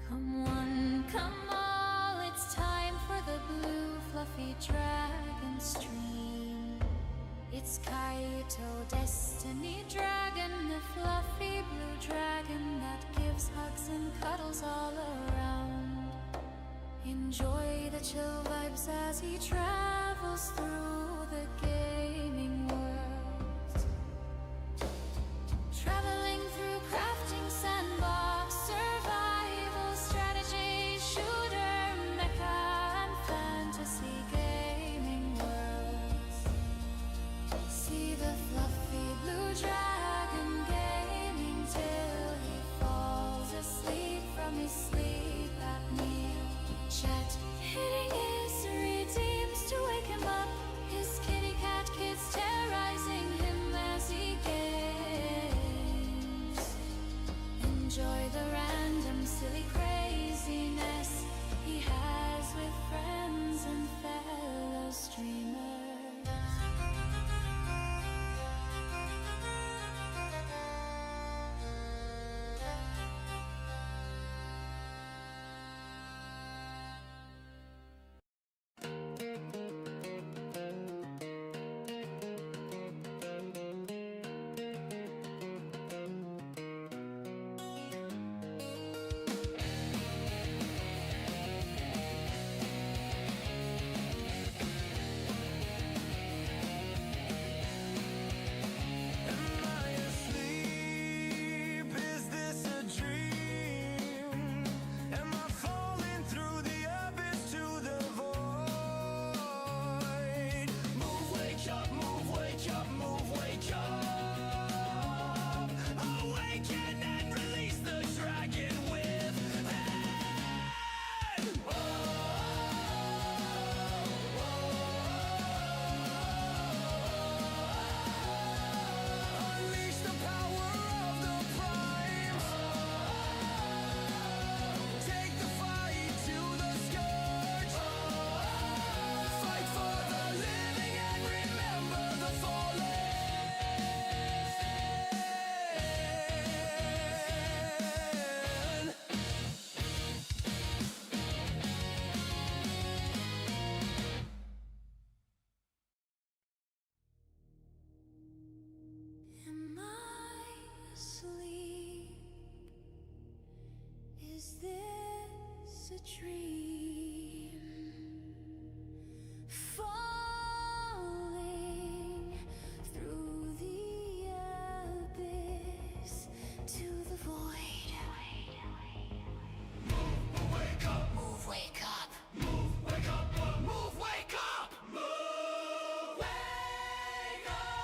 Come one, come all, it's time for the blue fluffy dragon stream. It's Kaito, destiny dragon, the fluffy blue dragon that gives hugs and cuddles all around. Enjoy the chill vibes as he travels through the gaming world. Traveling through crafting sandbox, survival strategy, shooter, mecha, and fantasy gaming worlds. See the fluffy blue dragon gaming till he falls asleep from his sleep apnea. Chat hitting his redeems to wake him up. His kitty cat kids terrorizing him as he games. Enjoy the random silly craziness he has with friends and fellow streamers. Am I asleep? Is this a dream? Falling through the abyss to the void. Move, wake up! Move, wake up! Move, wake up! Move, wake up! Move, wake up!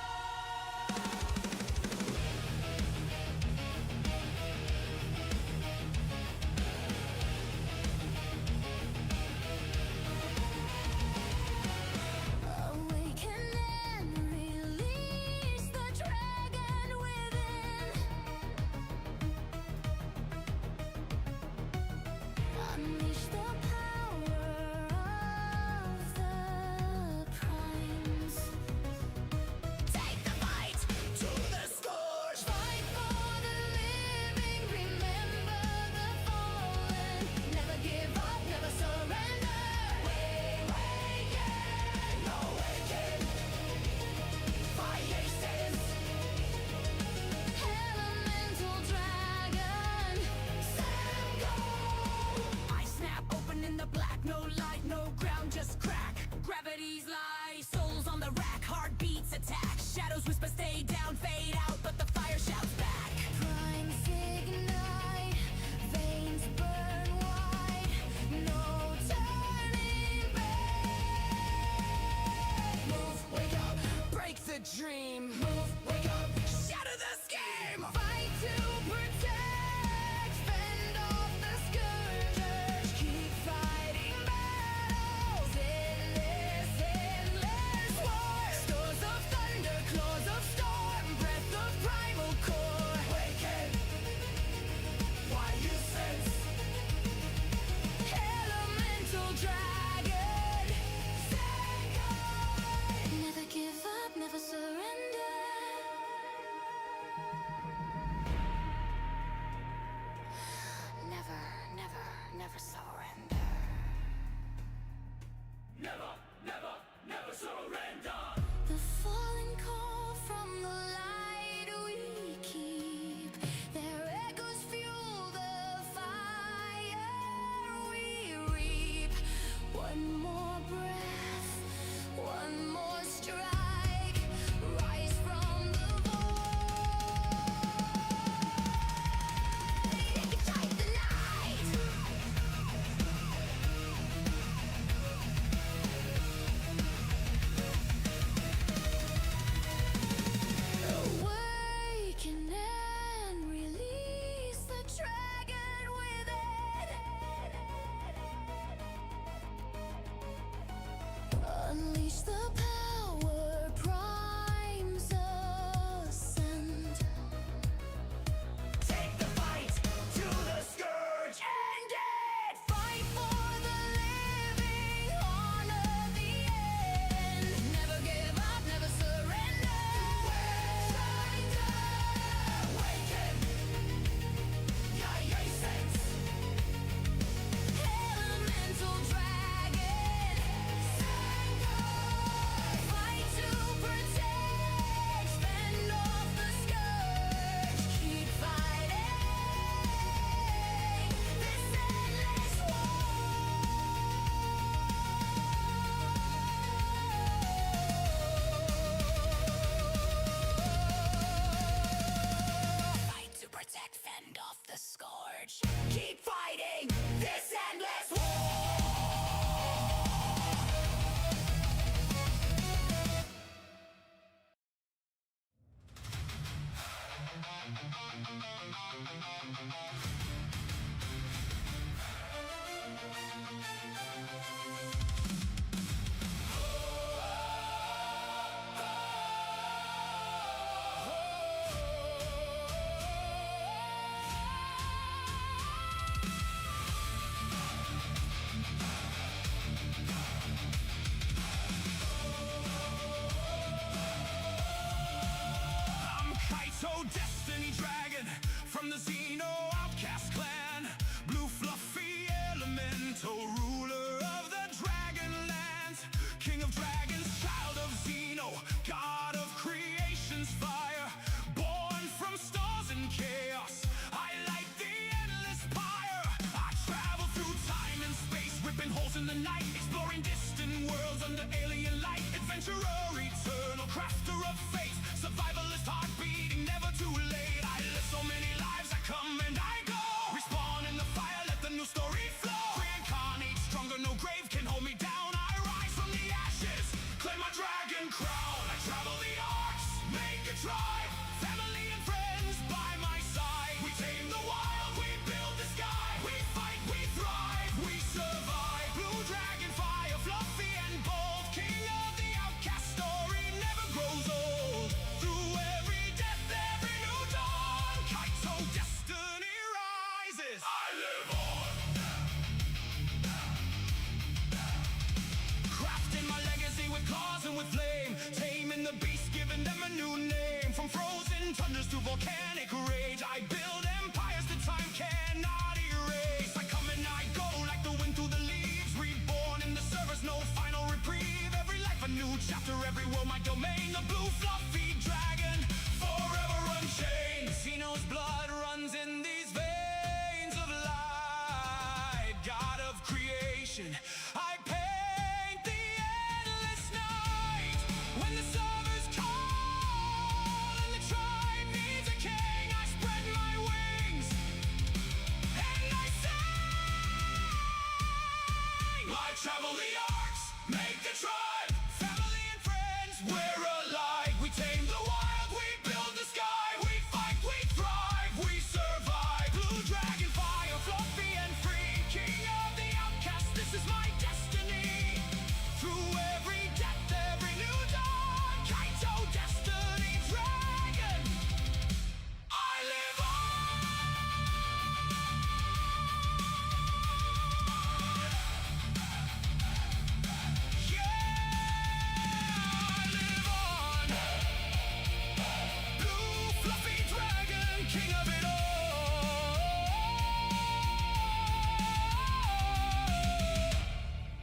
Fend off the scourge. Keep fighting this endless war. Kaito, Destiny Dragon, from the Xeno Outcast Clan. Blue fluffy elemental, ruler of the Dragonlands. King of dragons, child of Xeno, god of creation's fire. Born from stars and chaos, I light the endless pyre. I travel through time and space, ripping holes in the night, exploring distant worlds under alien light. Adventurer, eternal crafter of fate, survivalist, heart beating, never too late. I live so many lives, I come and I go. Respawn in the fire, let the new story flow. Reincarnate, stronger, no grave can hold me down. I rise from the ashes, claim my dragon crown. I travel the arcs, make a tribe, family and friends by my side. We tame the wild, we build the sky. We fight, we thrive, we survive. Blue dragon fire, fluffy and bold. King of the outcast story never grows old. Through every death, every new dawn, Kaito, destiny rises. I live on. Crafting my legacy with claws and with flame, taming the beast, giving them a new name. From frozen tundras to volcanic rage, I build empires that time cannot erase. I come and I go like the wind through the leaves, reborn in the service, no final reprieve. Every life a new chapter, every world my domain. The blue fluffy dragon, forever unchained. Xeno's blood runs in these veins of light. God of creation, I paint the endless night. When the servers call and the tribe needs a king, I spread my wings and I sing. I travel the arcs, make the tribe, family and friends, we're alike. We tame the wild, we build the sky. We fight, we thrive, we survive. Blue dragon fire, fluffy and free. King of the outcast, this is my destiny. Through every death, every new dawn, Kaito, destiny dragon, I live on. Yeah, I live on. Blue fluffy dragon, king of it all.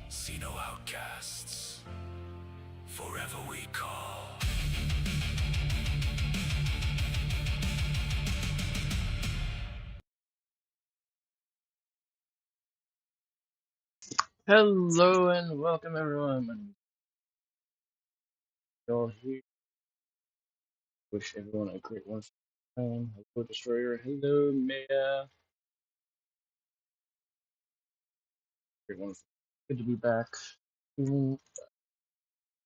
Xeno outcasts, forever we call. Hello and welcome everyone. I'm Joel here. Wish everyone a great one. Hello Destroyer. Hello Maya. Great one. Good to be back. Mm,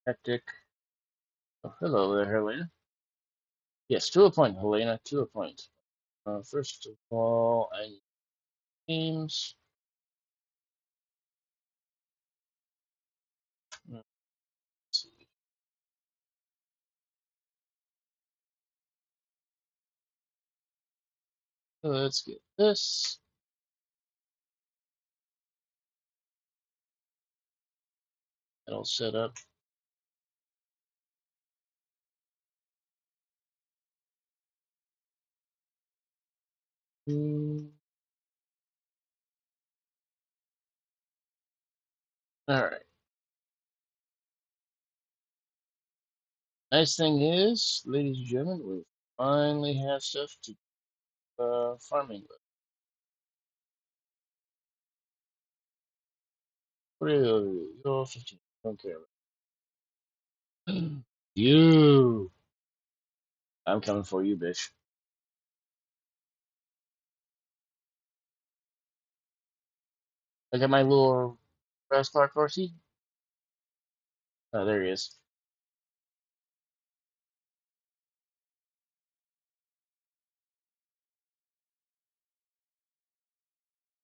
Hectic. Oh, hello there, Helena. Yes, to a point, Helena. To a point. First of all, I need names. Let's see. Let's get this. That'll set up. Mm, all right. Nice thing is, ladies and gentlemen, we finally have stuff to farming with. Really, you're 15. Don't care. You. I'm coming for you, bitch. Look at my little Rascar Corsi. Oh, there he is.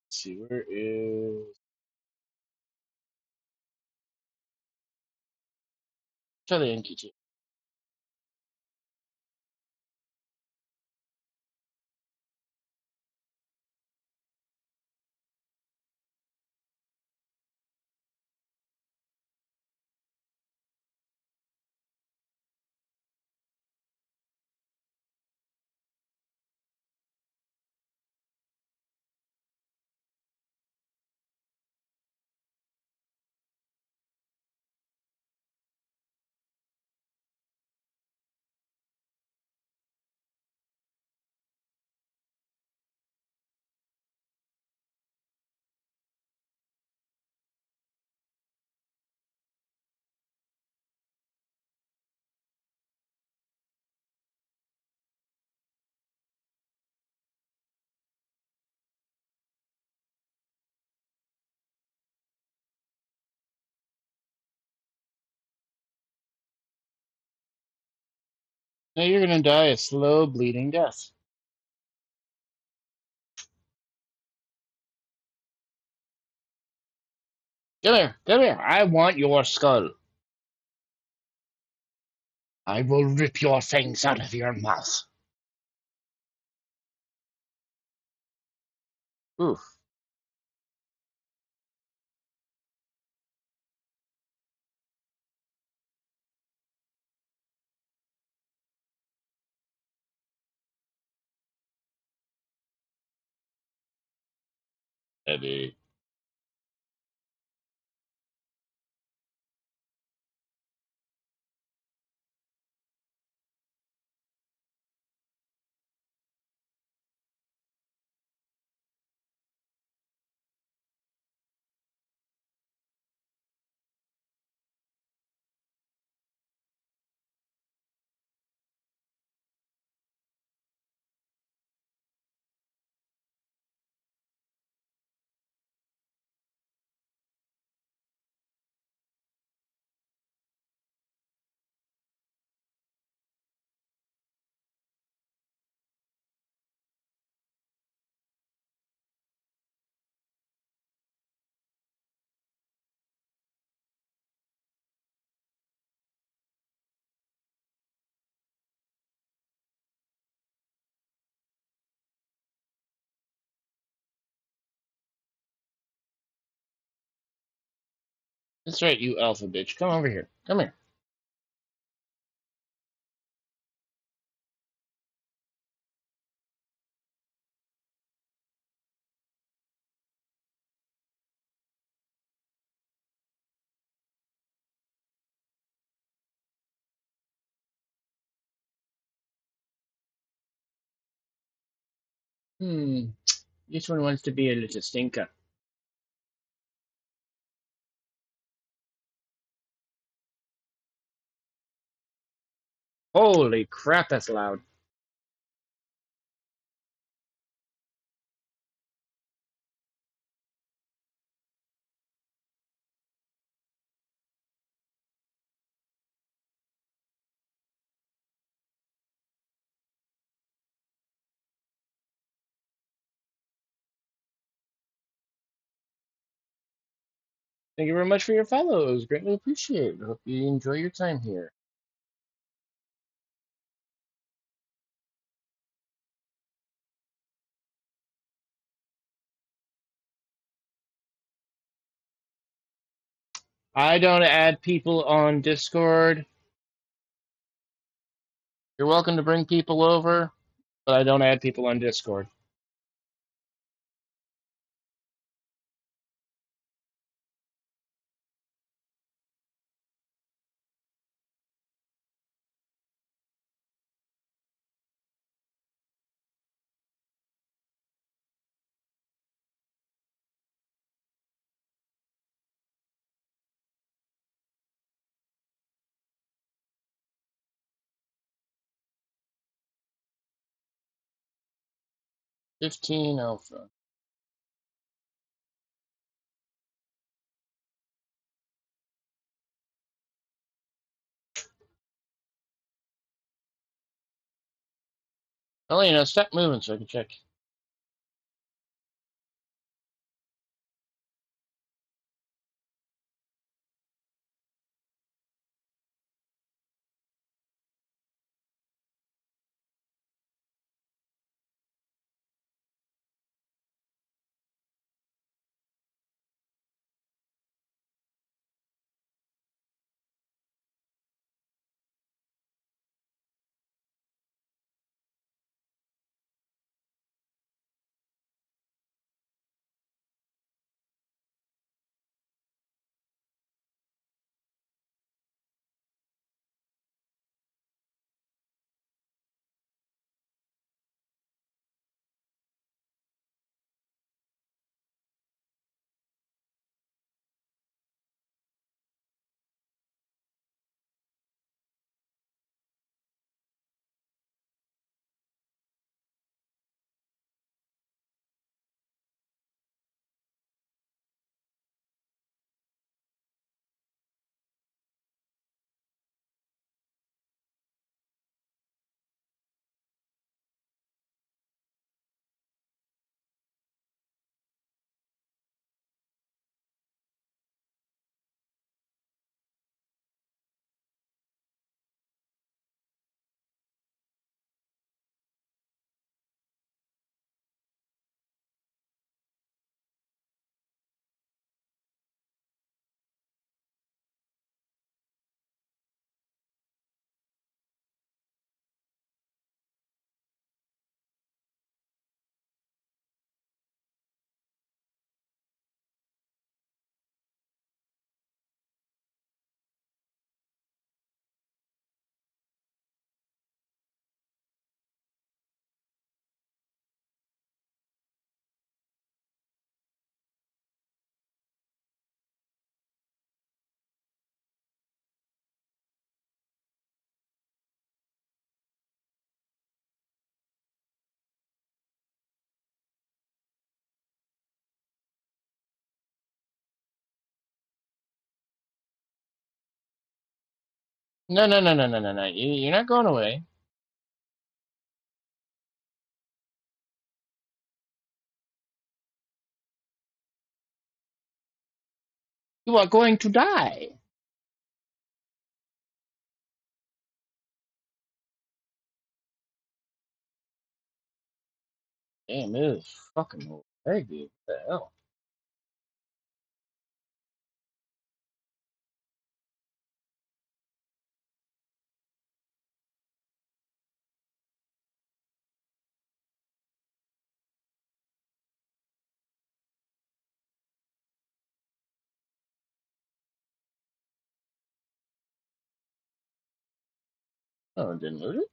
Let's see, where is try the NQT. Now you're gonna die a slow bleeding death. Come here, come here. I want your skull. I will rip your fangs out of your mouth. Oof, heavy. That's right, you alpha bitch. Come over here. Come here. Hmm. This one wants to be a little stinker. Holy crap, that's loud. Thank you very much for your follows. Greatly appreciate it. Hope you enjoy your time here. I don't add people on Discord. You're welcome to bring people over, but I don't add people on Discord. '15 Alpha. Elena, stop moving so I can check. No, no, no, no, no, no, no. You're not going away. You are going to die. Damn, it is fucking heavy. What the hell? Oh, it didn't lose it?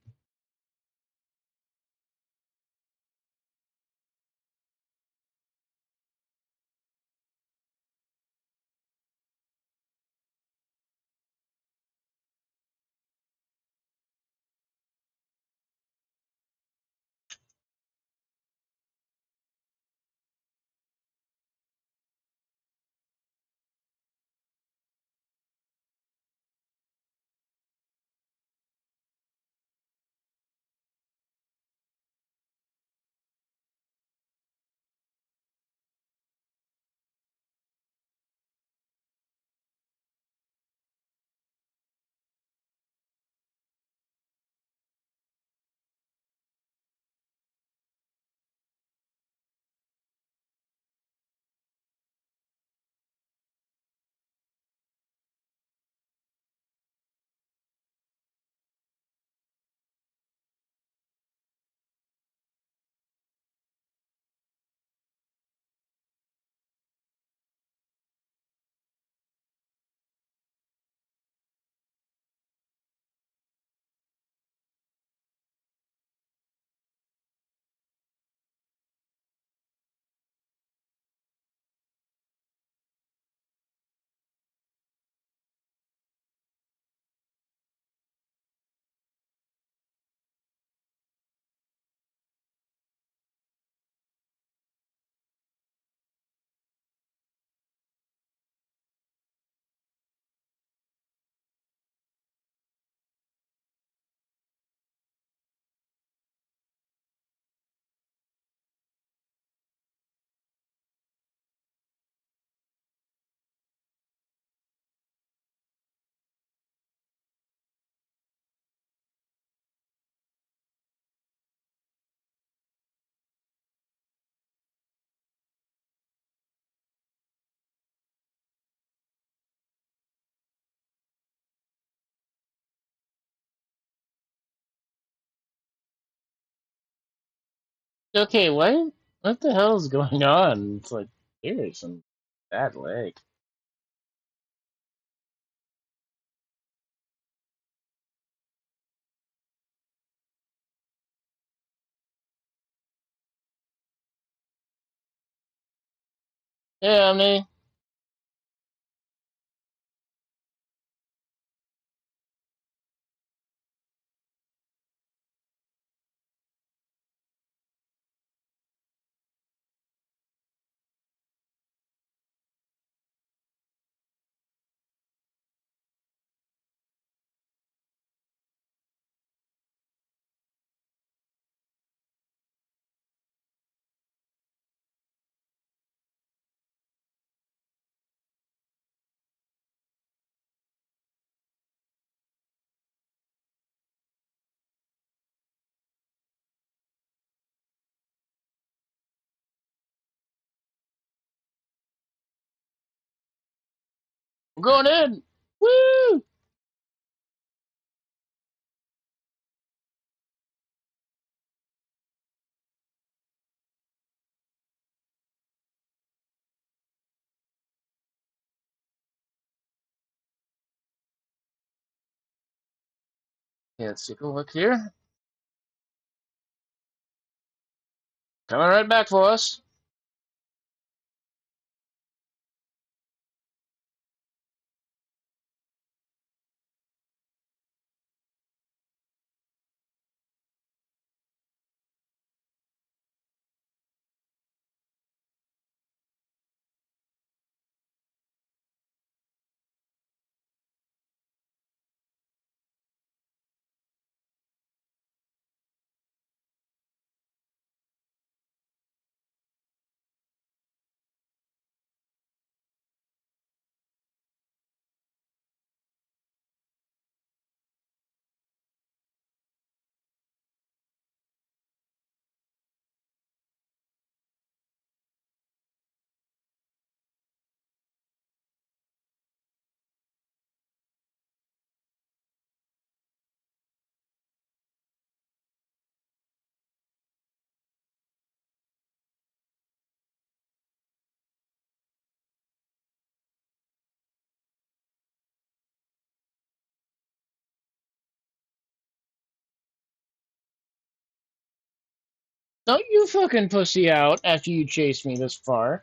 Okay, what the hell is going on? It's like, there's some bad leg. Yeah, me. We're going in! Woo! Yeah, let's take a look here. Coming right back for us. Don't you fucking pussy out after you chase me this far.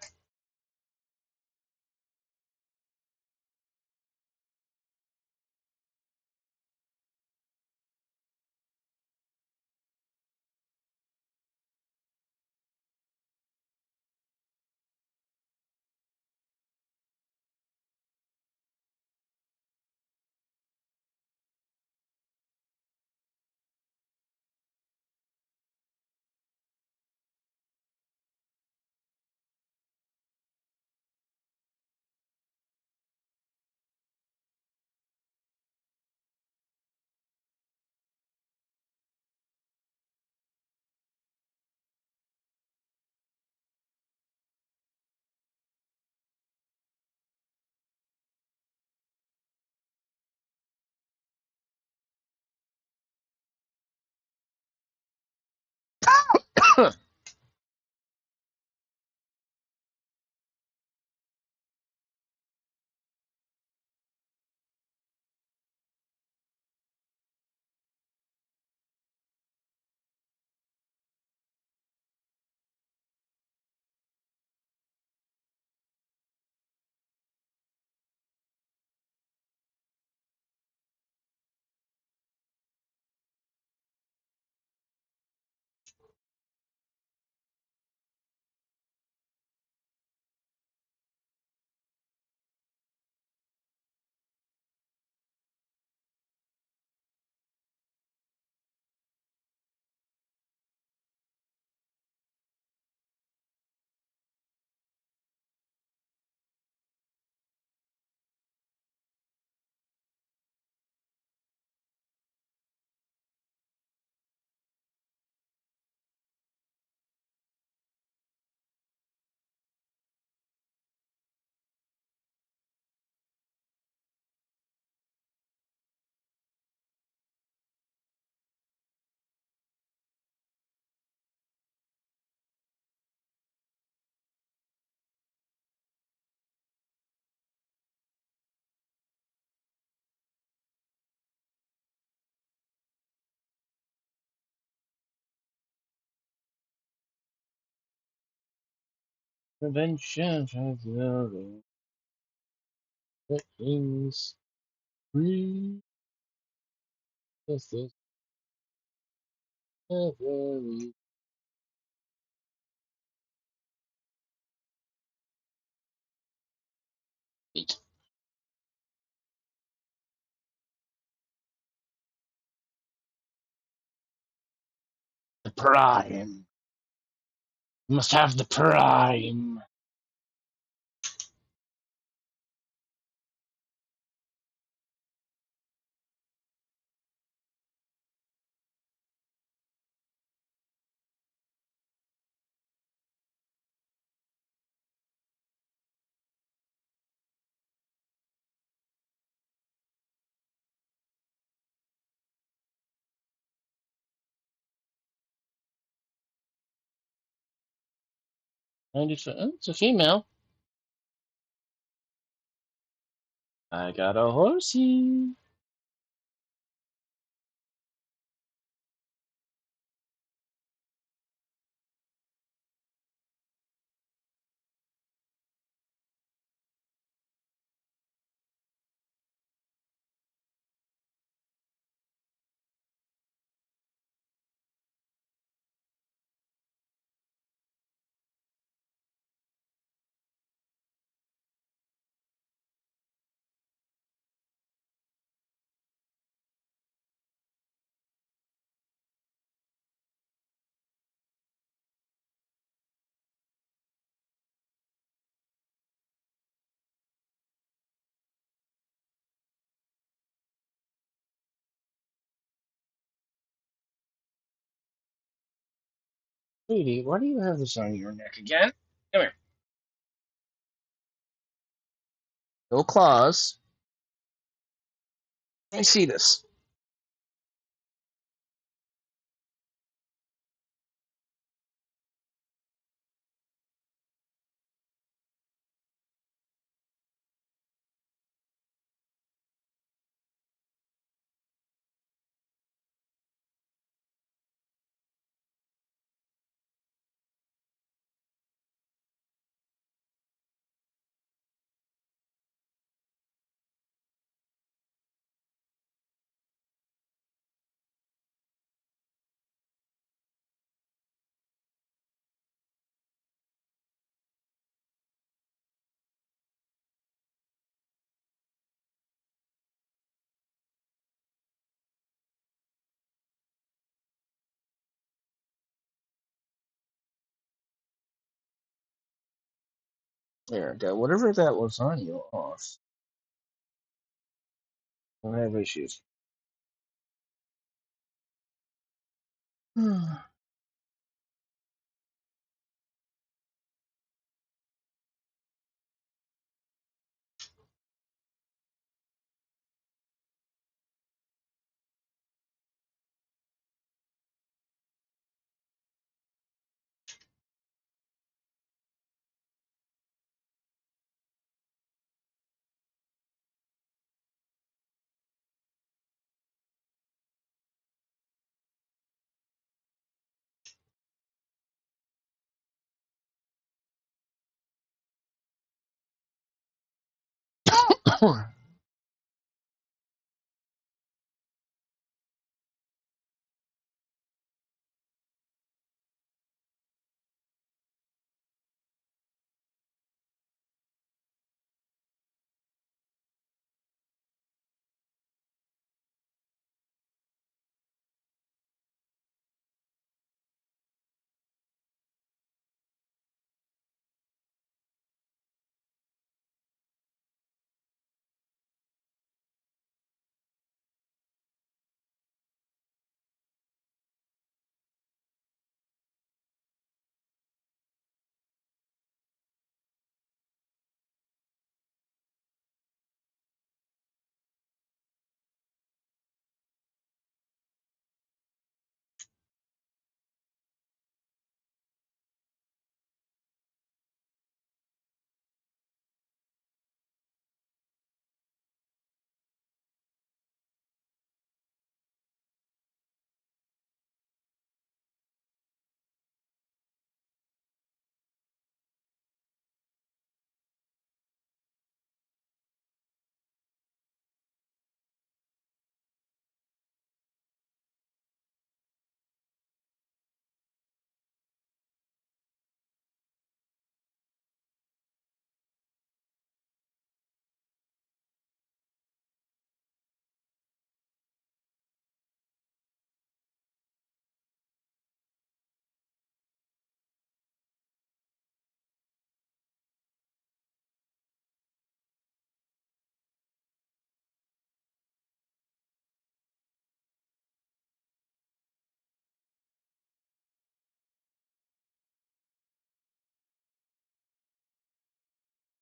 Prevention of the king's free. This is every week. The prime. You must have the prime. It's a female. I got a horsey. Sweetie, why do you have this on your neck again? Come here. No claws. I see this. There, got whatever that was on you off. Don't have issues.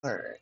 Alright.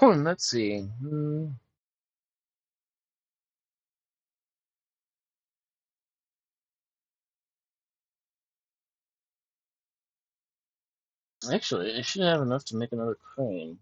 Let's see. Actually, I should have enough to make another crane.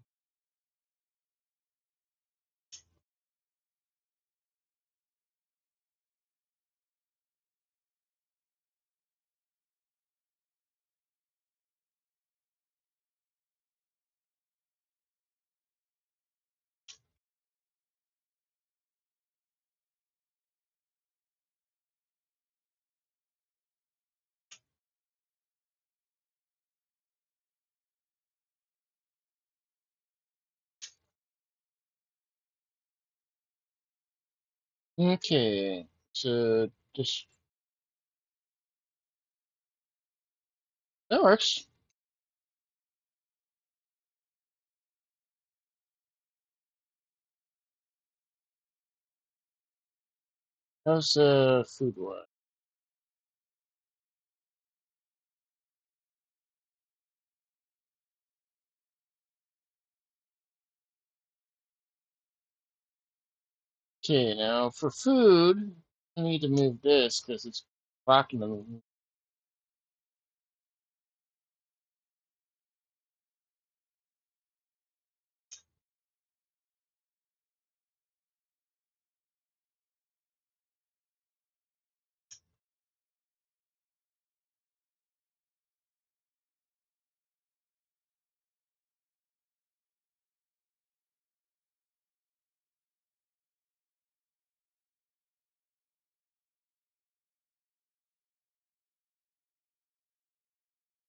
Okay, so just that works. How's the food one? Okay, now for food, I need to move this because it's blocking the.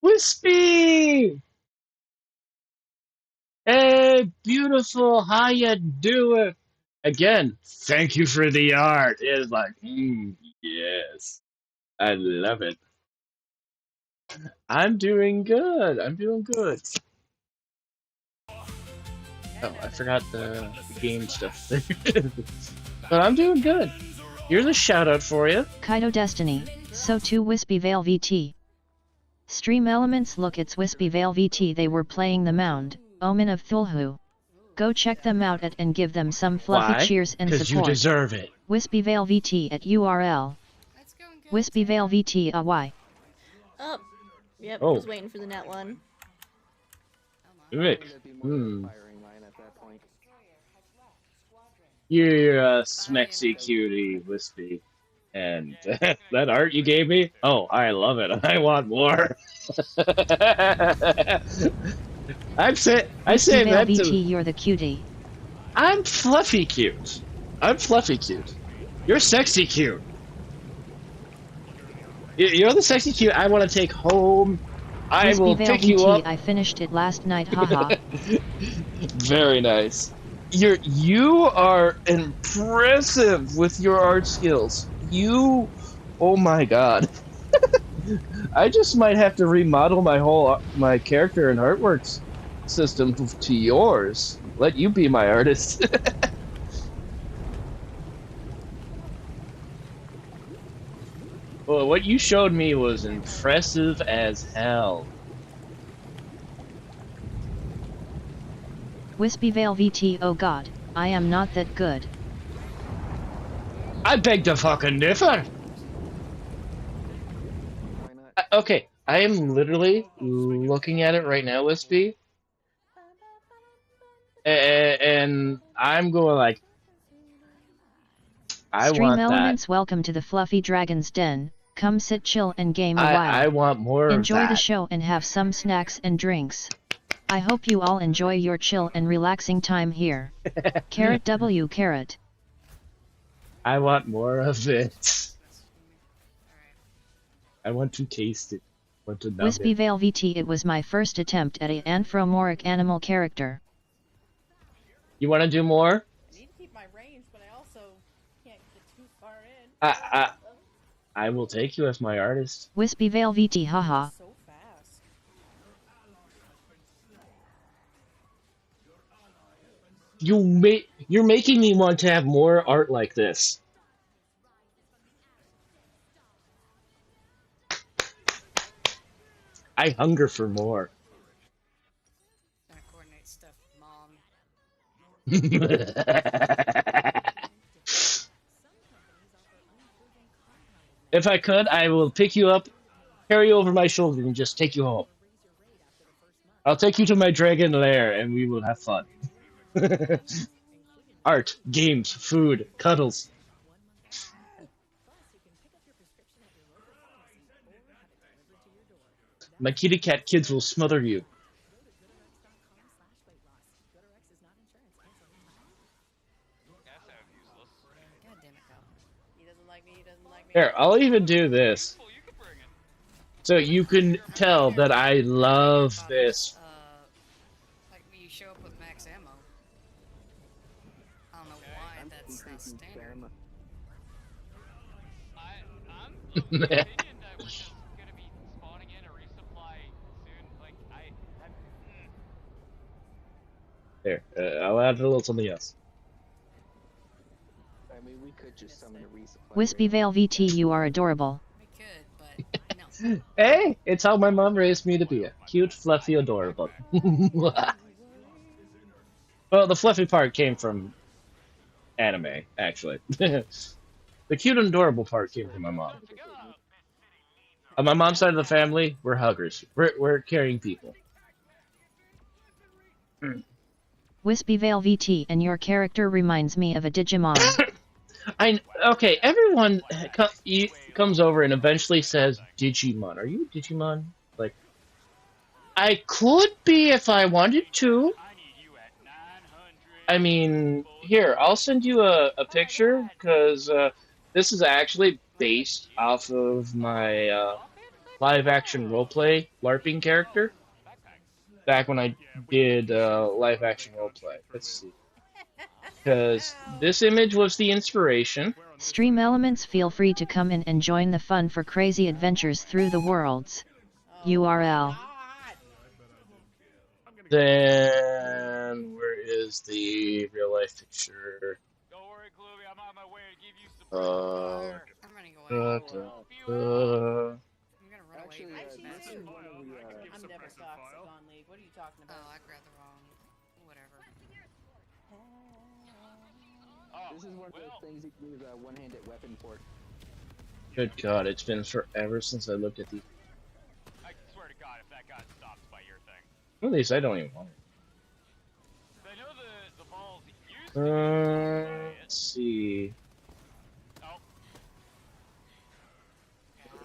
Wispy! Hey, beautiful, how you doing? Again, thank you for the art. It's like, yes, I love it. I'm doing good. I'm doing good. Oh, I forgot the game stuff. But I'm doing good. Here's a shout out for you. Kaito Destiny, so too Wispy Veil VT. Stream Elements look it's Wispy Veil VT they were playing the Mound, Omen of Thulhu. Go check them out at and give them some fluffy Why? cheers and Because you support. deserve it. Wispyvale VT at URL. Let's go and go. Wispyvale VT AY. Oh, yep, Oh. was waiting for the net one. Rick. You're a smexy cutie, Wispy. And that art you gave me? Oh, I love it. I want more. I say that VT, to... you're the cutie. I'm fluffy cute. I'm fluffy cute. You're sexy cute. You're the sexy cute I want to take home. I will Wispyvale pick VT, you up. I finished it last night, haha. Very nice. You are impressive with your art skills. Oh my god. I just might have to remodel my character and artwork system to yours. Let you be my artist. Well, what you showed me was impressive as hell. Wispyvale VT, oh god, I am not that good. I beg to fucking differ. Okay, I am literally looking at it right now, Wispy. And I'm going like, I Stream want Elements, that. welcome to the Fluffy Dragon's Den. Come sit, chill, and game a while. I want more Enjoy of that. the show and have some snacks and drinks. I hope you all enjoy your chill and relaxing time here. Carrot W carrot. I want more of it. I want to taste it. I want to know it. Wispyvale VT, it was my first attempt at a anthropomorphic animal character. You want to do more? I need to keep my range, but I also can't get too far in. I will take you as my artist. Wispyvale VT, haha. So fast. You're making me want to have more art like this. I hunger for more. Gotta coordinate stuff, Mom. If I could, I will pick you up, carry you over my shoulder, and just take you home. I'll take you to my dragon lair, and we will have fun. Art, games, food, cuddles. My kitty cat kids will smother you. God damn it, Kyle. He doesn't like me, he doesn't like me. Here, I'll even do this. So you can tell that I love this. Like when you show up with max ammo. I don't know why that's not standard. I'm of the opinion that we're just gonna be spawning in a resupply soon. Like There, I'll add a little something else. I mean, we could just summon a resupply. Wispyvale VT, you are adorable. We could, but no. Hey, it's how my mom raised me to be. Cute, fluffy, adorable. Well, the fluffy part came from anime, actually. The cute and adorable part came from my mom. On my mom's side of the family, we're huggers. We're caring people. Wispyvale VT, and your character reminds me of a Digimon. Okay, everyone comes over and eventually says, Digimon. Are you Digimon? Like, I could be if I wanted to. I mean, here, I'll send you a picture, because this is actually based off of my live-action roleplay LARPing character. Back when I did live-action roleplay. Let's see. Because this image was the inspiration. Stream Elements, feel free to come in and join the fun for crazy adventures through the worlds. URL. Then, where is the real-life picture? don't worry, Chloe, I'm on my way to give you support. I'm running away. Uh, I'm gonna run Actually, away. I've seen that's you. one of the, I'm never Sox on League. What are you talking Oh, about? I grabbed the wrong. Whatever. Oh, This is one of well, those things you can use a one-handed weapon for. Good God, it's been forever since I looked at these. I swear to God, if that got stopped by your thing. At least I don't even want I know the balls used it. to be stopped by it. Let's see. Oh. Well,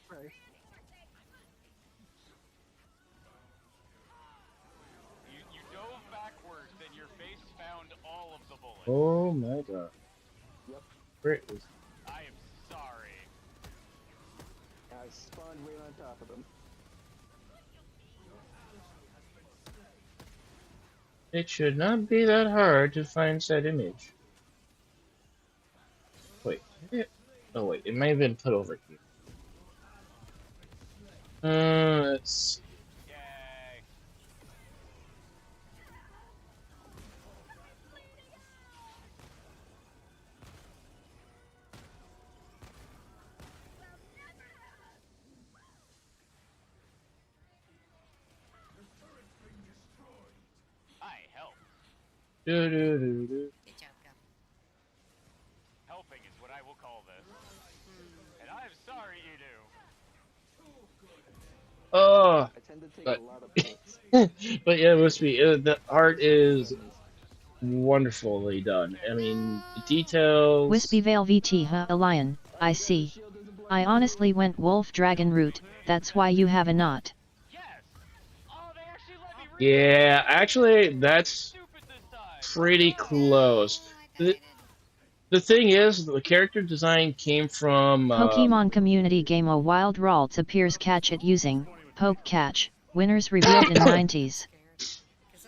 Right. you dove backwards and your face found all of the bullets. Oh my God. Yep. Where is I am sorry. I spawned right on top of them. it? Should not be that hard to find said image. Wait. Oh wait, it may have been put over here. Let's see. Yay. I helped. Do, do, do, do. Good job, Gum. Helping is what I will call this. And I'm sorry you do. Oh, I tend to take but a lot of bullets. but yeah, it must be. The art is wonderfully done. I mean, the details. Wispy Veil VT huh a lion, I see. I honestly went wolf dragon route, that's why you have a knot. Yes. Oh, they actually let me read. Yeah, actually, that's Stupid this time. pretty close. The thing is, the character design came from Pokemon Community Game A Wild Ralts appears catch it using Poke Catch, winners revealed in 90s.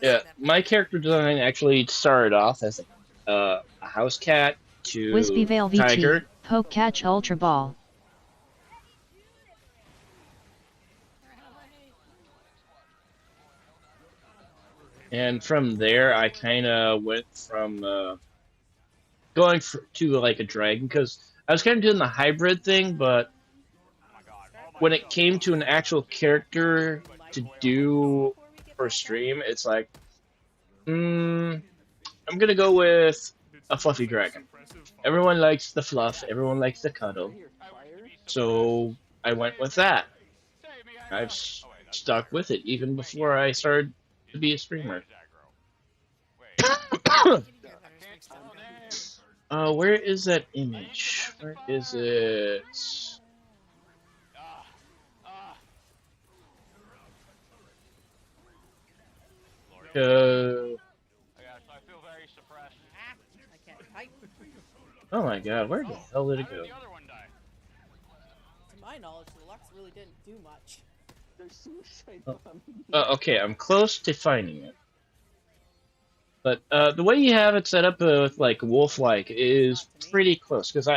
yeah. My character design actually started off as a house cat Wispy to Veil VT, tiger, Poke Catch Ultra Ball. and from there I kind of went from going to like a dragon because I was kind of doing the hybrid thing, but when it came to an actual character to do for stream, it's like, I'm gonna go with a fluffy dragon. Everyone likes the fluff, everyone likes the cuddle, so I went with that. I've stuck with it even before I started to be a streamer. Where is that image? Where is it? I feel very suppressed. I can't type. Oh my God, where the hell did it go? The other one died. To my knowledge, the Lux really didn't do much. There's suicide Oh. bombing. Okay, I'm close to finding it. But the way you have it set up with like wolf-like is pretty close because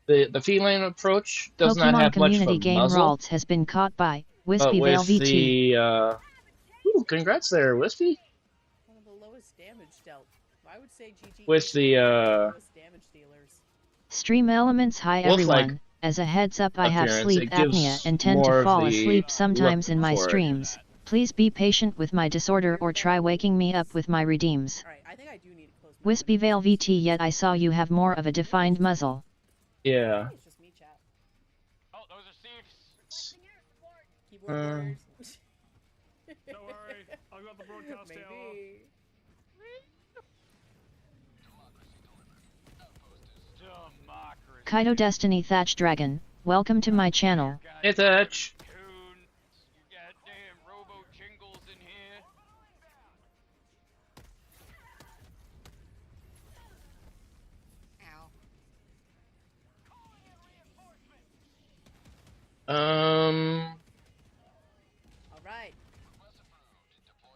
the feline approach does not Pokemon have much of Community a Game muzzle. Ralts has been caught by But Wispy Veil with VT. the ooh, congrats there, Wispy. One of the lowest damage dealt. I would say GG. With the lowest damage dealers. Stream elements hi wolf-like everyone, as a heads up I have appearance, sleep it gives apnea and tend more to of fall the asleep sometimes look in my for it. streams. Please be patient with my disorder or try waking me up with my redeems. Alright, I think I do need to close my Wispy Veil VT yet I saw you have more of a defined muzzle. Yeah. It's just me, chat. Oh, those are thieves. Keyboard warriors. Don't worry, I've got the broadcast tower. Maybe. Democracy. Kaito Destiny Thatch Dragon, welcome to my channel. Hey, Thatch. You goddamn robo jingles in here. Alright.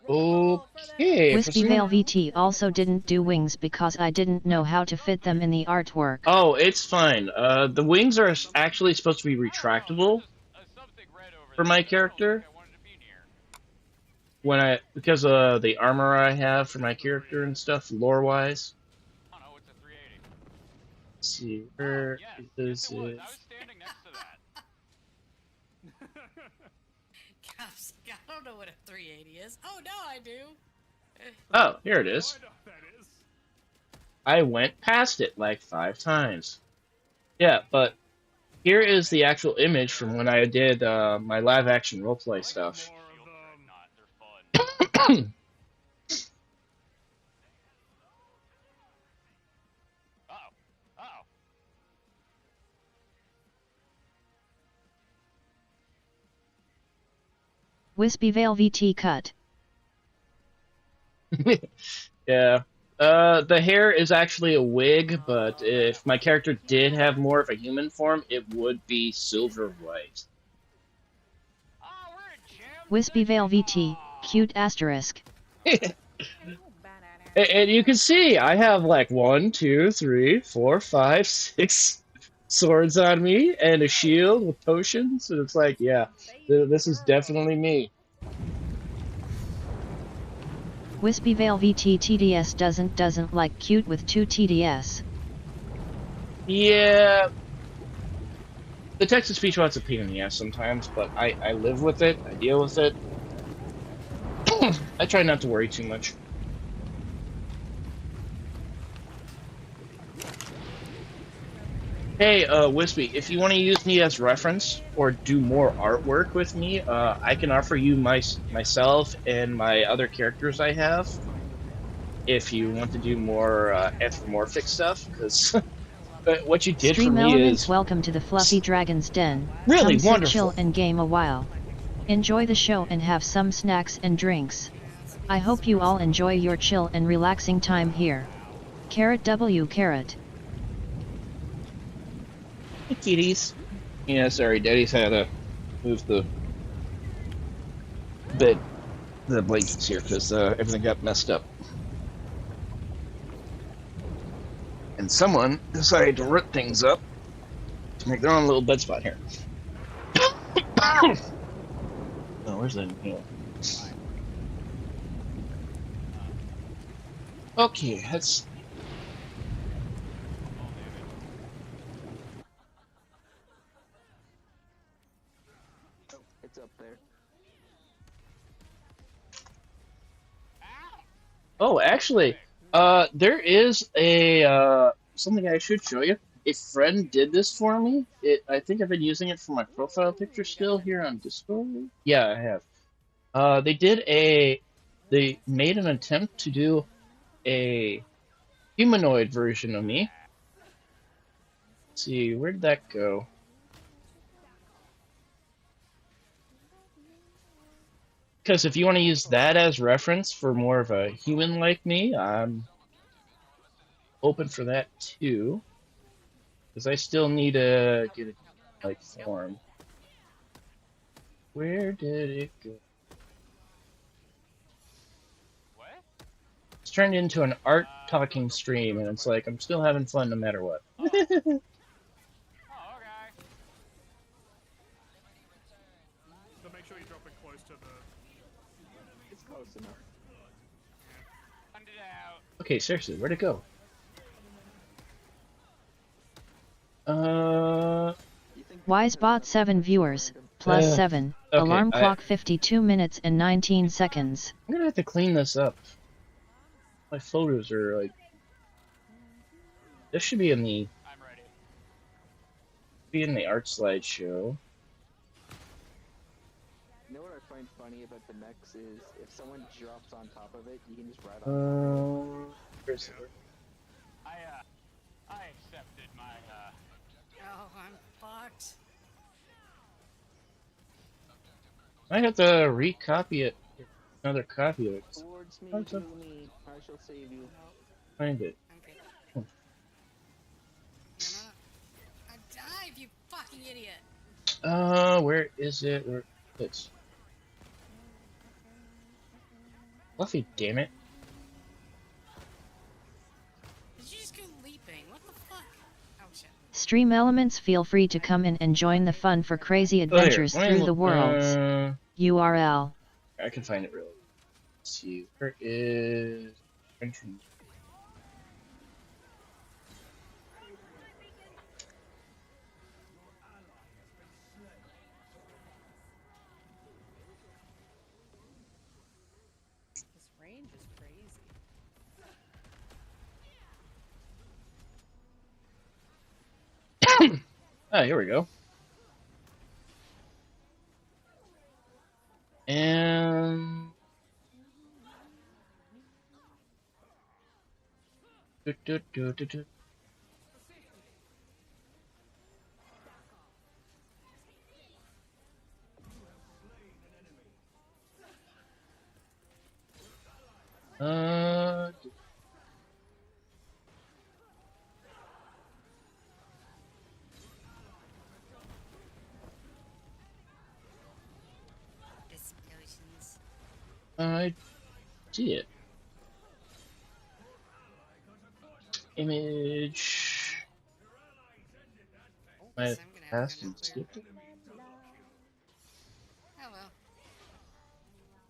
Okay. for Wispy some- Veil VT also didn't do wings because I didn't know how to fit them in the artwork. Oh, it's fine. The wings are actually supposed to be retractable for my character. Because the armor I have for my character and stuff, lore-wise. Oh no, it's a 380. Let's see, where is It was. it? I was standing next to that. Gosh, I don't know what a 380 is. Oh no, I do. Oh, here it is. I know what that is. I went past it like 5 times. Yeah, but here is the actual image from when I did my live action roleplay stuff. Wispyvale VT cut. Yeah. The hair is actually a wig, but if my character did have more of a human form, it would be silver white. Wispyvale VT, cute asterisk. And you can see I have like 1, 2, 3, 4, 5, 6 swords on me and a shield with potions. And it's like, yeah, this is definitely me. Wispyvale VT TDS doesn't like cute with 2 TDS. Yeah. The text-to-speech wants a pain in the ass sometimes, but I live with it. I deal with it. I try not to worry too much. Hey, Wispy, if you want to use me as reference or do more artwork with me, I can offer you myself and my other characters I have. If you want to do more anthropomorphic stuff, because what you did Stream for me Elements, is welcome to the Fluffy Dragon's Den. really Come sit, wonderful. chill and game a while. Enjoy the show and have some snacks and drinks. I hope you all enjoy your chill and relaxing time here. Carrot W carrot. Hey, kitties. Yeah, sorry, Daddy's had to move the blankets here because everything got messed up. And someone decided to rip things up to make their own little bed spot here. Oh, where's that inhaler? Okay, let's. Oh, it's up there. Oh, actually, there is a something I should show you. A friend did this for me. I think I've been using it for my profile picture still here on Discord. Yeah, I have. They made an attempt to do a humanoid version of me. Let's see, where did that go? Because if you want to use that as reference for more of a human like me, I'm open for that too. Because I still need to get a like form. Where did it go? It's turned into an art talking stream, and it's like I'm still having fun no matter what. So make sure you drop it close to the. It's close enough. Okay, seriously, where'd it go? Wisebot 7 viewers, plus 7, okay, alarm clock 52 minutes and 19 seconds. I'm gonna have to clean this up. My photos are like. This should be in the. Be in the art slideshow. You know what I find funny about the mechs is if someone drops on top of it, you can just ride on Where's it? I accepted my, Oh, I'm fucked. I have to recopy it. Another copy of it. towards me, What's to up? me. I shall save you. Find it. Okay. Hmm. I dive, you fucking idiot. Where is it? Where it's Fluffy, damn it. Did you just go leaping? What the fuck? Oh shit. Stream Elements, feel free to come in and join the fun for crazy adventures through the worlds. URL. I can find it really. Let's see. Where is entrance? This range is crazy. Ah, here we go. And do, do, do, do, do. Uh, Explosions. I see it. Image. Oh, Might have guess I'm gonna have to passed go and nuclear. skipped it. Oh well.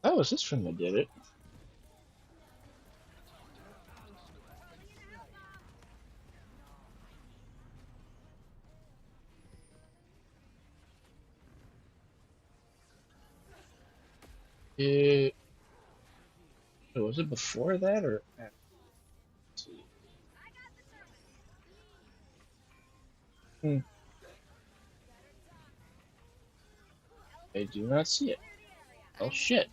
Oh, was this from that did it? It was it before that or after? Let's see. Hmm. I do not see it. Oh shit.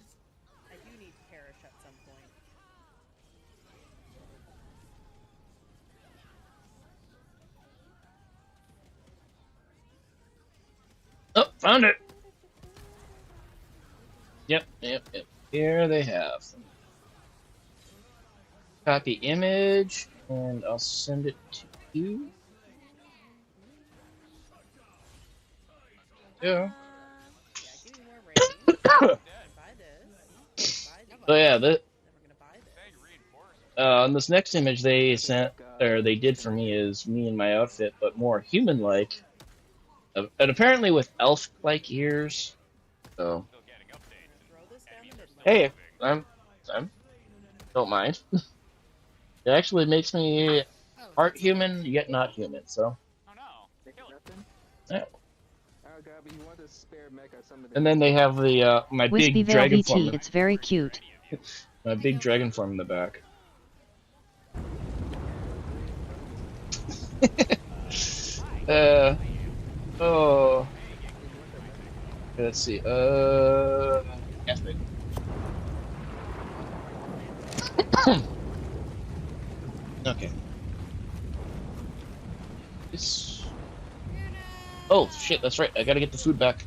I do need to perish at some point. Oh, found it. Yep. Here they have. Copy image, and I'll send it to you. Yeah. Yeah, give me more range. So Buy this. Buy these. yeah, Then we're gonna buy this. on this next image they sent God, or they did for me is me in my outfit, but more human-like, and apparently with elf-like ears. So Throw this down the middle. hey, I'm don't mind. It actually makes me Oh, part that's human yet not human. So Oh no. Kill it. nothing? yeah. Oh god, but you want to spare mech on some of the And then they have the my Wispy big Veil dragon VT, form, it's very cute. my big dragon form in the back. Oh, let's see. Epic. Okay. This. Oh shit, that's right. I gotta get the food back.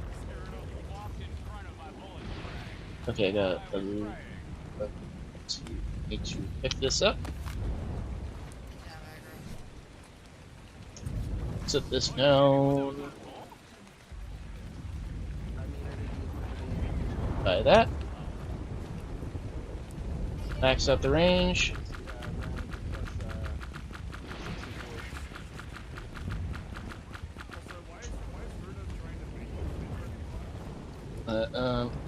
Okay, I got. Let's see. Need to pick this up. Set this down. Buy that. Max out the range.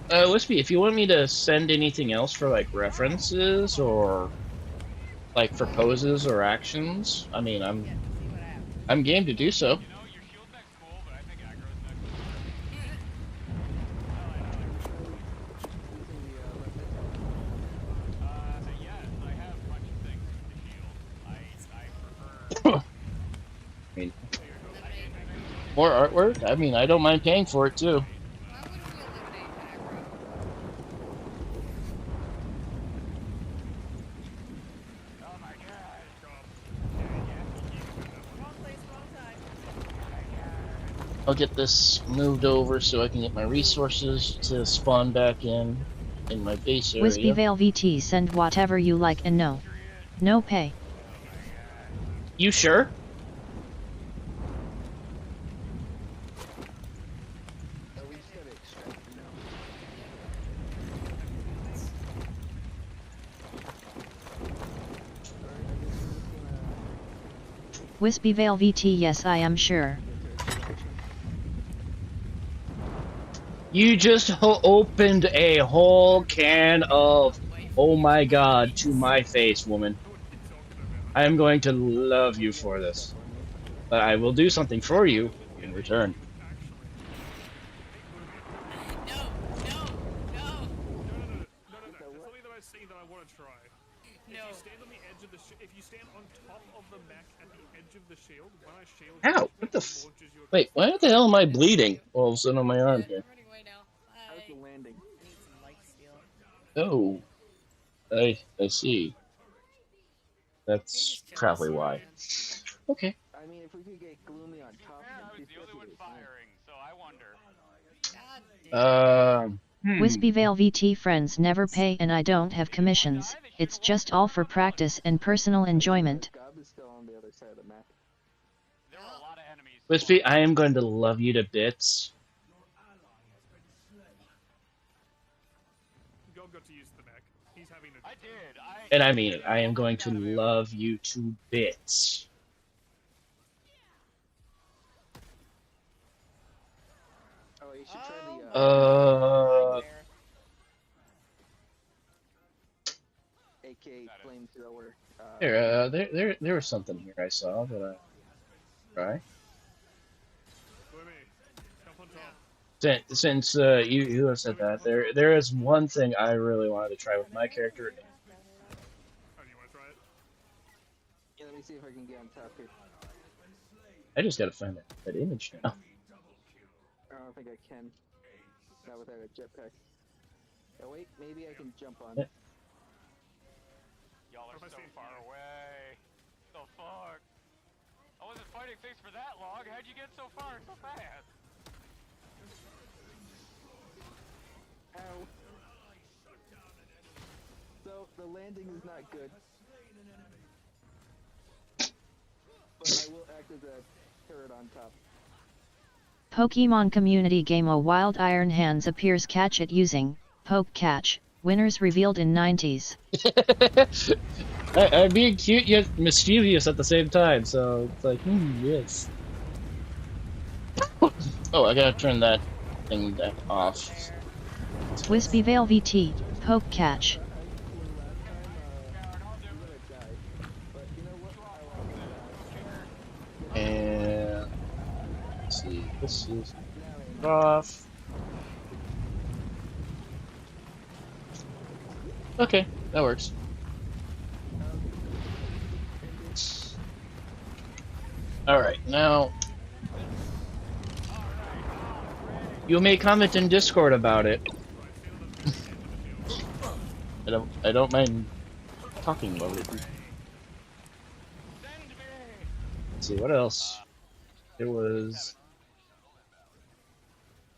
Wispy, if you want me to send anything else for like references or like for poses or actions, I mean, I'm game to do so. You know, your shield mech's cool, but I think aggro's next. Yes, I have a bunch of things with the shield. I prefer. I mean, more artwork? I mean, I don't mind paying for it too. Why wouldn't we eliminate aggro? Oh my god. Wrong place, wrong time. I'll get this moved over so I can get my resources to spawn back in my base Wispy area. Veil VT, send whatever you like and no pay. You sure? Wispy Veil VT, yes I am sure. You just opened a whole can of, oh my god, to my face, woman. I am going to love you for this. But I will do something for you in return. No. There's something that I've seen that I want to try. If No. you stand on the edge of the if you stand on top of the mech at the edge of the shield, when I shield Ow! you, What the it launches you Wait, across why the hell am I bleeding all of a sudden on my arm Good. here? I'm running away now. How's the Bye. landing? I need some life steal. Oh, I see. They That's just kill us, probably why. man. Okay. I mean, if we could get Gloomy on top, Fair, I was it'd the only one be fine. firing, so I wonder. God damn. Wispy Veil VT friends never pay and I don't have commissions, it's just all for practice and personal enjoyment. Gob is still on the other side of the map. There were a lot of enemies. Wispy, I am going to love you to bits. Gob got to use the mech. He's having a. I did. And I mean it. I am going to love you to bits. Oh, you should try the AK flamethrower. There was something here I saw that I try. Jump on top. Since you have said that, there is one thing I really wanted to try with my character. Oh, do you want to try it? Yeah, let me see if I can get on top here. I just gotta find that image now. I don't think I can. Not without a jetpack. Oh wait, maybe I can jump on. Y'all are so far away. The fuck? I wasn't fighting things for that long. How'd you get so far so fast? Ow. So, the landing is not good. But I will act as a turret on top. Pokemon community game A Wild Iron Hands appears catch it using Poke Catch, winners revealed in 90s. I'm being cute yet mischievous at the same time, so it's like, yes. Oh, I gotta turn that thing off. Wispy Veil VT, Poke Catch. And let's see, this is off. Okay, that works. Alright, now you may comment in Discord about it. I don't mind talking about it. Let's see what else. There was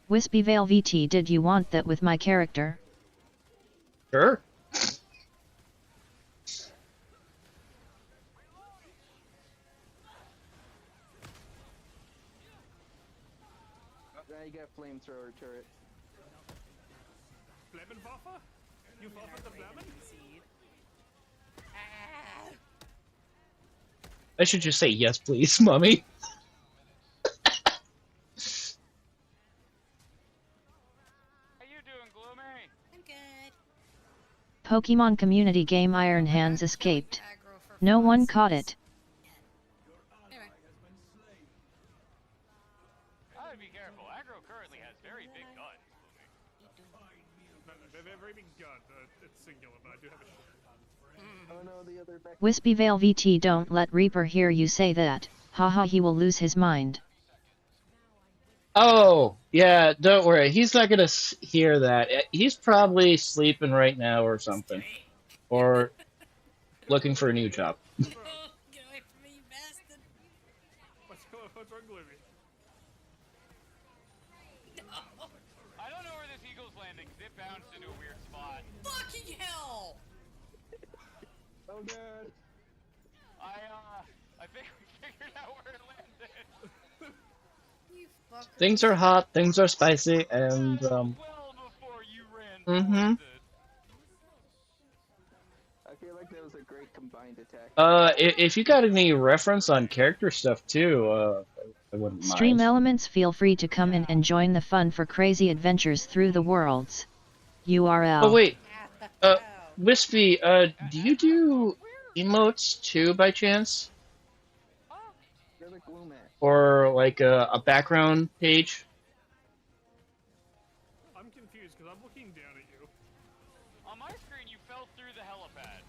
Wispy Veil VT, did you want that with my character? sure. Now you got flamethrower turret. Flammenwaffe? You waffe the Flammen? I should just say yes, please, mommy. How you doing, Gloomy? I'm good. Pokemon community game Iron Hands escaped. No one caught it. Anyway. I would be careful. Aggro currently has very big guns. They're very big gun. It's singular, but I do have a shield. Oh no, the other back. Wispy Veil VT, don't let Reaper hear you say that, haha, he will lose his mind. Oh, yeah, don't worry. He's not gonna hear that. He's probably sleeping right now or something. Or looking for a new job. Get away from me, you bastard! What's wrong, Gloomy? I don't know where this eagle's landing, because it bounced into a weird spot. Fucking hell! Oh god. I think we figured out where it landed. You fucker. Things are hot, things are spicy, and Well before you ran towards it. I feel like that was a great combined attack. If you got any reference on character stuff too, I wouldn't mind. Stream elements, feel free to come in and join the fun for crazy adventures through the worlds. URL. Oh wait, Wispy, do you do emotes too by chance? You're the glue man. Or like a background page? I'm confused because I'm looking down at you. On my screen, you fell through the helipad.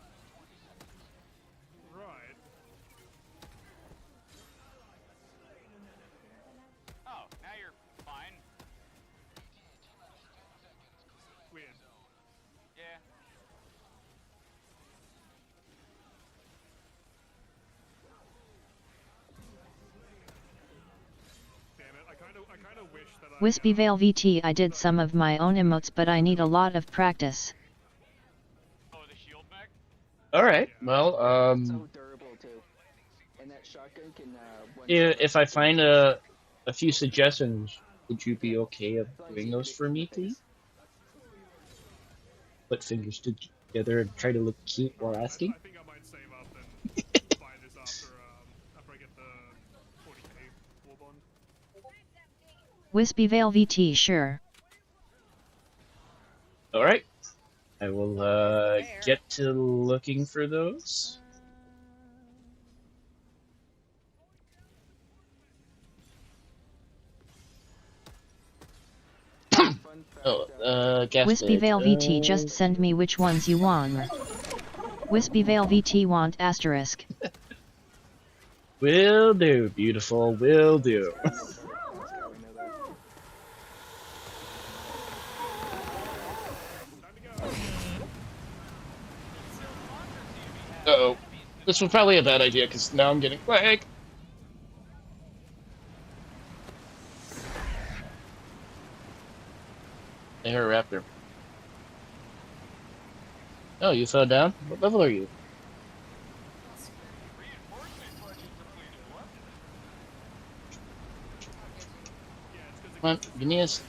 Wispy Veil VT. I did some of my own emotes, but I need a lot of practice. Oh, the shield mech? Alright, well, So durable too. And that shotgun can if I find a few suggestions, would you be okay of doing those for me, please? Put fingers together and try to look cute while asking? I think I might save up and buy this after I get the 40k war bond. Wispy Veil VT. Sure. Alright. I will get to looking for those. Gas Wispy bed. Veil VT. Just send me which ones you want. Wispy Veil VT want asterisk. Will do, beautiful, will do. Uh-oh. This was probably a bad idea, because now I'm getting lag. I hear a raptor. Oh, you fell down? What level are you? Come on, give me a... Definitely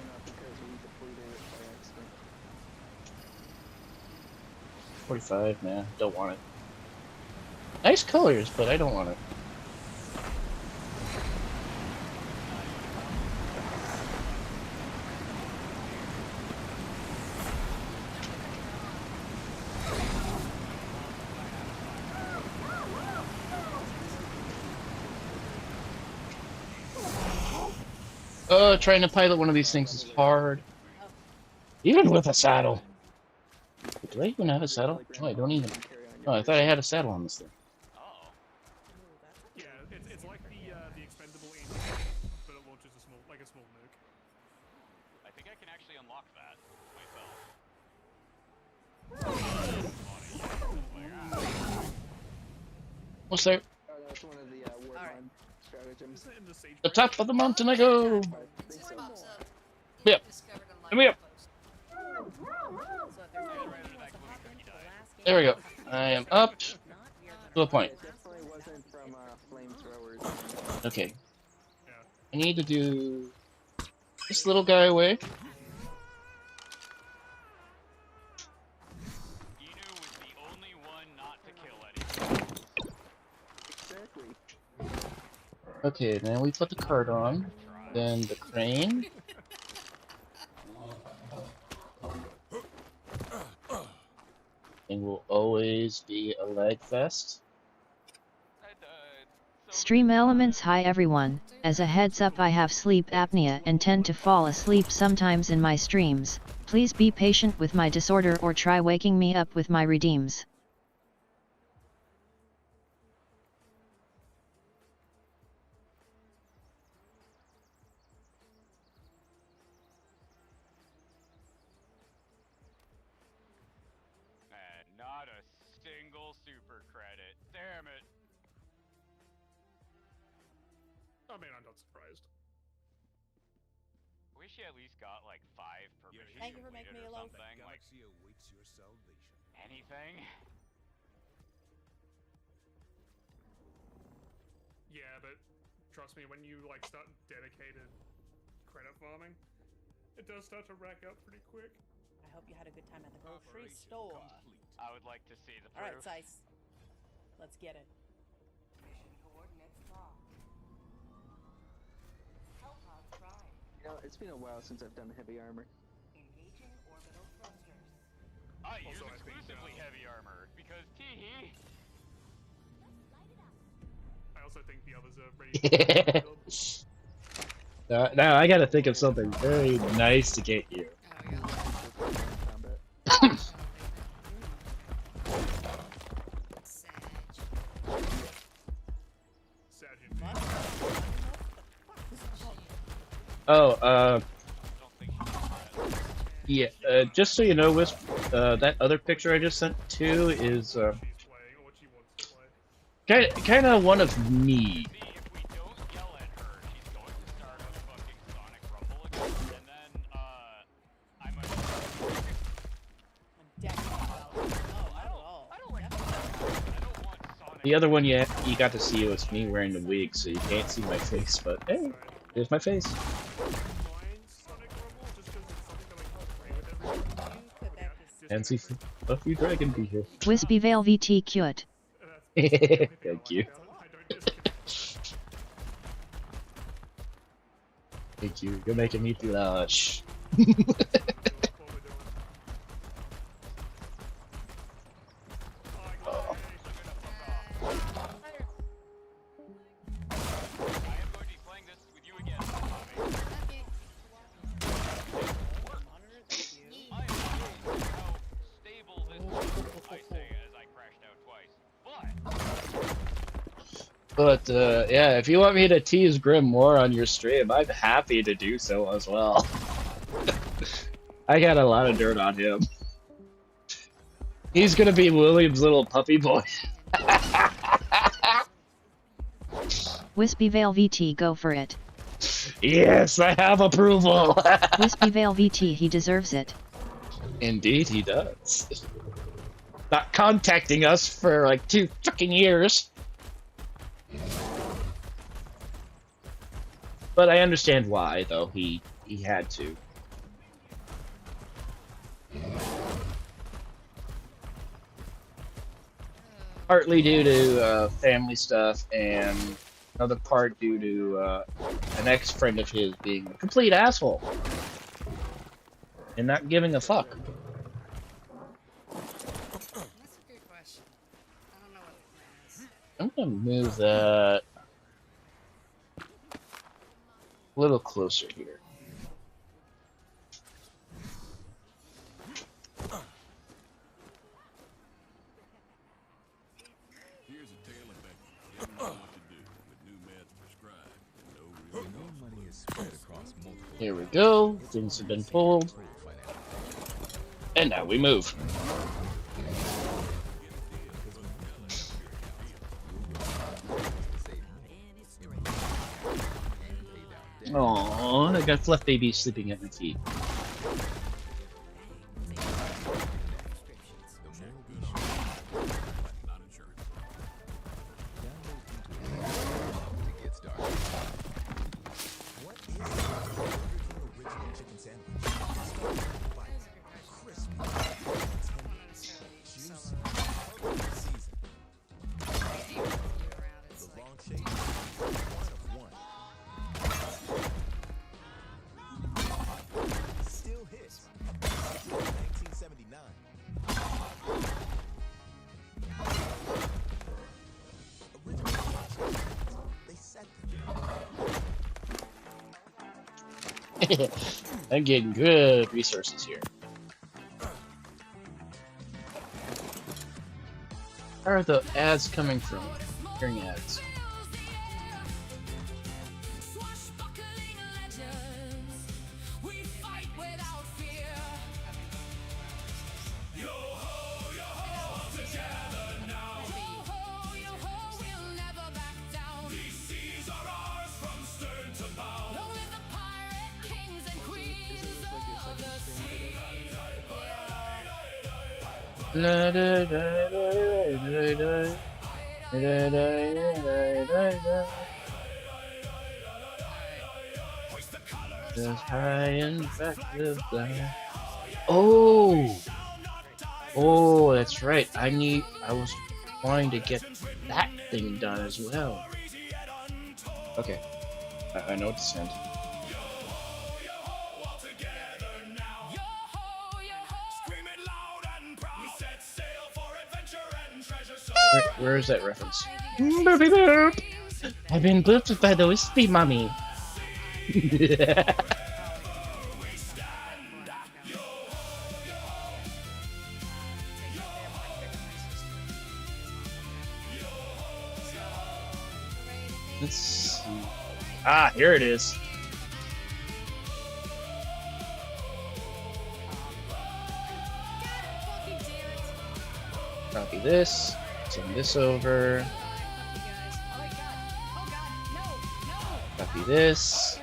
not because we depleted it by accident. 45, nah, don't want it. Nice colors, but I don't want it. Trying to pilot one of these things is hard. Even with a saddle. Do I even have a saddle? Oh, I don't even. Oh, I thought I had a saddle on this thing. Oh. Yeah, it's like the expendable engine, but it launches a small nuke. I think I can actually unlock that myself. What's there? Oh, that's one of the Wartime stratagems. Isn't it in the siege The top of the mountain I go! I think so. Yep. Come here. There we go. I am up to a point. It definitely wasn't from flamethrowers. Okay. Yeah. I need to do this little guy away. Inu was the only one not to kill anyone. Exactly. Okay, then we put the cart on. Then the crane. And will always be a lag fest. Stream elements. Hi everyone, as a heads up I have sleep apnea and tend to fall asleep sometimes in my streams. Please be patient with my disorder or try waking me up with my redeems. And not a single super credit. Damn it. I mean, I'm not surprised. Wish you at least got like 5 per mission Thank you for making completed me or a loaf. something. Like awaits your salvation. anything. Yeah, but trust me, when you like start dedicated credit farming, it does start to rack up pretty quick. I hope you had a good time at the grocery store. I would like to see the proof. Alright, Sice. Let's get it. You know, it's been a while since I've done heavy armor. I use Also, I think, exclusively heavy armor because teehee. I also think the others are ready to Now I gotta think of something very nice to get you. Combat. Oh, Don't think she did that. yeah, just so you know, Wisp, that other picture I just sent to is, she's playing or what she wants to play. kinda one of me. See, if we don't yell at her, The other one you got to see was me wearing the wig, so you can't see my face. But hey, there's my face. Fancy Fluffy Dragon be here. Wispy Veil VT cute. Thank you. Thank you. You're making me blush. But yeah, if you want me to tease Grim more on your stream, I'm happy to do so as well. I got a lot of dirt on him. He's gonna be William's little puppy boy. Wispy Veil VT, go for it. Yes, I have approval. Wispy Veil VT, he deserves it. Indeed, he does. Not contacting us for like 2 fucking years. But I understand why, though. He had to. Partly due to family stuff, and another part due to an ex-friend of his being a complete asshole and not giving a fuck. That's a good question. I don't know what the plan is. I'm gonna move that a little closer here. Here's a tale of Becky. Didn't know what to do with new meds prescribed. No money is spread across multiple. Here we go. Things have been pulled. And now we move. Aww, I got Fluff Baby sleeping at my feet. I'm getting good resources here. Where are the ads coming from? Hearing ads. Just high and back of the... Oh, that's right. I was wanting to get that thing done as well. Okay, I know what to send. Where is that reference? Boopy boop! I've been booped by the wispy mummy. Let's see. Ah, here it is. Copy this. Send this over. Copy this.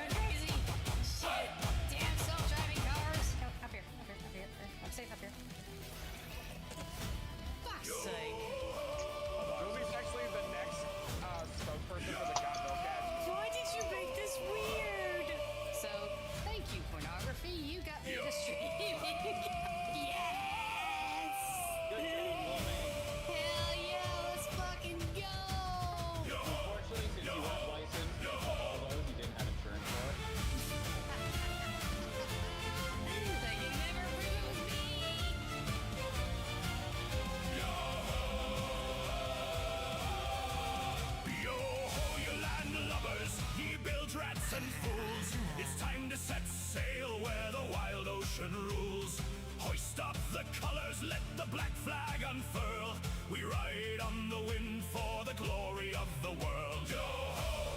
destruction rules. Hoist up the colors, let the black flag unfurl. We ride on the wind for the glory of the world. Yo ho,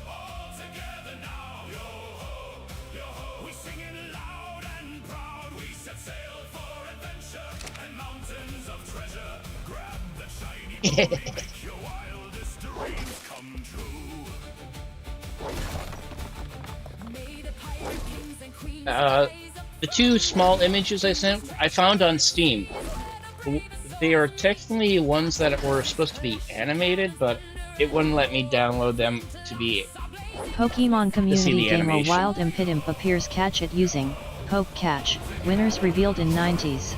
all together now. Yo ho, we sing it loud and proud. We set sail for adventure and mountains of treasure. Grab the shiny glory, make your wildest dreams come true. May the pirate kings and queens The two small images I sent, I found on Steam. They are technically ones that were supposed to be animated, but it wouldn't let me download them to be. Pokemon community game animation. Wild Impidimp appears catch it using Poke Catch. Winners revealed in 90s.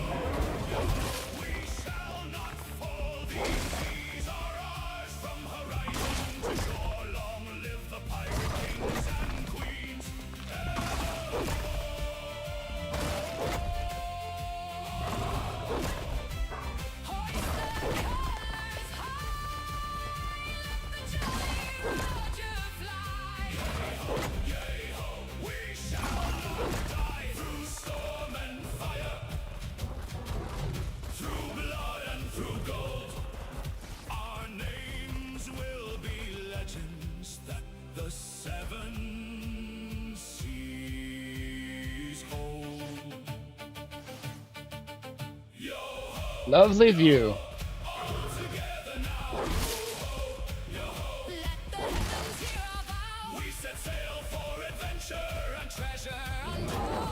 Lovely view. We set sail for adventure and treasure.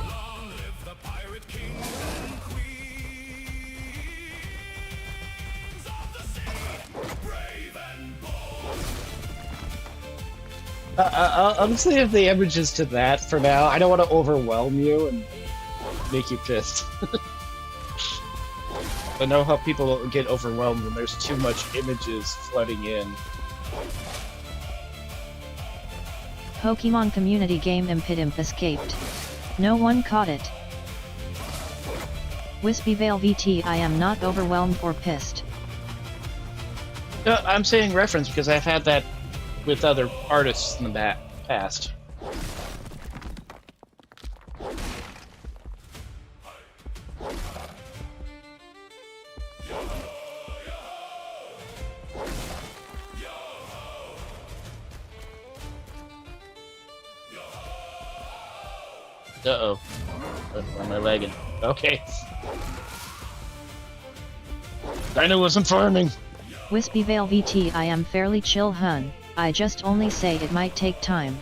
Long live the pirate kings and queens of the sea, brave and bold. I'll save the images to that for now. I don't want to overwhelm you and make you pissed. I know how people get overwhelmed when there's too much images flooding in. Pokemon community game Impidimp escaped. No one caught it. Wispyvale VT, I am not overwhelmed or pissed. No, I'm saying reference because I've had that with other artists in the past. Uh-oh. Where am I lagging? Okay. Dino wasn't farming. Wispyvale VT, I am fairly chill hun. I just only say it might take time.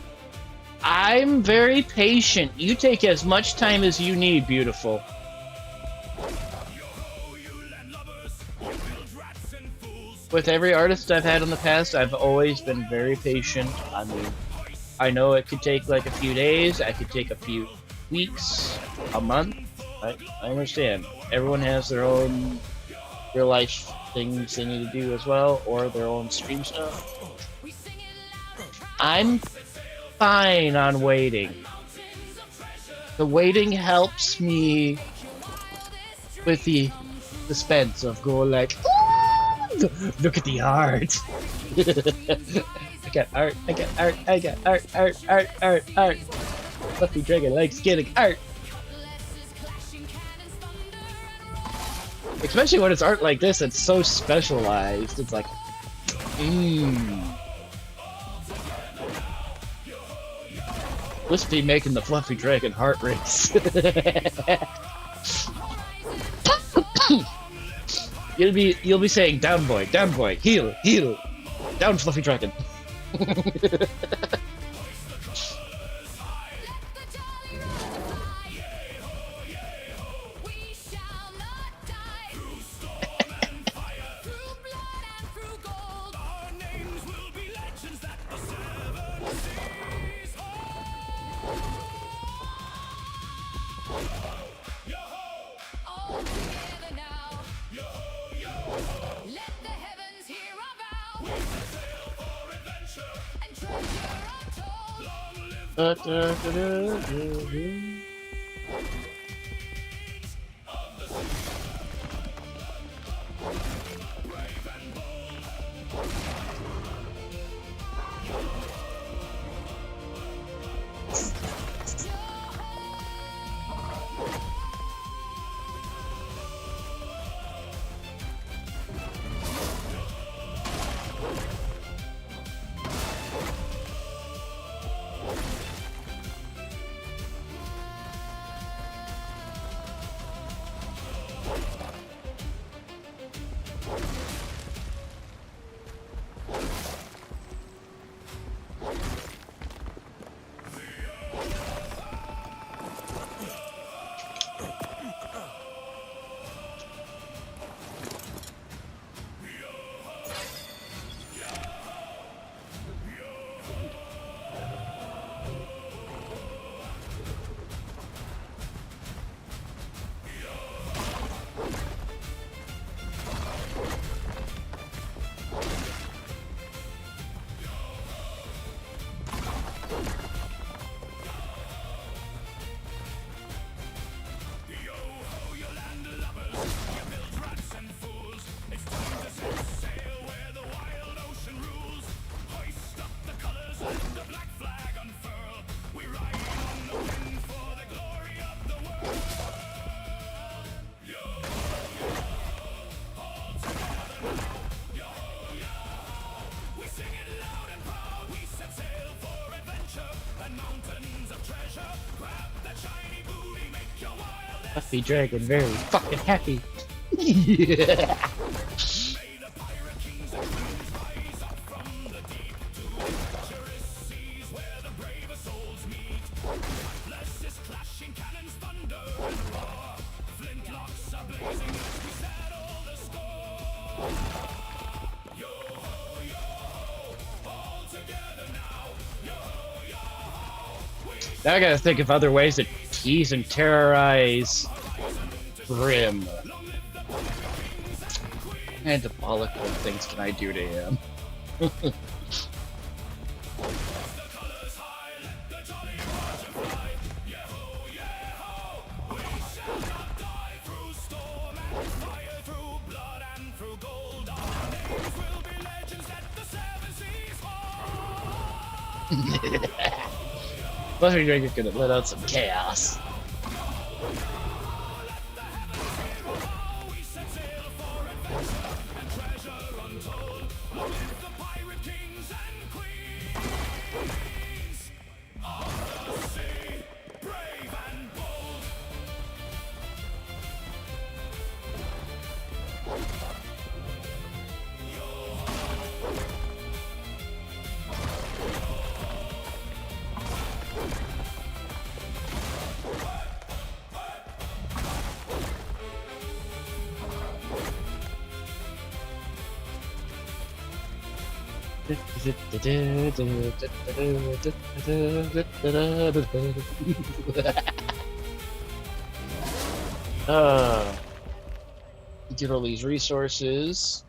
I'm very patient. You take as much time as you need, beautiful. With every artist I've had in the past, I've always been very patient. I mean, I know it could take like a few days, I could take a few weeks, a month. I understand. Everyone has their own real life things they need to do as well, or their own stream stuff. I'm fine on waiting. The waiting helps me with the suspense of going like, ooh, look at the art. I got art, I got art, I got art. Fluffy Dragon likes getting art. Especially when it's art like this, it's so specialized. It's like, Wispy making the Fluffy Dragon heart race. You'll be saying down boy, heal, down Fluffy Dragon. Be dragon very fucking happy. Yeah. Now I gotta think of other ways to tease and terrorize Grim. And diabolical things can I do to him? Buster Dragon's gonna let out some chaos. Get all these resources,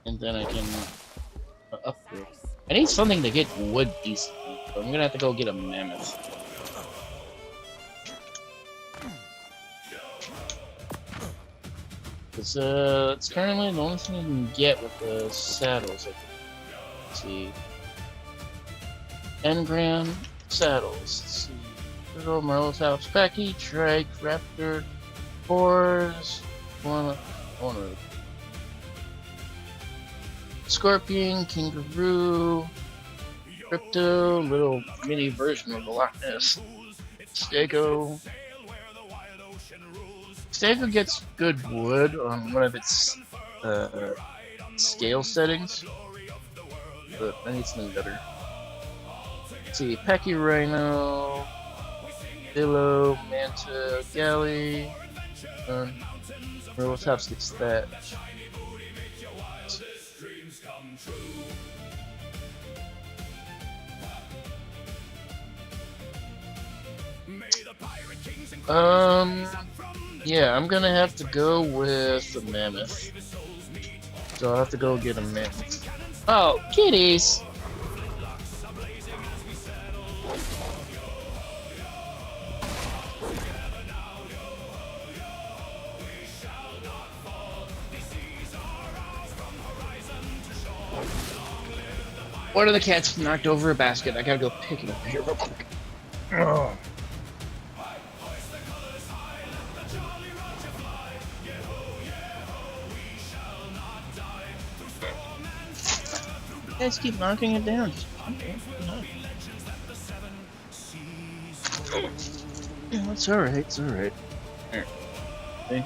and then I can upgrade. I need something to get wood decently, so I'm gonna have to go get a mammoth. Cause it's currently the only thing I can get with the saddles. Let's see. Engram saddles. Let's see. Little Marlo's House, Becky, Trike, Raptor, Boars, one. Scorpion, Kangaroo, Crypto, little mini version of the Loch Ness. Stego. Stego gets good wood on one of its scale settings, but I need something better. Let's see, Pecky Rhino, Billow, Manta, Galley, Marlo's House gets that. Yeah, I'm gonna have to go with the mammoth. So I'll have to go get a mammoth. Oh, kitties! One of the cats knocked over a basket. I gotta go pick it up here real quick. Oh. You guys keep knocking it down. Yeah, it's alright, it's alright. Here. See?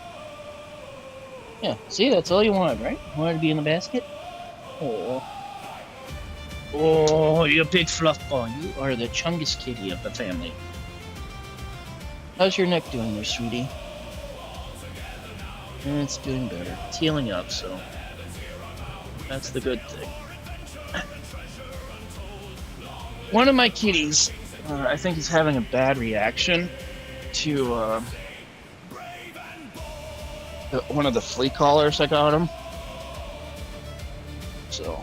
Yeah, see, that's all you want, right? You wanted to be in the basket? Oh. Oh, you big fluff ball. You are the chungus kitty of the family. How's your neck doing there, sweetie? It's doing better. It's healing up, so that's the good thing. One of my kitties, I think, is having a bad reaction to one of the flea collars I got him. So,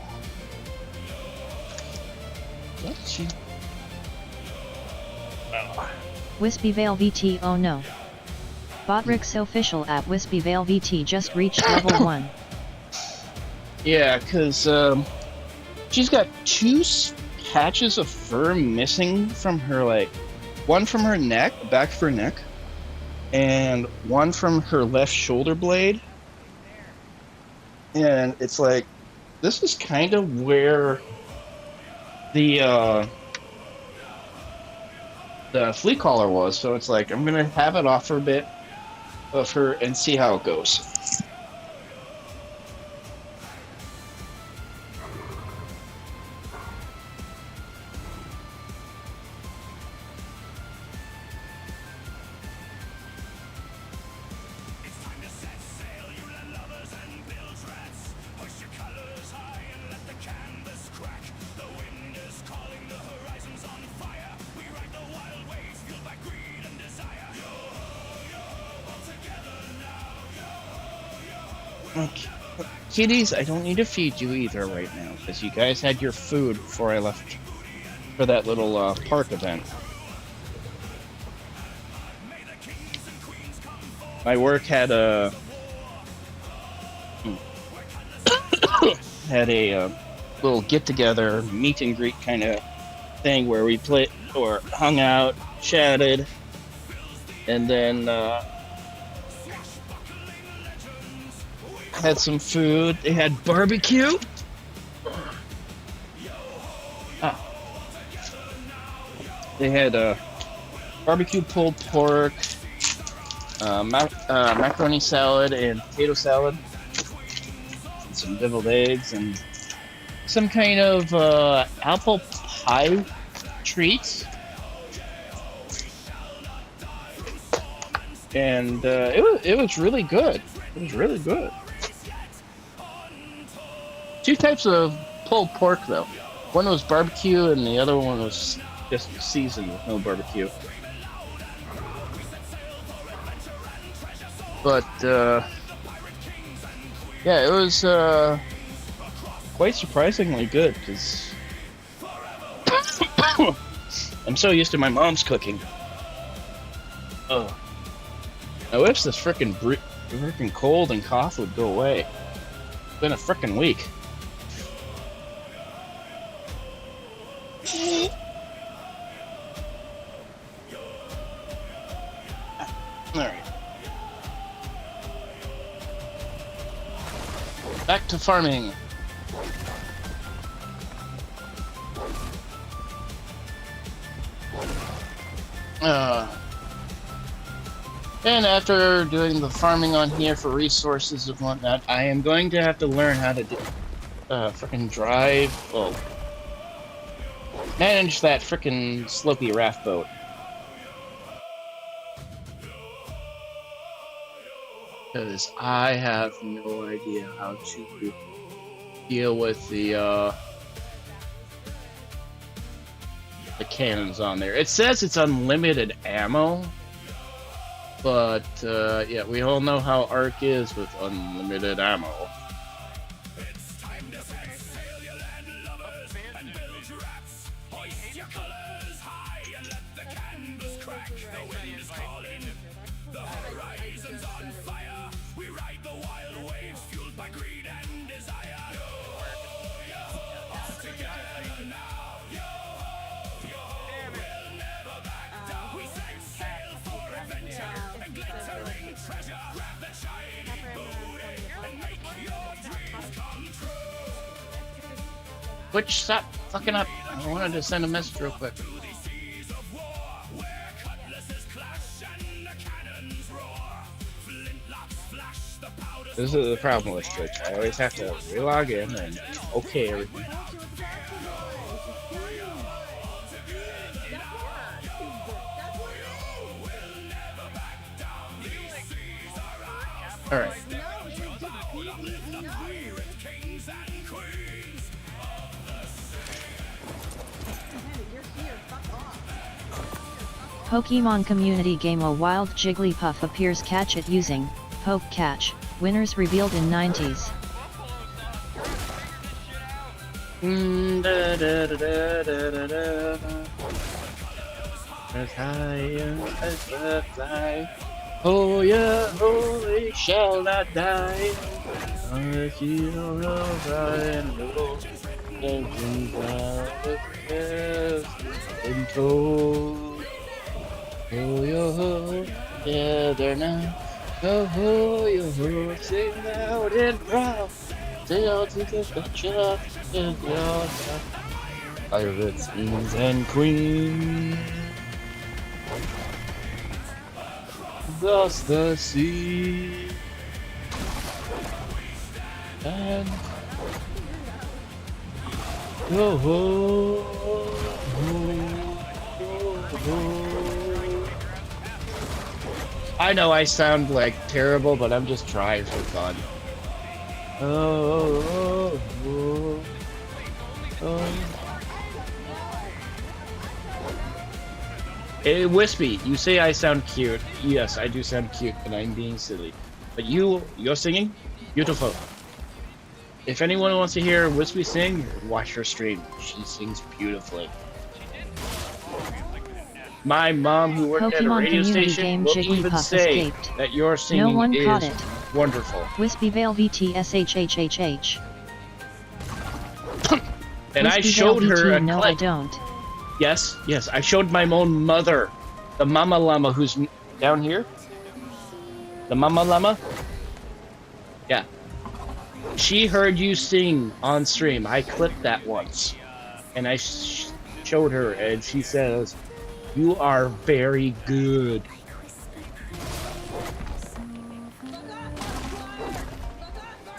let's see. Wispyvale VT, oh no. Botrix official at Wispyvale VT just reached level 1. Yeah, because she's got two patches of fur missing from her, like, one from her neck, back of her neck, and one from her left shoulder blade. And it's like, this is kind of where the flea collar was, so it's like, I'm gonna have it off for a bit, of her and see how it goes. It's time to set sail, you lovers and Bildrats. Hoist your colors high and let the canvas crack. The wind is calling, the horizon's on fire. We ride the wild waves, fueled by greed and desire. Yo ho, yo, all together now. Yo ho, yo. Okay. Kitties, I don't need to feed you either right now, because you guys had your food before I left for that little park event. My work had a little get-together, meet and greet kind of thing where we played or hung out, chatted, and then had some food. They had barbecue. They had barbecue pulled pork, macaroni salad and potato salad, and some deviled eggs, and some kind of apple pie treats. And it was really good. It was really good. 2 types of pulled pork though. One was barbecue and the other one was just seasoned with no barbecue. But yeah, it was quite surprisingly good because I'm so used to my mom's cooking. Oh, I wish this frickin' cold and cough would go away. It's been a frickin' week. Alright. Back to farming. And after doing the farming on here for resources and whatnot, I am going to have to learn how to do, frickin' drive, well, manage that frickin' slopey raft boat. Because I have no idea how to deal with the cannons on there. It says it's unlimited ammo, but yeah, we all know how Ark is with unlimited ammo. It's time to set sail, you land lovers and Bildrats. Hoist your colors high and let the canvas crack. The wind is calling, the horizon's on fire. We ride the wild waves, fueled by greed and desire. Yo ho, yo, all together now. Yo ho, yo, we'll never back down. We set sail for adventure and glittering treasure. Grab the shiny booty and make your dreams come true. Which, stop fucking up. I wanted to send a message real quick. This is the problem with Twitch. I always have to relog in and okay everything. Alright. Pokemon community game A wild Jigglypuff appears. Catch it using Poke Catch. Winners revealed in 90s. As high as the fly. Oh yeah, oh, they shall not die. Unless you don't know Brian Rose. Everything has been told. Oh yo, together now. Oh yo, sing loud and proud. Say all to the future and your pirates, kings and queens. across the sea. And I know I sound like terrible, but I'm just trying for fun. Hey, Wispy, you say I sound cute. Yes, I do sound cute, but I'm being silly. But you're singing? Beautiful. If anyone wants to hear Wispy sing, watch her stream. She sings beautifully. My mom, who worked at a Pokemon radio community station, game will even Jigglypuff say escaped. that your singing No one caught is it. wonderful. Wispy Vale VTSHHHH. And I Wispy showed Vale her a VT, no, I clip. don't. Yes, I showed my own mother, the Mama Llama who's down here. The Mama Llama? Yeah. She heard you sing on stream. I clipped that once. And I showed her, and she says, "You are very good."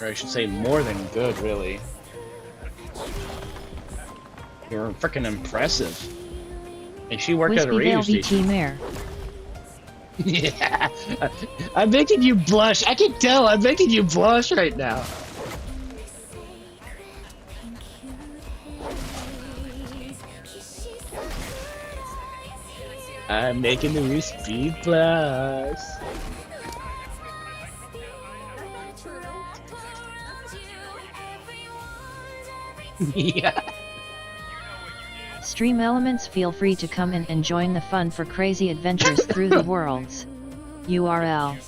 Or I should say more than good, really. You're freaking impressive. And she worked at a Wispy radio Vale station. VT Mare. Yeah, I'm making you blush. I can tell I'm making you blush right now. I'm making the Wispy blush. Yeah. Stream elements, feel free to come in and join the fun for crazy adventures through the worlds. URL.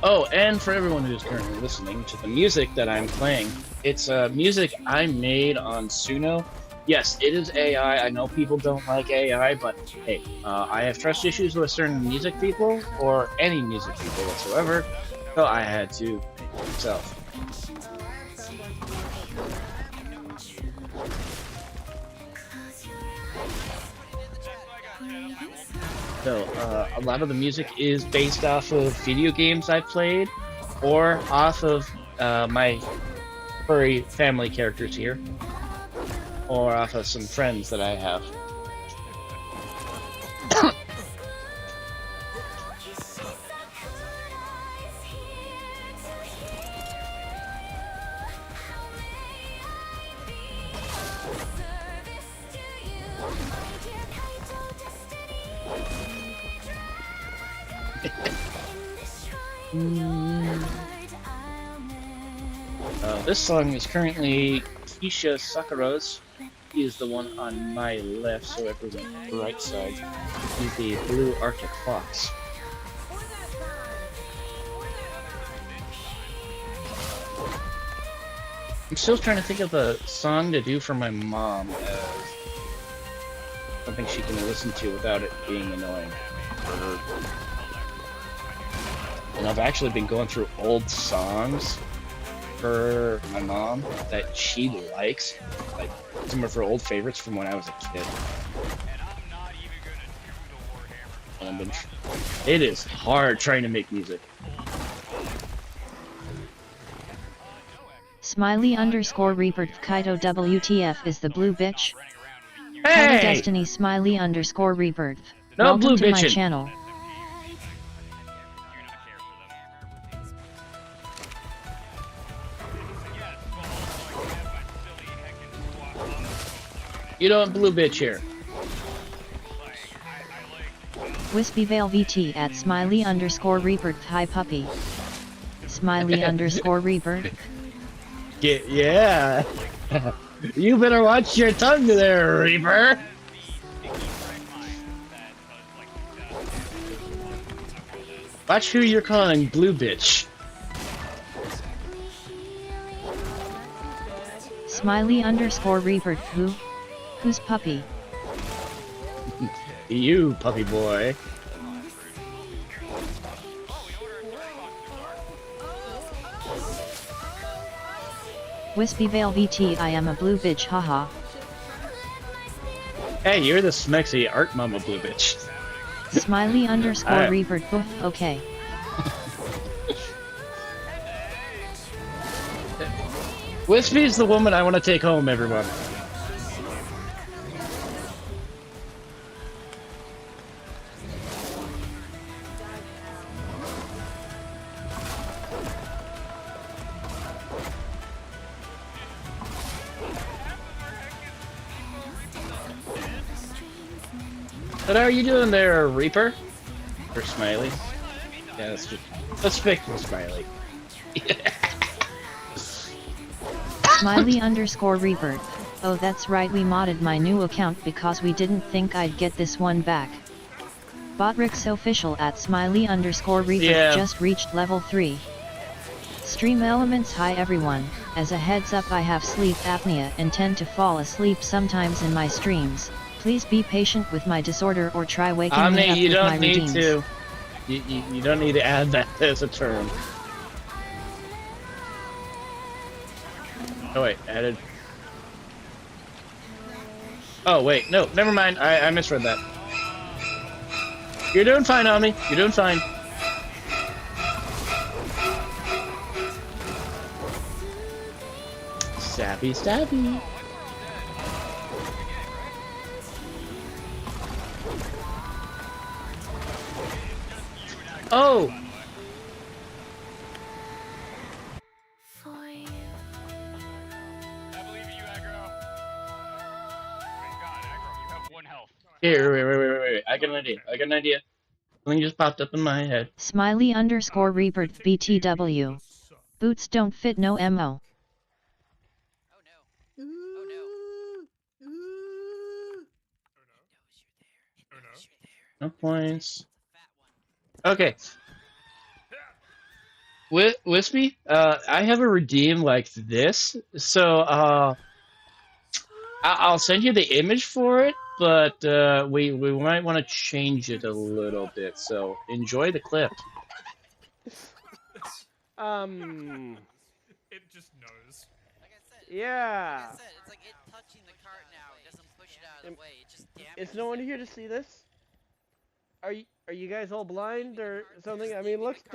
Oh, and for everyone who's currently listening to the music that I'm playing, it's music I made on Suno. Yes, it is AI. I know people don't like AI, but hey, I have trust issues with certain music people, or any music people whatsoever, so I had to make it myself. So, a lot of the music is based off of video games I've played, or off of my furry family characters here, or off of some friends that I have. This song is currently Keisha Sakura's. He is the one on my left, so everyone on the right side. He's the blue Arctic fox. I'm still trying to think of a song to do for my mom as something she can listen to without it being annoying for her. And I've actually been going through old songs for my mom that she likes, like some of her old favorites from when I was a kid. And it is hard trying to make music. Smiley_Reaper Kaito WTF is the blue bitch? Hey! Hello Destiny Smiley_Reaper. No Welcome blue to my bitchin'. channel. You don't blue bitch here. Wispy Vale VT at Smiley_Reaper. Hi puppy. Smiley_Reaper. Yeah. You better watch your tongue there, Reaper. Watch who you're calling blue bitch. Smiley_Reaper. Who? Who's puppy? You, puppy boy. Wispy Veil VT, I am a blue bitch, haha. Hey, you're the smexy art mama blue bitch. Smiley underscore Alright. Reaper, okay. Wispy's the woman I want to take home, everyone. What are you doing there, Reaper? Or Smiley? Yeah, let's pick Smiley. Smiley underscore Reaper. Oh, that's right, we modded my new account because we didn't think I'd get this one back. Botrix official at Smiley underscore Reaper just reached level 3. Stream elements, hi everyone. As a heads up, I have sleep apnea and tend to fall asleep sometimes in my streams. Please be patient with my disorder or try waking me up you with don't my need redeems. to. You don't need to add that as a term. Oh wait, added. Oh wait, no, never mind. I misread that. You're doing fine, Ami. You're doing fine. Stabby, stabby. Oh! Here, wait. I got an idea. Something just popped up in my head. Smiley underscore Reaper BTW. Boots don't fit, no MO. No points. Okay. Wispy, I have a redeem like this, so I'll send you the image for it, but we might want to change it a little bit. So enjoy the clip. It just knows. Like I said, Yeah. Like I said, it's like it touching the cart now. It doesn't push it out of the way. It just damages Is no one it. here to see this? Are you guys all blind or something? I mean, look at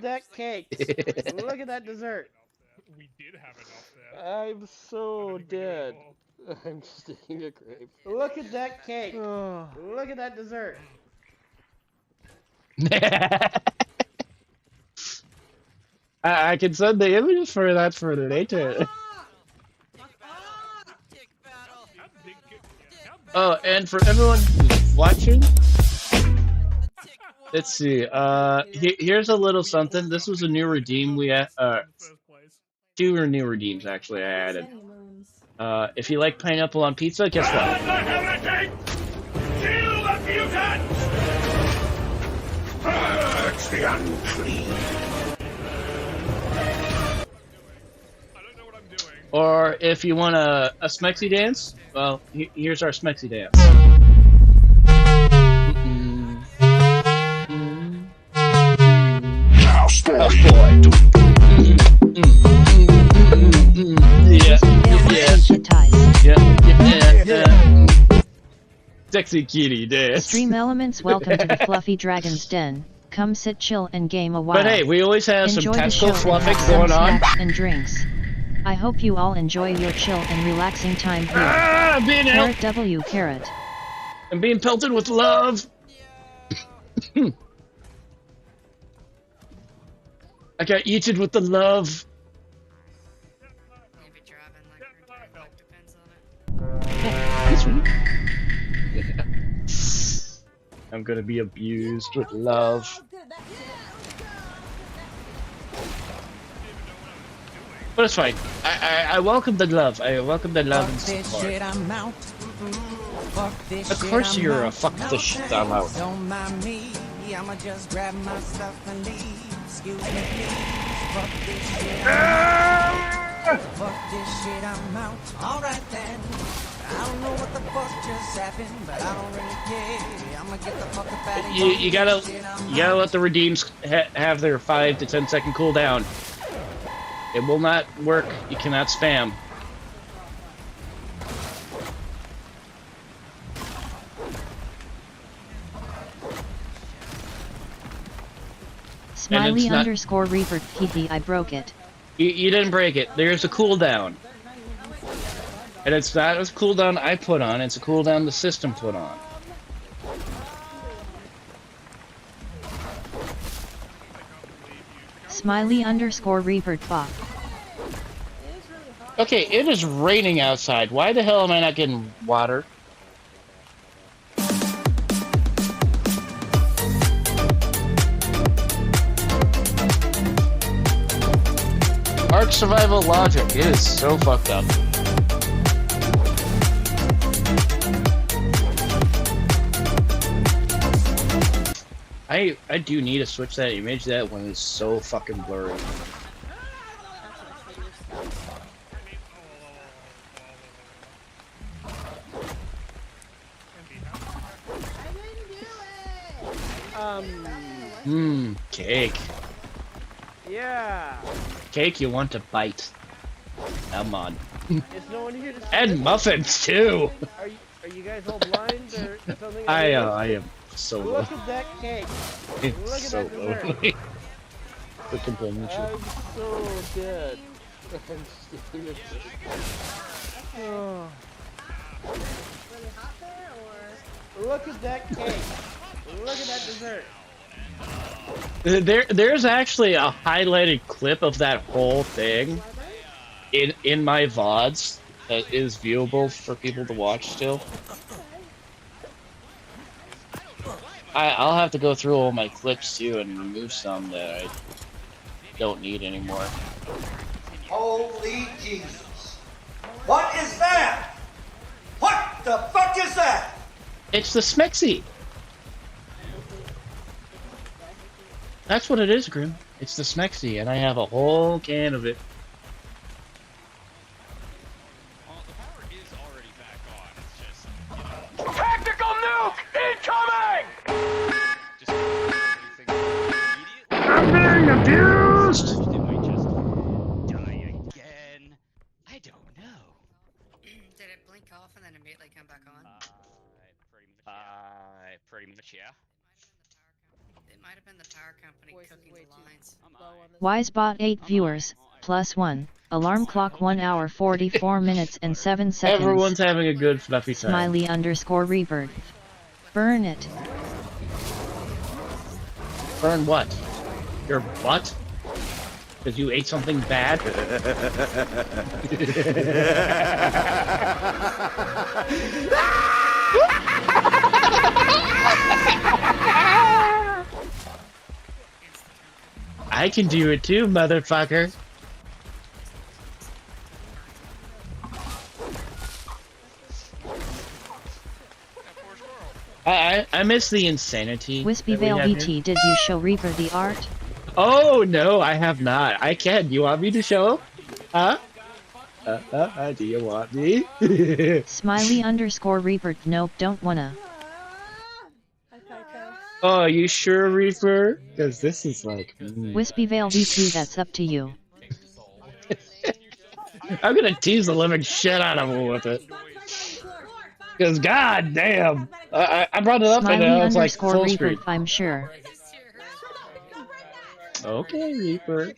that cake. Look at that dessert. We did have enough there. I'm so dead. I'm just eating a grape. Look at that cake. Look at that dessert. I can send the images for that for later. Oh, and for everyone who's watching, let's see. Here's a little something. This was a new redeem we had. Two new redeems actually I added. If you like pineapple on pizza, guess what? The heretic! Kill the mutant! Purge the unclean! Or if you want a Smexy dance, well, here's our Smexy dance. Now story. Yeah. Sexy kitty dance. Stream elements, welcome to the Fluffy Dragon's Den. Come sit, chill, and game a while. But hey, we always have enjoy some the tactical show fluffing and have some going on. snacks and drinks. I hope you all enjoy your chill and relaxing time here. Carrot W carrot. I'm being pelted with love. I got eaten with the love. I'm gonna be abused with love. But it's fine. I welcome the love. I welcome the love and support. Of course you're a fuck the shit I'm out. Don't mind me, I'ma just grab my stuff and leave. Excuse me, please. Fuck this shit, fuck this shit, I'm out. Alright then. I don't know what the fuck just happened, but I don't really care. I'ma get the fuck up out of here. You gotta let the redeems have their 5 to 10 second cooldown. It will not work. You cannot spam. Smiley underscore Reaper, hehe, I broke it. You didn't break it. There's a cooldown. And it's not a cooldown I put on, it's a cooldown the system put on. Smiley underscore Reaper, fuck. Okay, it is raining outside. Why the hell am I not getting water? Ark survival logic is so fucked up. I do need to switch that image. That one is so fucking blurry. Cake. Yeah. Cake you want to bite. Come on. Is no one here to And muffins too. Are you guys all blind or something? I am so low. Look at that cake. It's Look at so that low. dessert. The companionship. I'm so dead. Oh. Look at that cake. Look at that dessert. There's actually a highlighted clip of that whole thing in my VODs that is viewable for people to watch still. I'll have to go through all my clips too and remove some that I don't need anymore. Holy Jesus. What is that? What the fuck is that? It's the Smexy. That's what it is, Grim. It's the Smexy, and I have a whole can of it. Well, the power is already back on. It's just, you know... Tactical nuke incoming! Just everything immediately. I'm being abused! It might just die again. I don't know. Did it blink off and then immediately come back on? Pretty much, yeah. It might have been the power company cooking the lines. Wisebot 8 viewers, +1. Alarm clock 1 hour 44 minutes and 7 seconds. Everyone's having a good fluffy time. Smiley underscore Reaper. Burn it. Burn what? Your butt? Because you ate something bad? I can do it too, motherfucker. I miss the insanity. Wispy Veil VT, did you show Reaper the art? Oh no, I have not. I can. You want me to show? Huh? Do you want me? Smiley underscore Reaper, nope, don't wanna. Oh, you sure, Reaper? Because this is like... Wispy Veil VT, that's up to you. I'm gonna tease the living shit out of him with it. Because god damn, I brought it up Smiley and it's like underscore full Reaper, screen. I'm sure. Okay, Reaper.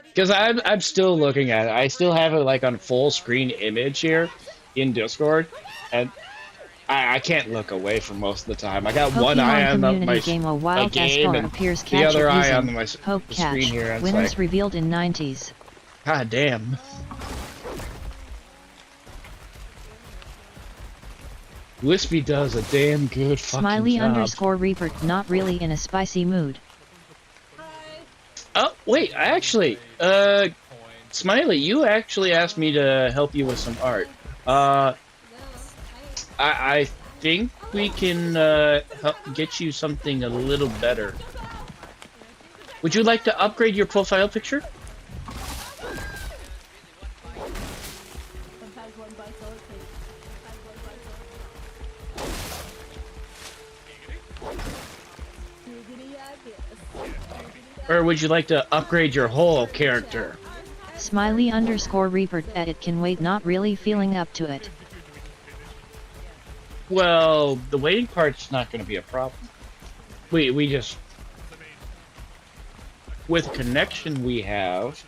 Because I'm still looking at it. I still have it like on full screen image here in Discord, and I can't look away for most of the time. I got Pokemon one eye on my game, a wild game Escar and appears, the catch other it eye using on my Poke screen catch. here. And Winners it's like, revealed in 90s. god damn. Wispy does a damn good fucking Smiley job. underscore Reaper, not really in a spicy mood. Oh, wait, actually, Smiley, you actually asked me to help you with some art. I think we can, help get you something a little better. Would you like to upgrade your profile picture? Or would you like to upgrade your whole character? Smiley_Reaper at it can wait, not really feeling up to it. Well, the waiting part's not going to be a problem. We just, with connection we have,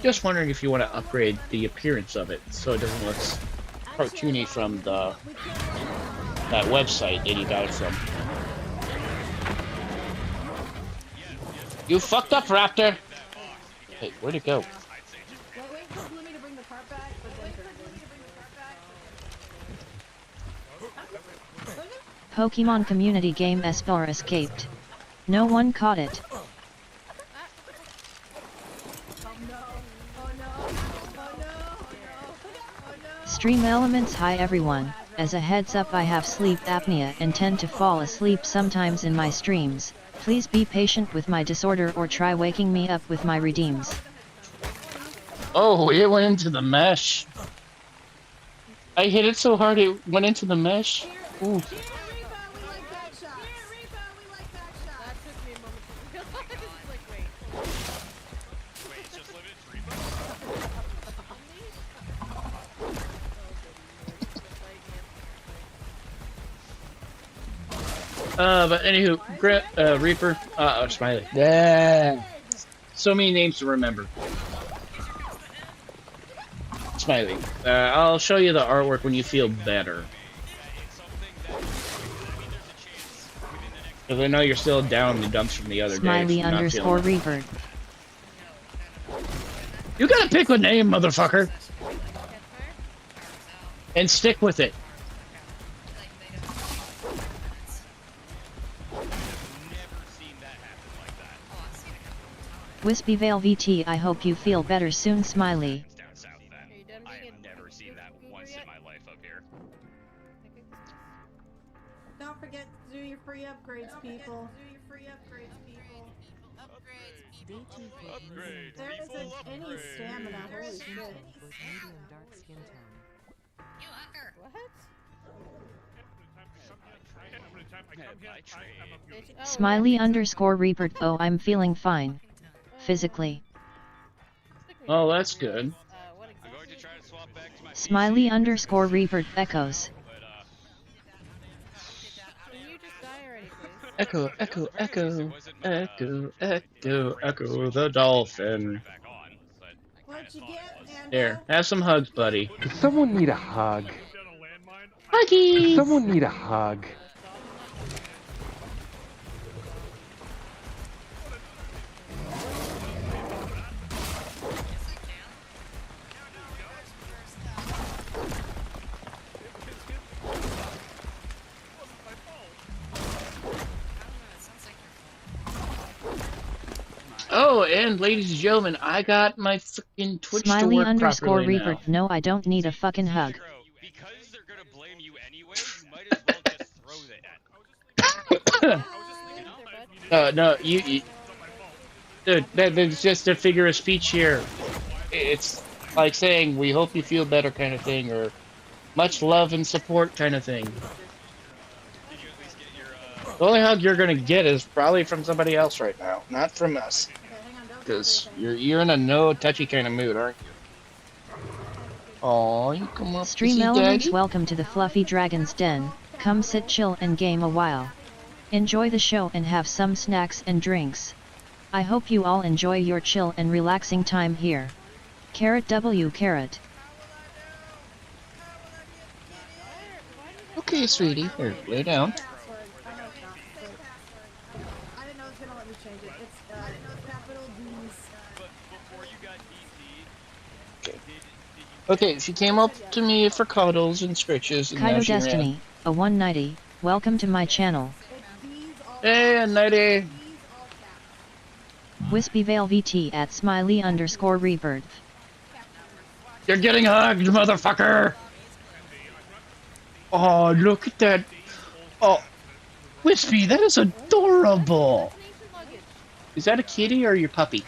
just wondering if you want to upgrade the appearance of it so it doesn't look cartoony from that website that you got it from. You fucked up, Raptor! Hey, where'd it go? Pokemon community game Espar escaped. No one caught it. Stream Elements. Hi everyone, as a heads up I have sleep apnea and tend to fall asleep sometimes in my streams. Please be patient with my disorder or try waking me up with my redeems. Oh, it went into the mesh. I hit it so hard it went into the mesh. Ooh. But anywho, Reaper, Smiley. Yeah. So many names to remember. Smiley. I'll show you the artwork when you feel better. Because I know you're still down in the dumps from the other day. Smiley_Reaper. You gotta pick a name, motherfucker. And stick with it. Wispyvale VT, I hope you feel better soon, Smiley. I've never seen that once in my life up here. Don't forget to do your free upgrades, people. Upgrades. There isn't any stamina. Holy shit. You hooker. What? Smiley_Reaper. Oh, I'm feeling fine. Physically. Oh, that's good. I'm going to try to swap back to my Smiley_Reaper echoes. Echo, echo, echo, echo, echo, echo, the dolphin. What'd you get, Nando? There, have some hugs, buddy. Does someone need a hug? Huggies! Does someone need a hug? Oh, and ladies and gentlemen, I got my freaking Twitch to work properly Smiley_Reaper. now. No, I don't need a fucking hug. Because they're gonna blame you anyway, you might as well just throw that. No, you dude, that's just a figure of speech here. It's like saying, we hope you feel better kind of thing, or much love and support kind of thing. The only hug you're gonna get is probably from somebody else right now, not from us. Because you're in a no touchy kind of mood, aren't you? Oh, you come up Stream to see Elements, Daddy? welcome to the Fluffy Dragon's Den. Come sit, chill, and game a while. Enjoy the show and have some snacks and drinks. I hope you all enjoy your chill and relaxing time here. Carrot. Okay, sweetie. Here, lay down. I didn't know it was gonna let me change it. It's capital D's. Okay, she came up to me for cuddles and scritches, and now Kaito she ran. Destiny, a 190. Welcome to my channel. Hey, Nighty. Wispyvale VT at Smiley_Reaper. You're getting hugged, motherfucker! Oh, look at that. Oh, Wispy, that is adorable. Is that a kitty or your puppy?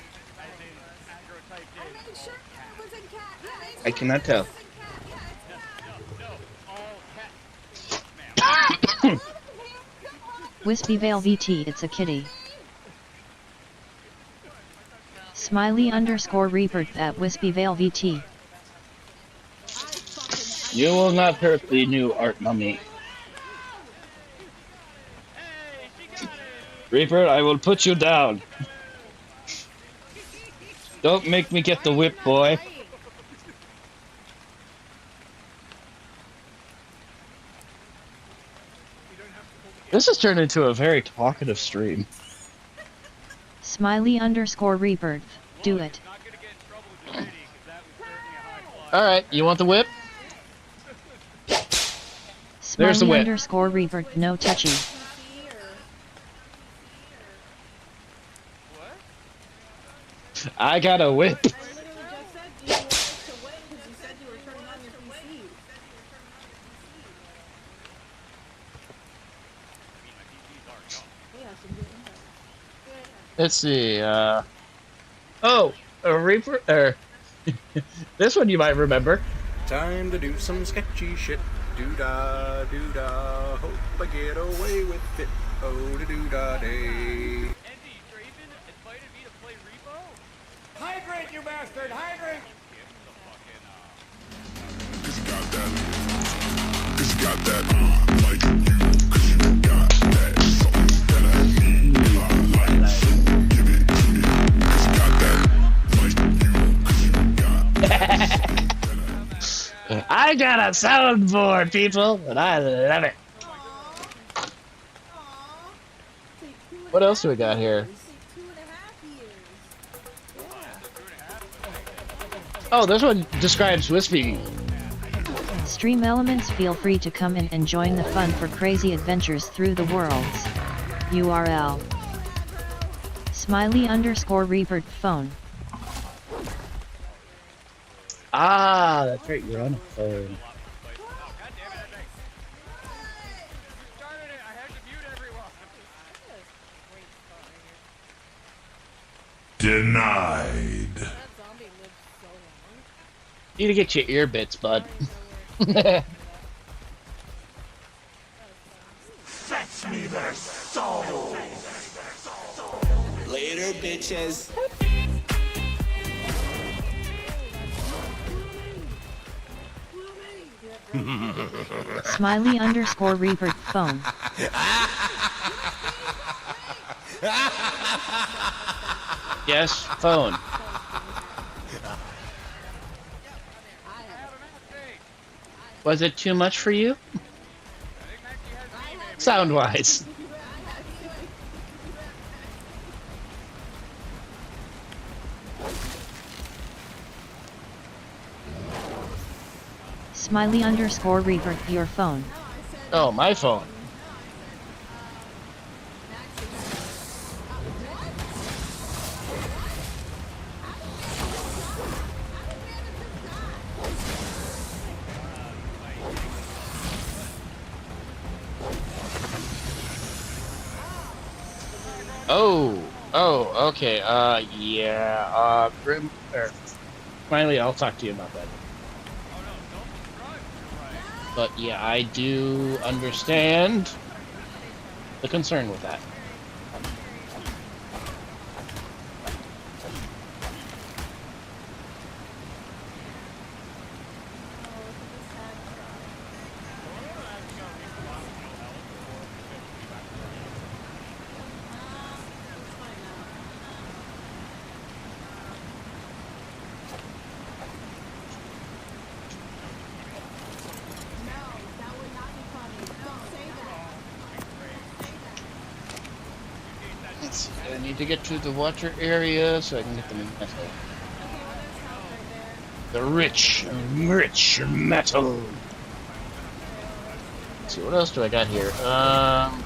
I cannot tell. Wispyvale VT, it's a kitty. Smiley_Reaper at Wispy Vale VT. You will not hurt the new art mummy. Reaper, I will put you down. Don't make me get the whip, boy. This has turned into a very talkative stream. Smiley_Reaper, do it. Alright, you want the whip? There's the whip. Smiley_Reaper, no touchy. I got a whip. I literally just said, do you want us to wait? Because you said you were turning on your PC. Yeah, so good. Let's see, oh, a Reaper, this one you might remember. Time to do some sketchy shit. Doo-dah, doo-dah, hope I get away with it. Oh, da doo-dah day. Hydrate, you bastard! Hydrate! Cause you got that. Cause you got that. Like you. Cause you got that. Something that I need. If I like, give it to me. Cause you got that. Like you. Cause you got that. I got a soundboard, people, and I love it. What else do we got here? Oh, this one describes Wispy. Stream elements, feel free to come in and join the fun for crazy adventures through the worlds. URL Smiley_Reaper phone. Ah, that's right, you're on a phone. Denied. You need to get your ear bits, bud. Fetch me their soul. Later, bitches. Smiley_Reaper phone. Yes, phone. Was it too much for you? Sound-wise. Smiley_Reaper, your phone. Oh, my phone. Oh, okay, yeah, Smiley, I'll talk to you about that. But yeah, I do understand the concern with that. I need to get to the water area so I can get the metal. The rich metal. Let's see, what else do I got here? Oh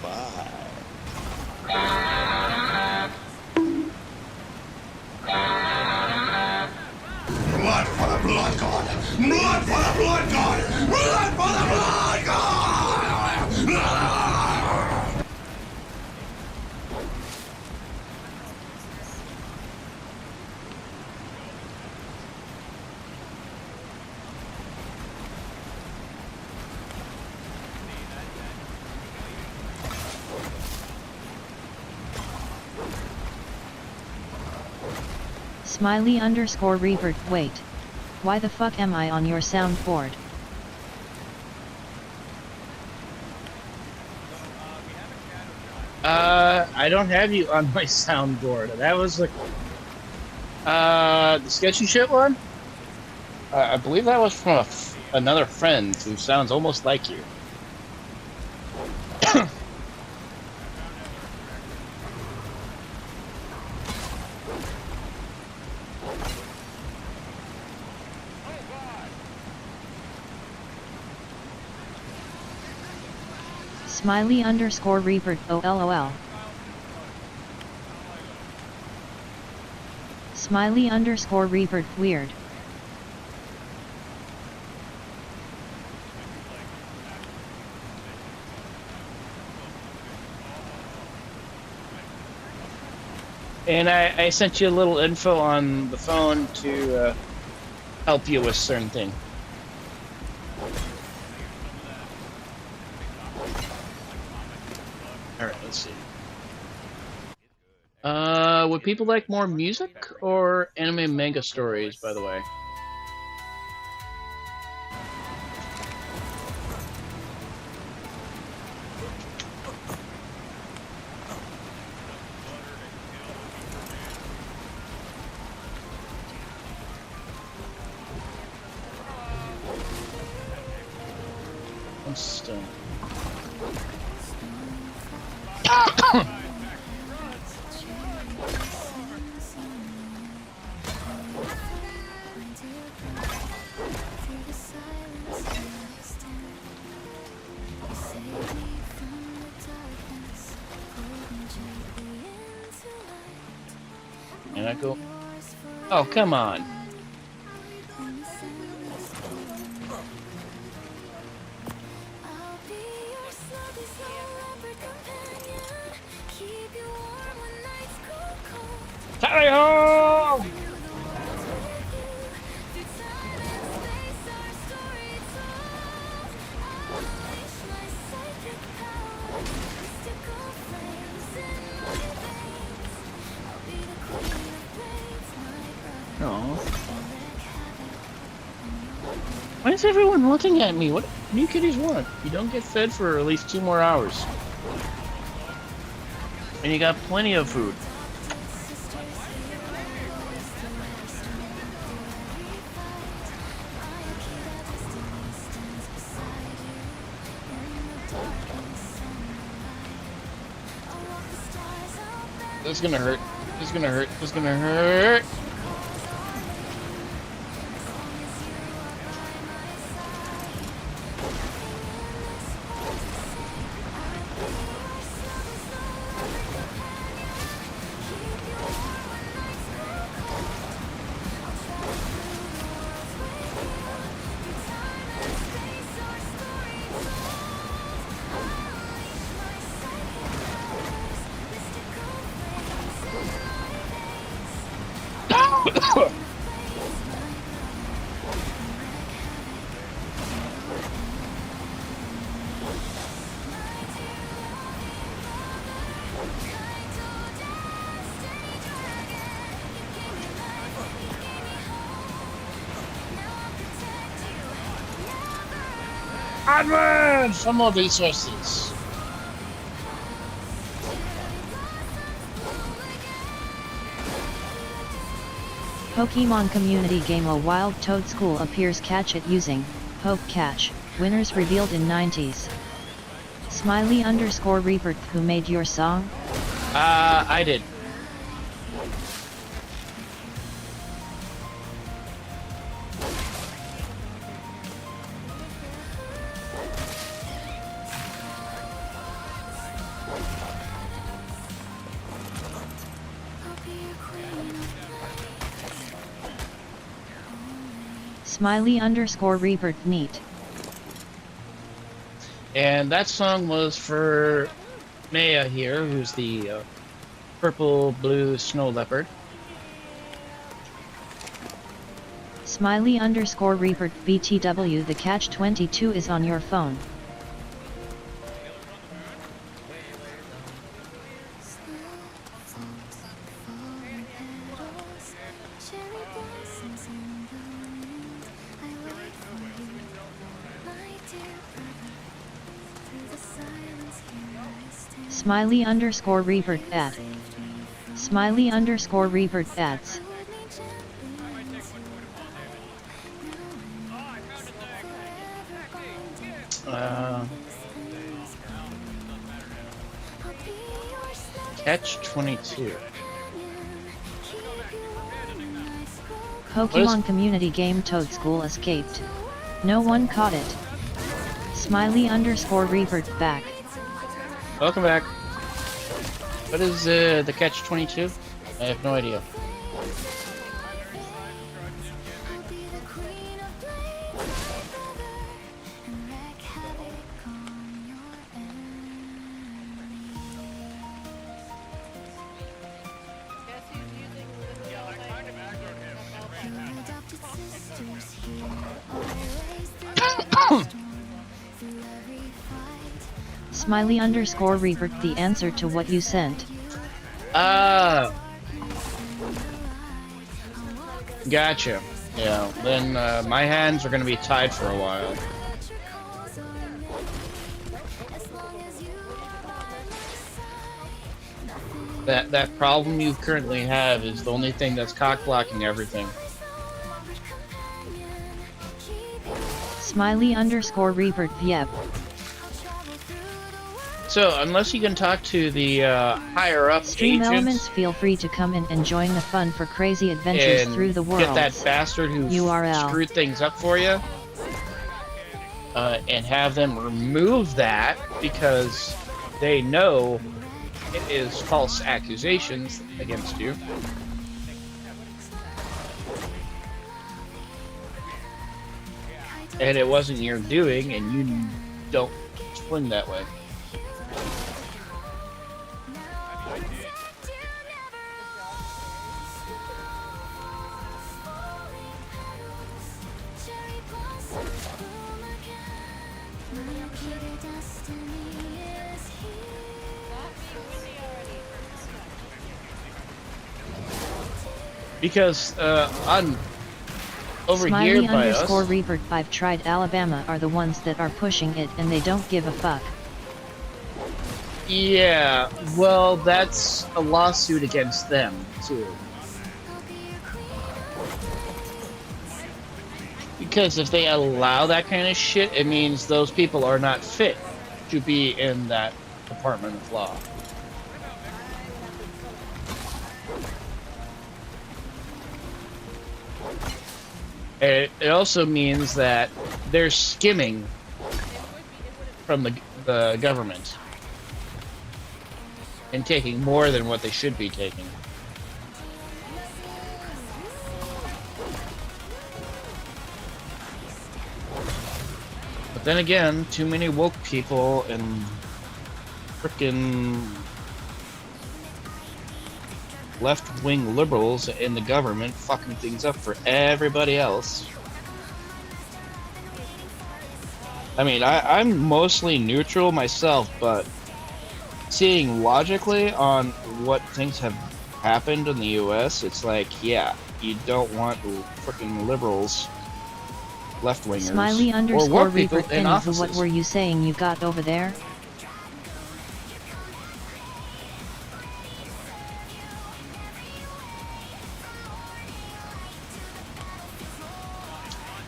my. Blood for the blood god! Blood for the blood god! Blood for the blood god! Smiley underscore Rebirth. Wait. Why the fuck am I on your soundboard? I don't have you on my soundboard. That was the sketchy shit one? I believe that was from another friend who sounds almost like you. Smiley underscore Rebirth. OLOL. Smiley underscore Rebirth. Weird. And I sent you a little info on the phone to help you with certain things. All right, let's see. Would people like more music or anime and manga stories, by the way? I'm stunned. And I go, oh, come on. Tally-ho! Aww. Why is everyone looking at me? What do you kitties want? You don't get fed for at least 2 more hours. And you got plenty of food. This is gonna hurt. This is gonna hurt. This is gonna hurt. Advance! For more resources. Pokemon community game A Wild Toad School appears. Catch it using Poke Catch. Winners revealed in 90s. Smiley underscore Rebirth. Who made your song? I did. Smiley underscore Rebirth. Neat. And that song was for Maya here, who's the purple-blue snow leopard. Smiley underscore Rebirth. BTW. The Catch 22 is on your phone. Smiley underscore revert at. Smiley underscore revert ads. Catch 22. Pokemon community game Toad School escaped. No one caught it. Smiley underscore revert back. Welcome back. What is the catch 22? I have no idea. Smiley underscore revert the answer to what you sent. Gotcha. Yeah, then my hands are gonna be tied for a while. That problem you currently have is the only thing that's cock blocking everything. Smiley underscore revert yep. So, unless you can talk to the higher-up Stream agents, elements, feel free to come in and join the fun for crazy adventures and through the world. get that bastard who URL. screwed things up for you, and have them remove that because they know it is false accusations against you. And it wasn't your doing, and you don't swing that way. Because on over Smiley here by underscore us, revert 5 tried Alabama are the ones that are pushing it and they don't give a fuck. yeah, well, that's a lawsuit against them too. Because if they allow that kind of shit, it means those people are not fit to be in that department of law. It also means that they're skimming from the government and taking more than what they should be taking. But then again, too many woke people and frickin' left-wing liberals in the government fucking things up for everybody else. I mean, I'm mostly neutral myself, but seeing logically on what things have happened in the US, it's like, yeah, you don't want frickin' liberals, left-wingers, Smiley or underscore woke people revert in any. offices. What were you saying you got over there?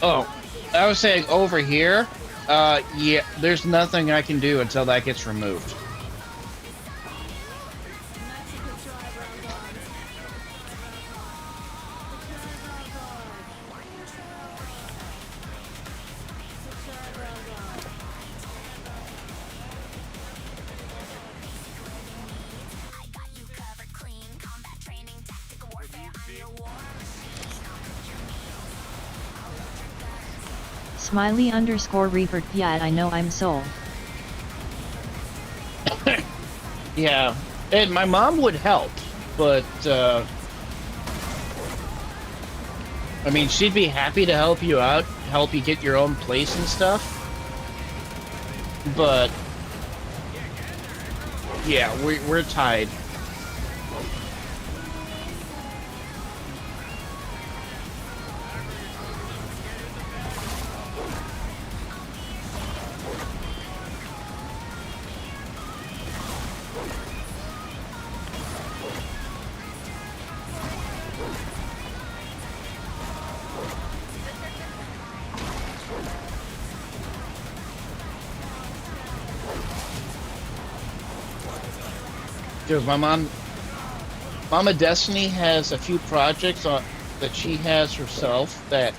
Oh, I was saying over here, yeah, there's nothing I can do until that gets removed. Smiley underscore revert yeah, I know I'm sold. Yeah, and my mom would help, but I mean, she'd be happy to help you out, help you get your own place and stuff. But yeah, we're tied. Because my Mama Destiny has a few projects that she has herself that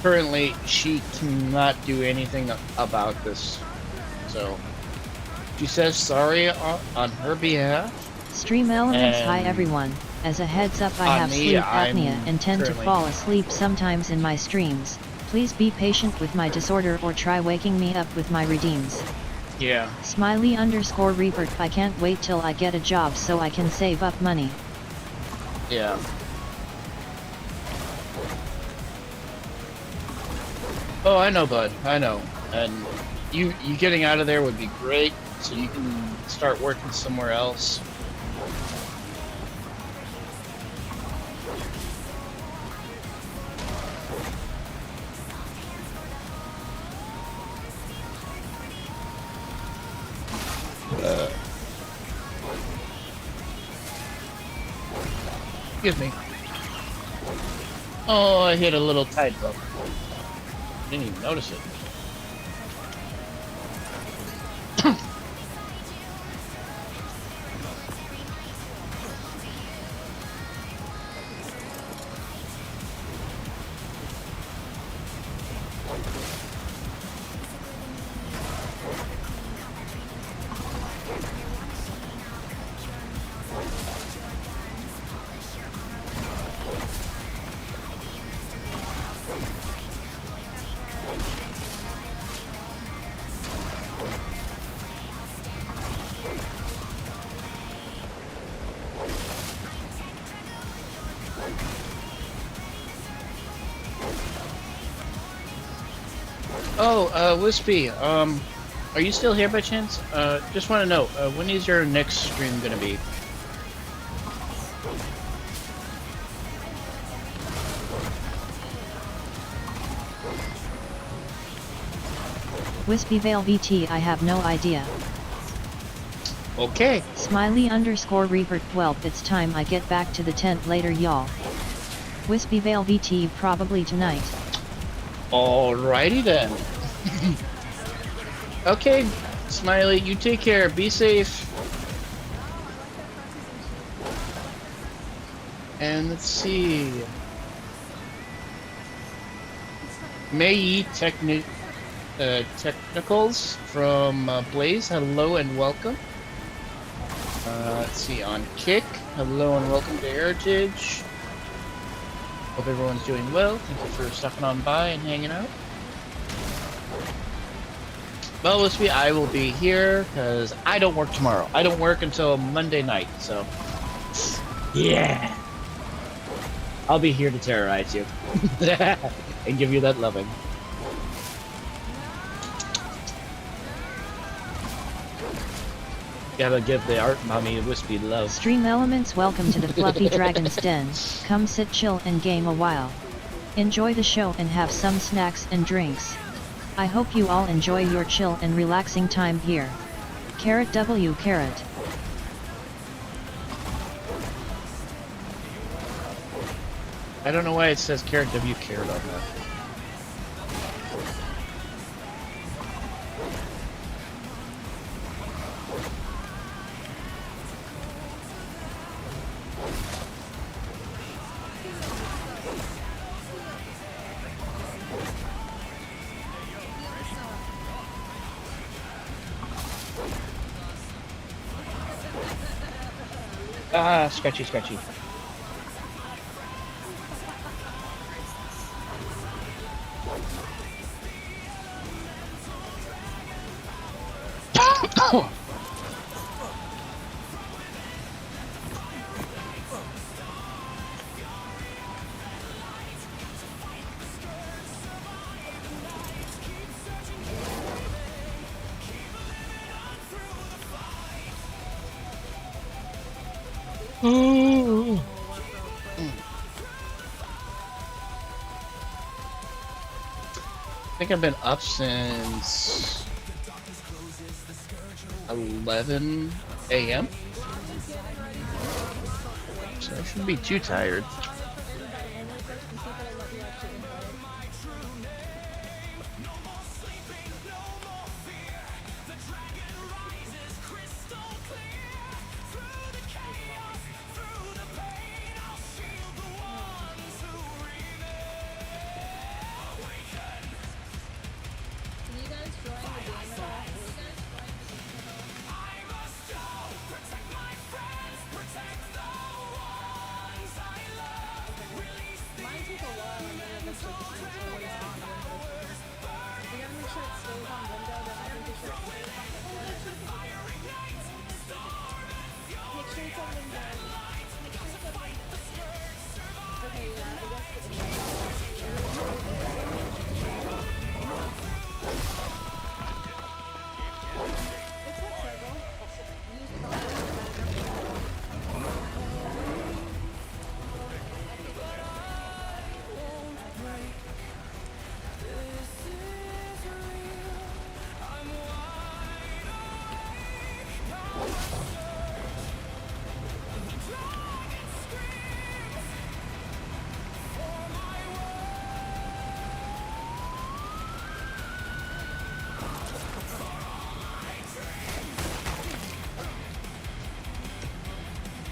currently she cannot do anything about this. So she says sorry on her behalf. Stream Elements. Hi everyone. As a heads up, I have sleep apnea and tend to fall asleep sometimes in my streams. Please be patient with my disorder or try waking me up with my redeems. Yeah. Smiley_Reaper. I can't wait till I get a job so I can save up money. Yeah. Oh, I know, bud. I know. And you getting out of there would be great, so you can start working somewhere else. Excuse me. Oh, I hit a little tightrope. Didn't even notice it. Oh, Wispy, are you still here by chance? Just want to know, when is your next stream gonna be? Wispyvale VT. I have no idea. Okay. Smiley_Reaper. Well, it's time I get back to the tent later, y'all. Wispyvale VT. Probably tonight. Alrighty then. Okay, Smiley, you take care. Be safe. And let's see. May Technicals from Blaze. Hello and welcome. Let's see, on Kick. Hello and welcome to Heritage. Hope everyone's doing well. Thank you for stopping on by and hanging out. Well, Wispy, I will be here because I don't work tomorrow. I don't work until Monday night, so yeah. I'll be here to terrorize you and give you that loving. Gotta give the art mommy a Wispy love. Stream Elements. Welcome to the Fluffy Dragon's Den. Come sit, chill, and game a while. Enjoy the show and have some snacks and drinks. I hope you all enjoy your chill and relaxing time here. Carrot W Carrot. I don't know why it says Carrot W Carrot on that. Ah, scratchy, scratchy. I think I've been up since 11 a.m. So I shouldn't be too tired.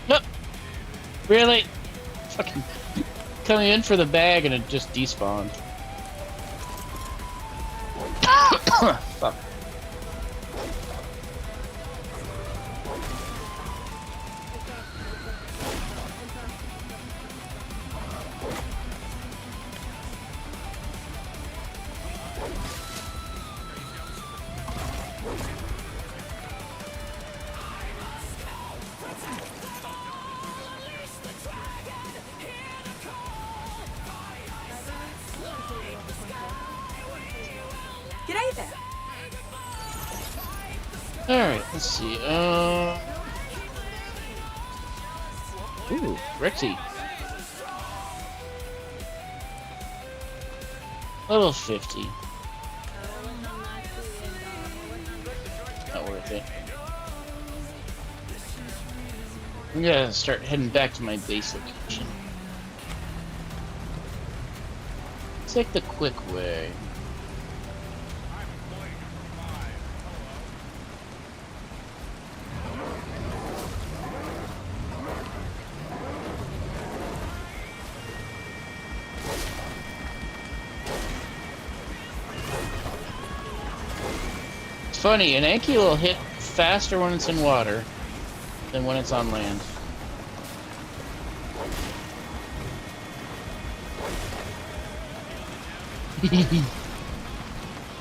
Nope. Really? Fucking coming in for the bag and it just despawned. Fuck. G'day there. Alright, let's see. Ooh, Rexy. Level 50. Not worth it. I'm gonna start heading back to my base location. Take the quick way. It's funny, an Anki will hit faster when it's in water than when it's on land.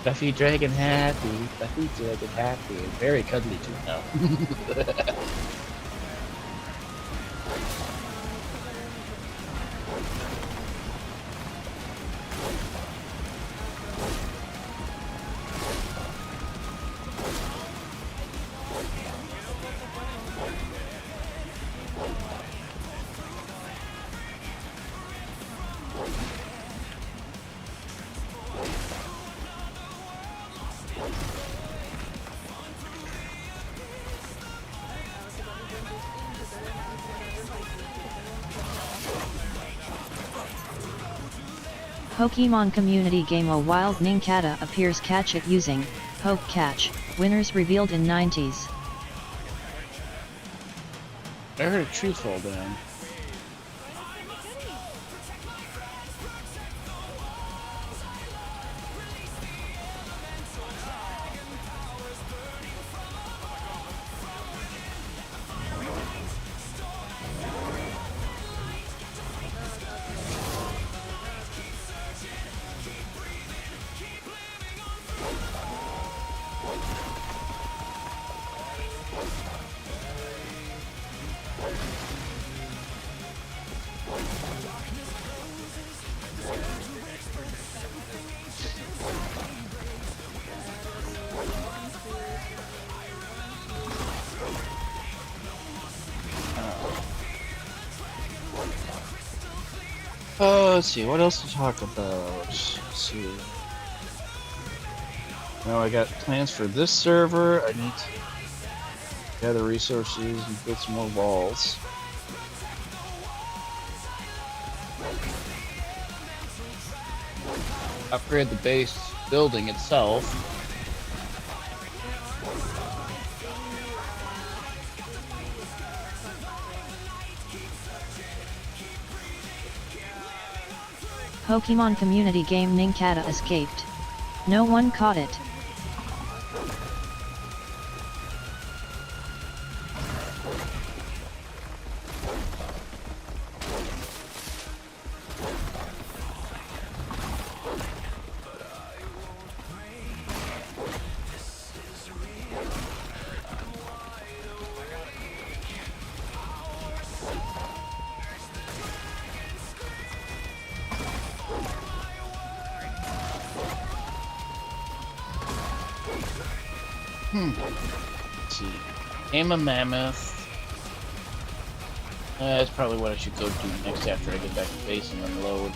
Buffy Dragon happy, Buffy Dragon happy. Very cuddly too now. Pokemon community game A Wild Nincada appears. Catch it using Poke Catch. Winners revealed in 90s. I heard a tree fall down. Let's see, what else to talk about? Let's see. Now I got plans for this server. I need to gather resources and build some more walls. Upgrade the base building itself. Pokemon community game Nincada escaped. No one caught it. Let's see. Aim a mammoth. That's probably what I should go do next after I get back to base and unload.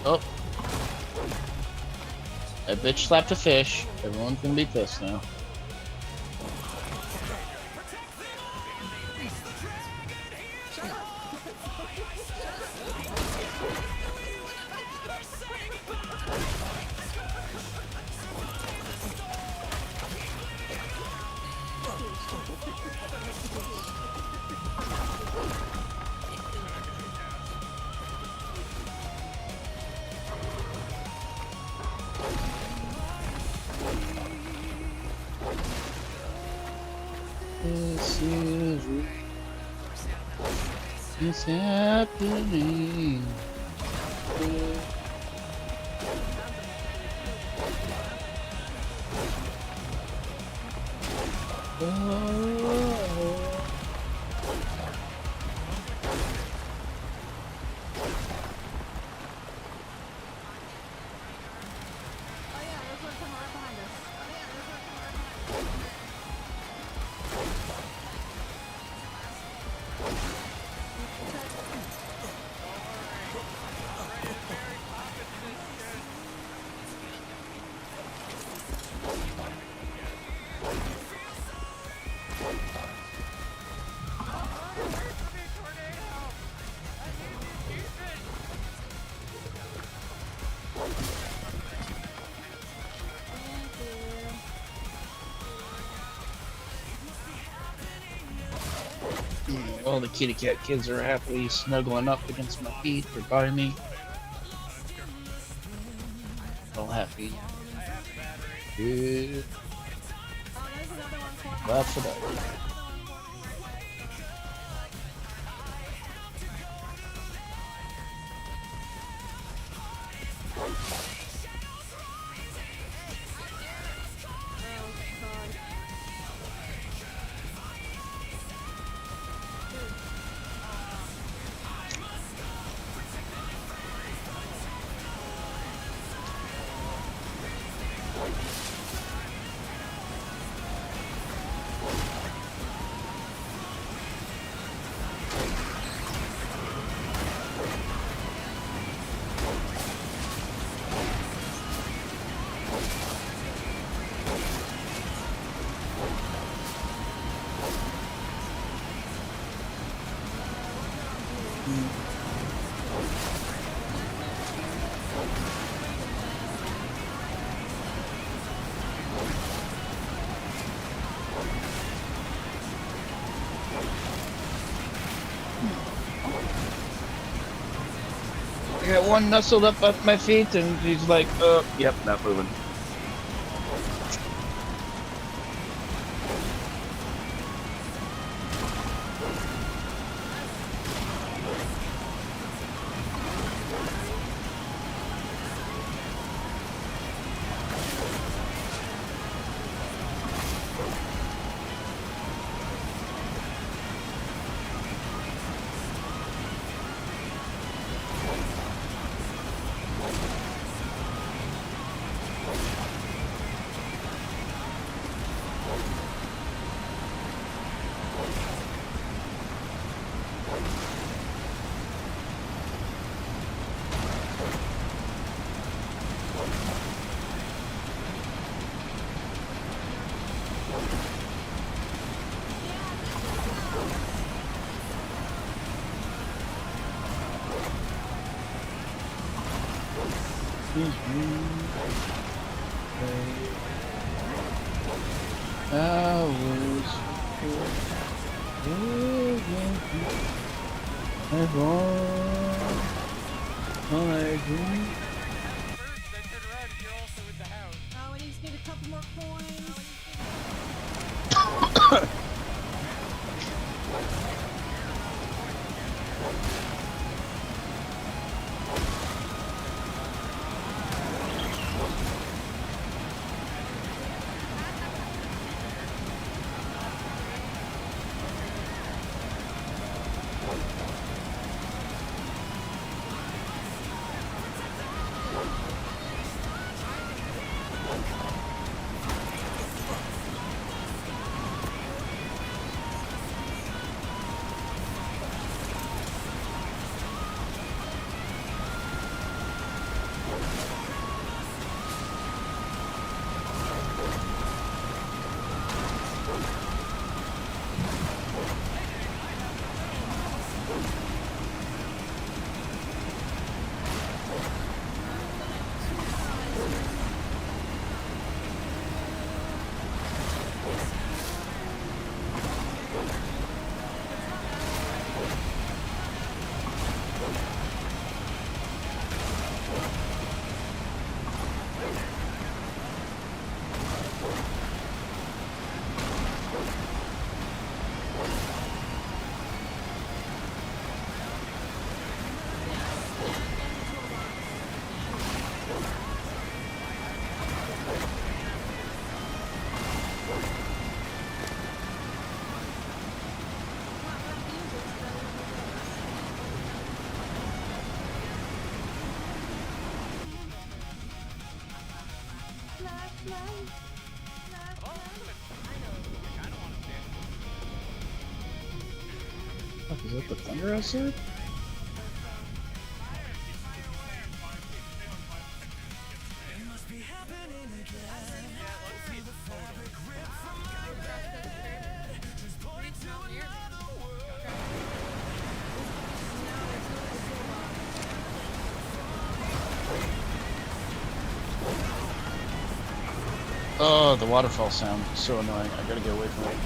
Oh. That bitch slapped a fish. Everyone's gonna be pissed now. This is real. It's happening. All the kitty cat kids are happily snuggling up against my feet or by me. All happy. Good. Glad for that. I got one nestled up at my feet, and he's like, yep, not moving. Oh, and he's get a couple more coins. Fuck, is that the thunder outside? Oh, the waterfall sound is so annoying. I gotta get away from it.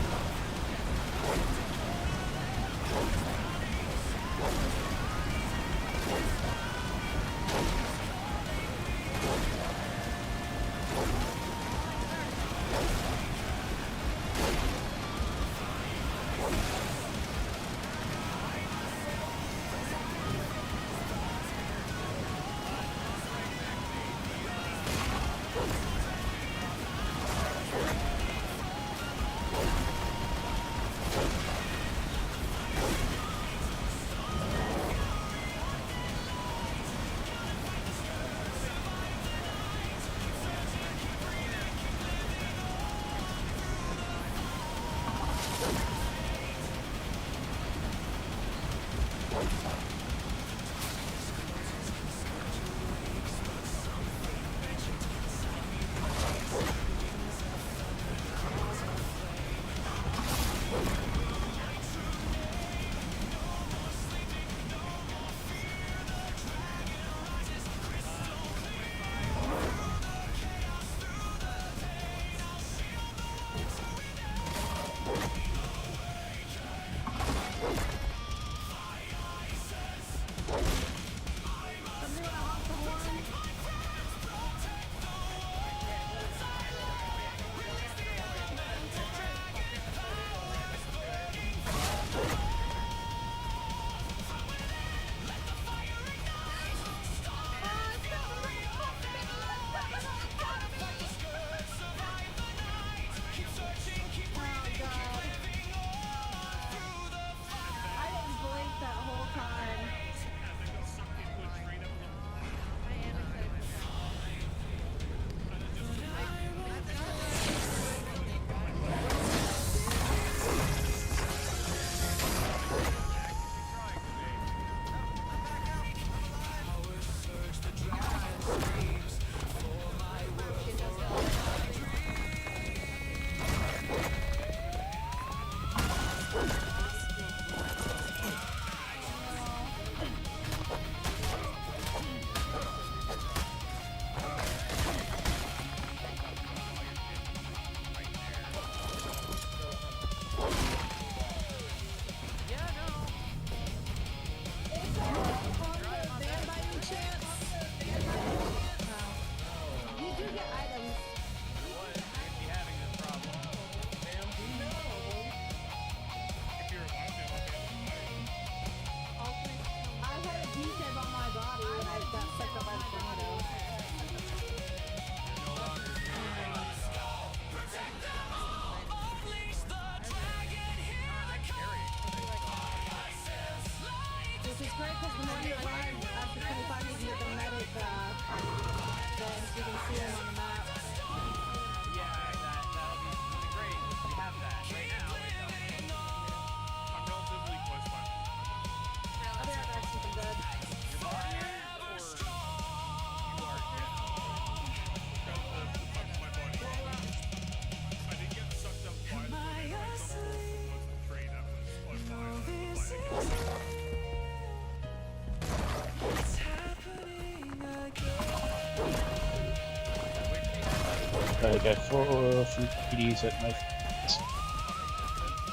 I got 4 free PDs at my feet.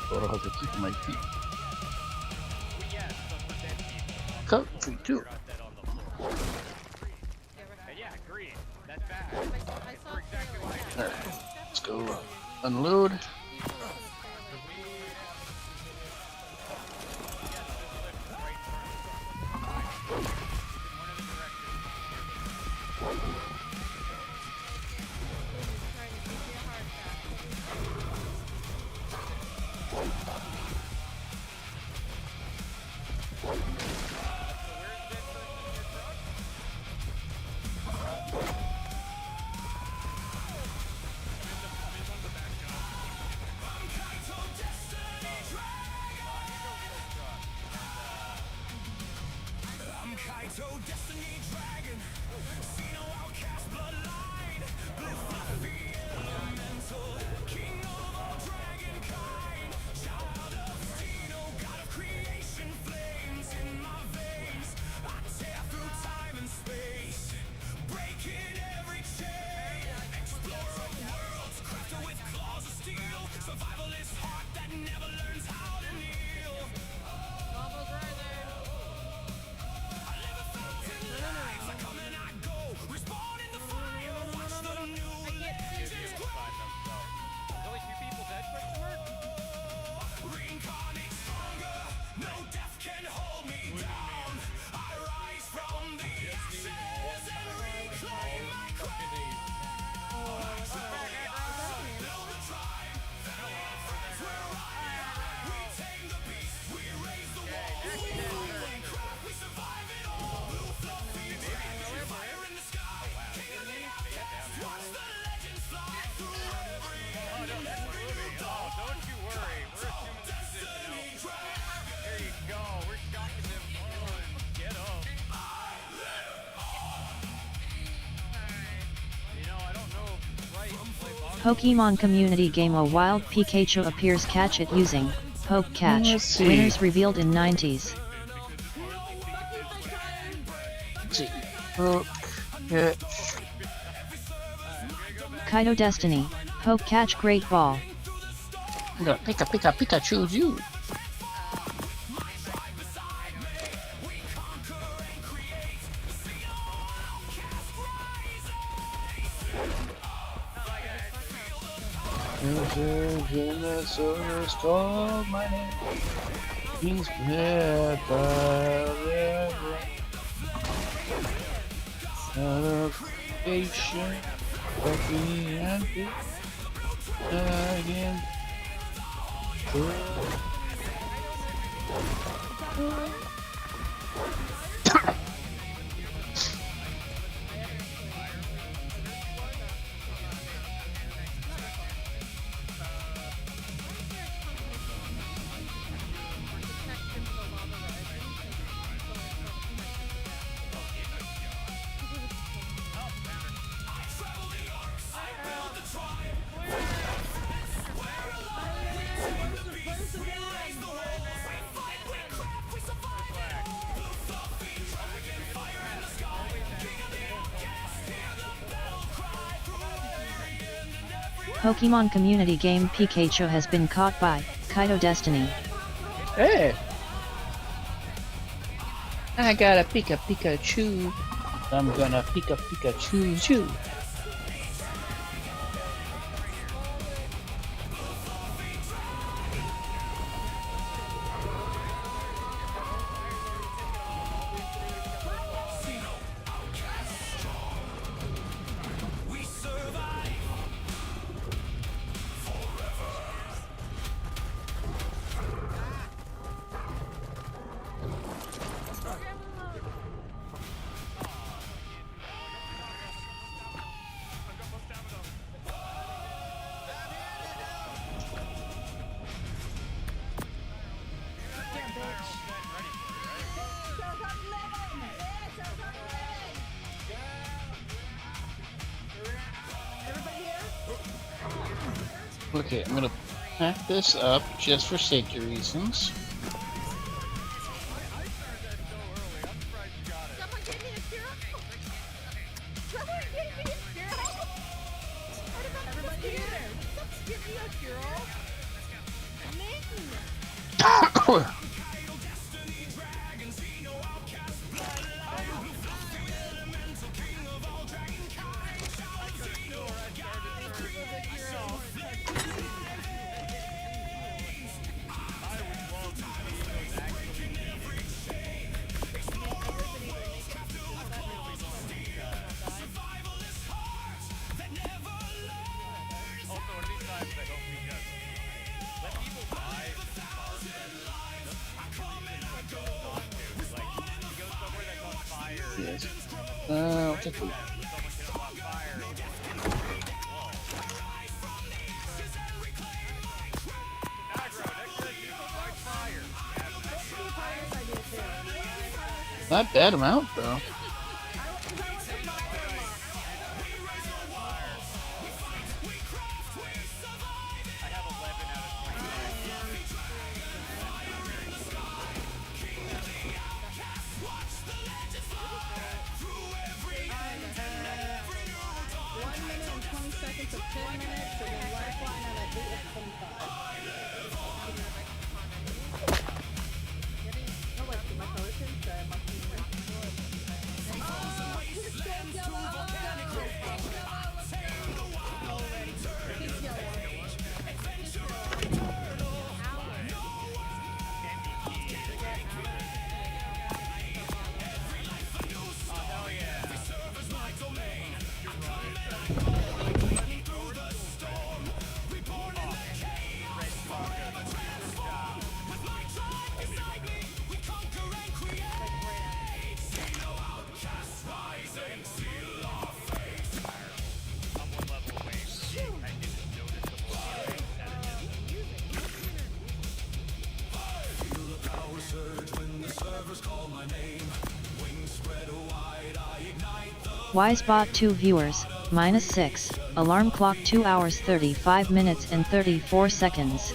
4 have to keep my feet. Cut, free 2. Alright, let's go unload. survivalist heart that never learns how to kneel. Almost right there. I live a thousand lives, I come and I go. Respawn in the fire, watch the new legends grow. Only 2 people dead, question mark? Reincarnate stronger, no death can hold me down. I rise from the ashes and reclaim my crown. Know the tribe, family friends, we're right. We tame the beast, we raise the wall. We fight, craft, we survive it all. Blue fluffy dragon, fire in the sky. King of the outcasts, watch the legends fly through every Oh, no, that's the movie. Oh, don't you worry. We're assuming the position. There you go. We're shocking them. Get up. You know, I don't know if right Pokemon community game A Wild Pikachu appears. Catch it using Poke Catch. Winners revealed in 90s. Let's see. Poke Catch. Kaito Destiny. Poke Catch Great Ball. I'm gonna Pikachu you. Dinosaurs call my name. He's prepared Allocation of the empty again. Pokemon community game Pikachu has been caught by Kaito Destiny. Hey! I got a Pikachu. I'm gonna Pikachu you. Okay, I'm gonna pack this up just for safety reasons. Yes. I'll take it. Not bad amount though. Wisebot 2 viewers, -6, alarm clock 2 hours 35 minutes and 34 seconds.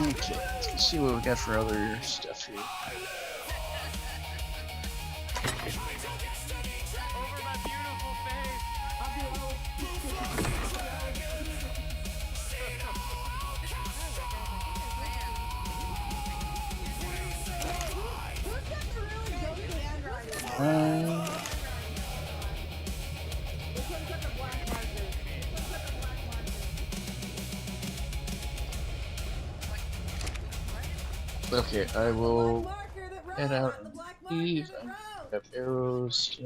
Okay, let's see what we got for other stuff here. Okay, I will head out and leave. I have arrows.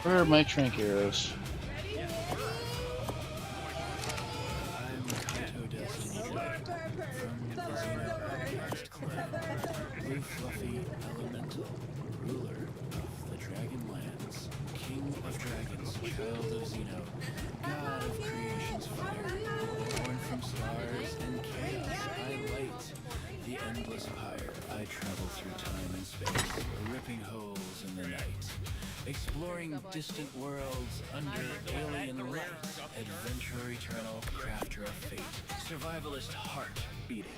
Where are my trank arrows? I'm Kaito Destiny Blue Fluffy Elemental, ruler of the Dragonlands, king of dragons, child of Xeno, god of creation's fire, born from stars and chaos, I light the endless pyre. I travel through time and space, ripping holes in the night, exploring distant worlds under alien light, adventurer eternal, crafter of fate, survivalist heart beating.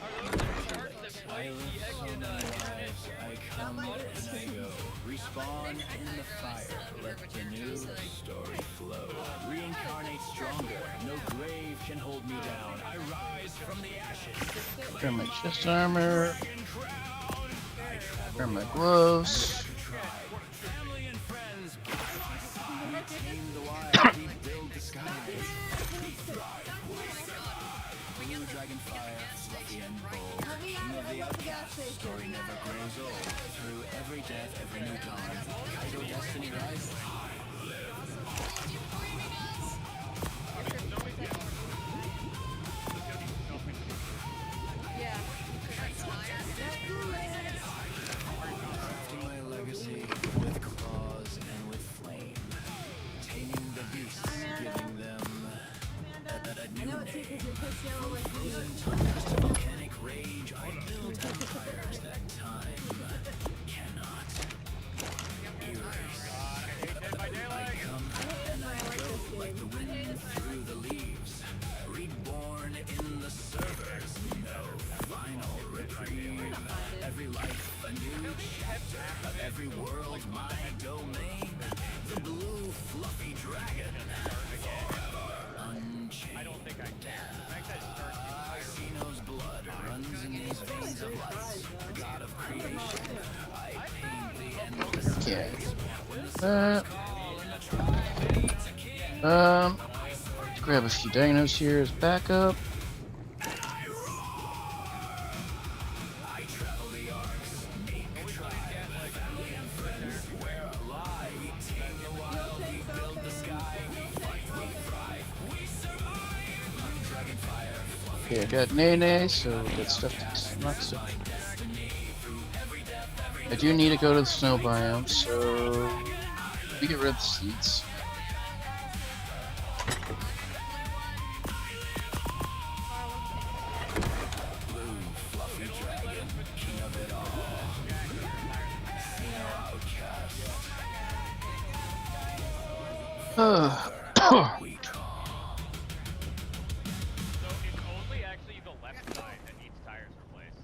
I live so many lives, I come and I go, respawn in the fire, let the new story flow. Reincarnate stronger, no grave can hold me down, I rise from the ashes. Grab my chest armor. Grab my gloves. Tame the wild, we build the skies. Blue dragon fire, fluffy and bold. King of the outcast, story never grows old. Through every death, every new dawn, Kaito destiny rises. Crafting my legacy with claws and with flame. Taming the beasts, giving them a new name. Frozen tongues to volcanic rage, I build empires that time cannot erase. I come and I go like the wind through the leaves. Reborn in the servers, no final reprieve. Every life a new chapter, of every world my domain. The blue fluffy dragon, forever unchained. I don't think I can. Xeno's blood runs in these veins of light. God of creation, I paint the endless Okay. Grab a few dinos here as backup. Okay, I got Nene, so we got stuff to not stuff. I do need to go to the snow biome, so we get rid of the seeds. So it's only actually the left side that needs tires replaced.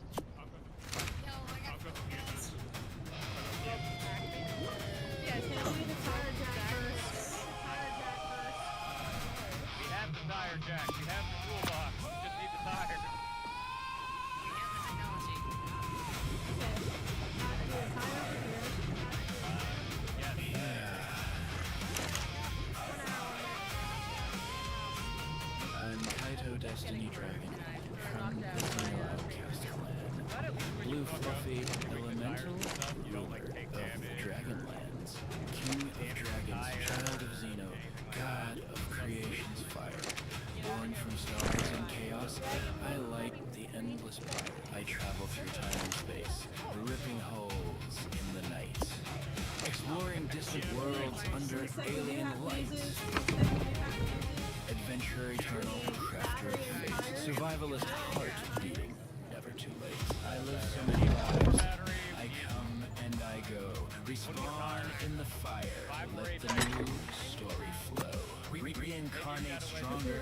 Yeah, it's gonna be the tire jack first. Tire jack first. We have the tire jack. We have the toolbox. We just need the tire. We have the technology. I'm Kaito Destiny Dragon from the Xeno Outcast clan. Blue Fluffy, elemental, ruler of Dragonlands, king of dragons, child of Xeno, god of creation's fire. Born from stars and chaos, I light the endless fire. I travel through time and space, ripping holes in the night. Exploring distant worlds under alien lights. Adventurer eternal, crafter of fate, survivalist heart beating, never too late. I live so many lives, I come and I go, respawn in the fire, let the new story flow. Reincarnate stronger,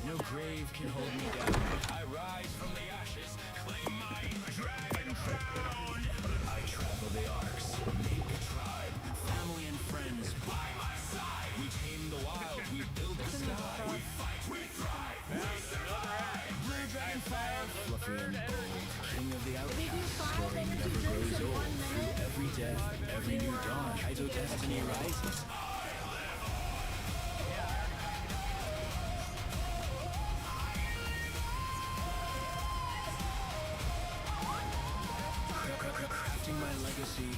no grave can hold me down. I rise from the ashes, claim my dragon crown. I travel the arcs, make a tribe, family and friends by my side. We tame the wild, we build the sky. We fight, we thrive, we survive. Blue dragon fire, fluffy and bold, king of the outcast. Story never grows old. Through every death, every new dawn, Kaito destiny rises.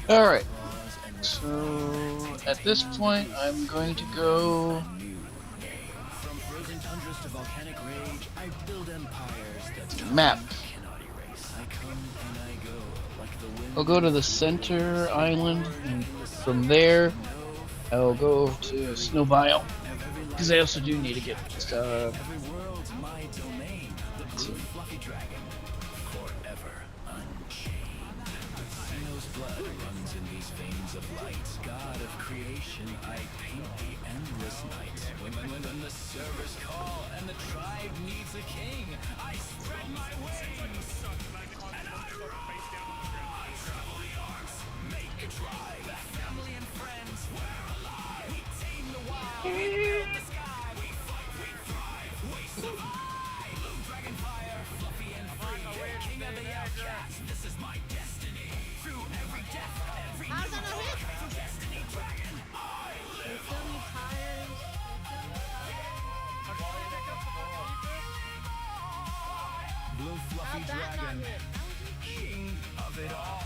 Alright, so at this point I'm going to go... From frozen tundras to volcanic rage, I build empires that map. cannot erase. I come and I go like the wind. I'll go to the center island, and from there I'll go to Snow Biome, because I also do need to get Every world's my domain. The blue fluffy dragon, forever unchained. Xeno's blood runs in these veins of light. God of creation, I paint the endless night. When the servers call and the tribe needs a king, I spread my wings and I rise. I travel the arcs, make a tribe. Family and friends, we're alive. We tame the wild, we build the sky. We fight, we thrive, we survive. Blue dragon fire, fluffy and free. King of the outcast, this is my destiny. Through every death, every new dawn, destiny dragon, I live on. Blue fluffy dragon, king of it all.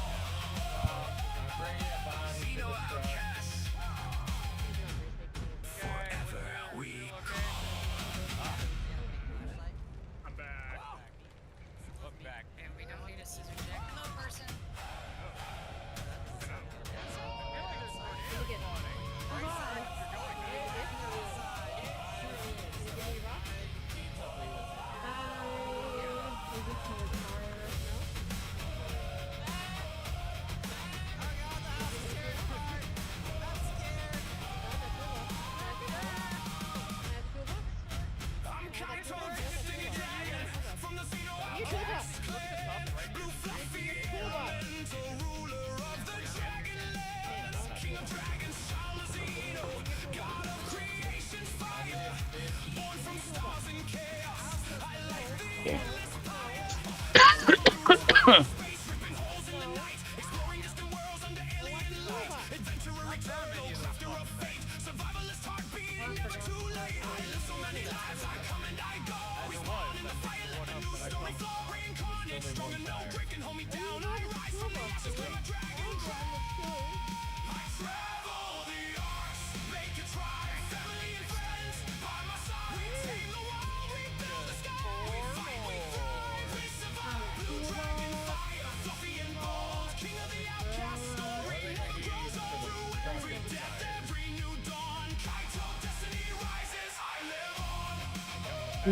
Xeno outcast, forever we I'm back. Look back. And we don't need a scissor jack. Hello, person. I'm Kaito, destiny dragon from the Xeno outcast clan. Blue fluffy elemental ruler of the Dragonlands. King of dragons, child of Xeno, god of creation's fire. Born from stars and chaos, I light the endless fire. Space ripping holes in the night, exploring distant worlds under alien light. Adventurer eternal, crafter of fate, survivalist heart beating, never too late. I live so many lives, I come and I go. Respawn in the fire, let the new story flow. Reincarnate, stronger, no break can hold me down. I rise from the ashes, claim a dragon crown. I travel the arcs, make a tribe, family and friends by my side. We tame the world, we build the sky. We fight, we thrive, we survive. Blue dragon fire, fluffy and bold, king of the outcast. Story never grows old. Through every death, every new dawn, Kaito destiny rises. I live on. So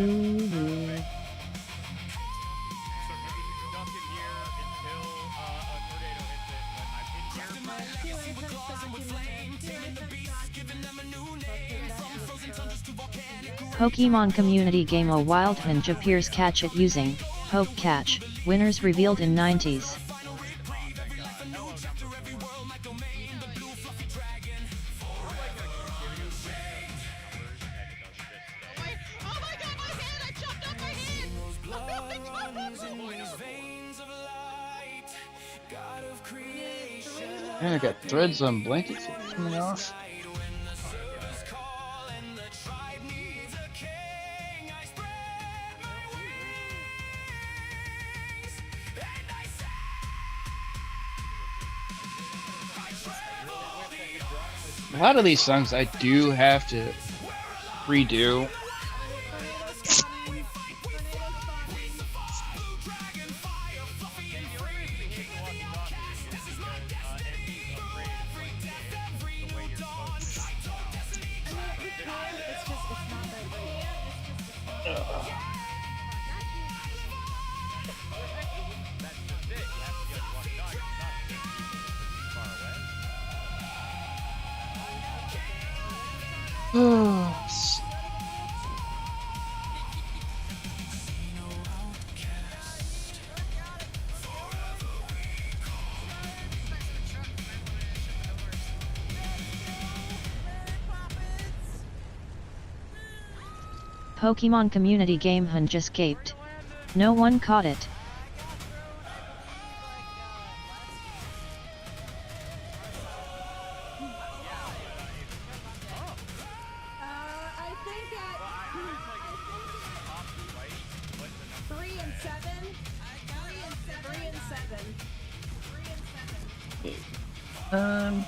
maybe stuck in here until a tornado hits it, but I've been here. My legacy with claws and with flame, taming the beasts, giving them a new name. From Pokemon community game a wild hinge appears catch it using Poke Catch, winners revealed in 90s. And I got threads on blankets coming off. A lot of these songs I do have to redo. Pokemon community game hinge escaped. No one caught it. I think at 3 and 7. 3 and 7. 3 and 7.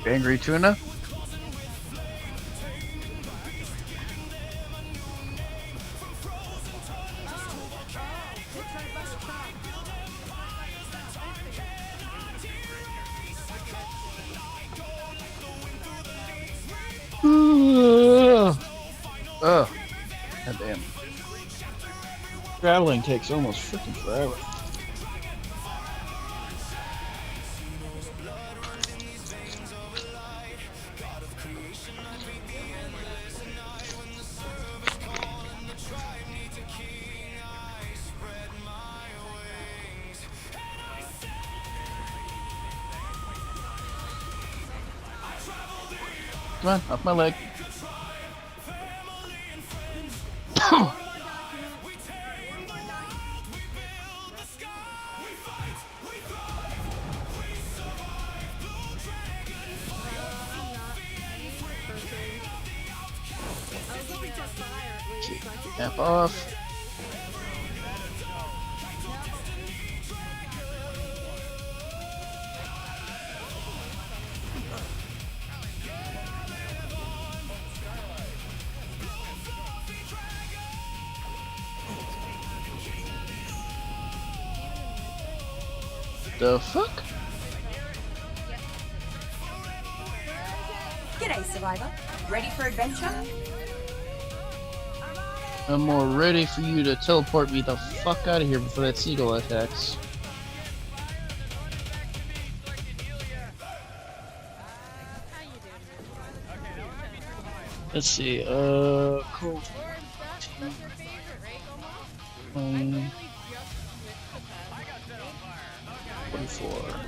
Angry tuna? Oh, god damn. Traveling takes almost freaking forever. Come on, off my leg. Cap off. The fuck? G'day, Survivor. Ready for adventure? I'm more ready for you to teleport me the fuck out of here before that seagull attacks. Let's see. Cool. Or that's your favorite, right, Gomo? I Um, literally just switched the past. I got set on fire. 24.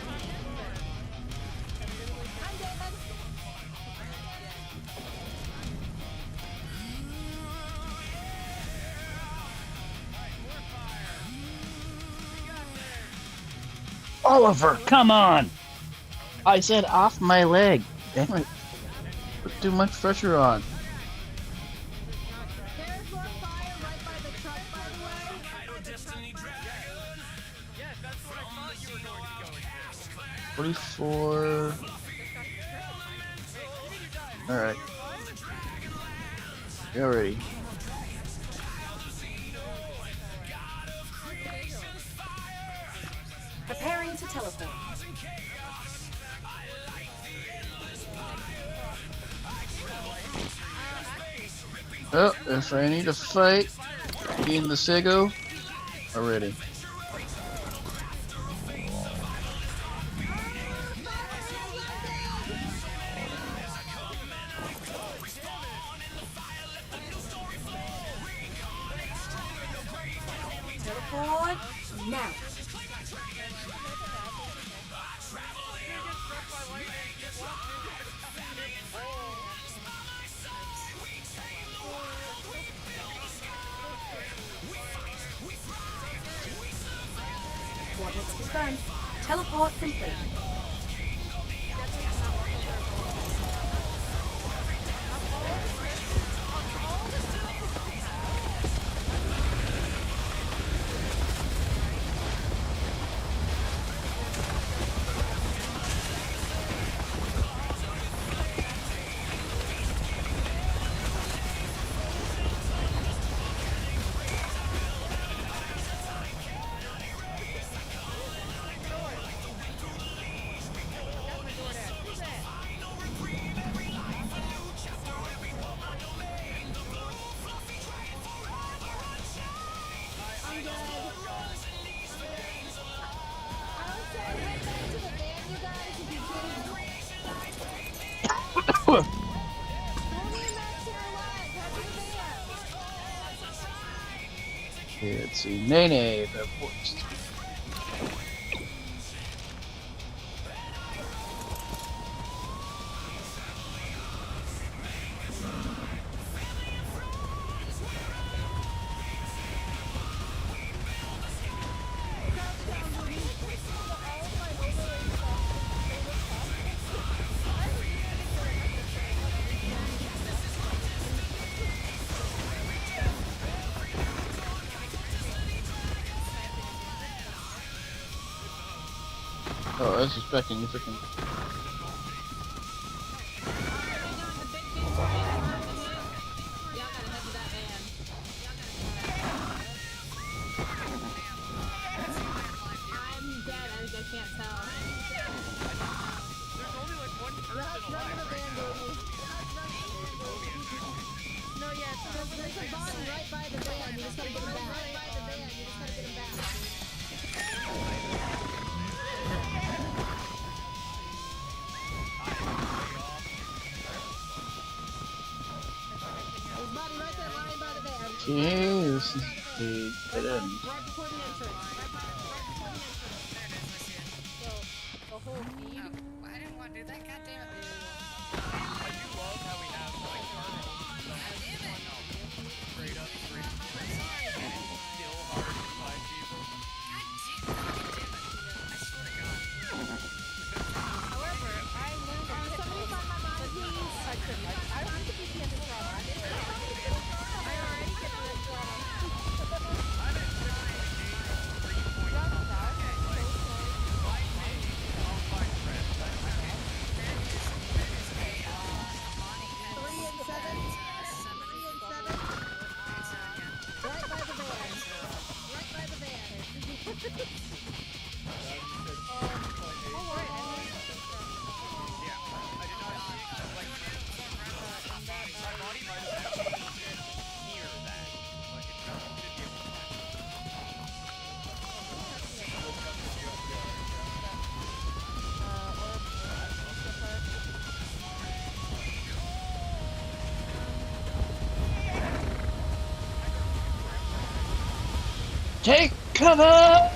Oliver, come on! I said off my leg. Damn it. Put too much pressure on. There's more fire right by the truck, by the way. Yes, that's what I thought you were going to go with. 44. Alright. You're ready. Preparing to teleport. Oh, if I need to fight, me and the Sego are ready. Teleport now. Coordinates confirmed. Teleport complete. Okay, let's see. Nene, the forest. Oh, I was expecting you freaking. Okay, this is the dead end. I didn't want to do that, goddammit. I do love how we have like straight up still hard to find people. God damn it. I swear to God. However, I learned that somebody find my mind, please. I don't need to be in the trauma. I already get the trauma. Take cover!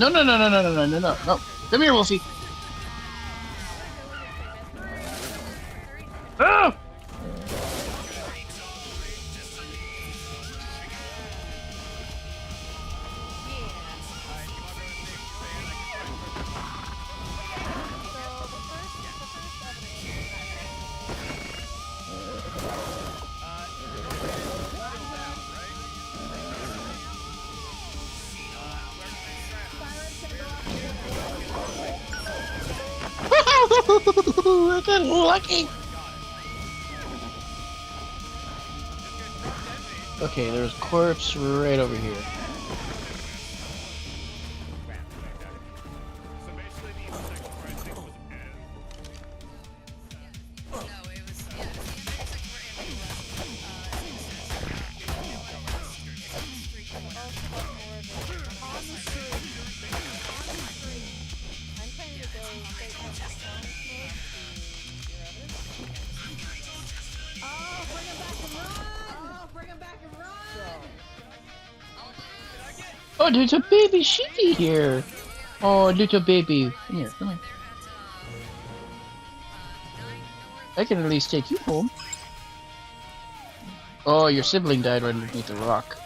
No, no, no, no, no, no, no, no, no, no. Come here, Wolfie. Ah! I got lucky. Okay, there's a corpse right over here. Oh, there's a baby sheepy here. Oh, little baby. Come here, come here. I can at least take you home. Oh, your sibling died right underneath the rock.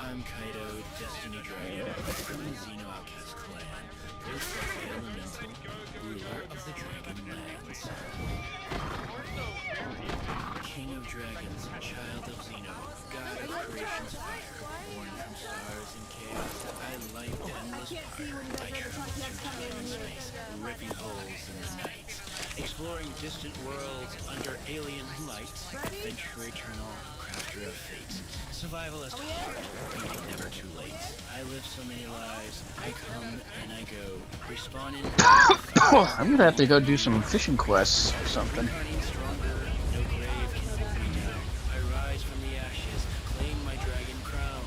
I'm Kaito, Destiny Dragon, from the Xeno Outcast clan, the elemental ruler of the Dragon Lands. King of dragons, child of Xeno, god of creation's fire, born from stars and chaos, I light the endless fire. I travel through time and space, ripping holes in the night, exploring distant worlds under alien lights, adventure eternal, crafter of fate, survivalist heart, beating never too late. I live so many lives, I come and I go, respawn in I'm gonna have to go do some fishing quests or something. no grave can hold me down. I rise from the ashes, claim my dragon crown.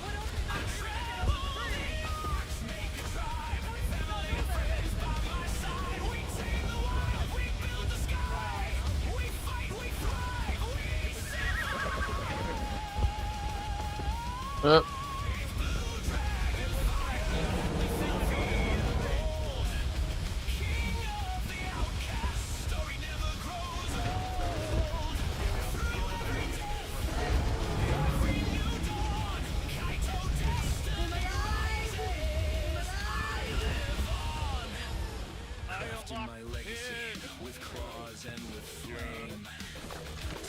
Crafting my legacy with claws and with flame,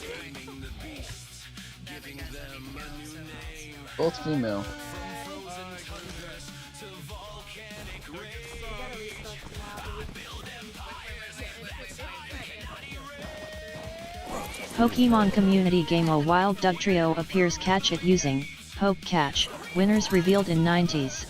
taming the beasts, giving them a new name. Both female. From frozen tundras to volcanic rage, I build empires and that's all you cannot erase. Pokemon Community Game A Wild Dug Trio appears. Catch it using Poke Catch. Winners revealed in 90s.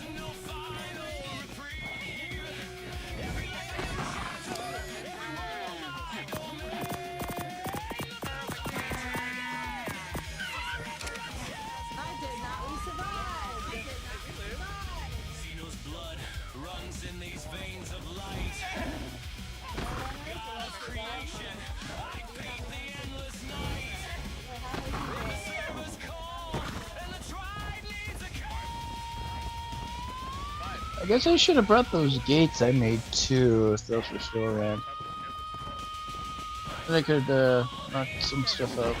guess I should have brought those gates I made too, if those were still around. And I could knock some stuff out.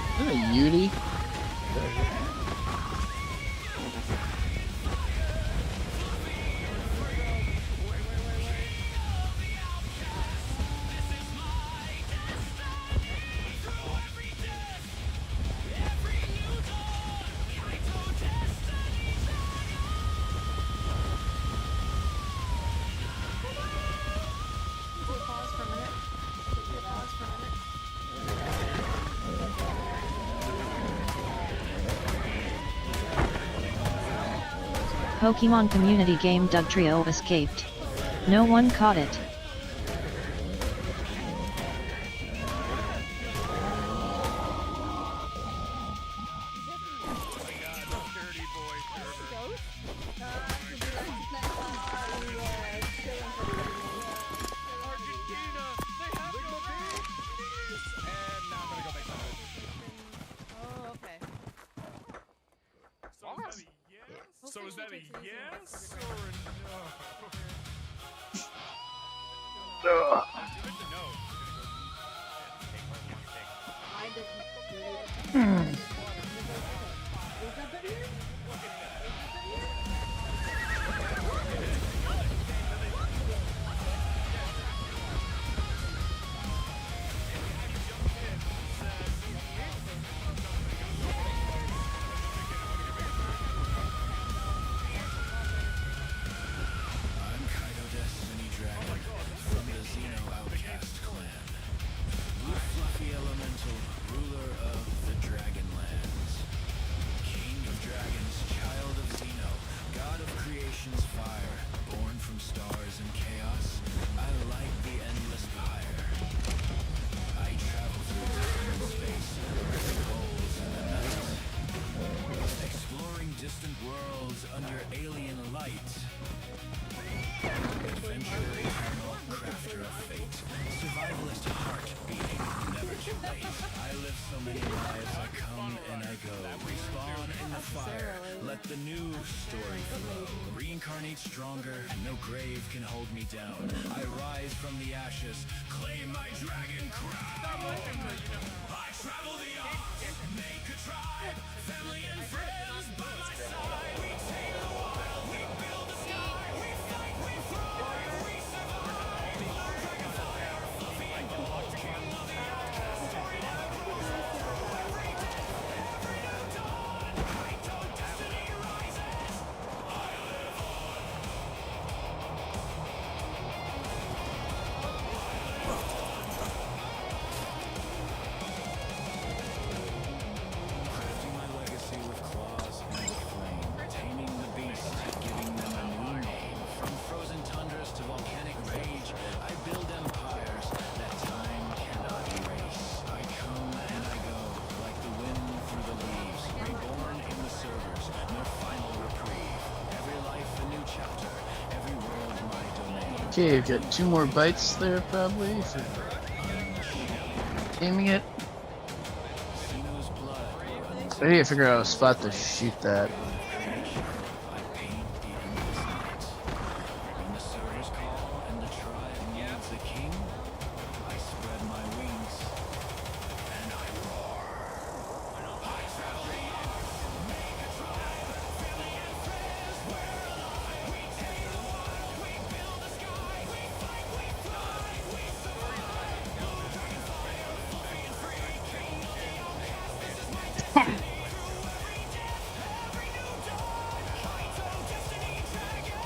Is that a Yudi? Pokemon community game Dugtrio escaped. No one caught it. So is that a yes or a no? Ugh. Distant worlds under alien light. Adventurer eternal, crafter of fate. Survivalist heart beating, never too late. I live so many lives, I come and I go. Respawn in the fire, let the new story flow. Reincarnate stronger, no grave can hold me down. I rise from the ashes, claim my dragon crown. I travel the earth, make a tribe, family and friends by my side. We take the wild, we build the sky, we fight, we fly, we survive. Dragon fire, fluffy and gold, king of the earth, story never grows old. Every day, every new dawn, Kaito destiny rises. I live on. Crafting my legacy with claws and with flame. Taming the beast, giving them a new name. From frozen tundras to volcanic rage, I build empires that time cannot erase. I come and I go, like the wind through the leaves. Reborn in the servers, no final reprieve. Every life a new chapter, every world my domain. Okay, I've got 2 more bites there probably for aiming it. Xeno's blood. I need to figure out a spot to shoot that. I paint the endless night. When the servers call and the tribe needs a king, I spread my wings and I roar. I travel the earth, make a tribe, family and friends, we're alive. We take the wild, we build the sky, we fight, we fly, we survive. Dragon fire, fluffy and free, king of the outcast, this is my destiny. Through every death, every new dawn, Kaito, destiny dragon.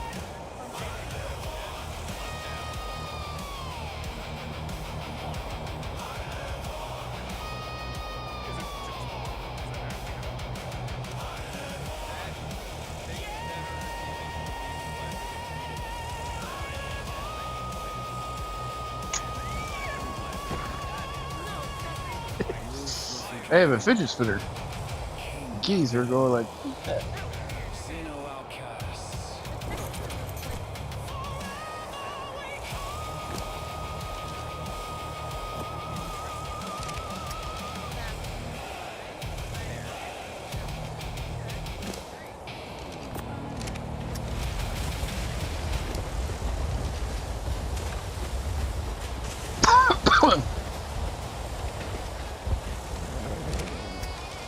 I have a fidget spinner. Keys are going like that. Xeno outcasts.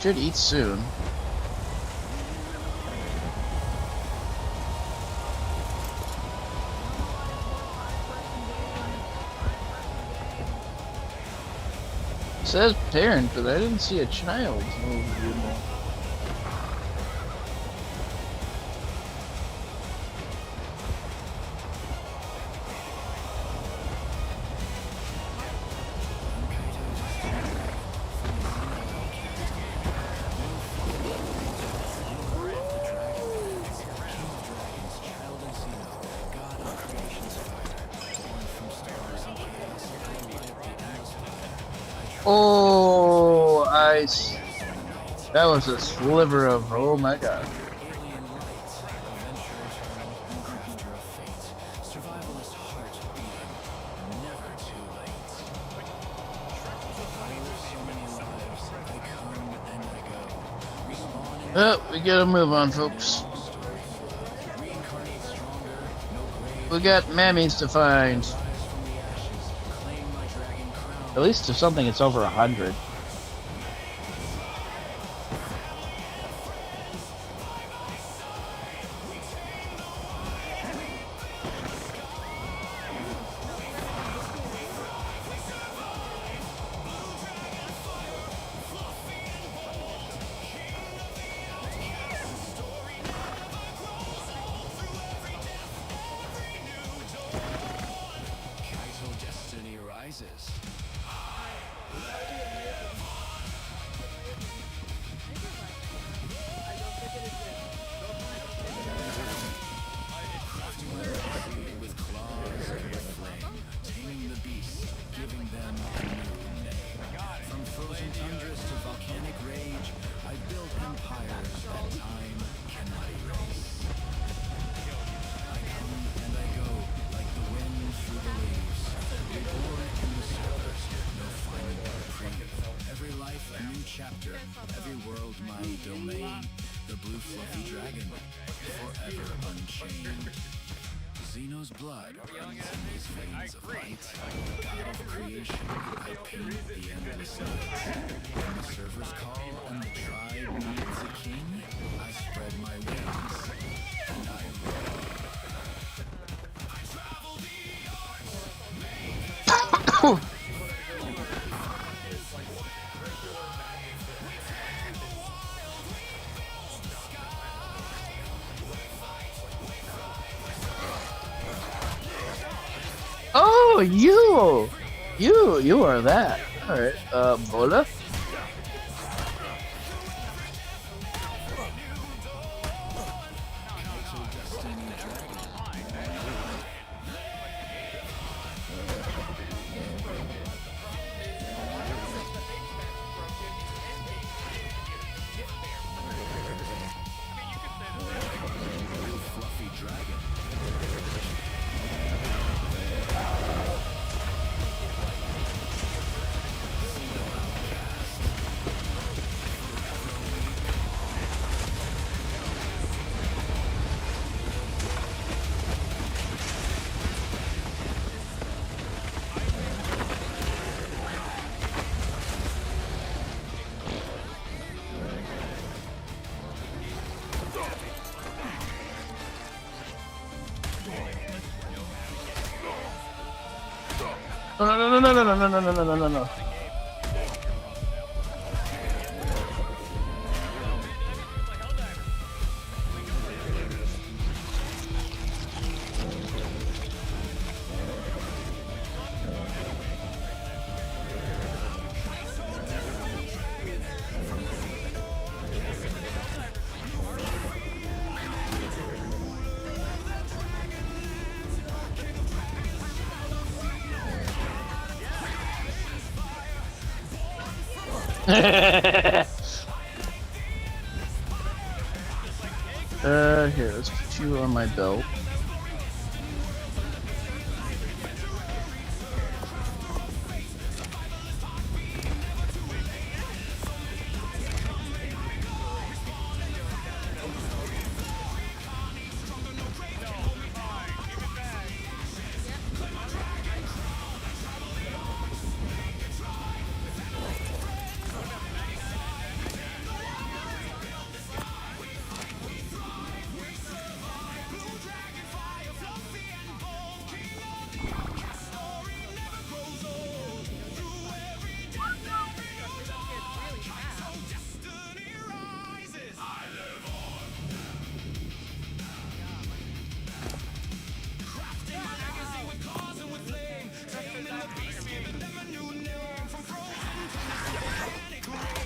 Should eat soon. It says parent, but I didn't see a child. Oh, goodness. Oh, ice. That was a sliver of, oh my god. Oh, we gotta move on, folks. We got mammies to find. At least to something it's over 100. Kaito destiny rises. With claws and with flame, taming the beasts, giving them a new name. From frozen tundras to volcanic rage, I built empires that time cannot erase. I come and I go like the wind through the leaves. Reborn in the stars, no final reprieve. Every life a new chapter, every world my domain. The blue fluffy dragon, forever unchained. Xeno's blood runs in these veins of light. God of creation, I paint the endless night. When the servers call and the tribe needs a king, I spread my wings and I roar. I travel the earth, Oh, you are that. All right, Bola. fluffy dragon. No. Here, let's put you on my belt.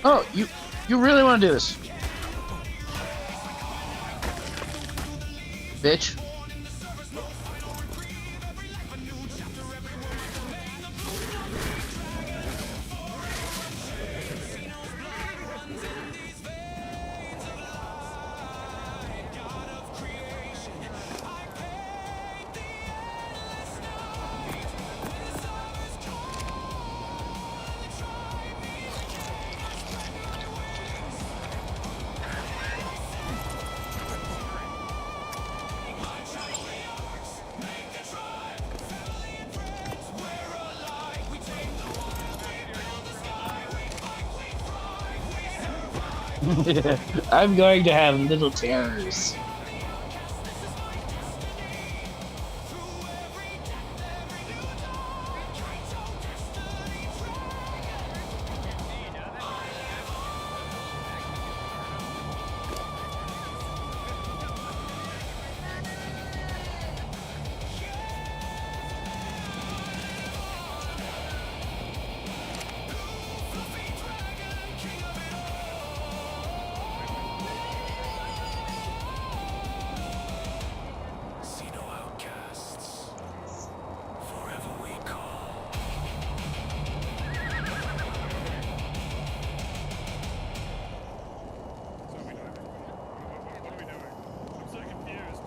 Oh, you really want to do this, bitch? I'm going to have little terrors. See no outcasts. Forever we call. So are we doing? What are we doing? I'm so confused.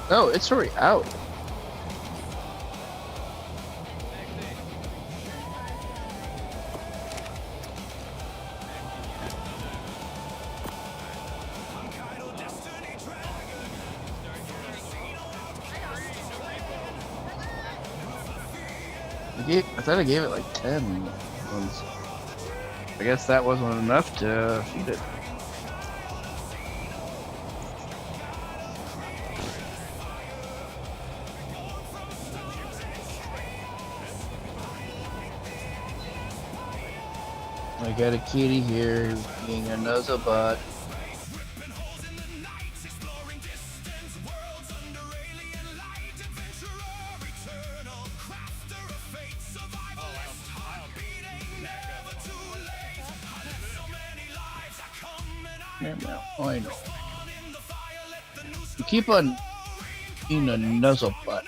Oh, it's already out. I thought I gave it like 10 once. I guess that wasn't enough to feed it. I got a kitty here being a nuzzle butt. Yeah, no, I know. You keep on being a nuzzle butt.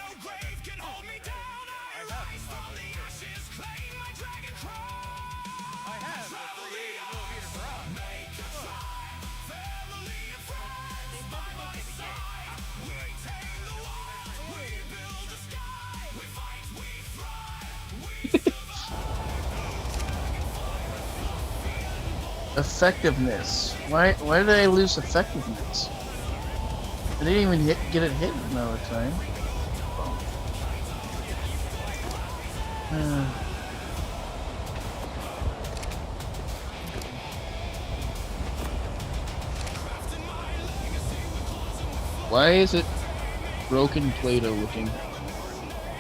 Effectiveness. Why did I lose effectiveness? I didn't even get it hit another time. Why is it broken Play-Doh looking?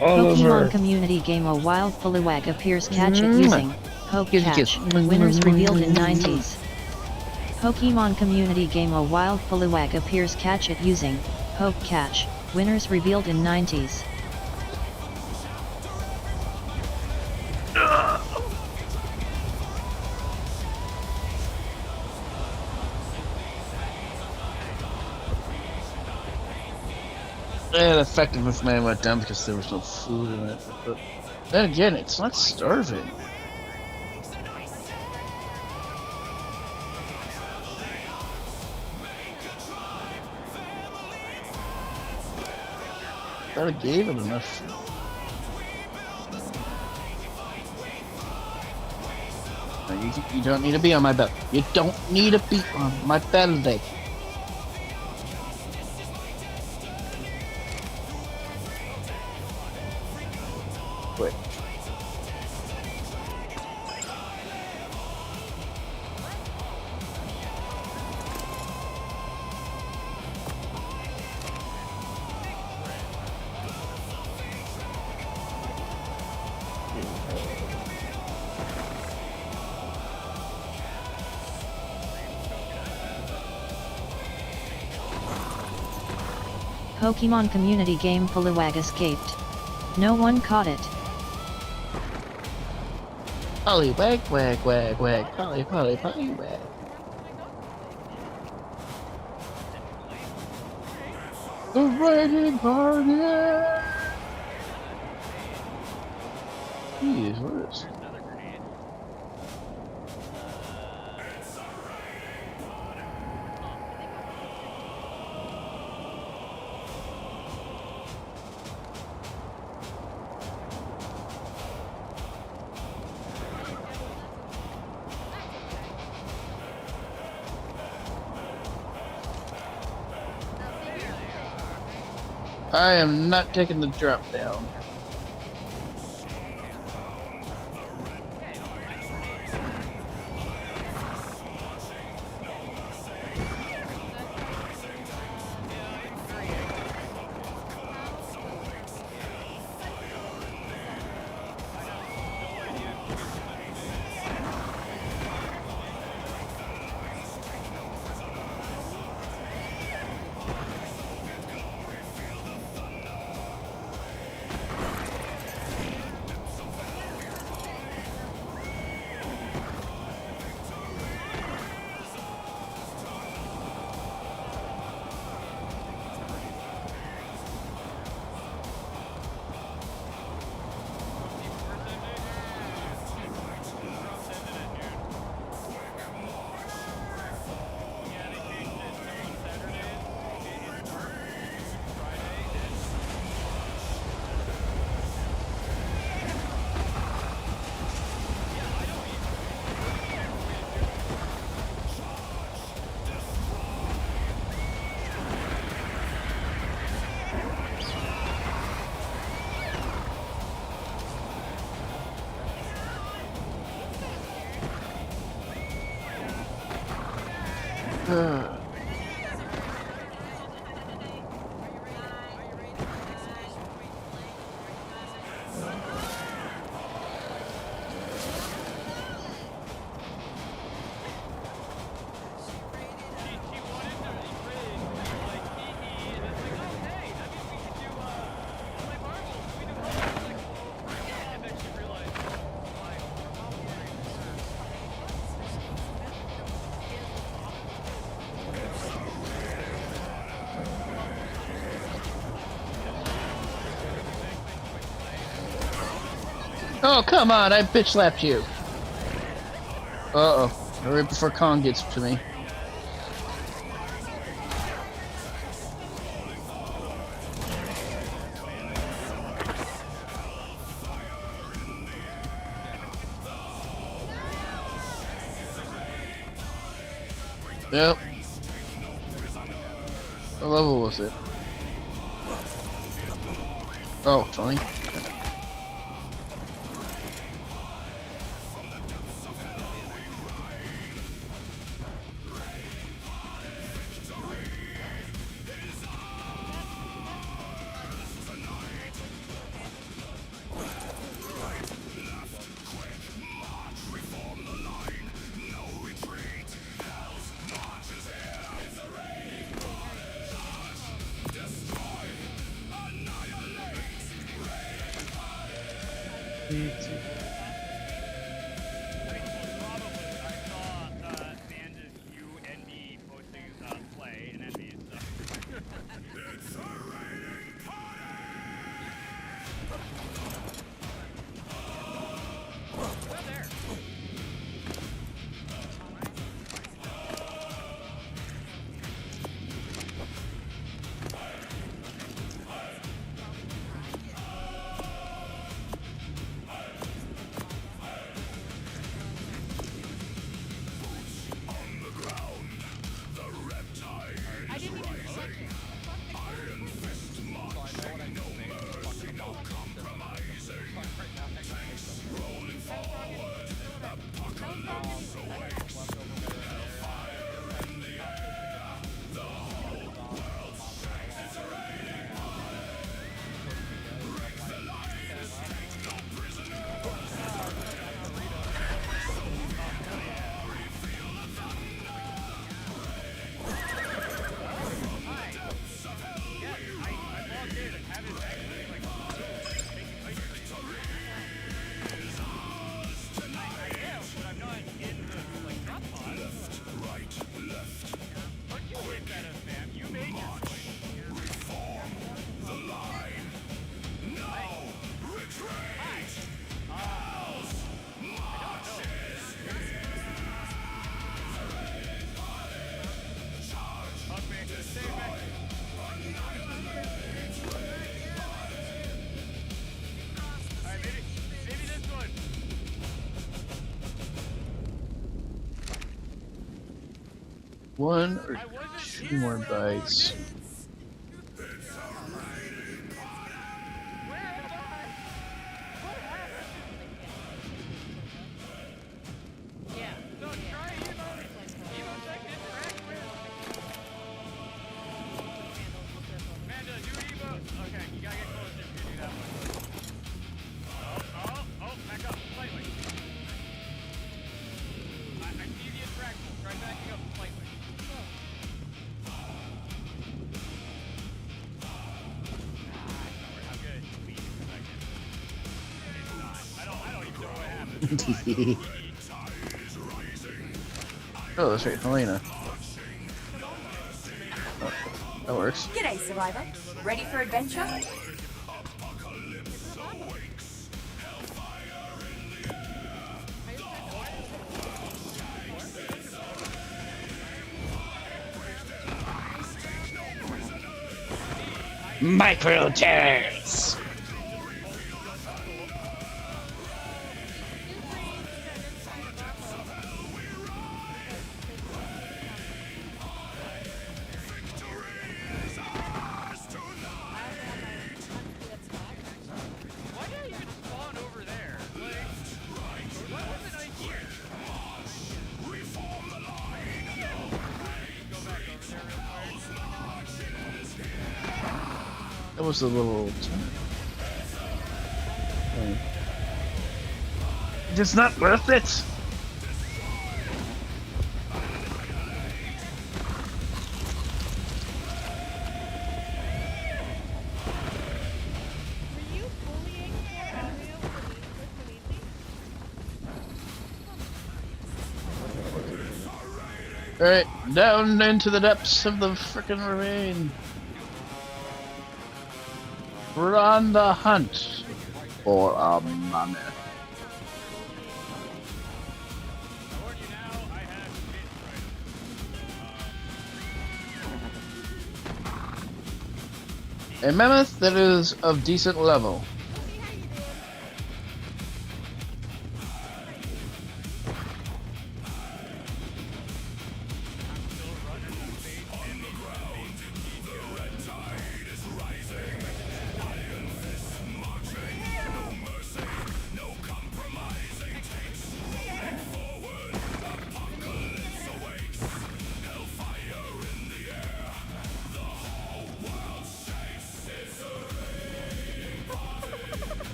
All Pokemon over. community game A Wild Poliwag appears catch it using Poke Catch. Winners revealed in 90s. Pokemon community game A Wild Poliwag appears catch it using Poke Catch. Winners revealed in 90s. Yeah, the effectiveness man went down because there was no food in it. But then again, it's not starving. Thought I gave it enough. No, you don't need to be on my belly. You don't need to be on my belly. Wait. Pokemon community game Poliwag escaped. No one caught it. Poliwag, wag, wag, wag. Poliwag. The Raging Party! Jeez, what is... I am not taking the drop down. Oh, come on, I bitch slapped you. Uh-oh. Right before Kong gets to me. Yep. What level was it? Oh, 20. one or two more bites. Oh, that's right, Helena. Oh, that works. G'day, survivor. Ready for adventure? Micro terrors. That was a little. It's not worth it. Alright, down into the depths of the frickin' ravine. We're on the hunt for a mummy. A mammoth that is of decent level.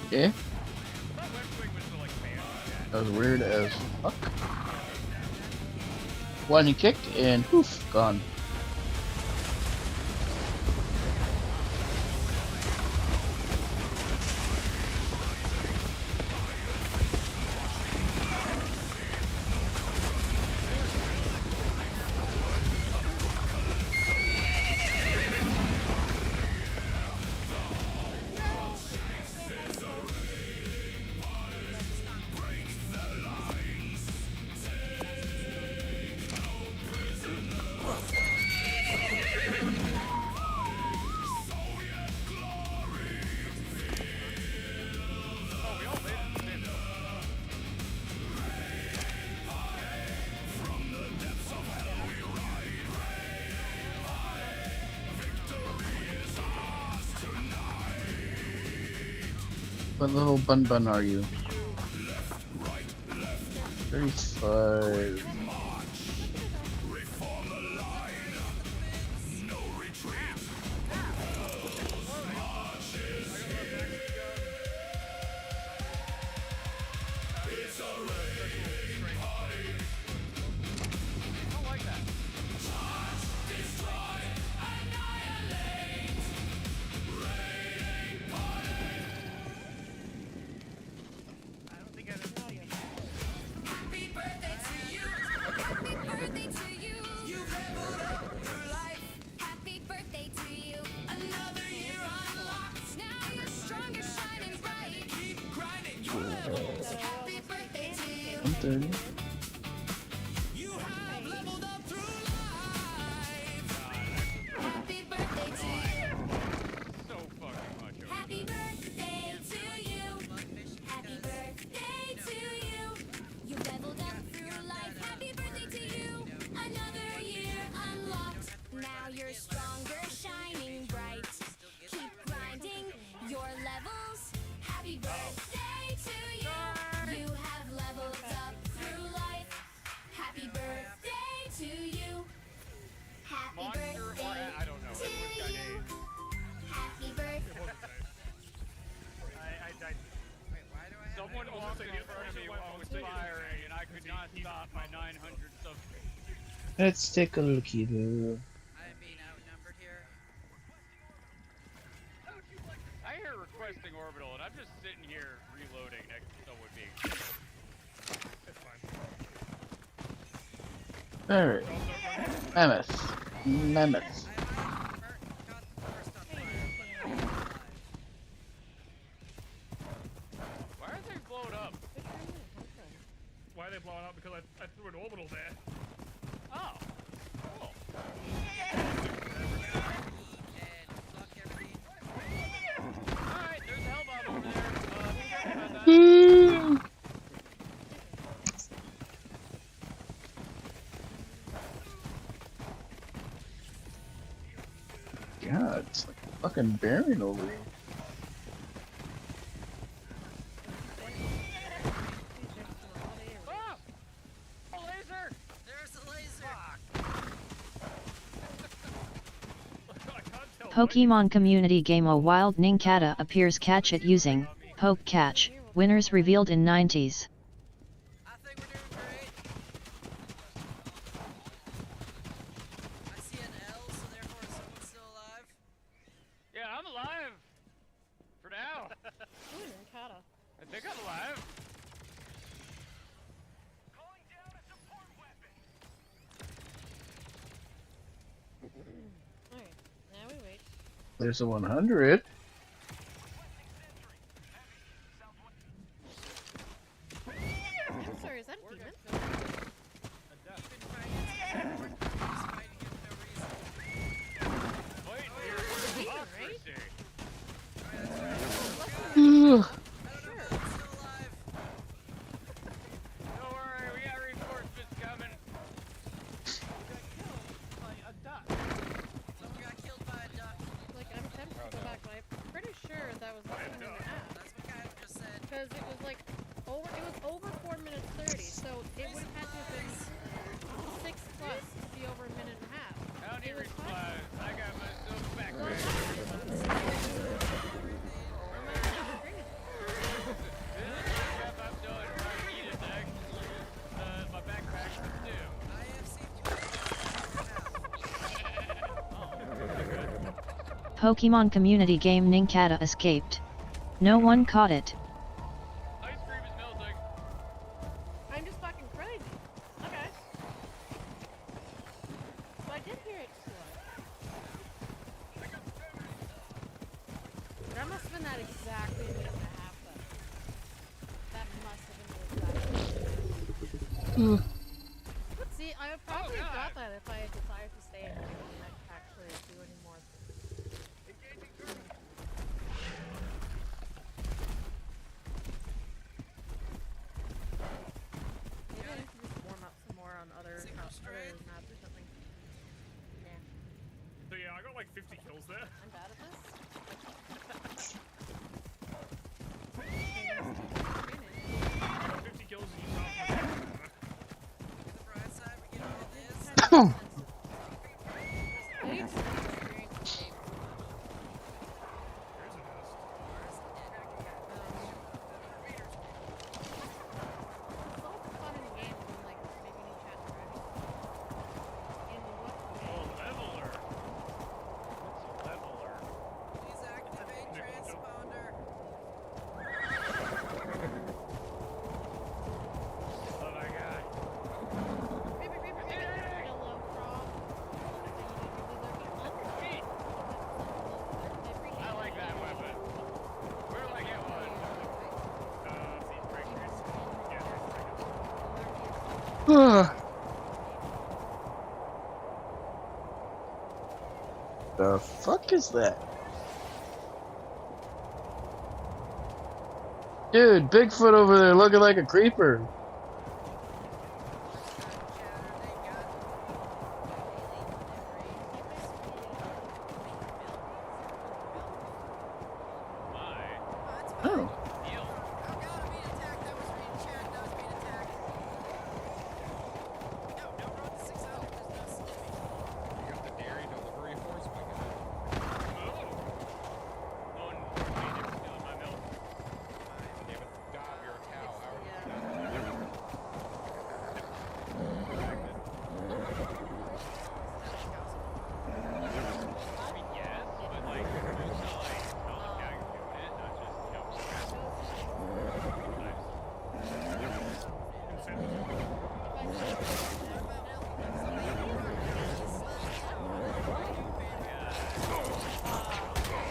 Okay. That was weird as fuck. One kick and poof, gone. What level bun bun are you? 35. Happy birthday to you. Happy birthday to you. You've leveled up through life. Happy birthday to you. Another year unlocked. Now you're stronger, shining bright. Keep grinding your levels. Happy birthday to you. 130. You have leveled up through life. Happy birthday to you. So fucking much over. Happy birthday to you. Happy birthday to you. You leveled up through life. Happy birthday to you. Another year unlocked. Now you're stronger, shining bright. Keep grinding your levels. Happy birthday to you. You have leveled up through life. Happy birthday to you. Happy Monster birthday or I don't know. to Everyone's got you. names. Happy birthday. Someone walked in front of me while I was firing, and I could not stop my 900 subscribers. Let's take a looky there. I hear requesting orbital, and I'm just sitting here reloading next to someone being. It's fine. Alright. Mammoth. Mammoth. Why are they blown up? Why are they blowing up? Because I threw an orbital there. Oh, cool. Alright, there's a hellbomb over there. Be careful about that. God, it's like a fucking bearing over here. Ah! A laser! There's the laser! Pokemon community game A wild Nincada appears catch it using Poke Catch. Winners revealed in 90s. I think we're doing great. I see an L, so therefore someone's still alive. Yeah, I'm alive! For now. Ooh, Nincada. I think I'm alive. Alright, now we wait. There's a 100. I'm sorry, is that a demon? Wait, Ugh. Don't worry, we got reinforcements coming. Someone got killed by a duck. Like, I'm tempted to go back, but I'm pretty sure that was less than an hour. That's what Kaito just said. Because it was like, over 4 minutes 30, so it would have had to have been 6 plus to be over a minute and a half. I don't need It was fine. resupplies. I got myself back. My backpack too. Pokemon community game Nincada escaped. No one caught it. Ice cream is melting. I'm just fucking crazy. Okay. So I did hear it That must have been that exactly a minute and a half then. That must have been the exact See, I would probably have got that if I had decided to stay and actually do any more. Maybe I need to just warm up some more on other maps or something. Yeah. So yeah, I got like 50 kills there. I'm bad at this. The fuck is that? Dude, Bigfoot over there looking like a creeper. Oh.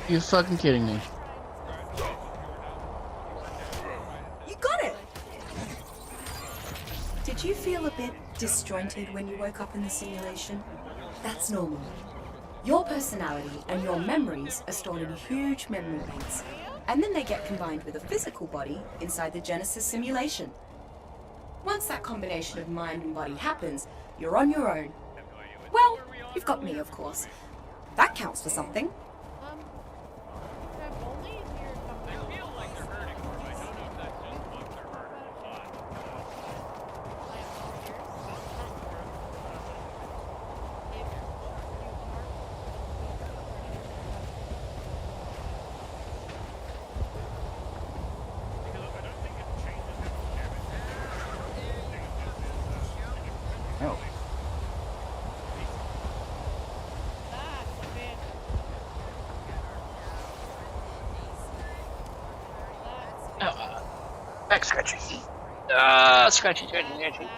You fucking kidding me? You got it! Did you feel a bit disjointed when you woke up in the simulation? That's normal. Your personality and your memories are stored in huge memory banks, and then they get combined with a physical body inside the Genesis simulation. Once that combination of mind and body happens, you're on your own. Well, you've got me, of course. That counts for something. Oh. Back scratchy. Scratchy, scratchy, scratchy.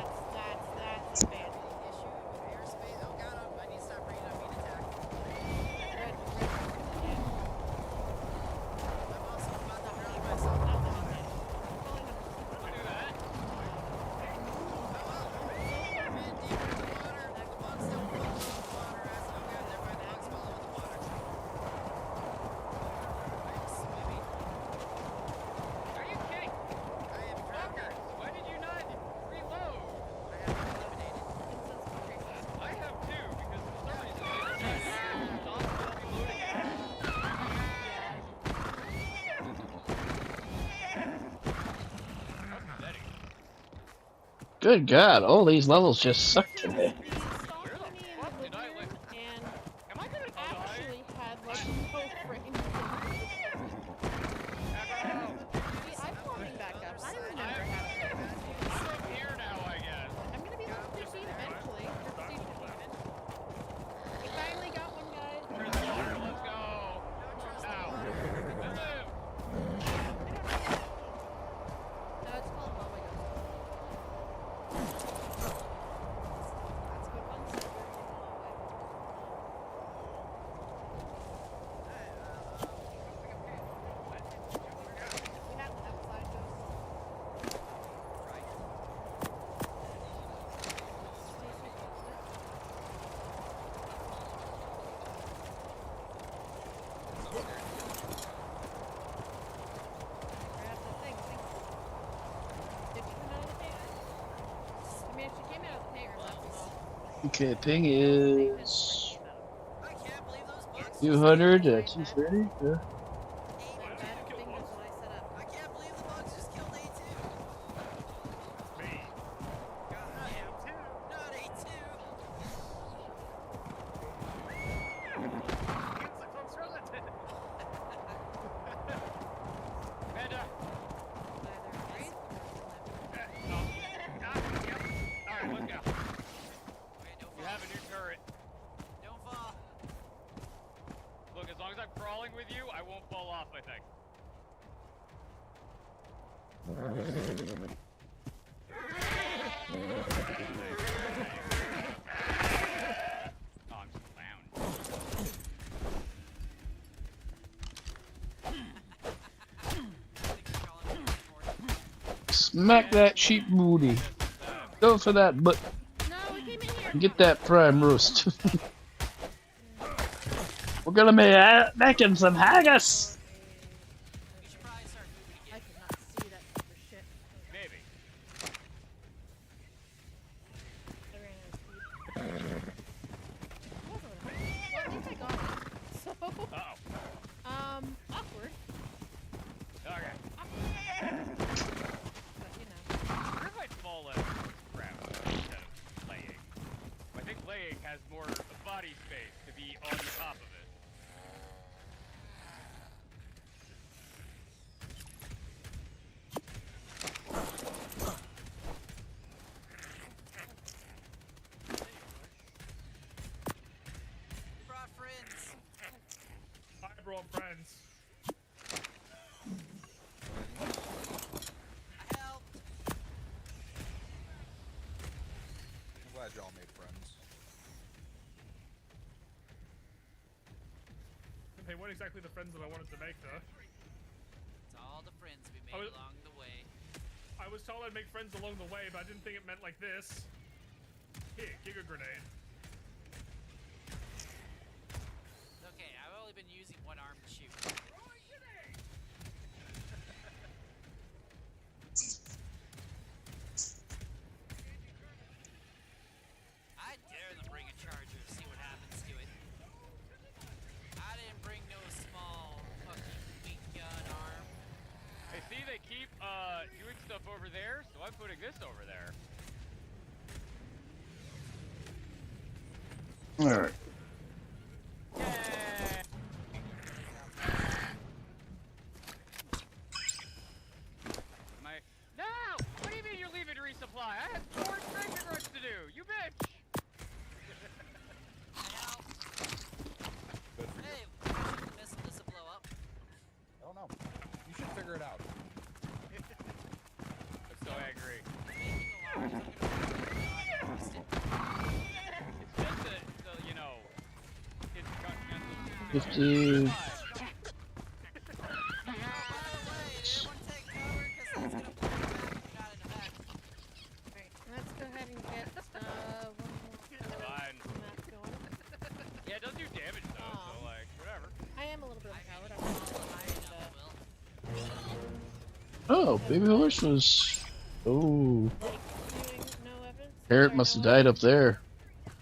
Good God, all these levels just suck today. Okay, ping is 200 to 230. Yeah. off, I think. Oh, I'm just Smack that sheep booty. Go for that butt. No, we came in here. Get that prime roast. We're gonna be making some haggis. I could not see that for shit. Maybe. I ran out of speed. Well, at least I got it. So. Awkward. Okay. But you know. What if I fall out crap instead of laying? I think laying has more body space to be on the top of it. Brought friends. I brought friends. I'm glad y'all made friends. They weren't exactly the friends that I wanted to make, though. It's all the friends we made along the way. I was told I'd make friends along the way, but I didn't think it meant like this. Here, Giga Grenade. Okay, I've only been using one arm to shoot. I dare them bring a charger, see what happens to it. I didn't bring no small fucking weak gun arm. Hey, see, they keep doing stuff over there, so I'm putting this over there. Alright. No! What do you mean you're leaving to resupply? I had 4 treasure runs to do! You bitch! Hey, the missile doesn't blow up. I don't know. You should figure it out. I'm so angry. It's just you know, it's continental. 50. Let's go ahead and get one more Fine. map going. Yeah, it does do damage though, so like, whatever. I am a little bit of a coward. I'm Oh, baby horse was. Oh. doing no weapons. Parrot must have died up there.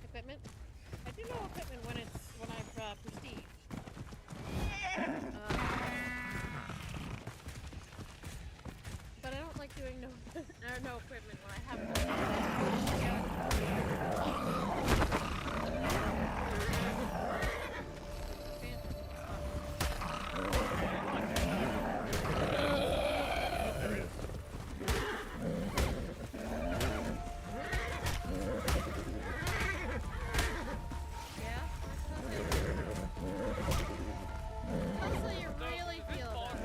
Equipment. I do know equipment when I've prestige. But I don't like doing no equipment when I have Hopefully you really feel that.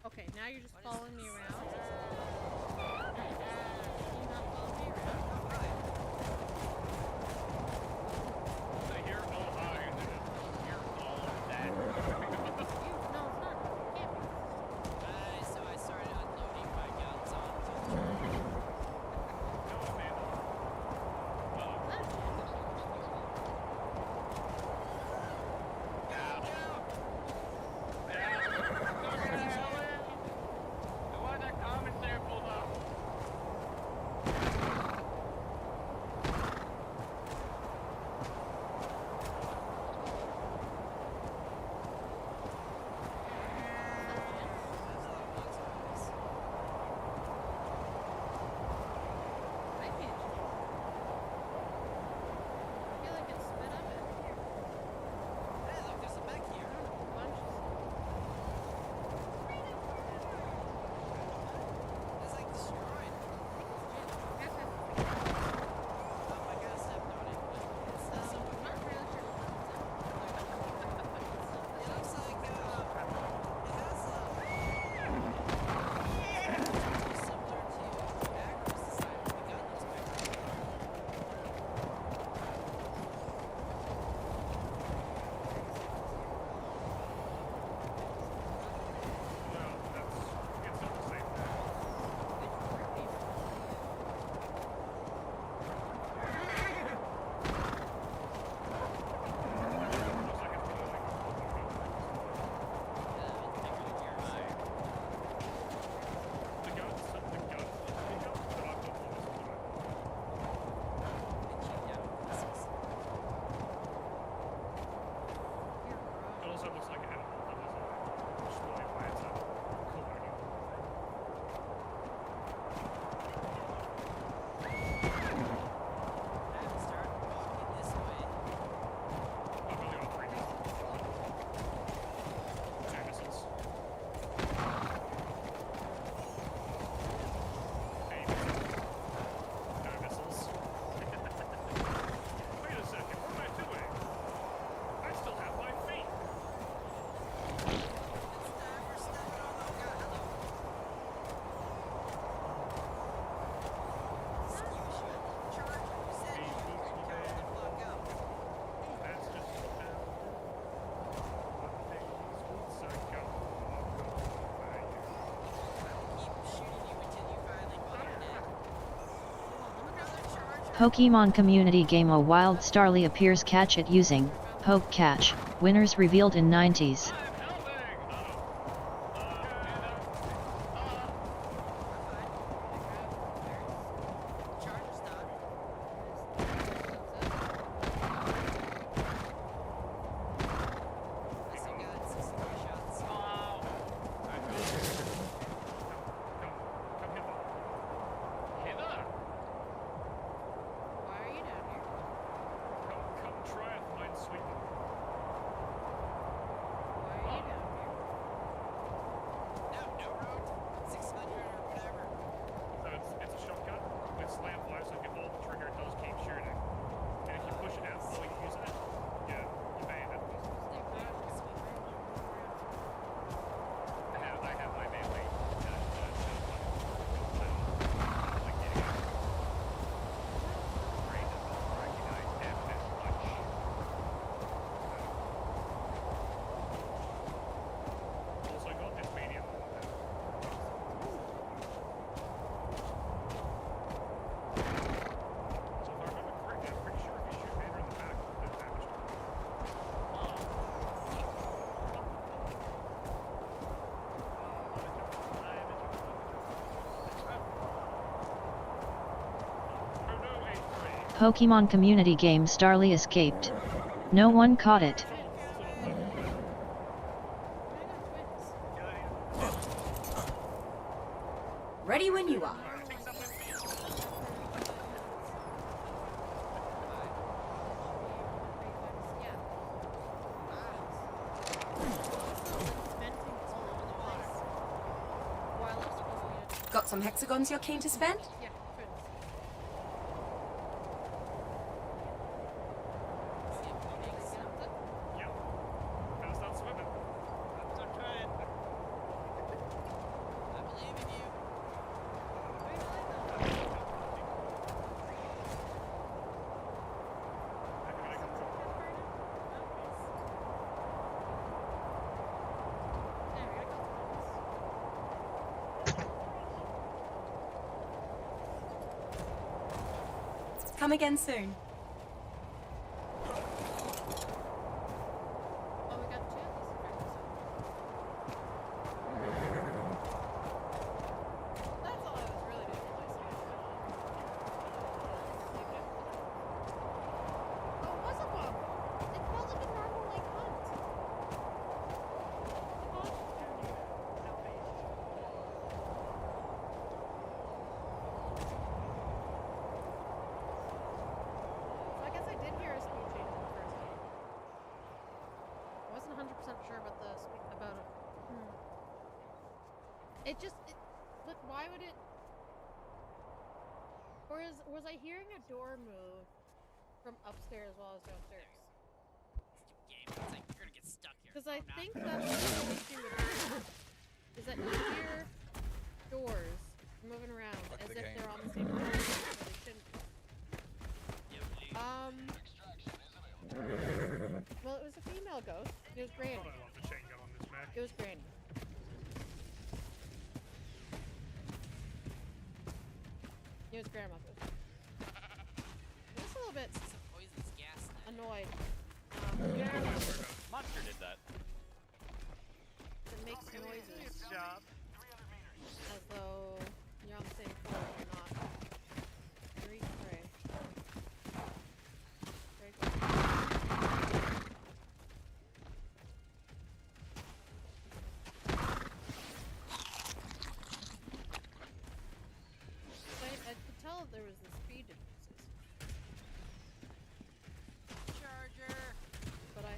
Okay, now you're just following me around. Can you not follow me around? I hear all high and then I hear all of that. No, it's not. It can't be. So I started unloading my guns on. Pokemon community game A Wild Starly appears catch it using Poke Catch, winners revealed in 90s. Pokemon community game Starly escaped. No one caught it. Ready when you are. Got some hexagons you're keen to spend? Come again soon. Look, why would it... Or was I hearing a door move from upstairs while I was downstairs? It's like you're gonna get stuck here. Because I think that's the issue with this, is that you hear doors moving around as if they're on the same floor, but they shouldn't. Well, it was a female ghost. It was Granny. I love the chain gun on this mech. It was Granny. It was grandmother. I'm just a little bit annoyed. Monster did that. It makes noises. As though you're on the same floor and you're not. Very gray. Very gray. I could tell there was the speed differences. Charger! But I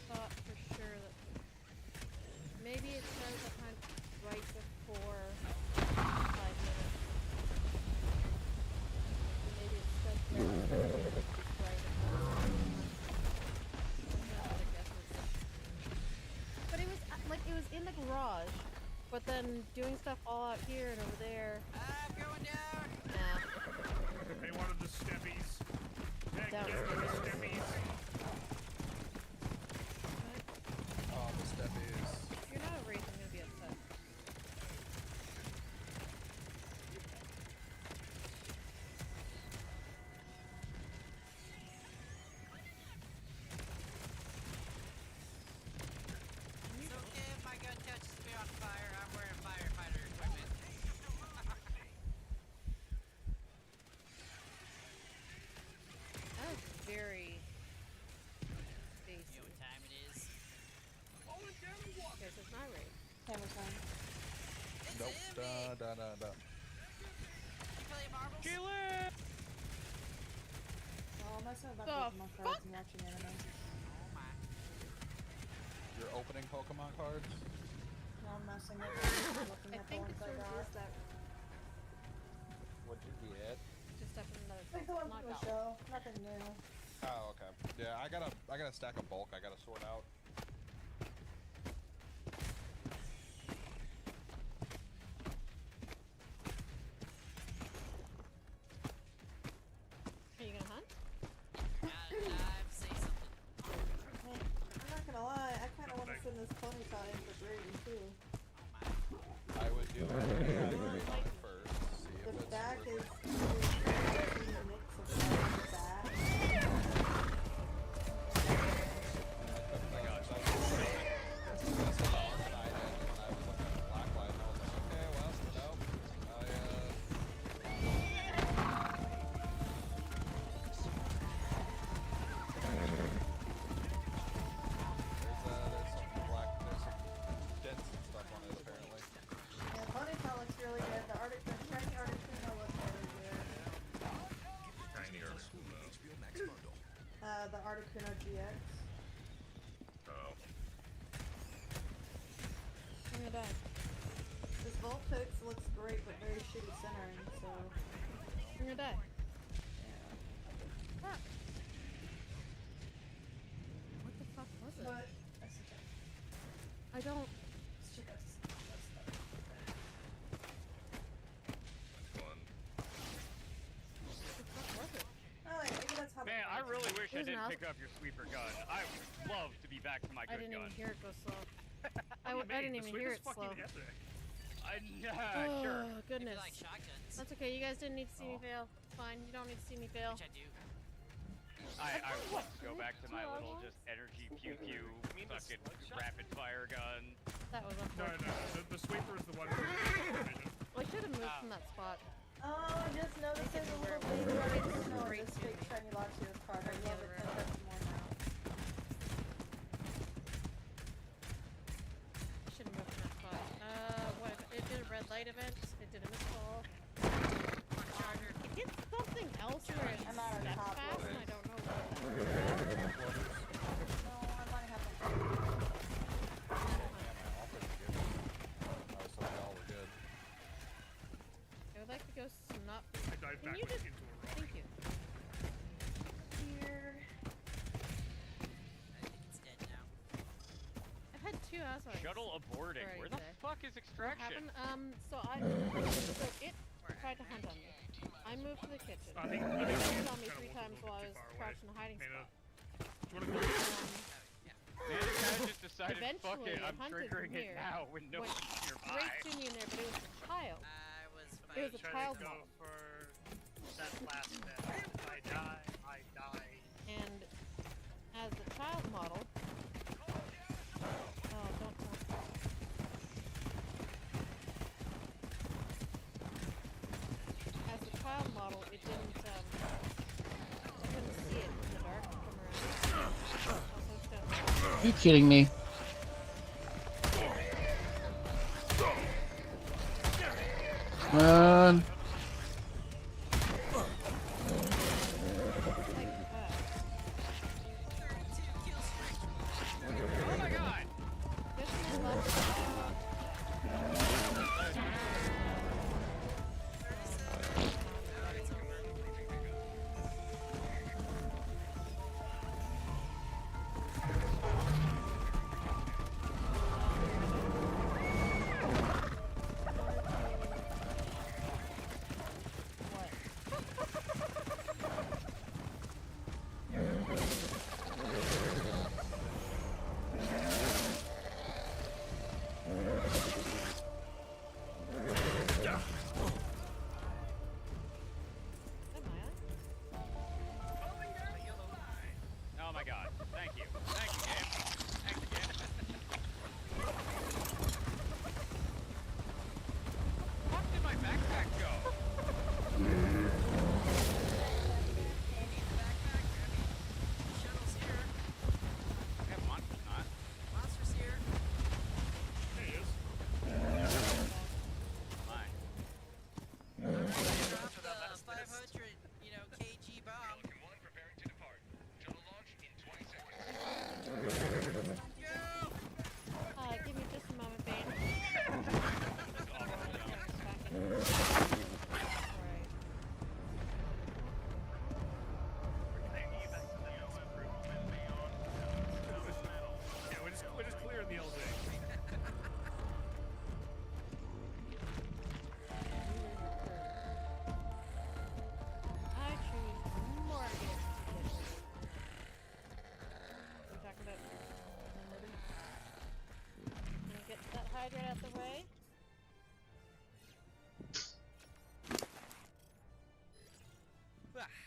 thought for sure that maybe it says a time right before 5 minutes. Maybe it says right But it was like it was in the garage, but then doing stuff all out here and over there. I'm going down! Nah. Hey, one of the steppies. Hey, Downstairs. get the steppies. Oh, the steppies. If you're not a wraith, I'm gonna be upset. very You basic. know what time it is? Okay, so it's not raid. Hammer time. Nope. Da da da da. You play marbles? Kill it! Oh, I'm messing with my The Pokemon cards fuck? and watching anime. Oh my. You're opening Pokemon cards? No, I'm messing with them. Looking I at the think ones the I source got. is that What'd you get? just up in another Like the one from the knockout. show. Nothing new. Oh, okay. Yeah, I got a stack of bulk I gotta sort out. Are you gonna hunt? Say something. Hey, I'm not gonna lie, I kinda wanna send this Ponyta in for grading too. I would do it first. See if The it's back worth is it. a mix of the back. Oh my gosh, I was gonna say Arcanine and I was looking at Blacklight and I was like, okay, well, nope. There's some black, there's some dents and stuff on it apparently. Yeah, Ponyta looks really good. The shiny Articuno looks really good. The Articuno GX. Oh. I'm gonna die. This Vulpix looks great, but very shitty centering, so... I'm gonna die. Fuck. What the fuck was it? But... I don't... What the fuck was it? Oh, wait, maybe that's how Man, I really wish I It was an didn't al- pick up your sweeper gun. I would love to be back to my I good didn't gun. even hear it go slow. I What do you didn't mean? even The hear sweeper's it slow. fucking epic. Oh, Sure. goodness. Like shotguns. That's okay, you guys didn't need to see me fail. It's fine, you don't need to see me fail. Which I do. I would love to go back to my little just energy pew pew fucking rapid fire gun. That was No, unfortunate. the sweeper is the one for vision. Well, I should have moved from that spot. Oh, I just noticed there's a little baby Articuno in this fake shiny Latios card. I love it 10 times more now. I should have moved from that spot. What? It did a red light event. It did a miscall. It did something else where it I'm out of stepped top fast, loaders. and I don't know what. No, I might have to. Oh, so y'all were good. I would like to go snot. I dive Can you backwards just... into a rock. Thank you. Here. I think it's dead now. I've had 2 assholes. Shuttle aborting. already Where the today. fuck is What extraction? happened? So it tried to hunt on me. I moved to the kitchen. I think It it's hunted on me kinda 3 was a times little while I too was far away. crouched in a hiding Hannah, spot. do you wanna go? Man, it kind of just decided, fuck Eventually, it, I'm hunted triggering from it here, now when no went one's nearby. straight to me in there, but it was a child. I was It was fighting. a child Go model. for that last bit. I die. And as the child model... Oh, don't tell me. As the child model, it didn't, I couldn't see it in the dark from around. Also, it's got... Are you kidding me? Man. Oh my god! Oh my god. Thank you. Thank you, game. Thanks again. Fuck did my backpack go?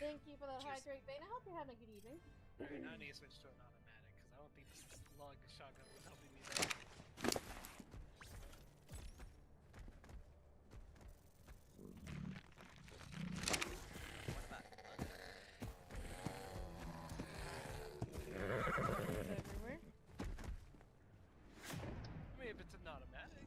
Thank you for that hydrate, Bane. I hope you're having a good evening. Alright, now I need to switch to an automatic, because I don't think this lug shotgun was helping me there. Everywhere. I mean, if it's an automatic.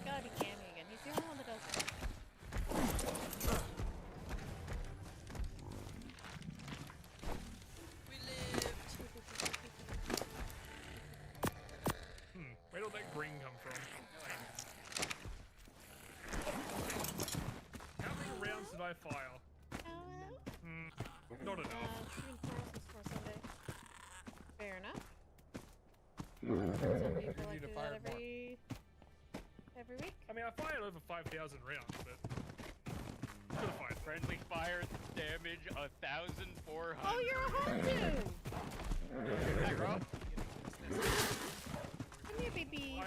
Gotta be Cammy again. He's the only one that does that. We lived. Where did that green come from? How many rounds did I fire? Not enough. Shooting for Sunday. Fair enough. You Some people like need to to do fire that every week. I mean, I fired over 5,000 rounds, but could have fired. Friendly fire damage 1,400. Oh, you're a home dude! Hey, Rob. Come here, baby. I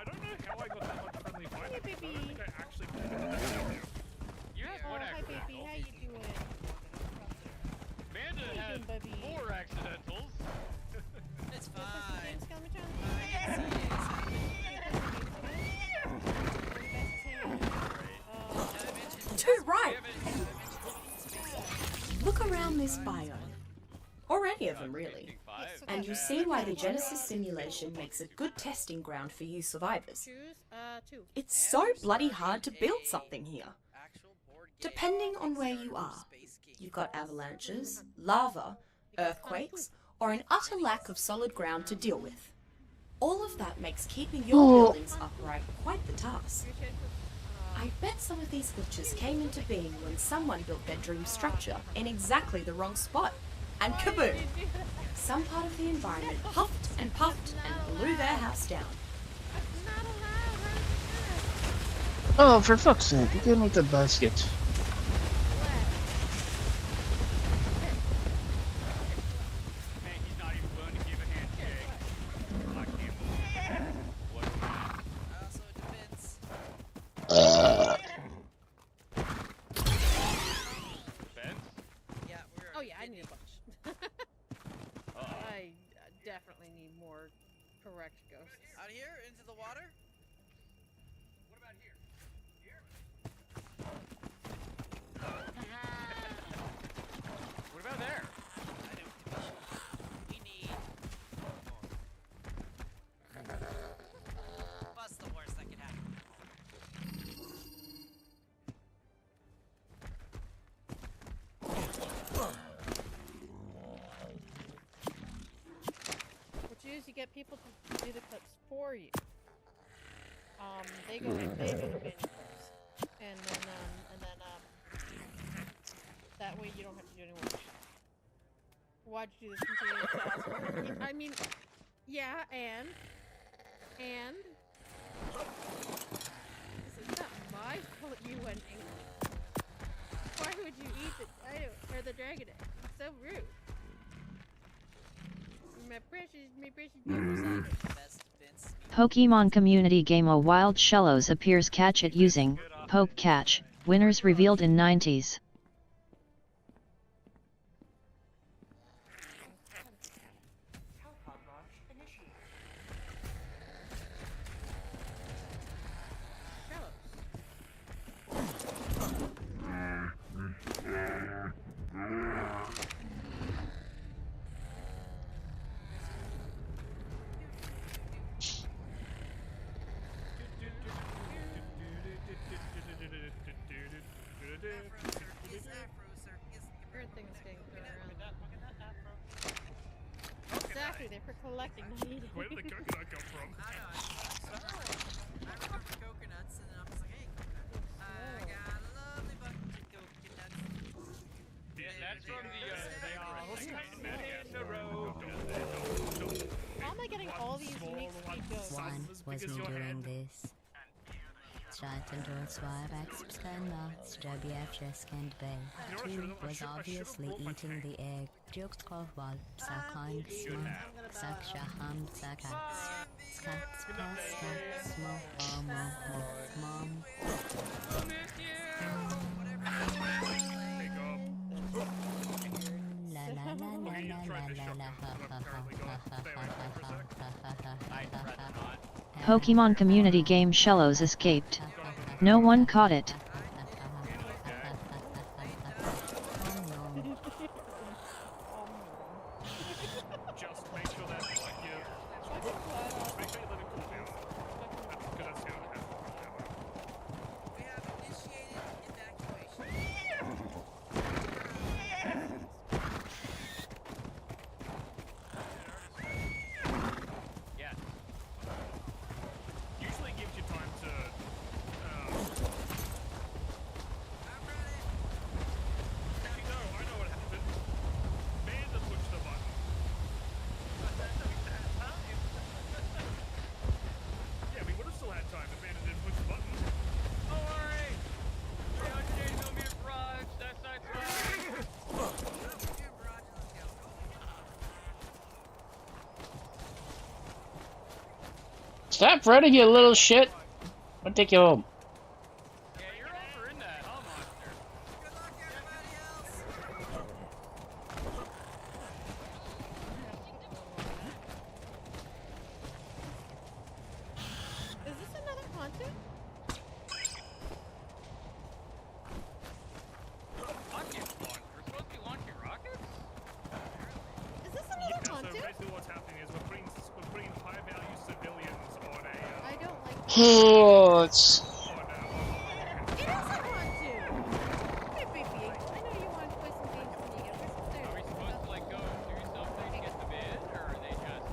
don't know how I got that much friendly fire. Come here, baby. I don't think I actually did that. You had Oh, one hi, accidental. baby. How you doing? Amanda How you had doing, baby? 4 accidentals. It's fine. Too right! Look around this biome. Or any of them, really. And you'll see why the Genesis simulation makes a good testing ground for you survivors. Two. It's so bloody hard to build something here. Depending on where you are, you've got avalanches, lava, earthquakes, or an utter lack of solid ground to deal with. All of that makes keeping your buildings upright quite the task. I bet some of these glitches came into being when someone built their dream structure in exactly the wrong spot. And kaboom! Some part of the environment huffed and puffed and blew their house down. Oh, for fuck's sake, again with the basket. Man, he's not even willing to give a handshake. I can't believe it. What a man. Also, it depends. Fence? Yeah, we're. Oh yeah, I need a bunch. I definitely need more correct ghosts. Out here into the water. What about here? Here? What about there? I don't. We need. What's the worst that could happen? What you do is you get people to do the clips for you. They go to menu clips, and then that way you don't have to do any work. Why'd you do this? Continue to ask me? I mean, yeah, and this is not my fault you went angry. Why would you eat the dragon egg? It's so rude. My precious Pokemon Community Game O Wild Shellos appears catch it using Poke Catch. Winners revealed in 90s. Everything is getting thrown around. Exactly, they're for collecting, not eating. Where did the coconut come from? I remember coconuts, and then I was like, hey, I got a lovely bunch of coconuts. Yeah, that's from the in the road. How am I getting all these unique sweet ghosts? One was me doing this. Streiten dort zwei Wachstumskanal, Strabievchus and Bay. Two was obviously eating the egg. Jokes called Wal, Sakon Small, Sakshaham Sakat. Pokemon community game Shellos escaped. No one caught it. Just make sure that like you make sure you let it cool down. Because that's the other half. We have initiated evacuation. Yeah. Usually gives you time to I know what happened. Vanda pushed the button. Yeah, we would have still had time if Vanda didn't push the button. Don't worry. 380mm barrage. That's not fine. Stop running, you little shit! I'll take you home. Yeah, you're over in that, huh, monster? Good luck, everybody else. Is this another pontoon? Rocket launch. We're supposed to be launching rockets? Is this Yeah, another so pontoon? basically what's happening is we're putting high-value civilians on a I don't like Oh, it's... It is a pontoon! Hey, baby. I know you want to play some games when you get there. Are we supposed to, like, go do something to get them in, or are they just...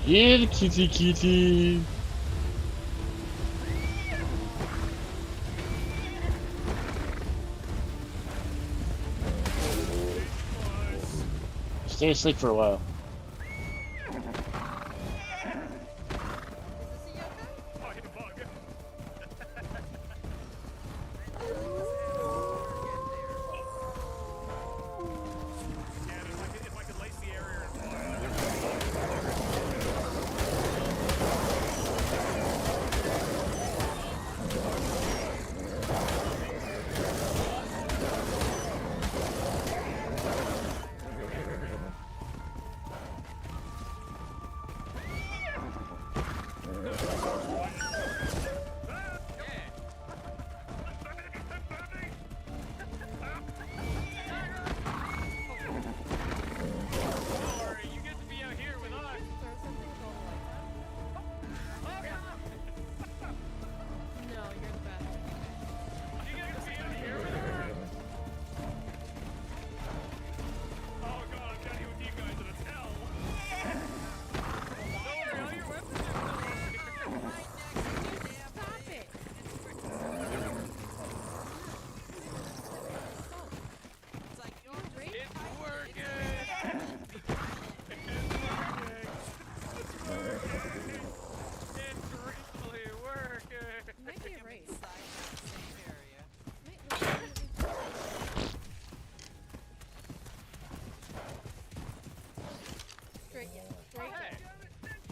Here, kitty kitty. Stay asleep for a while. Oh, hit a bug. Yeah, if I could lace the area and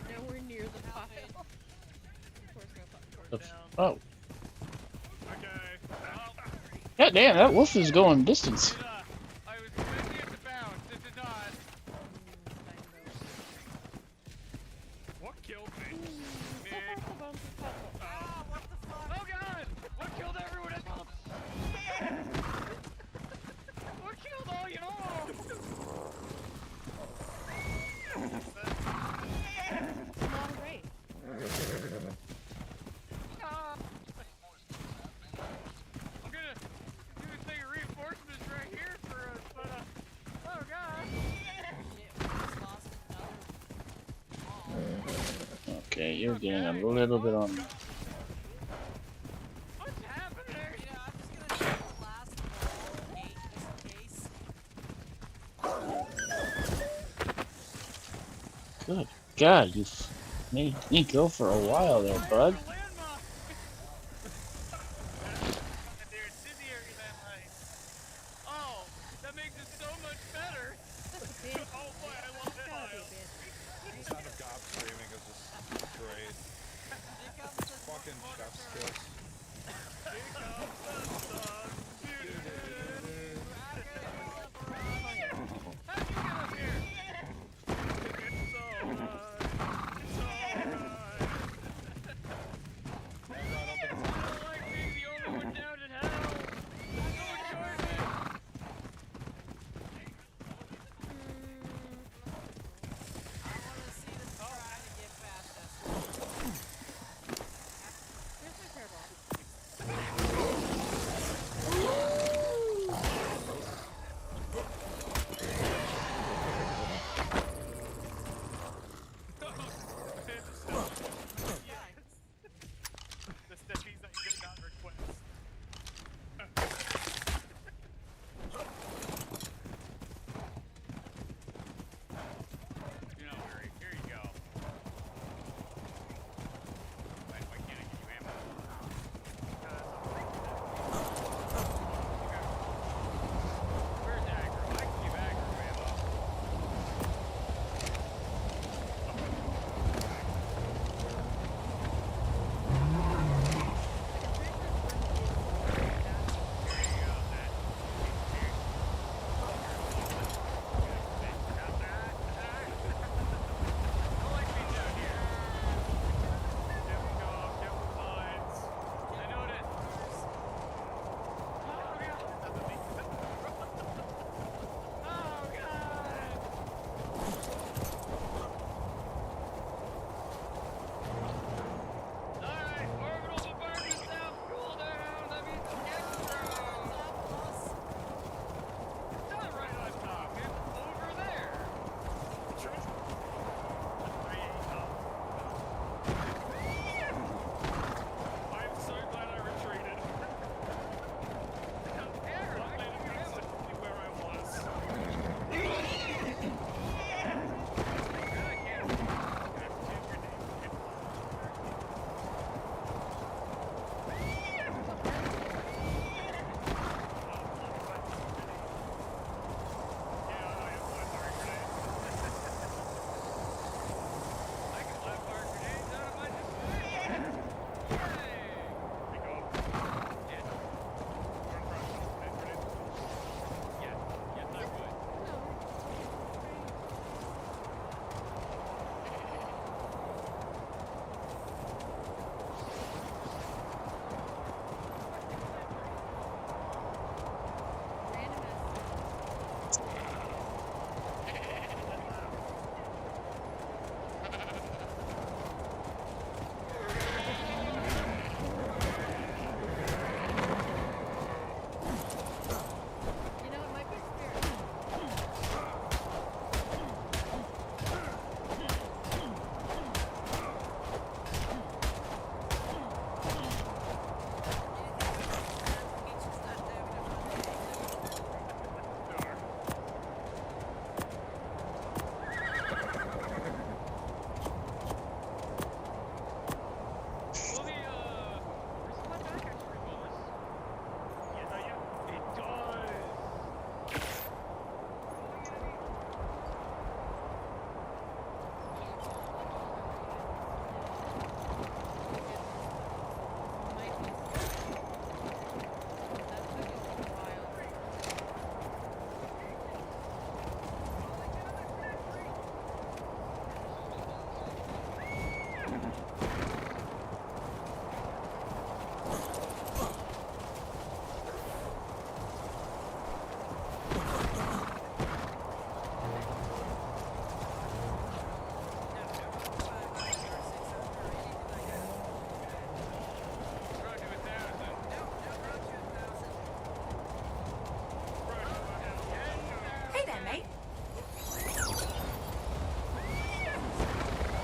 Nowhere near the pile. Oh. God damn, that wolf is going distance. I was expecting it to bounce. It did not. What killed me? Ah, what the fuck? Oh god! What killed everyone else? What killed all y'all? I'm gonna do a thing of reinforcements right here for us, but oh god. Okay, you're getting a little bit on. What's happening? You know, I'm just gonna do the last gate just in case. Good God, you made me go for a while there, bud. Oh, that makes it so much better. Oh boy, I love it. The sound of Gob screaming is just great. Fucking chef's kiss.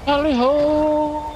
Howdy ho!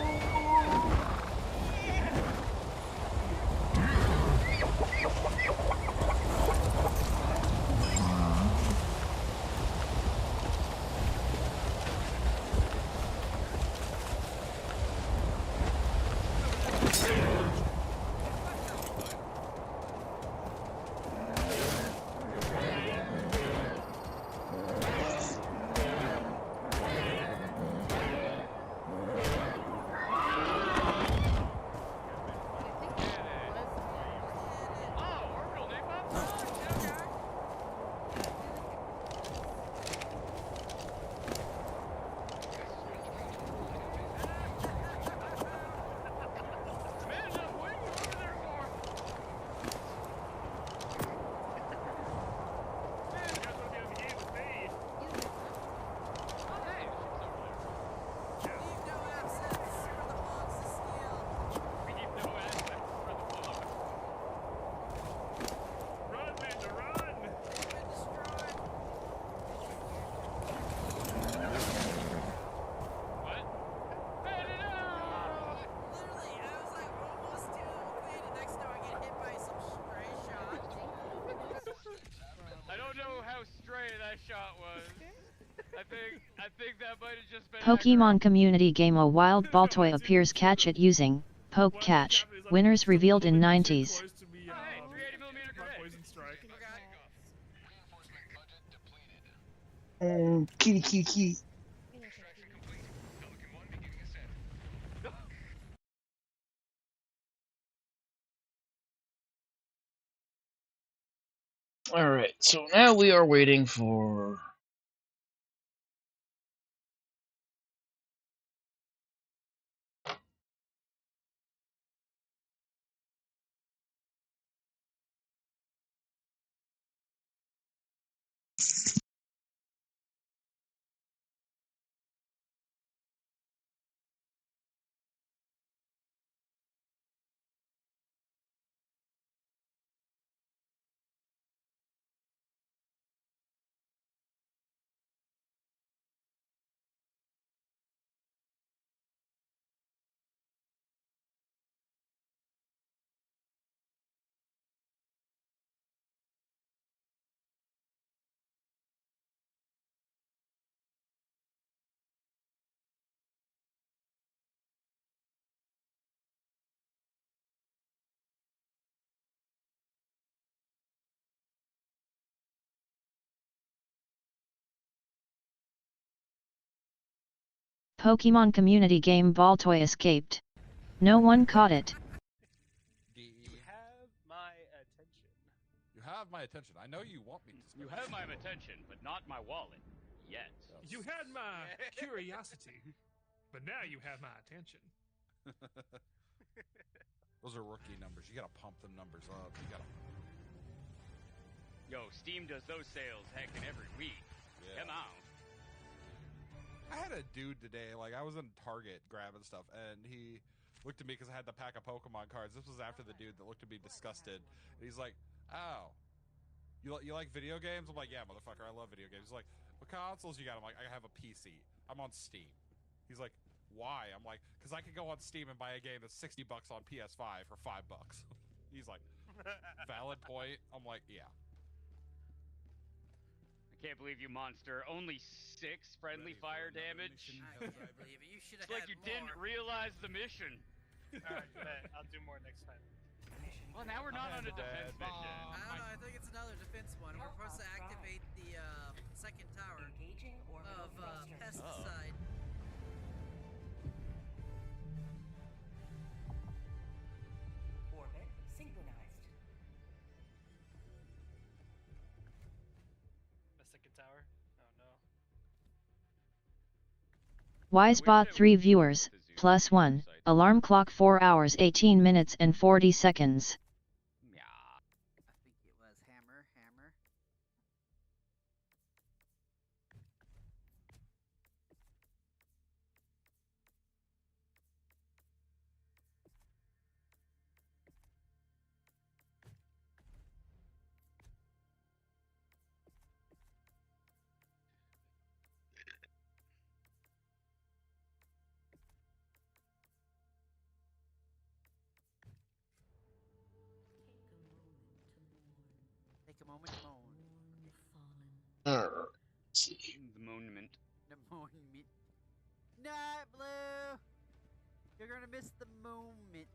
I don't know how stray that shot was. I think that might have just been Pokemon community game. A wild ball toy appears. Catch it using poke catch. Winners revealed in 90s. Poison strike. Kitty, kitty, kitty. Alright, so now we are waiting for... Pokemon community game ball toy escaped. No one caught it. Do you have my attention? You have my attention. I know you want me to. You have my attention, but not my wallet. Yet. You had my curiosity, but now you have my attention. Those are rookie numbers. You gotta pump them numbers up. You gotta. Yo, Steam does those sales heckin' every week. Yeah. Come on. I had a dude today, like, I was in Target grabbing stuff, and he looked at me because I had the pack of Pokemon cards. This was after the dude that looked at me disgusted. And he's like, oh, you like video games? I'm like, yeah, motherfucker, I love video games. He's like, what consoles you got? I'm like, I have a PC. I'm on Steam. He's like, why? I'm like, because I could go on Steam and buy a game that's $60 on PS5 for $5. He's like, valid point. I'm like, yeah. I can't believe you, monster. Only 6 friendly fire damage. I can't believe it. You should have It's like had you more. didn't realize the mission. Alright, bet. I'll do more next time. Well, now we're not on a defense mission. I don't know. I think it's another defense one. We're supposed to activate the second tower of pesticide. Orbit synchronized. The second tower? Oh no. Wisebot 3 viewers, +1, alarm clock 4 hours 18 minutes and 40 seconds. I think it was hammer. Alright, let's see. The monument. The monument. Night Blue! You're gonna miss the moment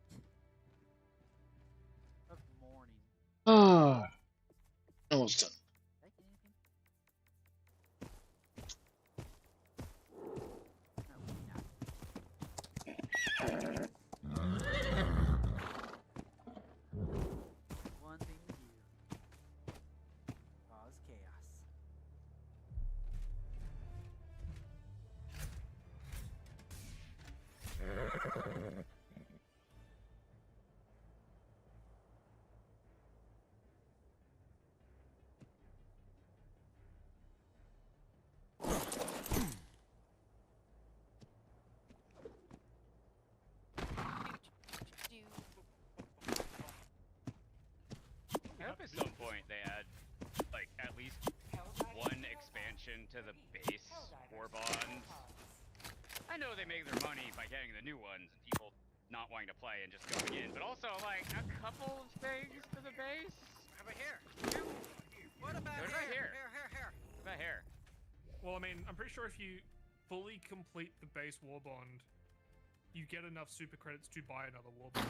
of morning. Ah, almost done. One thing to do. Cause chaos. I hope at some point they add, like, at least one expansion to the base war bonds. I know they make their money by getting the new ones and people not wanting to play and just going in, but also, like, a couple of things to the base. How about here? What about What about here? here? Here. What about here? Well, I mean, I'm pretty sure if you fully complete the base war bond, you get enough super credits to buy another war bond.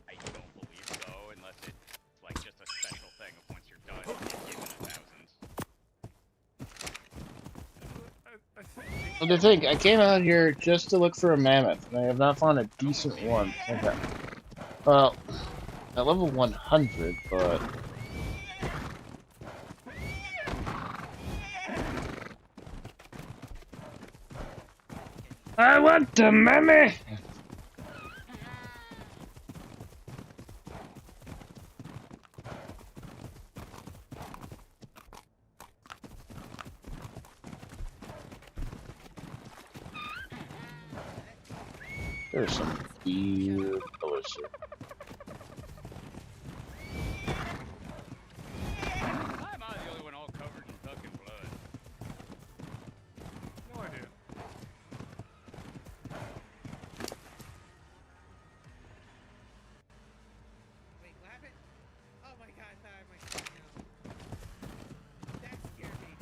I don't believe so, unless it's like just a special thing of once you're done, you get given 1,000. Well, the thing, I came out here just to look for a mammoth, and I have not found a decent one. Okay. Well, at level 100, but... I want the mammoth! There's some weird colors here. Why am I the only one all covered in fucking blood? No idea. Wait, what happened? Oh my god, I thought I might die now. That scared me.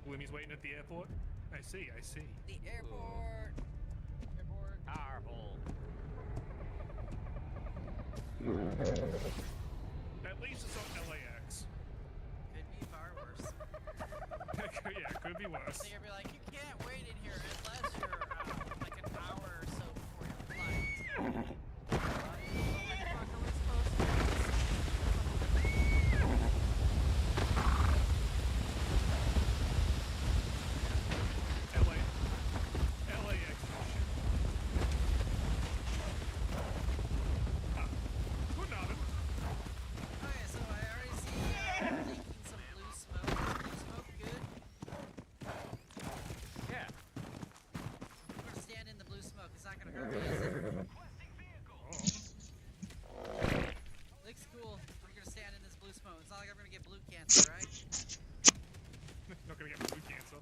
Wimmy's waiting at the airport. I see. The airport. Powerful. At least it's on LAX. Could be far worse. Yeah, could be worse. So you'll be like, you can't wait in here unless you're like an hour or so before your flight. LAX. Good Robin. Okay, so I already see leaking some blue smoke. Is blue smoke good? Yeah. I'm gonna stand in the blue smoke. It's not gonna hurt me, is it? Looks cool. I'm gonna stand in this blue smoke. It's not like I'm gonna get blue cancer, right? Not gonna get blue cancer.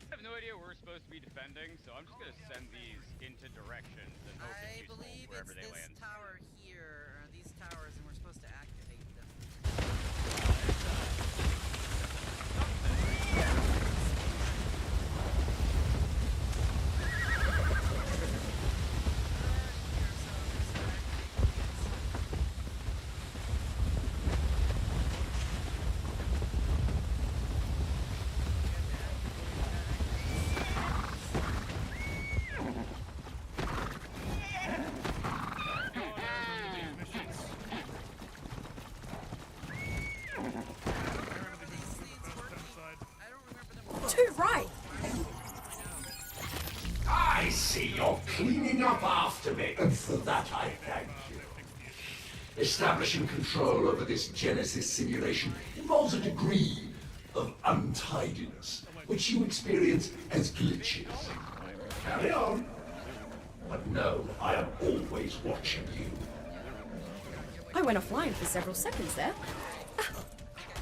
I have no idea where we're supposed to be defending, so I'm just gonna send these into directions and hope I it's useful believe wherever it's they this land. tower here, or these towers, and we're supposed to activate them. Too right. I see you're cleaning up after me, and for that I thank you. Establishing control over this Genesis simulation involves a degree of untidiness, which you experience as glitches. Carry on. But no, I am always watching you. I went offline for several seconds there.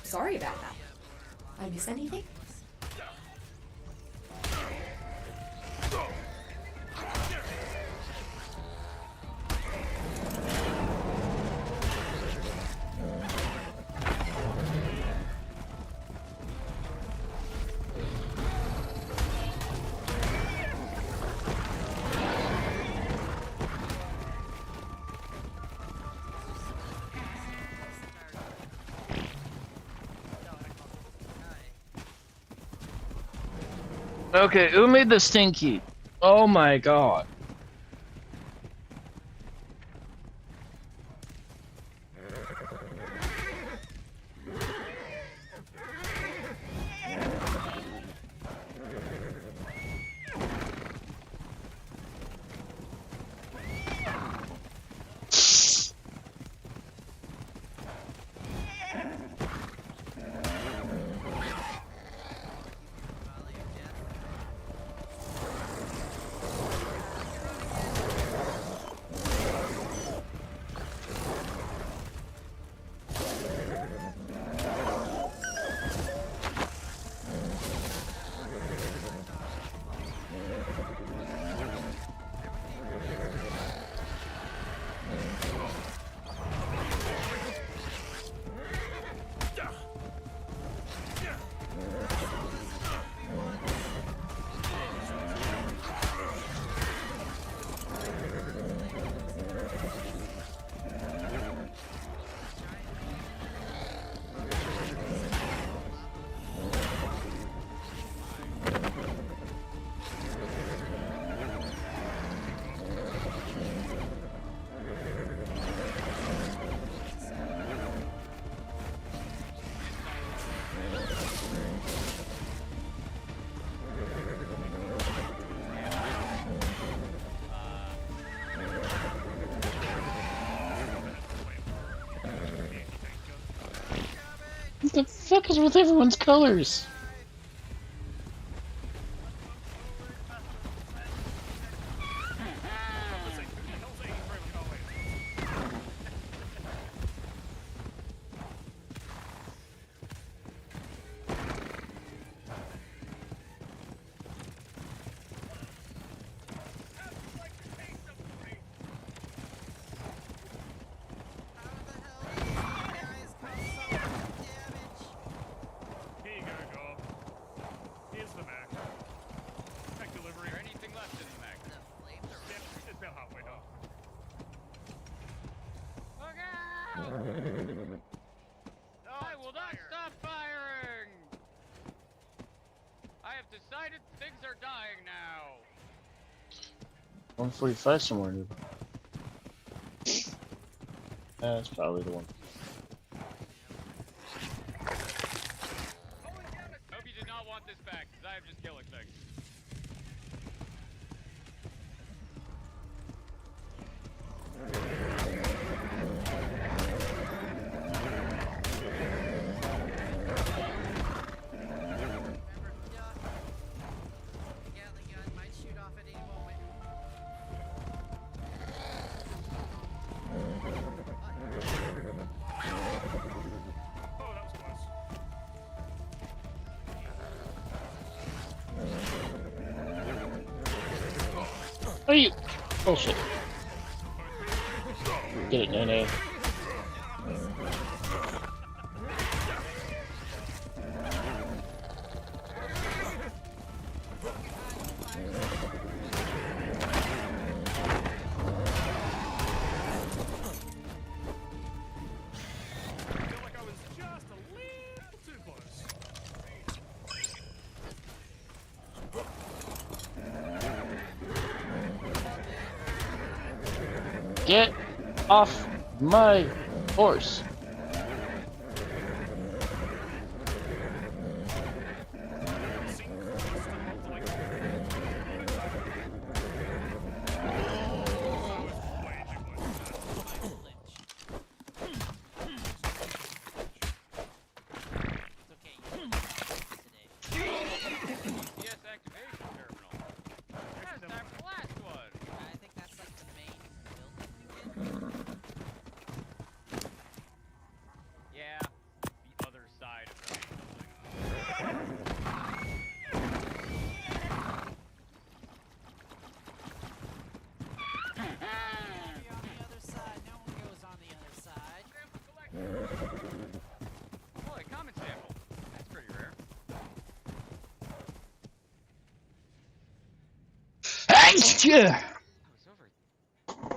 Sorry about that. I miss anything? Okay, who made the stinky? Oh my god. What the fuck is with everyone's colors? Here you go, Gob. Here's the Mac. Mac delivery. Is there anything left in the Mac? Yep, it's about halfway done. Look out! I will not stop firing! I have decided things are dying now. 145 somewhere new. That's probably the one. Hope you did not want this back, because I have just killing things. Gatling gun might shoot off at any moment. Oh, that was close. Are you? Bullshit. Get it, Nene. I feel like I was just a little too close. Get off my horse. Yes, activation terminal. That's time for the last one. I think that's like the main building you get. Yeah. Oh, it's over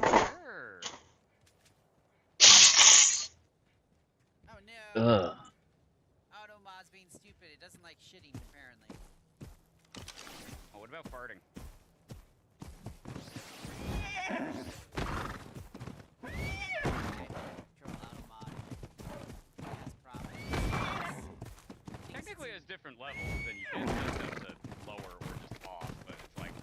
there. Oh no. Ugh. Automod's being stupid. It doesn't like shitting, apparently. Oh, what about farting? Technically, it has different levels, and you can set them to lower or just off, but it's like.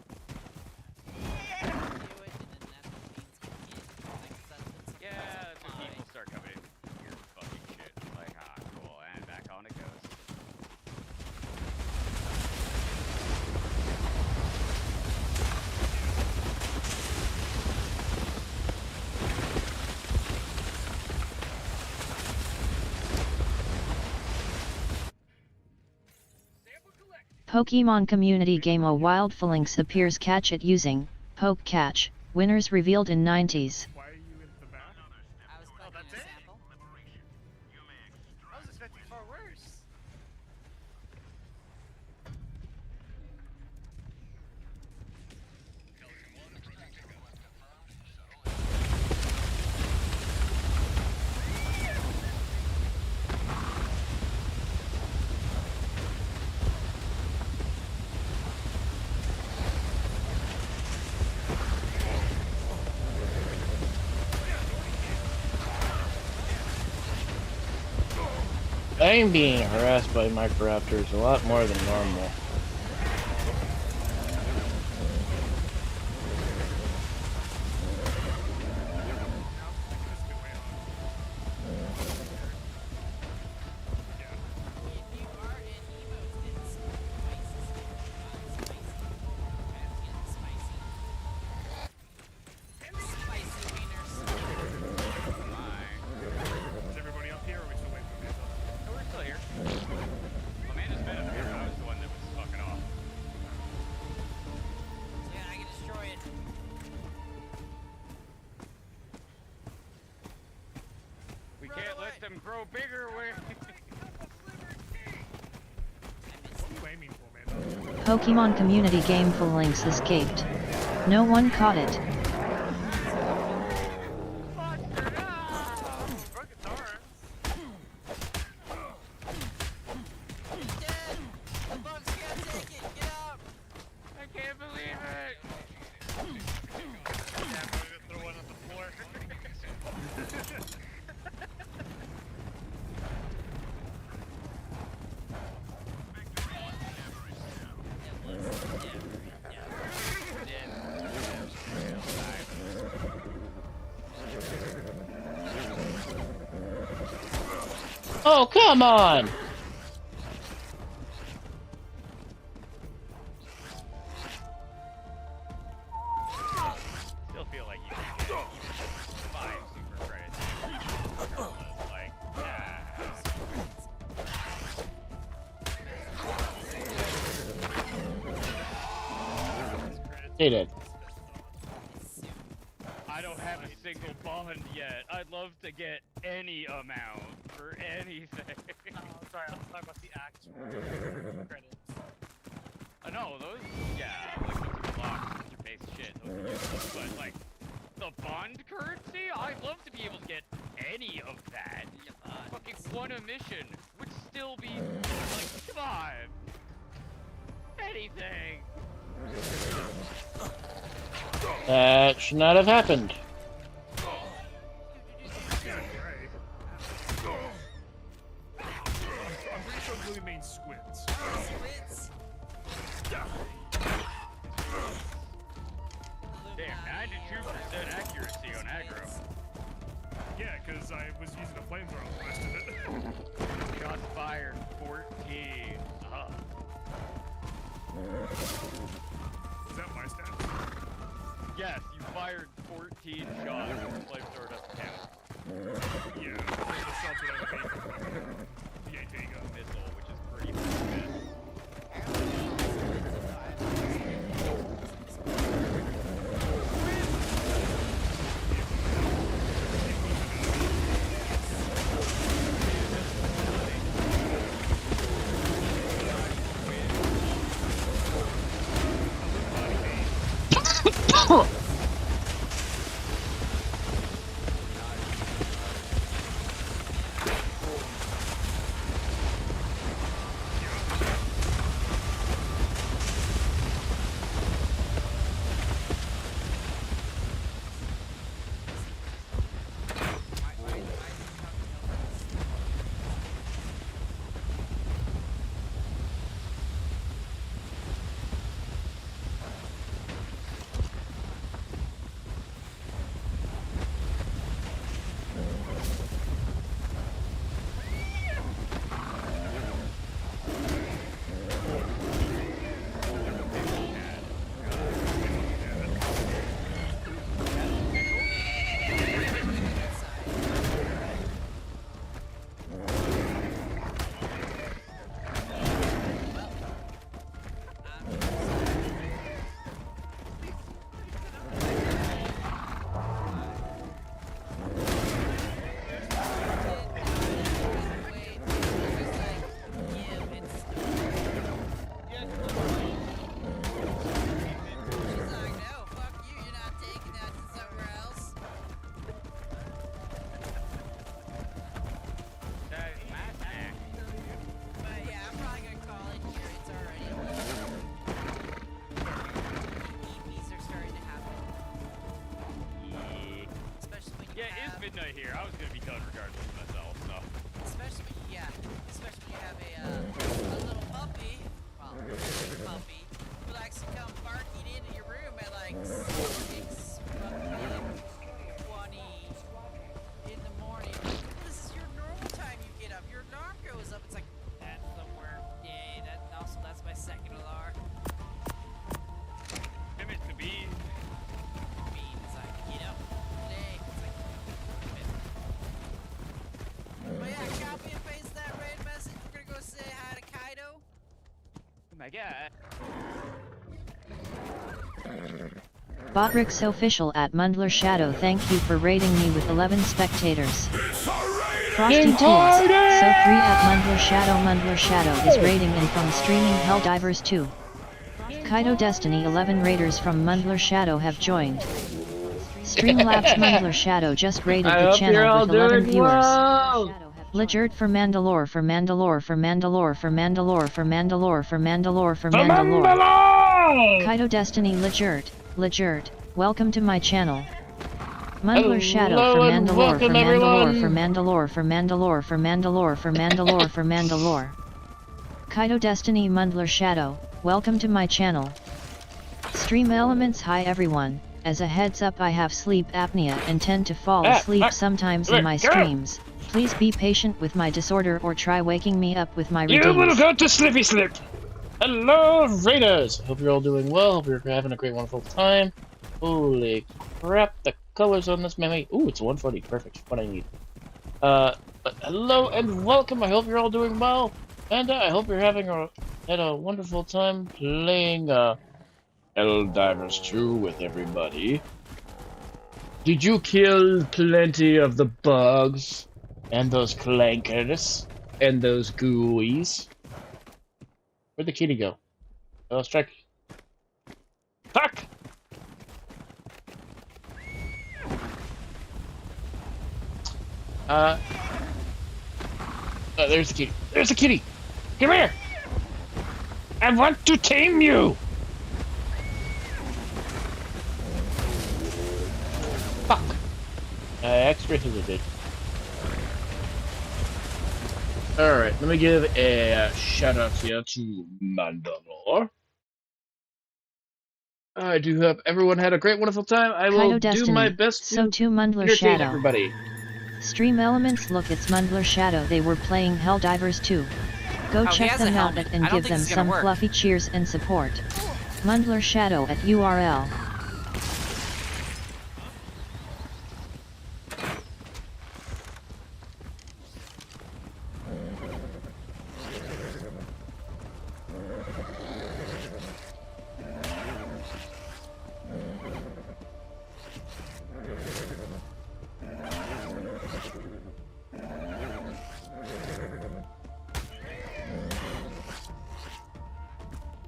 Yeah, that's when people start coming in with weird fucking shit. It's like, ah, cool, and back on it goes. Pokemon community game A Wild Phalanx appears catch it using Poke Catch. Winners revealed in 90s. Why are you in the back? I was collecting a sample. I was expecting far worse. I'm being harassed by Microraptors a lot more than normal. Is everybody up here, or are we still waiting for Amanda? No, we're still here. Amanda's been up here, but I was the one that was fucking off. Yeah, I can destroy it. We can't let them grow bigger. What are you aiming for, Amanda? Pokemon community game Phalanx escaped. No one caught it. I can't believe it! Yeah, I'm gonna throw one on the floor. Oh, come on! Still feel like you can get even 5 super credits. Like, They did. I don't have a single bond yet. I'd love to get any amount for anything. Oh, sorry, I was talking about the actual credits. No, those, yeah, like those are blocks, those are base shit, those are useless, but like, the bond currency, I'd love to be able to get any of that. Fucking one emission would still be, like, come on. Anything. That should not have happened. I'm pretty sure Blue means squids. Squids? Damn, 92% accuracy on aggro. Yeah, because I was using a flamethrower for most of it. Shots fired, 14. Is that my stats? Yes, you fired 14 shots, and the flamethrower doesn't count. Yeah, the shots would only be from the AT gun. Missile, which is pretty good. midnight here. I was gonna be done regardless myself, so. Especially when you have a little puppy, well, puppy, who likes to come barking into your room at like 6, roughly 20 in the morning. This is your normal time you get up. Your alarm goes up. It's like, that's the work day. That's my second alarm. Damn it, the bean. It's like, get up, play. It's like, but yeah, copy and paste that raid message. We're gonna go say hi to Kaito. Oh my god. Botrix official at Mundler Shadow, thank you for raiding me with 11 spectators. Frosty Tools, so 3 at Mundler Shadow is raiding in from streaming Helldivers 2. Kaito Destiny 11 raiders from Mundler Shadow have joined. Streamlabs Mundler Shadow just raided the channel with 11 viewers. Well. Legerd for Mandalore for Mandalore for Mandalore for Mandalore for Mandalore for Mandalore for Mandalore. Kaito Destiny Legerd, welcome to my channel. Mundler Shadow for Mandalore for Mandalore for Mandalore for Mandalore for Mandalore for Mandalore for Mandalore. Kaito Destiny Mundler Shadow, welcome to my channel. Stream Elements, hi everyone. As a heads up, I have sleep apnea and tend to fall asleep sometimes in my streams. Please be patient with my disorder or try waking me up with my redeems. You will go to Slippy Slip! Hello, Raiders! Hope you're all doing well. Hope you're having a great, wonderful time. Holy crap, the colors on this meme. Ooh, it's 140. Perfect. What I need. But hello and welcome. I hope you're all doing well. And I hope you're having had a wonderful time playing Helldivers 2 with everybody. Did you kill plenty of the bugs? And those clankers? And those gooies? Where'd the kitty go? Oh, strike. Fuck! There's the kitty. There's the kitty! Come here! I want to tame you! Fuck! I extra hesitate. Alright, let me give a shout out here to Mandalore. I do hope everyone had a great, wonderful time. I will do my best to entertain everybody. Stream Elements, look, it's Mundler Shadow. They were playing Helldivers 2. Go check them out and give them some fluffy cheers and support. Mundler Shadow at URL.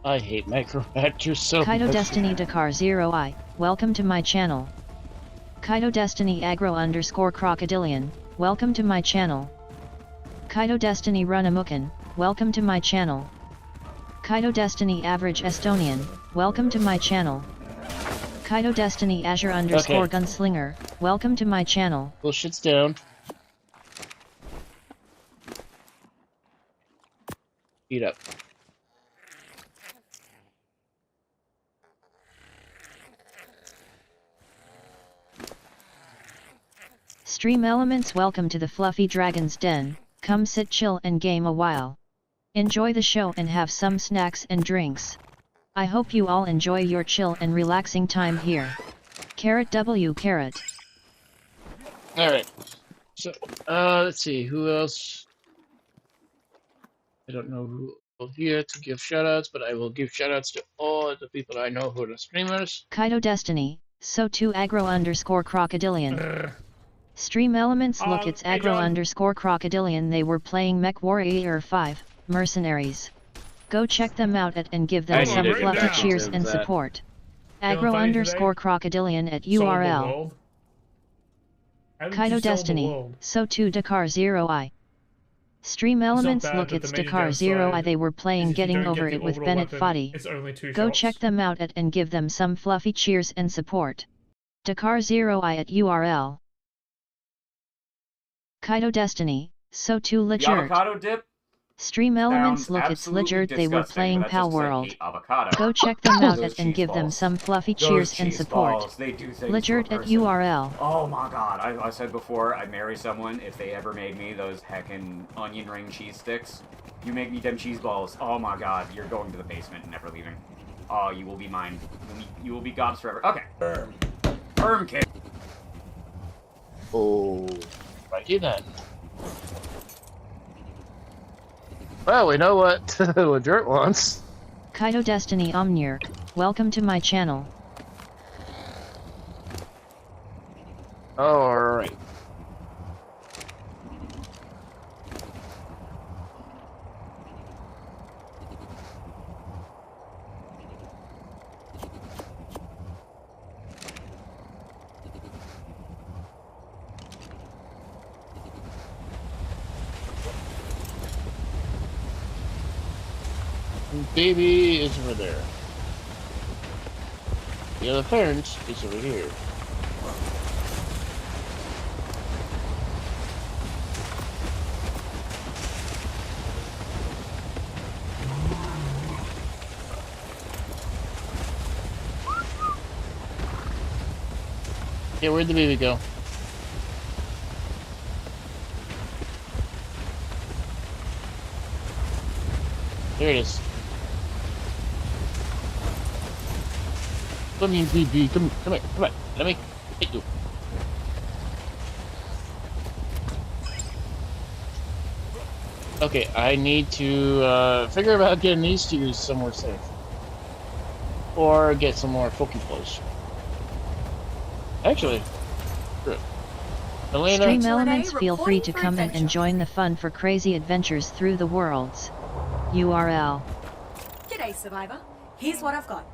I hate microfactors so Kaito much. Destiny Dakar 0I, welcome to my channel. Kaito Destiny Agro _ Crocodilian, welcome to my channel. Kaito Destiny Runamukin, welcome to my channel. Kaito Destiny Average Estonian, welcome to my channel. Kaito Destiny Azure _ Gunslinger, welcome to my channel. Bullshit's down. Eat up. Stream Elements, welcome to the Fluffy Dragon's Den. Come sit, chill and game a while. Enjoy the show and have some snacks and drinks. I hope you all enjoy your chill and relaxing time here. Carrot W carrot. Alright. So, let's see, who else? I don't know who here to give shoutouts, but I will give shoutouts to all the people I know who are the streamers. Kaito Destiny, so2 Agro _ Crocodilian. Stream Elements, look, it's Agro _ Crocodilian. They were playing Mech Warrior 5, Mercenaries. Go check them out and give them some fluffy cheers and support. Agro _ Crocodilian at URL. Kaito Destiny, so2 Dakar 0I. Stream Elements, look, it's Dakar 0I. They were playing Getting Over It with Bennett Foddy. Go check them out and give them some fluffy cheers and support. Dakar 0I at URL. Kaito Destiny, so2 The Legerd. avocado dip? Stream Elements, Sounds look, it's absolutely Legerd. They were disgusting, playing but that's Pal just 'cause I World. hate avocado. Go check them out Those and give them cheese some fluffy Those cheers and cheese support. balls, they do things Legerd to a at person. URL. Oh my god, I said before, I'd marry someone if they ever made me those heckin' onion ring cheese sticks. You make me them cheese balls, oh my god, you're going to the basement and never leaving. Oh, you will be mine. You will be gobs forever. Okay. Firm kick. Oh, righty then. Well, we know what Legert wants. Kaito Destiny Omnirk, welcome to my channel. Alright. Baby is over there. The other parent is over here. Yeah, where'd the baby go? There it is. Come here, baby. Come here. Let me hit you. Okay, I need to figure out getting these two somewhere safe. Or get some more Pokeballs. Actually, good. Elena, Stream Elements, feel free to come in and join the fun for crazy adventures through the worlds. URL. G'day, Survivor. Here's what I've got.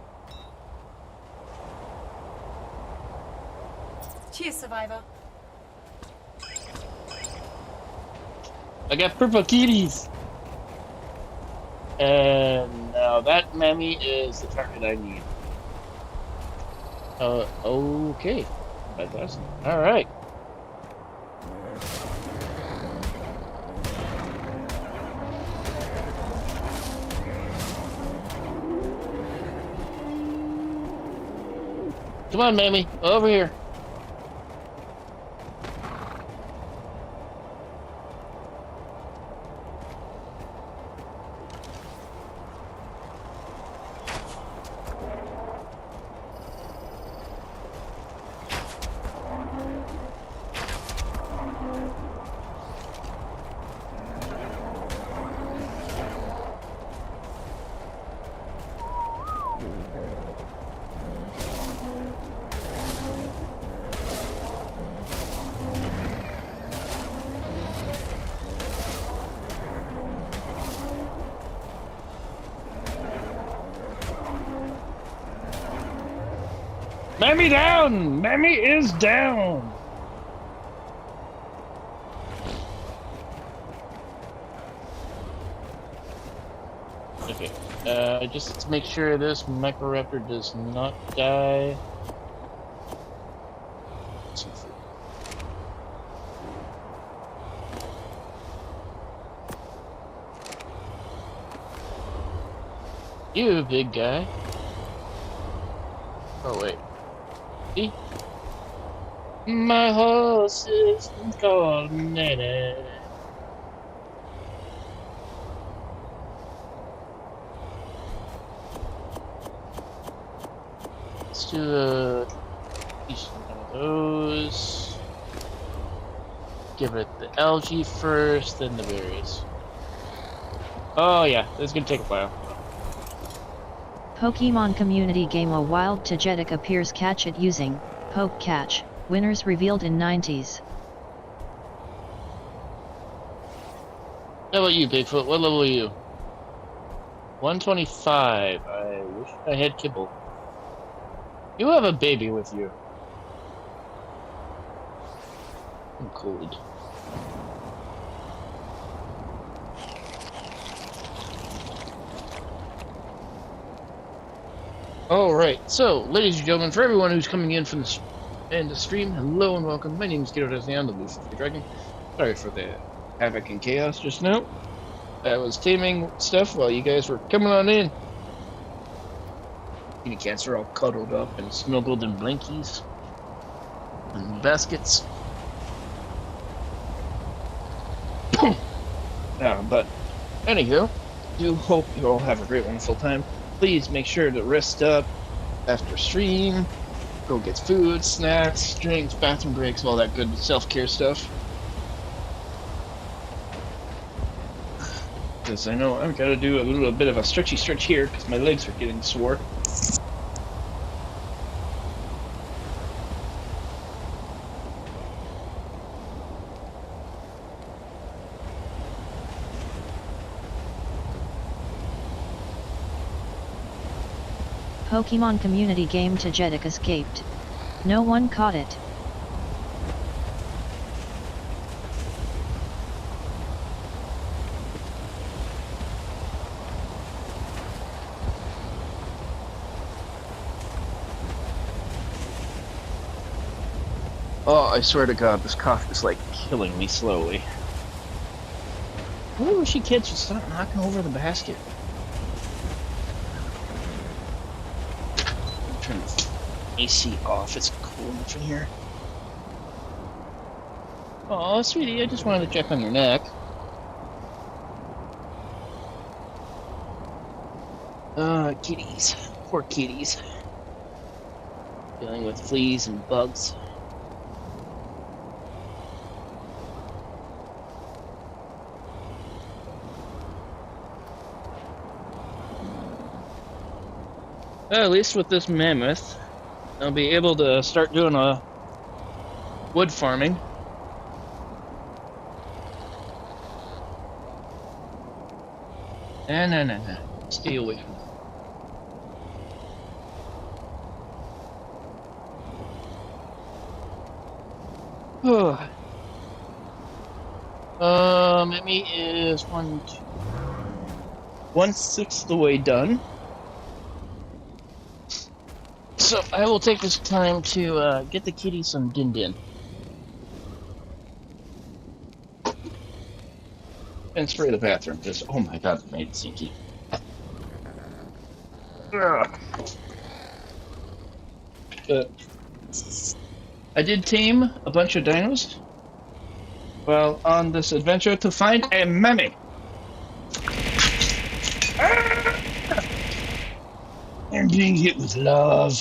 Cheers, Survivor. I got purple kitties! And now that mammy is the target I need. Okay. Fantastic. Alright. Come on, mammy. Over here. Mammy down! Mammy is down! Okay. Just to make sure this Microraptor does not die. You big guy. Oh wait. See? My horse is called Nene. Let's do each one of those. Give it the algae first, then the berries. Oh yeah, this is gonna take a while. Pokemon community game A wild Togetic appears catch it using Poke Catch. Winners revealed in 90s. How about you, Bigfoot? What level are you? 125. I wish I had kibble. You have a baby with you. I'm cold. Alright, so, ladies and gentlemen, for everyone who's coming in from the stream, hello and welcome. My name is Kaito Desnian, the Blue Fluffy Dragon. Sorry for the havoc and chaos just now. I was taming stuff while you guys were coming on in. Kitty cats are all cuddled up and snuggled in blankies and baskets. But anywho, do hope you all have a great, wonderful time. Please make sure to rest up after stream. Go get food, snacks, drinks, bathroom breaks, all that good self-care stuff. Because I know I've got to do a little bit of a stretchy stretch here because my legs are getting sore. Pokemon community game Togetic escaped. No one caught it. Oh, I swear to God, this cough is like killing me slowly. I wish you kids would stop knocking over the basket. Turn the AC off. It's cool enough in here. Oh, sweetie, I just wanted to check on your neck. Kitties. Poor kitties. Dealing with fleas and bugs. At least with this mammoth, I'll be able to start doing a wood farming. Nah. Stay away from that. Emmy is 1/6 the way done. So I will take this time to get the kitty some din-din. And spray the bathroom, because, oh my God, it made it stinky. I did tame a bunch of dinos while on this adventure to find a mammy. I'm being hit with love.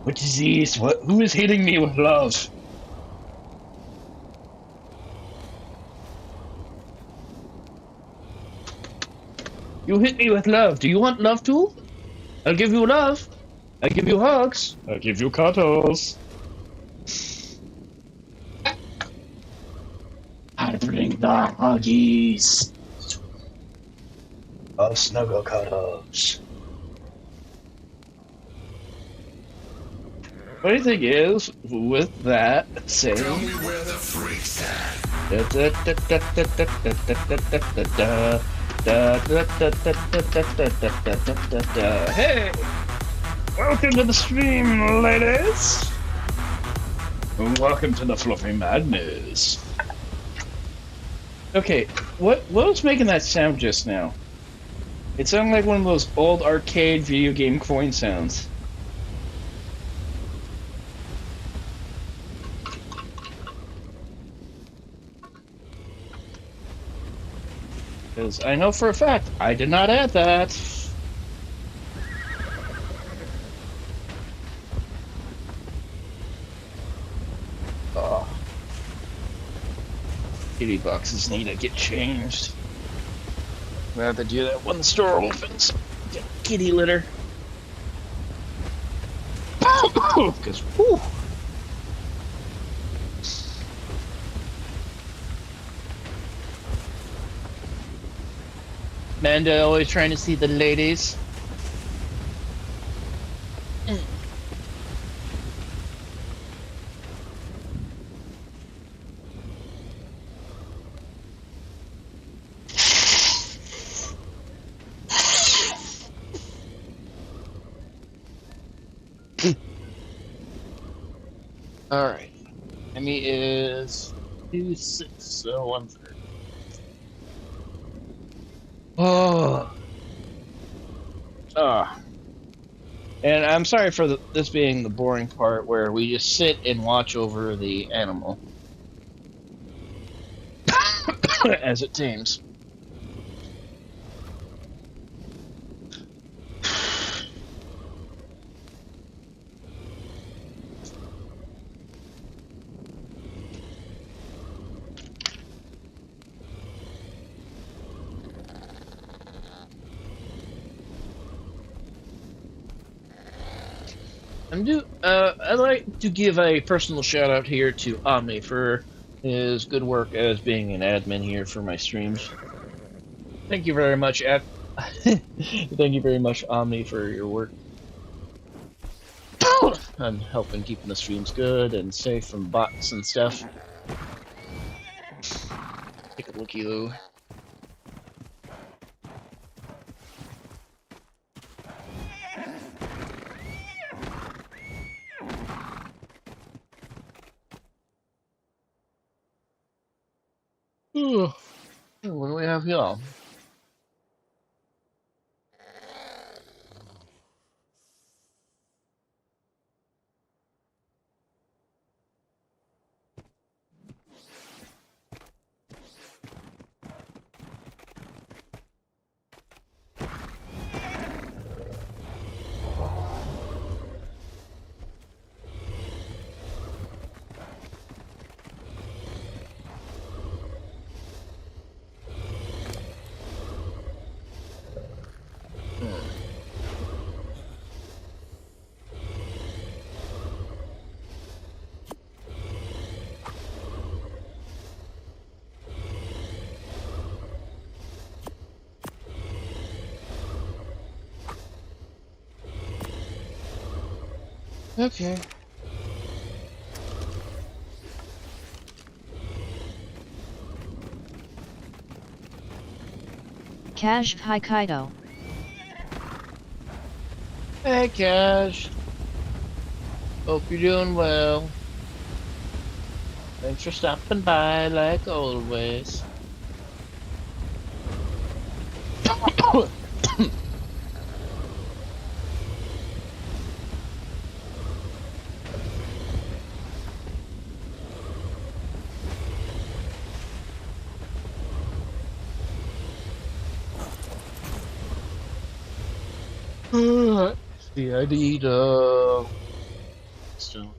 What is this? Who is hitting me with love? You hit me with love. Do you want love too? I'll give you love. I'll give you hugs. I'll give you cuddles. I bring the huggies. Of snuggle cuddles. Funny thing is, with that saying, Tell me where the freaks at. Hey, welcome to the stream, ladies. Welcome to the Fluffy Madness. Okay, what was making that sound just now? It sounded like one of those old arcade video game coin sounds. Because I know for a fact I did not add that. Oh. Kitty boxes need to get changed. We have to do that when the store opens. Get kitty litter. Because, whew. Manda always trying to see the ladies. Alright. Emmy is 2-6, so 1/3. Oh. Ah. And I'm sorry for this being the boring part where we just sit and watch over the animal as it tames. I'd like to give a personal shout out here to Omni for his good work as being an admin here for my streams. Thank you very much, Thank you very much, Omni, for your work on helping keeping the streams good and safe from bots and stuff. Take a looky though. What do we have here? Okay. Cash, hi Kaito. Hey, Cash. Hope you're doing well. Thanks for stopping by, like always. See, I need still.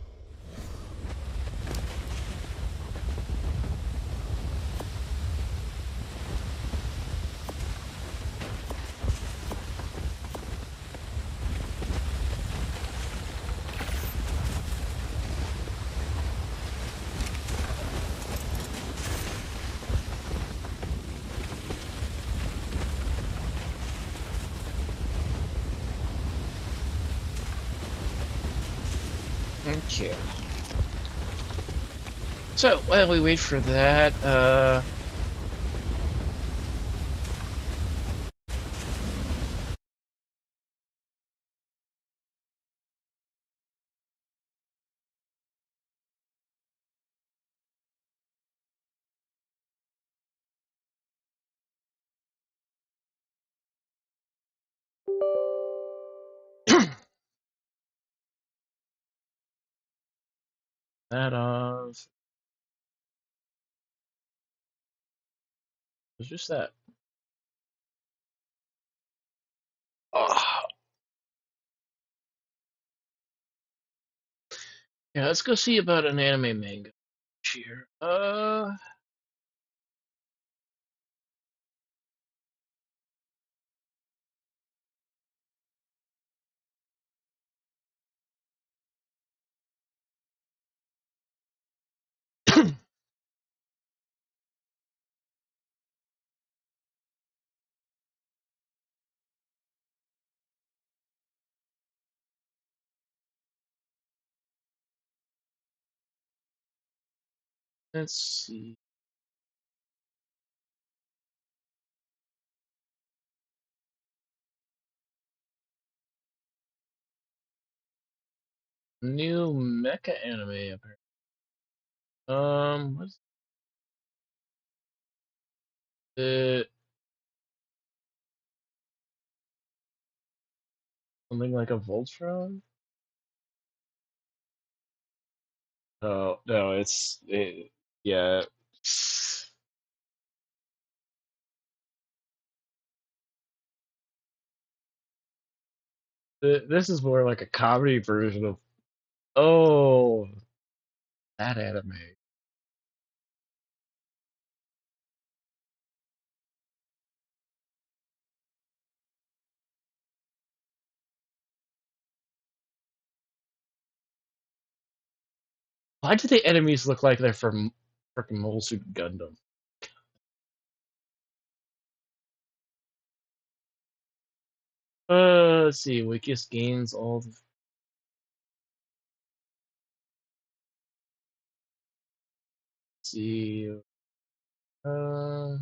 Okay. So while we wait for that, that off. It's just that. Oh. Yeah, let's go see about an anime manga here. Let's see. New mecha anime apparently. What's it? Something like a Voltron? Oh no, yeah. This is more like a comedy version of oh that anime. Why do the enemies look like they're from freaking Mobile Suit Gundam? Let's see. Wickiest gains all the. Let's see. Uh.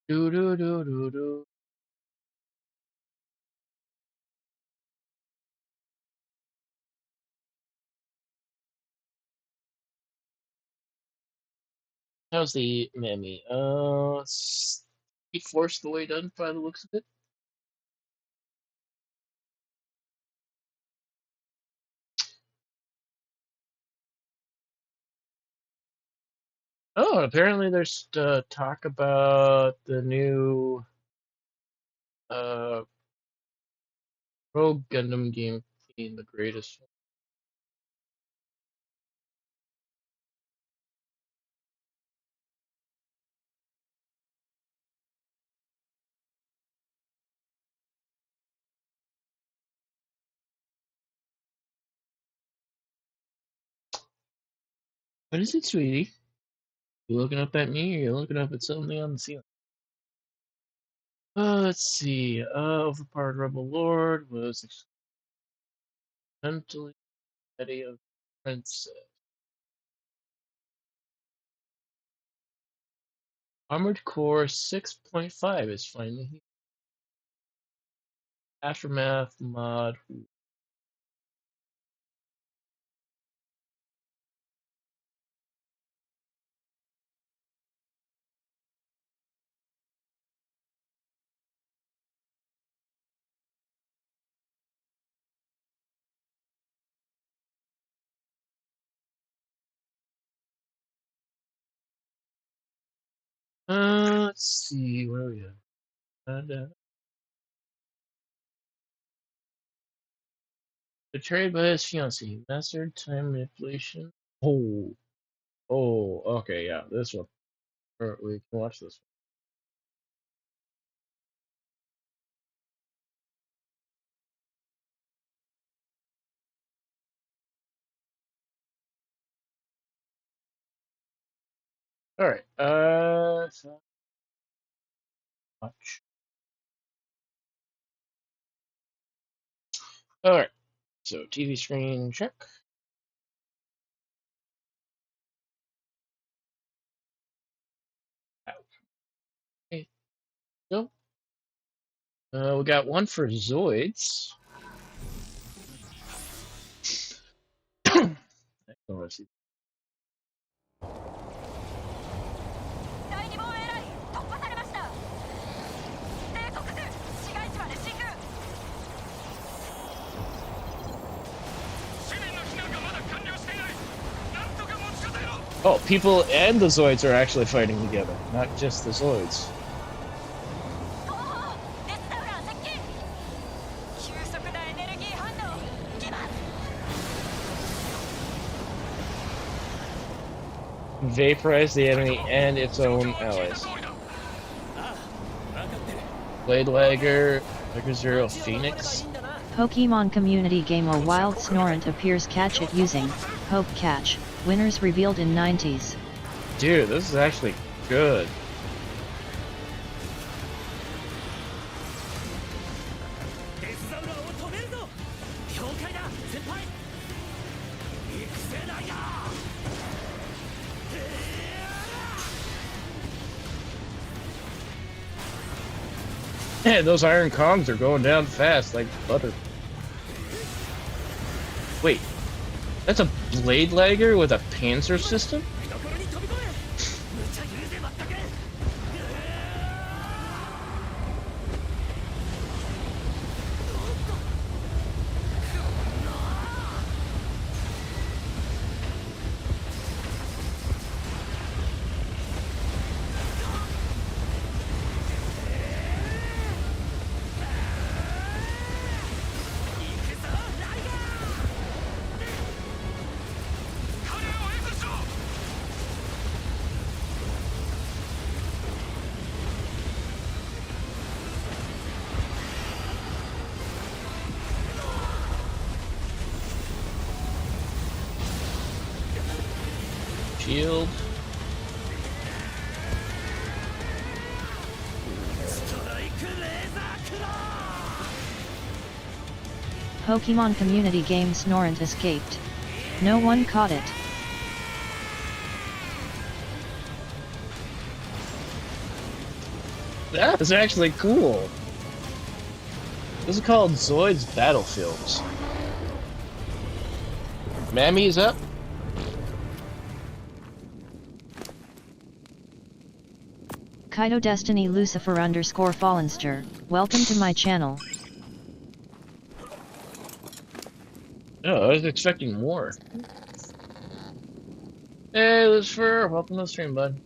Do do do do do. How's the Mammy? Speed Force the way done by the looks of it. Oh, apparently there's talk about the new uh Rogue Gundam game being the greatest. What is it, sweetie? You looking up at me, or you looking up at something on the ceiling? Let's see. Overpowered Rebel Lord was mentally ready of Princess. Armored Core 6.5 is finally here. Aftermath mod. Let's see. Where are we at? Betrayed by his fiancée. Mastered time manipulation. Oh. Oh, okay, yeah, this one. We can watch this one. Alright, so watch. Alright. So TV screen check. Okay, so we got one for Zoids. Oh, I see. Oh, people and the Zoids are actually fighting together, not just the Zoids. Vaporize the enemy and its own allies. Blade Lagger, Lagger Zero, Phoenix. Pokemon community game A Wild Snorant appears. Catch it using Hope Catch. Winners revealed in 90s. Dude, this is actually good. Yeah, those iron Kongs are going down fast like butter. Wait, that's a Blade Lagger with a Panzer system? Shield. Pokemon community game Snorant escaped. No one caught it. That is actually cool. This is called Zoid's Battlefields. Mammy's up. Kaito Destiny Lucifer _Fallenster, welcome to my channel. Oh, I was expecting more. Hey, Lucifer, welcome to the stream, bud.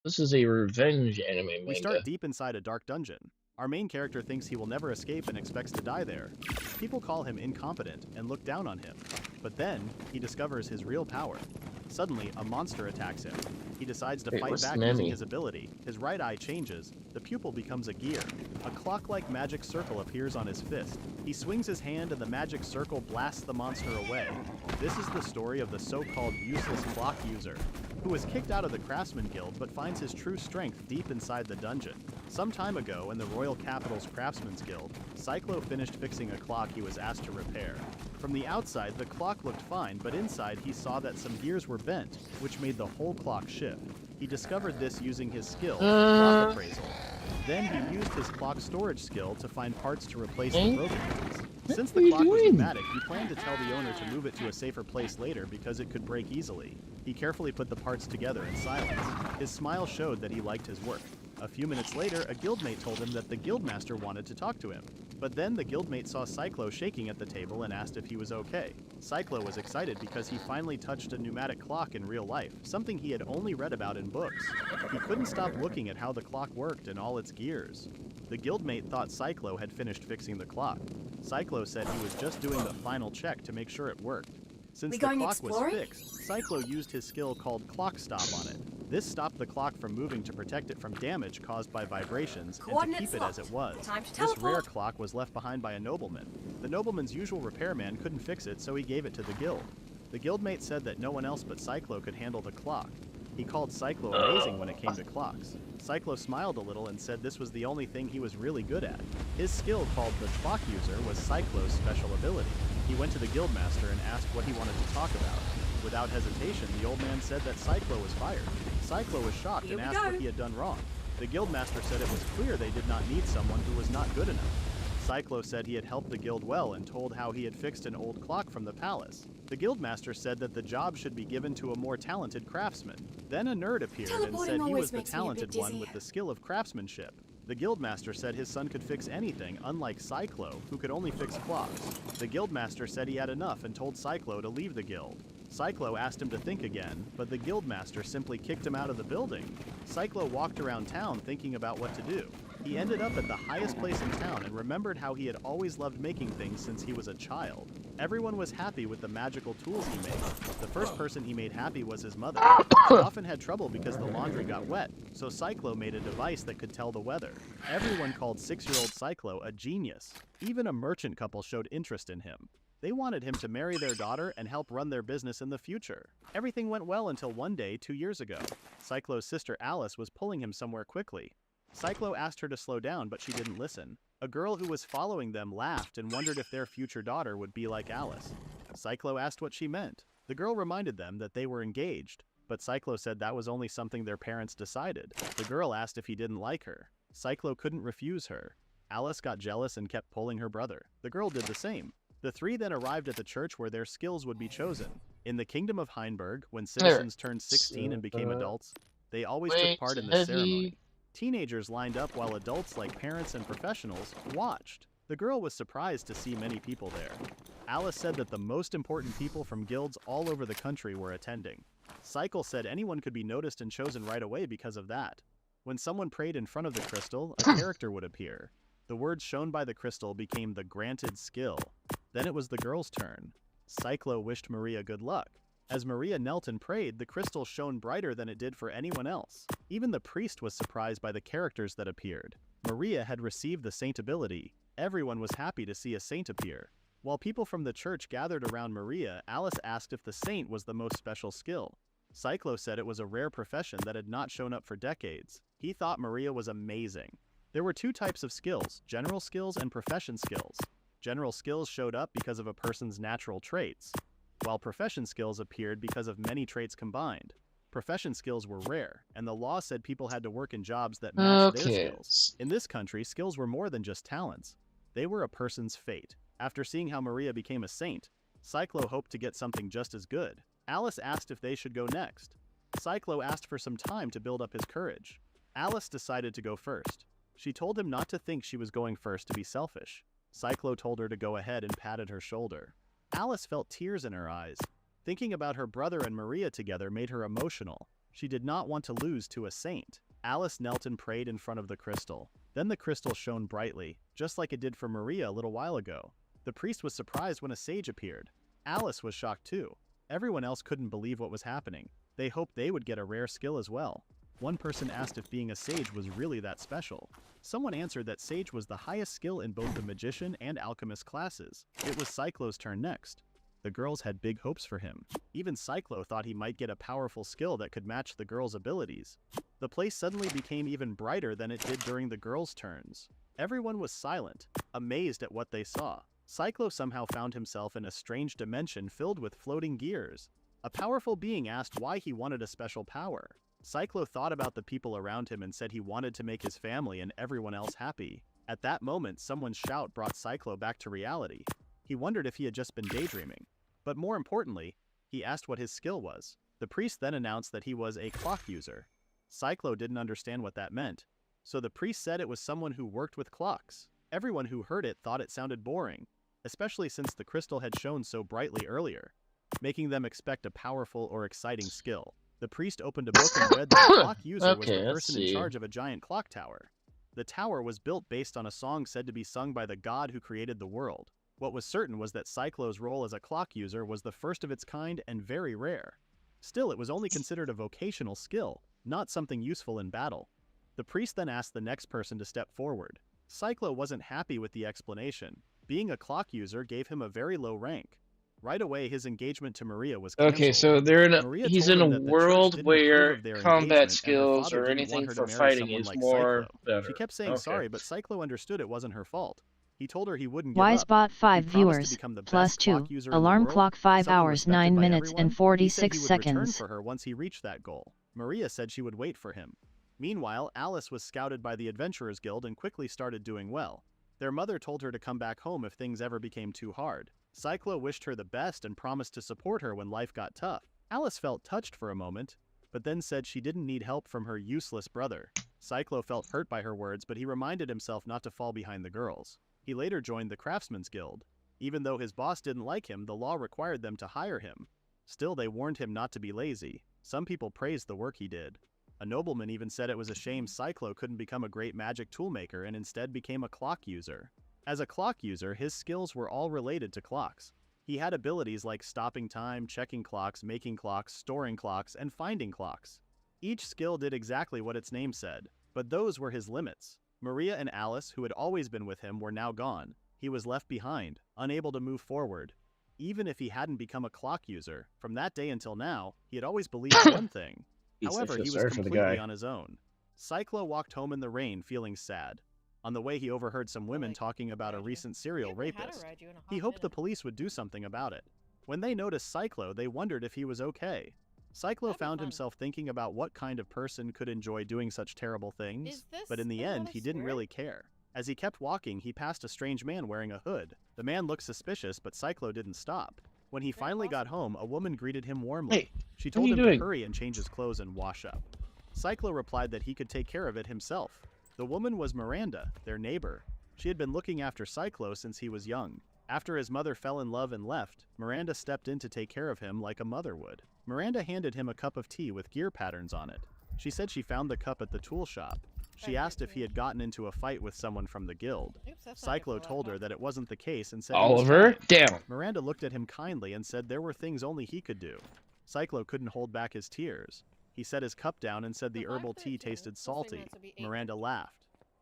This is a revenge anime manga. We start deep inside a dark dungeon. Our main character thinks he will never escape and expects to die there. People call him incompetent and look down on him. But then, he discovers his real power. Suddenly, a monster attacks him. He decides to fight back using his ability. His right eye changes. The pupil becomes a gear. A clock-like magic circle appears on his fist. He swings his hand and the magic circle blasts the monster away. This is the story of the so-called useless clock user, who was kicked out of the Craftsman Guild but finds his true strength deep inside the dungeon. Some time ago, in the Royal Capital's Craftsman's Guild, Cyclo finished fixing a clock he was asked to repair. From the outside, the clock looked fine, but inside he saw that some gears were bent, which made the whole clock shift. He discovered this using his skill, Clock Appraisal. Then he used his clock storage skill to find parts to replace the broken ones. Since the clock was pneumatic, he planned to tell the owner to move it to a safer place later because it could break easily. He carefully put the parts together in silence. His smile showed that he liked his work. A few minutes later, a guildmate told him that the guildmaster wanted to talk to him. But then the guildmate saw Cyclo shaking at the table and asked if he was okay. Cyclo was excited because he finally touched a pneumatic clock in real life, something he had only read about in books. He couldn't stop looking at how the clock worked and all its gears. The guildmate thought Cyclo had finished fixing the clock. Cyclo said he was just doing the final check to make sure it worked. Since the clock was fixed, Cyclo used his skill called Clock Stop on it. This stopped the clock from moving to protect it from damage caused by vibrations and to keep it as it was. This rare clock was left behind by a nobleman. The nobleman's usual repairman couldn't fix it, so he gave it to the guild. The guildmate said that no one else but Cyclo could handle the clock. He called Cyclo amazing when it came to clocks. Cyclo smiled a little and said this was the only thing he was really good at. His skill, called the Clock User, was Cyclo's special ability. He went to the Guildmaster and asked what he wanted to talk about. Without hesitation, the old man said that Cyclo was fired. Cyclo was shocked and asked what he had done wrong. The Guildmaster said it was clear they did not need someone who was not good enough. Cyclo said he had helped the guild well and told how he had fixed an old clock from the palace. The Guildmaster said that the job should be given to a more talented craftsman. Then a nerd appeared and said he was the talented one with the skill of craftsmanship. The Guildmaster said his son could fix anything, unlike Cyclo, who could only fix clocks. The Guildmaster said he had enough and told Cyclo to leave the guild. Cyclo asked him to think again, but the Guildmaster simply kicked him out of the building. Cyclo walked around town thinking about what to do. He ended up at the highest place in town and remembered how he had always loved making things since he was a child. Everyone was happy with the magical tools he made. The first person he made happy was his mother. She often had trouble because the laundry got wet, so Cyclo made a device that could tell the weather. Everyone called 6-year-old Cyclo a genius. Even a merchant couple showed interest in him. They wanted him to marry their daughter and help run their business in the future. Everything went well until one day 2 years ago. Cyclo's sister Alice was pulling him somewhere quickly. Cyclo asked her to slow down, but she didn't listen. A girl who was following them laughed and wondered if their future daughter would be like Alice. Cyclo asked what she meant. The girl reminded them that they were engaged, but Cyclo said that was only something their parents decided. The girl asked if he didn't like her. Cyclo couldn't refuse her. Alice got jealous and kept pulling her brother. The girl did the same. The three then arrived at the church where their skills would be chosen. In the kingdom of Heinberg, when citizens turned 16 and became adults, they always took part in this ceremony. Teenagers lined up while adults like parents and professionals watched. The girl was surprised to see many people there. Alice said that the most important people from guilds all over the country were attending. Cycle said anyone could be noticed and chosen right away because of that. When someone prayed in front of the crystal, a character would appear. The words shown by the crystal became the granted skill. Then it was the girl's turn. Cyclo wished Maria good luck. As Maria knelt and prayed, the crystal shone brighter than it did for anyone else. Even the priest was surprised by the characters that appeared. Maria had received the saint ability. Everyone was happy to see a saint appear. While people from the church gathered around Maria, Alice asked if the saint was the most special skill. Cyclo said it was a rare profession that had not shown up for decades. He thought Maria was amazing. There were two types of skills, general skills and profession skills. General skills showed up because of a person's natural traits, while profession skills appeared because of many traits combined. Profession skills were rare, and the law said people had to work in jobs that matched their skills. In this country, skills were more than just talents. They were a person's fate. After seeing how Maria became a saint, Cyclo hoped to get something just as good. Alice asked if they should go next. Cyclo asked for some time to build up his courage. Alice decided to go first. She told him not to think she was going first to be selfish. Cyclo told her to go ahead and patted her shoulder. Alice felt tears in her eyes. Thinking about her brother and Maria together made her emotional. She did not want to lose to a saint. Alice knelt and prayed in front of the crystal. Then the crystal shone brightly, just like it did for Maria a little while ago. The priest was surprised when a sage appeared. Alice was shocked too. Everyone else couldn't believe what was happening. They hoped they would get a rare skill as well. One person asked if being a sage was really that special. Someone answered that sage was the highest skill in both the magician and alchemist classes. It was Cyclo's turn next. The girls had big hopes for him. Even Cyclo thought he might get a powerful skill that could match the girls' abilities. The place suddenly became even brighter than it did during the girls' turns. Everyone was silent, amazed at what they saw. Cyclo somehow found himself in a strange dimension filled with floating gears. A powerful being asked why he wanted a special power. Cyclo thought about the people around him and said he wanted to make his family and everyone else happy. At that moment, someone's shout brought Cyclo back to reality. He wondered if he had just been daydreaming. But more importantly, he asked what his skill was. The priest then announced that he was a clock user. Cyclo didn't understand what that meant, so the priest said it was someone who worked with clocks. Everyone who heard it thought it sounded boring, especially since the crystal had shone so brightly earlier, making them expect a powerful or exciting skill. The priest opened a book and read that the clock user was the person in charge of a giant clock tower. The tower was built based on a song said to be sung by the god who created the world. What was certain was that Cyclo's role as a clock user was the first of its kind and very rare. Still, it was only considered a vocational skill, not something useful in battle. The priest then asked the next person to step forward. Cyclo wasn't happy with the explanation. Being a clock user gave him a very low rank. Right away, his engagement to Maria was canceled. Okay, so they're in a, Maria he's told in a him that the church world didn't approve where of their combat engagement, and her skills father or didn't anything want her to for marry fighting someone is like more Cyclo. better. She kept saying Okay. sorry, but Cyclo understood it wasn't her fault. He told her he wouldn't give Wise up. bought 5 He promised to viewers, become the plus best 2, clock user in the alarm world, clock 5 someone hours respected 9 by minutes everyone. and He said 46 he would return seconds. for her once he reached that goal. Maria said she would wait for him. Meanwhile, Alice was scouted by the Adventurers Guild and quickly started doing well. Their mother told her to come back home if things ever became too hard. Cyclo wished her the best and promised to support her when life got tough. Alice felt touched for a moment, but then said she didn't need help from her useless brother. Cyclo felt hurt by her words, but he reminded himself not to fall behind the girls. He later joined the Craftsman's Guild. Even though his boss didn't like him, the law required them to hire him. Still, they warned him not to be lazy. Some people praised the work he did. A nobleman even said it was a shame Cyclo couldn't become a great magic toolmaker and instead became a clock user. As a clock user, his skills were all related to clocks. He had abilities like stopping time, checking clocks, making clocks, storing clocks, and finding clocks. Each skill did exactly what its name said, but those were his limits. Maria and Alice, who had always been with him, were now gone. He was left behind, unable to move forward. Even if he hadn't become a clock user, from that day until now, he had always believed one thing. However, he was completely on his own. Cyclo walked home in the rain, feeling sad. On the way, he overheard some women talking about a recent serial rapist. He hoped the police would do something about it. When they noticed Cyclo, they wondered if he was okay. Cyclo found himself thinking about what kind of person could enjoy doing such terrible things, but in the end, he didn't really care. As he kept walking, he passed a strange man wearing a hood. The man looked suspicious, but Cyclo didn't stop. When he finally got home, a woman greeted him warmly. Hey, she what are told you him doing? to hurry and change his clothes and wash up. Cyclo replied that he could take care of it himself. The woman was Miranda, their neighbor. She had been looking after Cyclo since he was young. After his mother fell in love and left, Miranda stepped in to take care of him like a mother would. Miranda handed him a cup of tea with gear patterns on it. She said she found the cup at the tool shop. She asked if he had gotten into a fight with someone from the guild. Cyclo told her that it wasn't the case and said Oliver, he was fine. damn. Miranda looked at him kindly and said there were things only he could do. Cyclo couldn't hold back his tears. He set his cup down and said the herbal tea tasted salty. Miranda laughed.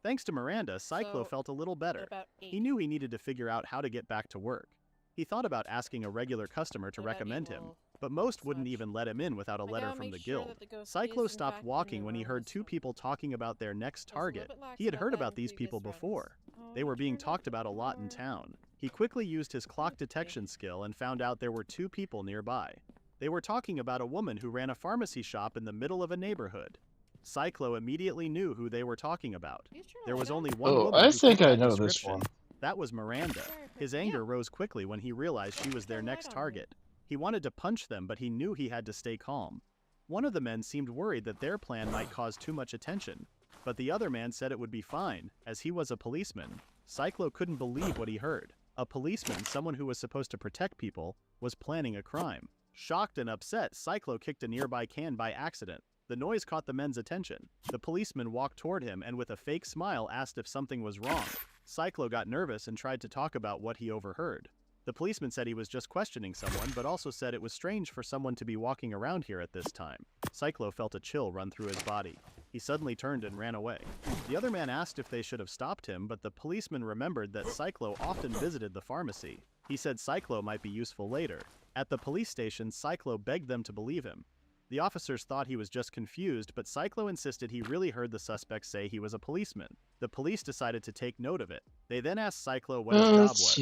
Thanks to Miranda, Cyclo felt a little better. He knew he needed to figure out how to get back to work. He thought about asking a regular customer to recommend him, but most wouldn't even let him in without a letter from the guild. Cyclo stopped walking when he heard two people talking about their next target. He had heard about these people before. They were being talked about a lot in town. He quickly used his clock detection skill and found out there were two people nearby. They were talking about a woman who ran a pharmacy shop in the middle of a neighborhood. Cyclo immediately knew who they were talking about. There was only one woman I who think fit I that know this description. one. That was Miranda. His anger rose quickly when he realized she was their next target. He wanted to punch them, but he knew he had to stay calm. One of the men seemed worried that their plan might cause too much attention, but the other man said it would be fine, as he was a policeman. Cyclo couldn't believe what he heard. A policeman, someone who was supposed to protect people, was planning a crime. Shocked and upset, Cyclo kicked a nearby can by accident. The noise caught the men's attention. The policeman walked toward him and with a fake smile asked if something was wrong. Cyclo got nervous and tried to talk about what he overheard. The policeman said he was just questioning someone, but also said it was strange for someone to be walking around here at this time. Cyclo felt a chill run through his body. He suddenly turned and ran away. The other man asked if they should have stopped him, but the policeman remembered that Cyclo often visited the pharmacy. He said Cyclo might be useful later. At the police station, Cyclo begged them to believe him. The officers thought he was just confused, but Cyclo insisted he really heard the suspect say he was a policeman. The police decided to take note of it. They then asked Cyclo what his job was.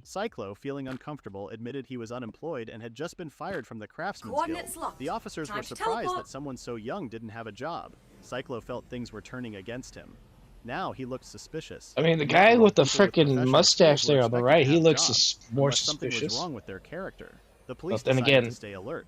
Cyclo, feeling uncomfortable, admitted he was unemployed and had just been fired from the Craftsman's Guild. The officers were surprised that someone so young didn't have a job. Cyclo felt things were turning against him. Now he looked suspicious. I mean, the guy with the frickin' mustache there on the right, he looks more something suspicious. was wrong with their character. The police But then decided again, to stay alert.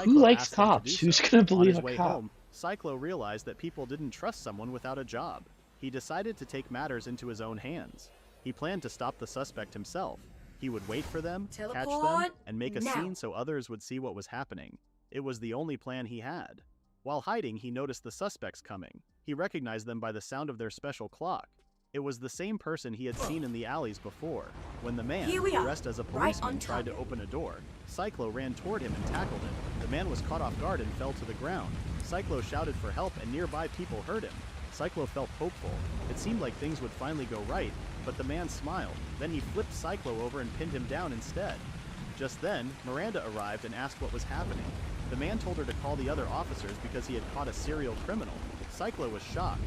who likes cops? Who's gonna believe a cop? Home, Cyclo realized that people didn't trust someone without a job. He decided to take matters into his own hands. He planned to stop the suspect himself. He would wait for them, catch them, and make a scene so others would see what was happening. It was the only plan he had. While hiding, he noticed the suspects coming. He recognized them by the sound of their special clock. It was the same person he had seen in the alleys before. When the man, dressed as a policeman, tried to open a door, Cyclo ran toward him and tackled him. The man was caught off guard and fell to the ground. Cyclo shouted for help and nearby people heard him. Cyclo felt hopeful. It seemed like things would finally go right, but the man smiled. Then he flipped Cyclo over and pinned him down instead. Just then, Miranda arrived and asked what was happening. The man told her to call the other officers because he had caught a serial criminal. Cyclo was shocked.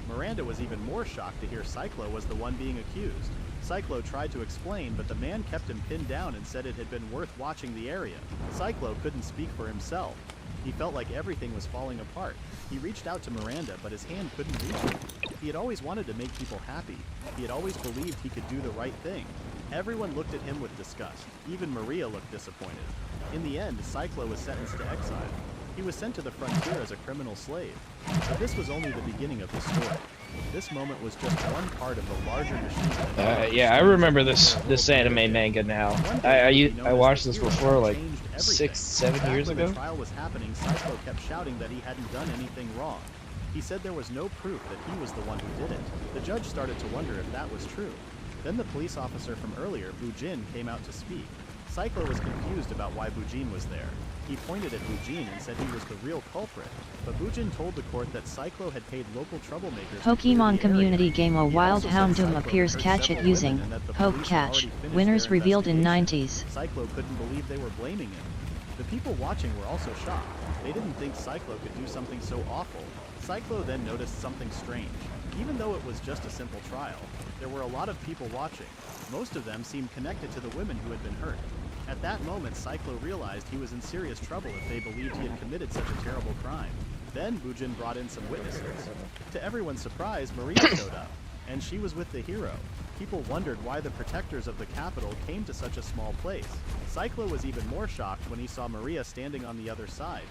Miranda was even more shocked to hear Cyclo was the one being accused. Cyclo tried to explain, but the man kept him pinned down and said it had been worth watching the area. Cyclo couldn't speak for himself. He felt like everything was falling apart. He reached out to Miranda, but his hand couldn't reach her. He had always wanted to make people happy. He had always believed he could do the right thing. Everyone looked at him with disgust. Even Maria looked disappointed. In the end, Cyclo was sentenced to exile. He was sent to the frontier as a criminal slave. But this was only the beginning of his story. This moment was just one part of the larger machine. Yeah, I remember this anime manga now. I watched this before, like 6-7 years ago. When the trial was happening, Cyclo kept shouting that he hadn't done anything wrong. He said there was no proof that he was the one who did it. The judge started to wonder if that was true. Then the police officer from earlier, Bujin, came out to speak. Cyclo was confused about why Bujin was there. He pointed at Bujin and said he was the real culprit, but Bujin told the court that Cyclo had paid local troublemakers. Pokemon community game A Wild Houndoom appears catch it using Poke Catch. Winners revealed in 90s. Cyclo couldn't believe they were blaming him. The people watching were also shocked. They didn't think Cyclo could do something so awful. Cyclo then noticed something strange. Even though it was just a simple trial, there were a lot of people watching. Most of them seemed connected to the women who had been hurt. At that moment, Cyclo realized he was in serious trouble if they believed he had committed such a terrible crime. Then Bujin brought in some witnesses. To everyone's surprise, Maria showed up, and she was with the hero. People wondered why the protectors of the capital came to such a small place. Cyclo was even more shocked when he saw Maria standing on the other side.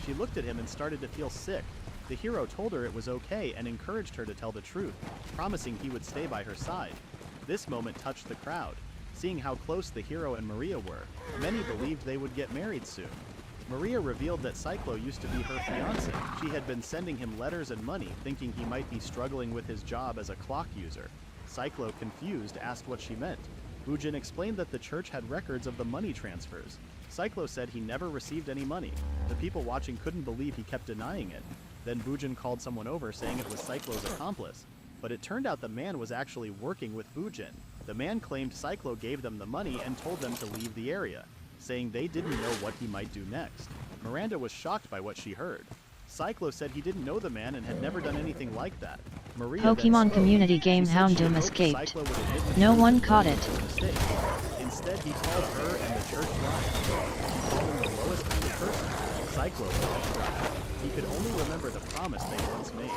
She looked at him and started to feel sick. The hero told her it was okay and encouraged her to tell the truth, promising he would stay by her side. This moment touched the crowd. Seeing how close the hero and Maria were, many believed they would get married soon. Maria revealed that Cyclo used to be her fiancé. She had been sending him letters and money, thinking he might be struggling with his job as a clock user. Cyclo, confused, asked what she meant. Bujin explained that the church had records of the money transfers. Cyclo said he never received any money. The people watching couldn't believe he kept denying it. Then Bujin called someone over saying it was Cyclo's accomplice. But it turned out the man was actually working with Bujin. The man claimed Cyclo gave them the money and told them to leave the area, saying they didn't know what he might do next. Miranda was shocked by what she heard. Cyclo said he didn't know the man and had never done anything like that. Maria Pokemon community game Houndoom escaped. No one caught it. Instead, he called her and the church lying. He called him the lowest kind of person. Cyclo felt trapped. He could only remember the promise they once made.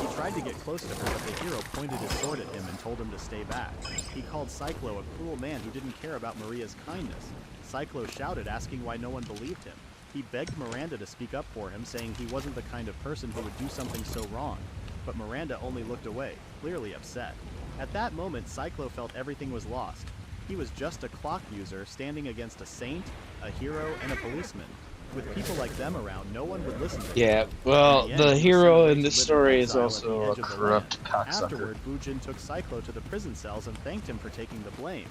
He tried to get close to her, but the hero pointed his sword at him and told him to stay back. He called Cyclo a cruel man who didn't care about Maria's kindness. Cyclo shouted, asking why no one believed him. He begged Miranda to speak up for him, saying he wasn't the kind of person who would do something so wrong. But Miranda only looked away, clearly upset. At that moment, Cyclo felt everything was lost. He was just a clock user standing against a saint, a hero, and a policeman. With people like them around, no one would listen to him. Yeah, well, the hero in this story is also a corrupt cocksucker. Afterward, Bujin took Cyclo to the prison cells and thanked him for taking the blame.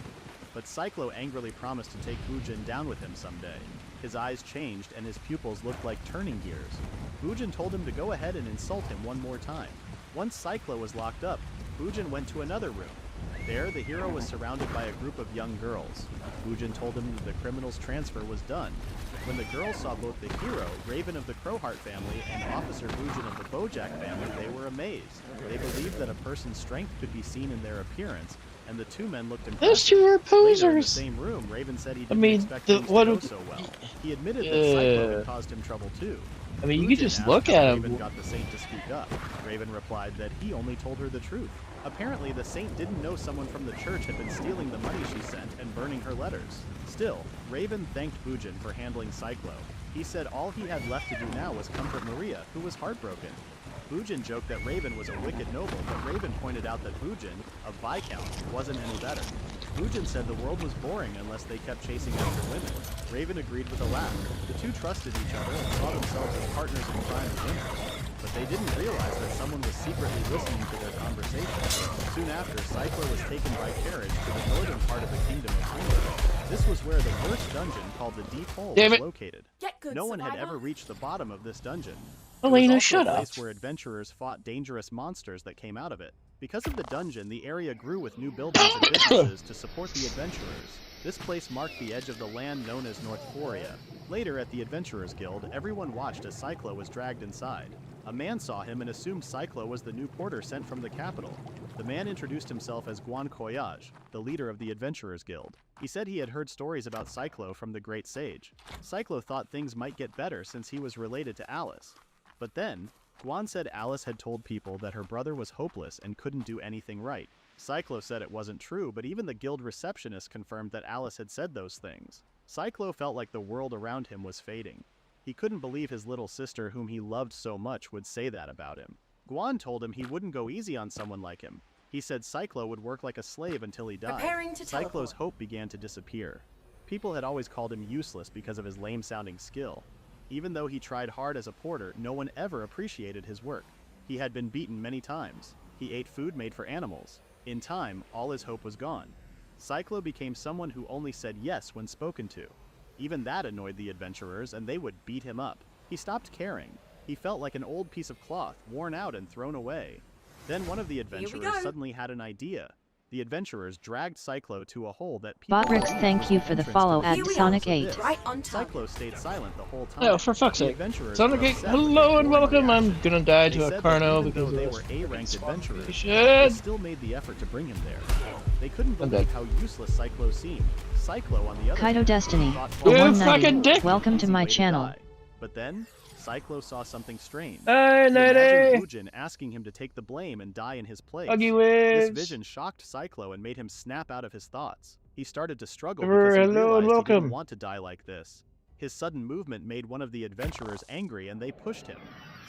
But Cyclo angrily promised to take Bujin down with him someday. His eyes changed and his pupils looked like turning gears. Bujin told him to go ahead and insult him one more time. Once Cyclo was locked up, Bujin went to another room. There, the hero was surrounded by a group of young girls. Bujin told him that the criminal's transfer was done. When the girls saw both the hero, Raven of the Crowheart family, and Officer Bujin of the Bojack family, they were amazed. They believed that a person's strength could be seen in their appearance, and the two men looked impressive. Those two are posers! Later in the same room, Raven said he didn't expect things to go so well. He admitted that Cyclo had caused him trouble too. I mean, you Bujin could just asked look how at him. Raven got the saint to speak up. Raven replied that he only told her the truth. Apparently, the saint didn't know someone from the church had been stealing the money she sent and burning her letters. Still, Raven thanked Bujin for handling Cyclo. He said all he had left to do now was comfort Maria, who was heartbroken. Bujin joked that Raven was a wicked noble, but Raven pointed out that Bujin, a Viscount, wasn't any better. Bujin said the world was boring unless they kept chasing after women. Raven agreed with a laugh. The two trusted each other and saw themselves as partners in crime and winners. But they didn't realize that someone was secretly listening to their conversation. Soon after, Cyclo was taken by carriage to the northern part of the kingdom of Hungary. This was where the worst dungeon, called the Deep Hole, was located. No one had ever reached the bottom of this dungeon. It was Elena, also shut a up. place where adventurers fought dangerous monsters that came out of it. Because of the dungeon, the area grew with new buildings and businesses to support the adventurers. This place marked the edge of the land known as North Floria. Later, at the Adventurers Guild, everyone watched as Cyclo was dragged inside. A man saw him and assumed Cyclo was the new porter sent from the capital. The man introduced himself as Guan Koyaj, the leader of the Adventurers Guild. He said he had heard stories about Cyclo from the Great Sage. Cyclo thought things might get better since he was related to Alice. But then, Guan said Alice had told people that her brother was hopeless and couldn't do anything right. Cyclo said it wasn't true, but even the guild receptionist confirmed that Alice had said those things. Cyclo felt like the world around him was fading. He couldn't believe his little sister, whom he loved so much, would say that about him. Guan told him he wouldn't go easy on someone like him. He said Cyclo would work like a slave until he died. Cyclo's hope began to disappear. People had always called him useless because of his lame-sounding skill. Even though he tried hard as a porter, no one ever appreciated his work. He had been beaten many times. He ate food made for animals. In time, all his hope was gone. Cyclo became someone who only said yes when spoken to. Even that annoyed the adventurers, and they would beat him up. He stopped caring. He felt like an old piece of cloth, worn out and thrown away. Then one of the adventurers suddenly had an idea. The adventurers dragged Cyclo to a hole that people Botrix, thank you for the follow at Sonic8. Cyclo stayed silent the whole time. Oh, for fuck's The sake. adventurers Sonic were 8, upset hello with and their welcome. reaction. I'm gonna die They to a said that Carno even though because they of were this A-ranked adventurers, they should. still made the effort to bring him there. They couldn't I'm believe dead. how useless Cyclo seemed. Cyclo, on the other Kaito hand, Destiny, thought for falling You asleep fucking $1.90. dick. Welcome to was an my easy way channel. die. But then, Cyclo saw something strange. Hey, He imagined lady. Fujin asking him to take the blame and die in his place. Huggy This waves. vision shocked Cyclo and made him snap out of his thoughts. He started to struggle Hello because he and realized he didn't welcome. want to die like this. His sudden movement made one of the adventurers angry and they pushed him.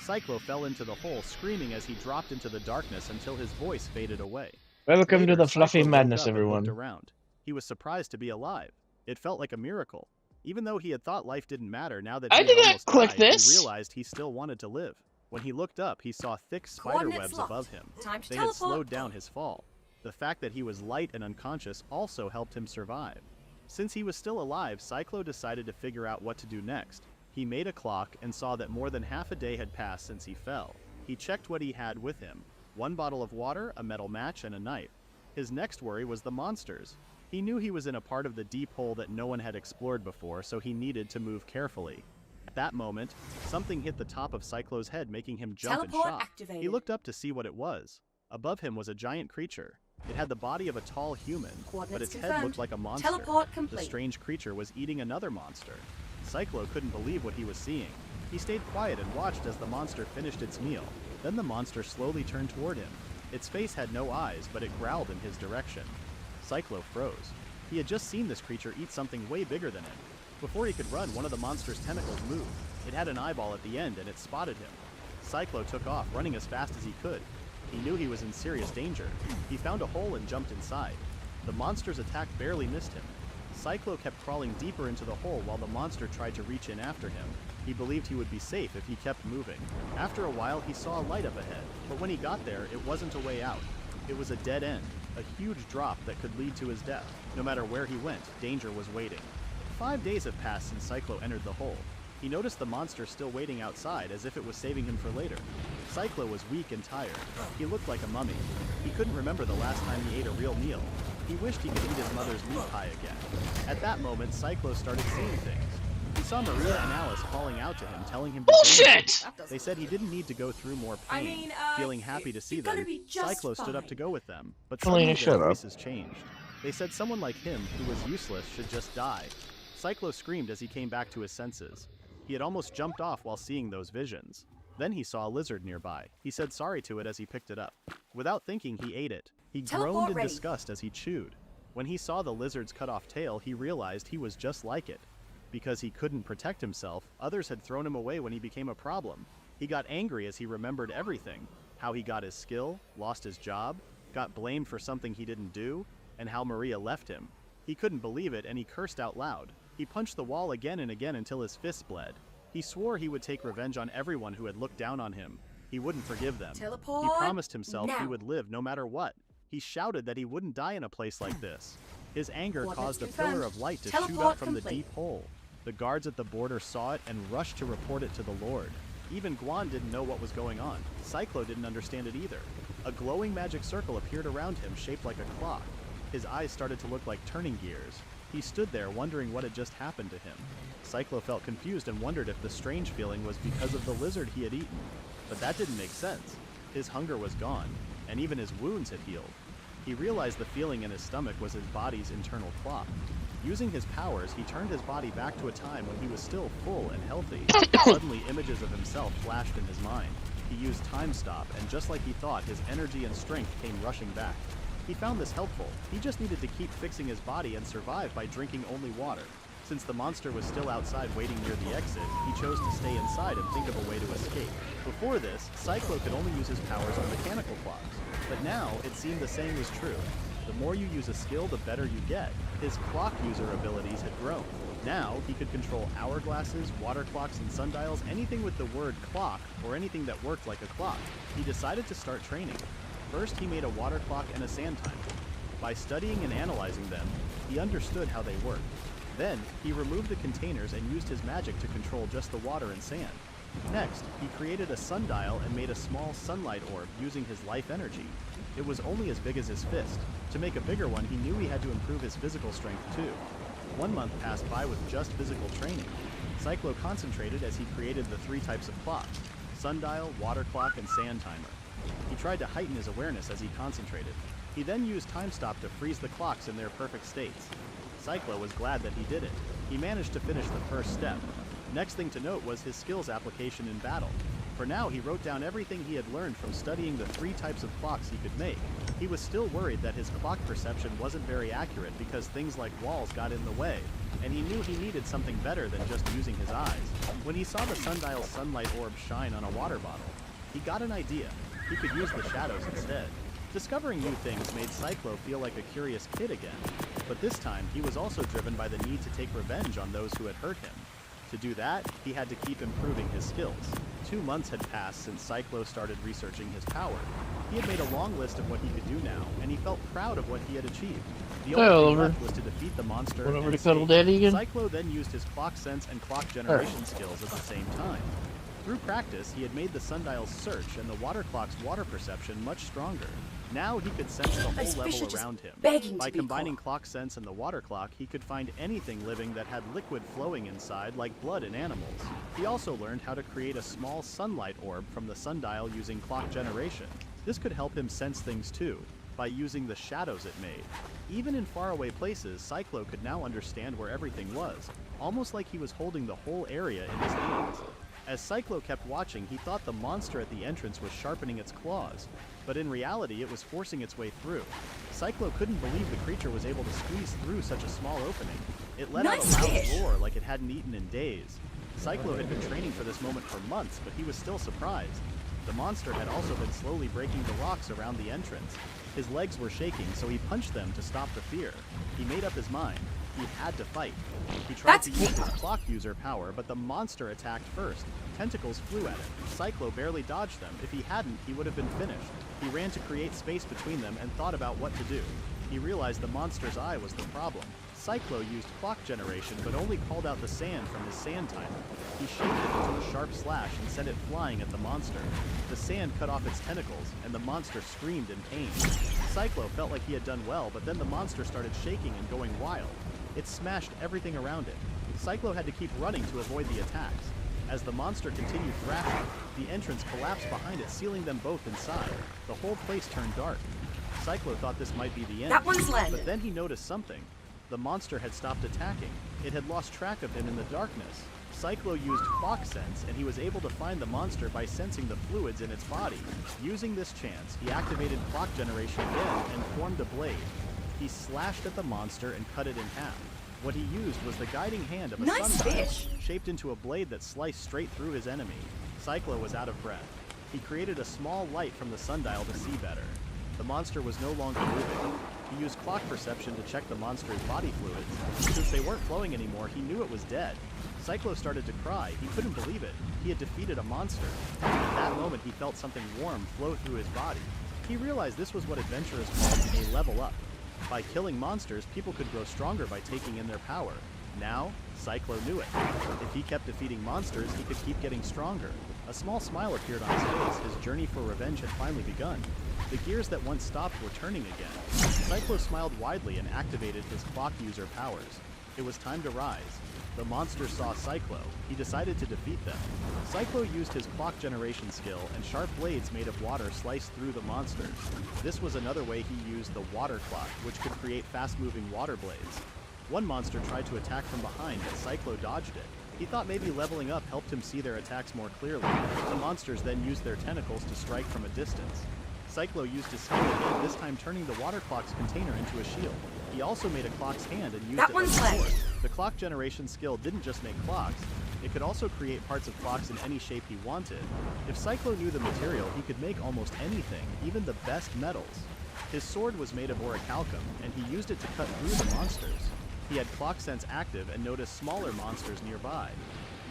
Cyclo fell into the hole, screaming as he dropped into the darkness until his voice faded away. Welcome Later, to the fluffy Cyclo woke madness, up and everyone. looked around. He was surprised to be alive. It felt like a miracle. Even though he had thought life didn't matter, now that I he had didn't almost click died, this. he realized he still wanted to live. When he looked up, he saw thick spider Coordinates webs locked. above him. Time to They had teleport. slowed down his fall. The fact that he was light and unconscious also helped him survive. Since he was still alive, Cyclo decided to figure out what to do next. He made a clock and saw that more than half a day had passed since he fell. He checked what he had with him: 1 bottle of water, a metal match, and a knife. His next worry was the monsters. He knew he was in a part of the deep hole that no one had explored before, so he needed to move carefully. At that moment, something hit the top of Cyclo's head, making him jump in Teleport shock. activated. He looked up to see what it was. Above him was a giant creature. It had the body of a tall human, but Coordinates its head confirmed. looked like a monster. Teleport The complete. strange creature was eating another monster. Cyclo couldn't believe what he was seeing. He stayed quiet and watched as the monster finished its meal. Then the monster slowly turned toward him. Its face had no eyes, but it growled in his direction. Cyclo froze. He had just seen this creature eat something way bigger than him. Before he could run, one of the monster's tentacles moved. It had an eyeball at the end, and it spotted him. Cyclo took off, running as fast as he could. He knew he was in serious danger. He found a hole and jumped inside. The monster's attack barely missed him. Cyclo kept crawling deeper into the hole while the monster tried to reach in after him. He believed he would be safe if he kept moving. After a while, he saw a light up ahead, but when he got there, it wasn't a way out. It was a dead end, a huge drop that could lead to his death. No matter where he went, danger was waiting. 5 days had passed since Cyclo entered the hole. He noticed the monster still waiting outside, as if it was saving him for later. Cyclo was weak and tired. He looked like a mummy. He couldn't remember the last time he ate a real meal. He wished he could eat his mother's meat pie again. At that moment, Cyclo started seeing things. He saw Maria and Alice calling out to him, telling him to Bullshit! They said he didn't need to go through more pain. Feeling happy to see you're them, gonna be just Cyclo stood up fine. to go with them. But Elena, suddenly shut their up. voices changed. They said someone like him, who was useless, should just die. Cyclo screamed as he came back to his senses. He had almost jumped off while seeing those visions. Then he saw a lizard nearby. He said sorry to it as he picked it up. Without thinking, he ate it. He Teleport groaned in ready. disgust as he chewed. When he saw the lizard's cut-off tail, he realized he was just like it. Because he couldn't protect himself, others had thrown him away when he became a problem. He got angry as he remembered everything: how he got his skill, lost his job, got blamed for something he didn't do, and how Maria left him. He couldn't believe it, and he cursed out loud. He punched the wall again and again until his fists bled. He swore he would take revenge on everyone who had looked down on him. He wouldn't forgive them. Teleport He promised himself he now. would live no matter what. He shouted that he wouldn't die in a place like this. His anger Coordinates caused a confirmed. pillar of light to shoot Teleport up from the complete. deep hole. The guards at the border saw it and rushed to report it to the Lord. Even Guan didn't know what was going on. Cyclo didn't understand it either. A glowing magic circle appeared around him shaped like a clock. His eyes started to look like turning gears. He stood there wondering what had just happened to him. Cyclo felt confused and wondered if the strange feeling was because of the lizard he had eaten. But that didn't make sense. His hunger was gone, and even his wounds had healed. He realized the feeling in his stomach was his body's internal clock. Using his powers, he turned his body back to a time when he was still full and healthy. Suddenly, images of himself flashed in his mind. He used Time Stop, and just like he thought, his energy and strength came rushing back. He found this helpful. He just needed to keep fixing his body and survive by drinking only water. Since the monster was still outside waiting near the exit, he chose to stay inside and think of a way to escape. Before this, Cyclo could only use his powers on mechanical clocks, but now it seemed the same was true. The more you use a skill, the better you get. His clock user abilities had grown. Now, he could control hourglasses, water clocks, and sundials, anything with the word clock, or anything that worked like a clock. He decided to start training. First, he made a water clock and a sand timer. By studying and analyzing them, he understood how they worked. Then, he removed the containers and used his magic to control just the water and sand. Next, he created a sundial and made a small sunlight orb using his life energy. It was only as big as his fist. To make a bigger one, he knew he had to improve his physical strength too. 1 month passed by with just physical training. Cyclo concentrated as he created the 3 types of clocks: sundial, water clock, and sand timer. He tried to heighten his awareness as he concentrated. He then used Time Stop to freeze the clocks in their perfect states. Cyclo was glad that he did it. He managed to finish the first step. Next thing to note was his skills application in battle. For now, he wrote down everything he had learned from studying the 3 types of clocks he could make. He was still worried that his clock perception wasn't very accurate because things like walls got in the way, and he knew he needed something better than just using his eyes. When he saw the sundial's sunlight orb shine on a water bottle, he got an idea. He could use the shadows instead. Discovering new things made Cyclo feel like a curious kid again, but this time he was also driven by the need to take revenge on those who had hurt him. To do that, he had to keep improving his skills. 2 months had passed since Cyclo started researching his power. He had made a long list of what he could do now, and he felt proud of what he had achieved. The only thing left was to defeat the monster. Went over to Cuddle Daddy again? Cyclo then used his clock sense and clock generation skills at the same time. Through practice, he had made the sundial's search and the water clock's water perception much stronger. Now he could sense the whole level around him. By combining clock sense and the water clock, he could find anything living that had liquid flowing inside, like blood in animals. He also learned how to create a small sunlight orb from the sundial using clock generation. This could help him sense things too, by using the shadows it made. Even in faraway places, Cyclo could now understand where everything was, almost like he was holding the whole area in his hands. As Cyclo kept watching, he thought the monster at the entrance was sharpening its claws, but in reality it was forcing its way through. Cyclo couldn't believe the creature was able to squeeze through such a small opening. It let out a loud roar like it hadn't eaten in days. Cyclo had been training for this moment for months, but he was still surprised. The monster had also been slowly breaking the rocks around the entrance. His legs were shaking, so he punched them to stop the fear. He made up his mind. He had to fight. He tried to use his clock user power, but the monster attacked first. Tentacles flew at him. Cyclo barely dodged them. If he hadn't, he would have been finished. He ran to create space between them and thought about what to do. He realized the monster's eye was the problem. Cyclo used clock generation, but only called out the sand from his sand timer. He shaped it into a sharp slash and sent it flying at the monster. The sand cut off its tentacles, and the monster screamed in pain. Cyclo felt like he had done well, but then the monster started shaking and going wild. It smashed everything around it. Cyclo had to keep running to avoid the attacks. As the monster continued thrashing, the entrance collapsed behind it, sealing them both inside. The whole place turned dark. Cyclo thought this might be the end. That one's landed. But then he noticed something. The monster had stopped attacking. It had lost track of him in the darkness. Cyclo used clock sense, and he was able to find the monster by sensing the fluids in its body. Using this chance, he activated clock generation again and formed a blade. He slashed at the monster and cut it in half. What he used was the guiding hand of a sundial, shaped into a blade that sliced straight through his enemy. Cyclo was out of breath. He created a small light from the sundial to see better. The monster was no longer moving. He used clock perception to check the monster's body fluids. Since they weren't flowing anymore, he knew it was dead. Cyclo started to cry. He couldn't believe it. He had defeated a monster. At that moment, he felt something warm flow through his body. He realized this was what adventurers called a level up. By killing monsters, people could grow stronger by taking in their power. Now, Cyclo knew it. If he kept defeating monsters, he could keep getting stronger. A small smile appeared on his face. His journey for revenge had finally begun. The gears that once stopped were turning again. Cyclo smiled widely and activated his clock user powers. It was time to rise. The monster saw Cyclo. He decided to defeat them. Cyclo used his clock generation skill, and sharp blades made of water sliced through the monsters. This was another way he used the water clock, which could create fast-moving water blades. One monster tried to attack from behind, but Cyclo dodged it. He thought maybe leveling up helped him see their attacks more clearly. The monsters then used their tentacles to strike from a distance. Cyclo used his skill again, this time turning the water clock's container into a shield. He also made a clock's hand and used it as a sword. The clock generation skill didn't just make clocks, it could also create parts of clocks in any shape he wanted. If Cyclo knew the material, he could make almost anything, even the best metals. His sword was made of orichalcum, and he used it to cut through the monsters. He had clock sense active and noticed smaller monsters nearby.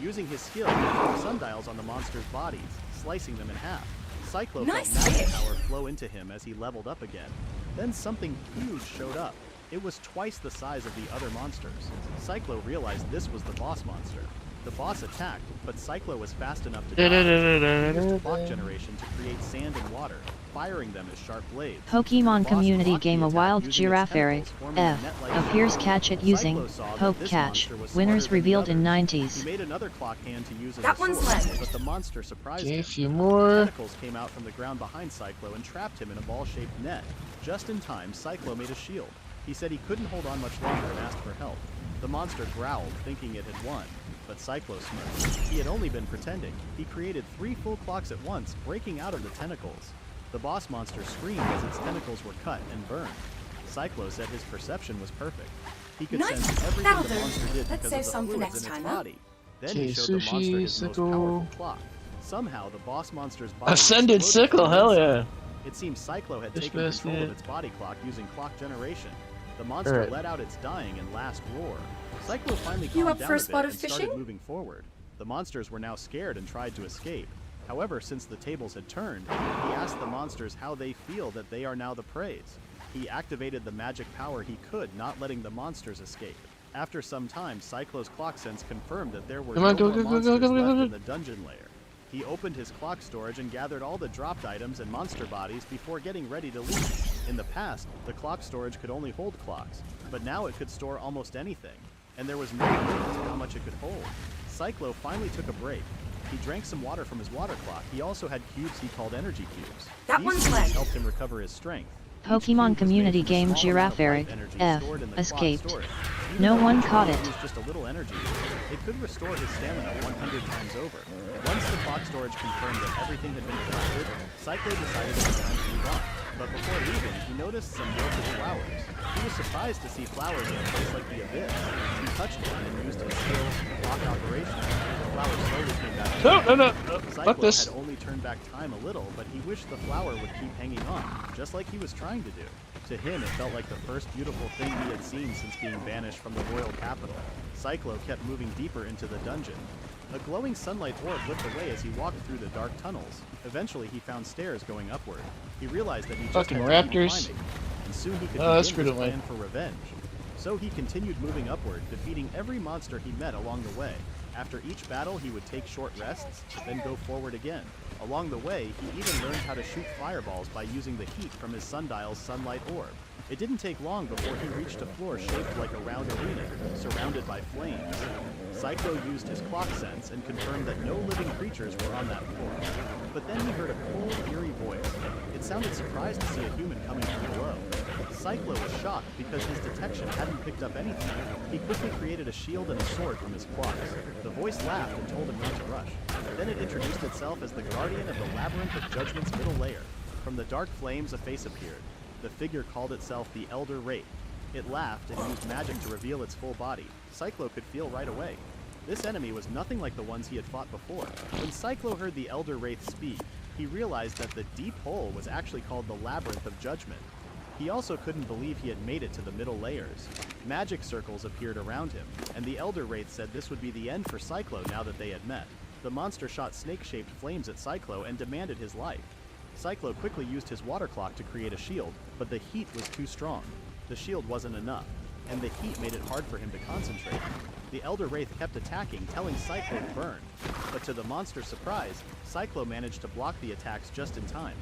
Using his skill, he threw sundials on the monsters' bodies, slicing them in half. Cyclo felt magic power flow into him as he leveled up again. Then something huge showed up. It was twice the size of the other monsters. Cyclo realized this was the boss monster. The boss attacked, but Cyclo was fast enough to dodge. He used clock generation to create sand and water, firing them as sharp blades. Pokemon community game. A wild giraffe F appears. Catch it using Poke Catch. Winners revealed in 90s. He made another clock hand to use as a sword, but the monster surprised him. A few more. Tentacles came out from the ground behind Cyclo and trapped him in a ball-shaped net. Just in time, Cyclo made a shield. He said he couldn't hold on much longer and asked for help. The monster growled, thinking it had won, but Cyclo smirked. He had only been pretending. He created 3 full clocks at once, breaking out of the tentacles. The boss monster screamed as its tentacles were cut and burned. Cyclo said his perception was perfect. He could sense everything the monster did because of the fluids in its body. Then he showed the monster his most powerful clock. Somehow, the boss monster's body Ascended sickle, hell yeah. It seemed Cyclo had taken control of its body clock using clock generation. The monster let out its dying and last roar. Cyclo finally calmed down a bit and started moving forward. The monsters were now scared and tried to escape. However, since the tables had turned, he asked the monsters how they feel that they are now the preys. He activated the magic power he could, not letting the monsters escape. After some time, Cyclo's clock sense confirmed that there were no more monsters left in the dungeon lair. He opened his clock storage and gathered all the dropped items and monster bodies before getting ready to leave. In the past, the clock storage could only hold clocks, but now it could store almost anything, and there was no limit to how much it could hold. Cyclo finally took a break. He drank some water from his water clock. He also had cubes he called energy cubes. These cubes helped him recover his strength. Pokemon community game. Giraffe F escaped. No one caught it. Just a little energy. It could restore his stamina 100 times over. Once the clock storage confirmed that everything had been collected, Cyclo decided it was time to move on. But before leaving, he noticed some wilted flowers. He was surprised to see flowers in a place like the Abyss. He touched one and used his skill, clock operation. The flowers slowly came back. Cyclo had only turned back time a little, but he wished the flower would keep hanging on, just like he was trying to do. To him, it felt like the first beautiful thing he had seen since being banished from the royal capital. Cyclo kept moving deeper into the dungeon. A glowing sunlight orb lit the way as he walked through the dark tunnels. Eventually, he found stairs going upward. He realized that he just Fucking had to keep raptors. climbing, and soon he could That's begin his pretty plan for revenge. So he continued moving upward, defeating every monster he met along the way. After each battle, he would take short rests, then go forward again. Along the way, he even learned how to shoot fireballs by using the heat from his sundial's sunlight orb. It didn't take long before he reached a floor shaped like a round arena, surrounded by flames. Cyclo used his clock sense and confirmed that no living creatures were on that floor. But then he heard a cold, eerie voice. It sounded surprised to see a human coming from below. Cyclo was shocked because his detection hadn't picked up anything. He quickly created a shield and a sword from his clocks. The voice laughed and told him not to rush. Then it introduced itself as the guardian of the Labyrinth of Judgment's middle layer. From the dark flames, a face appeared. The figure called itself the Elder Wraith. It laughed and used magic to reveal its full body. Cyclo could feel right away. This enemy was nothing like the ones he had fought before. When Cyclo heard the Elder Wraith speak, he realized that the deep hole was actually called the Labyrinth of Judgment. He also couldn't believe he had made it to the middle layers. Magic circles appeared around him, and the Elder Wraith said this would be the end for Cyclo now that they had met. The monster shot snake-shaped flames at Cyclo and demanded his life. Cyclo quickly used his water clock to create a shield, but the heat was too strong. The shield wasn't enough, and the heat made it hard for him to concentrate. The Elder Wraith kept attacking, telling Cyclo to burn. But to the monster's surprise, Cyclo managed to block the attacks just in time.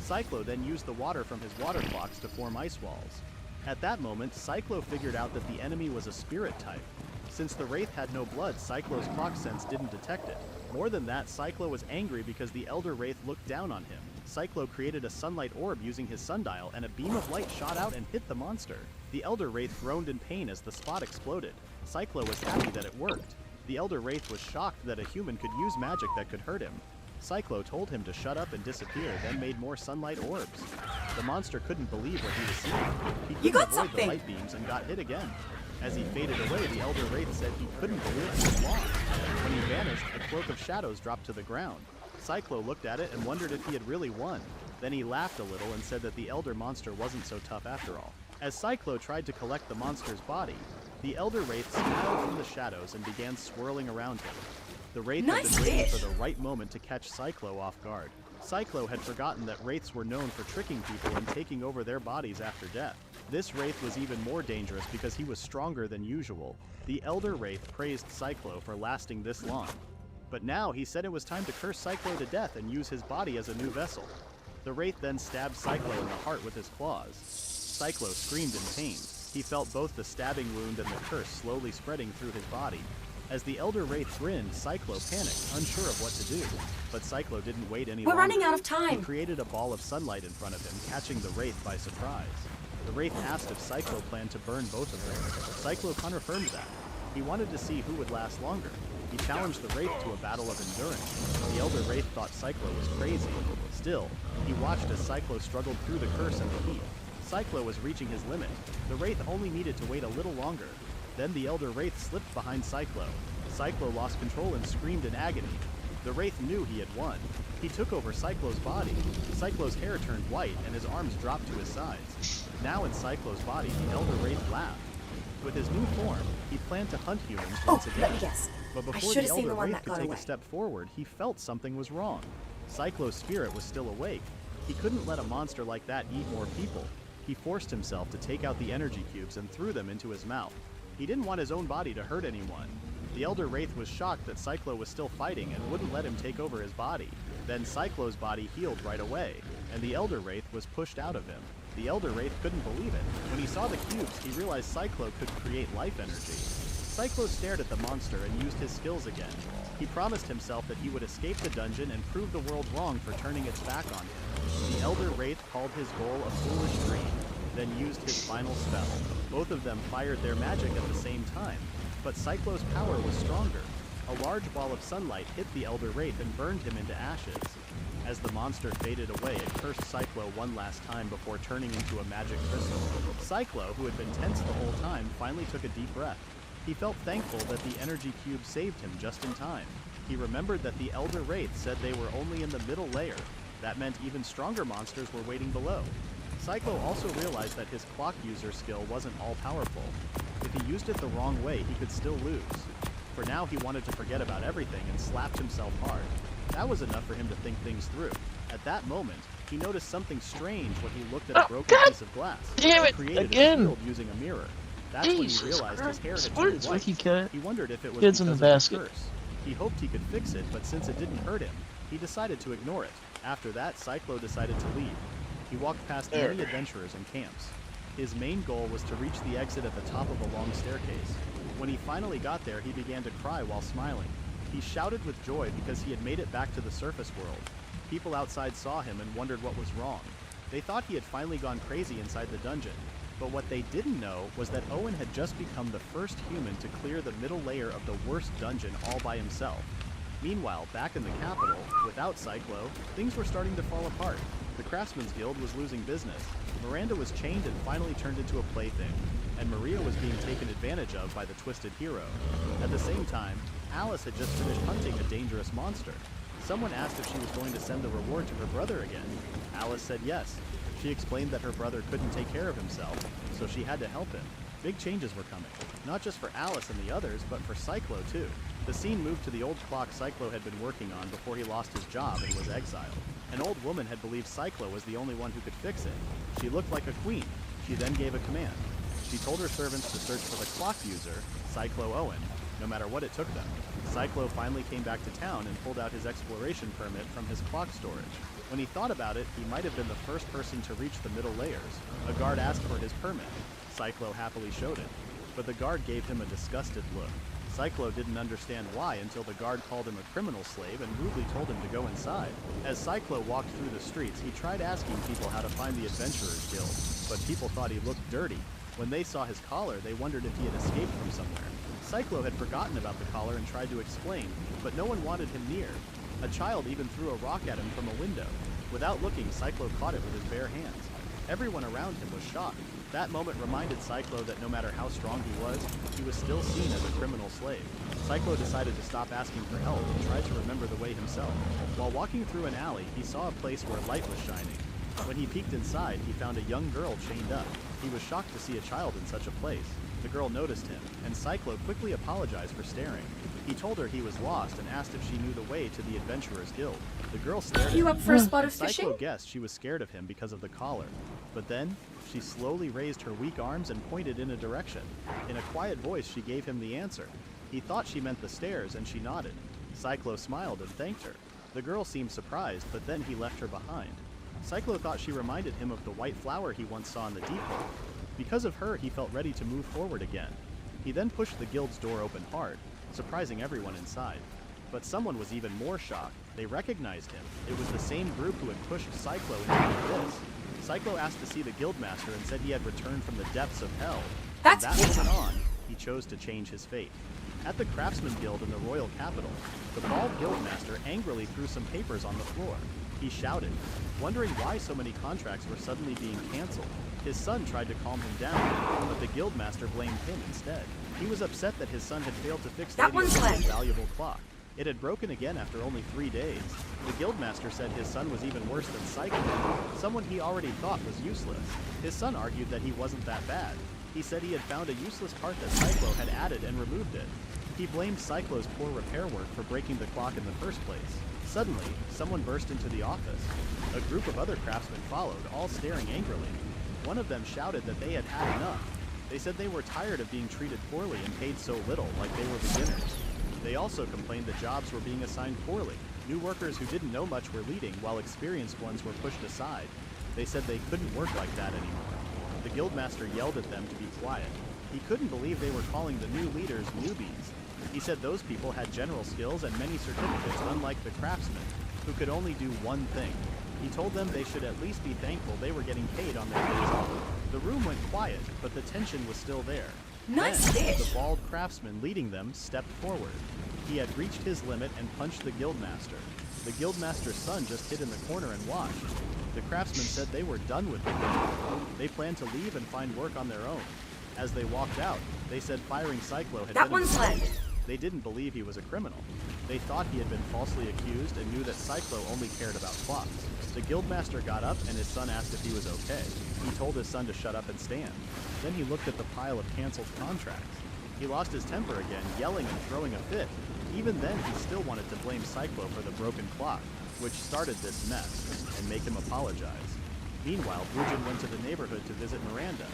Cyclo then used the water from his water clocks to form ice walls. At that moment, Cyclo figured out that the enemy was a spirit type. Since the Wraith had no blood, Cyclo's clock sense didn't detect it. More than that, Cyclo was angry because the Elder Wraith looked down on him. Cyclo created a sunlight orb using his sundial, and a beam of light shot out and hit the monster. The Elder Wraith groaned in pain as the spot exploded. Cyclo was happy that it worked. The Elder Wraith was shocked that a human could use magic that could hurt him. Cyclo told him to shut up and disappear, then made more sunlight orbs. The monster couldn't believe what he was seeing. He couldn't avoid the light beams and got hit again. As he faded away, the Elder Wraith said he couldn't believe he was lost. When he vanished, a cloak of shadows dropped to the ground. Cyclo looked at it and wondered if he had really won. Then he laughed a little and said that the Elder Monster wasn't so tough after all. As Cyclo tried to collect the monster's body, the Elder Wraith smiled from the shadows and began swirling around him. The Wraith had been waiting for the right moment to catch Cyclo off guard. Cyclo had forgotten that Wraiths were known for tricking people and taking over their bodies after death. This Wraith was even more dangerous because he was stronger than usual. The Elder Wraith praised Cyclo for lasting this long. But now he said it was time to curse Cyclo to death and use his body as a new vessel. The Wraith then stabbed Cyclo in the heart with his claws. Cyclo screamed in pain. He felt both the stabbing wound and the curse slowly spreading through his body. As the Elder Wraith grinned, Cyclo panicked, unsure of what to do. But Cyclo didn't wait any longer. We're running out of time. He created a ball of sunlight in front of him, catching the Wraith by surprise. The Wraith asked if Cyclo planned to burn both of them. Cyclo confirmed that. He wanted to see who would last longer. He challenged the Wraith to a battle of endurance. The Elder Wraith thought Cyclo was crazy. Still, he watched as Cyclo struggled through the curse and the heat. Cyclo was reaching his limit. The Wraith only needed to wait a little longer. Then the Elder Wraith slipped behind Cyclo. Cyclo lost control and screamed in agony. The Wraith knew he had won. He took over Cyclo's body. Cyclo's hair turned white and his arms dropped to his sides. Now in Cyclo's body, the Elder Wraith laughed. With his new form, he planned to hunt humans once again. Let me guess. But I before should the have seen Elder the one Wraith that could got take away. a step forward, he felt something was wrong. Cyclo's spirit was still awake. He couldn't let a monster like that eat more people. He forced himself to take out the energy cubes and threw them into his mouth. He didn't want his own body to hurt anyone. The Elder Wraith was shocked that Cyclo was still fighting and wouldn't let him take over his body. Then Cyclo's body healed right away, and the Elder Wraith was pushed out of him. The Elder Wraith couldn't believe it. When he saw the cubes, he realized Cyclo could create life energy. Cyclo stared at the monster and used his skills again. He promised himself that he would escape the dungeon and prove the world wrong for turning its back on him. The Elder Wraith called his goal a foolish dream, then used his final spell. Both of them fired their magic at the same time, but Cyclo's power was stronger. A large ball of sunlight hit the Elder Wraith and burned him into ashes. As the monster faded away, it cursed Cyclo one last time before turning into a magic crystal. Cyclo, who had been tense the whole time, finally took a deep breath. He felt thankful that the energy cube saved him just in time. He remembered that the Elder Wraith said they were only in the middle layer. That meant even stronger monsters were waiting below. Cyclo also realized that his clock user skill wasn't all powerful. If he used it the wrong way, he could still lose. For now, he wanted to forget about everything and slapped himself hard. That was enough for him to think things through. At that moment, he noticed something strange when he looked at a broken piece of glass. Damn He it, created again. a shield using a mirror. That's when he Jesus realized his hair Christ, had what turned is white. with you, cat? He wondered if it was Kids because in of the the basket. curse. He hoped he could fix it, but since it didn't hurt him, he decided to ignore it. After that, Cyclo decided to leave. He walked past many adventurers and camps. His main goal was to reach the exit at the top of a long staircase. When he finally got there, he began to cry while smiling. He shouted with joy because he had made it back to the surface world. People outside saw him and wondered what was wrong. They thought he had finally gone crazy inside the dungeon. But what they didn't know was that Owen had just become the first human to clear the middle layer of the worst dungeon all by himself. Meanwhile, back in the capital, without Cyclo, things were starting to fall apart. The Craftsman's Guild was losing business. Miranda was chained and finally turned into a plaything, and Maria was being taken advantage of by the Twisted Hero. At the same time, Alice had just finished hunting a dangerous monster. Someone asked if she was going to send the reward to her brother again. Alice said yes. She explained that her brother couldn't take care of himself, so she had to help him. Big changes were coming, not just for Alice and the others, but for Cyclo too. The scene moved to the old clock Cyclo had been working on before he lost his job and was exiled. An old woman had believed Cyclo was the only one who could fix it. She looked like a queen. She then gave a command. She told her servants to search for the clock user, Cyclo Owen. no matter what it took them. Cyclo finally came back to town and pulled out his exploration permit from his clock storage. When he thought about it, he might have been the first person to reach the middle layers. A guard asked for his permit. Cyclo happily showed it, but the guard gave him a disgusted look. Cyclo didn't understand why until the guard called him a criminal slave and rudely told him to go inside. As Cyclo walked through the streets, he tried asking people how to find the Adventurers Guild, but people thought he looked dirty. When they saw his collar, they wondered if he had escaped from somewhere. Cyclo had forgotten about the collar and tried to explain, but no one wanted him near. A child even threw a rock at him from a window. Without looking, Cyclo caught it with his bare hands. Everyone around him was shocked. That moment reminded Cyclo that no matter how strong he was still seen as a criminal slave. Cyclo decided to stop asking for help and tried to remember the way himself. While walking through an alley, he saw a place where light was shining. When he peeked inside, he found a young girl chained up. He was shocked to see a child in such a place. The girl noticed him, and Cyclo quickly apologized for staring. He told her he was lost and asked if she knew the way to the Adventurers Guild. The girl stared at him, You up for a spot and of fishing? Cyclo guessed she was scared of him because of the collar. But then, she slowly raised her weak arms and pointed in a direction. In a quiet voice, she gave him the answer. He thought she meant the stairs, and she nodded. Cyclo smiled and thanked her. The girl seemed surprised, but then he left her behind. Cyclo thought she reminded him of the white flower he once saw in the depot. Because of her, he felt ready to move forward again. He then pushed the guild's door open hard, surprising everyone inside. But someone was even more shocked. They recognized him. It was the same group who had pushed Cyclo into the abyss. Cyclo asked to see the guildmaster and said he had returned from the depths of hell. From that moment on, he chose to change his fate. At the Craftsman Guild in the royal capital, the bald guildmaster angrily threw some papers on the floor. He shouted, wondering why so many contracts were suddenly being canceled. His son tried to calm him down, but the guildmaster blamed him instead. He was upset that his son had failed to fix Lydia's valuable clock. It had broken again after only 3 days. The guildmaster said his son was even worse than Cyclo, someone he already thought was useless. His son argued that he wasn't that bad. He said he had found a useless part that Cyclo had added and removed it. He blamed Cyclo's poor repair work for breaking the clock in the first place. Suddenly, someone burst into the office. A group of other craftsmen followed, all staring angrily. One of them shouted that they had had enough. They said they were tired of being treated poorly and paid so little, like they were beginners. They also complained that jobs were being assigned poorly. New workers who didn't know much were leading, while experienced ones were pushed aside. They said they couldn't work like that anymore. The guildmaster yelled at them to be quiet. He couldn't believe they were calling the new leaders newbies. He said those people had general skills and many certificates, unlike the craftsmen, who could only do one thing. He told them they should at least be thankful they were getting paid on their days off. The room went quiet, but the tension was still there. Nice then, fish. the bald craftsman leading them stepped forward. He had reached his limit and punched the guildmaster. The guildmaster's son just hid in the corner and watched. The craftsman said they were done with the guild. They planned to leave and find work on their own. As they walked out, they said firing Cyclo had been a mistake. They didn't believe he was a criminal. They thought he had been falsely accused and knew that Cyclo only cared about clocks. The guildmaster got up and his son asked if he was okay. He told his son to shut up and stand. Then he looked at the pile of canceled contracts. He lost his temper again, yelling and throwing a fit. Even then, he still wanted to blame Cyclo for the broken clock, which started this mess, and make him apologize. Meanwhile, Bujin went to the neighborhood to visit Miranda.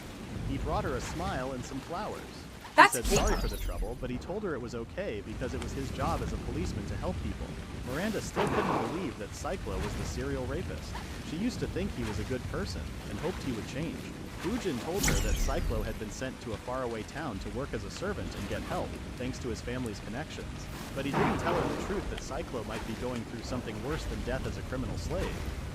He brought her a smile and some flowers. He said sorry for the trouble, but he told her it was okay because it was his job as a policeman to help people. Miranda still couldn't believe that Cyclo was the serial rapist. She used to think he was a good person and hoped he would change. Bujin told her that Cyclo had been sent to a faraway town to work as a servant and get help, thanks to his family's connections. But he didn't tell her the truth that Cyclo might be going through something worse than death as a criminal slave.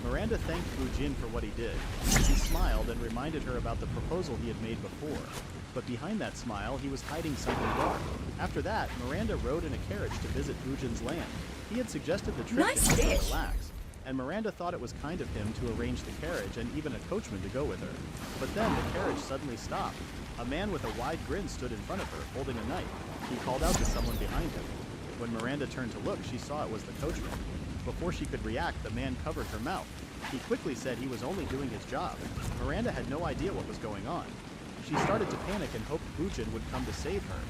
Miranda thanked Bujin for what he did. He smiled and reminded her about the proposal he had made before. But behind that smile, he was hiding something dark. After that, Miranda rode in a carriage to visit Bujin's land. He had suggested the trip to help her relax, and Miranda thought it was kind of him to arrange the carriage and even a coachman to go with her. But then the carriage suddenly stopped. A man with a wide grin stood in front of her, holding a knife. He called out to someone behind him. When Miranda turned to look, she saw it was the coachman. Before she could react, the man covered her mouth. He quickly said he was only doing his job. Miranda had no idea what was going on. She started to panic and hoped Bujin would come to save her.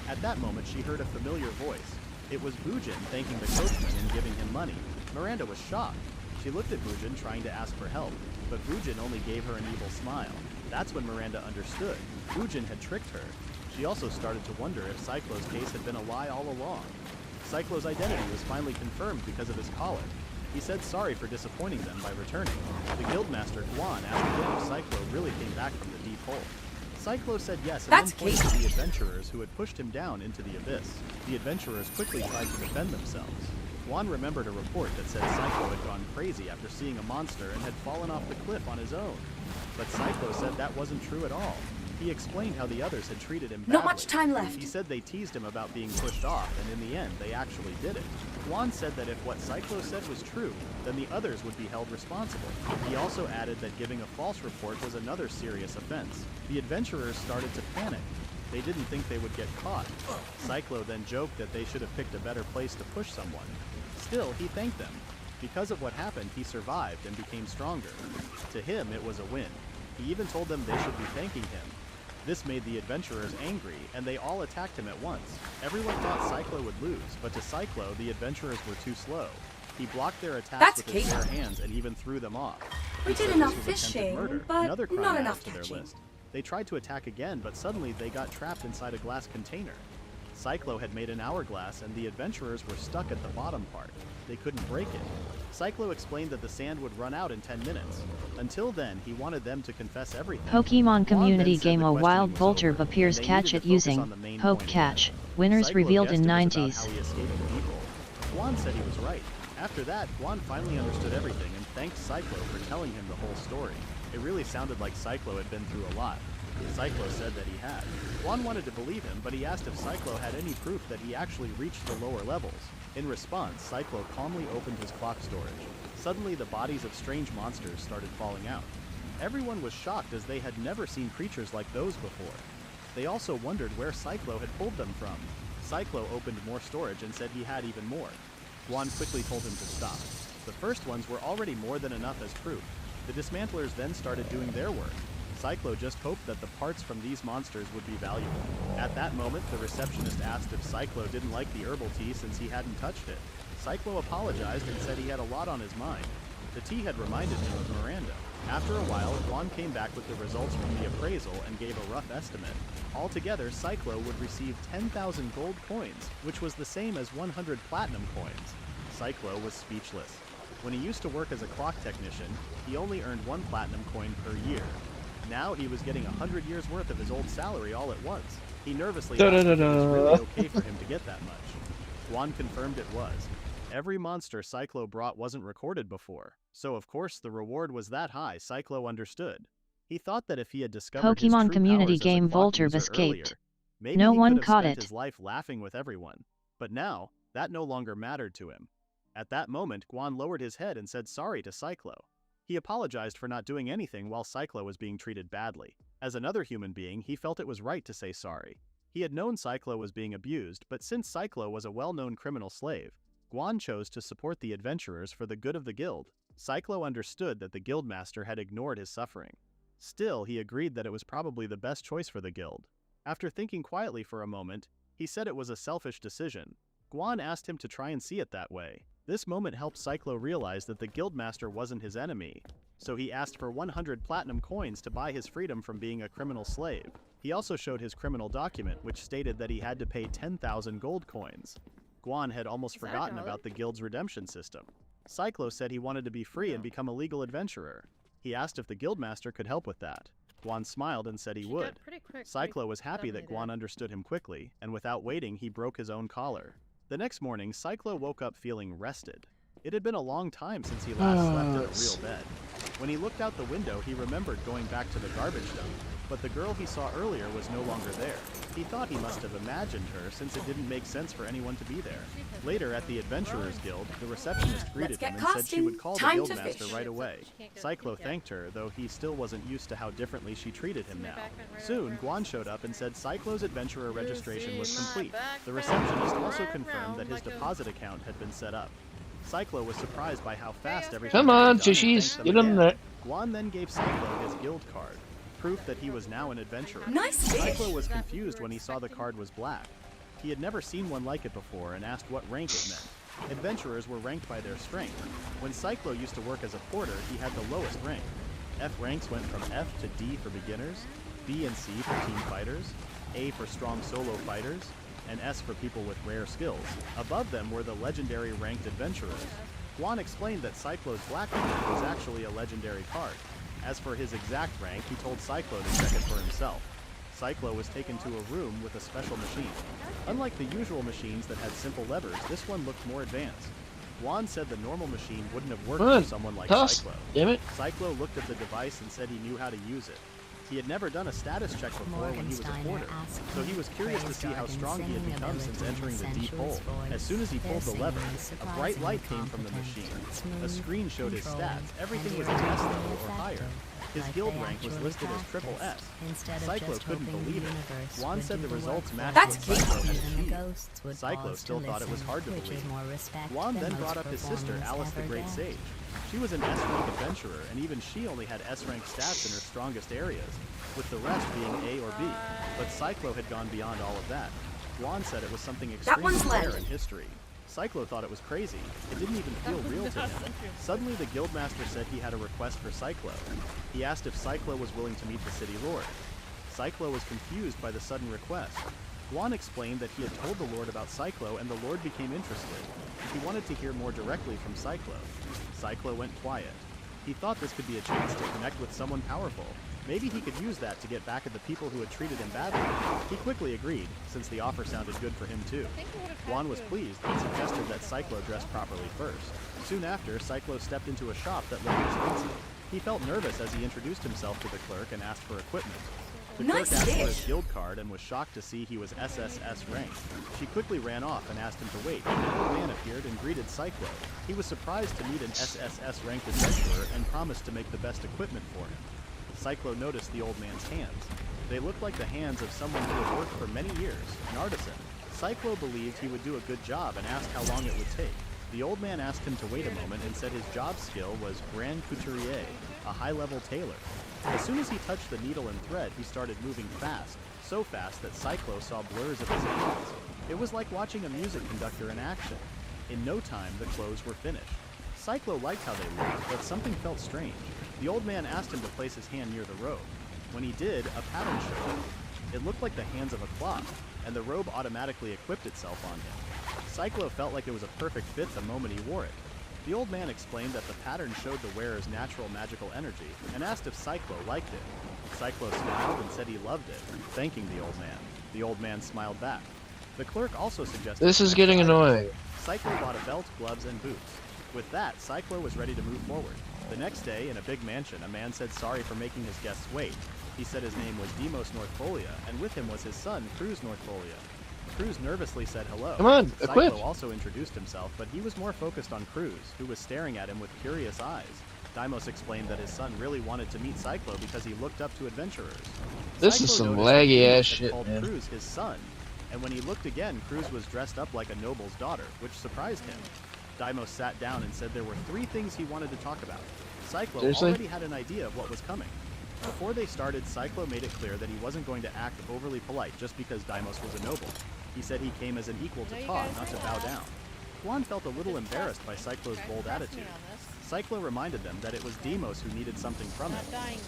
At that moment, she heard a familiar voice. It was Bujin thanking the coachman and giving him money. Miranda was shocked. She looked at Bujin, trying to ask for help, but Bujin only gave her an evil smile. That's when Miranda understood. Bujin had tricked her. She also started to wonder if Cyclo's case had been a lie all along. Cyclo's identity was finally confirmed because of his collar. He said sorry for disappointing them by returning. The guildmaster Guan asked again if Cyclo really came back from the deep hole. Cyclo said yes and then pointed to the adventurers who had pushed him down into the abyss. The adventurers quickly tried to defend themselves. Guan remembered a report that said Cyclo had gone crazy after seeing a monster and had fallen off the cliff on his own. But Cyclo said that wasn't true at all. He explained how the others had treated him badly. Not much time left. He said they teased him about being pushed off, and in the end, they actually did it. Guan said that if what Cyclo said was true, then the others would be held responsible. He also added that giving a false report was another serious offense. The adventurers started to panic. They didn't think they would get caught. Cyclo then joked that they should have picked a better place to push someone. Still, he thanked them. Because of what happened, he survived and became stronger. To him, it was a win. He even told them they should be thanking him. This made the adventurers angry, and they all attacked him at once. Everyone thought Cyclo would lose, but to Cyclo, the adventurers were too slow. He blocked their attacks with his bare hands and even threw them off. We did enough fishing, but another crime not added enough to their catching. list. They tried to attack again, but suddenly they got trapped inside a glass container. Cyclo had made an hourglass, and the adventurers were stuck at the bottom part. They couldn't break it. Cyclo explained that the sand would run out in 10 minutes. Until then, he wanted them to confess everything. Pokemon community Guan then said game the A questioning wild was vulture over, appears and they catch needed it to focus using on the main Poke point Catch. again. Winners Cyclo revealed guessed in it was about 90s. how he escaped the people. Guan said he was right. After that, Guan finally understood everything and thanked Cyclo for telling him the whole story. It really sounded like Cyclo had been through a lot. Cyclo said that he had. Guan wanted to believe him, but he asked if Cyclo had any proof that he actually reached the lower levels. In response, Cyclo calmly opened his clock storage. Suddenly, the bodies of strange monsters started falling out. Everyone was shocked as they had never seen creatures like those before. They also wondered where Cyclo had pulled them from. Cyclo opened more storage and said he had even more. Guan quickly told him to stop. The first ones were already more than enough as proof. The dismantlers then started doing their work. Cyclo just hoped that the parts from these monsters would be valuable. At that moment, the receptionist asked if Cyclo didn't like the herbal tea since he hadn't touched it. Cyclo apologized and said he had a lot on his mind. The tea had reminded him of Miranda. After a while, Guan came back with the results from the appraisal and gave a rough estimate. Altogether, Cyclo would receive 10,000 gold coins, which was the same as 100 platinum coins. Cyclo was speechless. When he used to work as a clock technician, he only earned 1 platinum coin per year. Now he was getting 100 years worth of his old salary all at once. He nervously asked if it was really okay for him to get that much. Guan confirmed it was. Every monster Cyclo brought wasn't recorded before, so of course the reward was that high. Cyclo understood. He thought that if he had discovered his Pokemon true community powers as a game clock Volturb user escaped. earlier, maybe No he one could have caught spent it. his life laughing with everyone. But now, that no longer mattered to him. At that moment, Guan lowered his head and said sorry to Cyclo. He apologized for not doing anything while Cyclo was being treated badly. As another human being, he felt it was right to say sorry. He had known Cyclo was being abused, but since Cyclo was a well-known criminal slave, Guan chose to support the adventurers for the good of the guild. Cyclo understood that the guildmaster had ignored his suffering. Still, he agreed that it was probably the best choice for the guild. After thinking quietly for a moment, he said it was a selfish decision. Guan asked him to try and see it that way. This moment helped Cyclo realize that the guildmaster wasn't his enemy, so he asked for 100 platinum coins to buy his freedom from being a criminal slave. He also showed his criminal document, which stated that he had to pay 10,000 gold coins. Guan had almost forgotten about the guild's redemption system. Cyclo said he wanted to be free and become a legal adventurer. He asked if the guildmaster could help with that. Guan smiled and said he would. Cyclo was happy that Guan understood him quickly, and without waiting, he broke his own collar. The next morning, Cyclo woke up feeling rested. It had been a long time since he last slept in a real bed. When he looked out the window, he remembered going back to the garbage dump, but the girl he saw earlier was no longer there. He thought he must have imagined her since it didn't make sense for anyone to be there. Later at the Adventurers Guild, the receptionist greeted him and said she would call the guildmaster right away. Cyclo thanked her, though he still wasn't used to how differently she treated him now. Soon, Guan showed up and said Cyclo's adventurer registration was complete. The receptionist also confirmed that his deposit account had been set up. Cyclo was surprised by how fast everything Come on, Tishies, get him there. Guan then gave Cyclo his guild card, proof that he was now an adventurer. Nice fish. Cyclo was confused when he saw the card was black. He had never seen one like it before and asked what rank it meant. Adventurers were ranked by their strength. When Cyclo used to work as a porter, he had the lowest rank. F ranks went from F to D for beginners. B and C for team fighters, A for strong solo fighters, and S for people with rare skills. Above them were the legendary ranked adventurers. Guan explained that Cyclo's Black Rank was actually a legendary card. As for his exact rank, he told Cyclo to check it for himself. Cyclo was taken to a room with a special machine. Unlike the usual machines that had simple levers, this one looked more advanced. Guan said the normal machine wouldn't have worked for someone like Cyclo. Damn it. Cyclo looked at the device and said he knew how to use it. He had never done a status check before when he was a porter, so he was curious to see how strong he had become since entering the deep hole. As soon as he pulled the lever, a bright light came from the machine. A screen showed his stats. Everything was at S level or higher. His guild rank was listed as triple S. Cyclo couldn't believe it. Juan said the results matched what Cyclo had achieved. Cyclo still thought it was hard to believe. Juan then brought up his sister, Alice the Great Sage. She was an S-rank adventurer, and even she only had S-rank stats in her strongest areas, with the rest being A or B. But Cyclo had gone beyond all of that. Juan said it was something extremely rare in history. Cyclo thought it was crazy. It didn't even feel real to him. Suddenly, the guildmaster said he had a request for Cyclo. He asked if Cyclo was willing to meet the city lord. Cyclo was confused by the sudden request. Guan explained that he had told the lord about Cyclo, and the lord became interested. He wanted to hear more directly from Cyclo. Cyclo went quiet. He thought this could be a chance to connect with someone powerful. Maybe he could use that to get back at the people who had treated him badly. He quickly agreed, since the offer sounded good for him too. Guan was pleased and suggested that Cyclo dress properly first. Soon after, Cyclo stepped into a shop that looked expensive. He felt nervous as he introduced himself to the clerk and asked for equipment. The clerk asked for his guild card and was shocked to see he was SSS ranked. She quickly ran off and asked him to wait. The old man appeared and greeted Cyclo. He was surprised to meet an SSS ranked adventurer and promised to make the best equipment for him. Cyclo noticed the old man's hands. They looked like the hands of someone who had worked for many years, an artisan. Cyclo believed he would do a good job and asked how long it would take. The old man asked him to wait a moment and said his job skill was Grand Couturier, a high-level tailor. As soon as he touched the needle and thread, he started moving fast, so fast that Cyclo saw blurs of his hands. It was like watching a music conductor in action. In no time, the clothes were finished. Cyclo liked how they looked, but something felt strange. The old man asked him to place his hand near the robe. When he did, a pattern showed up. It looked like the hands of a cloth, and the robe automatically equipped itself on him. Cyclo felt like it was a perfect fit the moment he wore it. The old man explained that the pattern showed the wearer's natural magical energy, and asked if Cyclo liked it. Cyclo smiled and said he loved it, thanking the old man. The old man smiled back. The clerk also suggested... This is getting annoying. Cyclo bought a belt, gloves, and boots. With that, Cyclo was ready to move forward. The next day, in a big mansion, a man said sorry for making his guests wait. He said his name was Demos Northfolia, and with him was his son, Cruz Northfolia. Cruz nervously said hello. Come on, Cyclo equip! also introduced himself, but he was more focused on Cruz, who was staring at him with curious eyes. Deimos explained that his son really wanted to meet Cyclo because he looked up to adventurers. This Cyclo is some noticed that laggy Deimos ass had shit, called man. Cruz his son, and when he looked again, Cruz was dressed up like a noble's daughter, which surprised him. Deimos sat down and said there were 3 things he wanted to talk about. Cyclo Seriously? already had an idea of what was coming. Before they started, Cyclo made it clear that he wasn't going to act overly polite just because Deimos was a noble. He said he came as an equal to talk, not to bow down. Juan felt a little embarrassed by Cyclo's bold attitude. Cyclo reminded them that it was Deimos who needed something from him,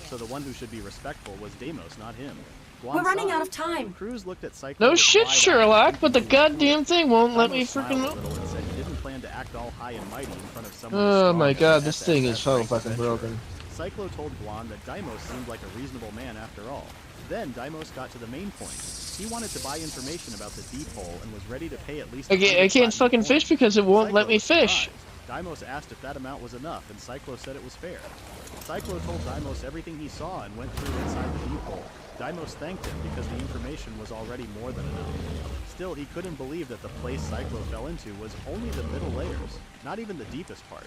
so the one who should be respectful was Deimos, not him. Guan We're running sighed. out of time. Cruz looked at Cyclo No with shit, wide Sherlock, eyes. but the goddamn thing won't let me Deimos smiled freaking a know. little and said he didn't plan to act all high and mighty in front of someone Oh strong my as god, an this thing is SSS so ranked fucking adventurer. broken. Cyclo told Guan that Deimos seemed like a reasonable man after all. Then Deimos got to the main point. He wanted to buy information about the deep hole and was ready to pay at least I 100 can't platinum fucking coins. fish because it won't Cyclo let me was fish. surprised. Deimos asked if that amount was enough, and Cyclo said it was fair. Cyclo told Deimos everything he saw and went through inside the deep hole. Deimos thanked him because the information was already more than enough. Still, he couldn't believe that the place Cyclo fell into was only the middle layers, not even the deepest part.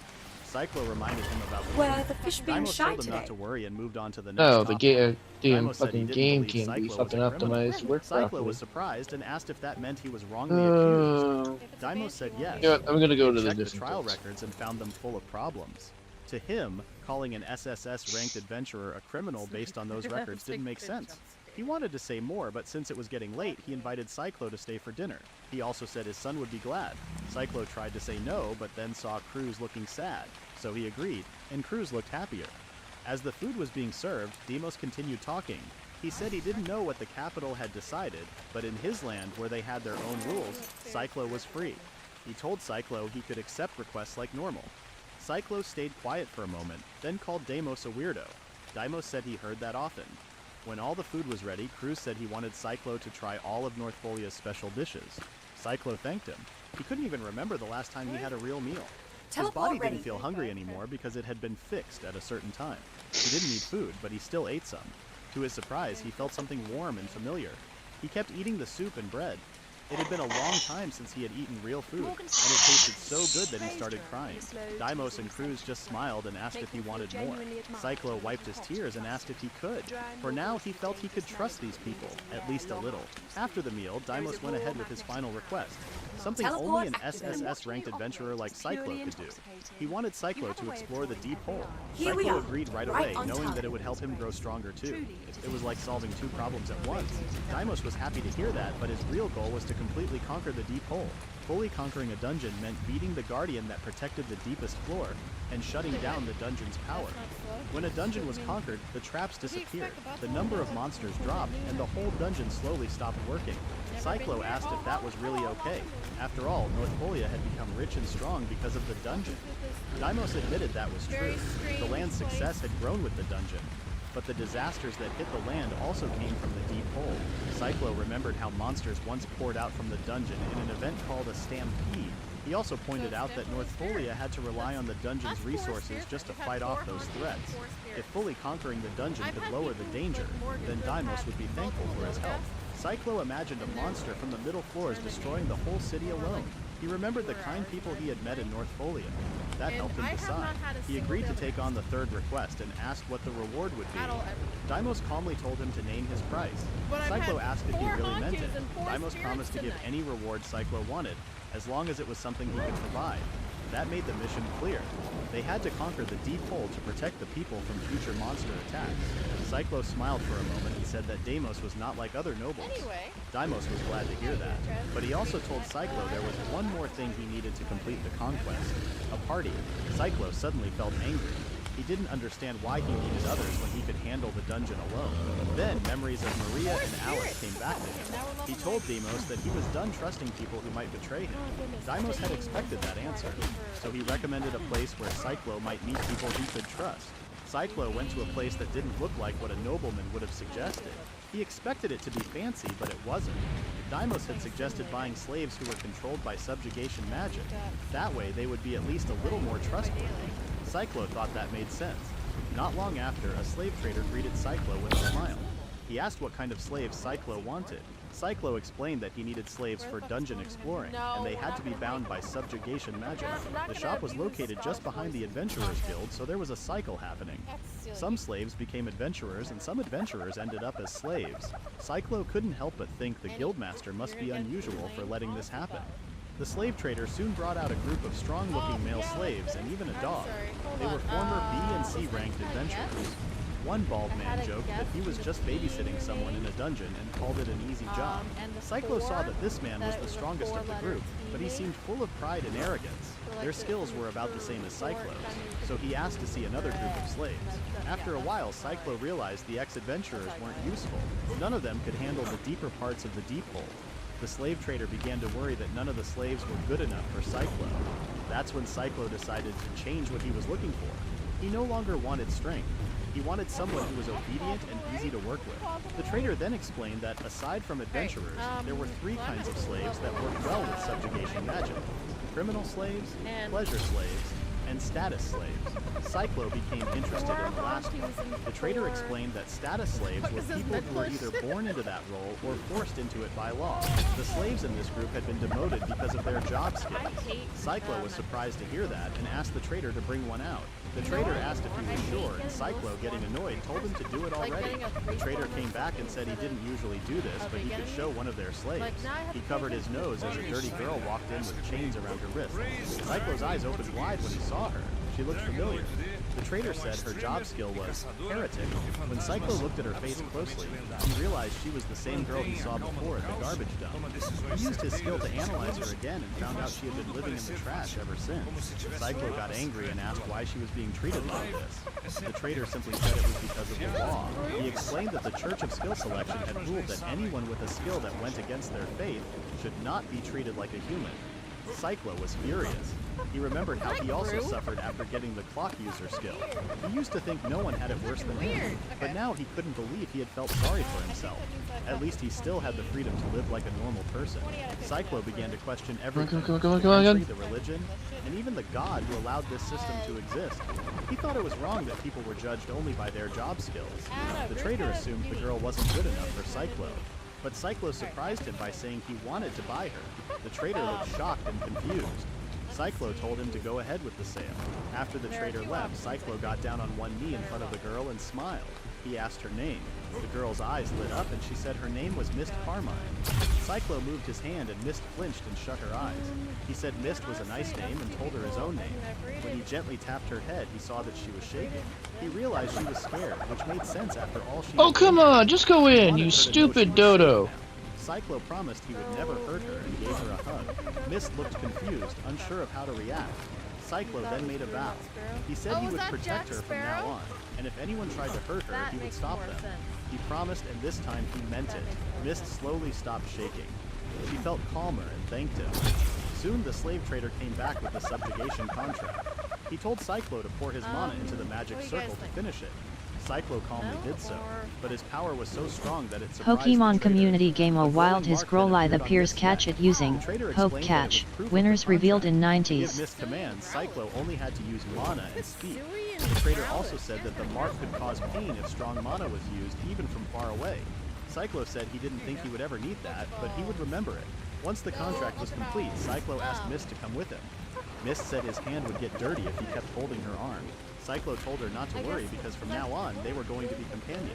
Cyclo reminded him about the Were the fish being Deimos shy told him not today? to worry and moved on to the next No, the topic. damn Deimos said he fucking didn't game believe can't be Cyclo was fucking a criminal. optimized to work Cyclo properly. was surprised and asked if that meant he was wrongly accused. Deimos said yes. You know what, I'm gonna go He to the checked the different trial bits. records and found them full of problems. To him, calling an SSS ranked adventurer a criminal based on those records didn't make sense. He wanted to say more, but since it was getting late, he invited Cyclo to stay for dinner. He also said his son would be glad. Cyclo tried to say no, but then saw Cruz looking sad, so he agreed, and Cruz looked happier. As the food was being served, Deimos continued talking. He said he didn't know what the capital had decided, but in his land, where they had their own rules, Cyclo was free. He told Cyclo he could accept requests like normal. Cyclo stayed quiet for a moment, then called Deimos a weirdo. Deimos said he heard that often. When all the food was ready, Cruz said he wanted Cyclo to try all of Northfolia's special dishes. Cyclo thanked him. He couldn't even remember the last time he had a real meal. His body didn't feel hungry anymore because it had been fixed at a certain time. He didn't need food, but he still ate some. To his surprise, he felt something warm and familiar. He kept eating the soup and bread. It had been a long time since he had eaten real food, and it tasted so good that he started crying. Deimos and Cruz just smiled and asked if he wanted more. Cyclo wiped his tears and asked if he could. For now, he felt he could trust these people, at least a little. After the meal, Deimos went ahead with his final request. Something only an SSS-ranked adventurer like Cyclo could do. He wanted Cyclo to explore the deep hole. Cyclo agreed right away, knowing that it would help him grow stronger too. It was like solving two problems at once. Deimos was happy to hear that, but his real goal was to completely conquer the deep hole. Fully conquering a dungeon meant beating the guardian that protected the deepest floor and shutting down the dungeon's power. When a dungeon was conquered, the traps disappeared, the number of monsters dropped, and the whole dungeon slowly stopped working. Cyclo asked if that was really okay. After all, Northfolia had become rich and strong because of the dungeon. Deimos admitted that was true. The land's success had grown with the dungeon. But the disasters that hit the land also came from the deep hole. Cyclo remembered how monsters once poured out from the dungeon in an event called a stampede. He also pointed out that Northfolia had to rely on the dungeon's resources just to fight off those threats. If fully conquering the dungeon could lower the danger, then Deimos would be thankful for his help. Cyclo imagined a monster from the middle floors destroying the whole city alone. He remembered the kind people he had met in Northfolia. That helped him decide. He agreed to take on the third request and asked what the reward would be. Deimos calmly told him to name his price. Cyclo asked if he really meant it. Deimos promised to give any reward Cyclo wanted, as long as it was something he could provide. That made the mission clear. They had to conquer the deep hole to protect the people from future monster attacks. Cyclo smiled for a moment and said that Deimos was not like other nobles. Deimos was glad to hear that, but he also told Cyclo there was one more thing he needed to complete the conquest: a party. Cyclo suddenly felt angry. He didn't understand why he needed others when he could handle the dungeon alone. Then memories of Maria and Alice came back to him. He told Deimos that he was done trusting people who might betray him. Deimos had expected that answer, so he recommended a place where Cyclo might meet people he could trust. Cyclo went to a place that didn't look like what a nobleman would have suggested. He expected it to be fancy, but it wasn't. Deimos had suggested buying slaves who were controlled by subjugation magic. That way, they would be at least a little more trustworthy. Cyclo thought that made sense. Not long after, a slave trader greeted Cyclo with a smile. He asked what kind of slaves Cyclo wanted. Cyclo explained that he needed slaves for dungeon exploring, and they had to be bound by subjugation magic. The shop was located just behind the Adventurers Guild, so there was a cycle happening. Some slaves became adventurers, and some adventurers ended up as slaves. Cyclo couldn't help but think the guildmaster must be unusual for letting this happen. The slave trader soon brought out a group of strong-looking male slaves and even a dog. They were former B and C ranked adventurers. One bald man joked that he was just babysitting someone in a dungeon and called it an easy job. Cyclo saw that this man was the strongest of the group, but he seemed full of pride and arrogance. Their skills were about the same as Cyclo's, so he asked to see another group of slaves. After a while, Cyclo realized the ex-adventurers weren't useful. None of them could handle the deeper parts of the deep hole. The slave trader began to worry that none of the slaves were good enough for Cyclo. That's when Cyclo decided to change what he was looking for. He no longer wanted strength. He wanted someone who was obedient and easy to work with. The trader then explained that aside from adventurers, there were three kinds of slaves that worked well with subjugation magic: criminal slaves, pleasure slaves, and status slaves. Cyclo became interested in the last one. The trader explained that status slaves were people who were either born into that role or forced into it by law. The slaves in this group had been demoted because of their job skills. Cyclo was surprised to hear that and asked the trader to bring one out. The trader asked if he was sure, and Cyclo, getting annoyed, told him to do it already. The trader came back and said he didn't usually do this, but he could show one of their slaves. He covered his nose as a dirty girl walked in with chains around her wrists. Cyclo's eyes opened wide when he saw her. She looked familiar. The trader said her job skill was heretic. When Cyclo looked at her face closely, he realized she was the same girl he saw before at the garbage dump. He used his skill to analyze her again and found out she had been living in the trash ever since. Cyclo got angry and asked why she was being treated like this. The trader simply said it was because of the law. He explained that the Church of Skill Selection had ruled that anyone with a skill that went against their faith should not be treated like a human. Cyclo was furious. He remembered how he also suffered after getting the clock user skill. He used to think no one had it worse than him, but now he couldn't believe he had felt sorry for himself. At least he still had the freedom to live like a normal person. Cyclo began to question everything, the country, the religion, and even the God who allowed this system to exist. He thought it was wrong that people were judged only by their job skills. The trader assumed the girl wasn't good enough for Cyclo. But Cyclo surprised him by saying he wanted to buy her. The trader looked shocked and confused. Cyclo told him to go ahead with the sale. After the trader left, Cyclo got down on one knee in front of the girl and smiled. He asked her name. The girl's eyes lit up and she said her name was Mist Carmine. Cyclo moved his hand and Mist flinched and shut her eyes. He said Mist was a nice name and told her his own name. When he gently tapped her head, he saw that she was shaking. He realized she was scared, which made sense after all she Oh, come on, just go in, you stupid dodo. Cyclo promised he would never hurt her and gave her a hug. Mist looked confused, unsure of how to react. Cyclo then made a vow. He said he would protect her from now on, and if anyone tried to hurt her, he would stop them. He promised, and this time he meant it. Mist slowly stopped shaking. She felt calmer and thanked him. Soon the slave trader came back with the subjugation contract. He told Cyclo to pour his mana into the magic circle to finish it. Cyclo calmly did so, but his power was so strong that it surprised Pokemon the trader. community game a wild his Growly the peers catch it using Hope Catch. Winners revealed in To 90s. give Mist commands, Cyclo only had to use mana and speak. The trader also said that the mark could cause pain if strong mana was used, even from far away. Cyclo said he didn't think he would ever need that, but he would remember it. Once the contract was complete, Cyclo asked Mist to come with him. Mist said his hand would get dirty if he kept holding her arm. Cyclo told her not to worry because from now on, they were going to be companions.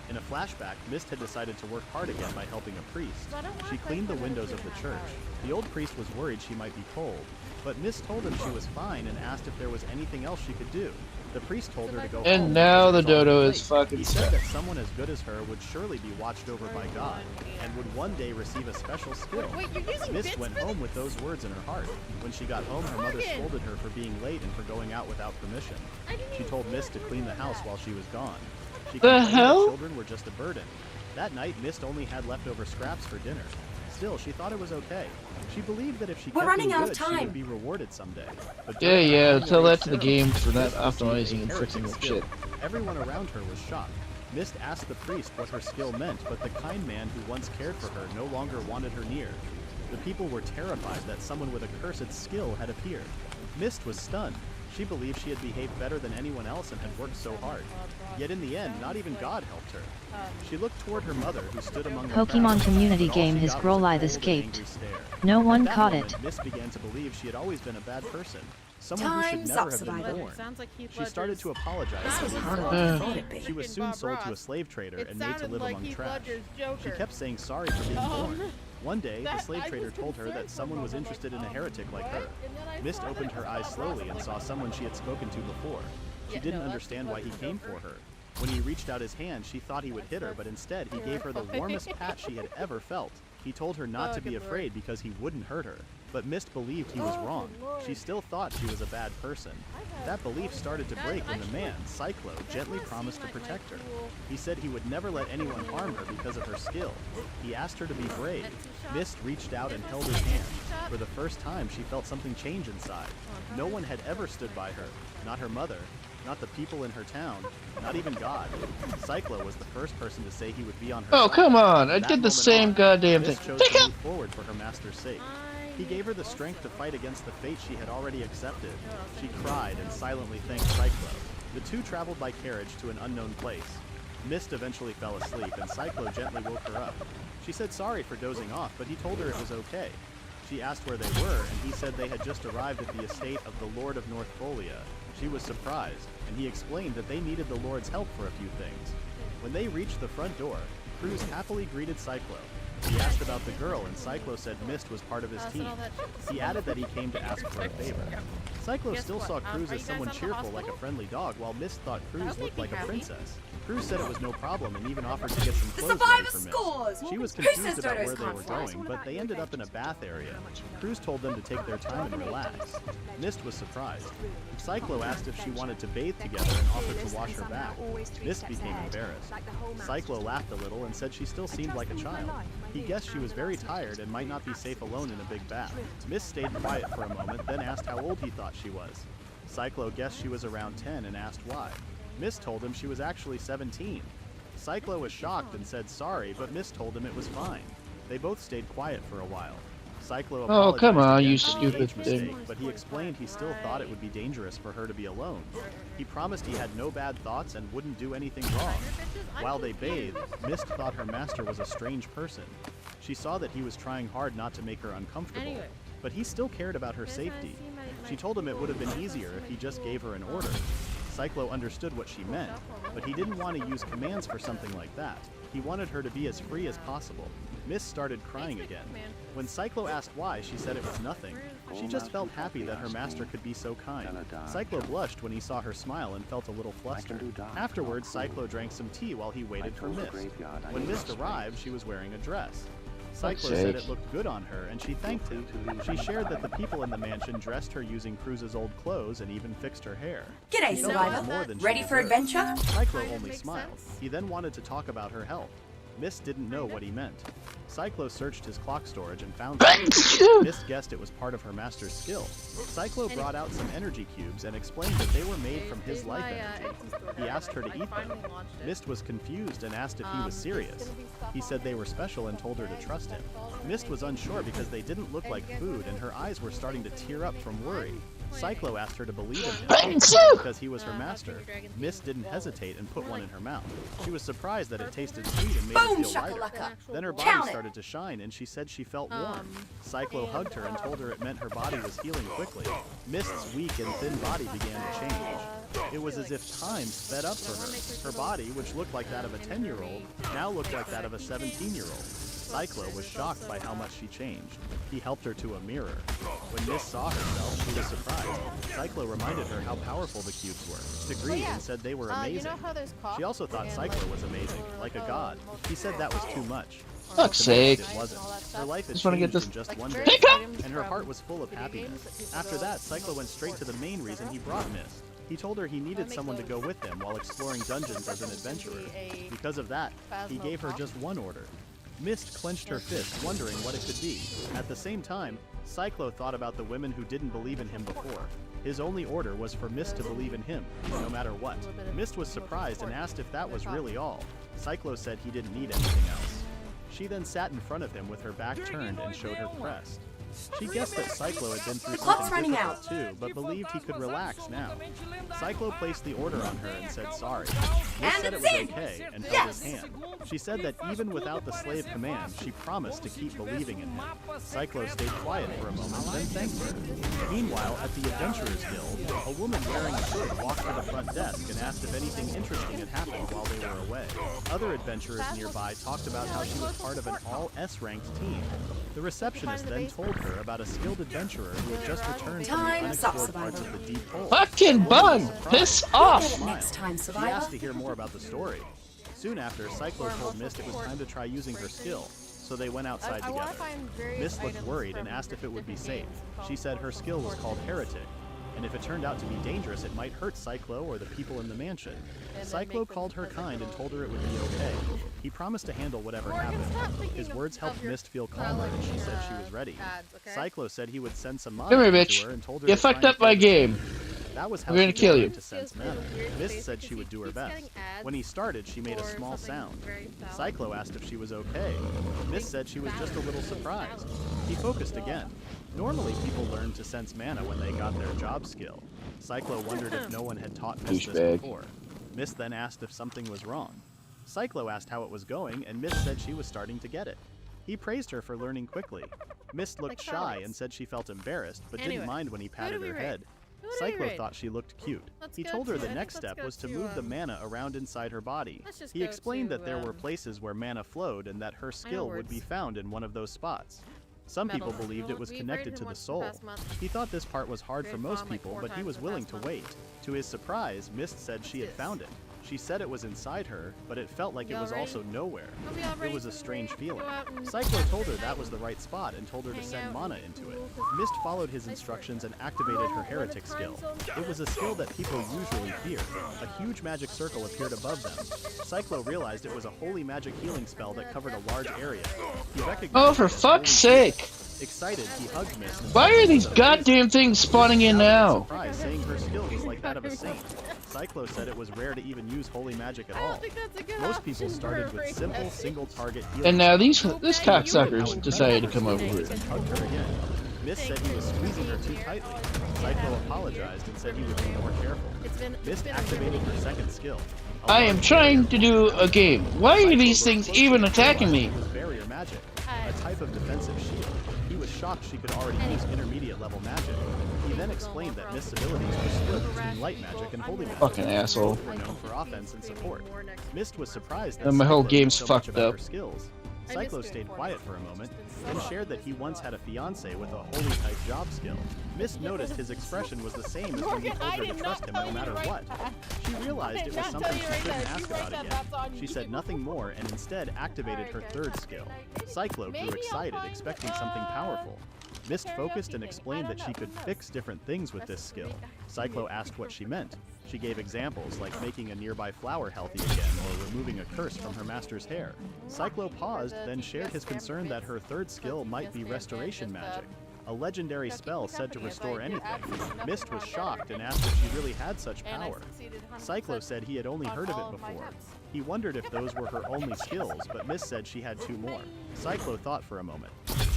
In a flashback, Mist had decided to work hard again by helping a priest. She cleaned the windows of the church. The old priest was worried she might be cold, but Mist told him she was fine and asked if there was anything else she could do. The priest told her to go home. And now the because it's all dodo too is late. fucking He said stuck. that someone as good as her would surely be watched over by God, and would one day receive a special skill. Wait, you're using Mist bits went for home with those words in her heart. When she got home, her mother scolded her for being late and for going out without permission. She told Mist to clean the house while she was gone. She The complained that hell? children were just a burden. That night, Mist only had leftover scraps for dinner. Still, she thought it was okay. She believed that if she We're kept running being out of good, she time. would be rewarded someday. But Yeah, during the yeah, final tell day that to the ceremony, game for not Mist received optimizing a and heretic fixing the skill. shit. Everyone around her was shocked. Mist asked the priest what her skill meant, but the kind man who once cared for her no longer wanted her near. The people were terrified that someone with a cursed skill had appeared. Mist was stunned. She believed she had behaved better than anyone else and had worked so hard. Yet in the end, not even God helped her. She looked toward her mother, who stood among the Pokemon crowd, community but all game she his got was a Growly cold and escaped. angry stare. No one At that caught moment, it. Mist began to believe she had always been a bad person. Someone who Time's should never up, have been Survivor. born. Sounds like Heath She started to apologize. This for was being harder wrong. than I thought it'd be. She was soon sold to a slave trader and made to live among trash. She kept saying sorry for being born. One day, the slave trader told her that someone was interested in a heretic like her. Mist opened her eyes slowly and saw someone she had spoken to before. She didn't understand why he came for her. When he reached out his hand, she thought he would hit her, but instead he gave her the warmest pat she had ever felt. He told her not to be afraid because he wouldn't hurt her. But Mist believed he was wrong. She still thought she was a bad person. That belief started to break when the man, Cyclo, gently promised to protect her. He said he would never let anyone harm her because of her skill. He asked her to be brave. Mist reached out and held his hand. For the first time, she felt something change inside. No one had ever stood by her. Not her mother. Not the people in her town, not even God. Cyclo was the first person to say he would be on her Oh, side. come on, I From that did the moment same on, goddamn Mist thing. chose to move forward for her master's sake. He gave her the strength to fight against the fate she had already accepted. She cried and silently thanked Cyclo. The two traveled by carriage to an unknown place. Mist eventually fell asleep, and Cyclo gently woke her up. She said sorry for dozing off, but he told her it was okay. She asked where they were, and he said they had just arrived at the estate of the Lord of Northfolia. She was surprised, and he explained that they needed the Lord's help for a few things. When they reached the front door, Cruz happily greeted Cyclo. He asked about the girl, and Cyclo said Mist was part of his team. He added that he came to ask for a favor. Cyclo still saw Cruz as someone cheerful like a friendly dog, while Mist thought Cruz looked like a princess. Cruz said it was no problem and even offered to get some clothes ready for Mist. She was confused about where they were going, but they ended up in a bath area. Cruz told them to take their time and relax. Mist was surprised. Cyclo asked if she wanted to bathe together and offered to wash her back. Mist became embarrassed. Cyclo laughed a little and said she still seemed like a child. He guessed she was very tired and might not be safe alone in a big bath. Mist stayed quiet for a moment, then asked how old he thought she was. Cyclo guessed she was around 10 and asked why. Mist told him she was actually 17. Cyclo was shocked and said sorry, but Mist told him it was fine. They both stayed quiet for a while. Cyclo apologized Oh, come on, again you for the stupid age mistake, thing. but he explained he still thought it would be dangerous for her to be alone. He promised he had no bad thoughts and wouldn't do anything wrong. While they bathed, Mist thought her master was a strange person. She saw that he was trying hard not to make her uncomfortable, but he still cared about her safety. She told him it would have been easier if he just gave her an order. Cyclo understood what she meant, but he didn't want to use commands for something like that. He wanted her to be as free as possible. Mist started crying again. When Cyclo asked why, she said it was nothing. She just felt happy that her master could be so kind. Cyclo blushed when he saw her smile and felt a little flustered. Afterwards, Cyclo drank some tea while he waited for Mist. When Mist arrived, she was wearing a dress. Cyclo said it looked good on her, and she thanked him. She shared that the people in the mansion dressed her using Cruz's old clothes and even fixed her hair. G'day, She felt it was Survivor. more than she Ready for deserved. adventure? Cyclo only smiled. He then wanted to talk about her health. Mist didn't know what he meant. Cyclo searched his clock storage and found it. Mist guessed it was part of her master's skill. Cyclo brought out some energy cubes and explained that they were made from his life energy. He asked her to eat them. Mist was confused and asked if he was serious. He said they were special and told her to trust him. Mist was unsure because they didn't look like food and her eyes were starting to tear up from worry. Cyclo asked her to believe in him because he was her master. Mist didn't hesitate and put one in her mouth. She was surprised that it tasted sweet and made her feel lighter. Then her body started to shine and she said she felt warm. Cyclo hugged her and told her it meant her body was healing quickly. Mist's weak and thin body began to change. It was as if time sped up for her. Her body, which looked like that of a 10-year-old, now looked like that of a 17-year-old. Cyclo was shocked by how much she changed. He helped her to a mirror. When Mist saw herself, she was surprised. Cyclo reminded her how powerful the cubes were. She agreed and said they were amazing. She also thought Cyclo was amazing, like a god. He said that was too much. Fuck's To Mist, sake. it wasn't. Her life had Just wanna changed get this in just one day, pick up! and her heart was full of happiness. After that, Cyclo went straight to the main reason he brought Mist. He told her he needed someone to go with him while exploring dungeons as an adventurer. Because of that, he gave her just one order. Mist clenched her fist, wondering what it could be. At the same time, Cyclo thought about the women who didn't believe in him before. His only order was for Mist to believe in him, no matter what. Mist was surprised and asked if that was really all. Cyclo said he didn't need anything else. She then sat in front of him with her back turned and showed her crest. She guessed that Cyclo had been through The clock's something running difficult too, but believed he could relax now. Cyclo placed the order on her and said sorry. Mist said it was okay and held his hand. She said that even without the slave command, she promised to keep believing in him. Cyclo stayed quiet for a moment, then thanked her. Meanwhile, at the Adventurers Guild, a woman wearing a hood walked to the front desk and asked if anything interesting had happened while they were away. Other adventurers nearby talked about how she was part of an all S-ranked team. The receptionist then told her about a skilled adventurer who had just returned from the Time's up, unexplored parts Survivor. of the deep pole. Fucking bun! Piss off! Next time, She Survivor. asked to hear more about the story. Soon after, Cyclo told Mist it was time to try using her skill, so they went outside together. Mist looked worried and asked if it would be safe. She said her skill was called Heretic, and if it turned out to be dangerous, it might hurt Cyclo or the people in the mansion. Cyclo called her kind and told her it would be okay. He promised to handle whatever happened. His words helped Mist feel calmer, and she said she was ready. Cyclo said he would send some Come here, mana bitch. to her and told her You to fucked try and up my fix it. game. That was how We're gonna she kill learned you. to sense mana. Mist said she would do her best. When he started, she made a small sound. Cyclo asked if she was okay. Mist said she was just a little surprised. He focused again. Normally, people learned to sense mana when they got their job skill. Cyclo wondered if no one had taught Mist this Douchebag. before. Mist then asked if something was wrong. Cyclo asked how it was going, and Mist said she was starting to get it. He praised her for learning quickly. Mist looked shy and said she felt embarrassed, but Anyway, didn't mind when he patted her head. Cyclo thought she looked cute. He go told her to- the I next think let's step go was to to, move the mana around inside her body. let's just He go explained to, that there were places where mana flowed and that her skill would be words. found in one of those spots. Some people Metal. believed it was We've connected raided to the once soul. past month. He thought this part was hard for Raided most Fawn like people, 4 but he times was the willing past to month. wait. To his surprise, Mist said she had found it. She said it was inside her, but it felt like it Y'all was ready? also nowhere. Are we all It ready was a for the strange raid? feeling. Go out and Cyclo told her that was the right spot and told her to hang send out mana and into be it. cool, 'cause Mist followed his instructions and activated her heretic skill. It was a skill that people usually fear. A huge magic circle appeared above them. Cyclo realized it was a holy magic healing spell that covered a large area. He recognized Oh, for it as fuck's holy sake! Excited, he hugged Mist. and Why said are it these was goddamn things spawning in now? surprised, saying her skill was like that of a saint. Cyclo said it was rare to even use holy magic at all. Most people started with simple single-target healing. And now this cocksucker's decided to come over here. Hugged her again. Mist said he was squeezing her too tightly. Cyclo apologized and said he would be more careful. Mist activated her second skill. I am trying to do a game. Why are these things even attacking me? It was barrier magic, a type of defensive shield. He was shocked she could already use intermediate level magic. He then explained that Mist's abilities were split between light magic and holy magic. Fucking asshole. Both were known for offense and support. Mist was surprised that And my whole Cyclo knew game's so much fucked about up. her skills. Cyclo stayed quiet for a moment, then shared that he once had a fiance with a holy type job skill. Mist noticed his expression was the same as when he told her to trust him no matter what. She realized it was something she couldn't ask about again. She said nothing more and instead activated her third skill. Cyclo grew excited, expecting something powerful. Mist focused and explained that she could fix different things with this skill. Cyclo asked what she meant. She gave examples like making a nearby flower healthy again or removing a curse from her master's hair. Cyclo paused, then shared his concern that her third skill might be restoration magic, a legendary spell said to restore anything. Mist was shocked and asked if she really had such power. Cyclo said he had only heard of it before. He wondered if those were her only skills, but Mist said she had 2 more. Cyclo thought for a moment.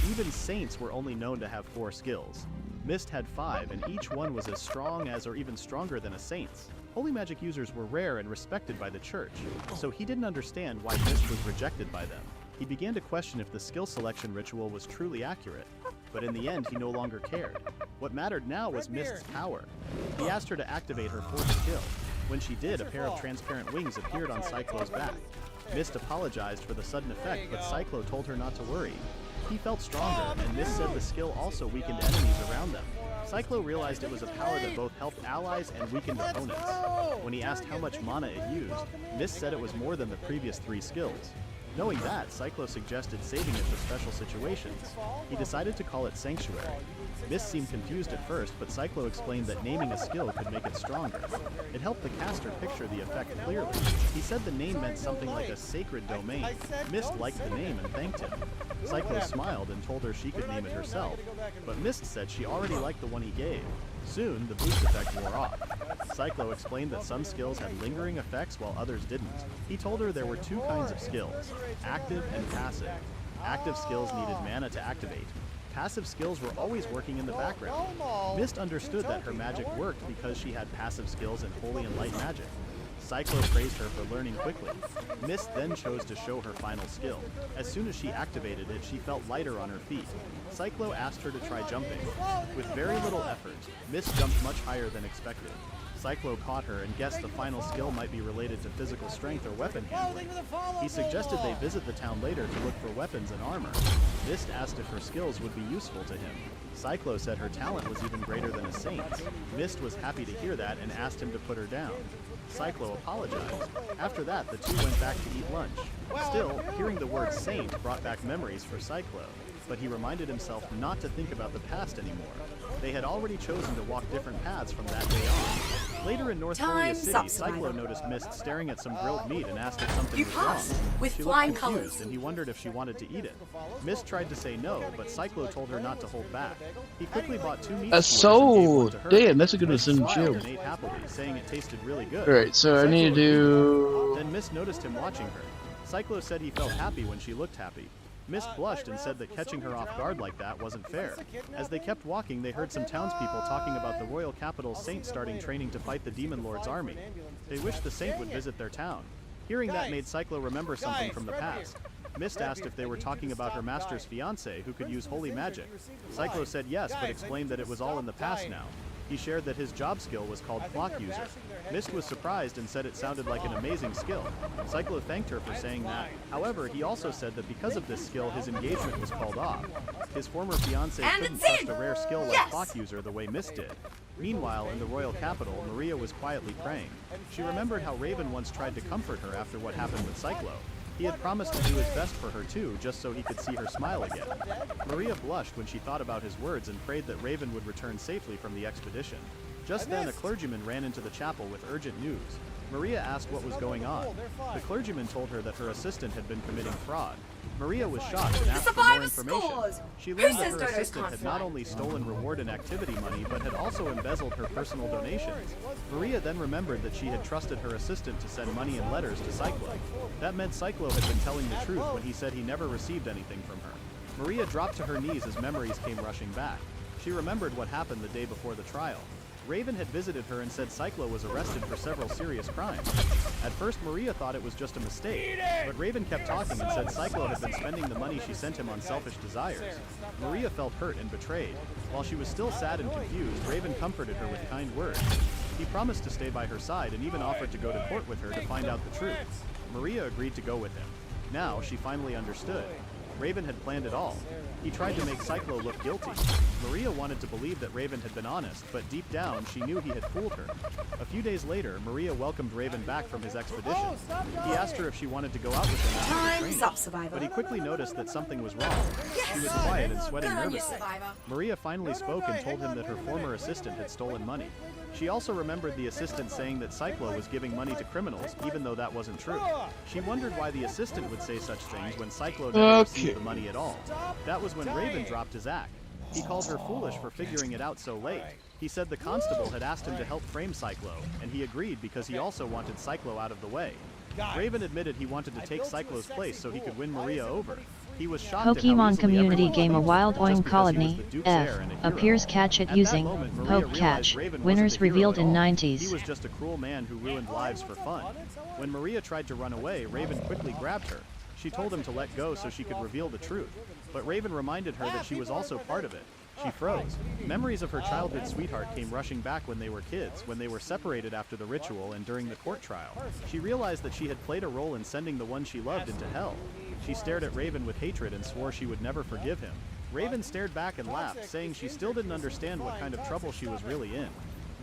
Even saints were only known to have 4 skills. Mist had 5, and each one was as strong as or even stronger than a saint's. Holy magic users were rare and respected by the church, so he didn't understand why Mist was rejected by them. He began to question if the skill selection ritual was truly accurate, but in the end he no longer cared. What mattered now was Mist's power. He asked her to activate her 4th skill. When she did, a pair of transparent wings appeared on Cyclo's back. Mist apologized for the sudden effect, but Cyclo told her not to worry. He felt stronger, and Mist said the skill also weakened enemies around them. Cyclo realized it was a power that both helped allies and weakened opponents. When he asked how much mana it used, Mist said it was more than the previous 3 skills. Knowing that, Cyclo suggested saving it for special situations. He decided to call it Sanctuary. Mist seemed confused at first, but Cyclo explained that naming a skill could make it stronger. It helped the caster picture the effect clearly. He said the name meant something like a sacred domain. Mist liked the name and thanked him. Cyclo smiled and told her she could name it herself, but Mist said she already liked the one he gave. Soon, the boost effect wore off. Cyclo explained that some skills had lingering effects while others didn't. He told her there were 2 kinds of skills, active and passive. Active skills needed mana to activate. Passive skills were always working in the background. Mist understood that her magic worked because she had passive skills in holy and light magic. Cyclo praised her for learning quickly. Mist then chose to show her final skill. As soon as she activated it, she felt lighter on her feet. Cyclo asked her to try jumping. With very little effort, Mist jumped much higher than expected. Cyclo caught her and guessed the final skill might be related to physical strength or weapon handling. He suggested they visit the town later to look for weapons and armor. Mist asked if her skills would be useful to him. Cyclo said her talent was even greater than a saint's. Mist was happy to hear that and asked him to put her down. Cyclo apologized. After that, the 2 went back to eat lunch. Still, hearing the word saint brought back memories for Cyclo, but he reminded himself not to think about the past anymore. They had already chosen to walk different paths from that day on. Later in North Korea City, Cyclo noticed Mist staring at some grilled meat and asked if something was wrong. with She flying looked confused, colors. and he wondered if she wanted to eat it. Mist tried to say no, but Cyclo told her not to hold back. He quickly bought 2 meat That's skewers and gave one so to her. damn. That's a good Mist decision smiled too. and ate happily, saying it tasted really good. Alright, so I need to do. Then Mist noticed him watching her. Cyclo said he felt happy when she looked happy. Mist blushed and said that catching her off guard like that wasn't fair. As they kept walking, they heard some townspeople talking about the royal capital's saint starting training to fight the Demon Lord's army. They wished the saint would visit their town. Hearing that made Cyclo remember something from the past. Mist asked if they were talking about her master's fiancé who could use holy magic. Cyclo said yes, but explained that it was all in the past now. He shared that his job skill was called Flock User. Mist was surprised and said it sounded like an amazing skill. Cyclo thanked her for saying that. However, he also said that because of this skill, his engagement was called off. His former fiancé couldn't trust a rare skill like Flock User the way Mist did. Meanwhile, in the royal capital, Maria was quietly praying. She remembered how Raven once tried to comfort her after what happened with Cyclo. He had promised to do his best for her too, just so he could see her smile again. Maria blushed when she thought about his words and prayed that Raven would return safely from the expedition. Just then, a clergyman ran into the chapel with urgent news. Maria asked what was going on. The clergyman told her that her assistant had been committing fraud. Maria was shocked and asked for more information. She learned that her assistant had not only stolen reward and activity money, but had also embezzled her personal donations. Maria then remembered that she had trusted her assistant to send money and letters to Cyclo. That meant Cyclo had been telling the truth when he said he never received anything from her. Maria dropped to her knees as memories came rushing back. She remembered what happened the day before the trial. Raven had visited her and said Cyclo was arrested for several serious crimes. At first, Maria thought it was just a mistake, but Raven kept talking and said Cyclo had been spending the money she sent him on selfish desires. Maria felt hurt and betrayed. While she was still sad and confused, Raven comforted her with kind words. He promised to stay by her side and even offered to go to court with her to find out the truth. Maria agreed to go with him. Now, she finally understood. Raven had planned it all. He tried to make Cyclo look guilty. Maria wanted to believe that Raven had been honest, but deep down, she knew he had fooled her. A few days later, Maria welcomed Raven back from his expedition. He asked her if she wanted to go out with him after the Time's up, training, Survivor. but he quickly noticed that something was wrong. She was quiet and sweating Good on you, nervously. Survivor. Maria finally spoke and told him that her former assistant had stolen money. She also remembered the assistant saying that Cyclo was giving money to criminals, even though that wasn't true. She wondered why the assistant would say such things when Cyclo never received the money at all. That was when Raven dropped his act. He called her foolish for figuring it out so late. He said the constable had asked him to help frame Cyclo, and he agreed because he also wanted Cyclo out of the way. Raven admitted he wanted to take Cyclo's place so he could win Maria over. He was shocked at how Pokemon easily community everyone game a believed him, wild just oink because he was colony, the Duke's F, heir and a hero. appears catch it At that using, moment, Maria poke realized catch, Raven wasn't winners the hero revealed at in all. 90s. He was just a cruel man who ruined lives for fun. When Maria tried to run away, Raven quickly grabbed her. She told him to let go so she could reveal the truth. But Raven reminded her that she was also part of it. She froze. Memories of her childhood sweetheart came rushing back when they were kids, when they were separated after the ritual and during the court trial. She realized that she had played a role in sending the one she loved into hell. She stared at Raven with hatred and swore she would never forgive him. Raven stared back and laughed, saying she still didn't understand what kind of trouble she was really in.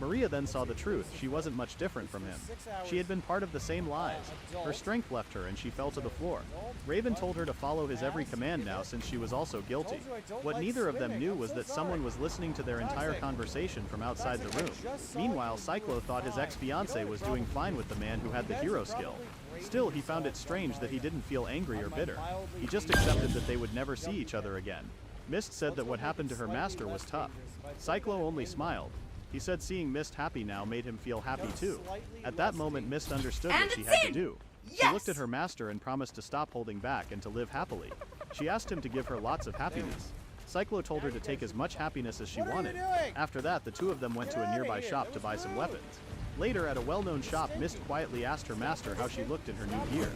Maria then saw the truth. She wasn't much different from him. She had been part of the same lies. Her strength left her and she fell to the floor. Raven told her to follow his every command now since she was also guilty. What neither of them knew was that someone was listening to their entire conversation from outside the room. Meanwhile, Cyclo thought his ex-fiancé was doing fine with the man who had the hero skill. Still, he found it strange that he didn't feel angry or bitter. He just accepted that they would never see each other again. Mist said that what happened to her master was tough. Cyclo only smiled. He said seeing Mist happy now made him feel happy too. At that moment, Mist understood what she had to do. She looked at her master and promised to stop holding back and to live happily. She asked him to give her lots of happiness. Cyclo told her to take as much happiness as she wanted. After that, the two of them went to a nearby shop to buy some weapons. Later, at a well-known shop, Mist quietly asked her master how she looked in her new gear.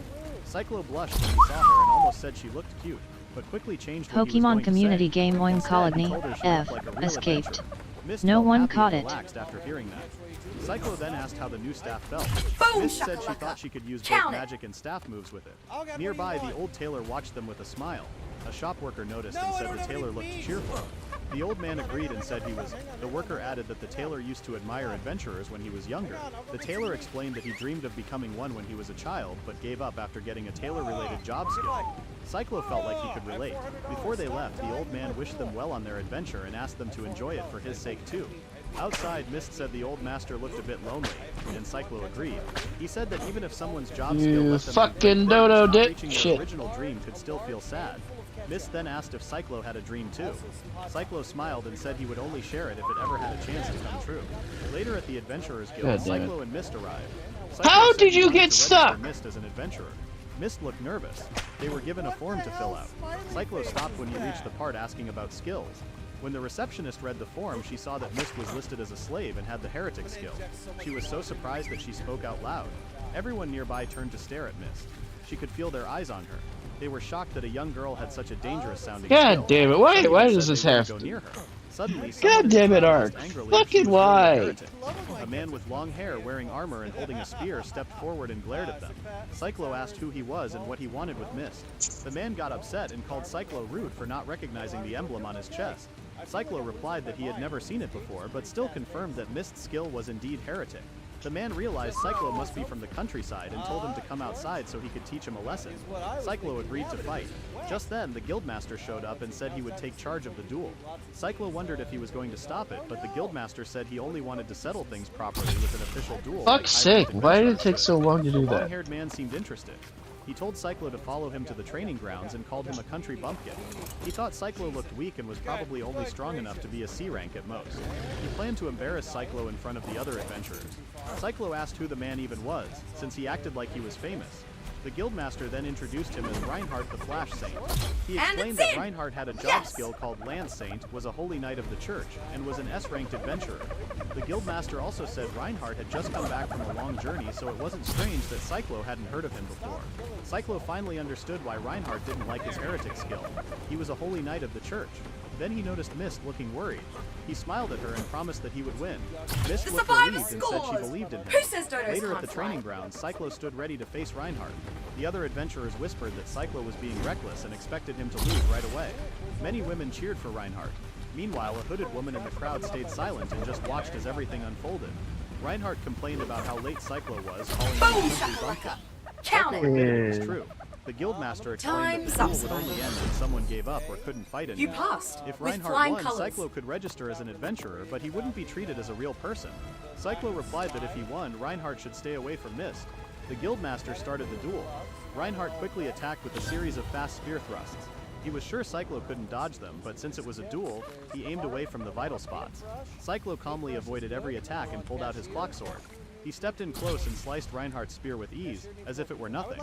Cyclo blushed when he saw her and almost said she looked cute, but quickly changed what he was going Pokemon to community say. game oink Instead, he colony, told her she F, looked like a real escaped. adventurer. Mist No felt one happy caught and it. relaxed after hearing that. Cyclo then asked how the new staff felt. Boom, Mist said she shakalaka. thought she could use both Count it. magic and staff moves with it. Nearby, the old tailor watched them with a smile. A shop worker noticed and said the tailor looked cheerful. The old man agreed and said he was. The worker added that the tailor used to admire adventurers when he was younger. The tailor explained that he dreamed of becoming one when he was a child, but gave up after getting a tailor-related job skill. Cyclo felt like he could relate. Before they left, the old man wished them well on their adventure and asked them to enjoy it for his sake too. Outside, Mist said the old master looked a bit lonely, and Cyclo agreed. He said that even if someone's job skill You let them fucking be dodo not dick reaching shit. their original dream could still feel sad. Mist then asked if Cyclo had a dream too. Cyclo smiled and said he would only share it if it ever had a chance to come true. Later at the Adventurers Guild, God damn it. Cyclo and Mist arrived. Cyclo How said did he you wanted get to stuck? register Mist as an adventurer. Mist looked nervous. They were given a form to fill out. Cyclo stopped when he reached the part asking about skills. When the receptionist read the form, she saw that Mist was listed as a slave and had the heretic skill. She was so surprised that she spoke out loud. Everyone nearby turned to stare at Mist. She could feel their eyes on her. They were shocked that a young girl had such a dangerous sounding skill. God damn it! Why Some even does said this they wouldn't have go to? near her. Suddenly, someone God in the damn it, crowd Ark. asked angrily if Fucking she was really a why? heretic. A man with long hair, wearing armor and holding a spear, stepped forward and glared at them. Cyclo asked who he was and what he wanted with Mist. The man got upset and called Cyclo rude for not recognizing the emblem on his chest. Cyclo replied that he had never seen it before, but still confirmed that Mist's skill was indeed heretic. The man realized Cyclo must be from the countryside and told him to come outside so he could teach him a lesson. Cyclo agreed to fight. Just then, the guildmaster showed up and said he would take charge of the duel. Cyclo wondered if he was going to stop it, but the guildmaster said he only wanted to settle things properly with an official duel. Fuck's sake, why did it take so long to do The that? long-haired man seemed interested. He told Cyclo to follow him to the training grounds and called him a country bumpkin. He thought Cyclo looked weak and was probably only strong enough to be a C rank at most. He planned to embarrass Cyclo in front of the other adventurers. Cyclo asked who the man even was, since he acted like he was famous. The guildmaster then introduced him as Reinhardt the Flash Saint. He explained that Reinhardt had a job skill called Lance Saint, was a holy knight of the church, and was an S-ranked adventurer. The guildmaster also said Reinhardt had just come back from a long journey, so it wasn't strange that Cyclo hadn't heard of him before. Cyclo finally understood why Reinhardt didn't like his heretic skill. He was a holy knight of the church. Then he noticed Mist looking worried. He smiled at her and promised that he would win. Mist looked relieved and said she believed in him. Later at the training grounds, Cyclo stood ready to face Reinhardt. The other adventurers whispered that Cyclo was being reckless and expected him to lose right away. Many women cheered for Reinhardt. Meanwhile, a hooded woman in the crowd stayed silent and just watched as everything unfolded. Reinhardt complained about how late Cyclo was, calling him a country bumpkin. Cyclo admitted it was true. The guildmaster explained that the duel would only end if someone gave up or couldn't fight anymore. You passed. If With Reinhardt flying won, colors. Cyclo could register as an adventurer, but he wouldn't be treated as a real person. Cyclo replied that if he won, Reinhardt should stay away from Mist. The guildmaster started the duel. Reinhardt quickly attacked with a series of fast spear thrusts. He was sure Cyclo couldn't dodge them, but since it was a duel, he aimed away from the vital spots. Cyclo calmly avoided every attack and pulled out his clock sword. He stepped in close and sliced Reinhardt's spear with ease, as if it were nothing.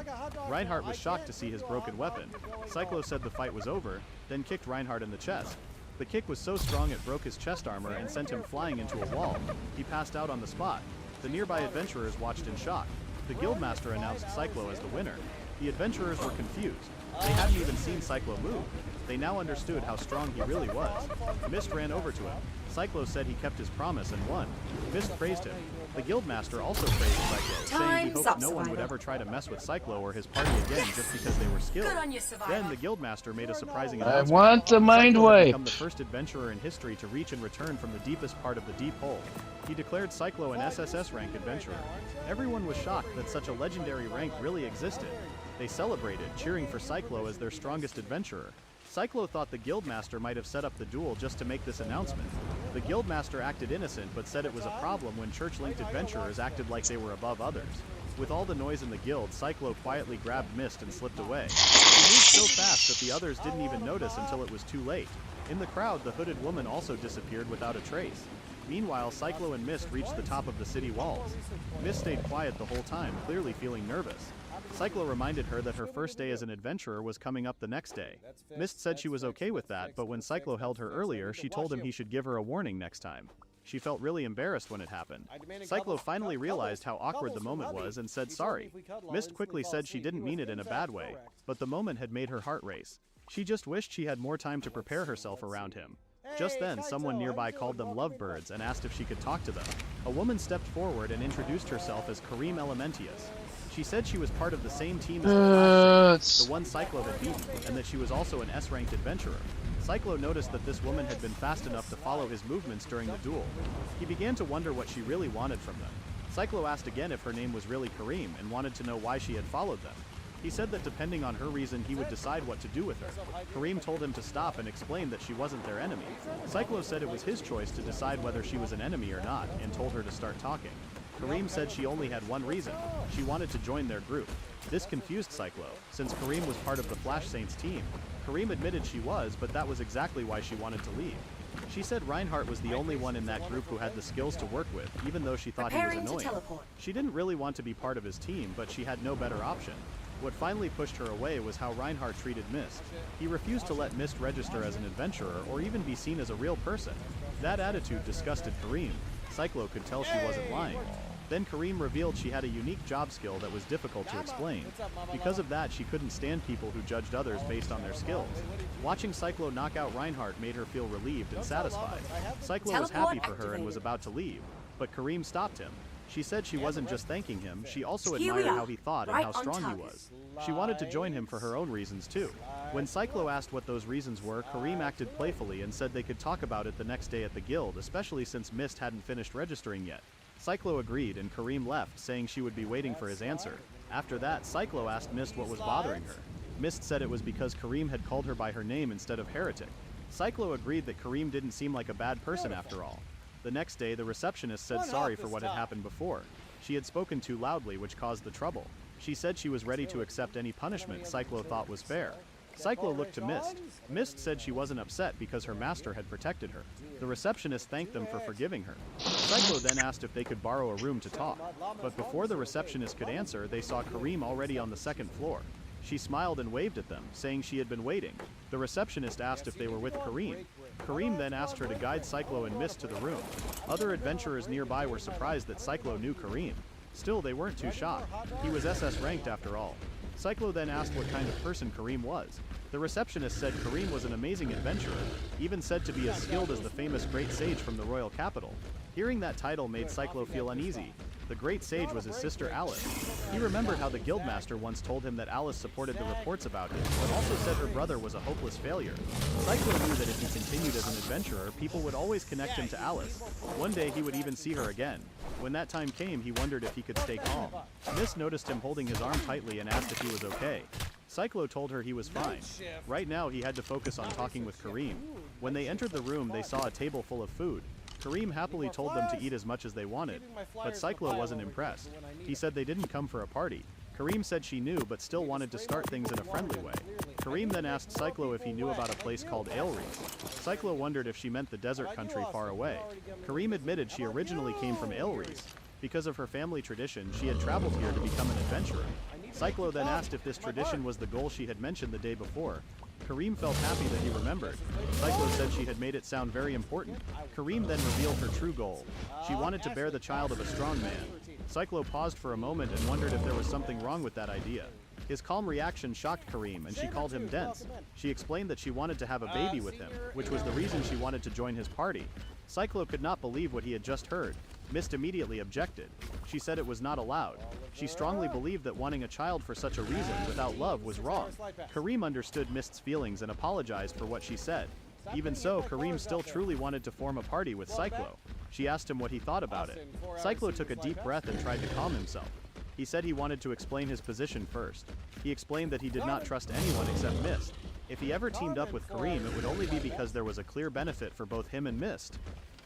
Reinhardt was shocked to see his broken weapon. Cyclo said the fight was over, then kicked Reinhardt in the chest. The kick was so strong it broke his chest armor and sent him flying into a wall. He passed out on the spot. The nearby adventurers watched in shock. The guildmaster announced Cyclo as the winner. The adventurers were confused. They hadn't even seen Cyclo move. They now understood how strong he really was. Mist ran over to him. Cyclo said he kept his promise and won. Mist praised him. The guildmaster also praised Cyclo, saying he hoped no one would ever try to mess with Cyclo or his party again just because they were skilled. Then the guildmaster made a surprising announcement. I want the mind Cyclo had wipe. become the first adventurer in history to reach and return from the deepest part of the deep hole. He declared Cyclo an SSS rank adventurer. Everyone was shocked that such a legendary rank really existed. They celebrated, cheering for Cyclo as their strongest adventurer. Cyclo thought the guildmaster might have set up the duel just to make this announcement. The guildmaster acted innocent but said it was a problem when church-linked adventurers acted like they were above others. With all the noise in the guild, Cyclo quietly grabbed Mist and slipped away. He moved so fast that the others didn't even notice until it was too late. In the crowd, the hooded woman also disappeared without a trace. Meanwhile, Cyclo and Mist reached the top of the city walls. Mist stayed quiet the whole time, clearly feeling nervous. Cyclo reminded her that her first day as an adventurer was coming up the next day. Mist said she was okay with that, but when Cyclo held her earlier, she told him he should give her a warning next time. She felt really embarrassed when it happened. Cyclo finally realized how awkward the moment was and said sorry. Mist quickly said she didn't mean it in a bad way, but the moment had made her heart race. She just wished she had more time to prepare herself around him. Just then, someone nearby called them lovebirds and asked if she could talk to them. A woman stepped forward and introduced herself as Kareem Elementius. She said she was part of the same team as the Flash Saint, the one Cyclo had beaten, and that she was also an S-ranked adventurer. Cyclo noticed that this woman had been fast enough to follow his movements during the duel. He began to wonder what she really wanted from them. Cyclo asked again if her name was really Kareem and wanted to know why she had followed them. He said that depending on her reason, he would decide what to do with her. Kareem told him to stop and explained that she wasn't their enemy. Cyclo said it was his choice to decide whether she was an enemy or not, and told her to start talking. Kareem said she only had one reason. She wanted to join their group. This confused Cyclo, since Kareem was part of the Flash Saints team. Kareem admitted she was, but that was exactly why she wanted to leave. She said Reinhardt was the only one in that group who had the skills to work with, even though she thought he was annoying. She didn't really want to be part of his team, but she had no better option. What finally pushed her away was how Reinhardt treated Mist. He refused to let Mist register as an adventurer or even be seen as a real person. That attitude disgusted Kareem. Cyclo could tell she wasn't lying. Then Kareem revealed she had a unique job skill that was difficult to explain. Because of that, she couldn't stand people who judged others based on their skills. Watching Cyclo knock out Reinhardt made her feel relieved and satisfied. Cyclo was happy for her and was about to leave, but Kareem stopped him. She said she wasn't just thanking him, she also admired how he thought and how strong he was. She wanted to join him for her own reasons too. When Cyclo asked what those reasons were, Kareem acted playfully and said they could talk about it the next day at the guild, especially since Mist hadn't finished registering yet. Cyclo agreed and Kareem left, saying she would be waiting for his answer. After that, Cyclo asked Mist what was bothering her. Mist said it was because Kareem had called her by her name instead of heretic. Cyclo agreed that Kareem didn't seem like a bad person after all. The next day, the receptionist said sorry for what had happened before. She had spoken too loudly, which caused the trouble. She said she was ready to accept any punishment Cyclo thought was fair. Cyclo looked to Mist. Mist said she wasn't upset because her master had protected her. The receptionist thanked them for forgiving her. Cyclo then asked if they could borrow a room to talk. But before the receptionist could answer, they saw Kareem already on the second floor. She smiled and waved at them, saying she had been waiting. The receptionist asked if they were with Kareem. Kareem then asked her to guide Cyclo and Mist to the room. Other adventurers nearby were surprised that Cyclo knew Kareem. Still, they weren't too shocked. He was SS ranked after all. Cyclo then asked what kind of person Kareem was. The receptionist said Kareem was an amazing adventurer, even said to be as skilled as the famous Great Sage from the royal capital. Hearing that title made Cyclo feel uneasy. The Great Sage was his sister Alice. He remembered how the Guildmaster once told him that Alice supported the reports about him, but also said her brother was a hopeless failure. Cyclo knew that if he continued as an adventurer, people would always connect him to Alice. One day he would even see her again. When that time came, he wondered if he could stay calm. Mist noticed him holding his arm tightly and asked if he was okay. Cyclo told her he was fine. Right now, he had to focus on talking with Kareem. When they entered the room, they saw a table full of food. Kareem happily told them to eat as much as they wanted, but Cyclo wasn't impressed. He said they didn't come for a party. Kareem said she knew, but still wanted to start things in a friendly way. Kareem then asked Cyclo if he knew about a place called Aelries. Cyclo wondered if she meant the desert country far away. Kareem admitted she originally came from Aelries. Because of her family tradition, she had traveled here to become an adventurer. Cyclo then asked if this tradition was the goal she had mentioned the day before. Kareem felt happy that he remembered. Cyclo said she had made it sound very important. Kareem then revealed her true goal. She wanted to bear the child of a strong man. Cyclo paused for a moment and wondered if there was something wrong with that idea. His calm reaction shocked Kareem, and she called him dense. She explained that she wanted to have a baby with him, which was the reason she wanted to join his party. Cyclo could not believe what he had just heard. Mist immediately objected. She said it was not allowed. She strongly believed that wanting a child for such a reason without love was wrong. Kareem understood Mist's feelings and apologized for what she said. Even so, Kareem still truly wanted to form a party with Cyclo. She asked him what he thought about it. Cyclo took a deep breath and tried to calm himself. He said he wanted to explain his position first. He explained that he did not trust anyone except Mist. If he ever teamed up with Kareem, it would only be because there was a clear benefit for both him and Mist.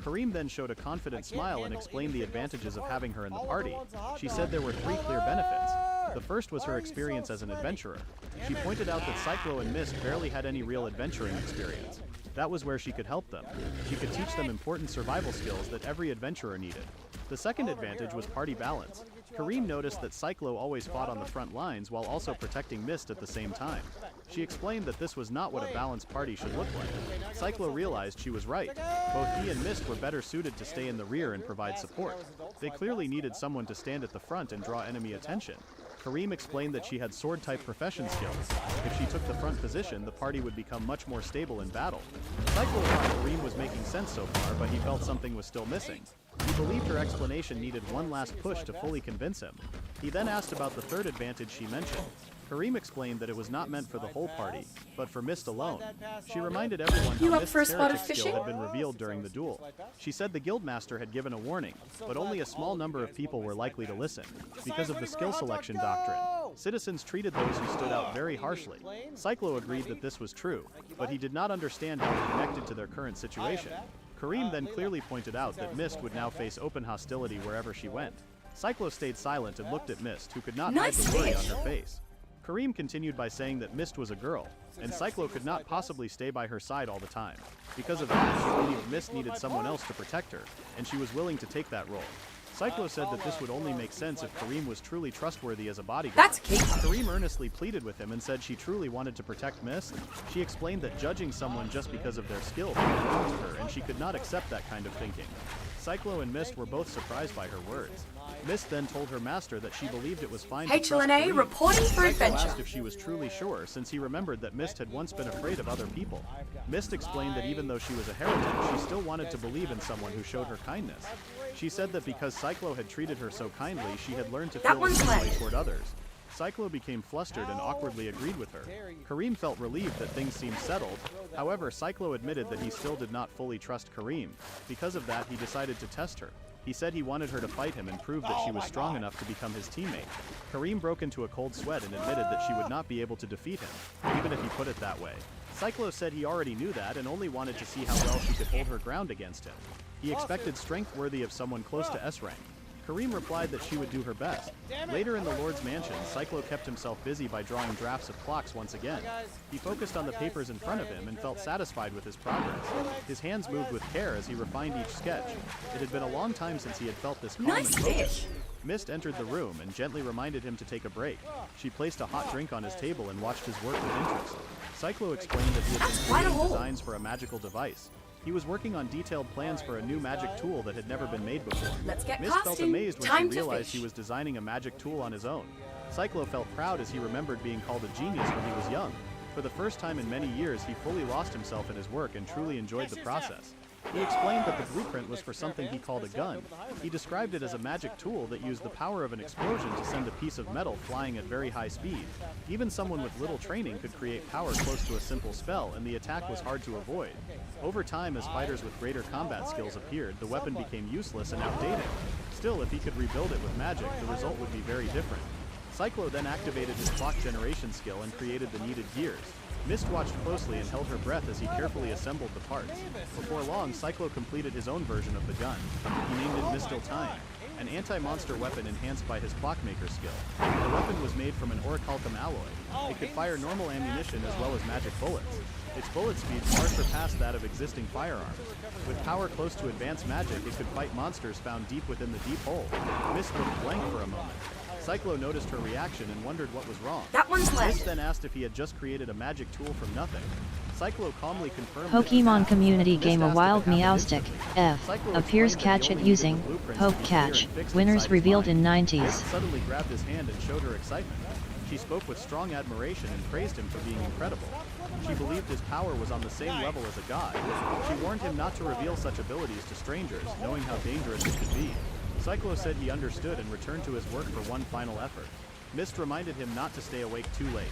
Kareem then showed a confident smile and explained the advantages of having her in the party. She said there were 3 clear benefits. The first was her experience as an adventurer. She pointed out that Cyclo and Mist barely had any real adventuring experience. That was where she could help them. She could teach them important survival skills that every adventurer needed. The second advantage was party balance. Kareem noticed that Cyclo always fought on the front lines while also protecting Mist at the same time. She explained that this was not what a balanced party should look like. Cyclo realized she was right. Both he and Mist were better suited to stay in the rear and provide support. They clearly needed someone to stand at the front and draw enemy attention. Kareem explained that she had sword-type profession skills. If she took the front position, the party would become much more stable in battle. Cyclo thought Kareem was making sense so far, but he felt something was still missing. He believed her explanation needed one last push to fully convince him. He then asked about the third advantage she mentioned. Kareem explained that it was not meant for the whole party, but for Mist alone. She reminded everyone how Mist's heretic skill had been revealed during the duel. She said the Guildmaster had given a warning, but only a small number of people were likely to listen. Because of the skill selection doctrine, citizens treated those who stood out very harshly. Cyclo agreed that this was true, but he did not understand how it connected to their current situation. Kareem then clearly pointed out that Mist would now face open hostility wherever she went. Cyclo stayed silent and looked at Mist, who could not hide the worry on her face. Kareem continued by saying that Mist was a girl, and Cyclo could not possibly stay by her side all the time. Because of that, she believed Mist needed someone else to protect her, and she was willing to take that role. Cyclo said that this would only make sense if Kareem was truly trustworthy as a bodyguard. That's Kaito. Kareem earnestly pleaded with him and said she truly wanted to protect Mist. She explained that judging someone just because of their skill felt wrong to her, and she could not accept that kind of thinking. Cyclo and Mist were both surprised by her words. Mist then told her master that she believed it was fine HLNA to trust Kareem. reporting for Psycho adventure. asked if she was truly sure, since he remembered that Mist had once been afraid of other people. Mist explained that even though she was a heretic, she still wanted to believe in someone who showed her kindness. She said that because Cyclo had treated her so kindly, she had learned to feel the same way toward others. Cyclo became flustered and awkwardly agreed with her. Kareem felt relieved that things seemed settled. However, Cyclo admitted that he still did not fully trust Kareem. Because of that, he decided to test her. He said he wanted her to fight him and prove that she was strong enough to become his teammate. Kareem broke into a cold sweat and admitted that she would not be able to defeat him, even if he put it that way. Cyclo said he already knew that and only wanted to see how well she could hold her ground against him. He expected strength worthy of someone close to S rank. Kareem replied that she would do her best. Later in the Lord's mansion, Cyclo kept himself busy by drawing drafts of clocks once again. He focused on the papers in front of him and felt satisfied with his progress. His hands moved with care as he refined each sketch. It had been a long time since he had felt this calm and focused. Mist entered the room and gently reminded him to take a break. She placed a hot drink on his table and watched his work with interest. Cyclo explained that he had been creating designs for a magical device. He was working on detailed plans for a new magic tool that had never been made before. Mist felt amazed when she realized he was designing a magic tool on his own. Cyclo felt proud as he remembered being called a genius when he was young. For the first time in many years, he fully lost himself in his work and truly enjoyed the process. He explained that the blueprint was for something he called a gun. He described it as a magic tool that used the power of an explosion to send a piece of metal flying at very high speed. Even someone with little training could create power close to a simple spell, and the attack was hard to avoid. Over time, as fighters with greater combat skills appeared, the weapon became useless and outdated. Still, if he could rebuild it with magic, the result would be very different. Cyclo then activated his clock generation skill and created the needed gears. Mist watched closely and held her breath as he carefully assembled the parts. Before long, Cyclo completed his own version of the gun. He named it Mistil Time, an anti-monster weapon enhanced by his clockmaker skill. The weapon was made from an orichalcum alloy. It could fire normal ammunition as well as magic bullets. Its bullet speed far surpassed that of existing firearms. With power close to advanced magic, it could fight monsters found deep within the deep hole. Mist looked blank for a moment. Cyclo noticed her reaction and wondered what was wrong. That one's left. Mist then asked if he had just created a magic tool from nothing. Cyclo calmly confirmed Pokemon Community Game A Wild Meowstic, F, appears catch it using, Poke Catch, winners revealed in 90s. Mist suddenly grabbed his hand and showed her excitement. She spoke with strong admiration and praised him for being incredible. She believed his power was on the same level as a god. She warned him not to reveal such abilities to strangers, knowing how dangerous it could be. Cyclo said he understood and returned to his work for one final effort. Mist reminded him not to stay awake too late.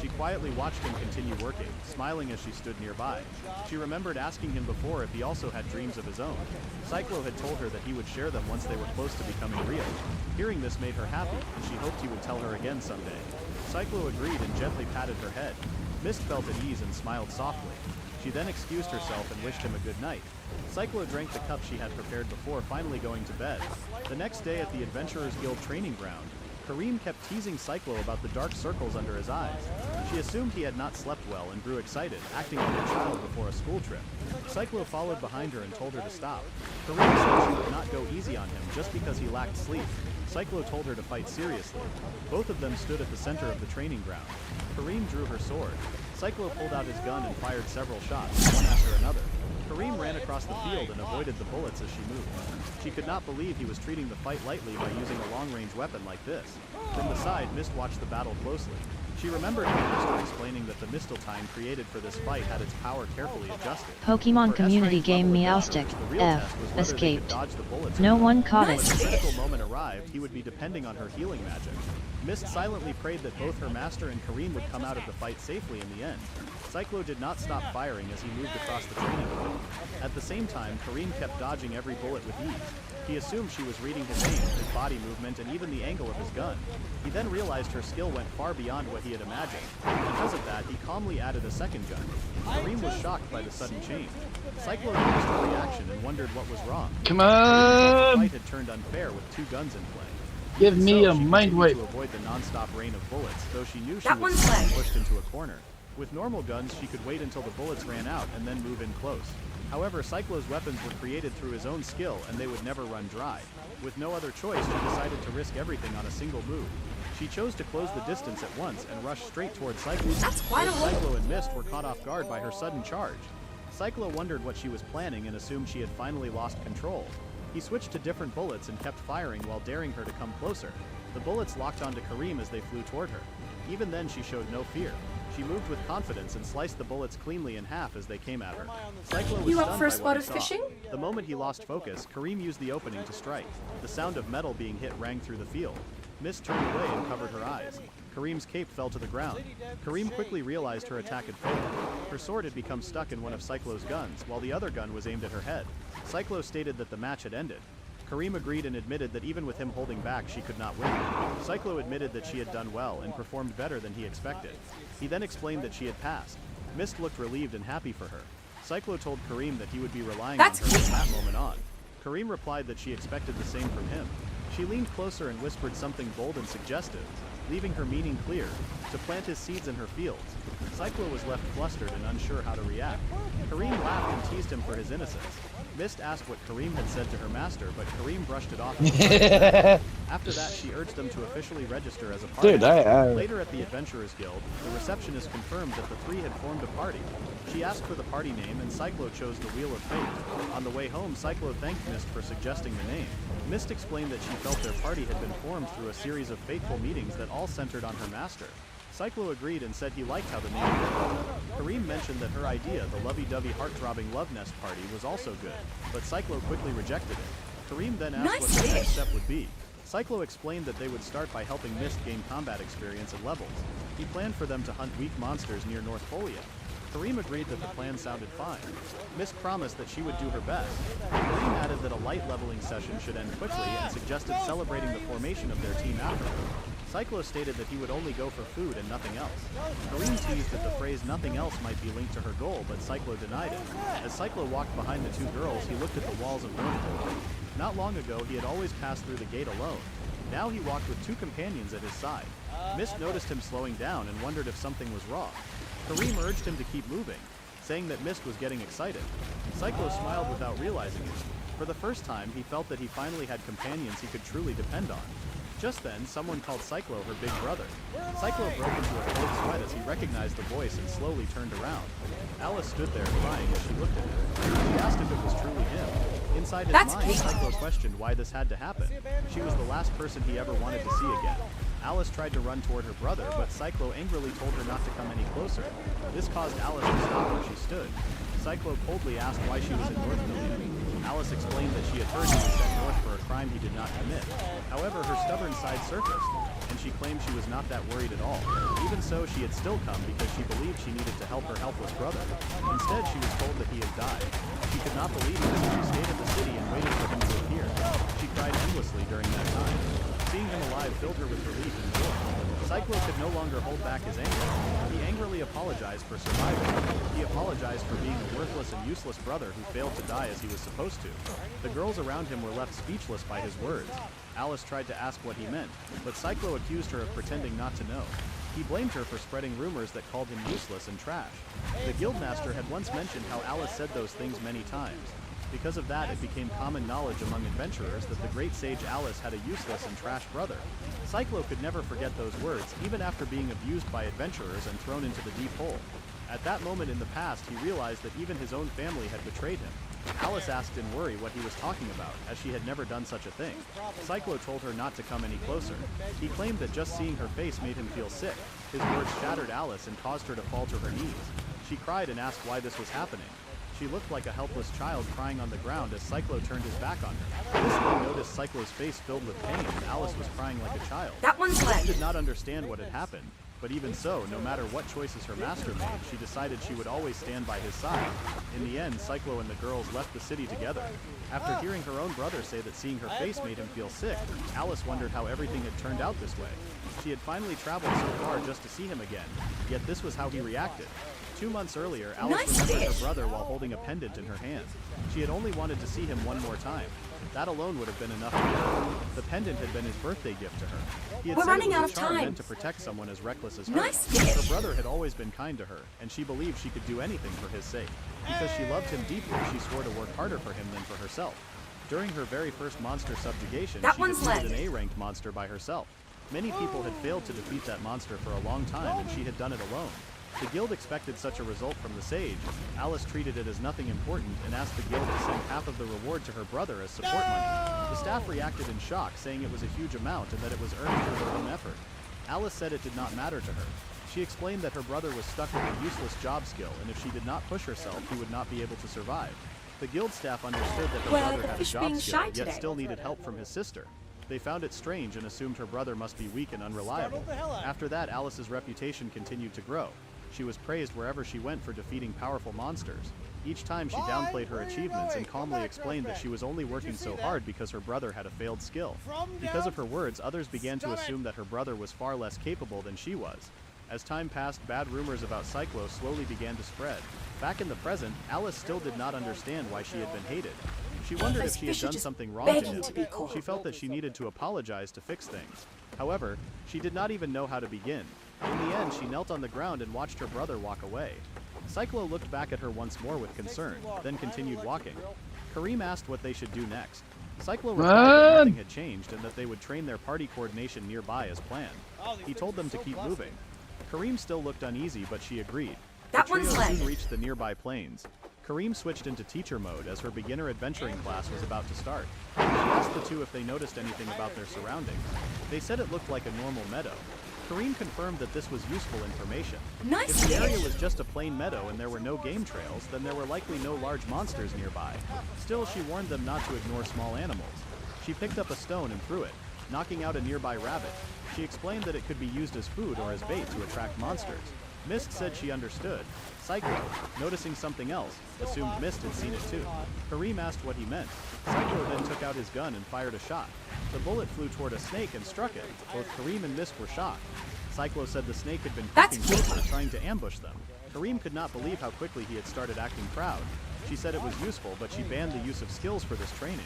She quietly watched him continue working, smiling as she stood nearby. She remembered asking him before if he also had dreams of his own. Cyclo had told her that he would share them once they were close to becoming real. Hearing this made her happy, and she hoped he would tell her again someday. Cyclo agreed and gently patted her head. Mist felt at ease and smiled softly. She then excused herself and wished him a good night. Cyclo drank the cup she had prepared before finally going to bed. The next day at the Adventurers Guild training ground, Kareem kept teasing Cyclo about the dark circles under his eyes. She assumed he had not slept well and grew excited, acting like a child before a school trip. Cyclo followed behind her and told her to stop. Kareem said she would not go easy on him just because he lacked sleep. Cyclo told her to fight seriously. Both of them stood at the center of the training ground. Kareem drew her sword. Cyclo pulled out his gun and fired several shots, one after another. Kareem ran across the field and avoided the bullets as she moved. She could not believe he was treating the fight lightly by using a long-range weapon like this. From the side, Mist watched the battle closely. She remembered her master explaining that the Mistil Time created for this fight had its power carefully adjusted. Pokemon Community Game Meowstic, F, escaped. No one caught it. When the critical moment arrived, he would be depending on her healing magic. Mist silently prayed that both her master and Kareem would come out of the fight safely in the end. Cyclo did not stop firing as he moved across the training field. At the same time, Kareem kept dodging every bullet with ease. He assumed she was reading his aim, his body movement, and even the angle of his gun. He then realized her skill went far beyond what he had imagined. Because of that, he calmly added a second gun. Kareem was shocked by the sudden change. Cyclo noticed her reaction and wondered what was wrong. Come The on! fight had turned unfair with two guns in play. Give Even me so, a she mind continued wipe. to avoid the non-stop rain of bullets, though she knew she That was one's left. pushed into a corner. With normal guns, she could wait until the bullets ran out and then move in close. However, Cyclo's weapons were created through his own skill, and they would never run dry. With no other choice, she decided to risk everything on a single move. She chose to close the distance at once and rush straight towards Cyclo. That's quite a Both haul. Cyclo and Mist were caught off guard by her sudden charge. Cyclo wondered what she was planning and assumed she had finally lost control. He switched to different bullets and kept firing while daring her to come closer. The bullets locked onto Kareem as they flew toward her. Even then she showed no fear. She moved with confidence and sliced the bullets cleanly in half as they came at her. Cyclo was You up stunned for a by spot what he of saw. fishing? The moment he lost focus, Kareem used the opening to strike. The sound of metal being hit rang through the field. Mist turned away and covered her eyes. Kareem's cape fell to the ground. Kareem quickly realized her attack had failed. Her sword had become stuck in one of Cyclo's guns, while the other gun was aimed at her head. Cyclo stated that the match had ended. Kareem agreed and admitted that even with him holding back, she could not win. Cyclo admitted that she had done well and performed better than he expected. He then explained that she had passed. Mist looked relieved and happy for her. Cyclo told Kareem that he would be relying on her from that moment on. Kareem replied that she expected the same from him. She leaned closer and whispered something bold and suggestive, leaving her meaning clear, to plant his seeds in her fields. Cyclo was left flustered and unsure how to react. Kareem laughed and teased him for his innocence. Mist asked what Kareem had said to her master, but Kareem brushed it off. After that, she urged them to officially register as a party. Dude, Later at the Adventurers Guild, the receptionist confirmed that the three had formed a party. She asked for the party name, and Cyclo chose the Wheel of Fate. On the way home, Cyclo thanked Mist for suggesting the name. Mist explained that she felt their party had been formed through a series of fateful meetings that all centered on her master. Cyclo agreed and said he liked how the name fit. Kareem mentioned that her idea, the lovey-dovey heart-throbbing love nest party, was also good, but Cyclo quickly rejected it. Kareem then asked what the next step would be. Cyclo explained that they would start by helping Mist gain combat experience and levels. He planned for them to hunt weak monsters near North Folia. Kareem agreed that the plan sounded fine. Mist promised that she would do her best. Kareem added that a light leveling session should end quickly and suggested celebrating the formation of their team afterward. Cyclo stated that he would only go for food and nothing else. Kareem teased that the phrase nothing else might be linked to her goal, but Cyclo denied it. As Cyclo walked behind the two girls, he looked at the walls of North Folia. Not long ago, he had always passed through the gate alone. Now he walked with two companions at his side. Mist noticed him slowing down and wondered if something was wrong. Kareem urged him to keep moving, saying that Mist was getting excited. Cyclo smiled without realizing it. For the first time, he felt that he finally had companions he could truly depend on. Just then, someone called Cyclo her big brother. Cyclo broke into a cold sweat as he recognized the voice and slowly turned around. Alice stood there crying as she looked at him. She asked if it was truly him. Inside his mind, Cyclo questioned why this had to happen. She was the last person he ever wanted to see again. Alice tried to run toward her brother, but Cyclo angrily told her not to come any closer. This caused Alice to stop where she stood. Cyclo coldly asked why she was in North Folia. Alice explained that she had heard he was sent north for a crime he did not commit. However, her stubborn side surfaced, and she claimed she was not that worried at all. Even so, she had still come because she believed she needed to help her helpless brother. Instead, she was told that he had died. She could not believe it, so she stayed in the city and waited for him to appear. She cried endlessly during that time. Seeing him alive filled her with relief and joy. Cyclo could no longer hold back his anger. He angrily apologized for surviving. He apologized for being a worthless and useless brother who failed to die as he was supposed to. The girls around him were left speechless by his words. Alice tried to ask what he meant, but Cyclo accused her of pretending not to know. He blamed her for spreading rumors that called him useless and trash. The guildmaster had once mentioned how Alice said those things many times. Because of that, it became common knowledge among adventurers that the great sage Alice had a useless and trash brother. Cyclo could never forget those words, even after being abused by adventurers and thrown into the deep hole. At that moment in the past, he realized that even his own family had betrayed him. Alice asked in worry what he was talking about, as she had never done such a thing. Cyclo told her not to come any closer. He claimed that just seeing her face made him feel sick. His words shattered Alice and caused her to fall to her knees. She cried and asked why this was happening. She looked like a helpless child crying on the ground as Cyclo turned his back on her. Listening noticed Cyclo's face filled with pain, and Alice was crying like a child. That one's left. She did not understand what had happened, but even so, no matter what choices her master made, she decided she would always stand by his side. In the end, Cyclo and the girls left the city together. After hearing her own brother say that seeing her face made him feel sick, Alice wondered how everything had turned out this way. She had finally traveled so far just to see him again, yet this was how he reacted. 2 months earlier, Alice remembered her brother while holding a pendant in her hand. She had only wanted to see him one more time. That alone would have been enough for her. The pendant had been his birthday gift to her. He had said it was a charm meant to protect someone as reckless as her. Her brother had always been kind to her, and she believed she could do anything for his sake. Because she loved him deeply, she swore to work harder for him than for herself. During her very first monster subjugation, she defeated an A-ranked monster by herself. Many people had failed to defeat that monster for a long time, and she had done it alone. The guild expected such a result from the sage. Alice treated it as nothing important and asked the guild to send half of the reward to her brother as support money. The staff reacted in shock, saying it was a huge amount and that it was earned through their own effort. Alice said it did not matter to her. She explained that her brother was stuck with a useless job skill, and if she did not push herself, he would not be able to survive. The guild staff understood that her brother had a job skill, yet still needed help from his sister. They found it strange and assumed her brother must be weak and unreliable. After that, Alice's reputation continued to grow. She was praised wherever she went for defeating powerful monsters. Each time she downplayed her achievements and calmly explained that she was only working so hard because her brother had a failed skill. Because of her words, others began to assume that her brother was far less capable than she was. As time passed, bad rumors about Cyclo slowly began to spread. Back in the present, Alice still did not understand why she had been hated. She wondered if she had done something wrong to him. She felt that she needed to apologize to fix things. However, she did not even know how to begin. In the end, she knelt on the ground and watched her brother walk away. Cyclo looked back at her once more with concern, then continued walking. Kareem asked what they should do next. Cyclo replied that nothing had changed and that they would train their party coordination nearby as planned. He told them to keep moving. Kareem still looked uneasy, but she agreed. The trio soon reached the nearby plains. Kareem switched into teacher mode as her beginner adventuring class was about to start. She asked the two if they noticed anything about their surroundings. They said it looked like a normal meadow. Kareem confirmed that this was useful information. If the area was just a plain meadow and there were no game trails, then there were likely no large monsters nearby. Still, she warned them not to ignore small animals. She picked up a stone and threw it, knocking out a nearby rabbit. She explained that it could be used as food or as bait to attract monsters. Mist said she understood. Cyclo, noticing something else, assumed Mist had seen it too. Kareem asked what he meant. Cyclo then took out his gun and fired a shot. The bullet flew toward a snake and struck it. Both Kareem and Mist were shocked. Cyclo said the snake had been creeping closer, trying to ambush them. Kareem could not believe how quickly he had started acting proud. She said it was useful, but she banned the use of skills for this training.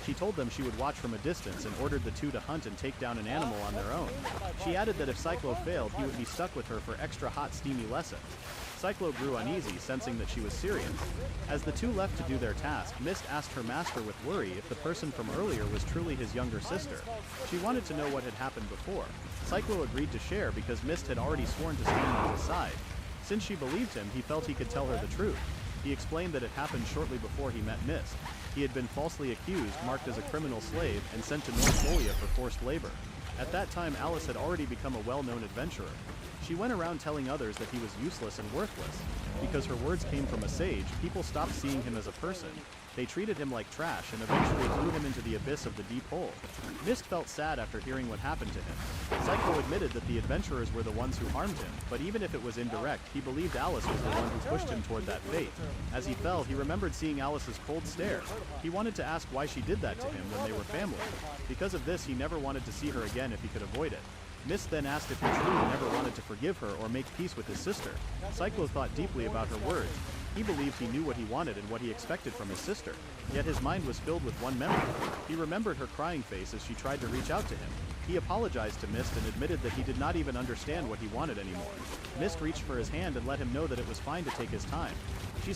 She told them she would watch from a distance and ordered the two to hunt and take down an animal on their own. She added that if Cyclo failed, he would be stuck with her for extra hot, steamy lessons. Cyclo grew uneasy, sensing that she was serious. As the two left to do their task, Mist asked her master with worry if the person from earlier was truly his younger sister. She wanted to know what had happened before. Cyclo agreed to share because Mist had already sworn to stand on his side. Since she believed him, he felt he could tell her the truth. He explained that it happened shortly before he met Mist. He had been falsely accused, marked as a criminal slave, and sent to North Folia for forced labor. At that time, Alice had already become a well-known adventurer. She went around telling others that he was useless and worthless. Because her words came from a sage, people stopped seeing him as a person. They treated him like trash and eventually threw him into the abyss of the deep hole. Mist felt sad after hearing what happened to him. Cyclo admitted that the adventurers were the ones who harmed him, but even if it was indirect, he believed Alice was the one who pushed him toward that fate. As he fell, he remembered seeing Alice's cold stare. He wanted to ask why she did that to him when they were family. Because of this, he never wanted to see her again if he could avoid it. Mist then asked if he truly never wanted to forgive her or make peace with his sister. Cyclo thought deeply about her words. He believed he knew what he wanted and what he expected from his sister. Yet his mind was filled with one memory. He remembered her crying face as she tried to reach out to him. He apologized to Mist and admitted that he did not even understand what he wanted anymore. Mist reached for his hand and let him know that it was fine to take his time.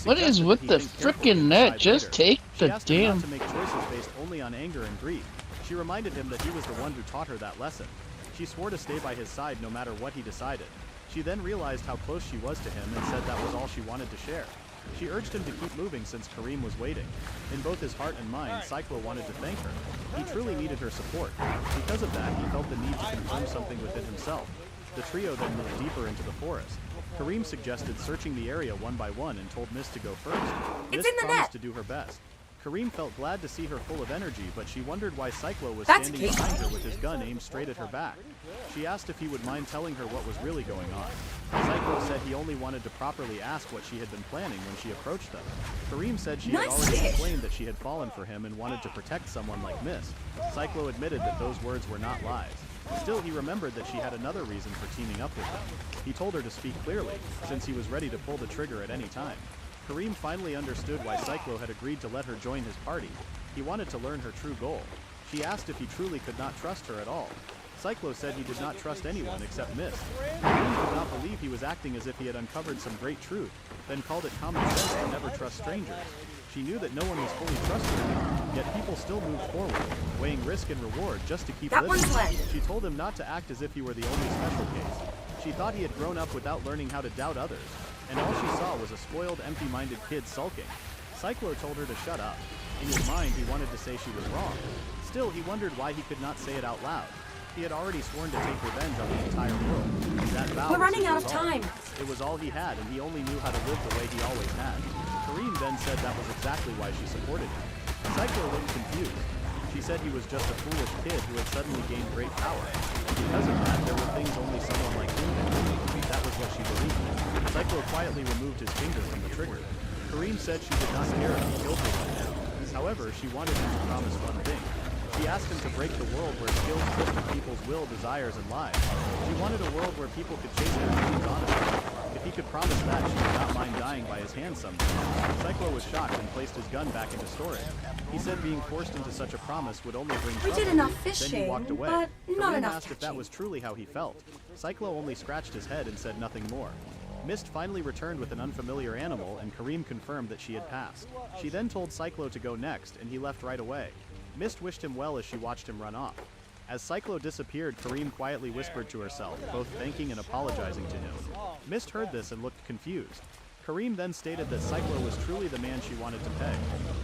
What is with the frickin' net? Just take the damn. She asked him not to make choices based only on anger and grief. She reminded him that he was the one who taught her that lesson. She swore to stay by his side no matter what he decided. She then realized how close she was to him and said that was all she wanted to share. She urged him to keep moving since Kareem was waiting. In both his heart and mind, Cyclo wanted to thank her. He truly needed her support. Because of that, he felt the need to confirm something within himself. The trio then moved deeper into the forest. Kareem suggested searching the area one by one and told Mist to go first. Mist promised to do her best. Kareem felt glad to see her full of energy, but she wondered why Cyclo was standing behind her with his gun aimed straight at her back. She asked if he would mind telling her what was really going on. Cyclo said he only wanted to properly ask what she had been planning when she approached them. Kareem said she had already explained that she had fallen for him and wanted to protect someone like Mist. Cyclo admitted that those words were not lies. Still, he remembered that she had another reason for teaming up with him. He told her to speak clearly, since he was ready to pull the trigger at any time. Kareem finally understood why Cyclo had agreed to let her join his party. He wanted to learn her true goal. She asked if he truly could not trust her at all. Cyclo said he did not trust anyone except Mist. Kareem did not believe he was acting as if he had uncovered some great truth, then called it common sense to never trust strangers. She knew that no one was fully trustworthy, yet people still moved forward, weighing risk and reward just to keep living. She told him not to act as if he were the only special case. She thought he had grown up without learning how to doubt others, and all she saw was a spoiled, empty-minded kid sulking. Cyclo told her to shut up. In his mind, he wanted to say she was wrong. Still, he wondered why he could not say it out loud. He had already sworn to take revenge on the entire world. That vow We're was running his out of resolve. time. It was all he had, and he only knew how to live the way he always had. Kareem then said that was exactly why she supported him. Cyclo looked confused. She said he was just a foolish kid who had suddenly gained great power. And because of that, there were things only someone like him could do. That was what she believed. Cyclo quietly removed his finger from the trigger. Kareem said she did not care if he killed her right now. However, she wanted him to promise one thing. She asked him to break the world where skills twisted people's will, desires, and lives. She wanted a world where people could chase their dreams honestly. If he could promise that, she would not mind dying by his hand someday. Cyclo was shocked and placed his gun back into storage. He said being forced into such a promise would only bring trouble. We did enough Then fishing, he walked away. but not Kareem enough asked if that was truly how he felt. Cyclo only scratched his head and said nothing more. Mist finally returned with an unfamiliar animal, and Kareem confirmed that she had passed. She then told Cyclo to go next, and he left right away. Mist wished him well as she watched him run off. As Cyclo disappeared, Kareem quietly whispered to herself, both thanking and apologizing to him. Mist heard this and looked confused. Kareem then stated that Cyclo was truly the man she wanted to peg.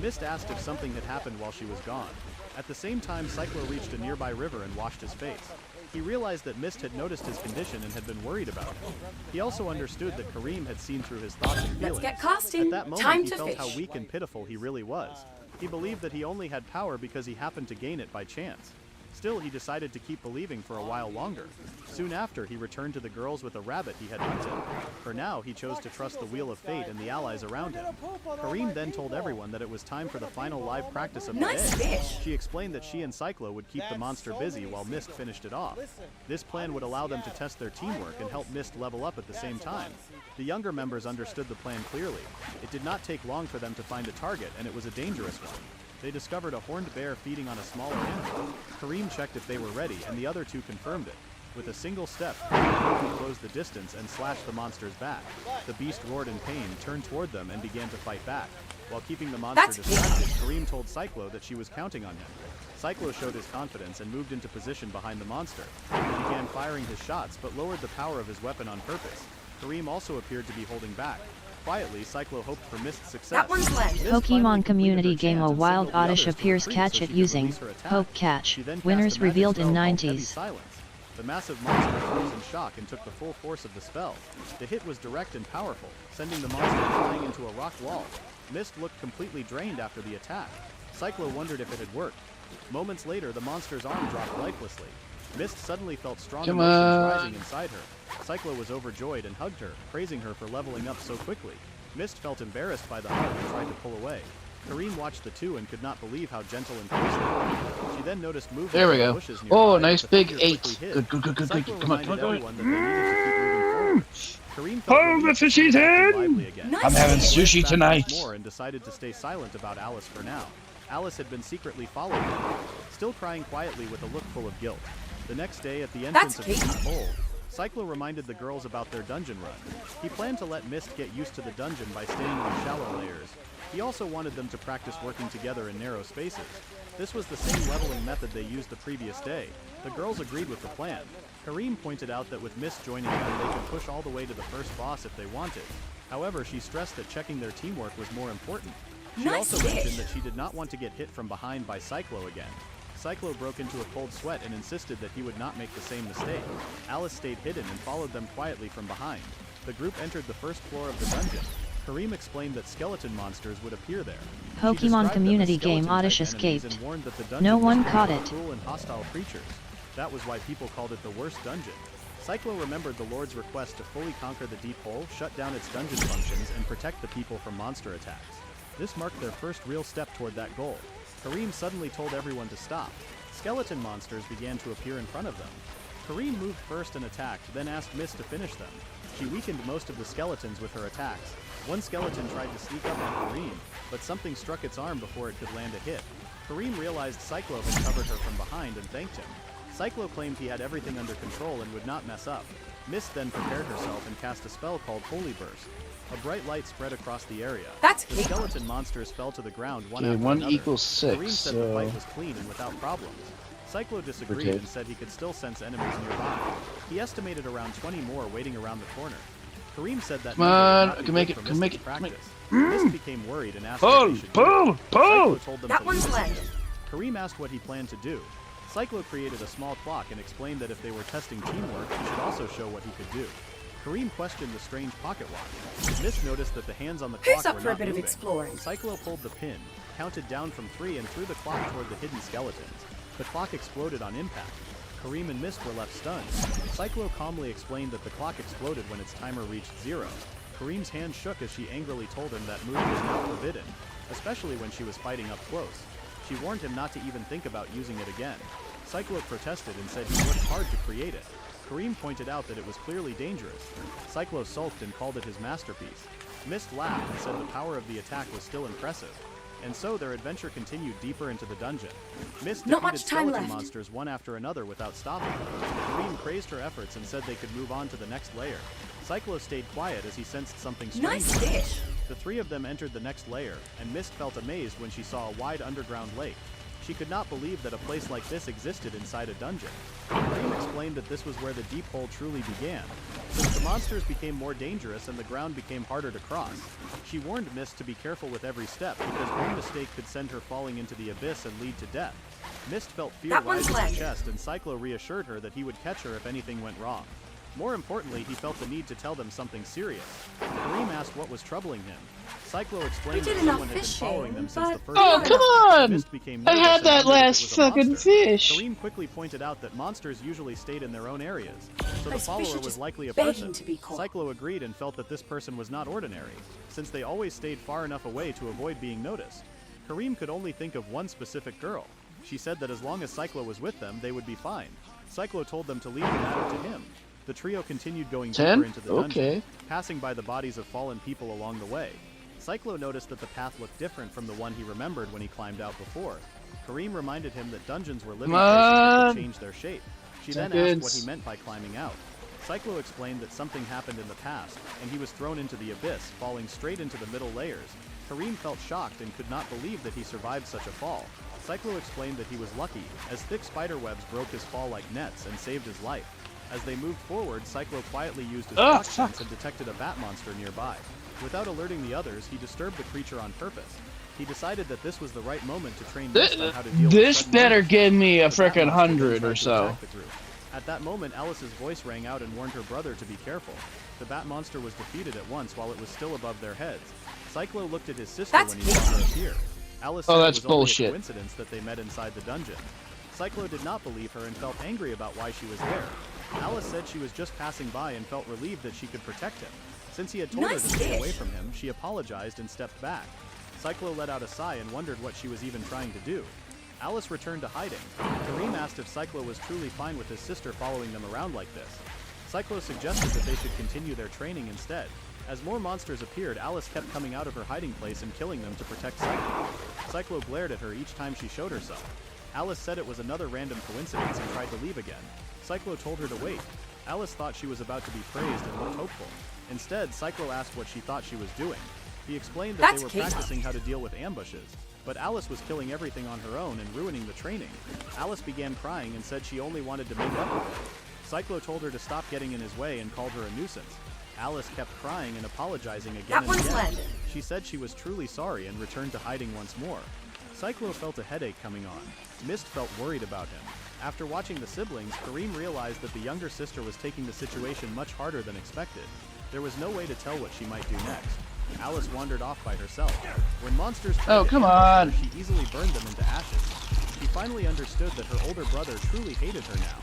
Mist asked if something had happened while she was gone. At the same time, Cyclo reached a nearby river and washed his face. He realized that Mist had noticed his condition and had been worried about him. He also understood that Kareem had seen through his thoughts and feelings. Let's get casting. At that moment, Time he to felt fish. how weak and pitiful he really was. He believed that he only had power because he happened to gain it by chance. Still, he decided to keep believing for a while longer. Soon after, he returned to the girls with a rabbit he had hunted. For now, he chose to trust the wheel of fate and the allies around him. Kareem then told everyone that it was time for the final live practice of the Nice day. fish. She explained that she and Cyclo would keep the monster busy while Mist finished it off. This plan would allow them to test their teamwork and help Mist level up at the same time. The younger members understood the plan clearly. It did not take long for them to find a target, and it was a dangerous one. They discovered a horned bear feeding on a smaller animal. Kareem checked if they were ready, and the other two confirmed it. With a single step, Kareem quickly closed the distance and slashed the monster's back. The beast roared in pain, turned toward them, and began to fight back. While keeping the monster distracted, Kareem told Cyclo that she was counting on him. Cyclo showed his confidence and moved into position behind the monster. He began firing his shots, but lowered the power of his weapon on purpose. Kareem also appeared to be holding back. Quietly, Cyclo hoped for Mist's success. That one's left. Pokemon community game A Wild Oddish appears catch it using Poke Catch. Winners revealed in 90s. The massive monster froze in shock and took the full force of the spell. The hit was direct and powerful, sending the monster flying into a rock wall. Mist looked completely drained after the attack. Cyclo wondered if it had worked. Moments later, the monster's arm dropped lifelessly. Mist suddenly felt strong emotions rising inside her. Cyclo was overjoyed and hugged her, praising her for leveling up so quickly. Mist felt embarrassed by the hug and tried to pull away. Kareem watched the two and could not believe how gentle and close they were. She then noticed movement There we in the go. bushes nearby, Oh, nice but the big figure 8. quickly hid. Good, good, good, good, good. Cyclo Come on, reminded come on, everyone that they needed to keep moving forward. Kareem felt Oh, relieved the to fish see them eaten! lively again. I'm having He sushi went back tonight. once more and decided to stay silent about Alice for now. Alice had been secretly following him, still crying quietly with a look full of guilt. The next day, at the entrance of the deep hole, Cyclo reminded the girls about their dungeon run. He planned to let Mist get used to the dungeon by staying in the shallow layers. He also wanted them to practice working together in narrow spaces. This was the same leveling method they used the previous day. The girls agreed with the plan. Kareem pointed out that with Mist joining them, they could push all the way to the first boss if they wanted. However, she stressed that checking their teamwork was more important. She also mentioned that she did not want to get hit from behind by Cyclo again. Cyclo broke into a cold sweat and insisted that he would not make the same mistake. Alice stayed hidden and followed them quietly from behind. The group entered the first floor of the dungeon. Kareem explained that skeleton monsters would appear there. Pokemon community game Oddish escaped. No one caught it. Cruel and hostile creatures. That was why people called it the worst dungeon. Cyclo remembered the Lord's request to fully conquer the deep hole, shut down its dungeon functions, and protect the people from monster attacks. This marked their first real step toward that goal. Kareem suddenly told everyone to stop. Skeleton monsters began to appear in front of them. Kareem moved first and attacked, then asked Mist to finish them. She weakened most of the skeletons with her attacks. One skeleton tried to sneak up on Kareem, but something struck its arm before it could land a hit. Kareem realized Cyclo had covered her from behind and thanked him. Cyclo claimed he had everything under control and would not mess up. Mist then prepared herself and cast a spell called Holy Burst. A bright light spread across the area. The skeleton monsters fell to the ground one Okay, after 1 another. equals 6, Kareem said the fight was clean and without problems. Cyclo disagreed Okay. and said he could still sense enemies nearby. He estimated around 20 more waiting around the corner. Kareem said that Come on, I can make it, can make it, practice. make it. Mist became worried and asked Pull, what they should pull, do. pull! Cyclo told them That to one's leave it to left. him. Kareem asked what he planned to do. Cyclo created a small clock and explained that if they were testing teamwork, he should also show what he could do. Kareem questioned the strange pocket watch. Mist noticed that the hands on the Who's clock up were for a not bit of moving. exploring? Cyclo pulled the pin, counted down from 3 and threw the clock toward the hidden skeletons. The clock exploded on impact. Kareem and Mist were left stunned. Cyclo calmly explained that the clock exploded when its timer reached 0. Kareem's hand shook as she angrily told him that move was now forbidden, especially when she was fighting up close. She warned him not to even think about using it again. Cyclo protested and said he worked hard to create it. Kareem pointed out that it was clearly dangerous. Cyclo sulked and called it his masterpiece. Mist laughed and said the power of the attack was still impressive. And so their adventure continued deeper into the dungeon. Mist Not defeated much time skeleton left. monsters one after another without stopping. Kareem praised her efforts and said they could move on to the next layer. Cyclo stayed quiet as he sensed something strange. Nice fish. The three of them entered the next layer, and Mist felt amazed when she saw a wide underground lake. She could not believe that a place like this existed inside a dungeon. Kareem explained that this was where the deep hole truly began. Since the monsters became more dangerous and the ground became harder to cross, she warned Mist to be careful with every step because one mistake could send her falling into the abyss and lead to death. Mist felt fear That rise one's in her landed. chest, and Cyclo reassured her that he would catch her if anything went wrong. More importantly, he felt the need to tell them something serious. Kareem asked what was troubling him. Cyclo explained We that did enough someone had been fishing, following them since the but- first Oh, day. come on! Mist became I nervous had and that wondered if it last was a fucking monster. fish. Kareem quickly pointed out that monsters usually stayed in their own areas, so the Those fish follower are was just likely a begging person. to be caught. Cyclo agreed and felt that this person was not ordinary, since they always stayed far enough away to avoid being noticed. Kareem could only think of one specific girl. She said that as long as Cyclo was with them, they would be fine. Cyclo told them to leave the matter to him. The trio continued going 10? deeper into the dungeon, Okay. passing by the bodies of fallen people along the way. Cyclo noticed that the path looked different from the one he remembered when he climbed out before. Kareem reminded him that dungeons were living Come places that on. could change their shape. She then asked Seconds. what he meant by climbing out. Cyclo explained that something happened in the past, and he was thrown into the abyss, falling straight into the middle layers. Kareem felt shocked and could not believe that he survived such a fall. Cyclo explained that he was lucky, as thick spider webs broke his fall like nets and saved his life. As they moved forward, Cyclo quietly used his Ugh, shock sense and detected a bat monster nearby. Without alerting the others, he disturbed the creature on purpose. He decided that this was the right moment to train Mist on how to deal with This sudden better movement. give me a The bat frickin' monster then 100 tried or to so. attack the group. At that moment, Alice's voice rang out and warned her brother to be careful. The bat monster was defeated at once while it was still above their heads. Cyclo looked at his sister That's when he saw her appear. Alice Oh, said that's it was only bullshit. a coincidence that they met inside the dungeon. Cyclo did not believe her and felt angry about why she was there. Alice said she was just passing by and felt relieved that she could protect him. Since he had told her Nice to stay fish. away from him, she apologized and stepped back. Cyclo let out a sigh and wondered what she was even trying to do. Alice returned to hiding. Kareem asked if Cyclo was truly fine with his sister following them around like this. Cyclo suggested that they should continue their training instead. As more monsters appeared, Alice kept coming out of her hiding place and killing them to protect Cyclo. Cyclo glared at her each time she showed herself. Alice said it was another random coincidence and tried to leave again. Cyclo told her to wait. Alice thought she was about to be praised and looked hopeful. Instead, Cyclo asked what she thought she was doing. He explained that That's they were Kaito. practicing how to deal with ambushes, but Alice was killing everything on her own and ruining the training. Alice began crying and said she only wanted to make up with him. Cyclo told her to stop getting in his way and called her a nuisance. Alice kept crying and apologizing again That and one's again. landed. She said she was truly sorry and returned to hiding once more. Cyclo felt a headache coming on. Mist felt worried about him. After watching the siblings, Kareem realized that the younger sister was taking the situation much harder than expected. There was no way to tell what she might do next. Alice wandered off by herself. When monsters tried Oh, to come ambush her, on. she easily burned them into ashes. She finally understood that her older brother truly hated her now.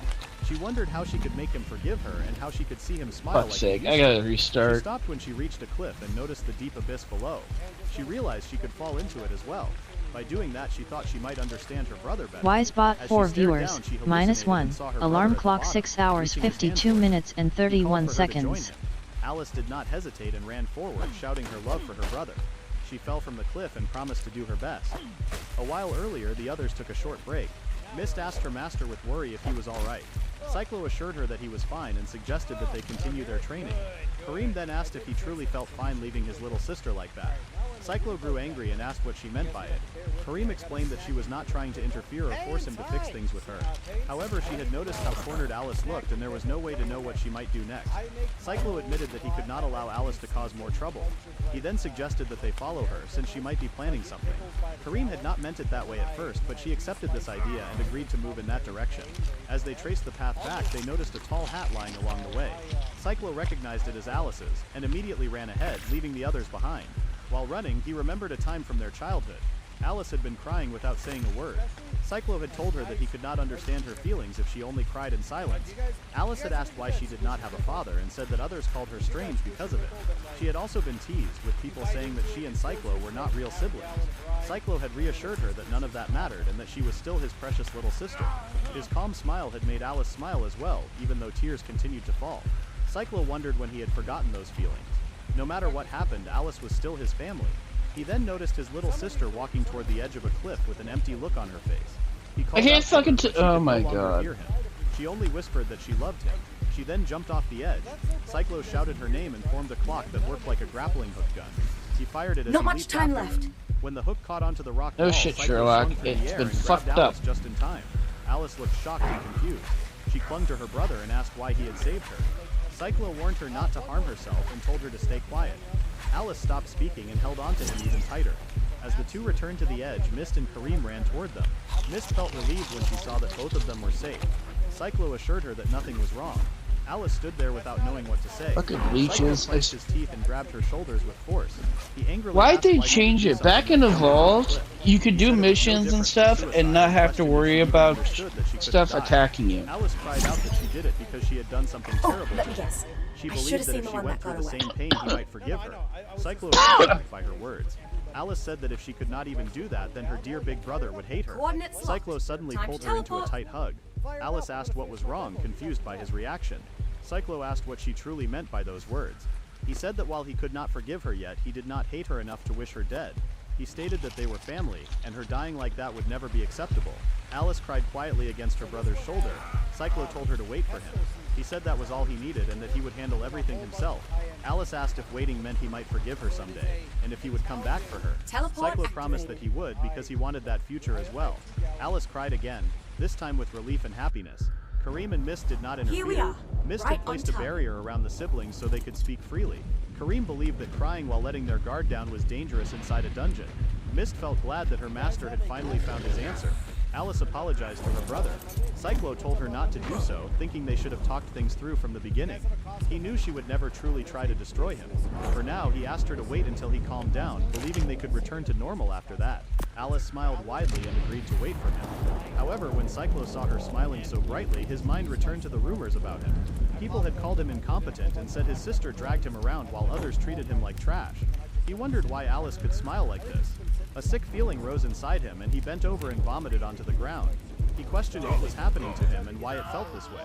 She wondered how she could make him forgive her and how she could see him smile Fuck's like sake, he I used gotta to. She restart. stopped when she reached a cliff and noticed the deep abyss below. She realized she could fall into it as well. By doing that, she thought she might understand her brother better. Wisebot As 4 she stared viewers, down, she -1, hallucinated and saw her brother alarm at the clock bottom, 6 hours reaching his hand 52 for her. minutes and He called 31 for her to join seconds. him. Alice did not hesitate and ran forward, shouting her love for her brother. She fell from the cliff and promised to do her best. A while earlier, the others took a short break. Mist asked her master with worry if he was alright. Cyclo assured her that he was fine and suggested that they continue their training. Kareem then asked if he truly felt fine leaving his little sister like that. Cyclo grew angry and asked what she meant by it. Kareem explained that she was not trying to interfere or force him to fix things with her. However, she had noticed how cornered Alice looked and there was no way to know what she might do next. Cyclo admitted that he could not allow Alice to cause more trouble. He then suggested that they follow her, since she might be planning something. Kareem had not meant it that way at first, but she accepted this idea and agreed to move in that direction. As they traced the path back, they noticed a tall hat lying along the way. Cyclo recognized it as Alice's, and immediately ran ahead, leaving the others behind. While running, he remembered a time from their childhood. Alice had been crying without saying a word. Cyclo had told her that he could not understand her feelings if she only cried in silence. Alice had asked why she did not have a father and said that others called her strange because of it. She had also been teased, with people saying that she and Cyclo were not real siblings. Cyclo had reassured her that none of that mattered and that she was still his precious little sister. His calm smile had made Alice smile as well, even though tears continued to fall. Cyclo wondered when he had forgotten those feelings. No matter what happened, Alice was still his family. He then noticed his little sister walking toward the edge of a cliff with an empty look on her face. He called I can't out to her, fucking but she could oh no my longer god. hear him. She only whispered that she loved him. She then jumped off the edge. Cyclo shouted her name and formed a clock that worked like a grappling hook gun. He fired it as Not he much leaped time after her. left. When the hook caught onto the rock No wall, shit, Cyclo Sherlock. swung through the It's air been and grabbed fucked Alice up. just in time. Alice looked shocked and confused. She clung to her brother and asked why he had saved her. Cyclo warned her not to harm herself and told her to stay quiet. Alice stopped speaking and held on to him even tighter. As the two returned to the edge, Mist and Kareem ran toward them. Mist felt relieved when she saw that both of them were safe. Cyclo assured her that nothing was wrong. Alice stood there without knowing what to say. Fucking Cyclo leeches. clenched his teeth and grabbed her shoulders with force. He angrily Why'd asked they why she change could do it? Back something in that Evolved, you could do said it was no missions and different stuff from and not suicide, have to questioned if worry she even about understood that she couldn't stuff die. attacking you. Alice cried out that she did it because she had done something terrible let to me him. guess. She I believed should've that seen if the she one went that through got the away. same pain, he might forgive her. Cyclo was shocked by her words. Alice said that if she could not even do that, then her dear big brother would hate her. Coordinates locked. Cyclo suddenly Time pulled to her into a teleport. tight hug. Alice asked what was wrong, confused by his reaction. Cyclo asked what she truly meant by those words. He said that while he could not forgive her yet, he did not hate her enough to wish her dead. He stated that they were family, and her dying like that would never be acceptable. Alice cried quietly against her brother's shoulder. Cyclo told her to wait for him. He said that was all he needed and that he would handle everything himself. Alice asked if waiting meant he might forgive her someday, and if he would come back for her. Teleport Cyclo promised that he would because he wanted that future as well. Alice cried again, this time with relief and happiness. Kareem and Mist did not interfere. Here we are, Mist right had on placed a time. barrier around the siblings so they could speak freely. Kareem believed that crying while letting their guard down was dangerous inside a dungeon. Mist felt glad that her master had finally found his answer. Alice apologized to her brother. Cyclo told her not to do so, thinking they should have talked things through from the beginning. He knew she would never truly try to destroy him. For now, he asked her to wait until he calmed down, believing they could return to normal after that. Alice smiled widely and agreed to wait for him. However, when Cyclo saw her smiling so brightly, his mind returned to the rumors about him. People had called him incompetent and said his sister dragged him around while others treated him like trash. He wondered why Alice could smile like this. A sick feeling rose inside him and he bent over and vomited onto the ground. He questioned what was happening to him and why it felt this way.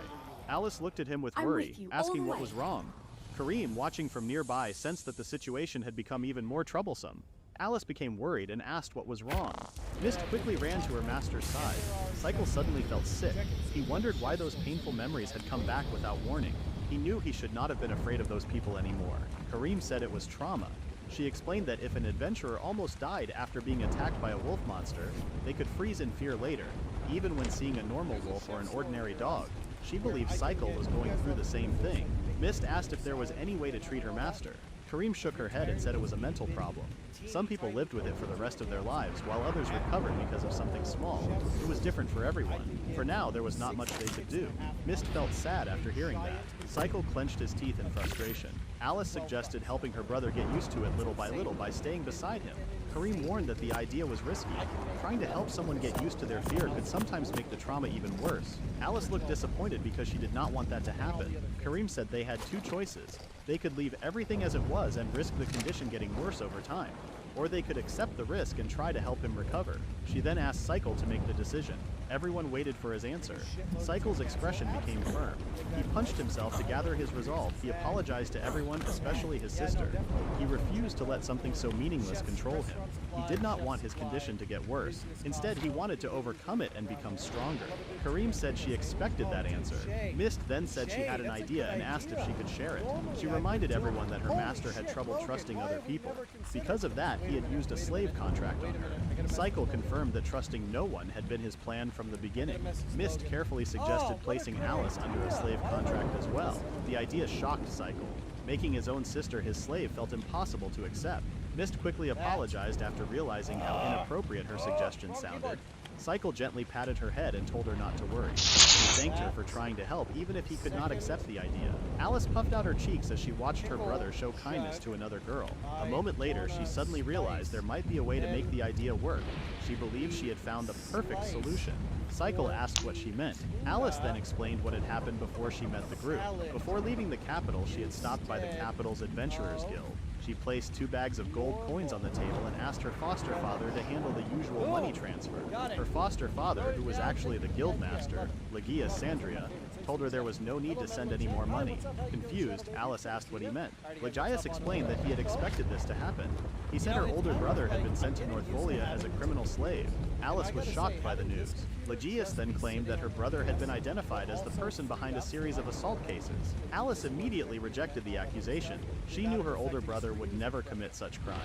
Alice looked at him with worry, asking what was wrong. Kareem, watching from nearby, sensed that the situation had become even more troublesome. Alice became worried and asked what was wrong. Mist quickly ran to her master's side. Cycle suddenly felt sick. He wondered why those painful memories had come back without warning. He knew he should not have been afraid of those people anymore. Kareem said it was trauma. She explained that if an adventurer almost died after being attacked by a wolf monster, they could freeze in fear later, even when seeing a normal wolf or an ordinary dog. She believed Cycle was going through the same thing. Mist asked if there was any way to treat her master. Kareem shook her head and said it was a mental problem. Some people lived with it for the rest of their lives, while others recovered because of something small. It was different for everyone. For now, there was not much they could do. Mist felt sad after hearing that. Cycle clenched his teeth in frustration. Alice suggested helping her brother get used to it little by staying beside him. Kareem warned that the idea was risky. Trying to help someone get used to their fear could sometimes make the trauma even worse. Alice looked disappointed because she did not want that to happen. Kareem said they had two choices. They could leave everything as it was and risk the condition getting worse over time, or they could accept the risk and try to help him recover. She then asked Cycle to make the decision. Everyone waited for his answer. Cycle's expression became firm. He punched himself to gather his resolve. He apologized to everyone, especially his sister. He refused to let something so meaningless control him. He did not want his condition to get worse. Instead, he wanted to overcome it and become stronger. Kareem said she expected that answer. Mist then said she had an idea and asked if she could share it. She reminded everyone that her master had trouble trusting other people. Because of that, he had used a slave contract on her. Cycle confirmed that trusting no one had been his plan from the beginning. Mist carefully suggested placing Alice under a slave contract as well. The idea shocked Cycle. Making his own sister his slave felt impossible to accept. Mist quickly apologized after realizing how inappropriate her suggestion sounded. Cycle gently patted her head and told her not to worry. He thanked her for trying to help even if he could not accept the idea. Alice puffed out her cheeks as she watched her brother show kindness to another girl. A moment later, she suddenly realized there might be a way to make the idea work. She believed she had found the perfect solution. Cycle asked what she meant. Alice then explained what had happened before she met the group. Before leaving the capital, she had stopped by the capital's Adventurers Guild. She placed 2 bags of gold coins on the table and asked her foster father to handle the usual money transfer. Her foster father, who was actually the guild master, Legia Sandria, told her there was no need to send any more money. Confused, Alice asked what he meant. Legias explained that he had expected this to happen. He said her older brother had been sent to Northolia as a criminal slave. Alice was shocked by the news. Legias then claimed that her brother had been identified as the person behind a series of assault cases. Alice immediately rejected the accusation. She knew her older brother would never commit such crimes.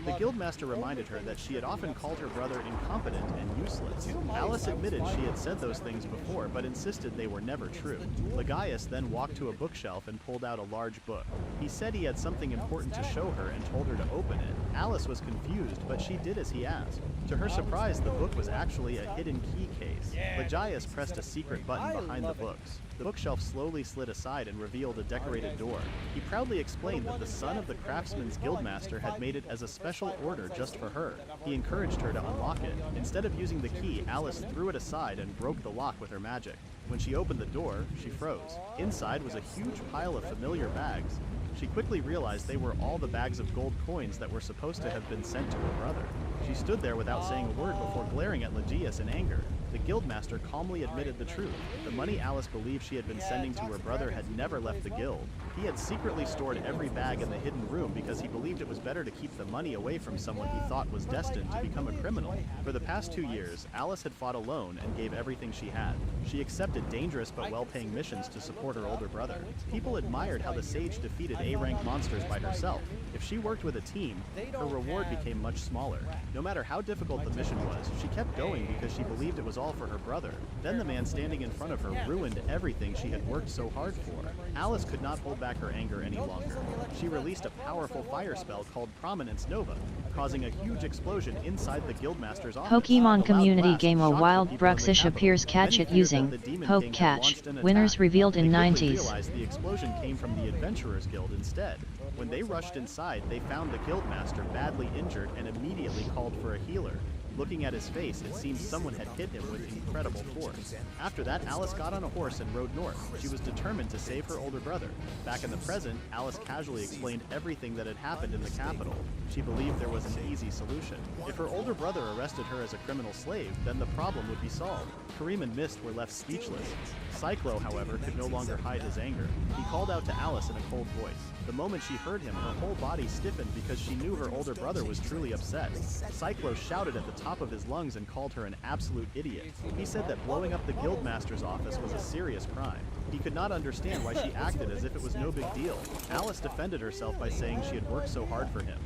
The guildmaster reminded her that she had often called her brother incompetent and useless. Alice admitted she had said those things before, but insisted they were never true. Legias then walked to a bookshelf and pulled out a large book. He said he had something important to show her and told her to open it. Alice was confused, but she did as he asked. To her surprise, the book was actually a hidden key case. Legias pressed a secret button behind the books. The bookshelf slowly slid aside and revealed a decorated door. He proudly explained that the son of the craftsman's guildmaster had made it as a special order just for her. He encouraged her to unlock it. Instead of using the key, Alice threw it aside and broke the lock with her magic. When she opened the door, she froze. Inside was a huge pile of familiar bags. She quickly realized they were all the bags of gold coins that were supposed to have been sent to her brother. She stood there without saying a word before glaring at Legias in anger. The guildmaster calmly admitted the truth. The money Alice believed she had been sending to her brother had never left the guild. He had secretly stored every bag in the hidden room because he believed it was better to keep the money away from someone he thought was destined to become a criminal. For the past 2 years, Alice had fought alone and gave everything she had. She accepted dangerous but well-paying missions to support her older brother. People admired how the sage defeated A-rank monsters by herself. If she worked with a team, her reward became much smaller. No matter how difficult the mission was, she kept going because she believed it was all for her brother. Then the man standing in front of her ruined everything she had worked so hard for. Alice could not hold back her anger any longer. She released a powerful fire spell called Prominence Nova, causing a huge explosion inside the guildmaster's office. Pokemon community game A Wild Bruxish appears catch it using Poke Catch. Winners revealed in 90s. Realized the explosion came from the Adventurers Guild instead. When they rushed inside, they found the guildmaster badly injured and immediately called for a healer. Looking at his face, it seemed someone had hit him with incredible force. After that, Alice got on a horse and rode north. She was determined to save her older brother. Back in the present, Alice casually explained everything that had happened in the capital. She believed there was an easy solution. If her older brother arrested her as a criminal slave, then the problem would be solved. Kareem and Mist were left speechless. Cyclo, however, could no longer hide his anger. He called out to Alice in a cold voice. The moment she heard him, her whole body stiffened because she knew her older brother was truly upset. Cyclo shouted at the top of his lungs and called her an absolute idiot. He said that blowing up the guildmaster's office was a serious crime. He could not understand why she acted as if it was no big deal. Alice defended herself by saying she had worked so hard for him,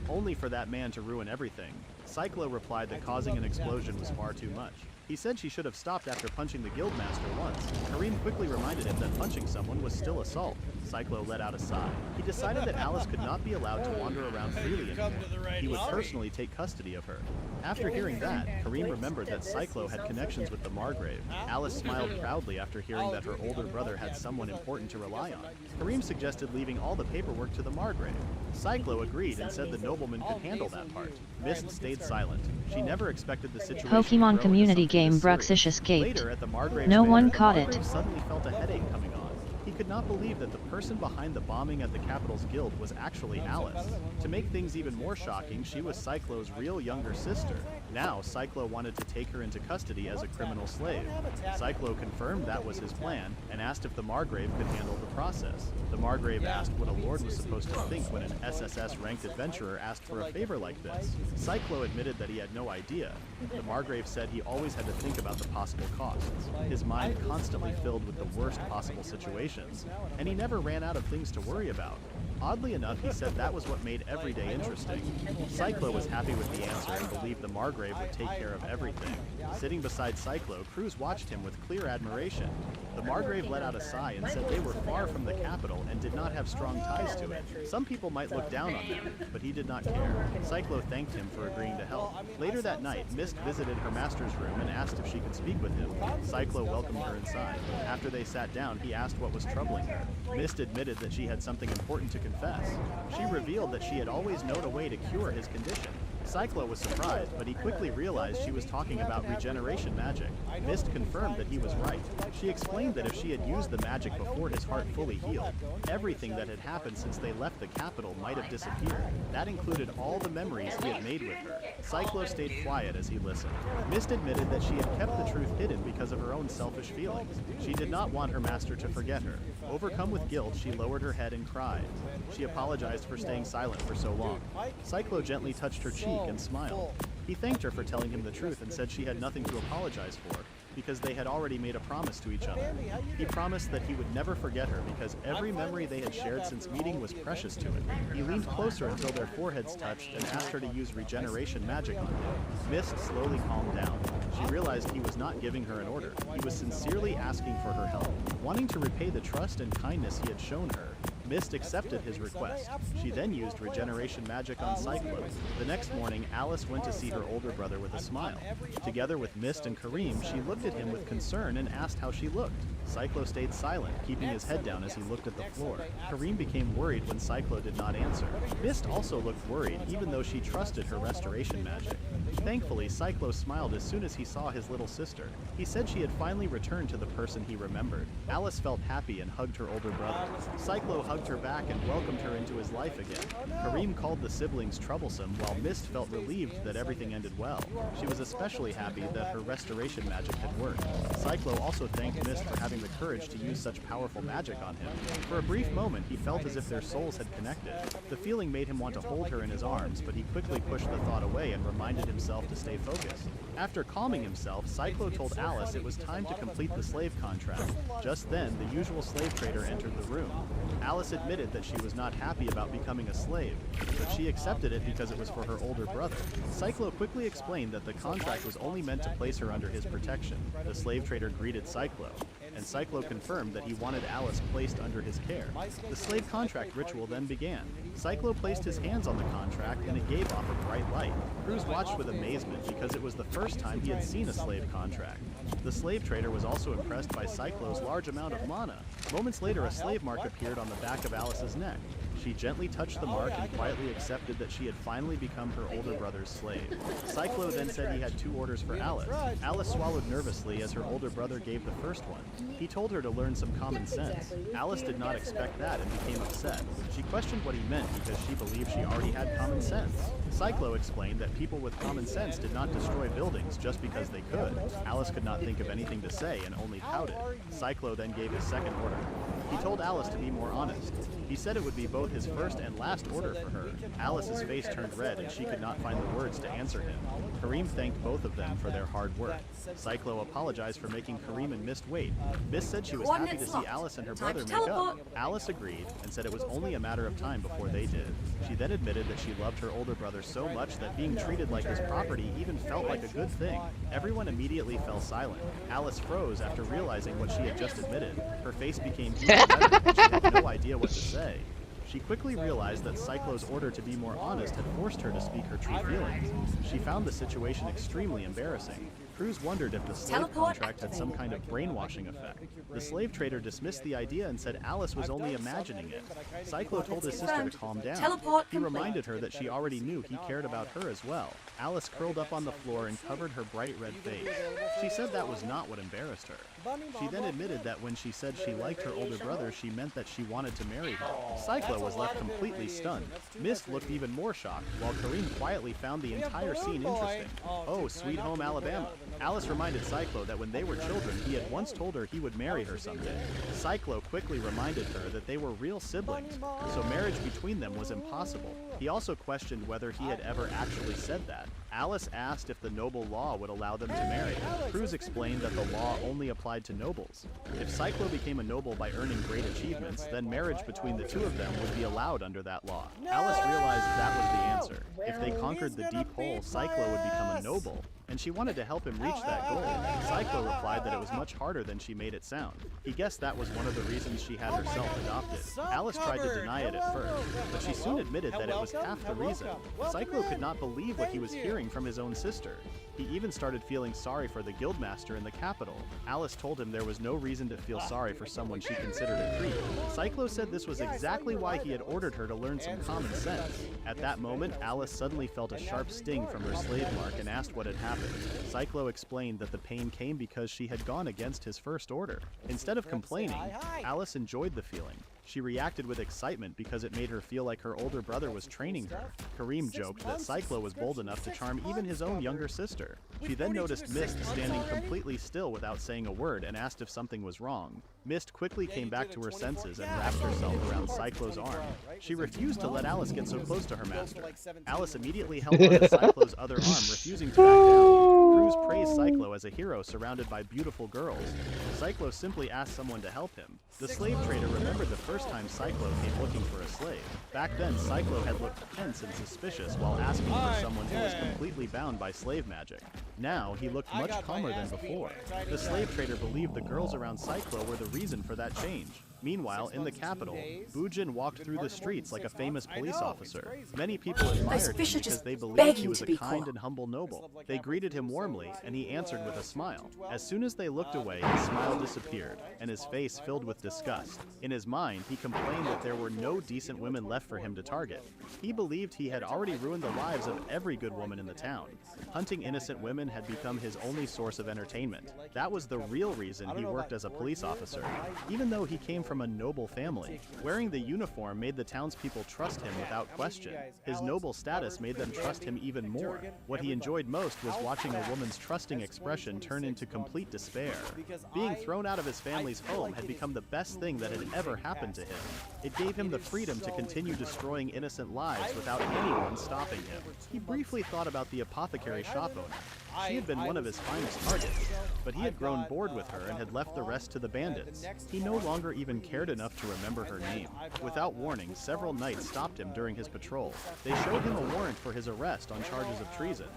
only for that man to ruin everything. Cyclo replied that causing an explosion was far too much. He said she should have stopped after punching the guildmaster once. Kareem quickly reminded him that punching someone was still assault. Cyclo let out a sigh. He decided that Alice could not be allowed to wander around freely anymore. He would personally take custody of her. After hearing that, Kareem remembered that Cyclo had connections with the Margrave. Alice smiled proudly after hearing that her older brother had someone important to rely on. Kareem suggested leaving all the paperwork to the Margrave. Cyclo agreed and said the nobleman could handle that part. Mist stayed silent. She never expected the situation Pokemon community game Bruxish escaped. No one caught it. Suddenly felt a headache coming on. He could not believe that the person behind the bombing at the Capitol's guild was actually Alice. To make things even more shocking, she was Cyclo's real younger sister. Now, Cyclo wanted to take her into custody as a criminal slave. Cyclo confirmed that was his plan, and asked if the Margrave could handle the process. The Margrave asked what a lord was supposed to think when an SSS-ranked adventurer asked for a favor like this. Cyclo admitted that he had no idea. The Margrave said he always had to think about the possible costs. His mind constantly filled with the worst possible situations, and he never ran out of things to worry about. Oddly enough, he said that was what made every day interesting. Cyclo was happy with the answer and believed the Margrave would take care of everything. Sitting beside Cyclo, Cruz watched him with clear admiration. The Margrave let out a sigh and said they were far from the capital and did not have strong ties to it. Some people might look down on them, but he did not care. Cyclo thanked him for agreeing to help. Later that night, Mist visited her master's room and asked if she could speak with him. Cyclo welcomed her inside. After they sat down, he asked what was troubling her. Mist admitted that she had something important to confess. She revealed that she had always known a way to cure his condition. Cyclo was surprised, but he quickly realized she was talking about regeneration magic. Mist confirmed that he was right. She explained that if she had used the magic before his heart fully healed, everything that had happened since they left the capital might have disappeared. That included all the memories he had made with her. Cyclo stayed quiet as he listened. Mist admitted that she had kept the truth hidden because of her own selfish feelings. She did not want her master to forget her. Overcome with guilt, she lowered her head and cried. She apologized for staying silent for so long. Cyclo gently touched her cheek and smiled. He thanked her for telling him the truth and said she had nothing to apologize for, because they had already made a promise to each other. He promised that he would never forget her because every memory they had shared since meeting was precious to him. He leaned closer until their foreheads touched and asked her to use regeneration magic on him. Mist slowly calmed down. She realized he was not giving her an order. He was sincerely asking for her help, wanting to repay the trust and kindness he had shown her. Mist accepted his request. She then used regeneration magic on Cyclo. The next morning, Alice went to see her older brother with a smile. Together with Mist and Kareem, she looked at him with concern and asked how she looked. Cyclo stayed silent, keeping his head down as he looked at the floor. Kareem became worried when Cyclo did not answer. Mist also looked worried, even though she trusted her restoration magic. Thankfully, Cyclo smiled as soon as he saw his little sister. He said she had finally returned to the person he remembered. Alice felt happy and hugged her older brother. Cyclo hugged her back and welcomed her into his life again. Kareem called the siblings troublesome, while Mist felt relieved that everything ended well. She was especially happy that her restoration magic had worked. Cyclo also thanked Mist for having the courage to use such powerful magic on him. For a brief moment, he felt as if their souls had connected. The feeling made him want to hold her in his arms, but he quickly pushed the thought away and reminded himself to stay focused. After calming himself, Cyclo told Alice it was time to complete the slave contract. Just then, the usual slave trader entered the room. Alice admitted that she was not happy about becoming a slave, but she accepted it because it was for her older brother. Cyclo quickly explained that the contract was only meant to place her under his protection. The slave trader greeted Cyclo, and Cyclo confirmed that he wanted Alice placed under his care. The slave contract ritual then began. Cyclo placed his hands on the contract and it gave off a bright light. Cruz watched with amazement because it was the first time he had seen a slave contract. The slave trader was also impressed by Cyclo's large amount of mana. Moments later, a slave mark appeared on the back of Alice's neck. She gently touched the mark and quietly accepted that she had finally become her older brother's slave. Cyclo then said he had 2 orders for Alice. Alice swallowed nervously as her older brother gave the first one. He told her to learn some common sense. Alice did not expect that and became upset. She questioned what he meant because she believed she already had common sense. Cyclo explained that people with common sense did not destroy buildings just because they could. Alice could not think of anything to say and only pouted. Cyclo then gave his second order. He told Alice to be more honest. He said it would be both his first and last order for her. Alice's face turned red and she could not find the words to answer him. Kareem thanked both of them for their hard work. Cyclo apologized for making Kareem and Mist wait. Mist said she was happy to see Alice and her brother make up. Alice agreed and said it was only a matter of time before they did. She then admitted that she loved her older brother so much that being treated like his property even felt like a good thing. Everyone immediately fell silent. Alice froze after realizing what she had just admitted. Her face became even redder and she had no idea what to say. She quickly realized that Cyclo's order to be more honest had forced her to speak her true feelings. She found the situation extremely embarrassing. Cruz wondered if the slave Teleport contract had some kind of brainwashing effect. The slave trader dismissed the idea and said Alice was only imagining it. Cyclo told his sister to calm down. Teleport He reminded her that she already knew he cared about her as well. Alice curled up on the floor and covered her bright red face. She said that was not what embarrassed her. She then admitted that when she said she liked her older brother, she meant that she wanted to marry him. Cyclo was left completely stunned. Mist looked even more shocked, while Kareem quietly found the entire scene interesting. Oh, sweet home Alabama. Alice reminded Cyclo that when they were children, he had once told her he would marry her someday. Cyclo quickly reminded her that they were real siblings, so marriage between them was impossible. He also questioned whether he had ever actually said that. Alice asked if the noble law would allow them to marry. Cruz explained that the law only applied to nobles. If Cyclo became a noble by earning great achievements, then marriage between the two of them would be allowed under that law. Alice realized that was the answer. If they conquered the deep hole, Cyclo would become a noble, and she wanted to help him reach that goal. Cyclo replied that it was much harder than she made it sound. He guessed that was one of the reasons she had herself adopted. Alice tried to deny it at first, but she soon admitted that it was half the reason. Cyclo could not believe what he was hearing from his own sister. He even started feeling sorry for the guildmaster in the capital. Alice told him there was no reason to feel sorry for someone she considered a creep. Cyclo said this was exactly why he had ordered her to learn some common sense. At that moment, Alice suddenly felt a sharp sting from her slave mark and asked what had happened. Cyclo explained that the pain came because she had gone against his first order. Instead of complaining, Alice enjoyed the feeling. She reacted with excitement because it made her feel like her older brother was training her. Kareem joked that Cyclo was bold enough to charm even his own younger sister. She then noticed Mist standing completely still without saying a word and asked if something was wrong. Mist quickly came back to her senses and wrapped herself around Cyclo's arm. She refused to let Alice get so close to her master. Alice immediately held onto Cyclo's other arm, refusing to back down. Cruz praised Cyclo as a hero surrounded by beautiful girls. Cyclo simply asked someone to help him. The slave trader remembered the first time Cyclo came looking for a slave. Back then, Cyclo had looked tense and suspicious while asking for someone who was completely bound by slave magic. Now, he looked much calmer than before. The slave trader believed the girls around Cyclo were the reason for that change. Meanwhile, in the capital, Bujin walked through the streets like a famous police officer. Many people admired him because they believed he was a kind and humble noble. They greeted him warmly, and he answered with a smile. As soon as they looked away, his smile disappeared, and his face filled with disgust. In his mind, he complained that there were no decent women left for him to target. He believed he had already ruined the lives of every good woman in the town. Hunting innocent women had become his only source of entertainment. That was the real reason he worked as a police officer. Even though he came from a noble family, wearing the uniform made the townspeople trust him without question. His noble status made them trust him even more. What he enjoyed most was watching a woman's trusting expression turn into complete despair. Being thrown out of his family's home had become the best thing that had ever happened to him. It gave him the freedom to continue destroying innocent lives without anyone stopping him. He briefly thought about the apothecary shop owner. She had been one of his finest targets, but he had grown bored with her and had left the rest to the bandits. He no longer even cared enough to remember her name. Without warning, several knights stopped him during his patrol. They showed him a warrant for his arrest on charges of treason.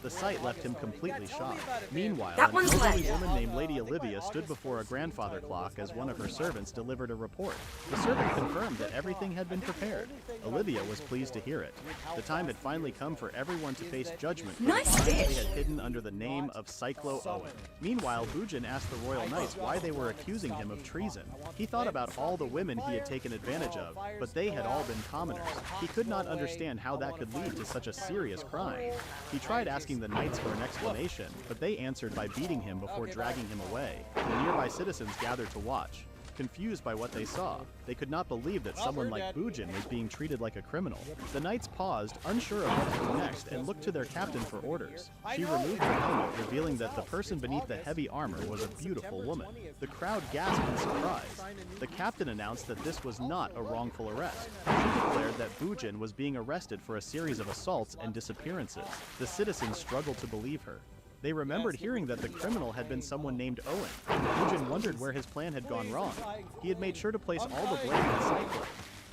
The sight left him completely shocked. Meanwhile, an elderly woman named Lady Olivia stood before a grandfather clock as one of her servants delivered a report. The servant confirmed that everything had been prepared. Olivia was pleased to hear it. The time had finally come for everyone to face judgment for the crimes they had hidden under the name of Cyclo Owen. Meanwhile, Bujin asked the royal knights why they were accusing him of treason. He thought about all the women he had taken advantage of, but they had all been commoners. He could not understand how that could lead to such a serious crime. He tried asking the knights for an explanation, but they answered by beating him before dragging him away. The nearby citizens gathered to watch. Confused by what they saw, they could not believe that someone like Bujin was being treated like a criminal. The knights paused, unsure of what to do next, and looked to their captain for orders. She removed her helmet, revealing that the person beneath the heavy armor was a beautiful woman. The crowd gasped in surprise. The captain announced that this was not a wrongful arrest. She declared that Bujin was being arrested for a series of assaults and disappearances. The citizens struggled to believe her. They remembered hearing that the criminal had been someone named Owen. Bujin wondered where his plan had gone wrong. He had made sure to place all the blame on Cyclo.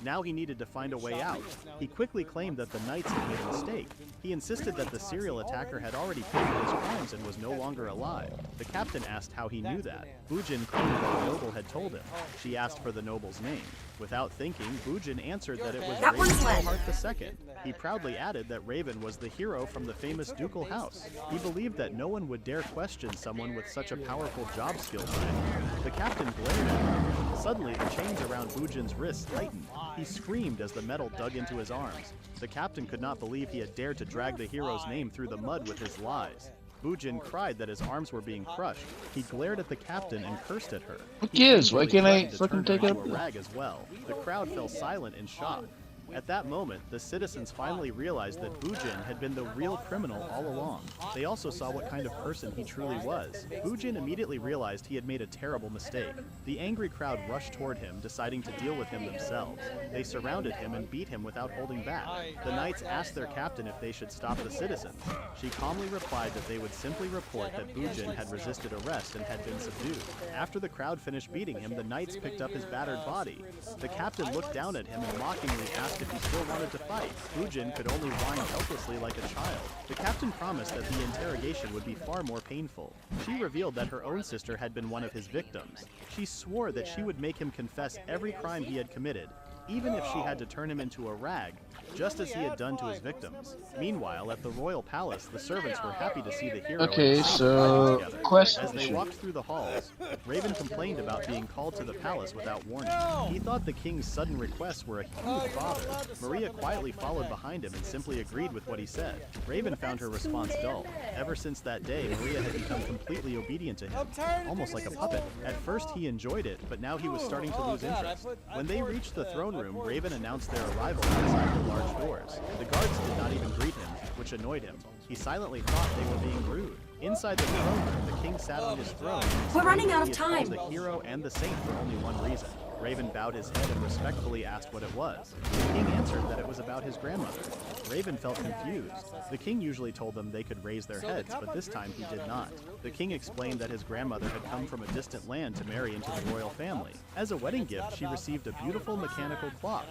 Now he needed to find a way out. He quickly claimed that the knights had made a mistake. He insisted that the serial attacker had already paid for his crimes and was no longer alive. The captain asked how he knew that. Bujin claimed that a noble had told him. She asked for the noble's name. Without thinking, Bujin answered that it was Raven Snowheart II. He proudly added that Raven was the hero from the famous ducal house. He believed that no one would dare question someone with such a powerful job skill set. The captain glared at him. Suddenly, the chains around Bujin's wrists tightened. He screamed as the metal dug into his arms. The captain could not believe he had dared to drag the hero's name through the mud with his lies. Bujin cried that his arms were being crushed. He glared at the captain and cursed at her. Who cares? Why can't I fucking take it up? A rag as well. The crowd fell silent in shock. At that moment, the citizens finally realized that Bujin had been the real criminal all along. They also saw what kind of person he truly was. Bujin immediately realized he had made a terrible mistake. The angry crowd rushed toward him, deciding to deal with him themselves. They surrounded him and beat him without holding back. The knights asked their captain if they should stop the citizens. She calmly replied that they would simply report that Bujin had resisted arrest and had been subdued. After the crowd finished beating him, the knights picked up his battered body. The captain looked down at him and mockingly asked if he still wanted to fight. Bujin could only whine helplessly like a child. The captain promised that the interrogation would be far more painful. She revealed that her own sister had been one of his victims. She swore that she would make him confess every crime he had committed, even if she had to turn him into a rag, just as he had done to his victims. Meanwhile, at the royal palace, the servants were happy to see the hero Okay, so question. As they walked through the halls, Raven complained about being called to the palace without warning. He thought the king's sudden requests were a huge bother. Maria quietly followed behind him and simply agreed with what he said. Raven found her response dull. Ever since that day, Maria had become completely obedient to him, almost like a puppet. At first he enjoyed it, but now he was starting to lose interest. When they reached the throne room, Raven announced their arrival outside the large doors. The guards did not even greet him, which annoyed him. He silently thought they were being rude. Inside the throne room, the king sat on his throne. We're running out of time. The hero and the saint for only one reason. Raven bowed his head and respectfully asked what it was. The king answered that it was about his grandmother. Raven felt confused. The king usually told them they could raise their heads, but this time he did not. The king explained that his grandmother had come from a distant land to marry into the royal family. As a wedding gift, she received a beautiful mechanical clock.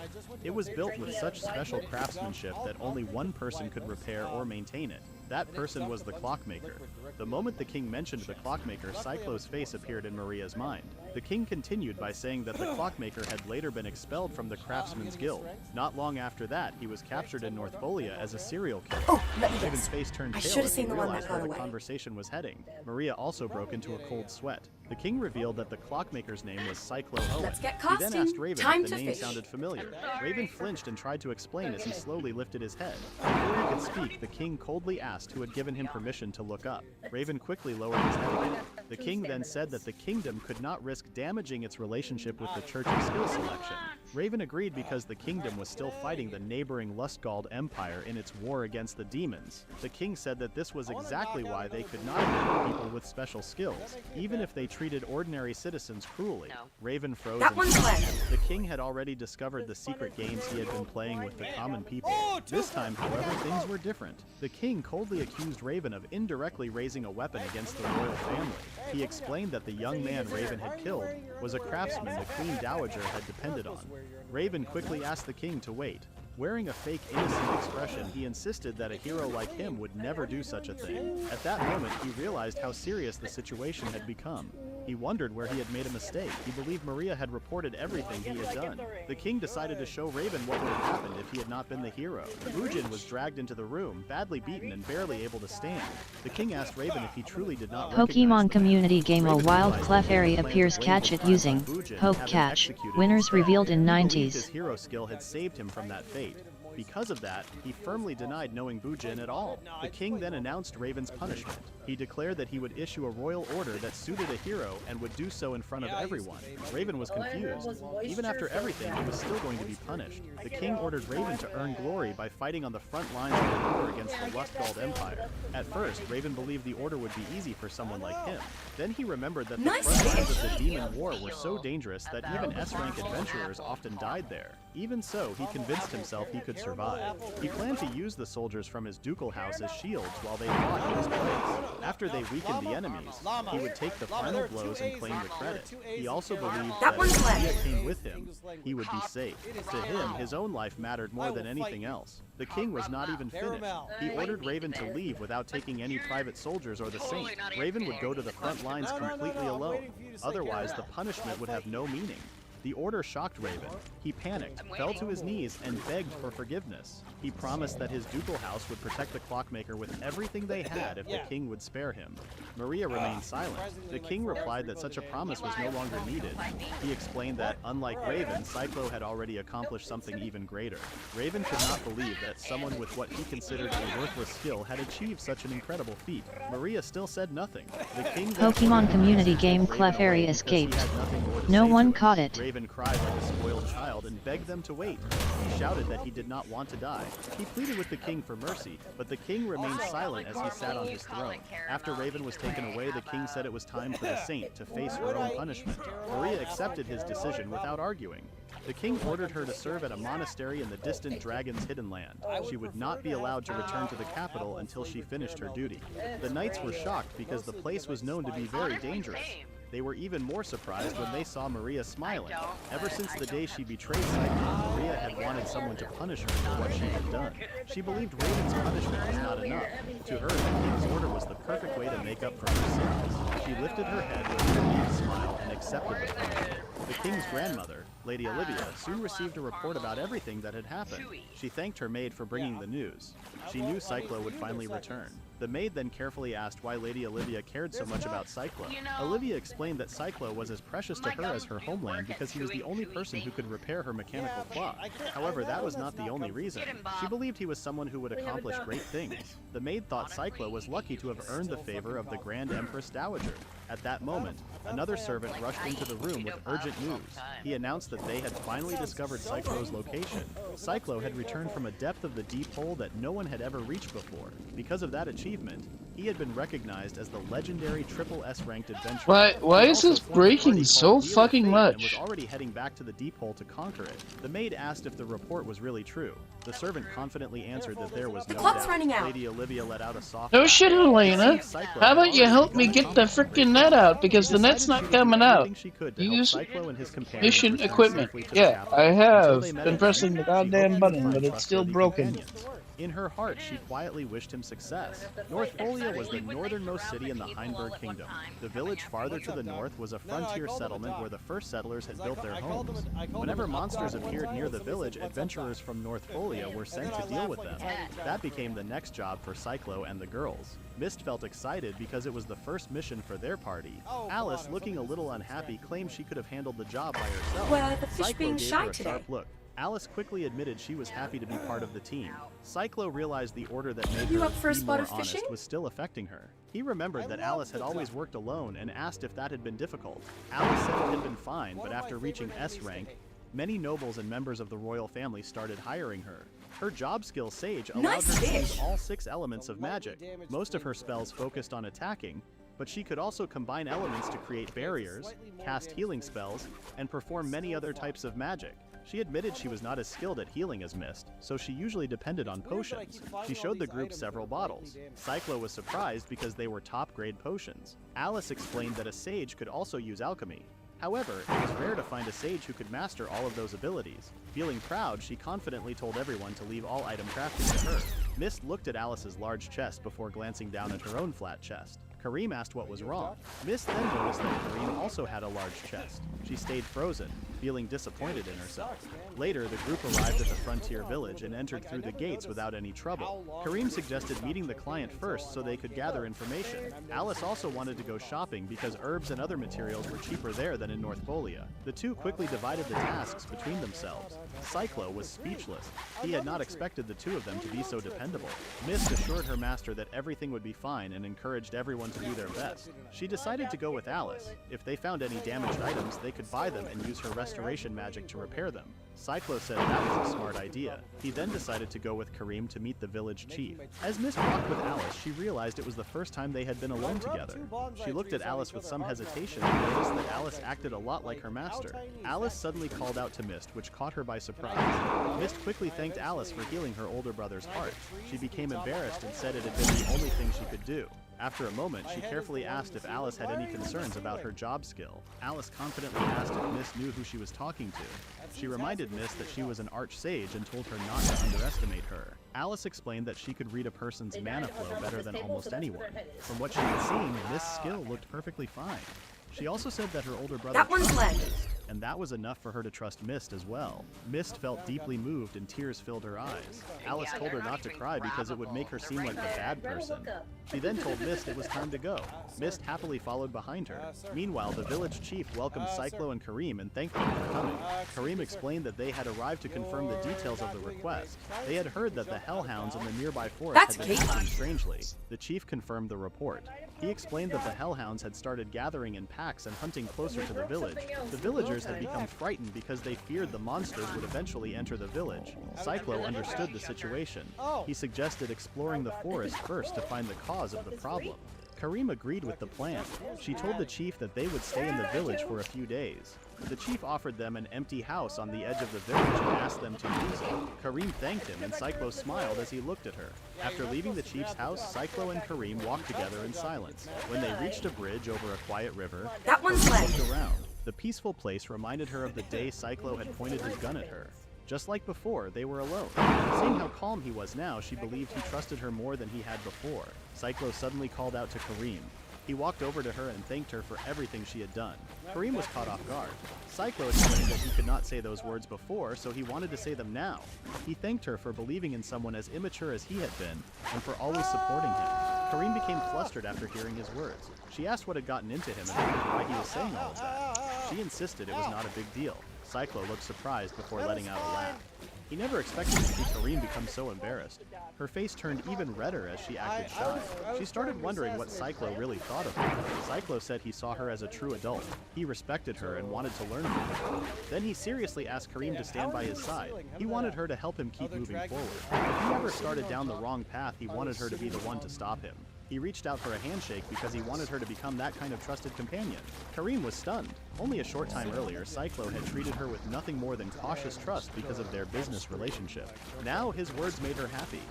It was built with such special craftsmanship that only one person could repair or maintain it. That person was the clockmaker. The moment the king mentioned the clockmaker, Cyclo's face appeared in Maria's mind. The king continued by saying that the clockmaker had later been expelled from the Craftsman's Guild. Not long after that, he was captured in Northolia as a serial killer. Oh, let me Raven's guess. face turned I pale should have as he seen the one that realized got where the away. conversation was heading. Maria also broke into a cold sweat. The king revealed that the clockmaker's name was Cyclo Owen. Let's get He then costume. asked Raven Time if the to name fish. sounded familiar. Raven flinched and tried to explain as he slowly lifted his head. Before he could speak, the king coldly asked who had given him permission to look up. Raven quickly lowered his head again. The king then said that the kingdom could not risk damaging its relationship with the church's skill selection. Raven agreed because the kingdom was still fighting the neighboring Lustgald Empire in its war against the demons. The king said that this was exactly why they could not ignore people with special skills, even if they treated ordinary citizens cruelly. Raven froze That and one's sighed. left. The king had already discovered the secret games he had been playing with the common people. This time, however, things were different. The king coldly accused Raven of indirectly raising a weapon against the royal family. He explained that the young man Raven had killed was a craftsman the Queen Dowager had depended on. Raven quickly asked the king to wait. Wearing a fake innocent expression, he insisted that a hero like him would never do such a thing. At that moment, he realized how serious the situation had become. He wondered where he had made a mistake. He believed Maria had reported everything he had done. The king decided to show Raven what would have happened if he had not been the hero. Bujin was dragged into the room, badly beaten and barely able to stand. The king asked Raven if he truly did not Pokemon community game A wild Clefairy appears. Catch it using Poke Catch. Winners revealed in He believed his 90s. hero skill had saved him from that fate. Because of that, he firmly denied knowing Bujin at all. The king then announced Raven's punishment. He declared that he would issue a royal order that suited a hero and would do so in front of everyone. Raven was confused. Even after everything, he was still going to be punished. The king ordered Raven to earn glory by fighting on the front lines of the war against the Lustgald Empire. At first, Raven believed the order would be easy for someone like him. Then he remembered that the front lines of the Demon War were so dangerous that even S-rank adventurers often died there. Even so, he convinced himself he could survive survive. He planned to use the soldiers from his ducal house as shields while they fought in his place. After they weakened the enemies, he would take the final blows and claim the credit. He also believed that if Maria came with him, he would be safe. To him, his own life mattered more than anything else. The king was not even finished. He ordered Raven to leave without taking any private soldiers or the saint. Raven would go to the front lines completely alone. Otherwise, the punishment would have no meaning. The order shocked Raven. He panicked, fell to his knees, and begged for forgiveness. He promised that his ducal house would protect the clockmaker with everything they had if the king would spare him. Maria remained silent. The king replied that such a promise was no longer needed. He explained that, unlike Raven, Cyclo had already accomplished something even greater. Raven could not believe that someone with what he considered a worthless skill had achieved such an incredible feat. Maria still said nothing. The king Pokemon community game Clefairy escaped. No one caught it. Raven cried like a spoiled child and begged them to wait. He shouted that he did not want to die. He pleaded with the king for mercy, but the king remained silent as he sat on his throne. After Raven was taken away, the king said it was time for the saint to face her own punishment. Maria accepted his decision without arguing. The king ordered her to serve at a monastery in the distant Dragon's Hidden Land. She would not be allowed to return to the capital until she finished her duty. The knights were shocked because the place was known to be very dangerous. They were even more surprised when they saw Maria smiling. Ever since the day she betrayed Cyclo, Maria had wanted someone to punish her for what she had done. She believed Raven's punishment was not enough. To her, the king's order was the perfect way to make up for her sins. She lifted her head with a relieved smile and accepted the punishment. The king's grandmother, Lady Olivia, soon received a report about everything that had happened. She thanked her maid for bringing the news. She knew Cyclo would finally return. The maid then carefully asked why Lady Olivia cared so much about Cyclo. Olivia explained that Cyclo was as precious to her as her homeland because he was the only person who could repair her mechanical clock. However, that was not the only reason. She believed he was someone who would accomplish great things. The maid thought Cyclo was lucky to have earned the favor of the Grand Empress Dowager. At that moment, another servant rushed into the room with urgent news. He announced that they had finally discovered Cyclo's location. Cyclo had returned from a depth of the deep hole that no one had ever reached before. Because of that achievement, he had been recognized as the legendary Triple S ranked adventurer. Why is this breaking so fucking much? And was already heading back to the deep hole to conquer it. The maid asked if the report was really true. The servant confidently answered that there was no clock's doubt. running out. Lady Olivia let out a soft No laugh. shit, Helena. How about you help me get the frickin' net out, because the net's not coming out. Use mission equipment. Yeah, I have been pressing the goddamn button, but it's still broken. In her heart, she quietly wished him success. Northfolia was the northernmost city in the Heinberg Kingdom. The village farther to the north was a frontier settlement where the first settlers had built their homes. Whenever monsters appeared near the village, adventurers from Northfolia were sent to deal with them. That became the next job for Cyclo and the girls. Mist felt excited because it was the first mission for their party. Alice, looking a little unhappy, claimed she could have handled the job by herself. Were the fish Cyclo being gave shy her a today? sharp look. Alice quickly admitted she was happy to be part of the team. Cyclo realized the order that made You her up for a be spot more of honest fishing? was still affecting her. He remembered that Alice had always worked alone and asked if that had been difficult. Alice said it had been fine, but after reaching S rank, many nobles and members of the royal family started hiring her. Her job skill Sage allowed her to use all 6 elements of magic. Most of her spells focused on attacking, but she could also combine elements to create barriers, cast healing spells, and perform many other types of magic. She admitted she was not as skilled at healing as Mist, so she usually depended on potions. She showed the group several bottles. Cyclo was surprised because they were top-grade potions. Alice explained that a sage could also use alchemy. However, it was rare to find a sage who could master all of those abilities. Feeling proud, she confidently told everyone to leave all item crafting to her. Mist looked at Alice's large chest before glancing down at her own flat chest. Kareem asked what was wrong. Mist then noticed that Kareem also had a large chest. She stayed frozen, feeling disappointed in herself. Later, the group arrived at the frontier village and entered through the gates without any trouble. Kareem suggested meeting the client first so they could gather information. Alice also wanted to go shopping because herbs and other materials were cheaper there than in Northfolia. The two quickly divided the tasks between themselves. Cyclo was speechless. He had not expected the two of them to be so dependable. Mist assured her master that everything would be fine and encouraged everyone to do their best. She decided to go with Alice. If they found any damaged items, they could buy them and use her restoration magic to repair them. Cyclo said that was a smart idea. He then decided to go with Kareem to meet the village chief. As Mist walked with Alice, she realized it was the first time they had been alone together. She looked at Alice with some hesitation and noticed that Alice acted a lot like her master. Alice suddenly called out to Mist, which caught her by surprise. Mist quickly thanked Alice for healing her older brother's heart. She became embarrassed and said it had been the only thing she could do. After a moment, she carefully asked if Alice had any concerns about her job skill. Alice confidently asked if Mist knew who she was talking to. She reminded Mist that she was an arch-sage and told her not to underestimate her. Alice explained that she could read a person's mana flow better than almost anyone. From what she had seen, Mist's skill looked perfectly fine. She also said that her older brother trusted Mist, and that was enough for her to trust Mist as well. Mist felt deeply moved and tears filled her eyes. Alice told her not to cry because it would make her seem like the bad person. She then told Mist it was time to go. Mist happily followed behind her. Meanwhile, the village chief welcomed Cyclo and Kareem and thanked them for coming. Kareem explained that they had arrived to confirm the details of the request. They had heard that the hellhounds in the nearby forest had been acting strangely. The chief confirmed the report. He explained that the hellhounds had started gathering in packs and hunting closer to the village. The villagers had become frightened because they feared the monsters would eventually enter the village. Cyclo understood the situation. He suggested exploring the forest first to find the cause of the problem. Kareem agreed with the plan. She told the chief that they would stay in the village for a few days. The chief offered them an empty house on the edge of the village and asked them to use it. Kareem thanked him and Cyclo smiled as he looked at her. After leaving the chief's house, Cyclo and Kareem walked together in silence. When they reached a bridge over a quiet river, Kareem looked around. The peaceful place reminded her of the day Cyclo had pointed his gun at her. Just like before, they were alone. Seeing how calm he was now, she believed he trusted her more than he had before. Cyclo suddenly called out to Kareem. He walked over to her and thanked her for everything she had done. Kareem was caught off guard. Cyclo explained that he could not say those words before, so he wanted to say them now. He thanked her for believing in someone as immature as he had been, and for always supporting him. Kareem became flustered after hearing his words. She asked what had gotten into him and wondered why he was saying all of that. She insisted it was not a big deal. Cyclo looked surprised before letting out a laugh. He never expected to see Kareem become so embarrassed. Her face turned even redder as she acted shy. She started wondering what Cyclo really thought of her. Cyclo said he saw her as a true adult. He respected her and wanted to learn from her. Then he seriously asked Kareem to stand by his side. He wanted her to help him keep moving forward. If he ever started down the wrong path, he wanted her to be the one to stop him. He reached out for a handshake because he wanted her to become that kind of trusted companion. Kareem was stunned. Only a short time earlier, Cyclo had treated her with nothing more than cautious trust because of their business relationship. Now, his words made her happy.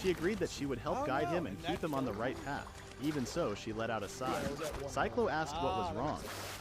She agreed that she would help guide him and keep him on the right path. Even so, she let out a sigh. Cyclo asked what was wrong.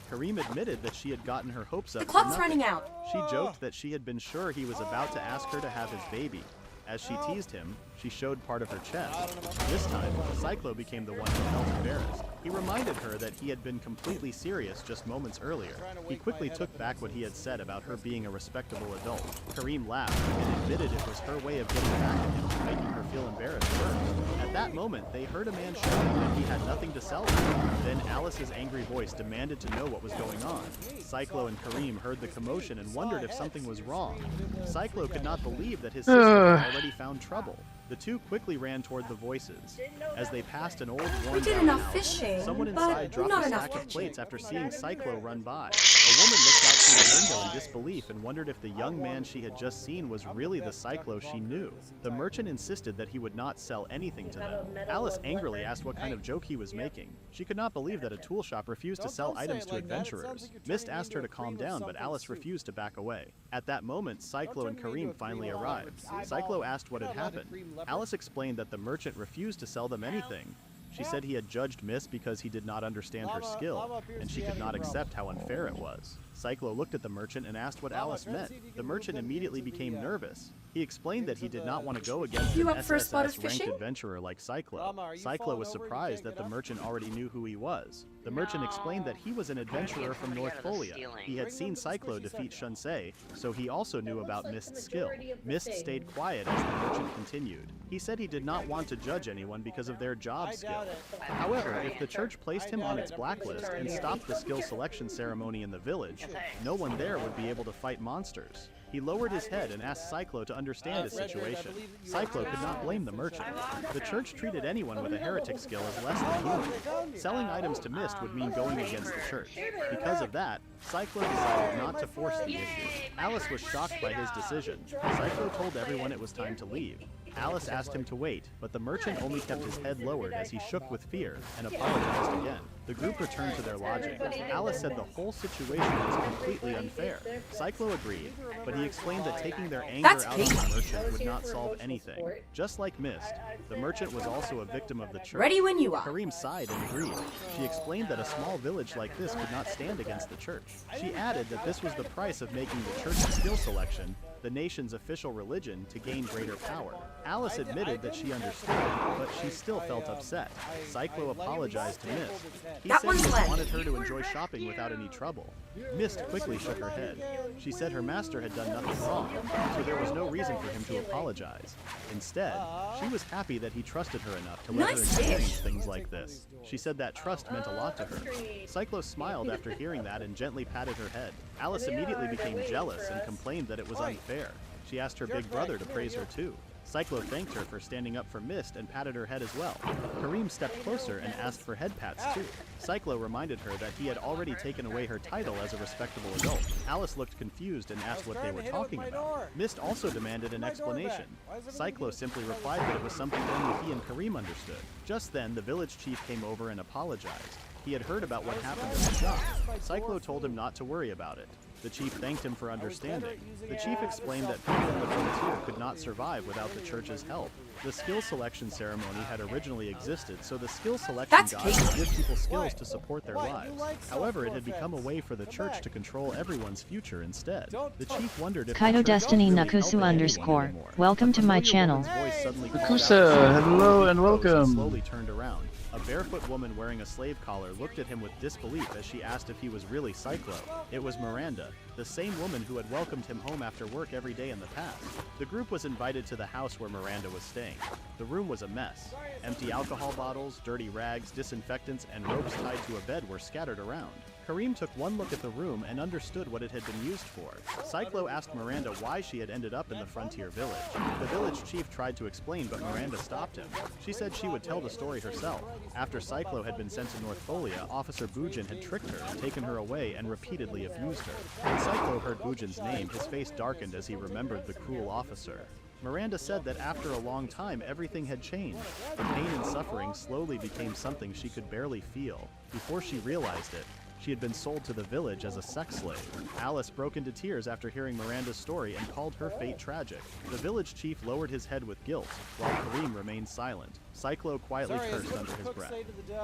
Kareem admitted that she had gotten her hopes up. The clock's running out. She joked that she had been sure he was about to ask her to have his baby. As she teased him, she showed part of her chest. This time, Cyclo became the one who felt embarrassed. He reminded her that he had been completely serious just moments earlier. He quickly took back what he had said about her being a respectable adult. Kareem laughed and admitted it was her way of getting back at him, making her feel embarrassed first. At that moment, they heard a man shouting that he had nothing to sell them. Then Alice's angry voice demanded to know what was going on. Cyclo and Kareem heard the commotion and wondered if something was wrong. Cyclo could not believe that his sister had already found trouble. The two quickly ran toward the voices. As they passed an old worn-down house, someone inside dropped a stack of plates after seeing Cyclo run by. A woman looked out through the window in disbelief and wondered if the young man she had just seen was really the Cyclo she knew. The merchant insisted that he would not sell anything to them. Alice angrily asked what kind of joke he was making. She could not believe that a tool shop refused to sell items to adventurers. Mist asked her to calm down, but Alice refused to back away. At that moment, Cyclo and Kareem finally arrived. Cyclo asked what had happened. Alice explained that the merchant refused to sell them anything. She said he had judged Miss because he did not understand her skill, and she could not accept how unfair it was. Cyclo looked at the merchant and asked what Alice meant. The merchant immediately became nervous. He explained that he did not want to go against an SSS-ranked adventurer like Cyclo. Cyclo was surprised that the merchant already knew who he was. The merchant explained that he was an adventurer from North Folia. He had seen Cyclo defeat Shunsei, so he also knew about Mist's skill. Mist stayed quiet as the merchant continued. He said he did not want to judge anyone because of their job skill. However, if the church placed him on its blacklist and stopped the skill selection ceremony in the village, no one there would be able to fight monsters. He lowered his head and asked Cyclo to understand his situation. Cyclo could not blame the merchant. The church treated anyone with a heretic skill as less than human. Selling items to Mist would mean going against the church. Because of that, Cyclo decided not to force the issue. Alice was shocked by his decision. Cyclo told everyone it was time to leave. Alice asked him to wait, but the merchant only kept his head lowered as he shook with fear and apologized again. The group returned to their lodging. Alice said the whole situation was completely unfair. Cyclo agreed, but he explained that taking their anger out on the merchant would not solve anything. Just like Mist, the merchant was also a victim of the church. Ready when you are. Kareem sighed and agreed. She explained that a small village like this could not stand against the church. She added that this was the price of making the church's skill selection the nation's official religion to gain greater power. Alice admitted that she understood, but she still felt upset. Cyclo apologized to Mist. He said he wanted her to enjoy shopping without any trouble. Mist quickly shook her head. She said her master had done nothing wrong, so there was no reason for him to apologize. Instead, she was happy that he trusted her enough to let her experience things like this. She said that trust meant a lot to her. Cyclo smiled after hearing that and gently patted her head. Alice immediately became jealous and complained that it was unfair. She asked her big brother to praise her too. Cyclo thanked her for standing up for Mist and patted her head as well. Kareem stepped closer and asked for head pats too. Cyclo reminded her that he had already taken away her title as a respectable adult. Alice looked confused and asked what they were talking about. Mist also demanded an explanation. Cyclo simply replied that it was something only he and Kareem understood. Just then, the village chief came over and apologized. He had heard about what happened in the shop. Cyclo told him not to worry about it. The chief thanked him for understanding. The chief explained that people in the frontier could not survive without the church's help. The skill selection ceremony had originally existed, so the skill selection gods would give people skills to support their lives. However, it had become a way for the church to control everyone's future instead. The chief wondered if Kaito Destiny Nakusu _ welcome to my channel. Nakusa, hello and welcome. Slowly turned around. A barefoot woman wearing a slave collar looked at him with disbelief as she asked if he was really Cyclo. It was Miranda, the same woman who had welcomed him home after work every day in the past. The group was invited to the house where Miranda was staying. The room was a mess. Empty alcohol bottles, dirty rags, disinfectants, and ropes tied to a bed were scattered around. Kareem took one look at the room and understood what it had been used for. Cyclo asked Miranda why she had ended up in the frontier village. The village chief tried to explain, but Miranda stopped him. She said she would tell the story herself. After Cyclo had been sent to Northolia, Officer Bujin had tricked her, taken her away, and repeatedly abused her. When Cyclo heard Bujin's name, his face darkened as he remembered the cruel officer. Miranda said that after a long time, everything had changed. The pain and suffering slowly became something she could barely feel. Before she realized it, she had been sold to the village as a sex slave. Alice broke into tears after hearing Miranda's story and called her fate tragic. The village chief lowered his head with guilt, while Kareem remained silent. Cyclo quietly cursed under his breath.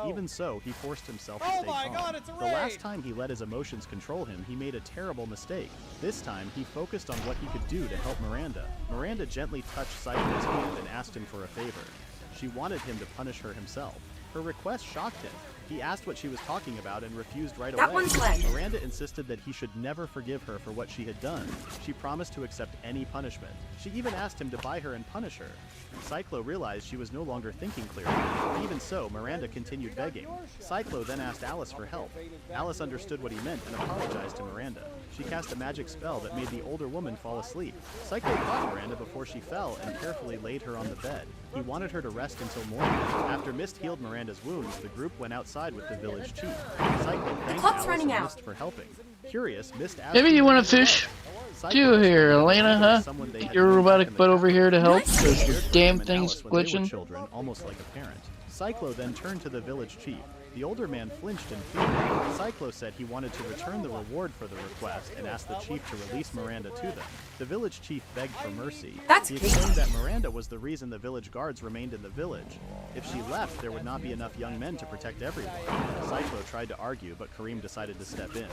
Even so, he forced himself to stay calm. The last time he let his emotions control him, he made a terrible mistake. This time, he focused on what he could do to help Miranda. Miranda gently touched Cyclo's hand and asked him for a favor. She wanted him to punish her himself. Her request shocked him. He asked what she was talking about and refused right away. Miranda insisted that he should never forgive her for what she had done. She promised to accept any punishment. She even asked him to buy her and punish her. Cyclo realized she was no longer thinking clearly. Even so, Miranda continued begging. Cyclo then asked Alice for help. Alice understood what he meant and apologized to Miranda. She cast a magic spell that made the older woman fall asleep. Cyclo caught Miranda before she fell and carefully laid her on the bed. He wanted her to rest until morning. After Mist healed Miranda's wounds, the group went outside with the village chief. Cyclo thanked Alice and Mist for helping. Curious, Mist asked Maybe you want to fish too here, Elena, huh? Get your robotic butt over here to help, because your damn thing's glitching. Children, almost like a parent. Cyclo then turned to the village chief. The older man flinched in fear. Cyclo said he wanted to return the reward for the request and asked the chief to release Miranda to them. The village chief begged for mercy. He explained that Miranda was the reason the village guards remained in the village. If she left, there would not be enough young men to protect everyone. Cyclo tried to argue, but Kareem decided to step in.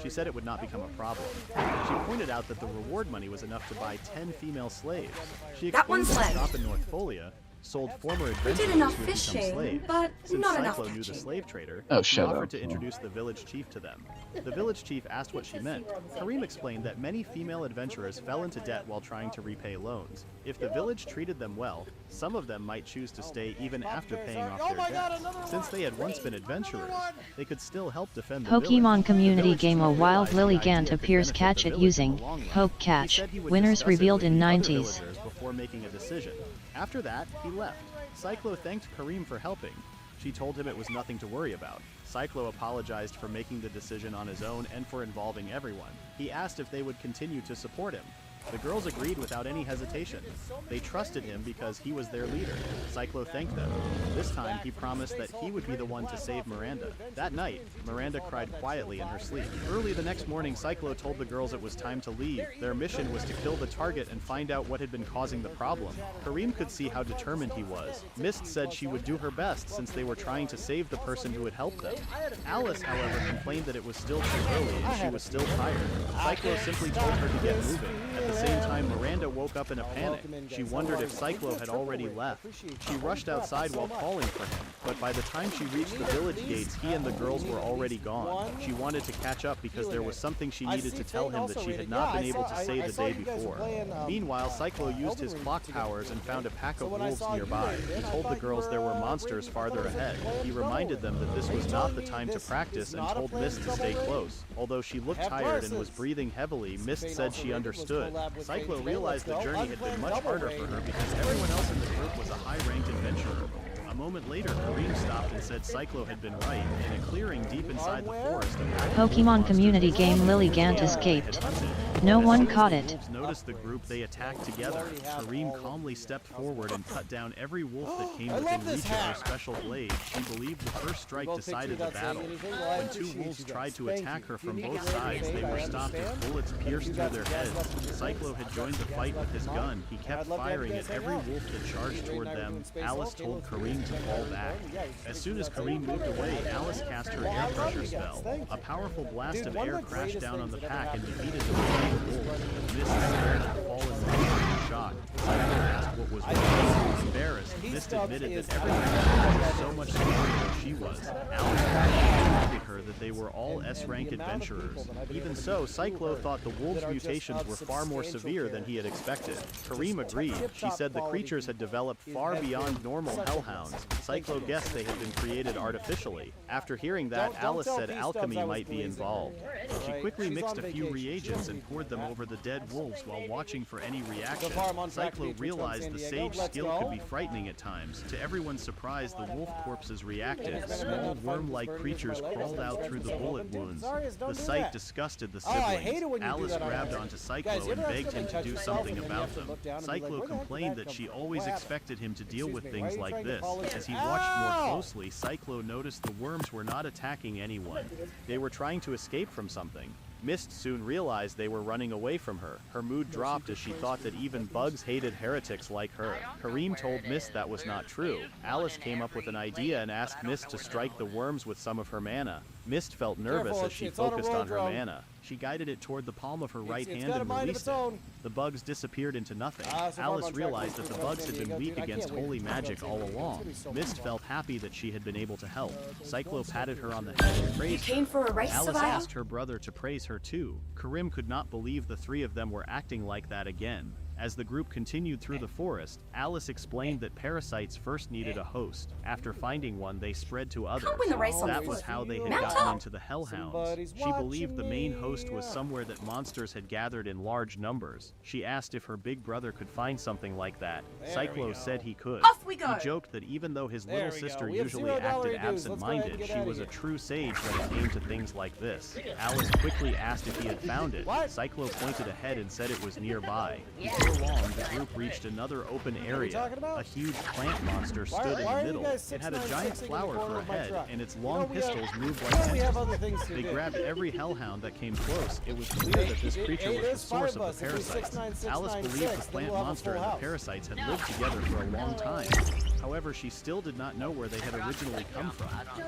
She said it would not become a problem. She pointed out that the reward money was enough to buy 10 female slaves. She explained that a shop in Northolia sold former We adventurers did enough who had become fishing, slaves. but Since not enough Cyclo knew the catching. slave trader, Oh, she shut offered up. to introduce the village chief to them. The village chief asked what she meant. Kareem explained that many female adventurers fell into debt while trying to repay loans. If the village treated them well, some of them might choose to stay even after paying off their debts. Since they had once been adventurers, they could still help defend the village. Pokemon community The village game A chief Wild realized the idea Lilligant could appears benefit catch the it village using in the long run. Poke He Catch. said he would Winners discuss it revealed with in the other 90s. villagers before making a decision. After that, he left. Cyclo thanked Kareem for helping. She told him it was nothing to worry about. Cyclo apologized for making the decision on his own and for involving everyone. He asked if they would continue to support him. The girls agreed without any hesitation. They trusted him because he was their leader. Cyclo thanked them. This time, he promised that he would be the one to save Miranda. That night, Miranda cried quietly in her sleep. Early the next morning, Cyclo told the girls it was time to leave. Their mission was to kill the target and find out what had been causing the problem. Kareem could see how determined he was. Mist said she would do her best since they were trying to save the person who had helped them. Alice, however, complained that it was still too early and she was still tired. Cyclo simply told her to get moving. At the same time, Miranda woke up in a panic. She wondered if Cyclo had already left. She rushed outside while calling for him, but by the time she reached the village gates, he and the girls were already gone. She wanted to catch up because there was something she needed to tell him that she had not been able to say the day before. Meanwhile, Cyclo used his clock powers and found a pack of wolves nearby. He told the girls there were monsters farther ahead. He reminded them that this was not the time to practice and told Mist to stay close. Although she looked tired and was breathing heavily, Mist said she understood. Cyclo realized the journey had been much harder for her because everyone else in the group was a high-ranked adventurer. A moment later, Kareem stopped and said Cyclo had been right. In a clearing deep inside the forest, a pack of Pokemon monsters community game had Lilligant escaped. hunted. No As one soon as caught the it. wolves noticed the group, they attacked together. Kareem calmly stepped forward and cut down every wolf that came within reach of her special blade. She believed the first strike decided the battle. When two wolves tried to attack her from both sides, they were stopped as bullets pierced through their heads. Cyclo had joined the fight with his gun. He kept firing at every wolf that charged toward them. Alice told Kareem to fall back. As soon as Kareem moved away, Alice cast her air pressure spell. A powerful blast of air crashed down on the pack and defeated the remaining wolves. Mist stared at the fallen monster in shock. Cyclo asked what was wrong. Embarrassed, Mist admitted that everyone was so much stronger than she was. Alice reminded her that they were all S-rank adventurers. Even so, Cyclo thought the wolves' mutations were far more severe than he had expected. Kareem agreed. She said the creatures had developed far beyond normal hellhounds. Cyclo guessed they had been created artificially. After hearing that, Alice said alchemy might be involved. She quickly mixed a few reagents and poured them over the dead wolves while watching for any reaction. Cyclo realized the sage skill could be frightening at times. To everyone's surprise, the wolf corpses reacted. Small worm-like creatures crawled out through the bullet wounds. The sight disgusted the siblings. Alice grabbed onto Cyclo and begged him to do something about them. Cyclo complained that she always expected him to deal with things like this. As he watched more closely, Cyclo noticed the worms were not attacking anyone. They were trying to escape from something. Mist soon realized they were running away from her. Her mood dropped as she thought that even bugs hated heretics like her. Kareem told Mist that was not true. Alice came up with an idea and asked Mist to strike the worms with some of her mana. Mist felt nervous as she focused on her mana. She guided it toward the palm of her right hand and released it. The bugs disappeared into nothing. Alice realized that the bugs had been weak against holy magic all along. Mist felt happy that she had been able to help. Cyclo patted her on the head and praised her. came for a race, Alice survivor? asked her brother to praise her too. Karim could not believe the three of them were acting like that again. As the group continued through the forest, Alice explained that parasites first needed a host. After finding one, they spread to others. win the race on That foot. was how they had Mount gotten up. into the Hellhounds. She believed the main host was somewhere that monsters had gathered in large numbers. She asked if her big brother could find something like that. Cyclo said he could. Off we go. He joked that even though his There little we go. sister We have usually $0 acted dues. Let's go ahead and absent-minded, get she outta was a here. true sage when it came to things like this. Alice quickly asked if he had found it. Cyclo pointed ahead and said it was nearby. Before long, the group reached another open area. talking about? A huge plant monster stood in why the are you middle. guys It had a 696 giant in the flower corner for a of my head, truck? and its You know, long we have- pistols moved you like know, we have tentacles. other things to They do. grabbed every hellhound that came close. It was clear that this creature was the source of the parasites. Alice believed the plant monster and the parasites had lived together for a long time. However, she still did not know where they had originally come from.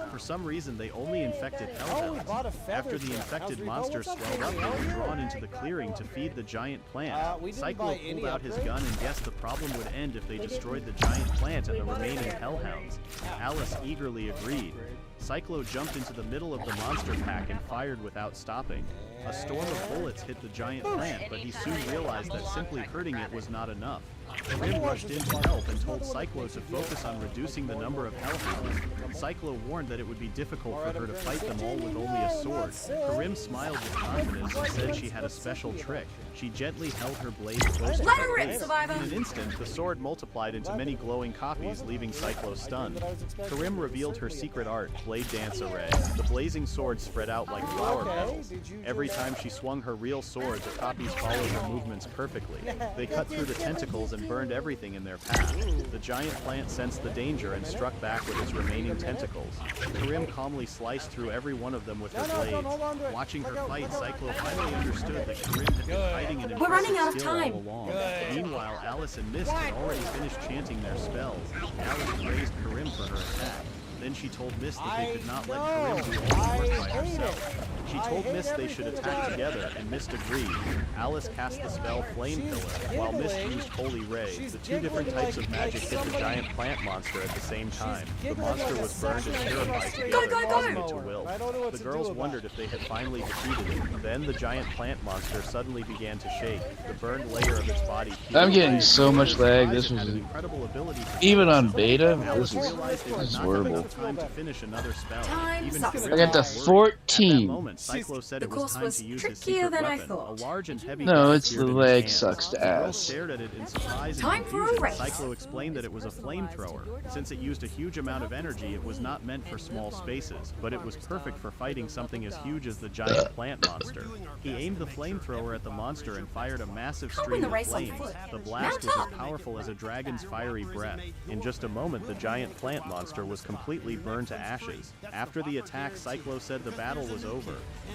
For some reason, they only infected hellhounds. After the infected monsters swelled up, they were drawn into the clearing to feed the giant plant. Cyclo pulled out his gun and guessed the problem would end if they destroyed the giant plant and the remaining hellhounds. Alice eagerly agreed. Cyclo jumped into the middle of the monster pack and fired without stopping. A storm of bullets hit the giant plant, but he soon realized that simply hurting it was not enough. Karim rushed in to help and told Cyclo to focus on reducing the number of hellhounds. Cyclo warned that it would be difficult for her to fight them all with only a sword. Karim smiled with confidence and said she had a special trick. She gently held her blade close to her face. In an instant, the sword multiplied into many glowing copies, leaving Cyclo stunned. Karim revealed her secret art, Blade Dance Array. The blazing sword spread out like flower petals. Every time she swung her real sword, the copies followed her movements perfectly. They cut through the tentacles and burned everything in their path. The giant plant sensed the danger and struck back with its remaining tentacles. Karim calmly sliced through every one of them with her blades. Watching her fight, Cyclo finally understood that Karim had been hiding an impressive skill all along. Meanwhile, Alice and Mist had already finished chanting their spells. Alice praised Karim for her attack. Then she told Mist that they could not let Karim do all the work by herself. She told Mist they should attack together, and Mist agreed. Alice cast the spell Flame Pillar, while Mist used Holy Ray. The two different types of magic hit the giant plant monster at the same time. The monster was burned and purified together, causing it to wilt. The girls wondered if they had finally defeated it. Then the giant plant monster suddenly began to shake. The burned layer of its body peeled I'm getting away. so much lag. This It had was an incredible ability to even on beta. Alice This realized they would is not have horrible. enough time to finish another spell. Even I Karim got to was worried. At that 14. moment, Cyclo said The it was course time was to use his trickier secret than I weapon, thought. a large and heavy No, gun it's the appeared in his leg hands. sucks to The girls ass. stared at it in surprise and Time for a confusion. race. Cyclo explained that it was a flamethrower. Since it used a huge amount of energy, it was not meant for small spaces, but it was perfect for fighting something as huge as the giant plant monster. He aimed the flamethrower at the monster and fired a massive Can't win stream the of race on flames. foot. The blast was Mount as powerful as a dragon's fiery breath. In just a moment, the giant plant monster was completely burned to ashes. After the attack, Cyclo said the battle was over.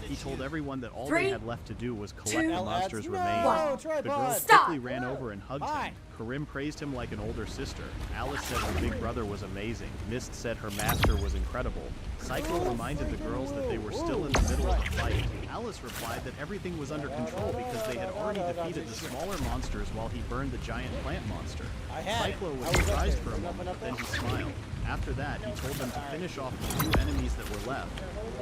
He told everyone that all they had left to do was collect the monster's remains. The girls quickly ran over and hugged him. Karim praised him like an older sister. Alice said her big brother was amazing. Mist said her master was incredible. Cyclo reminded the girls that they were still in the middle of the fight. Alice replied that everything was under control because they had already defeated the smaller monsters while he burned the giant plant monster. Cyclo was surprised for a moment, then he smiled. After that, he told them to finish off the few enemies that were left.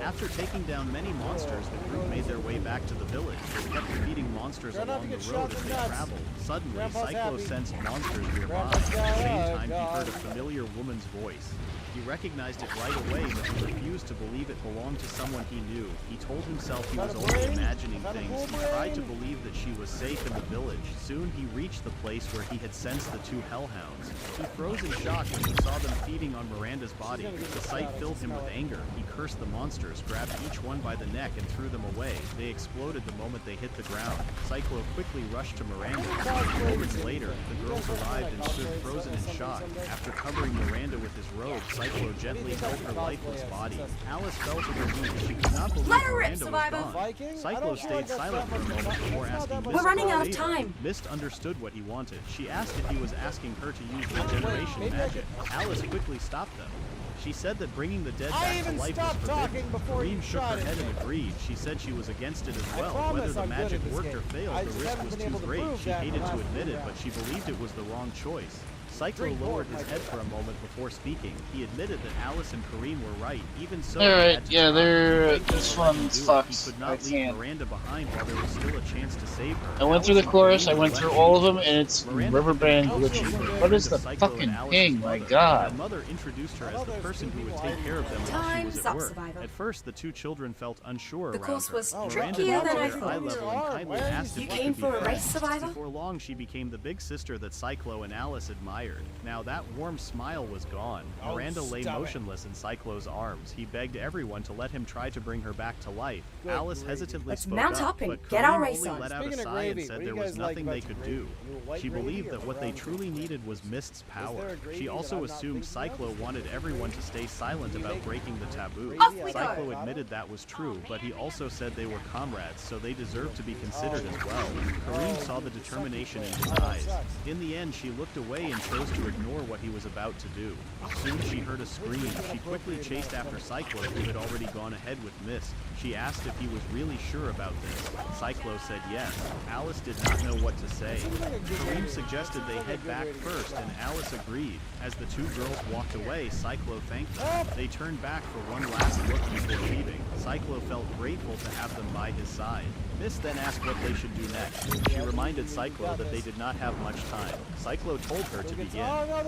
After taking down many monsters, the group made their way back to the village. They kept defeating monsters along the road as they traveled. Suddenly, Cyclo sensed monsters nearby. At the same time, he heard a familiar woman's voice. He recognized it right away, but he refused to believe it belonged to someone he knew. He told himself he was only imagining things. He tried to believe that she was safe in the village. Soon he reached the place where he had sensed the two hellhounds. He froze in shock when he saw them feeding on Miranda's body. The sight filled him with anger. He cursed the monsters, grabbed each one by the neck, and threw them away. They exploded the moment they hit the ground. Cyclo quickly rushed to Miranda. Moments later, the girls arrived and stood frozen in shock. After covering Miranda with his robe, Cyclo gently held her lifeless body. Alice fell to her knees. She could not believe Miranda was gone. Cyclo stayed silent for a moment before asking Mist. We're running out of later. time. Mist understood what he wanted. She asked if he was asking her to use regeneration magic. Alice quickly stopped them. She said that bringing the dead back to life was forbidden. Karim shook her head and agreed. She said she was against it as well. Whether the magic worked or failed, the risk was too great. She hated to admit it, but she believed it was the wrong choice. Cyclo lowered his head for a moment before speaking. He admitted that Alice and Karim were right. Even so, Alright, yeah, this one sucks. He could I not leave can't. Miranda behind while there was still a chance to save her. I went through the Alice and chorus, I Karim went were through left all of behind. them, and it's Miranda Riverband became glitchy. Cyclo What is the and fucking Alice's ping? My mother. god. Her mother introduced her as the person who would take care of them while she was Time's at up, work. Survivor. At first, the two children felt unsure The around course her. was Miranda trickier dropped than I to her eye thought. level and kindly asked if You she came could for be a race, friends. Survivor? Before long, she became the big sister that Cyclo and Alice admired. Now that warm smile was gone. Miranda lay motionless in Cyclo's arms. He begged everyone to let him try to bring her back to life. Alice hesitantly Let's spoke mount up, up and but get our Karim race only on. let out a Speaking of sigh and gravy, said what do there you was guys like nothing about they the could gravy? do. White She gravy believed or that what they brown truly needed was Mist's power. there a gravy She that also I'm not assumed big enough? Cyclo wanted everyone to stay silent about breaking the taboo. Off we go. Cyclo admitted that was true, but he also said they were comrades, so they deserved to be considered as well. Karim saw the determination in his eyes. In the end, she looked away and chose to ignore what he was about to do. Soon she heard a scream. She quickly chased after Cyclo, who had already gone ahead with Mist. She asked if he was really sure about this. Cyclo said yes. Alice did not know what to say. Kareem suggested they head back first, and Alice agreed. As the two girls walked away, Cyclo thanked them. They turned back for one last look before leaving. Cyclo felt grateful to have them by his side. Mist then asked what they should do next. She reminded Cyclo that they did not have much time. Cyclo told her to begin.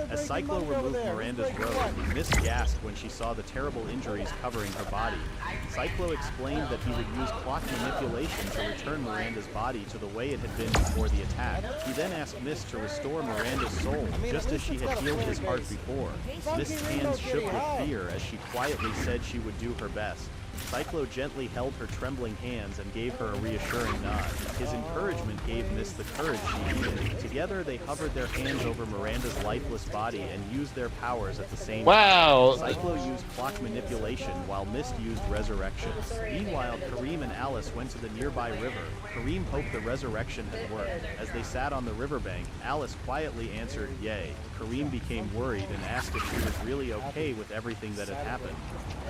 As Cyclo removed Miranda's robe, Mist gasped when she saw the terrible injuries covering her body. Cyclo explained that he would use clock manipulation to return Miranda's body to the way it had been before the attack. He then asked Mist to restore Miranda's soul, just as she had healed his heart before. Mist's hands shook with fear as she quietly said she would do her best. Cyclo gently held her trembling hands and gave her a reassuring nod. His encouragement gave Mist the courage she needed. Together, they hovered their hands over Miranda's lifeless body and used their powers at the same time. Cyclo used clock manipulation while Mist used resurrection. Meanwhile, Kareem and Alice went to the nearby river. Kareem hoped the resurrection had worked. As they sat on the riverbank, Alice quietly answered, "Yay." Kareem became worried and asked if she was really okay with everything that had happened.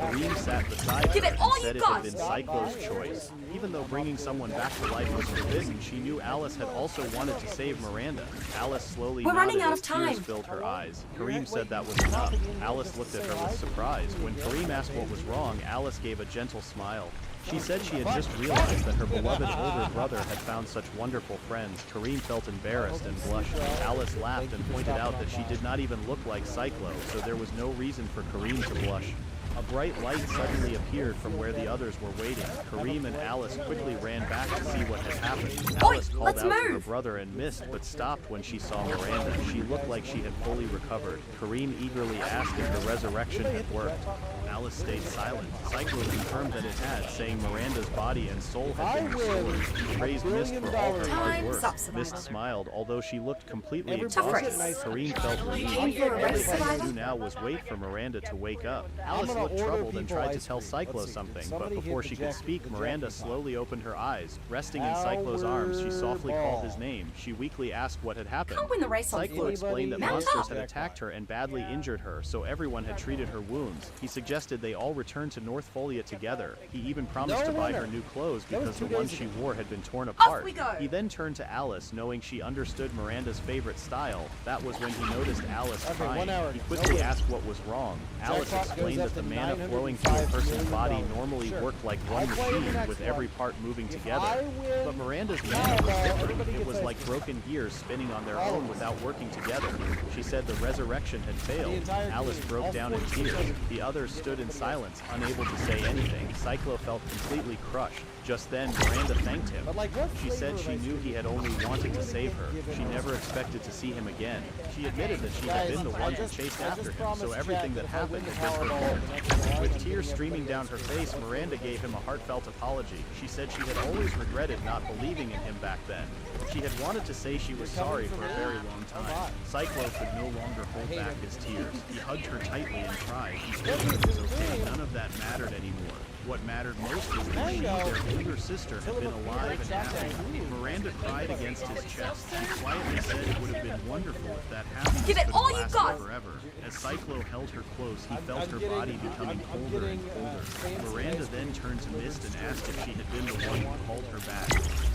Kareem sat beside her and said it had been Cyclo's choice. Even though bringing someone back to life was forbidden, she knew Alice had also wanted to save Miranda. Alice slowly nodded as tears filled her eyes. Kareem said that was enough. Alice looked at her with surprise. When Kareem asked what was wrong, Alice gave a gentle smile. She said she had just realized that her beloved older brother had found such wonderful friends. Kareem felt embarrassed and blushed. Alice laughed and pointed out that she did not even look like Cyclo, so there was no reason for Kareem to blush. A bright light suddenly appeared from where the others were waiting. Kareem and Alice quickly ran back to see what had happened. Alice called out to her brother and Mist, but stopped when she saw Miranda. She looked like she had fully recovered. Kareem eagerly asked if the resurrection had worked. Alice stayed silent. Cyclo confirmed that it had, saying Miranda's body and soul had been restored. She praised Mist for all her hard work. Mist smiled, although she looked completely exhausted. Kareem felt relieved. Everything he could do now was wait for Miranda to wake up. Alice looked troubled and tried to tell Cyclo something, but before she could speak, Miranda slowly opened her eyes. Resting in Cyclo's arms, she softly called his name. She weakly asked what had happened. Cyclo explained that monsters had attacked her and badly injured her, so everyone had treated her wounds. He suggested they all return to North Folia together. He even promised to buy her new clothes because the ones she wore had been torn apart. He then turned to Alice, knowing she understood Miranda's favorite style. That was when he noticed Alice crying. He quickly asked what was wrong. Alice explained that the mana flowing through a person's body normally worked like one machine, with every part moving together. But Miranda's mana was different. It was like broken gears spinning on their own without working together. She said the resurrection had failed. Alice broke down in tears. The others stood in silence, unable to say anything. Cyclo felt completely crushed. Just then, Miranda thanked him. She said she knew he had only wanted to save her. She never expected to see him again. She admitted that she had been the one who chased after him, so everything that happened had been her fault. With tears streaming down her face, Miranda gave him a heartfelt apology. She said she had always regretted not believing in him back then. She had wanted to say she was sorry for a very long time. Cyclo could no longer hold back his tears. He hugged her tightly and cried. He told her it was okay. None of that mattered anymore. What mattered most was that she, their older sister, had been alive and happy. Miranda cried against his chest. She quietly said it would have been wonderful if that happiness could have lasted forever. As Cyclo held her close, he felt her body becoming colder and colder. Miranda then turned to Mist and asked if she had been the one who called her back.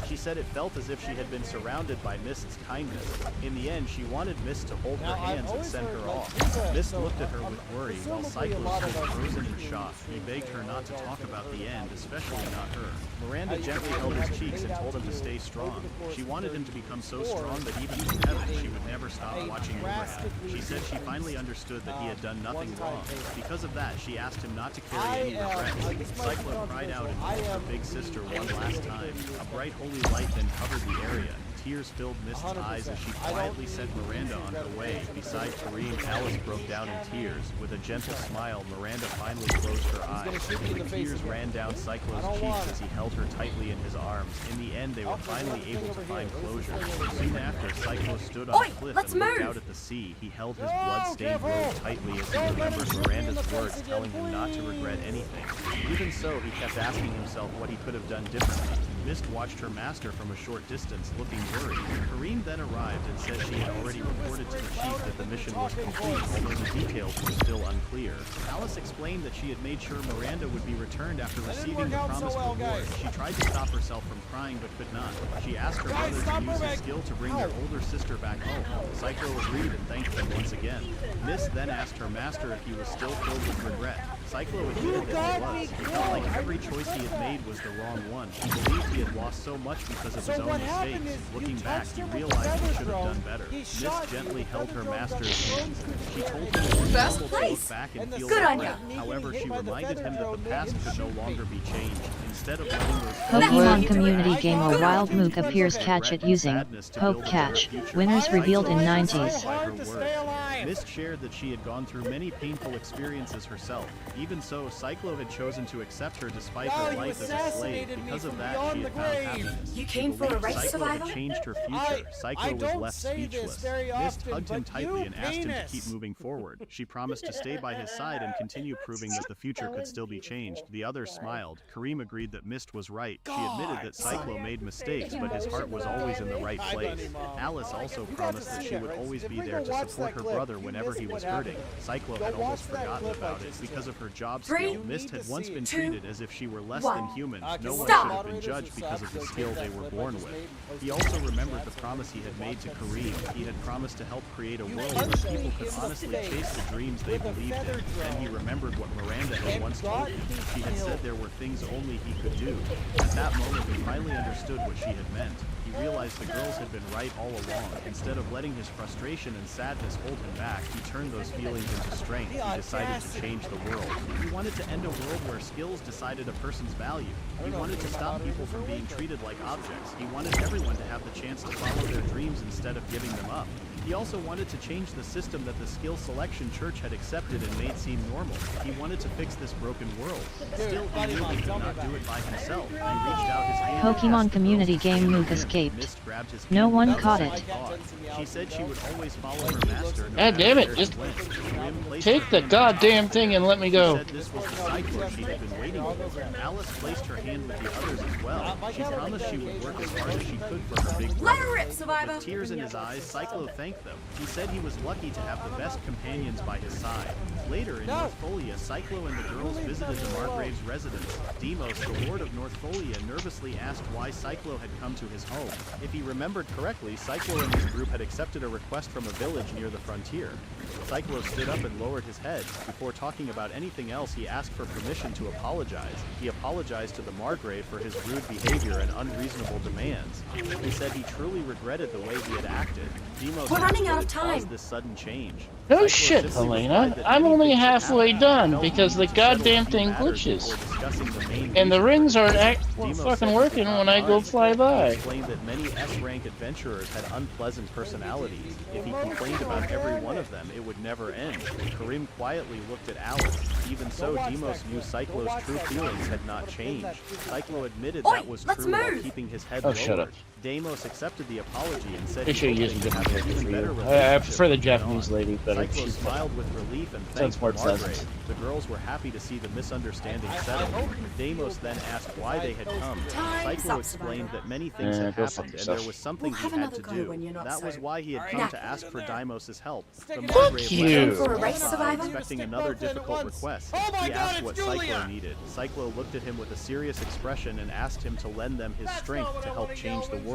She said it felt as if she had been surrounded by Mist's kindness. In the end, she wanted Mist to hold her hands and send her off. Mist looked at her with worry, while Cyclo stood frozen in shock. He begged her not to talk about the end, especially not her. Miranda gently held his cheeks and told him to stay strong. She wanted him to become so strong that even from heaven she would never stop watching over him. She said she finally understood that he had done nothing wrong. Because of that, she asked him not to carry any regrets. Cyclo cried out and called her big sister one last time. A bright holy light then covered the area. Tears filled Mist's eyes as she quietly sent Miranda on her way. Beside Kareem, Alice broke down in tears. With a gentle smile, Miranda finally closed her eyes. The tears ran down Cyclo's cheeks as he held her tightly in his arms. In the end, they were finally able to find closure. Soon after, Cyclo stood on a cliff and looked out at the sea. He held his blood-stained robe tightly as he remembered Miranda's words telling him not to regret anything. Even so, he kept asking himself what he could have done differently. Mist watched her master from a short distance, looking worried. Kareem then arrived and said she had already reported to the chief that the mission was complete, although the details were still unclear. Alice explained that she had made sure Miranda would be returned after receiving the promised reward. She tried to stop herself from crying but could not. She asked her brother to use his skill to bring their older sister back home. Cyclo agreed and thanked them once again. Mist then asked her master if he was still filled with regret. Cyclo admitted that he was. He felt like every choice he had made was the wrong one. He believed he had lost so much because of his own mistakes. Looking back, he realized he should have done better. Mist gently held her master's hand. She told him it was normal to look back and feel regret. However, she reminded him that the past could no longer be changed. Instead of letting those Pokemon community game A Wild Mook appears catch it using Poke Catch. Winners revealed in 90s. Mist shared that she had gone through many painful experiences herself. Even so, Cyclo had chosen to accept her despite her life as a slave. Because of that, she had found happiness. You came for a race, Cyclo Survivor? had changed her future. Cyclo was left speechless. Mist hugged him tightly and asked him to keep moving forward. She promised to stay by his side and continue proving that the future could still be changed. The others smiled. Kareem agreed that Mist was right. She admitted that Cyclo made mistakes, but his heart was always in the right place. Alice also promised that she would always be there to support her brother whenever he was hurting. Cyclo had almost forgotten about it. Because of her job skill, Mist had once been treated as if she were less than human. No one should have been judged because of the skill they were born with. He also remembered the promise he had made to Kareem. He had promised to help create a world where people could honestly chase the dreams they believed in. Then he remembered what Miranda had once told him. She had said there were things only he could do. At that moment, he finally understood what she had meant. He realized the girls had been right all along. Instead of letting his frustration and sadness hold him back, he turned those feelings into strength. He decided to change the world. He wanted to end a world where skills decided a person's value. He wanted to stop people from being treated like objects. He wanted everyone to have the chance to follow their dreams instead of giving them up. He also wanted to change the system that the skill selection church had accepted and made seem normal. He wanted to fix this broken world. Still, he knew he could not do it by himself. He reached out his hand. Pokemon community game Mook escaped. No one caught it. She said she would always follow her master. God damn it, just take the goddamn thing and let me go. Said this was the Cyclo she had been waiting for. Alice placed her hand with the others as well. She promised she would work as hard as she could for her big brother. Let her rip, Survivor! With tears in his eyes, Cyclo thanked them. He said he was lucky to have the best companions by his side. Later in Northolia, Cyclo and the girls visited the Margrave's residence. Deimos, the lord of Northolia, nervously asked why Cyclo had come to his home. If he remembered correctly, Cyclo and his group had accepted a request from a village near the frontier. Cyclo stood up and lowered his head. Before talking about anything else, he asked for permission to apologize. He apologized to the Margrave for his rude behavior and unreasonable demands. He said he truly regretted the way he had acted. Deimos We're running out of asked what time. caused this sudden change. No shit, Helena. I'm only halfway done because the goddamn thing glitches. And the rings aren't fucking working when I go fly by. Explained that many S-rank adventurers had unpleasant personalities. If he complained about every one of them, it would never end. Kareem quietly looked at Alice. Even so, Deimos knew Cyclo's true feelings had not changed. Cyclo admitted that was true while keeping his head lowered. Shut up. Deimos accepted the apology and said They should use a different have character an for even better you. relationship I prefer the from Japanese now on. lady better. Cyclo She's smiled with relief and Sounds thanked more the pleasant. Margrave. The girls were happy to see the misunderstanding settled. Deimos then asked why they had come. Cyclo explained that many things had go fuck happened and yourself. there was something We'll have he had another to go do. when you're not That was so- why he had come Now. to ask for Deimos' help. The Fuck Margrave you. left For a him race, satisfied, Survivor? expecting another difficult request. He asked what Cyclo needed. Cyclo looked at him with a serious expression and asked him to lend them his strength to help change the world.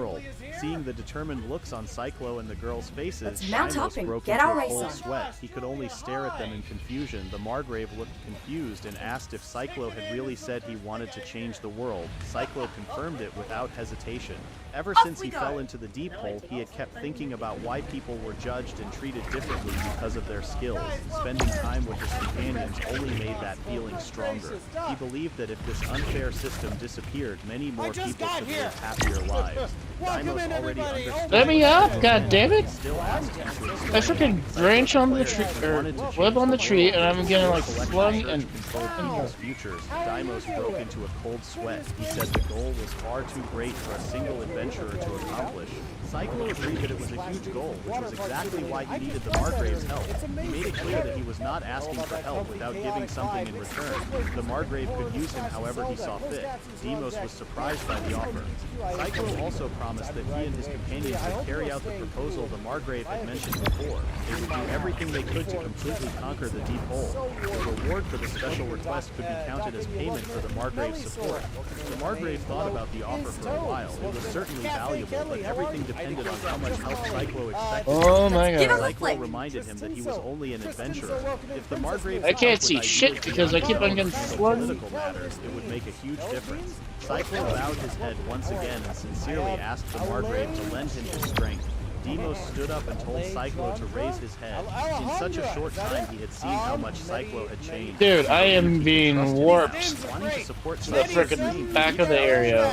Seeing the determined looks on Cyclo and the girls' faces, Let's mount Deimos up and broke get into our a race cold on. sweat. He could only stare at them in confusion. The Margrave looked confused and asked if Cyclo had really said he wanted to change the world. Cyclo confirmed it without hesitation. Ever since he fell into the deep hole, he had kept thinking about why people were judged and treated differently because of their skills. Spending time with his companions only made that feeling stronger. He believed that if this unfair system disappeared, many more people could live happier lives. Deimos already understood. Let me up, god damn it! Still asked him to explain I freaking branch on the tree, or web on the tree, and I'm getting like flung and. people's futures. Deimos broke into a cold sweat. He said the goal was far too great for a single adventurer to accomplish. Cyclo agreed that it was a huge goal, which was exactly why he needed the Margrave's help. He made it clear that he was not asking for help without giving giving something in return. The Margrave could use him however he saw fit. Deimos was surprised by the offer. Cyclo also promised that he and his companions would carry out the proposal the Margrave had mentioned before. They would do everything they could to completely conquer the Deep Hole. The reward for the special request could be counted as payment for the Margrave's support. The Margrave thought about the offer for a while. It was certainly valuable, but everything depended on how much help Cyclo expected. Oh my god. Cyclo reminded him that he was only an adventurer. If the Margrave I can't see shit because I keep on getting slugged. political matters, it would make a huge difference. Cyclo bowed his head once again and sincerely asked the Margrave to lend him his strength. Deimos stood up and told Cyclo to raise his head. In such a short time, he had seen how much Cyclo had changed. Dude, I am being warped Wanting to support to the frickin' back of the area.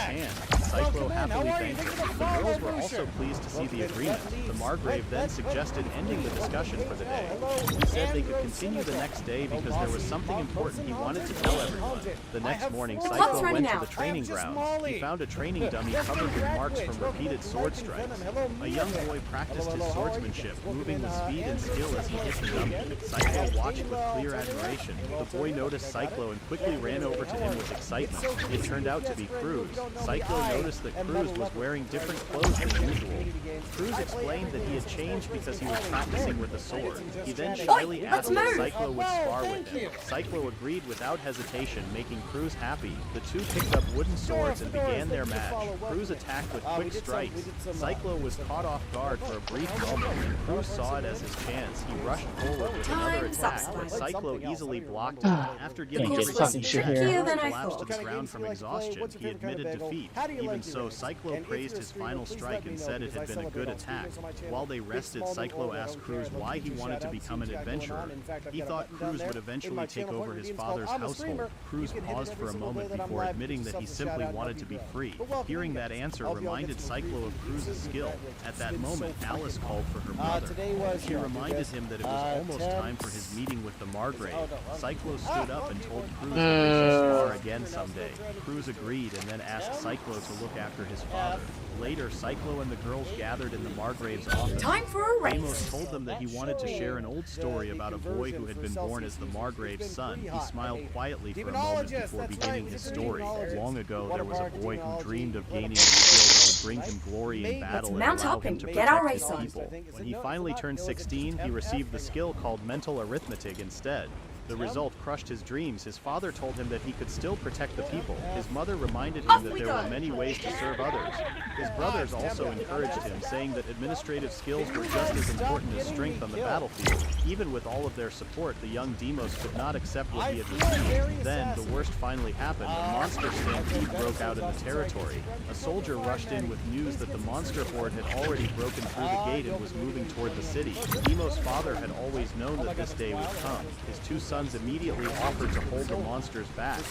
Cyclo happily thanked him. The girls were also pleased to see the agreement. The Margrave then suggested ending the discussion for the day. He said they could continue the next day because there was something important he wanted to tell everyone. The next morning, Cyclo went to the training grounds. He found a training dummy covered with marks from repeated sword strikes. A young boy practiced his swordsmanship, moving with speed and skill as he hit the dummy. Cyclo watched with clear admiration. The boy noticed Cyclo and quickly ran over to him with excitement. It turned out to be Cruz. Cyclo noticed that Cruz was wearing different clothes than usual. Cruz explained that he had changed because he was practicing with a sword. He then shyly asked if Cyclo would spar with him. Cyclo agreed without hesitation, making Cruz happy. The two picked up wooden swords and began their match. Cruz attacked with quick strikes. Cyclo was caught off guard for a brief moment, and Cruz saw it as his chance. He rushed forward with another attack, but Cyclo easily blocked it. After giving Can't get fucking shit here. collapsed to the ground from exhaustion, he admitted defeat. Even so, Cyclo praised his final strike and said it had been a good attack. While they rested, Cyclo asked Cruz why he wanted to become an adventurer. He thought Cruz would eventually take over his father's household. Cruz paused for a moment before admitting that he simply wanted to be free. Hearing that answer reminded Cyclo of Cruz's skill. At that moment, Alice called for her mother. She reminded him that it was almost time for his meeting with the Margrave. Cyclo stood up and told Cruz that they should spar again someday. Cruz agreed and then asked Cyclo to look after his father. Later, Cyclo and the girls gathered in the Margrave's office. Time for a race. Deimos told them that he wanted to share an old story about a boy who had been born as the Margrave's son. He smiled quietly for a moment before beginning his story. Long ago, there was a boy who dreamed of gaining a skill that would bring him glory in battle and allow him to protect his people. When he finally turned 16, he received the skill called mental arithmetic instead. The result crushed his dreams. His father told him that he could still protect the people. His mother reminded him that there were many ways to serve others. His brothers also encouraged him, saying that administrative skills were just as important as strength on the battlefield. Even with all of their support, the young Deimos could not accept what he had received. Then, the worst finally happened. A monster stampede broke out in the territory. A soldier rushed in with news that the monster horde had already broken through the gate and was moving toward the city. Deimos' father had always known that this day would come. His two sons immediately offered to hold the monsters back.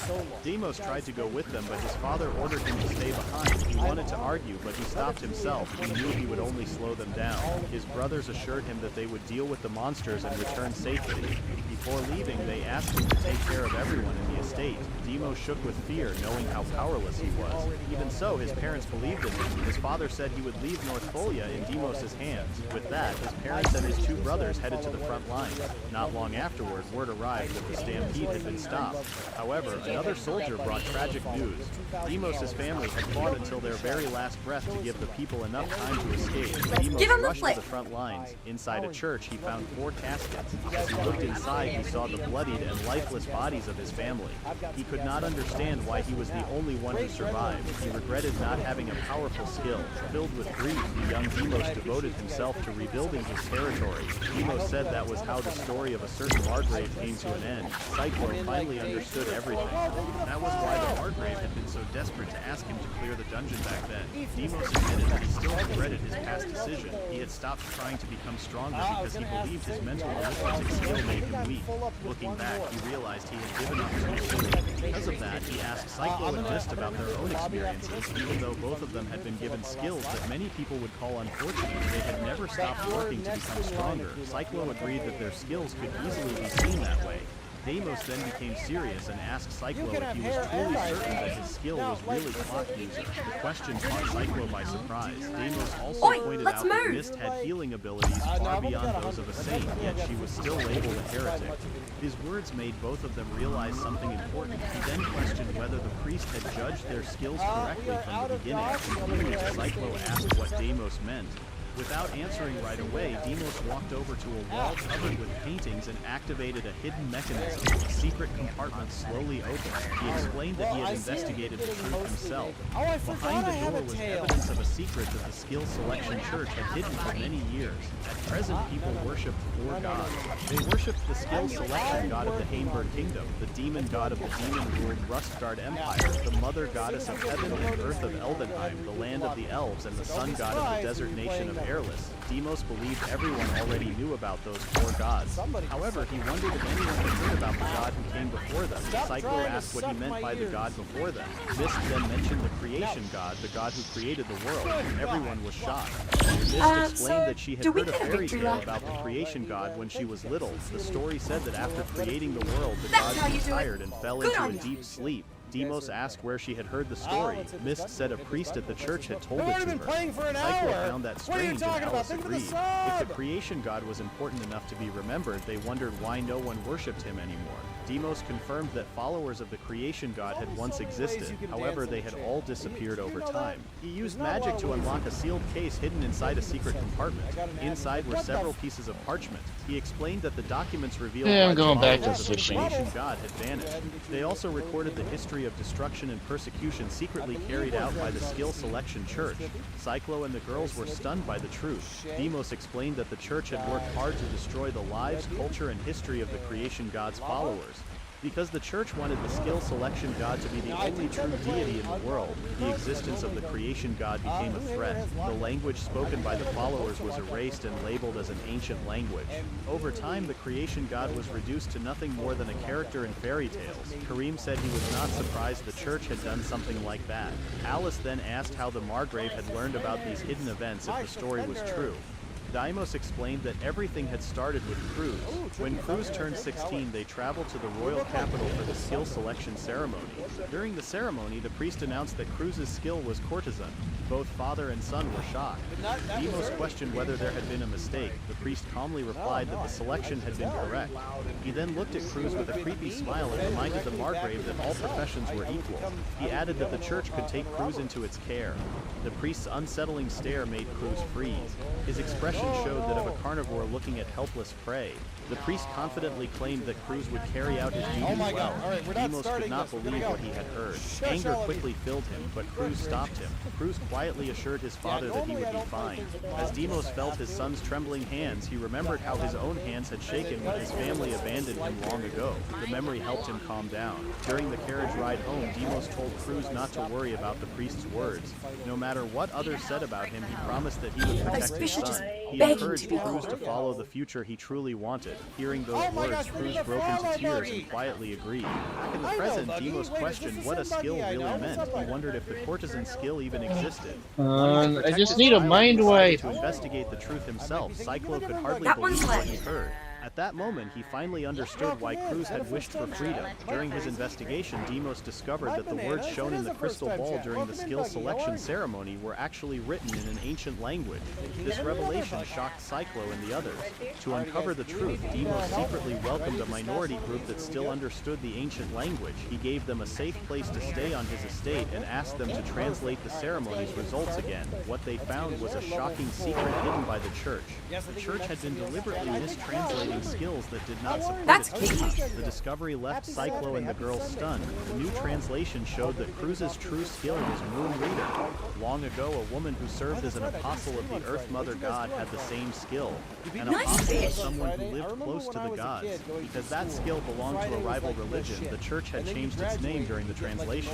Deimos tried to go with them, but his father ordered him to stay behind. He wanted to argue, but he stopped himself. He knew he would only slow them down. His brothers assured him that they would deal with the monsters and return safely. Before leaving, they asked him to take care of everyone in the estate. Deimos shook with fear, knowing how powerless he was. Even so, his parents believed in him. His father said he would leave Northolia in Deimos' hands. With that, his parents and his two brothers headed to the front lines. Not long afterward, word arrived that the stampede had been stopped. However, another soldier brought tragic news. Deimos' family had fought until their very last breath to give the people enough time to escape. Deimos rushed to the front lines. Inside a church, he found 4 caskets. As he looked inside, he saw the bloodied and lifeless bodies of his family. He could not understand why he was the only one who survived. He regretted not having a powerful skill. Filled with grief, the young Deimos devoted himself to rebuilding his territory. Deimos said that was how the story of a certain Margrave came to an end. Cyclo finally understood everything. That was why the Margrave had been so desperate to ask him to clear the dungeon back then. Deimos admitted that he still regretted his past decision. He had stopped trying to become stronger because he believed his mental arithmetic skill made him weak. Looking back, he realized he had given up too soon. Because of that, he asked Cyclo and Mist about their own experiences. Even though both of them had been given skills that many people would call unfortunate, they had never stopped working to become stronger. Cyclo agreed that their skills could easily be seen that way. Deimos then became serious and asked Cyclo if he was truly certain that his skill was really clock user. The question caught Cyclo by surprise. Deimos also pointed out that Mist had healing abilities far beyond those of a saint, yet she was still labeled a heretic. His words made both of them realize something important. He then questioned whether the priest had judged their skills correctly from the beginning. Confused, Cyclo asked what Deimos meant. Without answering right away, Deimos walked over to a wall covered with paintings and activated a hidden mechanism. A secret compartment slowly opened. He explained that he had investigated the truth himself. Behind the door was evidence of a secret that the Skill Selection Church had hidden for many years. At present, people worshipped 4 gods. They worshipped the Skill Selection God of the Hainberg Kingdom, the demon god of the demon-ruled Rustgard Empire, the mother goddess of heaven and earth of Eldenheim, the land of the elves, and the sun god of the desert nation of Airless. Deimos believed everyone already knew about those 4 gods. However, he wondered if anyone had heard about the god who came before them. Cyclo asked what he meant by the god before them. Mist then mentioned the creation god, the god who created the world. Everyone was shocked. Mist explained that she had heard a fairy tale about the creation god when she was little. The story said that after creating the world, the god grew tired and fell into a deep sleep. Deimos asked where she had heard the story. Mist said a priest at the church had told it to her. Cyclo found that strange and Alice agreed. If the creation god was important enough to be remembered, they wondered why no one worshipped him anymore. Deimos confirmed that followers of the creation god had once existed, however they had all disappeared over time. He used magic to unlock a sealed case hidden inside a secret compartment. Inside were several pieces of parchment. He explained that the documents revealed why the followers of the creation god had vanished. They also recorded the history of destruction and persecution secretly carried out by the Skill Selection Church. Cyclo and the girls were stunned by the truth. Deimos explained that the church had worked hard to destroy the lives, culture, and history of the creation god's followers. Because the church wanted the Skill Selection God to be the only true deity in the world, the existence of the creation god became a threat. The language spoken by the followers was erased and labeled as an ancient language. Over time, the creation god was reduced to nothing more than a character in fairy tales. Kareem said he was not surprised the church had done something like that. Alice then asked how the Margrave had learned about these hidden events if the story was true. Deimos explained that everything had started with Cruz. When Cruz turned 16, they traveled to the royal capital for the skill selection ceremony. During the ceremony, the priest announced that Cruz's skill was courtesan. Both father and son were shocked. Deimos questioned whether there had been a mistake. The priest calmly replied that the selection had been correct. He then looked at Cruz with a creepy smile and reminded the Margrave that all professions were equal. He added that the church could take Cruz into its care. The priest's unsettling stare made Cruz freeze. His expression showed that of a carnivore looking at helpless prey. The priest confidently claimed that Cruz would carry out his duties well. Deimos could not believe what he had heard. Anger quickly filled him, but Cruz stopped him. Cruz quietly assured his father that he would be fine. As Deimos felt his son's trembling hands, he remembered how his own hands had shaken when his family abandoned him long ago. The memory helped him calm down. During the carriage ride home, Deimos told Cruz not to worry about the priest's words. No matter what others said about him, he promised that he would protect his son. He encouraged Cruz to follow the future he truly wanted. Hearing those words, Cruz broke into tears and quietly agreed. Back in the present, Deimos questioned what a skill really meant. He wondered if the courtesan skill even existed. I just need a mind wipe. To investigate the truth himself, Cyclo could hardly believe what he heard. At that moment, he finally understood why Cruz had wished for freedom. During his investigation, Deimos discovered that the words shown in the crystal ball during the skill selection ceremony were actually written in an ancient language. This revelation shocked Cyclo and the others. To uncover the truth, Deimos secretly welcomed a minority group that still understood the ancient language. He gave them a safe place to stay on his estate and asked them to translate the ceremony's results again. What they found was a shocking secret hidden by the church. The church had been deliberately mistranslating skills that did not support its claims. The discovery left Cyclo and the girls stunned. The new translation showed that Cruz's true skill was Moon Reader. Long ago, a woman who served as an apostle of the Earth Mother God had the same skill. An apostle was someone who lived close to the gods. Because that skill belonged to a rival religion, the church had changed its name during the translation.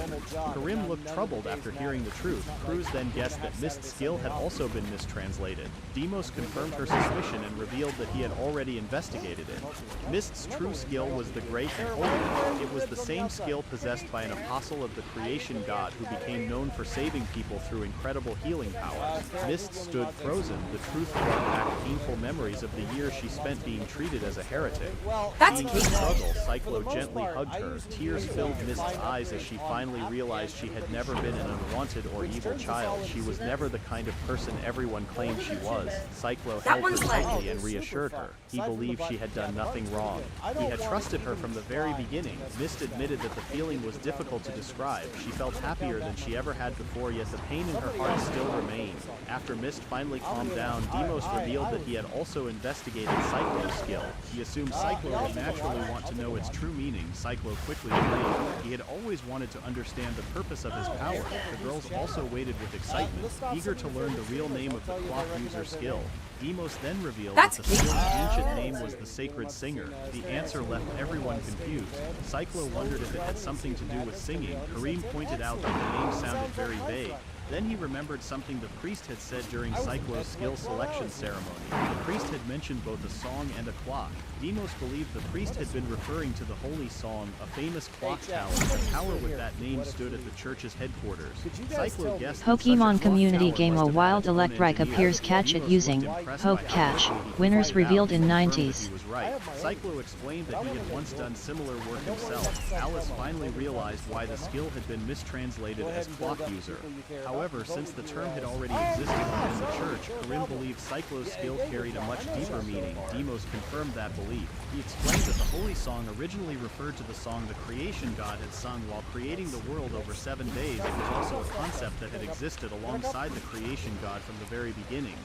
Karim looked troubled after hearing the truth. Cruz then guessed that Mist's skill had also been mistranslated. Deimos confirmed her suspicion and revealed that he had already investigated investigated it. Mist's true skill was the Great and Holy. It was the same skill possessed by an apostle of the creation god who became known for saving people through incredible healing powers. Mist stood frozen. The truth brought back painful memories of the years she spent being treated as a heretic. That's Seeing her struggle, Cyclo gently hugged her. Tears filled Mist's eyes as she finally realized she had never been an unwanted or evil child. She was never the kind of person everyone claimed she was. Cyclo held her tightly and reassured her. He believed she had done nothing wrong. He had trusted her from the very beginning. Mist admitted that the feeling was difficult to describe. She felt happier than she ever had before, yet the pain in her heart still remained. After Mist finally calmed down, Deimos revealed that he had also investigated Cyclo's skill. He assumed Cyclo would naturally want to know its true meaning. Cyclo quickly agreed. He had always wanted to understand the purpose of his power. The girls also waited with excitement, eager to learn the real name of the clock user skill. Deimos then revealed that the skill's ancient name was the Sacred Singer. The answer left everyone confused. Cyclo wondered if it had something to do with singing. Kareem pointed out that the name sounded very vague. Then he remembered something the priest had said during Cyclo's skill selection ceremony. The priest had mentioned both a song and a clock. Deimos believed the priest had been referring to the holy song, a famous clock tower. The tower with that name stood at the church's headquarters. Cyclo guessed Pokemon community game A Wild Electrike appears. Catch it using Poke Catch. Winners revealed in 90s. He was right. Cyclo explained that he had once done similar work himself. Alice finally realized why the skill had been mistranslated as clock user. However, since the term had already existed within the church, Karim believed Cyclo's skill carried a much deeper meaning. Deimos confirmed that belief. He explained that the holy song originally referred to the song the creation god had sung while creating the world over 7 days. It was also a concept that had existed alongside the creation god from the very beginning.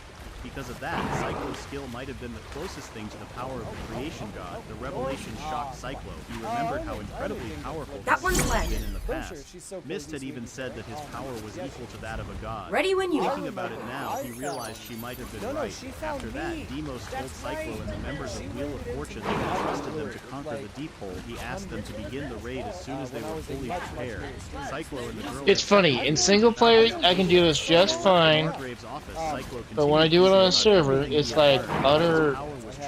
Because of that, Cyclo's skill might have been the closest thing to the power of the creation god. The revelation shocked Cyclo. He remembered how incredibly powerful That his one's skill had left. been in the past. Mist had even said that his power was equal to that of a god. Ready when you are. Thinking about it now, he realized she might have been right. After that, Deimos told Cyclo and the members of Wheel of Fortune that he trusted them to conquer the Deep Hole. He asked them to begin the raid as soon as they were fully prepared. Cyclo and the girls... It's funny, in single player I can do this just fine, but when I do it on a server, it's like utter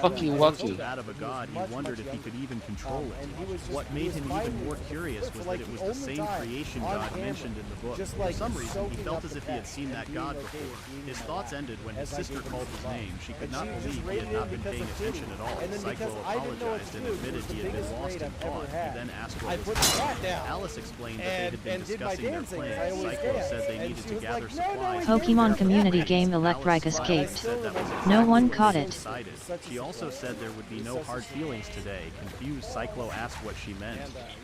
fucky-wucky. That of a god, he wondered if he could even control it. What made him even more curious was that it was the same creation god mentioned in the book. For some reason, he felt as if he had seen that god before. His thoughts ended when his sister called his name. She could not believe he had not been paying attention at all. Cyclo apologized and admitted he had been lost in thought. He then asked what was happening. Alice explained that they had been discussing their plans. Cyclo said they needed to gather supplies. Pokemon community game Electrike escaped. No one caught it. She also said there would be no hard feelings today. Confused, Cyclo asked what she meant.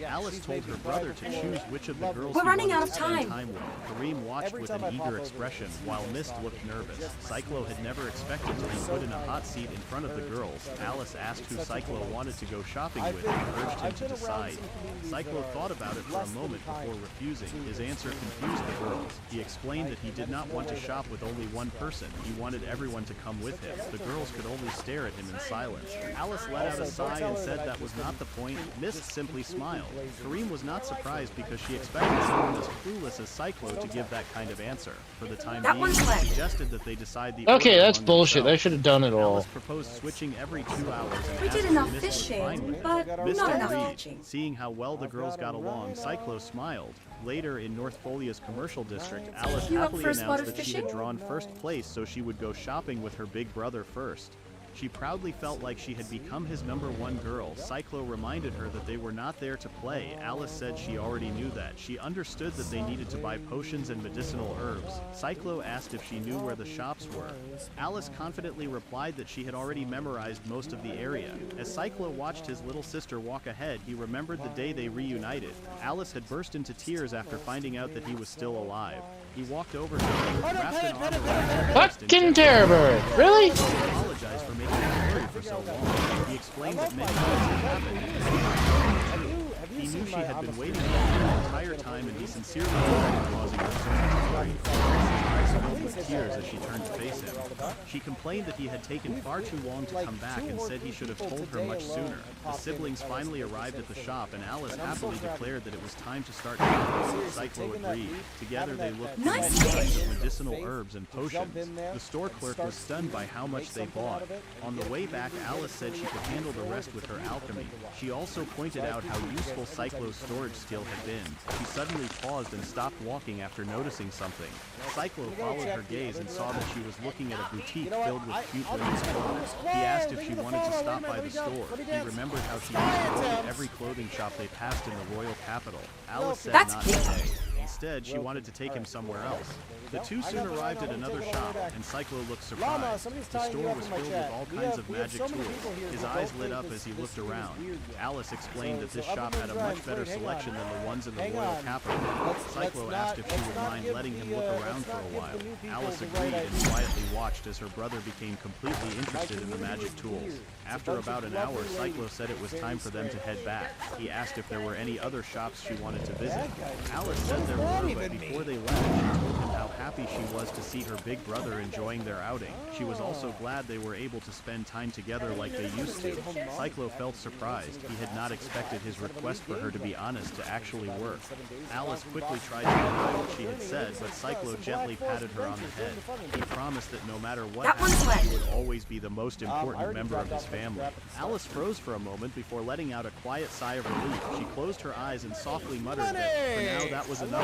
Alice told her brother to choose which of the girls We're he running wanted out of to spend time. with. Kareem watched with an eager expression, while Mist looked nervous. Cyclo had never expected to be put in a hot seat in front of the girls. Alice asked who Cyclo wanted to go shopping with and urged him to decide. Cyclo thought about it for a moment before refusing. His answer confused the girls. He explained that he did not want to shop with only one person. He wanted everyone to come with him. The girls could only stare at him in silence. Alice let out a sigh and said that was not the point. Mist simply smiled. Kareem was not surprised because she expected someone as clueless as Cyclo to give that kind of answer. For the time being, he suggested that they decide the Okay, order that's among bullshit. themselves. I should have done it all. Alice proposed switching every 2 hours and We asked did if enough Mist was fishing, fine with it. but Mist not enough agreed. catching. Seeing how well the girls got along, Cyclo smiled. Later, in North Folia's commercial district, Alice You up happily for a announced spot of that she had fishing? drawn first place so she would go shopping with her big brother first. She proudly felt like she had become his #1 girl. Cyclo reminded her that they were not there to play. Alice said she already knew that. She understood that they needed to buy potions and medicinal herbs. Cyclo asked if she knew where the shops were. Alice confidently replied that she had already memorized most of the area. As Cyclo watched his little sister walk ahead, he remembered the day they reunited. Alice had burst into tears after finding out that he was still alive. He walked over to her, wrapped an arm around her waist, and Fucking terrible! Really? He apologized for making her worry for so long. He explained that many things had happened. He knew she had been waiting for a long entire time, and he sincerely regretted causing her so much worry. Alice's eyes filled with tears as she turned to face him. She complained that he had taken far too long to come back and said he should have told her much sooner. The siblings finally arrived at the shop, and Alice happily declared that it was time to start shopping. Cyclo agreed. Together they looked for many kinds of medicinal herbs and potions. The store clerk was stunned by how much they bought. On the way back, Alice said she could handle the rest with her alchemy. She also pointed out how useful Cyclo's storage skill had been. She suddenly paused and stopped walking after noticing something. Cyclo followed her gaze and saw that she was looking at a boutique filled with cute women's clothes. He asked if she wanted to stop by the store. He remembered how she used to look at every clothing shop they passed in the royal capital. Alice said not today. Instead, she wanted to take him somewhere else. The two soon arrived at another shop, and Cyclo looked surprised. The store was filled with all kinds of magic tools. His eyes lit up as he looked around. Alice explained that this shop had a much better selection than the ones in the royal capital. Cyclo asked if she would mind letting him look around for a while. Alice agreed and quietly watched as her brother became completely interested in the magic tools. After about an hour, Cyclo said it was time for them to head back. He asked if there were any other shops she wanted to visit. Alice said there were, but before they left, she told him how happy she was to see her big brother enjoying their outing. She was also glad they were able to spend time together like they used to. Cyclo felt surprised. He had not expected his request for her to be honest to actually work. Alice quickly tried to deny what she had said, but Cyclo gently patted her on the head. He promised that no matter what happened, he would always be the most important member of his family. Alice froze for a moment before letting out a quiet sigh of relief. She closed her eyes and softly muttered that for now that was enough.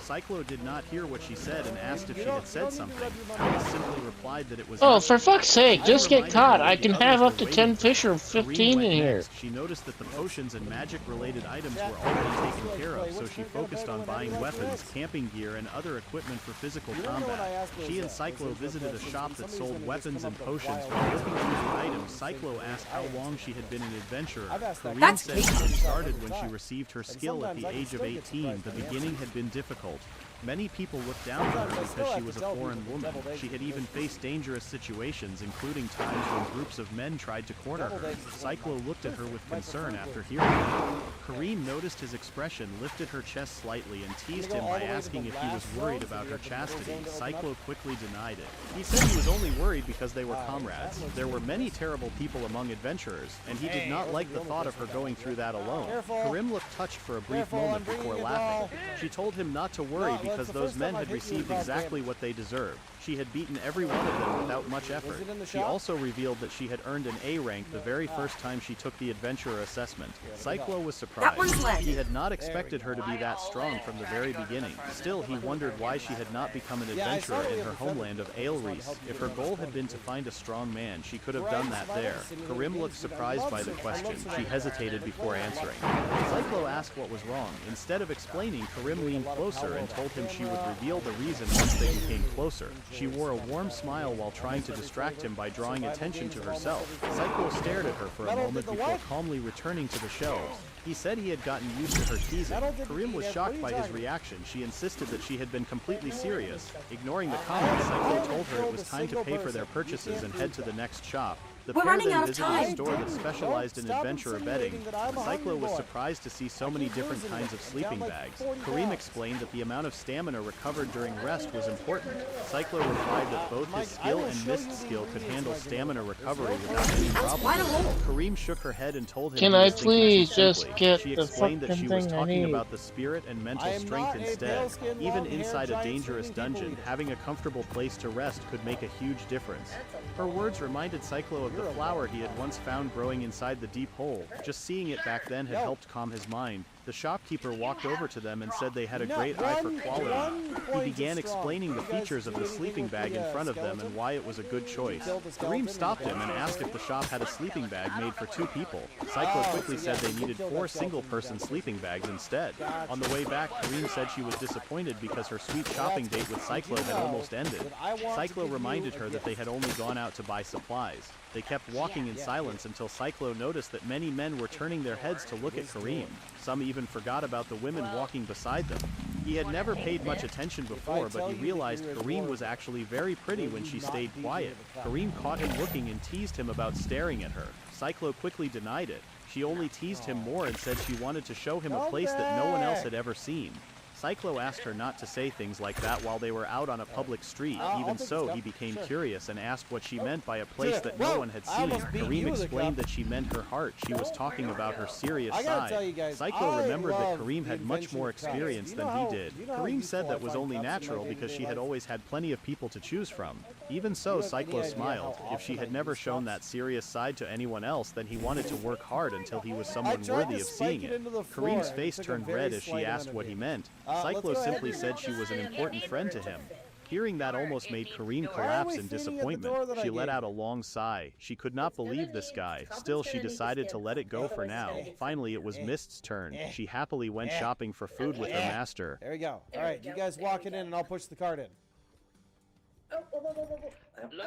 Cyclo did not hear what she said and asked if she had said something. Alice simply replied that it was Oh, for fuck's sake, just get caught. I can have up to 10 fish or 15 in here. She noticed that the potions and magic-related items were already taken care of, so she focused on buying weapons, camping gear, and other equipment for physical combat. She and Cyclo visited a shop that sold weapons and potions. While looking through the items, Cyclo asked how long she had been an adventurer. Karim said she started when she received her skill at the age of 18. The beginning had been difficult. Many people looked down on her because she was a foreign woman. She had even faced dangerous situations, including times when groups of men tried to corner her. Cyclo looked at her with concern after hearing it. Karim noticed his expression, lifted her chest slightly, and teased him by asking if he was worried about her chastity. Cyclo quickly denied it. He said he was only worried because they were comrades. There were many terrible people among adventurers, and he did not like the thought of her going through that alone. Karim looked touched for a brief moment before laughing. She told him not to worry because those men had received exactly what they deserved. She had beaten every one of them without much effort. She also revealed that she had earned an A rank the very first time she took the adventurer assessment. Cyclo was surprised. He had not expected her to be that strong from the very beginning. Still, he wondered why she had not become an adventurer in her homeland of Aelreese. If her goal had been to find a strong man, she could have done that there. Karim looked surprised by the question. She hesitated before answering. Cyclo asked what was wrong. Instead of explaining, Karim leaned closer and told him she would reveal the reason once they became closer. She wore a warm smile while trying to distract him by drawing attention to herself. Cyclo stared at her for a moment before calmly returning to the shelves. He said he had gotten used to her teasing. Karim was shocked by his reaction. She insisted that she had been completely serious. Ignoring the comment, Cyclo told her it was time to pay for their purchases and head to the next shop. The pair then visited a store that specialized in adventurer bedding. Cyclo was surprised to see so many different kinds of sleeping bags. Karim explained that the amount of stamina recovered during rest was important. Cyclo replied that both his skill and Mist's skill could handle stamina recovery without any problem. Karim shook her head and told him Can he I was thinking please too just simply. get She the explained that she fucking was thing I talking need? about the spirit and mental strength instead. Even inside a dangerous dungeon, having a comfortable place to rest could make a huge difference. Her words reminded Cyclo of the flower he had once found growing inside the deep hole. Just seeing it back then had helped calm his mind. The shopkeeper walked over to them and said they had a great eye for quality. He began explaining the features of the sleeping bag in front of them and why it was a good choice. Karim stopped him and asked if the shop had a sleeping bag made for 2 people. Cyclo quickly said they needed 4 single-person sleeping bags instead. On the way back, Karim said she was disappointed because her sweet shopping date with Cyclo had almost ended. Cyclo reminded her that they had only gone out to buy supplies. They kept walking in silence until Cyclo noticed that many men were turning their heads to look at Karim. Some even forgot about the women walking beside them. He had never paid much attention before, but he realized Karim was actually very pretty when she stayed quiet. Karim caught him looking and teased him about staring at her. Cyclo quickly denied it. She only teased him more and said she wanted to show him a place that no one else had ever seen. Cyclo asked her not to say things like that while they were out on a public street. Even so, he became curious and asked what she meant by a place that no one had seen. Kareem explained that she meant her heart. She was talking about her serious side. Cyclo remembered that Kareem had much more experience than he did. Kareem said that was only natural because she had always had plenty of people to choose from. Even so, Cyclo smiled. If she had never shown that serious side to anyone else, then he wanted to work hard until he was someone worthy of seeing it. Kareem's face turned red as she asked what he meant. Cyclo simply said she was an important friend to him. Hearing that almost made Kareem collapse in disappointment. She let out a long sigh. She could not believe this guy. Still, she decided to let it go for now. Finally, it was Mist's turn. She happily went shopping for food with her master. There we go. Alright, you guys walk it in and I'll push the cart in.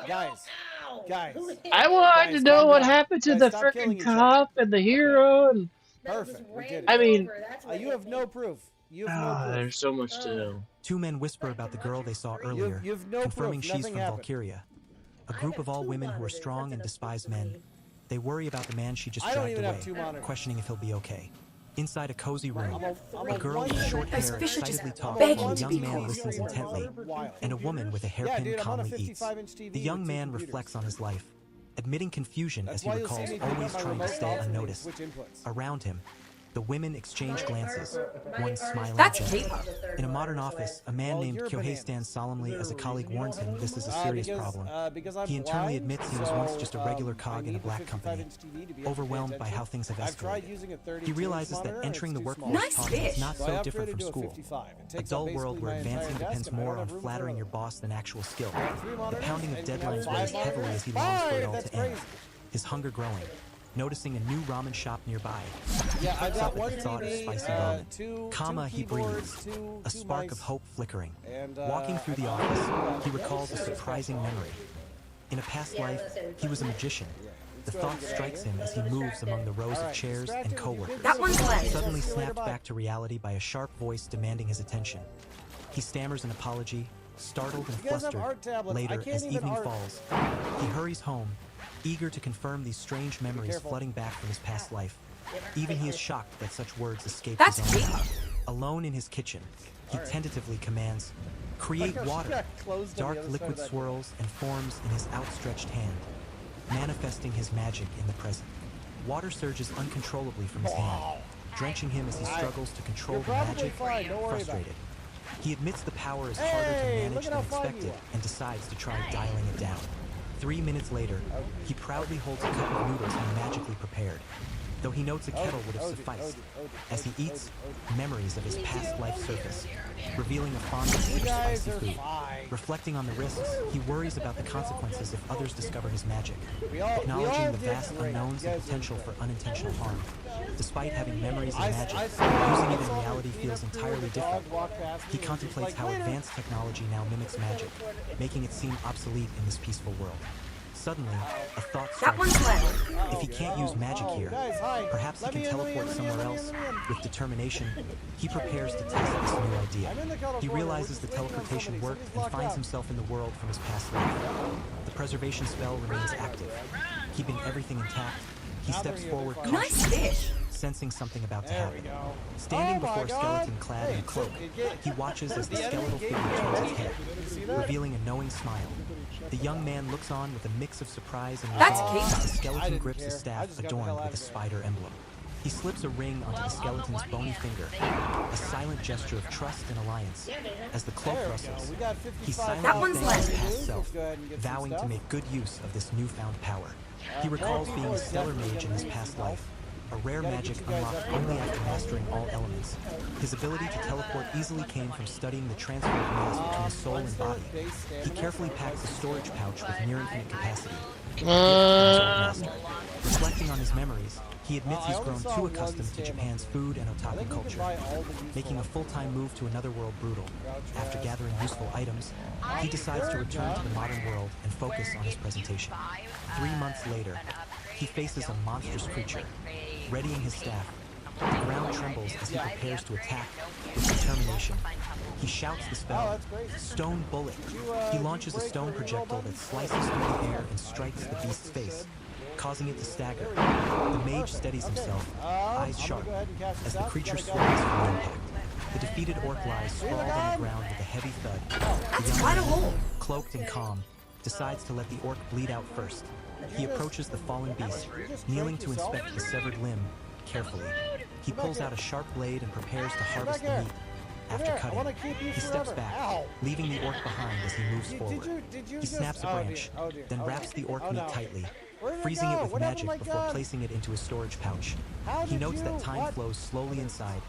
Guys. I wanted to know what happened to the frickin' cop and the hero and... Perfect, we did it. I mean... you have no proof. There's so much to know. Two men whisper about the girl they saw earlier, confirming she's from Valkyria. A group of all women who are strong and despise men. They worry about the man she just dragged away, questioning if he'll be okay. Inside a cozy room, a girl with short hair excitedly talks while a young man listens intently, and a woman with a hairpin calmly eats. The young man reflects on his life, admitting confusion as he recalls always trying to stay unnoticed. Around him, the women exchange glances, one smiling. That's gently. K-pop. In a modern office, a man named Kyohei stands solemnly as a colleague warns him this is a serious problem. He internally admits he was once just a regular cog in a black company, overwhelmed by how things have escalated. He realizes that entering the workforce is not so different from school. A dull world where advancing depends more on flattering your boss than actual skill. The pounding of deadlines weighs heavily as he longs for it all to end, his hunger growing. Noticing a new ramen shop nearby, he picks up at the thought of spicy ramen. Kama, he breathes, a spark of hope flickering. Walking through the office, he recalls a surprising memory. In a past life, he was a magician. The thought strikes him as he moves among the rows of chairs and co-workers. That one's left. Suddenly snapped back to reality by a sharp voice demanding his attention. He stammers an apology, startled and flustered. Later, as evening falls, he hurries home, eager to confirm these strange memories flooding back from his past life. Even he is shocked that such words escape his own mouth. Alone in his kitchen, he tentatively commands, "Create water." Dark liquid swirls and forms in his outstretched hand, manifesting his magic in the present. Water surges uncontrollably from his hand, drenching him as he struggles to control the magic, frustrated. He admits the power is harder to manage than expected and decides to try dialing it down. 3 minutes later, he proudly holds a cup of noodles he magically prepared, though he notes a kettle would have sufficed. As he eats, memories of his past life surface, revealing a fondness for spicy food. Reflecting on the risks, he worries about the consequences if others discover his magic, acknowledging the vast unknowns and potential for unintentional harm. Despite having memories and magic, using it in reality feels entirely different. He contemplates how advanced technology now mimics magic, making it seem obsolete in this peaceful world. Suddenly, a thought strikes him. If he can't use magic here, perhaps he can teleport somewhere else. With determination, he prepares to test this new idea. He realizes the teleportation worked and finds himself in the world from his past life. The preservation spell remains active. Keeping everything intact, he steps forward cautiously, sensing something about to happen. Standing before a skeleton clad in a cloak, he watches as the skeletal figure turns his head, revealing a knowing smile. The young man looks on with a mix of surprise and resolve as the skeleton grips a staff adorned with a spider emblem. He slips a ring onto the skeleton's bony finger, a silent gesture of trust and alliance. As the cloak rustles, he silently thanks his past self, vowing to make good use of this newfound power. He recalls being a stellar mage in his past life, a rare magic unlocked only after mastering all elements. His ability to teleport easily came from studying the transfer of mass between his soul and body. He carefully packs a storage pouch with near infinite capacity. Reflecting on his memories, he admits he's grown too accustomed to Japan's food and otaku culture, making a full-time move to another world brutal. After gathering useful items, he decides to return to the modern world and focus on his presentation. 3 months later, he faces a monstrous creature. Readying his staff, the ground trembles as he prepares to attack with determination. He shouts the spell, "Stone Bullet." He launches a stone projectile that slices through the air and strikes the beast's face. causing it to stagger. The mage steadies himself, eyes sharp, as the creature swells from impact. The defeated orc lies sprawled on the ground with a heavy thud. The young man, cloaked and calm, decides to let the orc bleed out first. He approaches the fallen beast, kneeling to inspect the severed limb carefully. He pulls out a sharp blade and prepares to harvest the meat. After cutting, he steps back, leaving the orc behind as he moves forward. He snaps a branch, then wraps the orc meat tightly, freezing it with magic before placing it into his storage pouch. He notes that time flows slowly inside,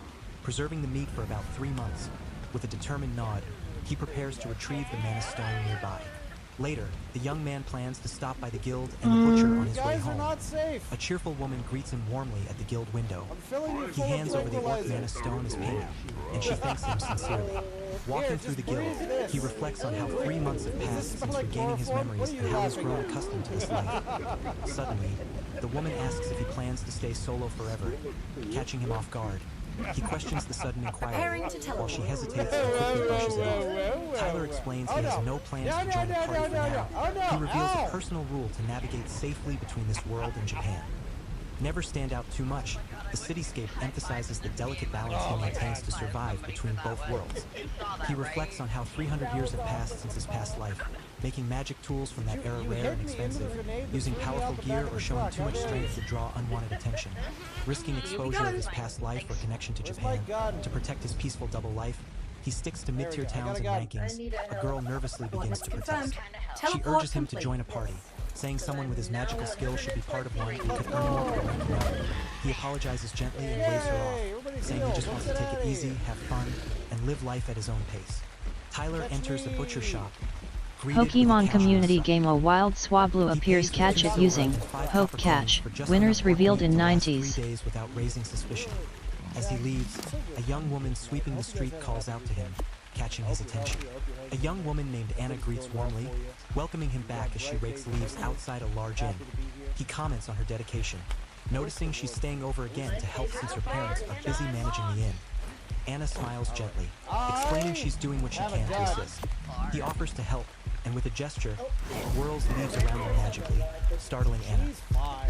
preserving the meat for about 3 months. With a determined nod, he prepares to retrieve the mana stone nearby. Later, the young man plans to stop by the guild and the butcher on his way home. A cheerful woman greets him warmly at the guild window. He hands over the orc mana stone as payment, and she thanks him sincerely. Walking through the guild, he reflects on how 3 months have passed since regaining his memories and how he's grown accustomed to this life. Suddenly, the woman asks if he plans to stay solo forever, catching him off guard. He questions the sudden inquiry, while she hesitates and quickly brushes it off. Tyler explains he has no plans to join the party for now. He reveals a personal rule to navigate safely between this world and Japan. Never stand out too much. The cityscape emphasizes the delicate balance he maintains to survive between both worlds. He reflects on how 300 years have passed since his past life, making magic tools from that era rare and expensive, using powerful gear or showing too much strength to draw unwanted attention, risking exposure of his past life or connection to Japan to protect his peaceful double life. He sticks to mid-tier towns and rankings. A girl nervously begins to protest. She urges him to join a party, saying someone with his magical skills should be part of one and could earn more by ranking up. He apologizes gently and waves her off, saying he just wants to take it easy, have fun, and live life at his own pace. Tyler enters the butcher shop. Pokemon community game A Wild Swablu appears. Catch it using Poke Catch. Winners revealed in 90s. 3 days without raising suspicion. As he leaves, a young woman sweeping the street calls out to him, catching his attention. A young woman named Anna greets warmly, welcoming him back as she rakes leaves outside a large inn. He comments on her dedication, noticing she's staying over again to help since her parents are busy managing the inn. Anna smiles gently, explaining she's doing what she can to assist. He offers to help, and with a gesture, whirls leaves around her magically, startling Anna.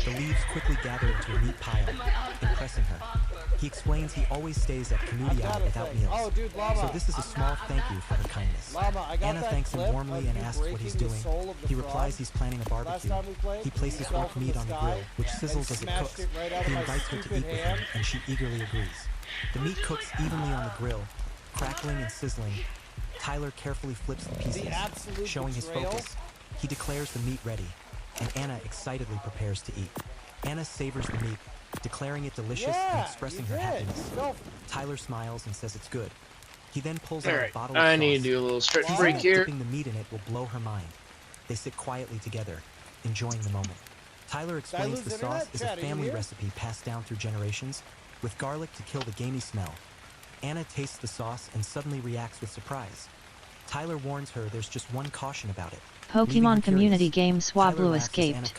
The leaves quickly gather into a neat pile, impressing her. He explains he always stays at Kanudiai without meals, so this is a small thank you for her kindness. Anna thanks him warmly and asks what he's doing. He replies he's planning a barbecue. He places orc meat on the grill, which sizzles as it cooks. He invites her to eat with him, and she eagerly agrees. The meat cooks evenly on the grill, crackling and sizzling. Tyler carefully flips the pieces, showing his focus. He declares the meat ready, and Anna excitedly prepares to eat. Anna savors the meat, declaring it delicious and expressing her happiness. Tyler smiles and says it's good. He then pulls out a bottle of sauce. I need to do a little stretch He break thinks here. dipping the meat in it will blow her mind. They sit quietly together, enjoying the moment. Tyler explains the sauce is a family recipe passed down through generations, with garlic to kill the gamey smell. Anna tastes the sauce and suddenly reacts with surprise. Tyler warns her there's just one caution about it. Pokemon community game Swablu escaped.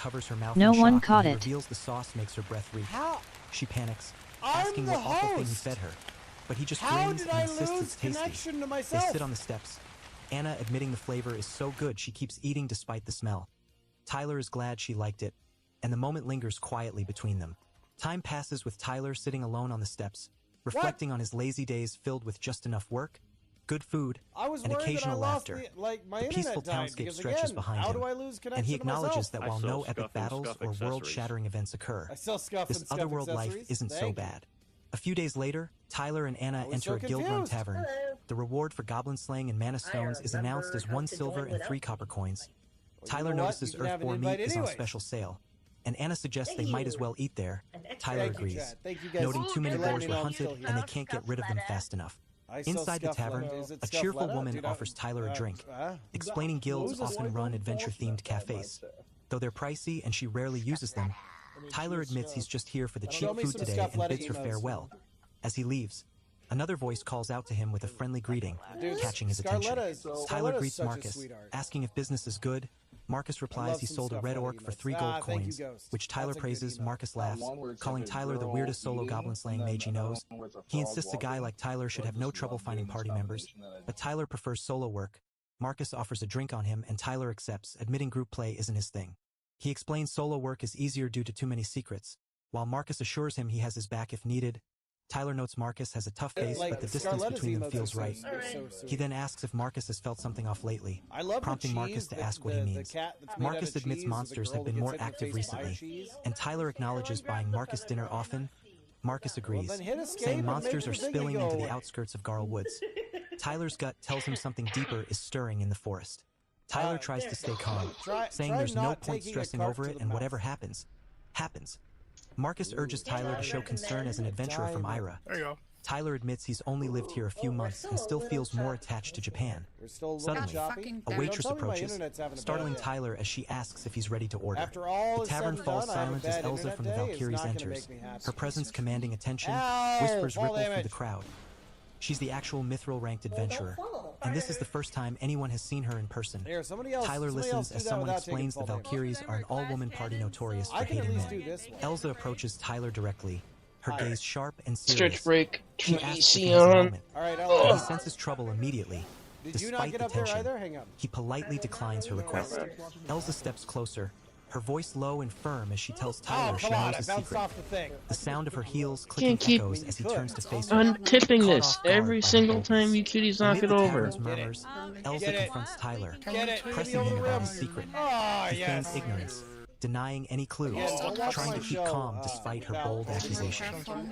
No one caught it. Reveals the sauce makes her breath reek. She panics, asking what awful thing he fed her. But he just grins and insists it's tasty. They sit on the steps. Anna admitting the flavor is so good she keeps eating despite the smell. Tyler is glad she liked it, and the moment lingers quietly between them. Time passes with Tyler sitting alone on the steps, reflecting on his lazy days filled with just enough work, good food, and occasional laughter. The peaceful townscape stretches behind him, and he acknowledges that while no epic battles or world-shattering events occur, this otherworld life isn't so bad. A few days later, Tyler and Anna enter a guild-run tavern. The reward for goblin slaying and mana stones is announced as 1 silver and 3 copper coins. Tyler notices Earthborn meat is on special sale, and Anna suggests they might as well eat there. Tyler agrees, noting too many boars were hunted and they can't get rid of them fast enough. Inside the tavern, a cheerful woman offers Tyler a drink, explaining guilds often run adventure-themed cafes. Though they're pricey and she rarely uses them, Tyler admits he's just here for the cheap food today and bids her farewell. As he leaves, another voice calls out to him with a friendly greeting, catching his attention. Tyler greets Marcus, asking if business is good. Marcus replies he sold a red orc for 3 gold coins, which Tyler praises. Marcus laughs, calling Tyler the weirdest solo goblin slaying mage he knows. He insists a guy like Tyler should have no trouble finding party members, but Tyler prefers solo work. Marcus offers a drink on him and Tyler accepts, admitting group play isn't his thing. He explains solo work is easier due to too many secrets, while Marcus assures him he has his back if needed. Tyler notes Marcus has a tough face, but the distance between them feels right. He then asks if Marcus has felt something off lately, prompting Marcus to ask what he means. Marcus admits monsters have been more active recently, and Tyler acknowledges buying Marcus dinner often. Marcus agrees, saying monsters are spilling into the outskirts of Garl Woods. Tyler's gut tells him something deeper is stirring in the forest. Tyler tries to stay calm, saying there's no point stressing over it and whatever happens, happens. Marcus urges Tyler to show concern as an adventurer from Ira. There you go. Tyler admits he's only lived here a few months and still feels more attached to Japan. Suddenly, a waitress approaches, startling Tyler as she asks if he's ready to order. The tavern falls silent as Elza from the Valkyries enters, her presence commanding attention, whispers ripple through the crowd. She's the actual mithril-ranked adventurer, and this is the first time anyone has seen her in person. Tyler listens as someone explains the Valkyries are an all-woman party notorious for hating men. Elza approaches Tyler directly, her gaze sharp and serious. Stretch break. She asks if he has a moment, and he senses trouble immediately. Despite the tension, he politely declines her request. Elza steps closer, her voice low and firm as she tells Tyler she knows his secret. The sound of her heels clicking echoes as he turns to face her. Untipping this every single time you cuties knock it over. Murmurs, Elza confronts Tyler, pressing him about his secret. He feigns ignorance, denying any clue, trying to keep calm despite her bold accusation.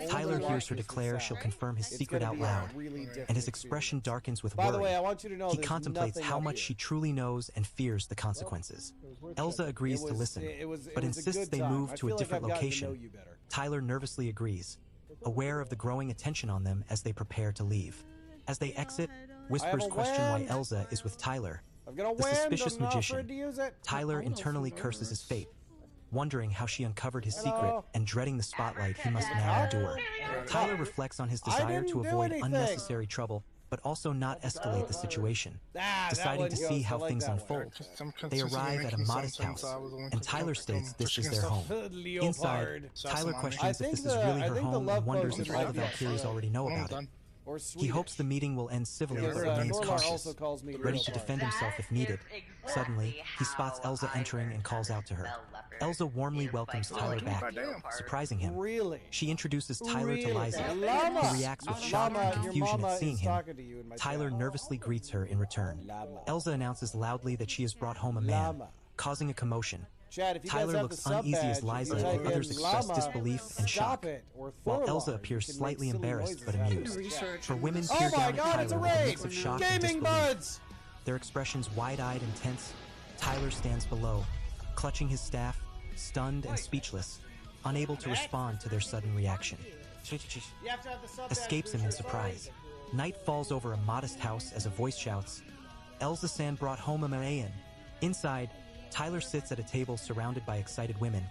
Tyler hears her declare she'll confirm his secret out loud, and his expression darkens with worry. He contemplates how much she truly knows and fears the consequences. Elza agrees to listen, but insists they move to a different location. Tyler nervously agrees, aware of the growing attention on them as they prepare to leave. As they exit, Whispers question why Elza is with Tyler, the suspicious magician. Tyler internally curses his fate, wondering how she uncovered his secret and dreading the spotlight he must now endure. Tyler reflects on his desire to avoid unnecessary trouble, but also not escalate the situation, deciding to see how things unfold. They arrive at a modest house, and Tyler states this is their home. Inside, Tyler questions if this is really her home and wonders if all the Valkyries already know about it. He hopes the meeting will end civilly but remains cautious, ready to defend himself if needed. Suddenly, he spots Elza entering and calls out to her. Elza warmly welcomes Tyler back, surprising him. She introduces Tyler to Liza, who reacts with shock and confusion at seeing him. Tyler nervously greets her in return. Elza announces loudly that she has brought home a man, causing a commotion. Tyler looks uneasy as Liza and others express disbelief and shock, while Elza appears slightly embarrassed but amused. For women peer down at Tyler with a mix of shock and disbelief. Their expressions wide-eyed and tense, Tyler stands below, clutching his staff, stunned and speechless, unable to respond to their sudden reaction. Escapes him in surprise. Night falls over a modest house as a voice shouts, Elza-san brought home a Malayan. Inside, Tyler sits at a table surrounded by excited women.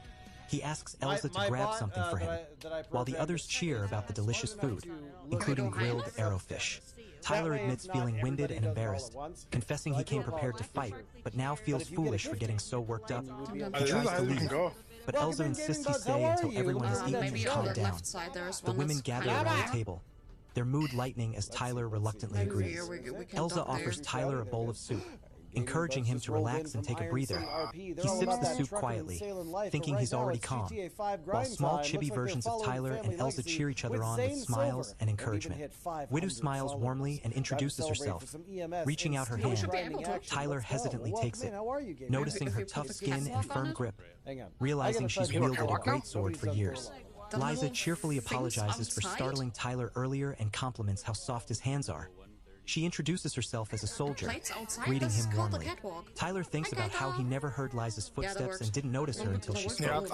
He asks Elza to grab something for him, while the others cheer about the delicious food, including grilled arrowfish. Tyler admits feeling winded and embarrassed, confessing he came prepared to fight, but now feels foolish for getting so worked up. He tries to leave, but Elza insists he stay until everyone has eaten and calmed down. The women gather around the table, their mood lightening as Tyler reluctantly agrees. Elza offers Tyler a bowl of soup, encouraging him to relax and take a breather. He sips the soup quietly, thinking he's already calm, while small chibi versions of Tyler and Elza cheer each other on with smiles and encouragement. Widow smiles warmly and introduces herself, reaching out her hand. Tyler hesitantly takes it, noticing her tough skin and firm grip, realizing she's wielded a great sword for years. Liza cheerfully apologizes for startling Tyler earlier and compliments how soft his hands are. She introduces herself as a soldier, greeting him warmly. Tyler thinks about how he never heard Liza's footsteps and didn't notice her until she spoke.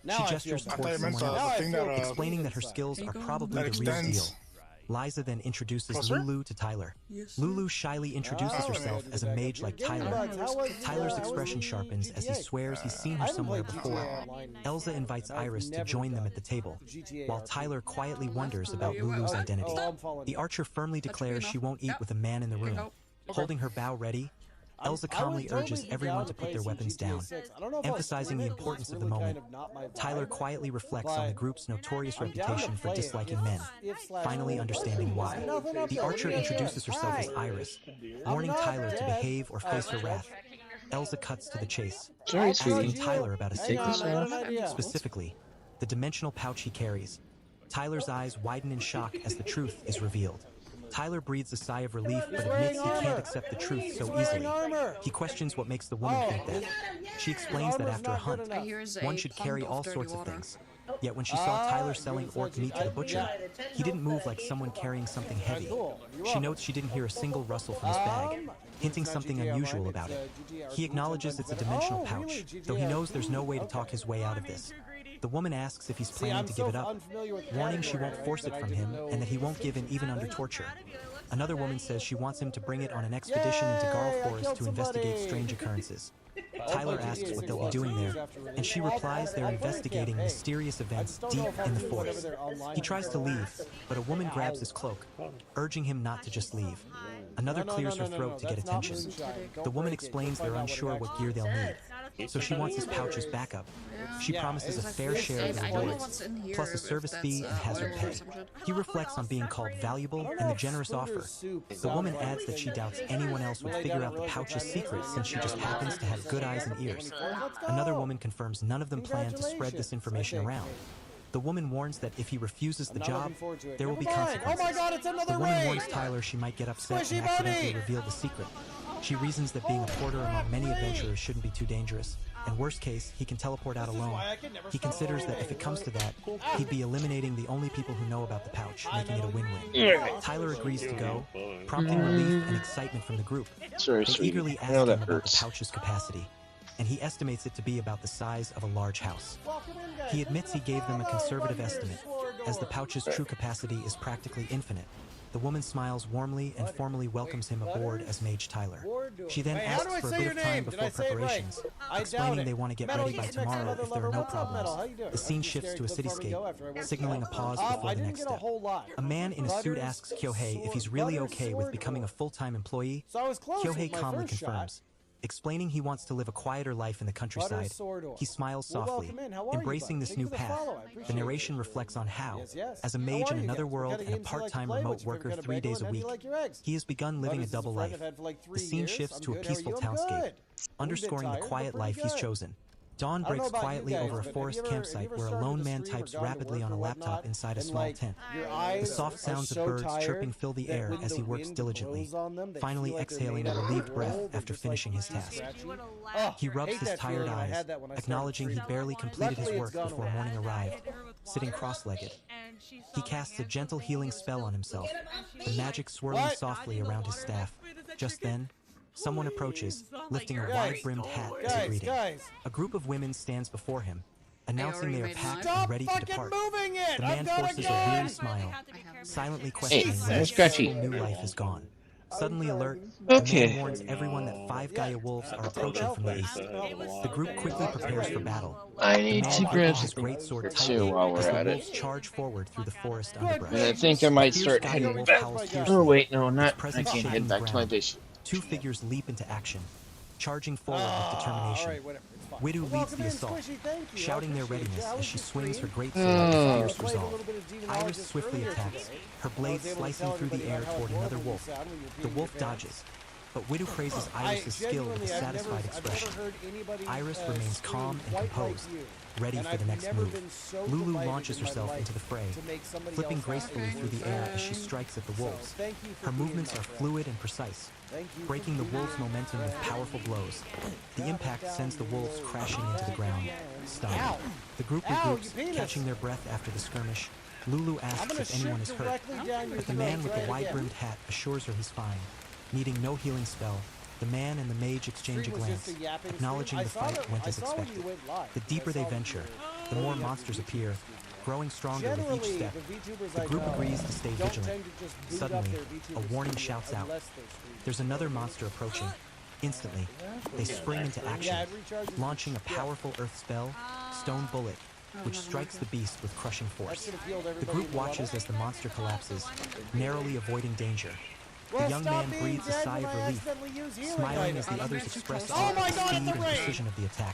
She gestures towards someone else, explaining that her skills are probably the real deal. Liza then introduces Lulu to Tyler. Lulu shyly introduces herself as a mage like Tyler. Tyler's expression sharpens as he swears he's seen her somewhere before. Elza invites Iris to join them at the table, while Tyler quietly wonders about Lulu's identity. The archer firmly declares she won't eat with a man in the room. Holding her bow ready, Elza calmly urges everyone to put their weapons down, emphasizing the importance of the moment. Tyler quietly reflects on the group's notorious reputation for disliking men, finally understanding why. The archer introduces herself as Iris, warning Tyler to behave or face her wrath. Elsa cuts to the chase, Sorry, asking sweetie. Tyler about a Take secret. this off. Specifically, the dimensional pouch he carries. Tyler's eyes widen in shock as the truth is revealed. Tyler breathes a sigh of relief but admits he can't accept the truth so easily. He questions what makes the woman think that. She explains that after a hunt, one should carry all sorts of things. Yet when she saw Tyler selling orc meat to the butcher, he didn't move like someone carrying something heavy. She notes she didn't hear a single rustle from his bag, hinting something unusual about it. He acknowledges it's a dimensional pouch, though he knows there's no way to talk his way out of this. The woman asks if he's planning to give it up, warning she won't force it from him and that he won't give in even under torture. Another woman says she wants him to bring it on an expedition into Garl Forest to investigate strange occurrences. Tyler asks what they'll be doing there, and she replies they're investigating mysterious events deep in the forest. He tries to leave, but a woman grabs his cloak, urging him not to just leave. Another clears her throat to get attention. The woman explains they're unsure what gear they'll need, so she wants his pouch as backup. She promises a fair share of the rewards, plus a service fee and hazard pay. He reflects on being called valuable and the generous offer. The woman adds that she doubts anyone else would figure out the pouch's secret since she just happens to have good eyes and ears. Another woman confirms none of them plan to spread this information around. The woman warns that if he refuses the job, there will be consequences. Oh my God, it's another The woman raid! warns Tyler she might get upset Squishy and accidentally buddy! reveal the secret. She reasons that being a porter among many adventurers shouldn't be too dangerous, and worst case, he can teleport out alone. He considers that if it comes to that, he'd be eliminating the only people who know about the pouch, making it a win-win. Tyler agrees to go, prompting relief and excitement from the group. Sorry, They sweetie. eagerly I ask know him that about the hurts. pouch's capacity, and he estimates it to be about the size of a large house. He admits he gave them a conservative estimate, as the pouch's true capacity is practically infinite. The woman smiles warmly and formally welcomes him aboard as Mage Tyler. She then asks for a bit of time before preparations, explaining they want to get ready by tomorrow if there are no problems. The scene shifts to a cityscape, signaling a pause before the next step. A man in a suit asks Kyohei if he's really okay with becoming a full-time employee. Kyohei calmly confirms, explaining he wants to live a quieter life in the countryside. He smiles softly, embracing this new path. The narration reflects on how, as a mage in another world and a part-time remote worker 3 days a week, he has begun living a double life. The scene shifts to a peaceful townscape, underscoring the quiet life he's chosen. Dawn breaks quietly over a forest campsite where a lone man types rapidly on a laptop inside a small tent. The soft sounds of birds chirping fill the air as he works diligently, finally exhaling a relieved breath after finishing his task. He rubs his tired eyes, acknowledging he barely completed his work before morning arrived, sitting cross-legged. He casts a gentle healing spell on himself, the magic swirling softly around his staff. Just then, someone approaches, lifting a wide-brimmed hat as a greeting. A group of women stands before him, announcing they are packed and ready to depart. The man forces a weary smile, silently questioning whether his Scratchy. new life is gone. Suddenly alert, Okay. the man warns everyone that 5 Gaia wolves are approaching from the east. The group quickly prepares for battle. I The need man to grips grab his great sword two tightly while we're as the at wolves it. charge forward through the forest underbrush. And I think I A might fierce start Gaia heading wolf back. howls Oh fiercely, wait, no, his not. I presence can't shaking head the back to my ground. base. 2 figures leap into action, charging forward with determination. Widow leads the assault, shouting their readiness as she swings her great sword with fierce resolve. Iris swiftly attacks, her blade slicing through the air toward another wolf. The wolf dodges, but Widow praises Iris' skill with a satisfied expression. Iris remains calm and composed, ready for the next move. Lulu launches herself into the fray, flipping gracefully through the air as she strikes at the wolves. Her movements are fluid and precise, breaking the wolves' momentum with powerful blows. The impact sends the wolves crashing into the ground, stunned. The group regroups, catching their breath after the skirmish. Lulu asks if anyone is hurt, but the man with the wide-brimmed hat assures her he's fine. Needing no healing spell, the man and the mage exchange a glance, acknowledging the fight went as expected. The deeper they venture, the more monsters appear, growing stronger with each step. The group agrees to stay vigilant. Suddenly, a warning shouts out. There's another monster approaching. Instantly, they spring into action, launching a powerful earth spell, Stone Bullet, which strikes the beast with crushing force. The group watches as the monster collapses, narrowly avoiding danger. The young man breathes a sigh of relief, smiling as the others express awe at the speed and precision of the attack.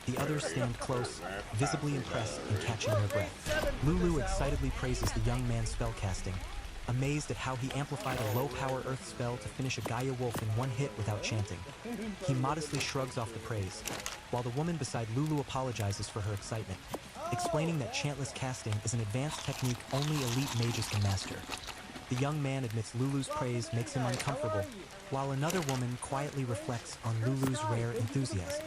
The others stand close, visibly impressed and catching their breath. Lulu excitedly praises the young man's spellcasting, amazed at how he amplified a low-power earth spell to finish a Gaia wolf in one hit without chanting. He modestly shrugs off the praise, while the woman beside Lulu apologizes for her excitement, explaining that chantless casting is an advanced technique only elite mages can master. The young man admits Lulu's praise makes him uncomfortable, while another woman quietly reflects on Lulu's rare enthusiasm.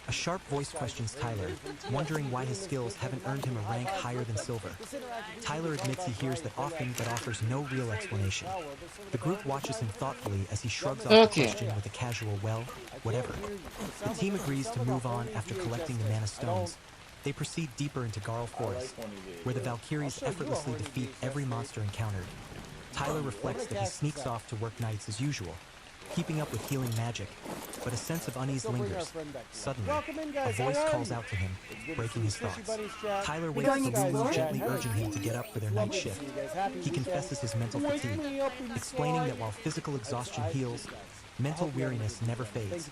A sharp voice questions Tyler, wondering why his skills haven't earned him a rank higher than silver. Tyler admits he hears that often but offers no real explanation. The group watches him thoughtfully as he shrugs off the question with a casual, well, whatever. The team agrees to move on after collecting the Mana Stones. They proceed deeper into Garl Forest, where the Valkyries effortlessly defeat every monster encountered. Tyler reflects that he sneaks off to work nights as usual, keeping up with healing magic, but a sense of unease lingers. Suddenly, a voice calls out to him, breaking his thoughts. Tyler waits for Lulu, gently urging him to get up for their night shift. He confesses his mental fatigue, explaining that while physical exhaustion heals, mental weariness never fades,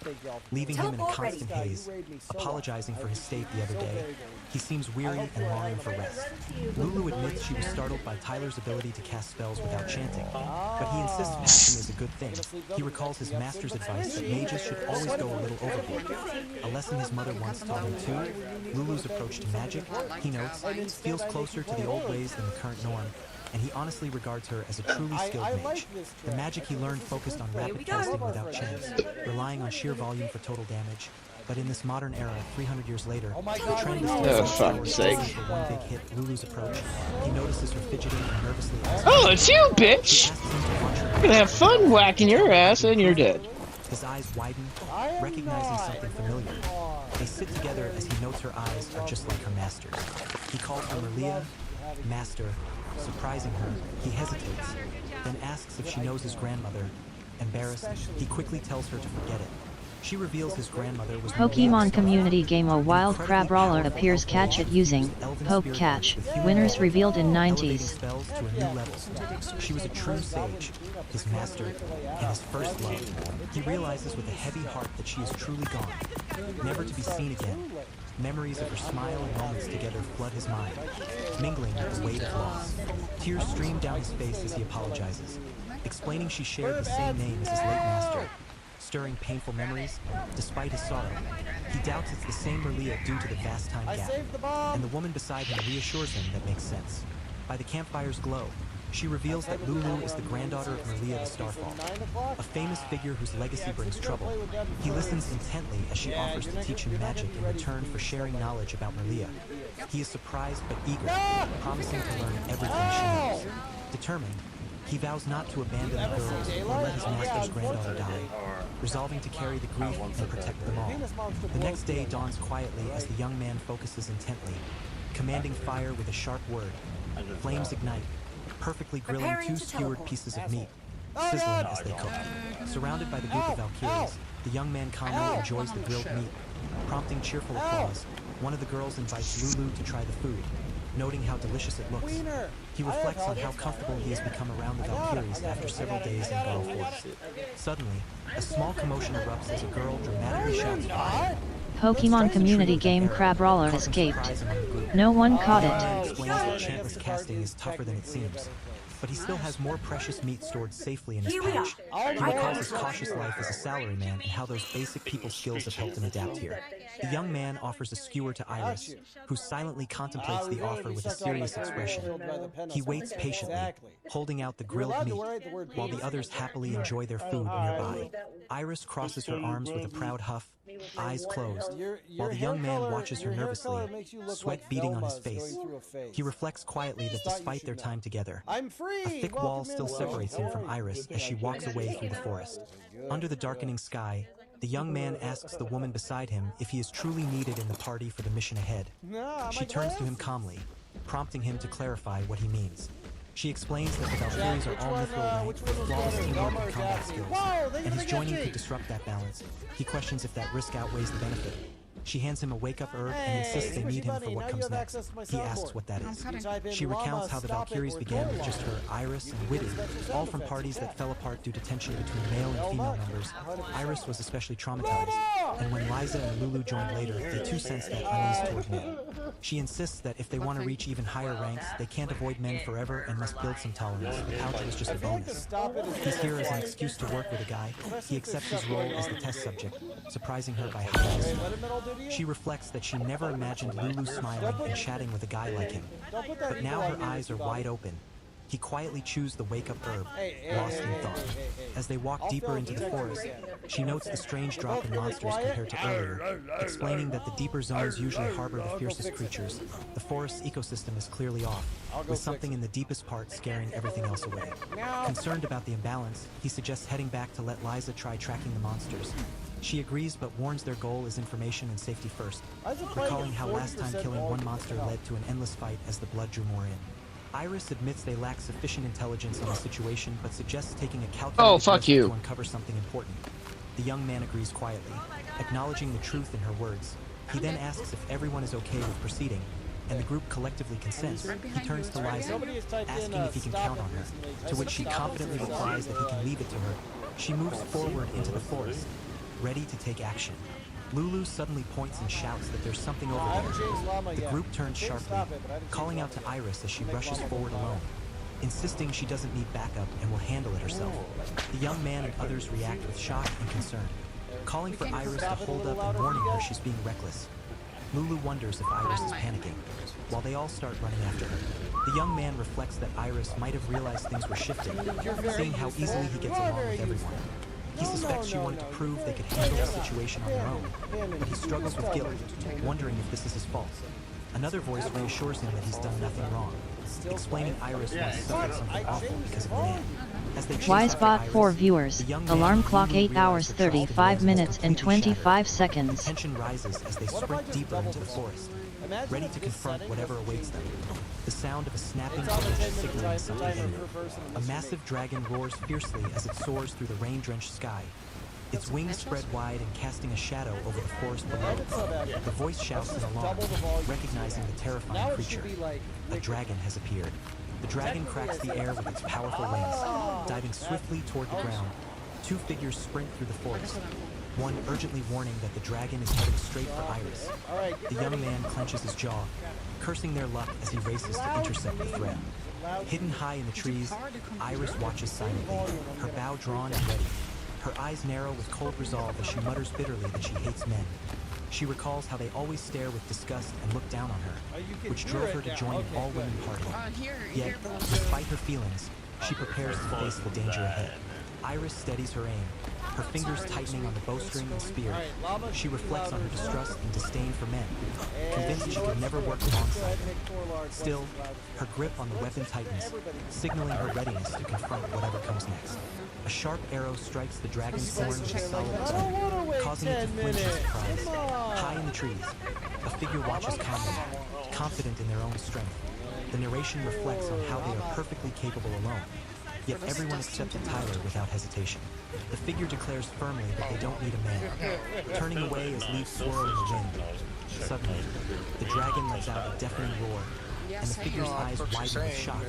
leaving him in a constant haze. Apologizing for his state the other day, he seems weary and longing for rest. Lulu admits she was startled by Tyler's ability to cast spells without chanting, but he insists fasting is a good thing. He recalls his master's advice that mages should always go a little overboard, a lesson his mother once taught him too. Lulu's approach to magic, he notes, feels closer to the old ways than the current norm, and he honestly regards her as a truly skilled mage. The magic he learned focused on rapid casting without chance, relying on sheer volume for total damage. But in this modern era, 300 years later, the trend is to for one big hit. Lulu's approach. He notices her fidgeting and nervously asking, Oh, it's you, bitch! You're gonna have fun whacking your ass and you're dead. His eyes widen, recognizing something familiar. They sit together as he notes her eyes are just like her master's. He calls her Merlia, Master. Surprising her, he hesitates, then asks if she knows his grandmother. Embarrassed, he quickly tells her to forget it. She reveals his grandmother was Pokemon community game A Wild Crab Brawler appears catch it using Poke Catch. Winners revealed in 90s. Spells to a new level. She was a true sage, his master, and his first love. He realizes with a heavy heart that she is truly gone, never to be seen again. Memories of her smile and moments together flood his mind, mingling with the weight of loss. Tears stream down his face as he apologizes, explaining she shared the same name as his late master, stirring painful memories. Despite his sorrow, he doubts it's the same Merlia due to the vast time gap, and the woman beside him reassures him that makes sense. By the campfire's glow, she reveals that Lulu is the granddaughter of Merlia the Starfall, a famous figure whose legacy brings trouble. He listens intently as she offers to teach him magic in return for sharing knowledge about Merlia. He is surprised but eager, promising to learn everything she knows. Determined, he vows not to abandon the girls or let his master's granddaughter die, resolving to carry the grief and protect them all. The next day dawns quietly as the young man focuses intently, commanding fire with a sharp word. Flames ignite, perfectly grilling two skewered pieces of meat, sizzling as they cook. Surrounded by the group of Valkyries, the young man calmly enjoys the grilled meat, prompting cheerful applause. One of the girls invites Lulu to try the food, noting how delicious it looks. He reflects on how comfortable he has become around the Valkyries after several days in Garl Forest. Suddenly, a small commotion erupts as a girl dramatically shouts fire. Pokemon community game Crab Brawler escaped. No one caught it. Explains that chantless casting is tougher than it seems, but he still has more precious meat stored safely in his pouch. He recalls his cautious life as a salaryman and how those basic people skills have helped him adapt here. The young man offers a skewer to Iris, who silently contemplates the offer with a serious expression. He waits patiently, holding out the grilled meat, while the others happily enjoy their food nearby. Iris crosses her arms with a proud huff, eyes closed, while the young man watches her nervously, sweat beading on his face. He reflects quietly that despite their time together, a thick wall still separates him from Iris as she walks away through the forest. Under the darkening sky, the young man asks the woman beside him if he is truly needed in the party for the mission ahead. She turns to him calmly, prompting him to clarify what he means. She explains that the Valkyries are all mithril ranked with flawless teamwork and combat skills, and his joining could disrupt that balance. He questions if that risk outweighs the benefit. She hands him a wake-up herb and insists they need him for what comes next. He asks what that is. She recounts how the Valkyries began with just her, Iris, and Witty, all from parties that fell apart due to tension between male and female members. Iris was especially traumatized, and when Liza and Lulu joined later, they too sensed that unease toward men. She insists that if they want to reach even higher ranks, they can't avoid men forever and must build some tolerance. The pouch was just a bonus. He's here as an excuse to work with a guy. He accepts his role as the test subject, surprising her by hiding his smile. She reflects that she never imagined Lulu smiling and chatting with a guy like him. But now her eyes are wide open. He quietly chews the wake-up herb, lost in thought. As they walk deeper into the forest, she notes the strange drop in monsters compared to earlier, explaining that the deeper zones usually harbor the fiercest creatures. The forest's ecosystem is clearly off, with something in the deepest part scaring everything else away. Concerned about the imbalance, he suggests heading back to let Liza try tracking the monsters. She agrees but warns their goal is information and safety first, recalling how last time killing one monster led to an endless fight as the blood drew more in. Iris admits they lack sufficient intelligence on the situation, but suggests taking a calculated risk to uncover something important. The young man agrees quietly, acknowledging the truth in her words. He then asks if everyone is okay with proceeding, and the group collectively consents. He turns to Liza, asking if he can count on her, to which she confidently replies that he can leave it to her. She moves forward into the forest, ready to take action. Lulu suddenly points and shouts that there's something over there. The group turns sharply, calling out to Iris as she rushes forward alone, insisting she doesn't need backup and will handle it herself. The young man and others react with shock and concern, calling for Iris to hold up and warning her she's being reckless. Lulu wonders if Iris is panicking, while they all start running after her. The young man reflects that Iris might have realized things were shifting, seeing how easily he gets along with everyone. He suspects she wanted to prove they could handle the situation on their own, but he struggles with guilt, wondering if this is his fault. Another voice reassures him that he's done nothing wrong, explaining Iris once suffered something awful because of a man. As they chase after Wisebot Iris, 4 viewers, the young man alarm and clock Lulu 8 realize hours their trust in 35 Liza minutes is and completely 25 shattered. seconds. Tension rises as they sprint deeper into the forest, ready to confront whatever awaits them. The sound of a snapping branch signaling something imminent. A massive dragon roars fiercely as it soars through the rain-drenched sky. Its wings spread wide and casting a shadow over the forest below. The voice shouts in alarm, recognizing the terrifying creature. A dragon has appeared. The dragon cracks the air with its powerful wings, diving swiftly toward the ground. Two figures sprint through the forest, one urgently warning that the dragon is heading straight for Iris. The young man clenches his jaw, cursing their luck as he races to intercept the threat. Hidden high in the trees, Iris watches silently, her bow drawn and ready. Her eyes narrow with cold resolve as she mutters bitterly that she hates men. She recalls how they always stare with disgust and look down on her, which drove her to join an all-women party. Yet, despite her feelings, she prepares to face the danger ahead. Iris steadies her aim, her fingers tightening on the bowstring and spear. She reflects on her distrust and disdain for men, convinced she could never work alongside them. Still, her grip on the weapon tightens, signaling her readiness to confront whatever comes next. A sharp arrow strikes the dragon's horn with a solid bone, causing it to flinch in surprise. High in the trees, a figure watches calmly, confident in their own strength. The narration reflects on how they are perfectly capable alone. Yet everyone accepted Tyler without hesitation. The figure declares firmly that they don't need a man, turning away as leaves swirl in the wind. Suddenly, the dragon lets out a deafening roar, and the figure's eyes widen with shock.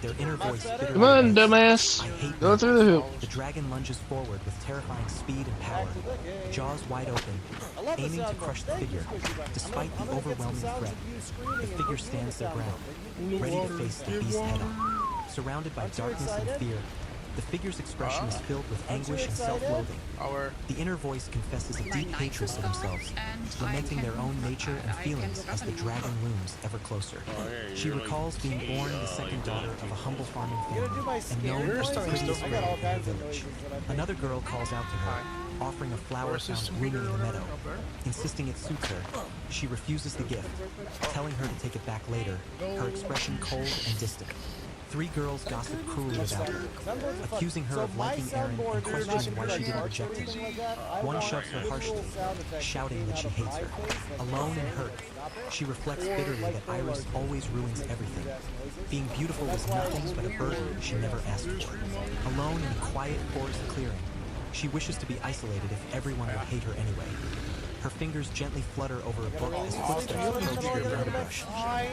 Their inner voice bitterly Come on, yells, dumbass. "I hate Go men." through the hoop. The dragon lunges forward with terrifying speed and power, jaws wide open, aiming to crush the figure. Despite the overwhelming threat, the figure stands their ground, ready to face the beast head-on. Surrounded by darkness and fear, the figure's expression is filled with anguish and self-loathing. The inner voice confesses a deep hatred for themselves, lamenting their own nature and feelings as the dragon looms ever closer. She recalls being born the second daughter of a humble farming family and known as the prettiest girl in her village. Another girl calls out to her, offering a flower found blooming in the meadow. Insisting it suits her, she refuses the gift, telling her to take it back later, her expression cold and distant. Three girls gossip cruelly about her, accusing her of liking Aaron and questioning why she didn't reject him. One shoves her harshly, shouting that she hates her. Alone and hurt, she reflects bitterly that Iris always ruins everything. Being beautiful was nothing but a burden she never asked for. Alone in a quiet forest clearing, she wishes to be isolated if everyone would hate her anyway. Her fingers gently flutter over a book as footsteps approach through the underbrush.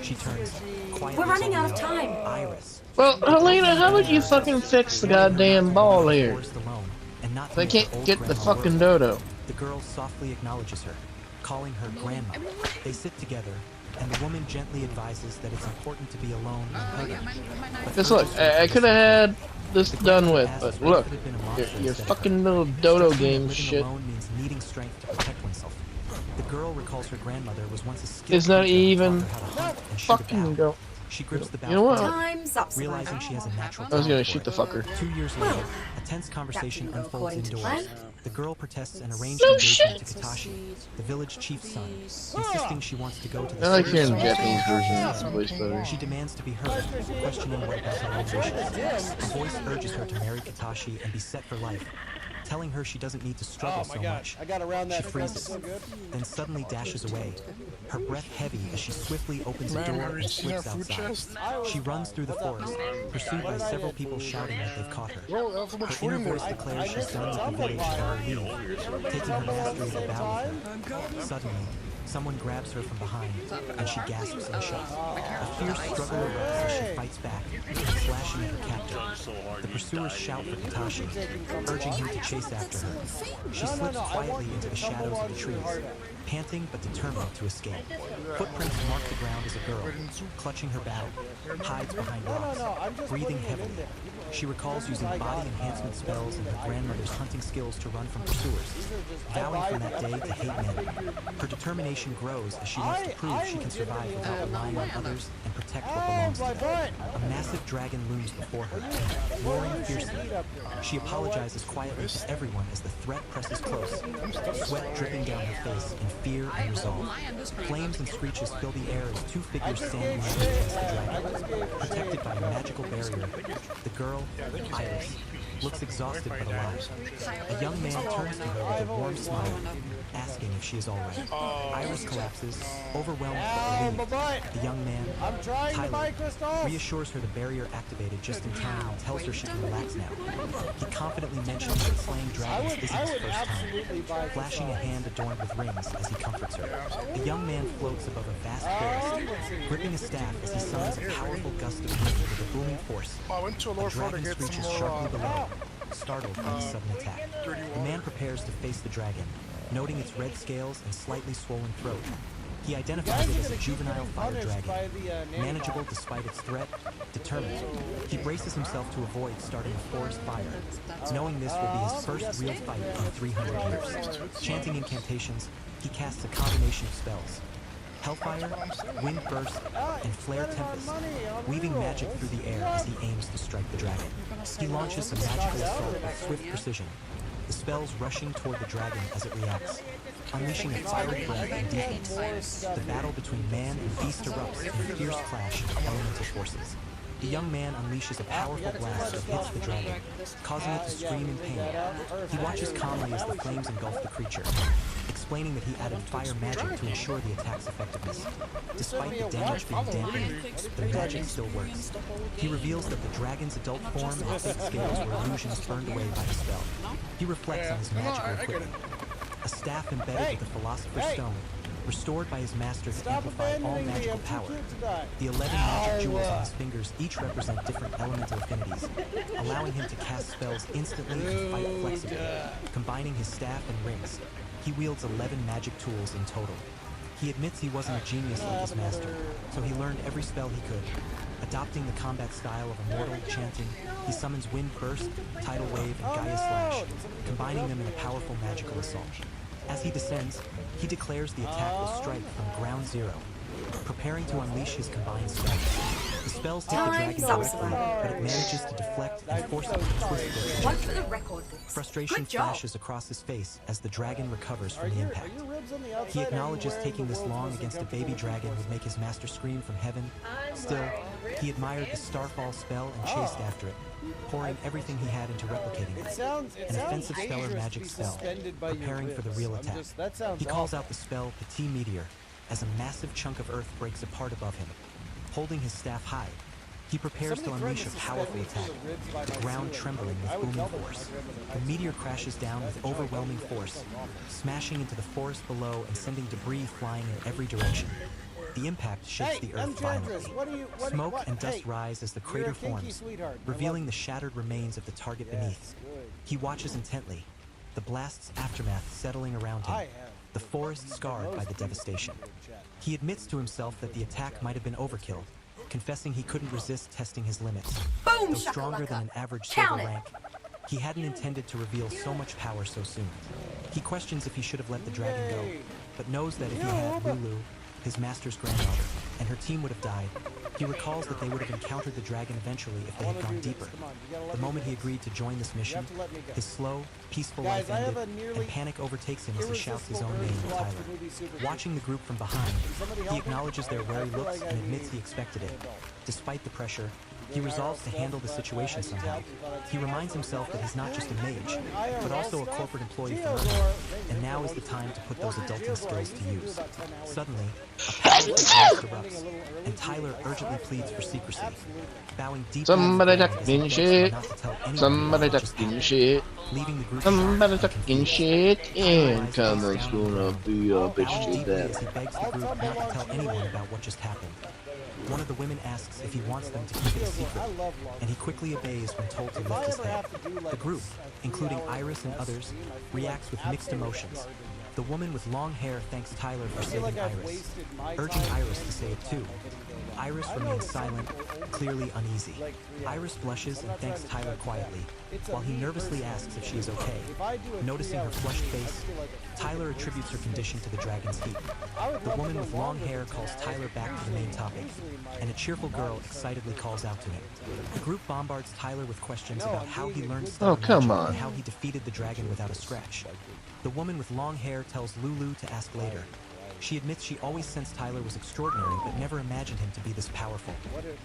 She turns, quietly. We're running out of time. Iris. Well, Helena, how would you fucking fix the goddamn ball here? They can't get the fucking dodo. The girl softly acknowledges her, calling her grandma. They sit together, and the woman gently advises that it's important to be alone when hugging. Just look, I could have had this done with, but look, your fucking little dodo game living shit alone means needing strength to protect oneself. The girl recalls her grandmother was once a skilled is not hunter who even taught her how to hunt and shoot a fucking bow. go. She grips the bow You know what? firmly, Time's up, realizing she has a natural I was gonna talent for shoot the it. fucker. 2 years Well, later, a tense conversation that didn't go unfolds according to indoors. plan. The girl protests an arranged No engagement shit. to Katashi, the village chief's son, insisting she wants to go to the I like city hearing the center. Japanese version of this voice better. She demands to be heard, questioning what about her own wishes. A voice urges her to marry Katashi and be set for life, telling her she doesn't need to struggle Oh my so God. much. I got around that She freezes, so good. then suddenly dashes away, her breath heavy as she swiftly opens a door and slips outside. She runs through the forest, pursued by several people shouting that they've caught her. Her inner voice declares she's done with the village and will leave, taking her mastery of the bow with her. Suddenly, someone grabs her from behind, and she gasps in shock. A fierce struggle erupts as she fights back, slashing at her captor. The pursuers shout for Katashi, urging him to chase after her. She slips quietly into the shadows of the trees, panting but determined to escape. Footprints mark the ground as a girl, clutching her bow, hides behind rocks, breathing heavily. She recalls using body enhancement spells and her grandmother's hunting skills to run from pursuers, vowing from that day to hate men. Her determination grows as she wants to prove she can survive without relying on others and protect what belongs to them. A massive dragon looms before her, roaring fiercely. She apologizes quietly to everyone as the threat presses close, sweat dripping down her face in fear and resolve. Flames and screeches fill the air as two figures stand against the dragon. Protected by a magical barrier, the girl, Iris, looks exhausted but alive. A young man turns to her with a warm smile, asking if she is all right. Iris collapses, overwhelmed but relieved. The young man, Tyler, reassures her the barrier activated just in time and tells her she can relax now. He confidently mentions that slaying dragons isn't his first time, flashing a hand adorned with rings as he comforts her. The young man floats above a vast forest, gripping a staff as he summons a powerful gust of wind with a booming force. A dragon screeches sharply below, startled by the sudden attack. The man prepares to face the dragon, noting its red scales and slightly swollen throat. He identifies it as a juvenile fire dragon, manageable despite its threat, determined. He braces himself to avoid starting a forest fire, knowing this will be his first real fight in 300 years. Chanting incantations, he casts a combination of spells: Hellfire, Wind Burst, and Flare Tempest, weaving magic through the air as he aims to strike the dragon. He launches a magical assault with swift precision, the spells rushing toward the dragon as it reacts, unleashing a fiery breath and defense. The battle between man and beast erupts in a fierce clash of elemental forces. The young man unleashes a powerful blast that hits the dragon, causing it to scream in pain. He watches calmly as the flames engulf the creature, explaining that he added fire magic to ensure the attack's effectiveness. Despite the damage being dampened, the magic still works. He reveals that the dragon's adult form and fate scales were illusions burned away by the spell. He reflects on his magical equipment. A staff embedded with the Philosopher's Stone, restored by his master to amplify all magical power. The 11 magic jewels on his fingers each represent different elemental affinities, allowing him to cast spells instantly and fight flexibly. Combining his staff and rings, he wields 11 magic tools in total. He admits he wasn't a genius like his master, so he learned every spell he could. Adopting the combat style of Immortal chanting, he summons Wind Burst, Tidal Wave, and Gaia Slash, combining them in a powerful magical assault. As he descends, he declares the attack will strike from ground zero, preparing to unleash his combined spells. The spells hit the dragon directly, but it manages to deflect and force it to twist One for the record books. Frustration flashes across his face as the dragon recovers from the impact. He acknowledges taking this long against a baby dragon would make his master scream from heaven. Still, he admired the Starfall spell and chased after it, pouring everything he had into replicating it. An offensive stellar magic spell, preparing for the real attack. He calls out the spell Petit Meteor as a massive chunk of earth breaks apart above him. Holding his staff high, he prepares to unleash a powerful attack, the ground trembling with booming force. The meteor crashes down with overwhelming force, smashing into the forest below and sending debris flying in every direction. The impact shakes the earth violently. Smoke and dust rise as the crater forms, revealing the shattered remains of the target beneath. He watches intently, the blast's aftermath settling around him. the forest scarred by the devastation. He admits to himself that the attack might have been overkill, confessing he couldn't resist testing his limits. Boom, Though stronger than an average Count silver it. rank, he hadn't intended to reveal so much power so soon. He questions if he should have let the dragon go, but knows that if he had Lulu, his master's granddaughter, and her team would have died. He recalls that they would have encountered the dragon eventually if they had gone deeper. The moment he agreed to join this mission, his slow, peaceful life ended, and panic overtakes him as he shouts his own name, Tyler. Watching the group from behind, he acknowledges their wary looks and admits he expected it. Despite the pressure, he resolves to handle the situation somehow. He reminds himself that he's not just a mage, but also a corporate employee for Earth, and now is the time to put those adulting skills to use. Suddenly, a powerful blast erupts, and Tyler urgently pleads for secrecy. Bowing deeply Somebody to the ground as he talking begs shit. not to tell anyone Somebody about what just talking happened, shit. leaving the group Somebody shocked and talking confused. shit. Tyler And eyes come face on, down school on the up, ground, do your bowing bitch do deeply that. as he begs the group not to tell anyone about what just happened. One of the women asks if he wants them to keep it a secret, and he quickly obeys when told to lift his head. The group, including Iris and others, reacts with mixed emotions. The woman with long hair thanks Tyler for saving Iris, urging Iris to say it too. Iris remains silent, clearly uneasy. Iris blushes and thanks Tyler quietly, while he nervously asks if she is okay. Noticing her flushed face, Tyler attributes her condition to the dragon's heat. The woman with long hair calls Tyler back to the main topic, and a cheerful girl excitedly calls out to him. The group bombards Tyler with questions about how he learned Oh, stealth come magic on. and how he defeated the dragon without a scratch. The woman with long hair tells Lulu to ask later. She admits she always sensed Tyler was extraordinary, but never imagined him to be this powerful.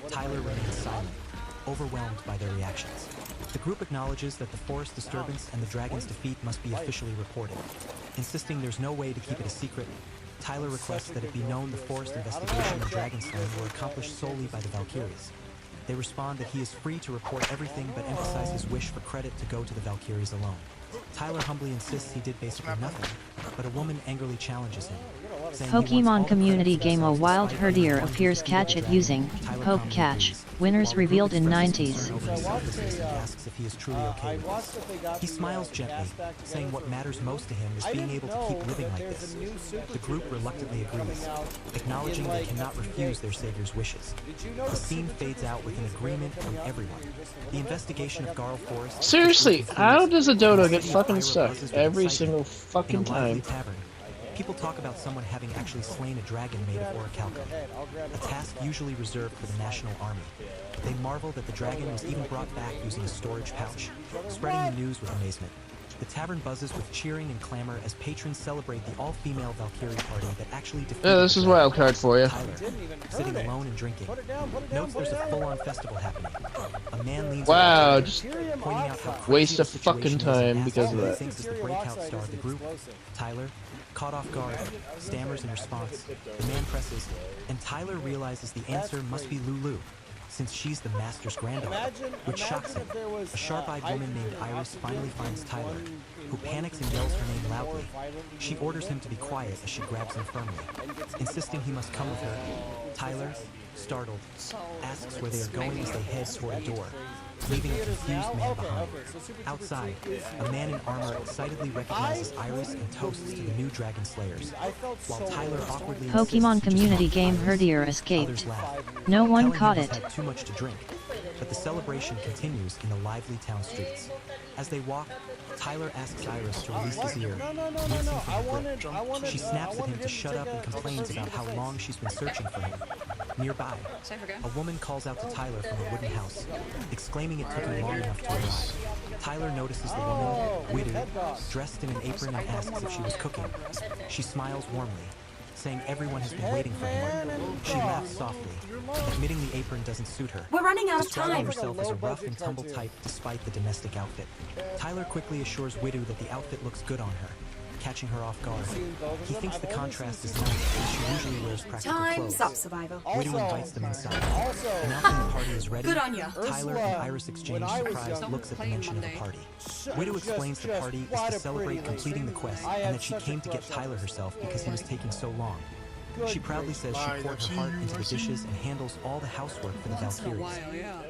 Tyler remains silent, overwhelmed by their reactions. The group acknowledges that the forest disturbance and the dragon's defeat must be officially reported. Insisting there's no way to keep it a secret, Tyler requests that it be known the forest investigation and dragon slaying were accomplished solely by the Valkyries. They respond that he is free to report everything, but emphasize his wish for credit to go to the Valkyries alone. Tyler humbly insists he did basically nothing, but a woman angrily challenges him, saying he wants all Pokemon the community credit game for A his Wild fight with Herdier one appears who catch defeated it the using dragon. Tyler Poke calmly Catch. agrees. Winners While the group revealed in expresses 90s. concern over his selflessness and asks if he is truly okay with this. He smiles gently, saying what matters most to him is being able to keep living like this. The group reluctantly agrees, acknowledging they cannot refuse their savior's wishes. The scene fades out with an agreement from everyone. The investigation of Garl Forest. Seriously, how does a dodo get The city of fucking Ira stuck buzzes with every excitement. single fucking In a lively time? tavern, people talk about someone having actually slain a dragon made of orichalcum, a task usually reserved for the national army. They marvel that the dragon was even brought back using a storage pouch, spreading the news with amazement. The tavern buzzes with cheering and clamor as patrons celebrate the all-female Valkyrie party that actually defeated Yeah, this the is dragon. wildcard for you. Tyler, sitting alone and drinking, notes there's a full-on festival happening. A man leans Wow, over, just pointing out how crazy waste the of fucking situation is and time asks because of who he that. thinks is the breakout star of the group. Tyler, caught off guard, stammers in response. The man presses, and Tyler realizes the answer must be Lulu, since she's the master's granddaughter, which shocks him. A sharp-eyed woman named Iris finally finds Tyler, who panics and yells her name loudly. She orders him to be quiet as she grabs him firmly, insisting he must come with her. Tyler, startled, asks where they are going as they head toward a door, leaving a confused man behind. Outside, a man in armor excitedly recognizes Iris and toasts to the new dragon slayers, while Tyler awkwardly insists Pokemon he just community wants game Iris. Herdier Others escaped. laugh, No one telling caught him it. he's had too much to drink, but the celebration continues in the lively town streets. As they walk, Tyler asks Iris to release his ear, releasing from her grip. She snaps at him to shut up and complains about how long she's been searching for him. Nearby, a woman calls out to Tyler from a wooden house, exclaiming it took him long enough to arrive. Tyler notices the woman, Widow, dressed in an apron and asks if she was cooking. She smiles warmly, saying everyone has been waiting for him. She laughs softly, admitting the apron doesn't suit her. We're running out of Describing time. herself as a rough and tumble type despite the domestic outfit. Tyler quickly assures Widow that the outfit looks good on her, catching her off guard. He thinks the contrast is nice as she usually wears practical Time's clothes. up, Survivor. Widow invites them inside. Announcing the party is ready, Good on ya. Tyler and Iris exchange surprised looks at the mention of a party. Widow explains the party is to celebrate completing the quest and that she came to get Tyler herself because he was taking so long. She proudly says she poured her heart into the dishes and handles all the housework for the Valkyries.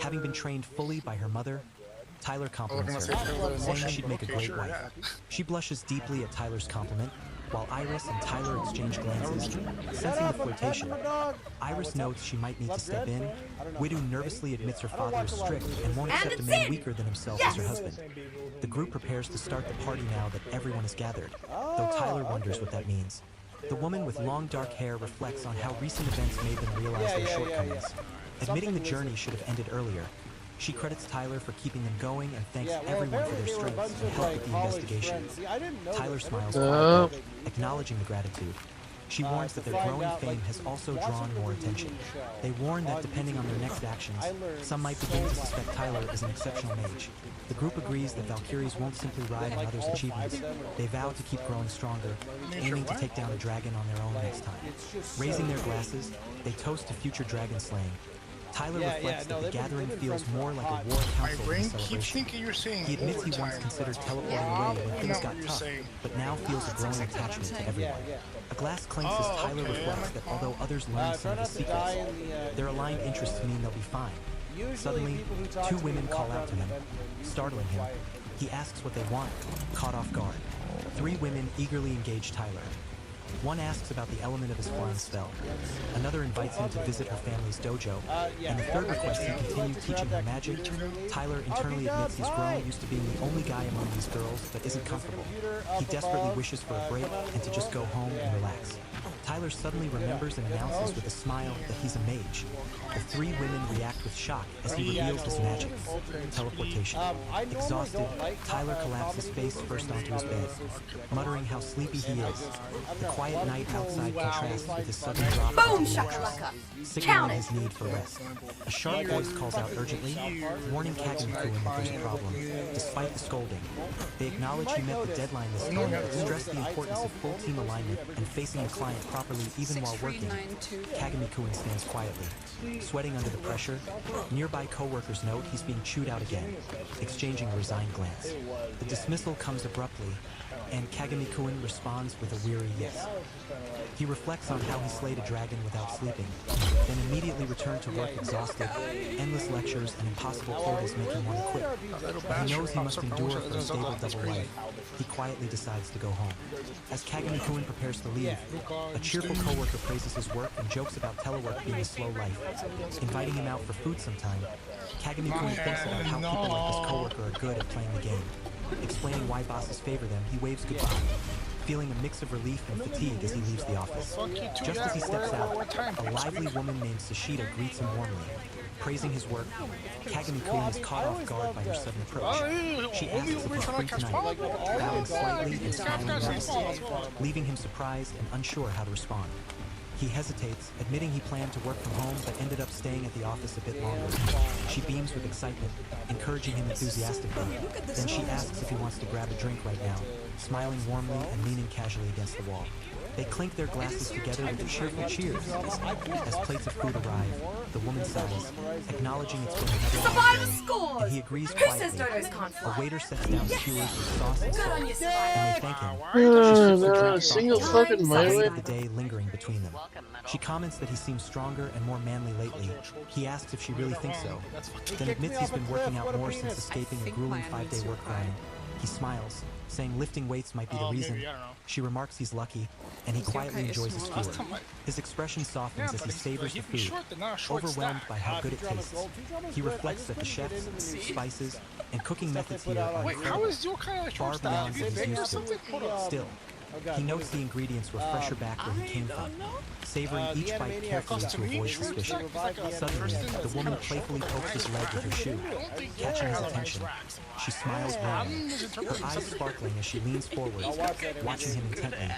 Having been trained fully by her mother, Tyler compliments her, saying she'd make a great wife. She blushes deeply at Tyler's compliment, While Iris and Tyler exchange glances, sensing the flirtation, Iris notes she might need to step in. Widow nervously admits her father is strict and won't accept a man weaker than himself as her husband. The group prepares to start the party now that everyone is gathered, though Tyler wonders what that means. The woman with long dark hair reflects on how recent events made them realize their shortcomings. Admitting the journey should have ended earlier. She credits Tyler for keeping them going and thanks everyone for their strengths and help with the investigation. Tyler smiles quietly, acknowledging the gratitude. She warns that their growing fame has also drawn more attention. They warn that depending on their next actions, some might begin to suspect Tyler is an exceptional mage. The group agrees that Valkyries won't simply ride on others' achievements. They vow to keep growing stronger, aiming to take down a dragon on their own next time. Raising their glasses, they toast to future dragon slaying. Tyler reflects that the gathering feels more like a war council than a celebration. He admits he once considered teleporting away when things got tough, but now feels a growing attachment to everyone. A glass clinks as Tyler reflects that although others learn some of his secrets, their aligned interests mean they'll be fine. Suddenly, two women call out to him, startling him. He asks what they want, caught off guard. Three women eagerly engage Tyler. One asks about the element of his flying spell. Another invites him to visit her family's dojo. And the third requests he continue teaching her magic. Tyler internally admits he's grown used to being the only guy among these girls, but isn't comfortable. He desperately wishes for a break and to just go home and relax. Tyler suddenly remembers and announces with a smile that he's a mage. The three women react with shock as he reveals his magic. Teleportation. Exhausted, Tyler collapses face first onto his bed, muttering how sleepy he is. The quiet night outside contrasts with his sudden drop Boom, into the mattress, shakalaka! signaling his need for rest. A sharp voice calls out urgently, warning Kaganikuin that there's a problem, despite the scolding. They acknowledge he met the deadline this time, but stress the importance of full team alignment and facing a client properly even while working. Kaganikuin stands quietly, sweating under the pressure. Nearby co-workers note he's being chewed out again, exchanging a resigned glance. The dismissal comes abruptly, and Kaganikuin responds with a weary yes. He reflects on how he slayed a dragon without sleeping, then immediately returned to work exhausted. Endless lectures and impossible quotas make him want to quit. But he knows he must endure for a stable double life. He quietly decides to go home. As Kaganikuin prepares to leave, a cheerful coworker praises his work and jokes about telework being a slow life. Inviting him out for food sometime, Kaganikuin thinks about how people like his coworker are good at playing the game. Explaining why bosses favor them, he waves goodbye, feeling a mix of relief and fatigue as he leaves the office. Just as he steps out, a lively woman named Sashida greets him warmly. Praising his work, Kaganikuin is caught off guard by her sudden approach. She asks if he's free tonight, bowing slightly and smiling nervously, leaving him surprised and unsure how to respond. He hesitates, admitting he planned to work from home but ended up staying at the office a bit longer. She beams with excitement, encouraging him enthusiastically. Then she asks if he wants to grab a drink right now, smiling warmly and leaning casually against the wall. They clink their glasses together with a cheerful cheers. As plates of food arrive, the woman sighs, acknowledging it's been another long day, and he agrees quietly. A waiter sets down skewers with sauce and salt, and they thank him. She sips her drink single thoughtfully, fucking the weight melee. of the day lingering between them. She comments that he seems stronger and more manly lately. He asks if she really thinks so, then admits he's been working out more since escaping a grueling 5-day work grind. He smiles, saying lifting weights might be the reason. She remarks he's lucky, and he quietly enjoys a skewer. His expression softens as he savors the food, overwhelmed by how good it tastes. He reflects that the chefs, spices, and cooking methods here are incredible, far beyond what he's used to. Still, he notes the ingredients were fresher back where he came from, savoring each bite carefully to avoid suspicion. Suddenly, the woman playfully pokes his leg with her shoe, catching his attention. She smiles warmly, her eyes sparkling as she leans forward, watching him intently.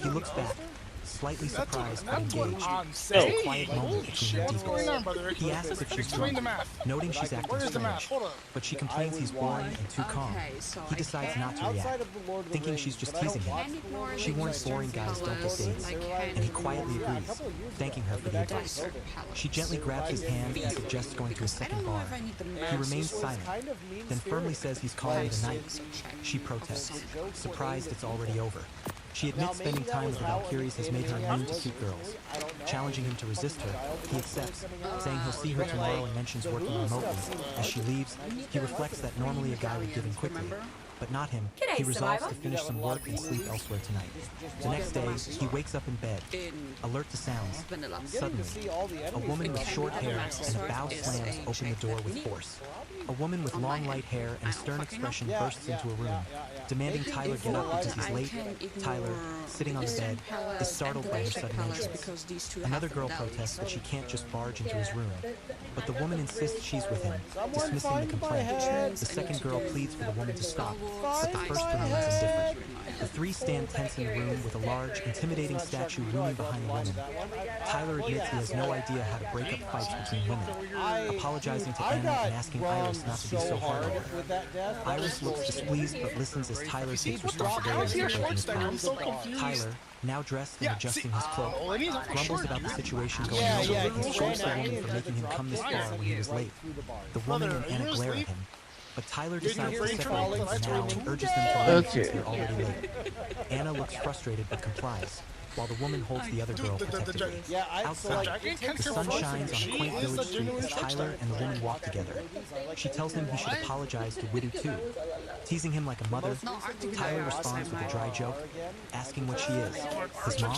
He looks back, slightly surprised but engaged. There's a quiet moment between their deepest. He asks if she's drunk, noting she's acting strange, but she complains he's boring and too calm. He decides not to react, thinking she's just teasing him. She warns boring guys don't get dates, and he quietly agrees, thanking her for the advice. She gently grabs his hand and suggests going to a second bar. He remains silent, then firmly says he's calling it a night. She protests, surprised it's already over. She admits spending time with the Valkyries has made her immune to cute girls. Challenging him to resist her, he accepts, saying he'll see her tomorrow and mentions working remotely. As she leaves, he reflects that normally a guy would give in quickly. But not him. G'day, He resolves survivor. to finish some work and sleep elsewhere tonight. The next day, he wakes up in bed, alert to sounds. Suddenly, a woman with short hair and a bow slams open the door with force. A woman with long light hair and a stern expression bursts into a room, demanding Tyler get up because he's late. Tyler, sitting on the bed, is startled by her sudden entrance. Another girl protests that she can't just barge into his room, but the woman insists she's with him, dismissing the complaint. The second girl pleads for the woman to stop, but the first remains indifferent. The three stand tense in a room with a large, intimidating statue looming behind the woman. Tyler admits he has no idea how to break up fights between women, apologizing to Anna and asking Iris not to be so hard on her. Iris looks displeased but listens as Tyler takes responsibility for breaking his promise. Tyler, now dressed and adjusting his cloak, grumbles about the situation going over and scolds the woman for making him come this far when he was late. The woman and Anna glare at him, but Tyler decides to separate them now and urges them to leave since they're already late. Anna looks frustrated but complies, while the woman holds the other girl protectively. Outside, the sun shines on a quaint village street as Tyler and the woman walk together. She tells him he should apologize to Widow too. Teasing him like a mother, Tyler responds with a dry joke, asking what she is. His mom?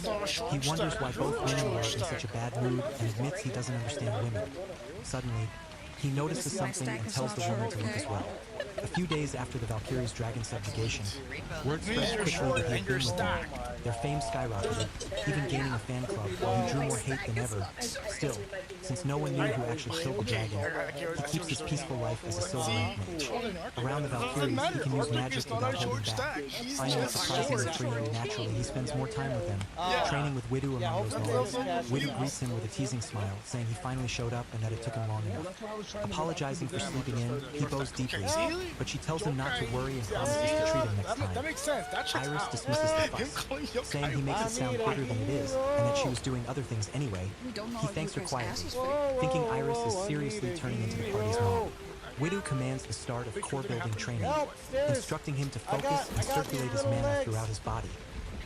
He wonders why both women are in such a bad mood and admits he doesn't understand women. Suddenly, he notices something and tells the woman to look as well. A few days after the Valkyrie's dragon subjugation, word spreads quickly that he had been with them. Their fame skyrocketed, even gaining a fan club while he drew more hate than ever. Still, since no one knew who actually killed the dragon, he keeps his peaceful life as a silver rank mage. Around the Valkyries, he can use magic without holding back. Finding surprisingly free and naturally, he spends more time with them, training with Widow among those moments. Widow greets him with a teasing smile, saying he finally showed up and that it took him long enough. Apologizing for sleeping in, he bows deeply, but she tells him not to worry and promises to treat him next time. That makes sense. That checks Iris out. dismisses the fuss, saying he makes it sound bigger than it is, and that she was doing other things anyway. He thanks her quietly, thinking Iris is seriously turning into the party's mom. Widow commands the start of core building training, instructing him to focus and circulate his mana throughout his body.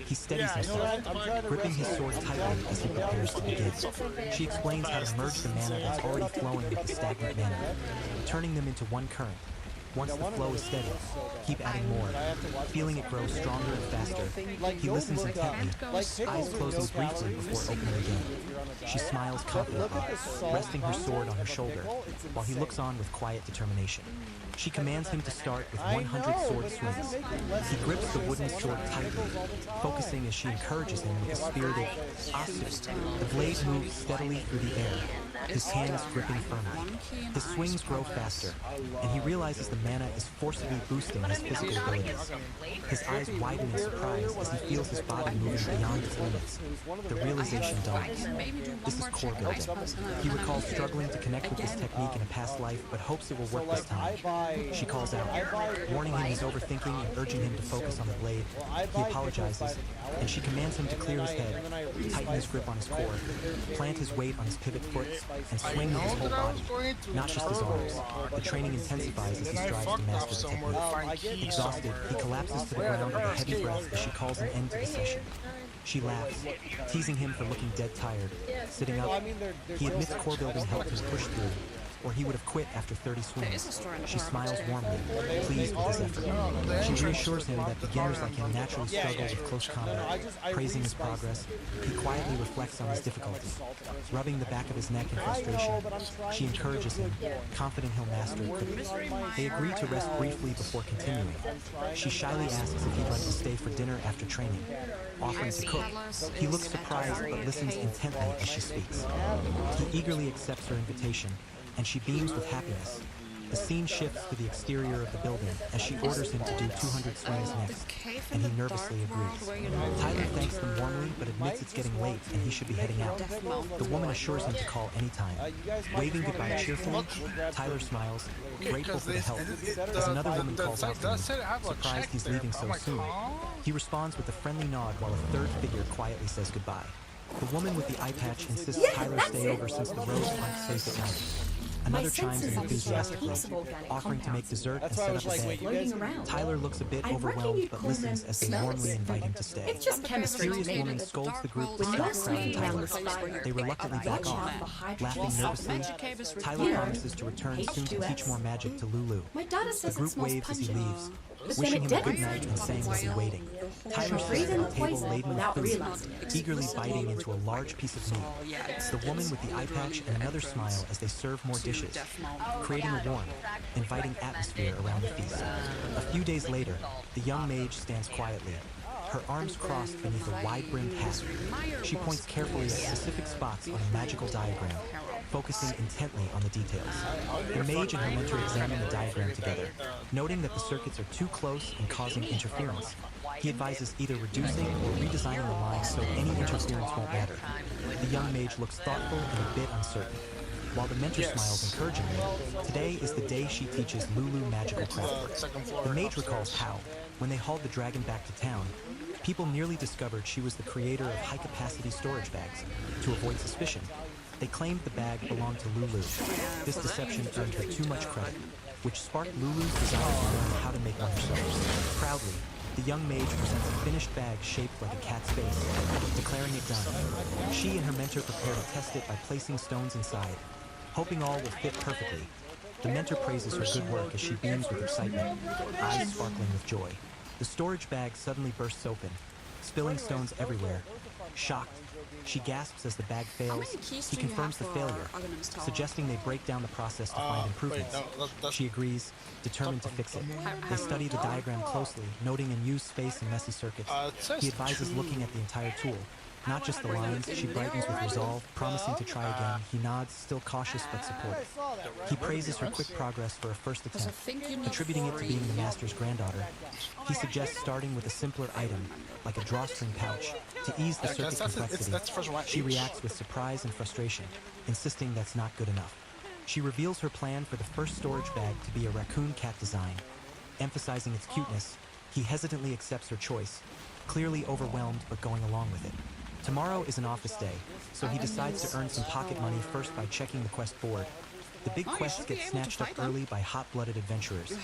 He steadies himself, gripping his sword tightly as he prepares to begin. She explains how to merge the mana that's already flowing with the stagnant mana, turning them into one current. Once the flow is steady, keep adding more, feeling it grow stronger and faster. He listens intently, eyes closing briefly before opening again. She smiles confidently, resting her sword on her shoulder, while he looks on with quiet determination. She commands him to start with 100 sword swings. He grips the wooden sword tightly, focusing as she encourages him with a spirited Asu. The blade moves steadily through the air, his hands gripping firmly. His swings grow faster, and he realizes the mana is forcibly boosting his physical abilities. His eyes widen in surprise as he feels his body moving beyond its limits. The realization dawns. This is core building. He recalls struggling to connect with this technique in a past life, but hopes it will work this time. She calls out, warning him he's overthinking and urging him to focus on the blade. He apologizes, and she commands him to clear his head, tighten his grip on his core, plant his weight on his pivot foot, and swing with his whole body, not just his arms. The training intensifies as he strives to master the technique. Exhausted, he collapses to the ground with a heavy breath as she calls an end to the session. She laughs, teasing him for looking dead tired. Sitting up, he admits core building helped him push through, or he would have quit after 30 swings. She smiles warmly, pleased with his effort. She reassures him that beginners like him naturally struggle with close combat. Praising his progress, he quietly reflects on his difficulty. Rubbing the back of his neck in frustration, she encourages him, confident he'll master it quickly. They agree to rest briefly before continuing. She shyly asks if he'd like to stay for dinner after training, offering to cook. He looks surprised but listens intently as she speaks. He eagerly accepts her invitation, and she beams with happiness. The scene shifts to the exterior of the building as she orders him to do 200 swings next, and he nervously agrees. Tyler thanks them warmly but admits it's getting late and he should be heading out. The woman assures him to call anytime. Waving goodbye cheerfully, Tyler smiles, grateful for the help, as another woman calls out to him, surprised he's leaving so soon. He responds with a friendly nod while a third figure quietly says goodbye. The woman with the eye patch insists Tyler stay over since the roads aren't safe at night. Another chimes in enthusiastically, offering to make dessert and set up a bed. Tyler looks a bit overwhelmed but listens as they warmly invite him to stay. It's just The chemistry. mysterious woman scolds the group to stop crowding Tyler. They reluctantly back off, laughing nervously. Tyler promises to return soon to teach more magic to Lulu. My data The says it group smells waves as he pungent. leaves, Wishing him a good night and saying they'll be waiting. Tyler sits at a table laden with food, eagerly biting into a large piece of meat. The woman with the eye patch and another smile as they serve more dishes, creating a warm, inviting atmosphere around the feast. A few days later, the young mage stands quietly, her arms crossed beneath a wide-brimmed hat. She points carefully at specific spots on a magical diagram, focusing intently on the details. The mage and her mentor examine the diagram together, noting that the circuits are too close and causing interference. He advises either reducing or redesigning the lines so any interference won't matter. The young mage looks thoughtful and a bit uncertain. While the mentor smiles encouragingly, today is the day she teaches Lulu magical craftwork. The mage recalls how, when they hauled the dragon back to town, people nearly discovered she was the creator of high-capacity storage bags. To avoid suspicion, they claimed the bag belonged to Lulu. This deception earned her too much credit, which sparked Lulu's desire to learn how to make one herself. Proudly, the young mage presents a finished bag shaped like a cat's face, declaring it done. She and her mentor prepare to test it by placing stones inside. Hoping all will fit perfectly, the mentor praises her good work as she beams with excitement, eyes sparkling with joy. The storage bag suddenly bursts open, spilling stones everywhere. Shocked, she gasps as the bag fails. He confirms the failure, suggesting they break down the process to find improvements. She agrees, determined to fix it. They study the diagram closely, noting unused space and messy circuits. He advises looking at the entire tool, not just the lines. She brightens with resolve, promising to try again. He nods, still cautious but supportive. He praises her quick progress for a first attempt, attributing it to being the master's granddaughter. He suggests starting with a simpler item, like a drawstring pouch, to ease the circuit complexity. She reacts with surprise and frustration, insisting that's not good enough. She reveals her plan for the first storage bag to be a raccoon cat design. Emphasizing its cuteness, he hesitantly accepts her choice, clearly overwhelmed but going along with it. Tomorrow is an office day, so he decides to earn some pocket money first by checking the quest board. The big quests get snatched up early by hot-blooded adventurers,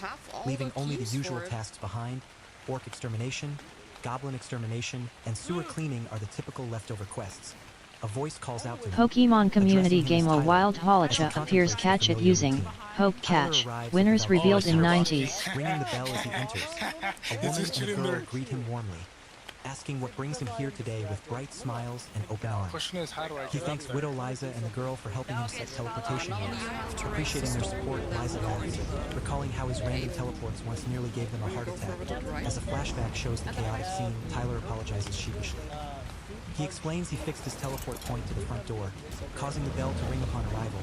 leaving only the usual tasks behind. Orc extermination, goblin extermination, and sewer cleaning are the typical leftover quests. A voice calls out to him, Pokemon community addressing him game as A Tyler, Wild as Holocha he appears. contemplates the Catch it familiar using routine. Hope Tyler Catch. arrives Winners without revealed in pause, 90s. ringing the bell as he enters. A woman and a girl greet him warmly, asking what brings him here today with bright smiles and open arms. He thanks Widow Liza and the girl for helping him set teleportation rules. Appreciating their support, Liza laughs, recalling how his random teleports once nearly gave them a heart attack. As a flashback shows the chaotic scene, Tyler apologizes sheepishly. He explains he fixed his teleport point to the front door, causing the bell to ring upon arrival.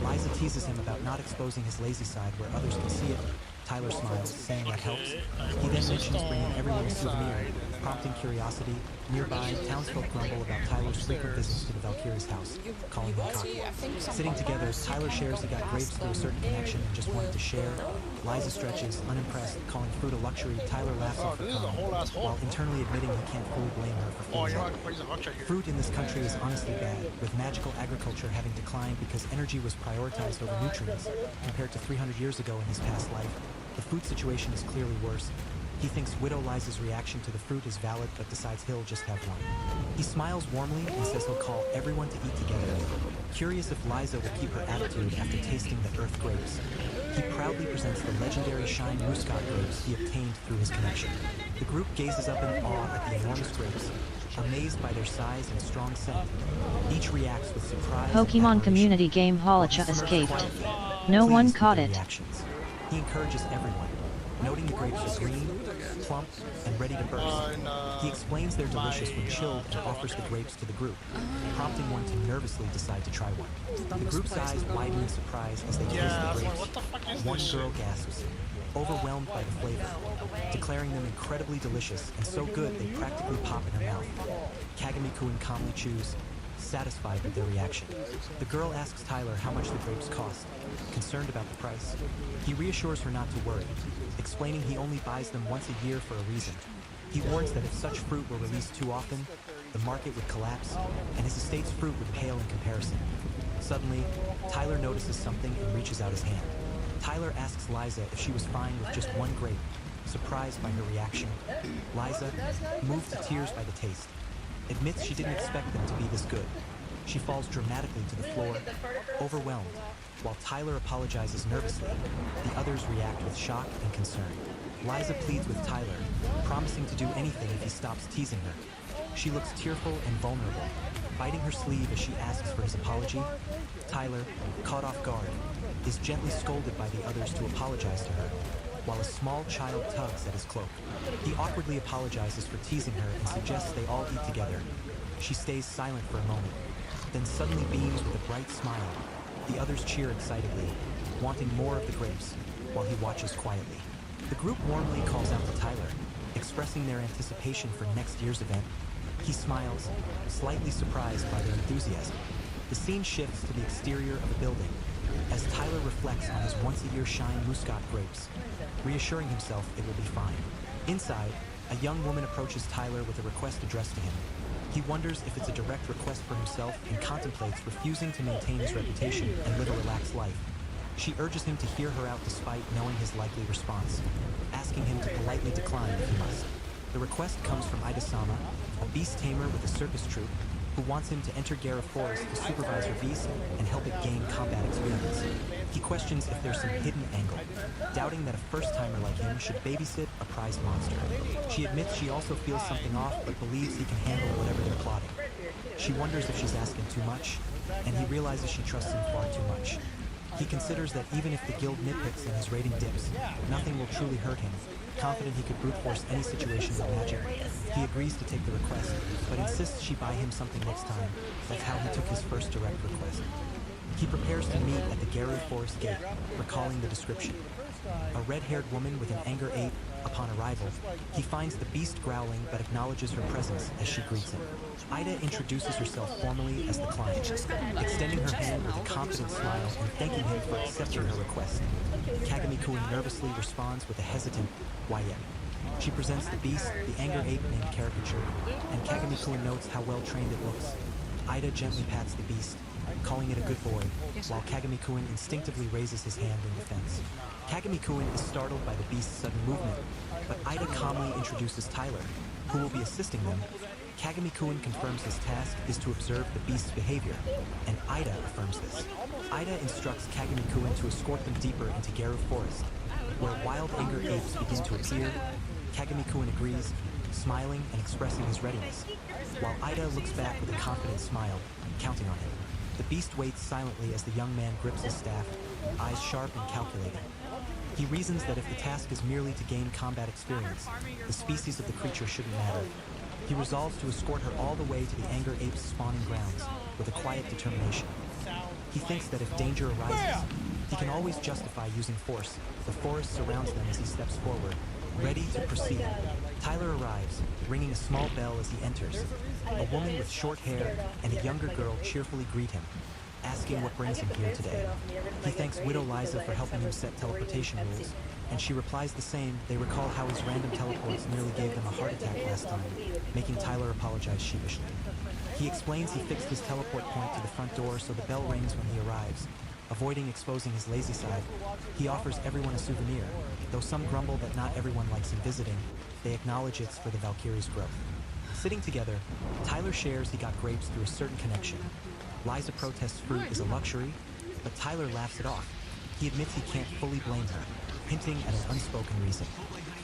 Liza teases him about not exposing his lazy side where others can see it. Tyler smiles, saying that helps. He then mentions bringing everyone a souvenir, prompting curiosity. Nearby, townsfolk grumble about Tyler's frequent visits to the Valkyrie's house, calling him cocky. Sitting together, Tyler shares he got grapes through a certain connection and just wanted to share. Liza stretches, unimpressed, calling fruit a luxury. Tyler laughs off her comment, while internally admitting he can't fully blame her for feeling it. Fruit in this country is honestly bad, with magical agriculture having declined because energy was prioritized over nutrients. Compared to 300 years ago in his past life, the food situation is clearly worse. He thinks Widow Liza's reaction to the fruit is valid, but decides he'll just have one. He smiles warmly and says he'll call everyone to eat together. Curious if Liza will keep her attitude after tasting the Earth grapes. He proudly presents the legendary Shine Muscat grapes he obtained through his connection. The group gazes up in awe at the enormous grapes, amazed by their size and strong scent. Each reacts with surprise. Pokemon community game Holocha escaped. No one caught it. Reactions. He encourages everyone, noting the grapes are green, plump, and ready to burst. He explains they're delicious when chilled and offers the grapes to the group, prompting one to nervously decide to try one. The group's eyes widen in surprise as they taste the grapes. One girl gasps, overwhelmed by the flavor, declaring them incredibly delicious and so good they practically pop in her mouth. Kagami-kun calmly chews, satisfied with their reaction. The girl asks Tyler how much the grapes cost, concerned about the price. He reassures her not to worry, explaining he only buys them once a year for a reason. He warns that if such fruit were released too often, the market would collapse, and his estate's fruit would pale in comparison. Suddenly, Tyler notices something and reaches out his hand. Tyler asks Liza if she was fine with just one grape, surprised by her reaction. Liza, moved to tears by the taste, admits she didn't expect them to be this good. She falls dramatically to the floor, overwhelmed. While Tyler apologizes nervously, the others react with shock and concern. Liza pleads with Tyler, promising to do anything if he stops teasing her. She looks tearful and vulnerable, biting her sleeve as she asks for his apology. Tyler, caught off guard, is gently scolded by the others to apologize to her, while a small child tugs at his cloak. He awkwardly apologizes for teasing her and suggests they all eat together. She stays silent for a moment, then suddenly beams with a bright smile. The others cheer excitedly, wanting more of the grapes, while he watches quietly. The group warmly calls out to Tyler, expressing their anticipation for next year's event. He smiles, slightly surprised by their enthusiasm. The scene shifts to the exterior of a building, as Tyler reflects on his once-a-year Shine Muscat grapes, reassuring himself it will be fine. Inside, a young woman approaches Tyler with a request addressed to him. He wonders if it's a direct request for himself and contemplates refusing to maintain his reputation and live a relaxed life. She urges him to hear her out despite knowing his likely response, asking him to politely decline if he must. The request comes from Ida-sama, a beast tamer with a circus troupe, who wants him to enter Gara Forest to supervise her beast and help it gain combat experience. He questions if there's some hidden angle, doubting that a first-timer like him should babysit a prized monster. She admits she also feels something off, but believes he can handle whatever they're plotting. She wonders if she's asking too much, and he realizes she trusts him far too much. He considers that even if the guild nitpicks and his rating dips, nothing will truly hurt him. Confident he could brute force any situation with magic, he agrees to take the request, but insists she buy him something next time. That's how he took his first direct request. He prepares to meet at the Garu Forest gate, recalling the description. A red-haired woman with an anger 8. Upon arrival, he finds the beast growling but acknowledges her presence as she greets him. Ida introduces herself formally as the client, extending her hand with a confident smile and thanking him for accepting her request. Kagami-kun nervously responds with a hesitant, "Why yet?" She presents the beast, the anger 8 named Caricature, and Kagami-kun notes how well trained it looks. Ida gently pats the beast, calling it a good boy, while Kagami-kun instinctively raises his hand in defense. Kagami-kun is startled by the beast's sudden movement, but Ida calmly introduces Tyler, who will be assisting them. Kagami-kun confirms his task is to observe the beast's behavior, and Ida affirms this. Ida instructs Kagami-kun to escort them deeper into Garu Forest, where wild anger apes begin to appear. Kagami-kun agrees, smiling and expressing his readiness, while Ida looks back with a confident smile, counting on him. The beast waits silently as the young man grips his staff, eyes sharp and calculating. He reasons that if the task is merely to gain combat experience, the species of the creature shouldn't matter. He resolves to escort her all the way to the anger ape's spawning grounds with a quiet determination. He thinks that if danger arises, he can always justify using force. The forest surrounds them as he steps forward, ready to proceed. Tyler arrives, ringing a small bell as he enters. A woman with short hair and a younger girl cheerfully greet him, asking what brings him here today. He thanks Widow Liza for helping him set teleportation rules, and she replies the same. They recall how his random teleports nearly gave them a heart attack last time, making Tyler apologize sheepishly. He explains he fixed his teleport point to the front door so the bell rings when he arrives. Avoiding exposing his lazy side, he offers everyone a souvenir. Though some grumble that not everyone likes him visiting, they acknowledge it's for the Valkyrie's growth. Sitting together, Tyler shares he got grapes through a certain connection. Liza protests fruit is a luxury, but Tyler laughs it off. He admits he can't fully blame her, hinting at an unspoken reason.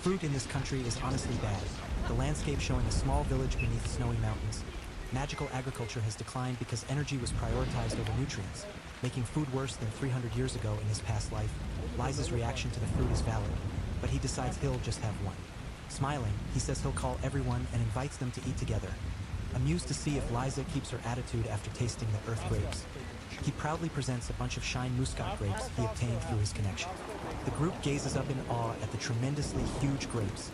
Fruit in this country is honestly bad, the landscape showing a small village beneath snowy mountains. Magical agriculture has declined because energy was prioritized over nutrients, making food worse than 300 years ago in his past life. Liza's reaction to the fruit is valid, but he decides he'll just have one. Smiling, he says he'll call everyone and invites them to eat together, amused to see if Liza keeps her attitude after tasting the earth grapes. He proudly presents a bunch of Shine Muscat grapes he obtained through his connection. The group gazes up in awe at the tremendously huge grapes.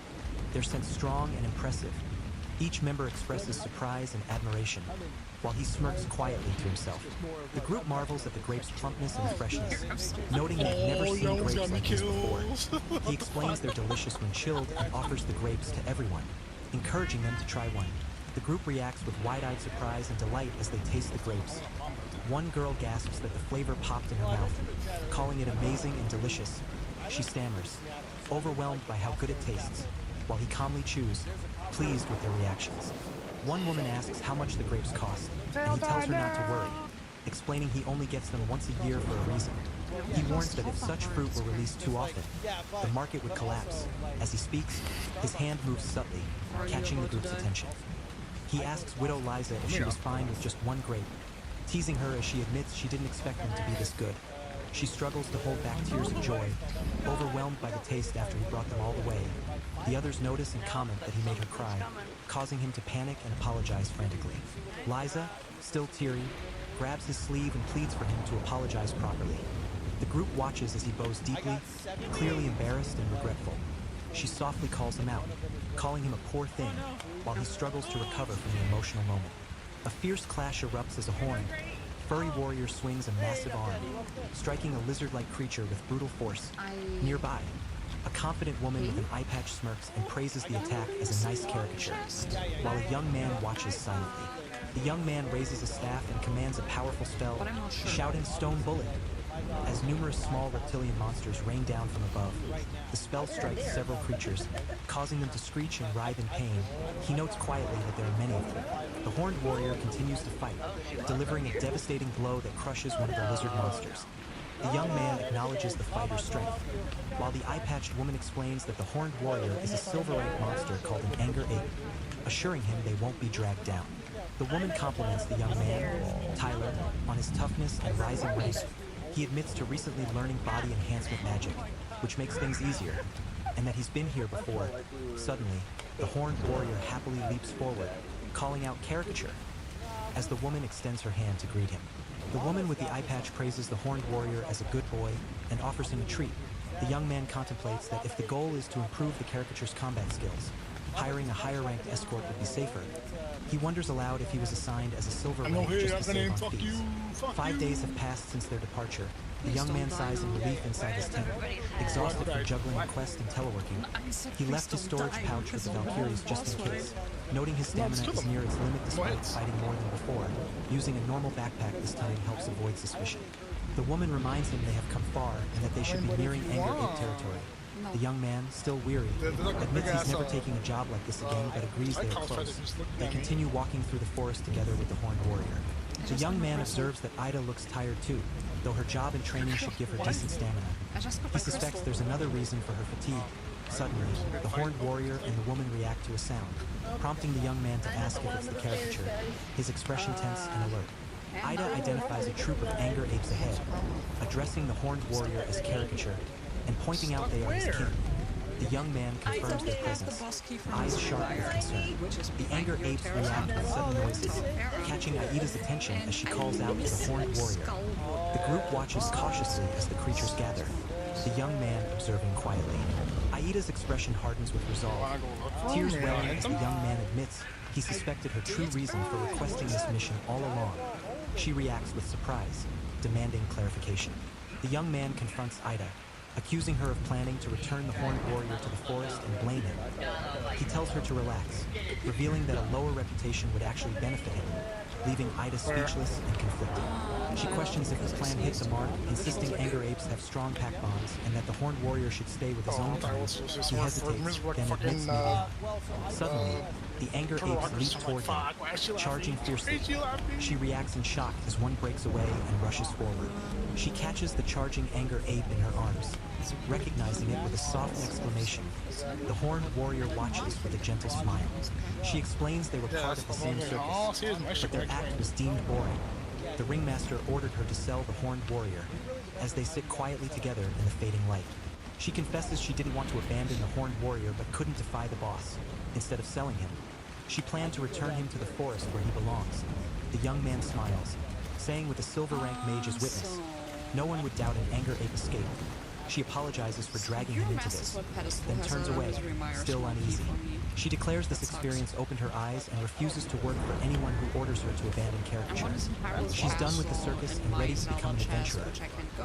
They're scent strong and impressive. Each member expresses surprise and admiration, while he smirks quietly to himself. The group marvels at the grape's plumpness and freshness, noting they've never seen grapes like this before. He explains they're delicious when chilled and offers the grapes to everyone, encouraging them to try one. The group reacts with wide-eyed surprise and delight as they taste the grapes. One girl gasps that the flavor popped in her mouth, calling it amazing and delicious. She stammers, overwhelmed by how good it tastes, while he calmly chews, pleased with their reactions. One woman asks how much the grapes cost, and he tells her not to worry, explaining he only gets them once a year for a reason. He warns that if such fruit were released too often, the market would collapse. As he speaks, his hand moves subtly, catching the group's attention. He asks Widow Liza if she was fine with just one grape, teasing her as she admits she didn't expect them to be this good. She struggles to hold back tears of joy, overwhelmed by the taste after he brought them all the way. The others notice and comment that he made her cry, causing him to panic and apologize frantically. Liza, still teary, grabs his sleeve and pleads for him to apologize properly. The group watches as he bows deeply, clearly embarrassed and regretful. She softly calls him out, calling him a poor thing, while he struggles to recover from the emotional moment. A fierce clash erupts as a horned, furry warrior swings a massive arm, striking a lizard-like creature with brutal force. Nearby, a confident woman with an eye patch smirks and praises the attack as a nice caricature, while a young man watches silently. The young man raises a staff and commands a powerful spell, shouting Stone Bullet. As numerous small reptilian monsters rain down from above, the spell strikes several creatures, causing them to screech and writhe in pain. He notes quietly that there are many of them. The horned warrior continues to fight, delivering a devastating blow that crushes one of the lizard monsters. The young man acknowledges the fighter's strength, while the eye-patched woman explains that the horned warrior is a silver-rank monster called an anger ape, assuring him they won't be dragged down. The woman compliments the young man, Tyler, on his toughness and rising rank. He admits to recently learning body enhancement magic, which makes things easier, and that he's been here before. Suddenly, the horned warrior happily leaps forward, calling out caricature, as the woman extends her hand to greet him. The woman with the eye patch praises the horned warrior as a good boy and offers him a treat. The young man contemplates that if the goal is to improve the caricature's combat skills, hiring a higher-ranked escort would be safer. He wonders aloud if he was assigned as a silver rank just to save on fees. 5 days have passed since their departure. The young man sighs in relief inside his tent, exhausted from juggling a quest and teleworking. He left his storage pouch with the Valkyries just in case, noting his stamina is near its limit despite fighting more than before. Using a normal backpack this time helps avoid suspicion. The woman reminds him they have come far and that they should be nearing Anger Ape territory. The young man, still weary, admits he's never taking a job like this again, but agrees they are close. They continue walking through the forest together with the horned warrior. The young man observes that Ida looks tired too, though her job and training should give her decent stamina. He suspects there's another reason for her fatigue. Suddenly, the horned warrior and the woman react to a sound, prompting the young man to ask if it's the caricature, his expression tense and alert. Ida identifies a troop of anger apes ahead, addressing the horned warrior as caricature, and pointing out they are his kin. The young man confirms their presence, eyes sharp with concern. The anger apes react with sudden noises, catching Aida's attention as she calls out to the horned warrior. The group watches cautiously as the creatures gather, the young man observing quietly. Aida's expression hardens with resolve, tears welling as the young man admits he suspected her true reason for requesting this mission all along. She reacts with surprise, demanding clarification. The young man confronts Ida, accusing her of planning to return the horned warrior to the forest and blame him. He tells her to relax, revealing that a lower reputation would actually benefit him, leaving Ida speechless and conflicted. She questions if his plan hit the mark, insisting anger apes have strong pack bonds and that the horned warrior should stay with his own kind. He hesitates, then admits maybe. Suddenly, the anger apes leap toward him, charging fiercely. She reacts in shock as one breaks away and rushes forward. She catches the charging anger ape in her arms, recognizing it with a soft exclamation. The horned warrior watches with a gentle smile. She explains they were part of the same circus, but their act was deemed boring. The ringmaster ordered her to sell the horned warrior, as they sit quietly together in the fading light. She confesses she didn't want to abandon the horned warrior but couldn't defy the boss. Instead of selling him, she planned to return him to the forest where he belongs. The young man smiles, saying with a silver rank mage as witness, no one would doubt an anger ape escape. She apologizes for dragging him into this, then turns away, still uneasy. She declares this experience opened her eyes and refuses to work for anyone who orders her to abandon caricature. She's done with the circus and ready to become an adventurer,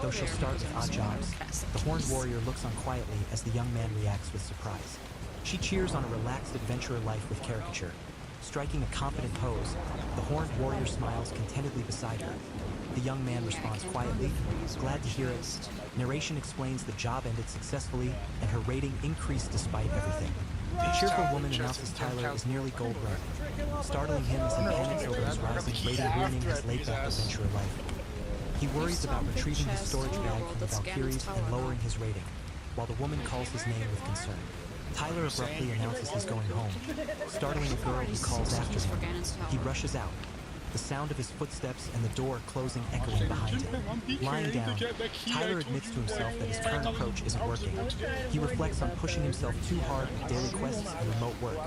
though she'll start with odd jobs. The horned warrior looks on quietly as the young man reacts with surprise. She cheers on a relaxed adventurer life with caricature. Striking a confident pose, the horned warrior smiles contentedly beside her. The young man responds quietly, glad to hear it. Narration explains the job ended successfully and her rating increased despite everything. The cheerful woman announces Tyler is nearly gold run, startling him as he panics over his rising rating, ruining his laid-back adventurer life. He worries about retrieving his storage bag from the Valkyries and lowering his rating, while the woman calls his name with concern. Tyler abruptly announces he's going home, startling a girl who calls after him. He rushes out, the sound of his footsteps and the door closing echoing behind him. Lying down, Tyler admits to himself that his current approach isn't working. He reflects on pushing himself too hard with daily quests and remote work,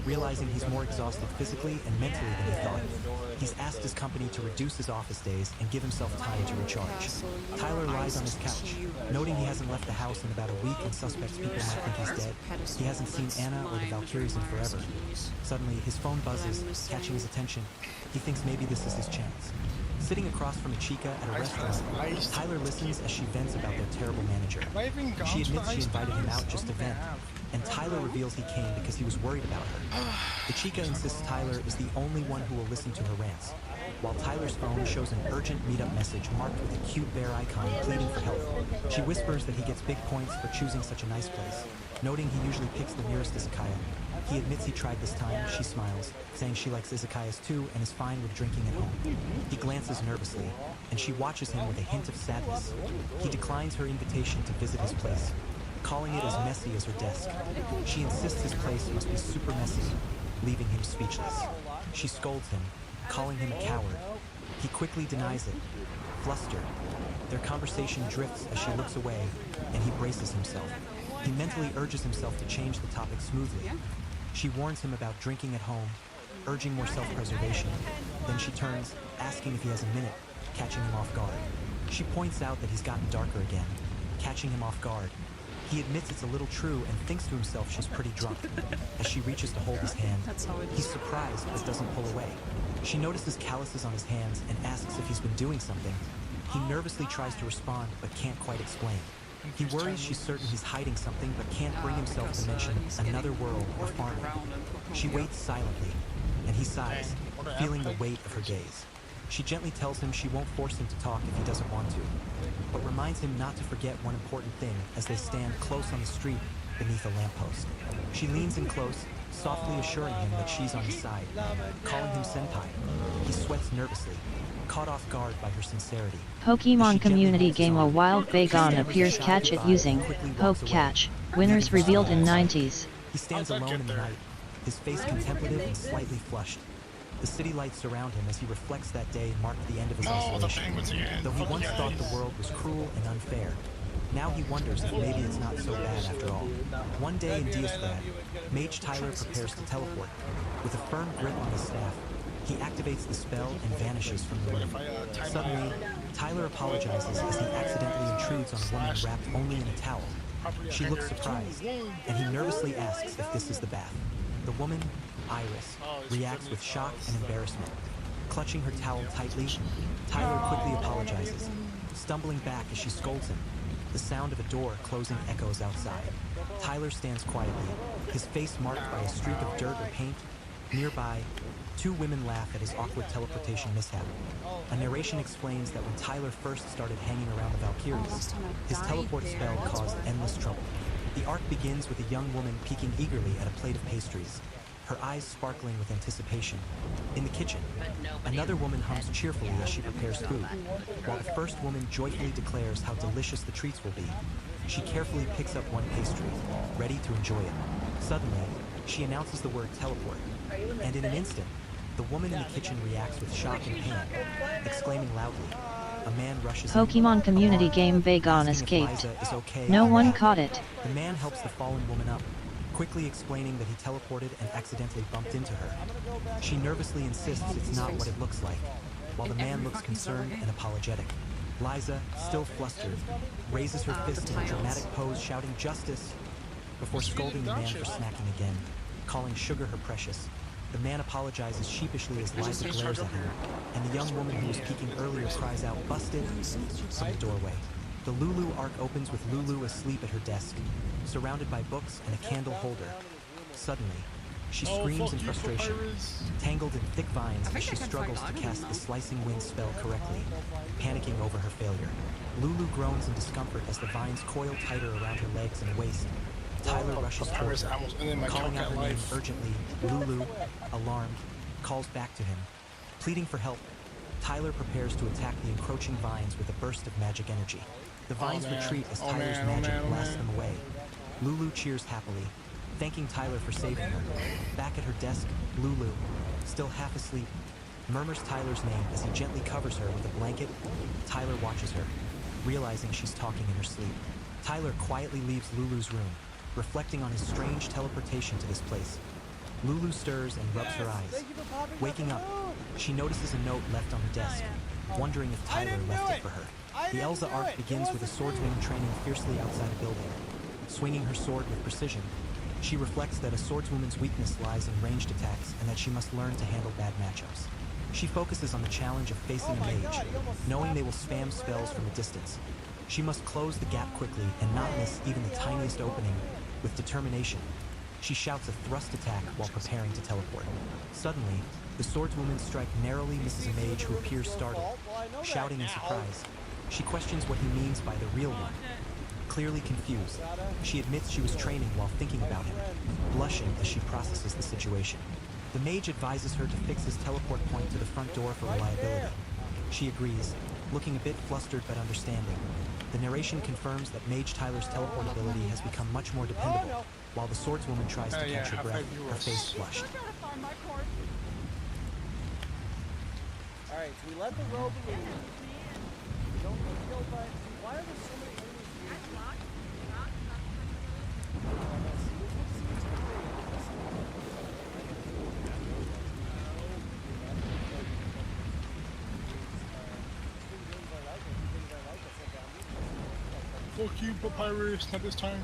realizing he's more exhausted physically and mentally than he thought. He's asked his company to reduce his office days and give himself time to recharge. Tyler lies on his couch, noting he hasn't left the house in about a week and suspects people might think he's dead. He hasn't seen Anna or the Valkyries in forever. Suddenly, his phone buzzes, catching his attention. He thinks maybe this is his chance. Sitting across from a chica at a restaurant, Tyler listens as she vents about their terrible manager. She admits she invited him out just to vent, and Tyler reveals he came because he was worried about her. The chica insists Tyler is the only one who will listen to her rants, while Tyler's phone shows an urgent meetup message marked with a cute bear icon pleading for help. She whispers that he gets big points for choosing such a nice place, noting he usually picks the nearest izakaya. He admits he tried this time. She smiles, saying she likes izakayas too and is fine with drinking at home. He glances nervously, and she watches him with a hint of sadness. He declines her invitation to visit his place, calling it as messy as her desk. She insists his place must be super messy, leaving him speechless. She scolds him, calling him a coward. He quickly denies it, flustered. Their conversation drifts as she looks away, and he braces himself. He mentally urges himself to change the topic smoothly. She warns him about drinking at home, urging more self-preservation. Then she turns, asking if he has a minute, catching him off guard. She points out that he's gotten darker again, catching him off guard. He admits it's a little true and thinks to himself she's pretty drunk. As she reaches to hold his hand, he's surprised but doesn't pull away. She notices calluses on his hands and asks if he's been doing something. He nervously tries to respond but can't quite explain. He worries she's certain he's hiding something but can't bring himself to mention another world or farming. She waits silently, and he sighs, feeling the weight of her gaze. She gently tells him she won't force him to talk if he doesn't want to, but reminds him not to forget one important thing as they stand close on the street beneath a lamppost. She leans in close, softly assuring him that she's on his side, calling him senpai. He sweats nervously, caught off guard by her sincerity. Pokemon community game A Wild Bagon appears catch it using Poke Catch. Winners revealed in 90s. He stands alone in the night, his face contemplative and slightly flushed. The city lights surround him as he reflects that day marked the end of his isolation. Though he once thought the world was cruel and unfair, now he wonders if maybe it's not so bad after all. One day in Diasgrad, Mage Tyler prepares to teleport. With a firm grip on his staff, he activates the spell and vanishes from the room. Suddenly, Tyler apologizes as he accidentally intrudes on a woman wrapped only in a towel. She looks surprised, and he nervously asks if this is the bath. The woman, Iris, reacts with shock and embarrassment. Clutching her towel tightly, Tyler quickly apologizes, stumbling back as she scolds him. The sound of a door closing echoes outside. Tyler stands quietly, his face marked by a streak of dirt or paint. Nearby, two women laugh at his awkward teleportation mishap. A narration explains that when Tyler first started hanging around the Valkyries, his teleport spell caused endless trouble. The arc begins with a young woman peeking eagerly at a plate of pastries, her eyes sparkling with anticipation. In the kitchen, another woman hums cheerfully as she prepares food, while the first woman joyfully declares how delicious the treats will be. She carefully picks up one pastry, ready to enjoy it. Suddenly, she announces the word teleport, and in an instant, the woman in the kitchen reacts with shock and pain, exclaiming loudly. A man rushes Pokemon in, community alarmed, game Bagon asking if escaped. Liza is okay No or one not. caught it. The man helps the fallen woman up, quickly explaining that he teleported and accidentally bumped into her. She nervously insists it's not what it looks like, while the man looks concerned and apologetic. Liza, still flustered, raises her fist in a dramatic pose, shouting "Justice!" before scolding the man for snacking again, calling sugar her precious. The man apologizes sheepishly as Liza glares at him, and the young woman who was peeking earlier cries out, "Busted!" from the doorway. The Lulu arc opens with Lulu asleep at her desk, surrounded by books and a candle holder. Suddenly, she screams in frustration, tangled in thick vines as she struggles to cast the Slicing Wind spell correctly, panicking over her failure. Lulu groans in discomfort as the vines coil tighter around her legs and waist. Tyler rushes towards her, calling out her name urgently. Lulu, alarmed, calls back to him, pleading for help. Tyler prepares to attack the encroaching vines with a burst of magic energy. The vines retreat as Tyler's magic blasts them away. Lulu cheers happily, thanking Tyler for saving her. Back at her desk, Lulu, still half asleep, murmurs Tyler's name as he gently covers her with a blanket. Tyler watches her, realizing she's talking in her sleep. Tyler quietly leaves Lulu's room, reflecting on his strange teleportation to this place. Lulu stirs and rubs her eyes. Waking up, she notices a note left on her desk, wondering if Tyler left it for her. The Elsa arc begins with a swordswoman training fiercely outside a building. Swinging her sword with precision, she reflects that a swordswoman's weakness lies in ranged attacks and that she must learn to handle bad matchups. She focuses on the challenge of facing a mage, knowing they will spam spells from a distance. She must close the gap quickly and not miss even the tiniest opening. With determination, she shouts a thrust attack while preparing to teleport. Suddenly, the swordswoman's strike narrowly misses a mage who appears startled, shouting in surprise. She questions what he means by the real one. Clearly confused, she admits she was training while thinking about him, blushing as she processes the situation. The mage advises her to fix his teleport point to the front door for reliability. She agrees, looking a bit flustered but understanding. The narration confirms that Mage Tyler's teleport ability has become much more dependable, while the swordswoman tries to catch her breath, her face flushed. Alright, so we let the robe leave. We don't get killed by... Why are there so many enemies Fuck you, Papyrus, not this time.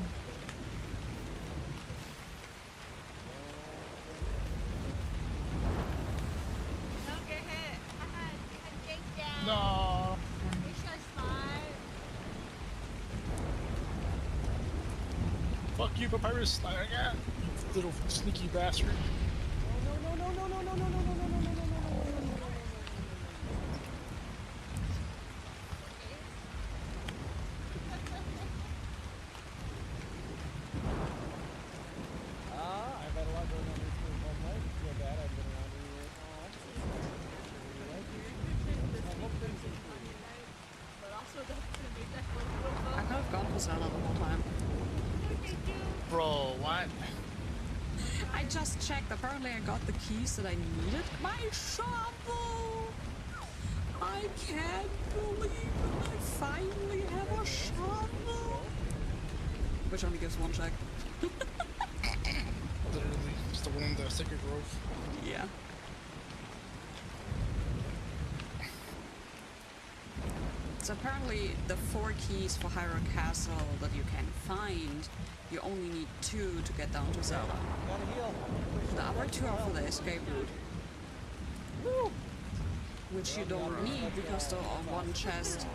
Don't get hit. No. Fuck you, Papyrus. Yeah. You little sneaky bastard. I've had a lot going on recently in my life. I feel bad. I've been around here. I hope things improve. But also don't make that one I could have gone for Zelda the whole time. Bro, what? I just checked. Apparently I got the keys that I needed. My shovel! I can't believe it. I finally have a shovel! Which only gives one check. Literally, just the one in the Sacred Grove. Yeah. So apparently the 4 keys for Hyrule Castle that you can find, you only need 2 to get down to Zelda. The other 2 are for the escape route. Which you don't need because the one chest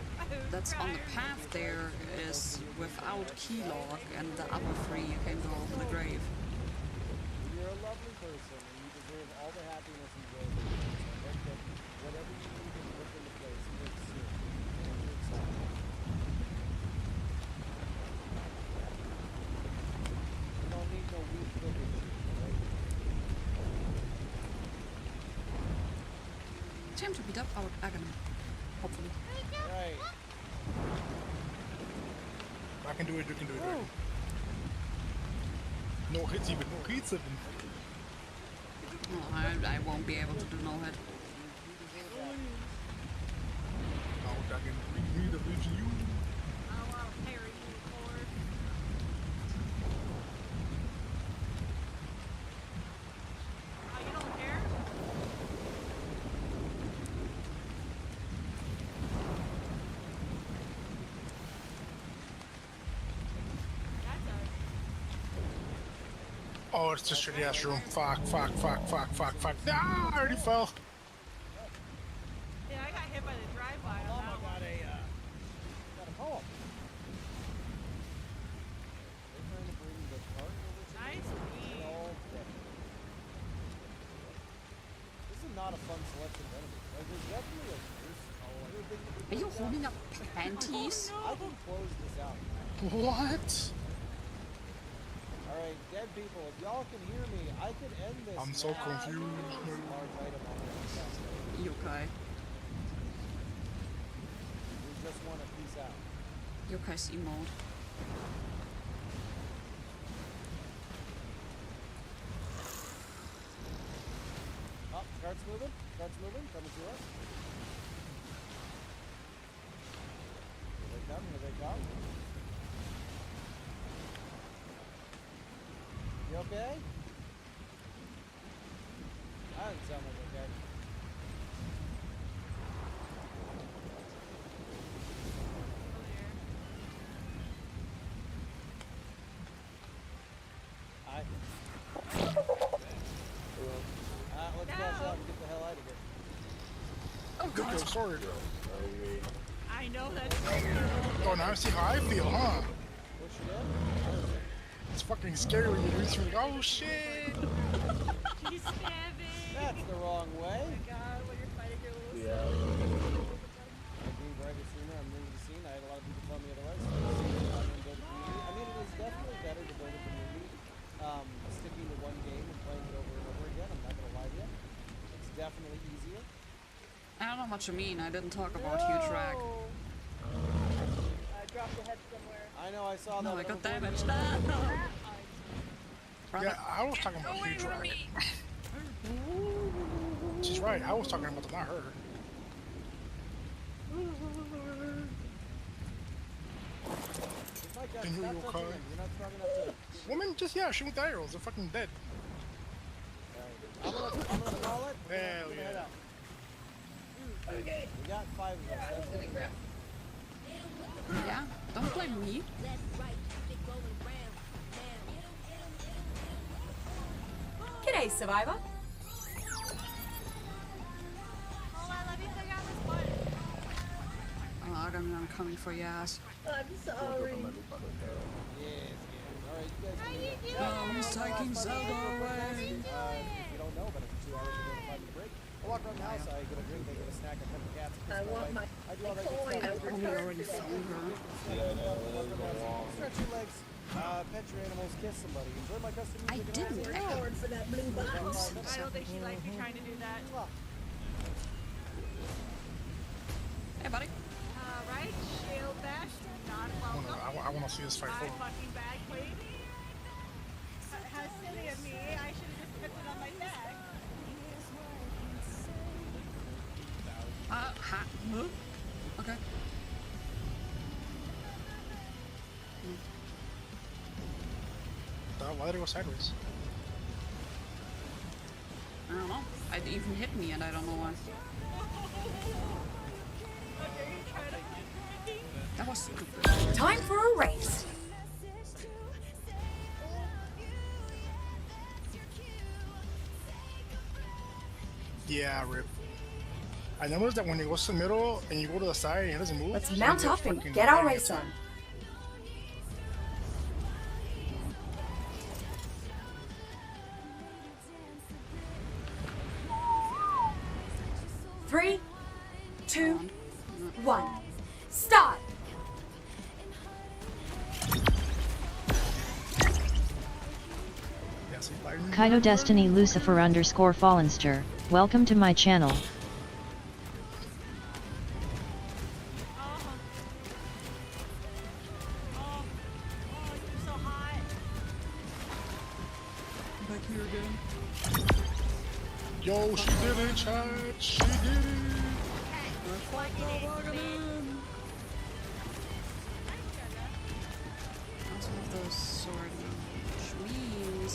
that's on the path there is without key lock, and the other 3 you can go over the grave. You're a lovely person and you deserve all the happiness and joy that you deserve. I hope that whatever you need is put into place and it's soon. And you're excited. You don't need no weak cooking shit, right? Time to beat up our Aghanim. Hopefully. Right. I can do it, you can do it. Right? No hits even, no hits even. Well, I won't be able to do no hit. Oh, I can bring me the reach you. I'll parry you forward. Oh, you don't care? Oh, it's just shitty ass room. Fuck. Ah, I already fell. Yeah, I got hit by the drive-by on that one. Got a poem. They're trying to bring the cart over to Nice me all day. This is not a fun selection of enemies. Like, there's definitely a worse. Are you holding up panties? I can close this out. What? Alright, dead people, if y'all can hear me, I can end this. I'm so confused. Large item on this. You okay? just want to peace out? Yokai's emote. Oh, cart's moving. Cart's moving. Coming to us. Here they come. Here they come. You okay? That doesn't sound like okay. Let's dash out and get the hell out of here. Oh, God. Good sword. I know that's Oh, now see how I feel, huh? What she did? It's fucking scary when you do this. Oh, shit. She's stabbing. That's the wrong way. Oh my God, when you're fighting your little I agree, Greg is sooner. I'm new to the scene. I had a lot of people tell me otherwise. So I'm gonna build a community. I mean, it is definitely better to build a community. Sticking to one game and playing it over and over again. I'm not gonna lie to you. It's definitely easier. I don't know what you mean. I didn't talk about huge rag. I dropped the head somewhere. I know, I saw that. No, I got damaged. Yeah, I was talking about huge rag. She's right. I was talking about them, not her. Can you call? Woman, just shoot the arrows. They're fucking dead. I'm gonna call it. Hell yeah. Okay. We got 5 of us. That's what we got. Yeah, don't blame me. G'day, Survivor. Oh, I'm coming for your ass. I'm sorry. Oh, he's taking Zelda away. If you don't know, but it's 2 hours ago, 5 break. I walk around the house, I get a drink, I get a snack, I pet the cats. I want my I do all that good stuff. We already found her. Stretch your legs, pet your animals, kiss somebody. Enjoy my custom music. I didn't. work hard for that blue box. I don't think she liked me trying to do that. Hey, buddy. Right? Shield bash. Not welcome. I want to see this fight My forward. fucking bag, please. How silly of me. I should have just kept it on my back. Okay. Why did it go sideways? I don't know. It even hit me and I don't know why. That was stupid. Time for a race. Yeah, rip. I noticed that when he goes to the middle and you go to the side and he doesn't move. Let's so mount he up and fucking get our bang race it. on. Three, 2, 1, start! Kaito Destiny Lucifer _ Fallenster, welcome to my channel. Back here again. Yo, she did it, chat. She did it. I also have those sword, which means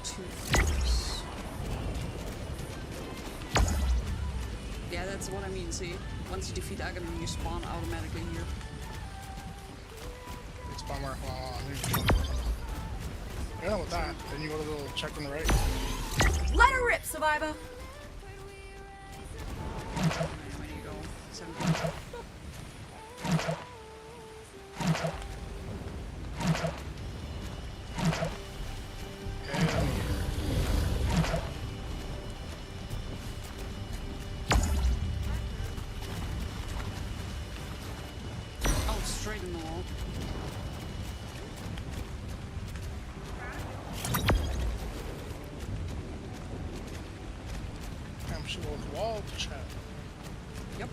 2 force. Yeah, that's what I mean. See, once you defeat Aghanim, you spawn automatically here. It's bummer. You know with that, then you go to the little check on the right. Let her rip, Survivor! Where do you go? 17. Oh, straight in the wall. pushing those walls, chat. Yep.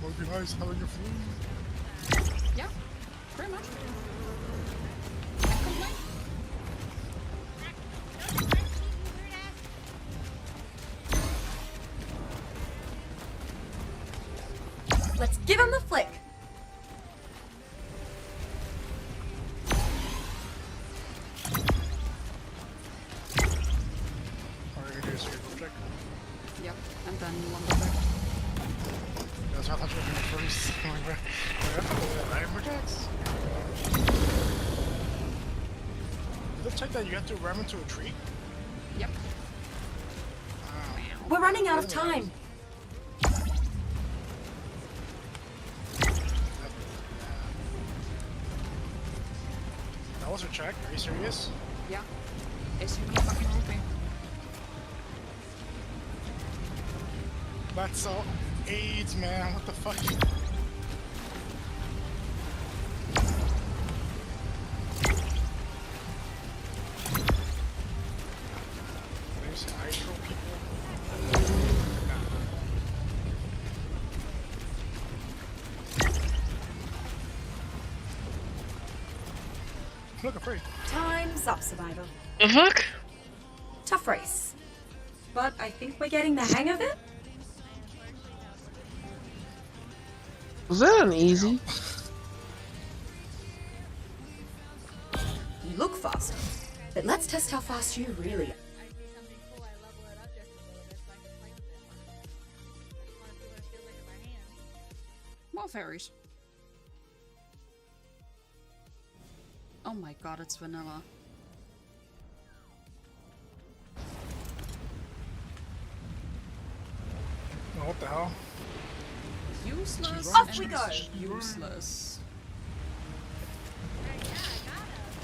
Organize having your food. Yeah, pretty much. Let's give him the flick. Alright, here's your flick. Yep, and then lumber break. That's what I thought you were doing first. I'm like, right, projects. Did it check that you have to ram into a tree? Yep. We're running out of time. That was a check. Are you serious? Yeah. It's really fucking rooping. That's so AIDS, man. What the fuck? There's hydro people. Look, afraid. Time's up, Survivor. The fuck? Tough race. But I think we're getting the hang of it. Was that an easy? You look faster. But let's test how fast you really are. More fairies. Oh my god, it's vanilla. Oh, what the hell? Useless. Off we go. Useless.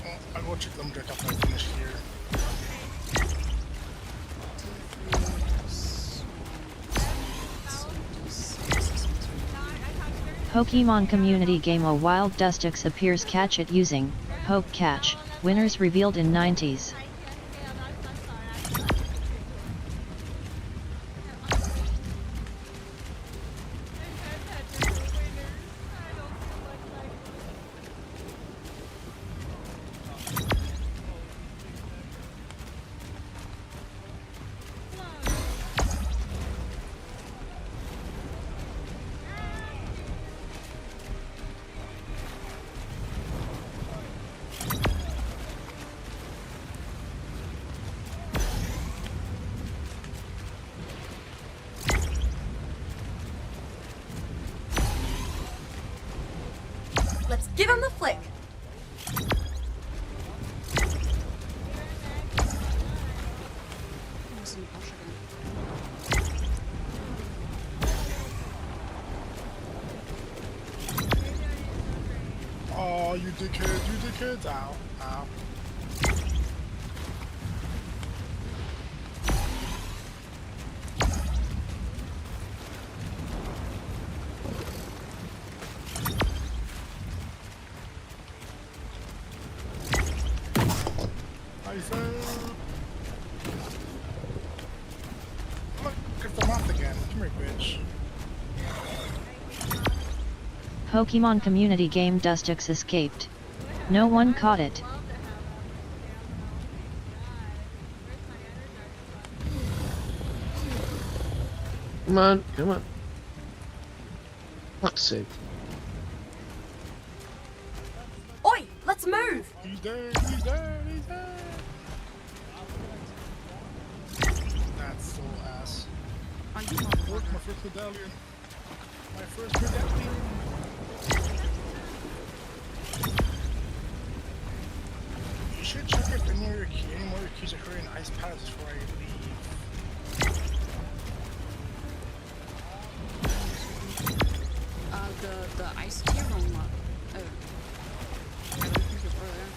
Oh, I'll go check them direct after I finish here. Pokemon community game A Wild Dustix appears catch it using Poke Catch. Winners revealed in 90s. Let's give him the flick. Oh, you dickhead, ow, ow. I fell. Look, it's the moth again. Come here, bitch. Pokemon community game Dustix escaped. No one caught it. Come on, come on. Fuck's sake. Oi, let's move. He's dead, he's dead, he's dead. That's so ass. Look, my first medallion. My first medallion. You should check if any more of your keys are carrying ice pads before I leave. The iced tea room. Oh. I don't think it's over there.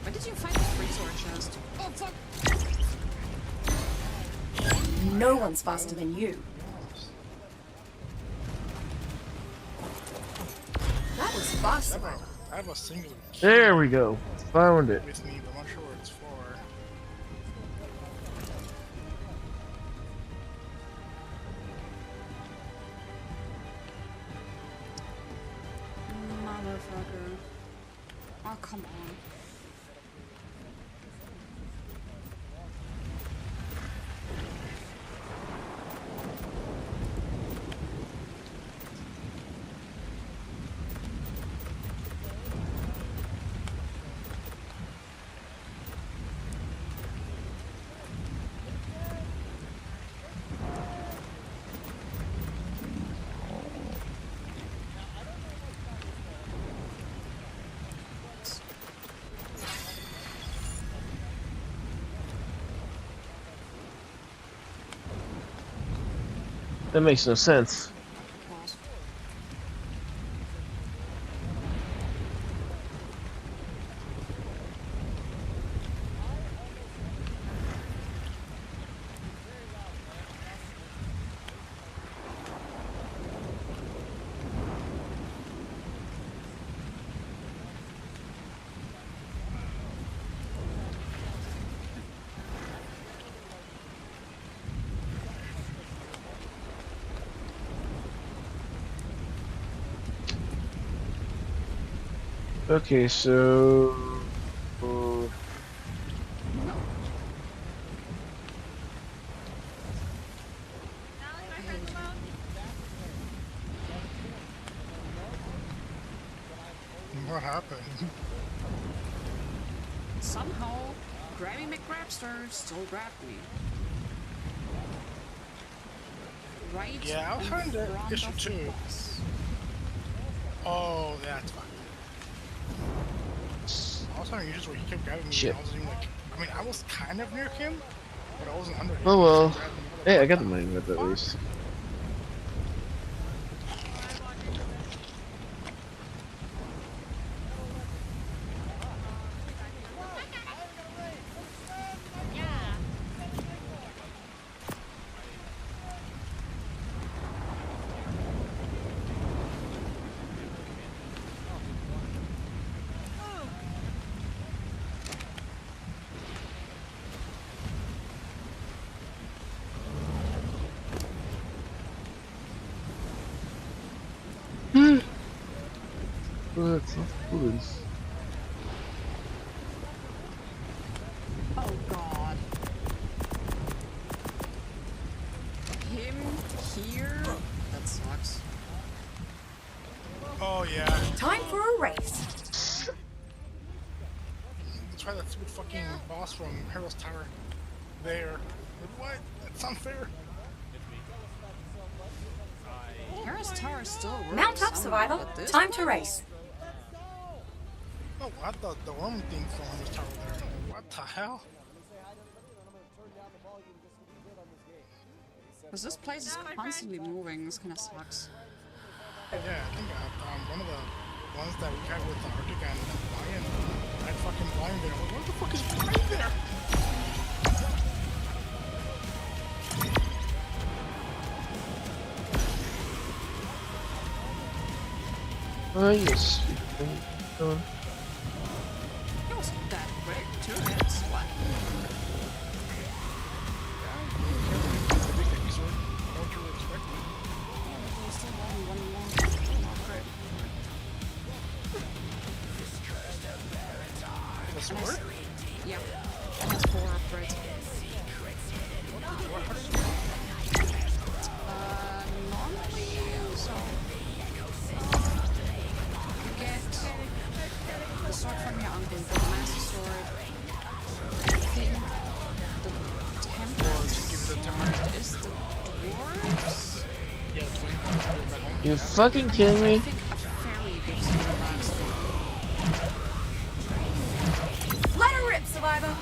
Where did you find the freezer chest? Oh fuck! No one's faster than you. I have a singular key There we go. Found it. with me, but I'm not sure what it's for. Motherfucker. Oh, come on. That makes no sense. Okay, so What happened? Somehow, Grabby McGrabster still grabbed me. Right Yeah, I was in trying to front issue of the too. boss. Oh, that's fine. I was trying to use where he kept grabbing me. Shit. And I was even like, I mean, I was kind of near him, but I wasn't under him. Oh He well. kept grabbing me. Hey, I got the money with at least. Well, that's not police. Oh god. Him here? That sucks. Oh, yeah. Time for a race. Try that stupid fucking boss from Heroes Tower there. Like, what? That's unfair. Harris Tower still works. Mount up, somehow, survivor. but this Time to one? race. Oh, I thought the worm thing from Heroes Tower there. What the hell? Because this place is constantly moving, this kinda sucks. Yeah, I think one of the ones that we had with the Arctic and Lion, I had fucking Blind there. I'm like, what the fuck is Blind there? Oh yes. It wasn't that quick, 2 hits, what? Sword? Yeah, it has 4 upgrades. Normally, so you get the sword from your uncle, the master sword. I think the template is the dwarves. You fucking kidding me? I think a fairy gives you the master. Let her rip, survivor.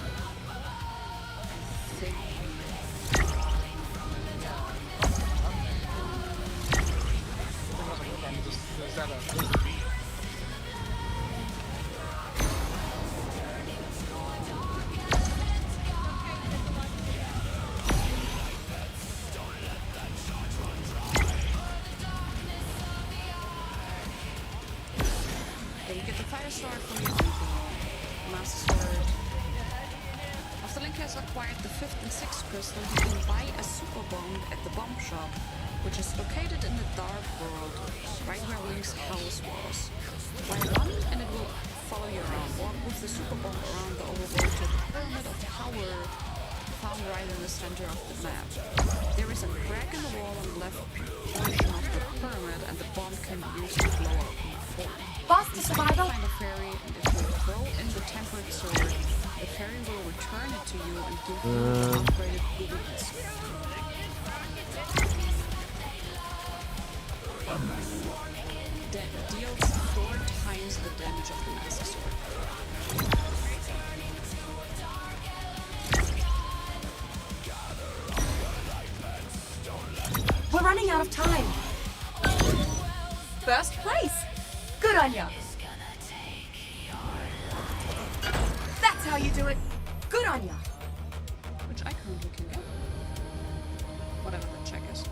has acquired the 5th and 6th crystal, he can buy a super bomb at the bomb shop, which is located in the Dark World, right where Link's house was. Buy one and it will follow you around. Walk with the super bomb around the overworld to the Pyramid of Power, found right in the center of the map. There is a crack in the wall on the left portion of the pyramid, and the bomb can be used to blow up in the floor. Faster, survival! Find a fairy, and if you throw in the tempered sword, the fairy will return it to you and give you the upgraded boots. That deals 4 times the damage of the Master Sword. We're running out of time. First place. Good on ya. That's how you do it. Good on ya. Which I currently can get. Whatever the check is.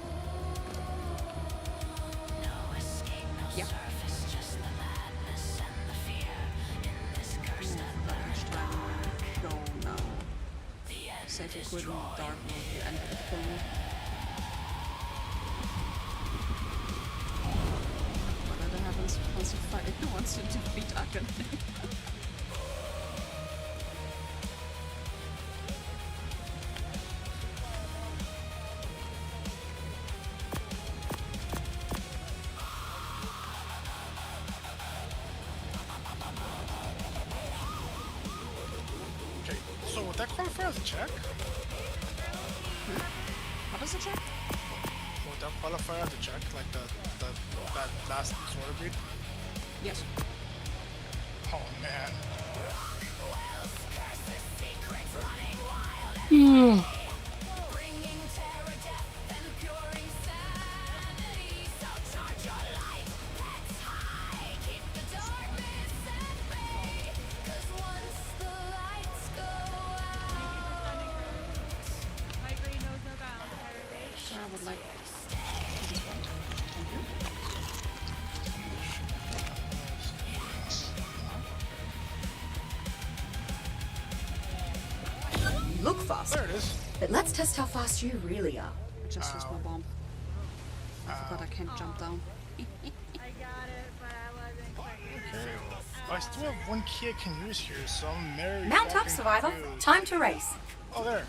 Yeah. Go now. Save your quid in the dark mode and the phone. Whatever happens once you fight it, once you defeat Akan. Okay, so would that qualify as a check? What is a check? Would that qualify as a check? Like that last sword upgrade? Yes. Oh man. So I would like You look fast. There it is. But let's test how fast you really are. I just used my bomb. I forgot I can't jump down. I got it, but I wasn't quick. Okay. I still have one key I can use here, so I'm very Mount up, fucking survivor. confused. Time to race. Oh, there.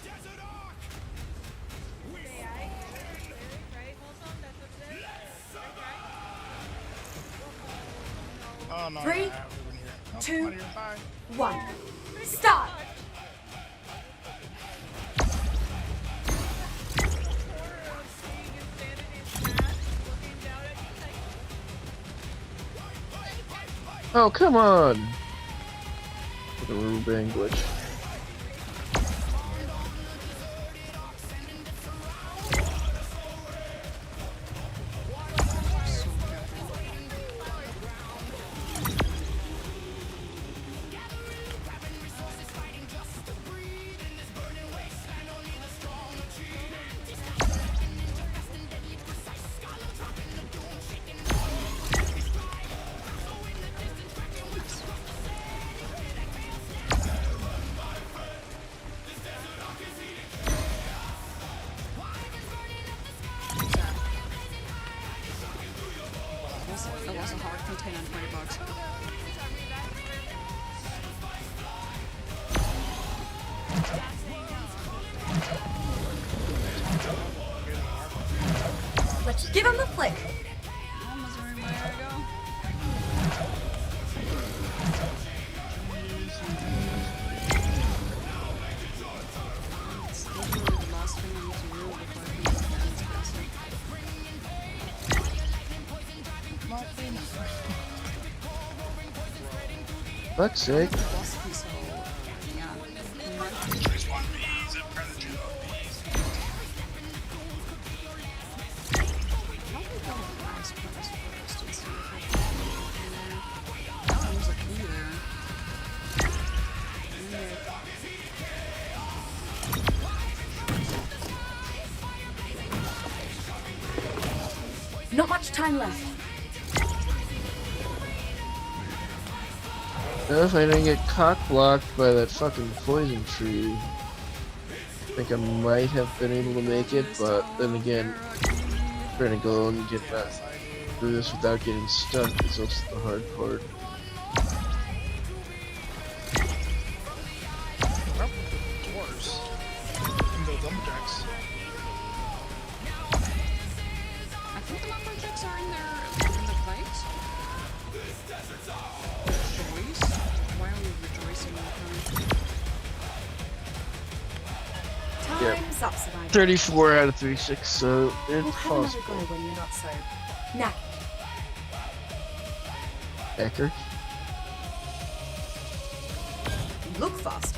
Oh, no, 3, no, no, 2, out of here. Bye. 1. Start! Oh, come on! The Rubang glitch. That was a hard container, $20. Let's give him the flick. Almost where I go. It's literally the last thing I need to do before I can get Nan's castle. Fuck's sake. Boss piece, so yeah. There's one bees and predator bees. Probably go with ice price first and see if I can. Oh, there's a key there. Not much time left. If I didn't get cock blocked by that fucking poison tree. think I might have been able to make it, but then again, trying to go and get that through this without getting stuck is also the hard part. Dwarves. And the lumberjacks. I think the lumberjacks are in the fight. Joyce? Why are you rejoicing all the time? Yep. Time's up, Survivor. 34 out of 36, so it's We'll have another possible. go when you're not so knackered. Ecker? You look fast,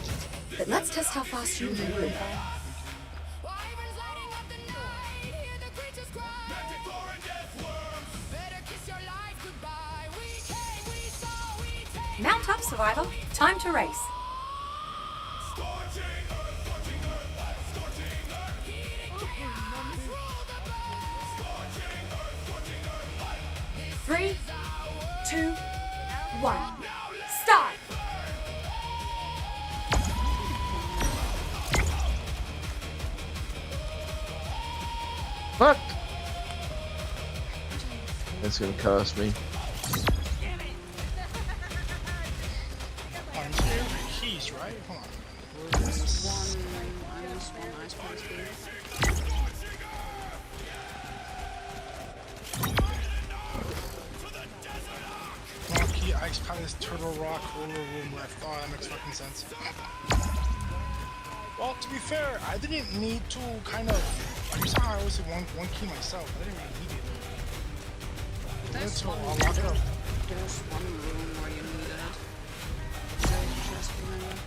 but let's test how fast you can move. Mount up, Survivor. Time to race. Three, 2, 1. Start! Fuck! That's gonna cost me. I'm scared of keys, right? Hold on. Where is One ice point here. Rocky, Ice Palace, Turtle Rock, Roller Room left. Oh, that makes fucking sense. Well, to be fair, I didn't need to kind of. I just how I always say one key myself. I didn't really need it. There's So one, I'll lock it up. there's one room where you need it. There's a chest behind it.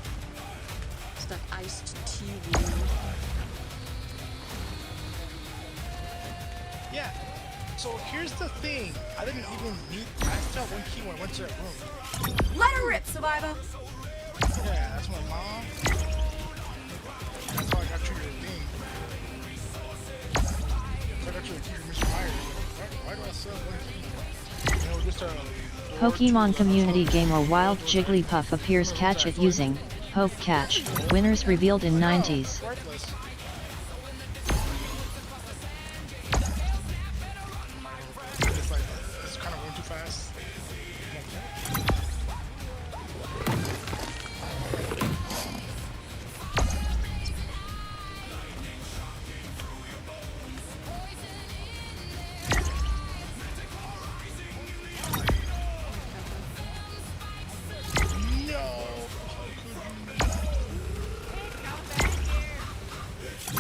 It's that iced tea room. Yeah. So here's the thing. I didn't even need. I still had one key when I went to that room. Let her rip, Survivor. Yeah, that's my mom. That's how I got you your thing. So I got you a key from Mr. Myers. Why do I still have one key? You know, just a. Pokemon Community Gamer Wild Jigglypuff appears catch it using Poke Catch. Winners revealed in 90s. Worthless. It's like, it's kind of going too fast.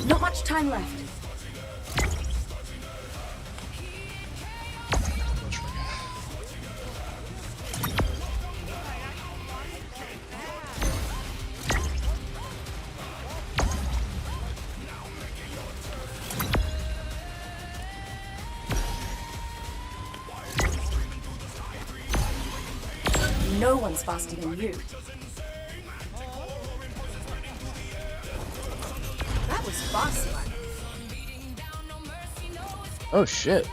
Not much time left. No one's faster than you. That was fast, Survivor. Oh shit.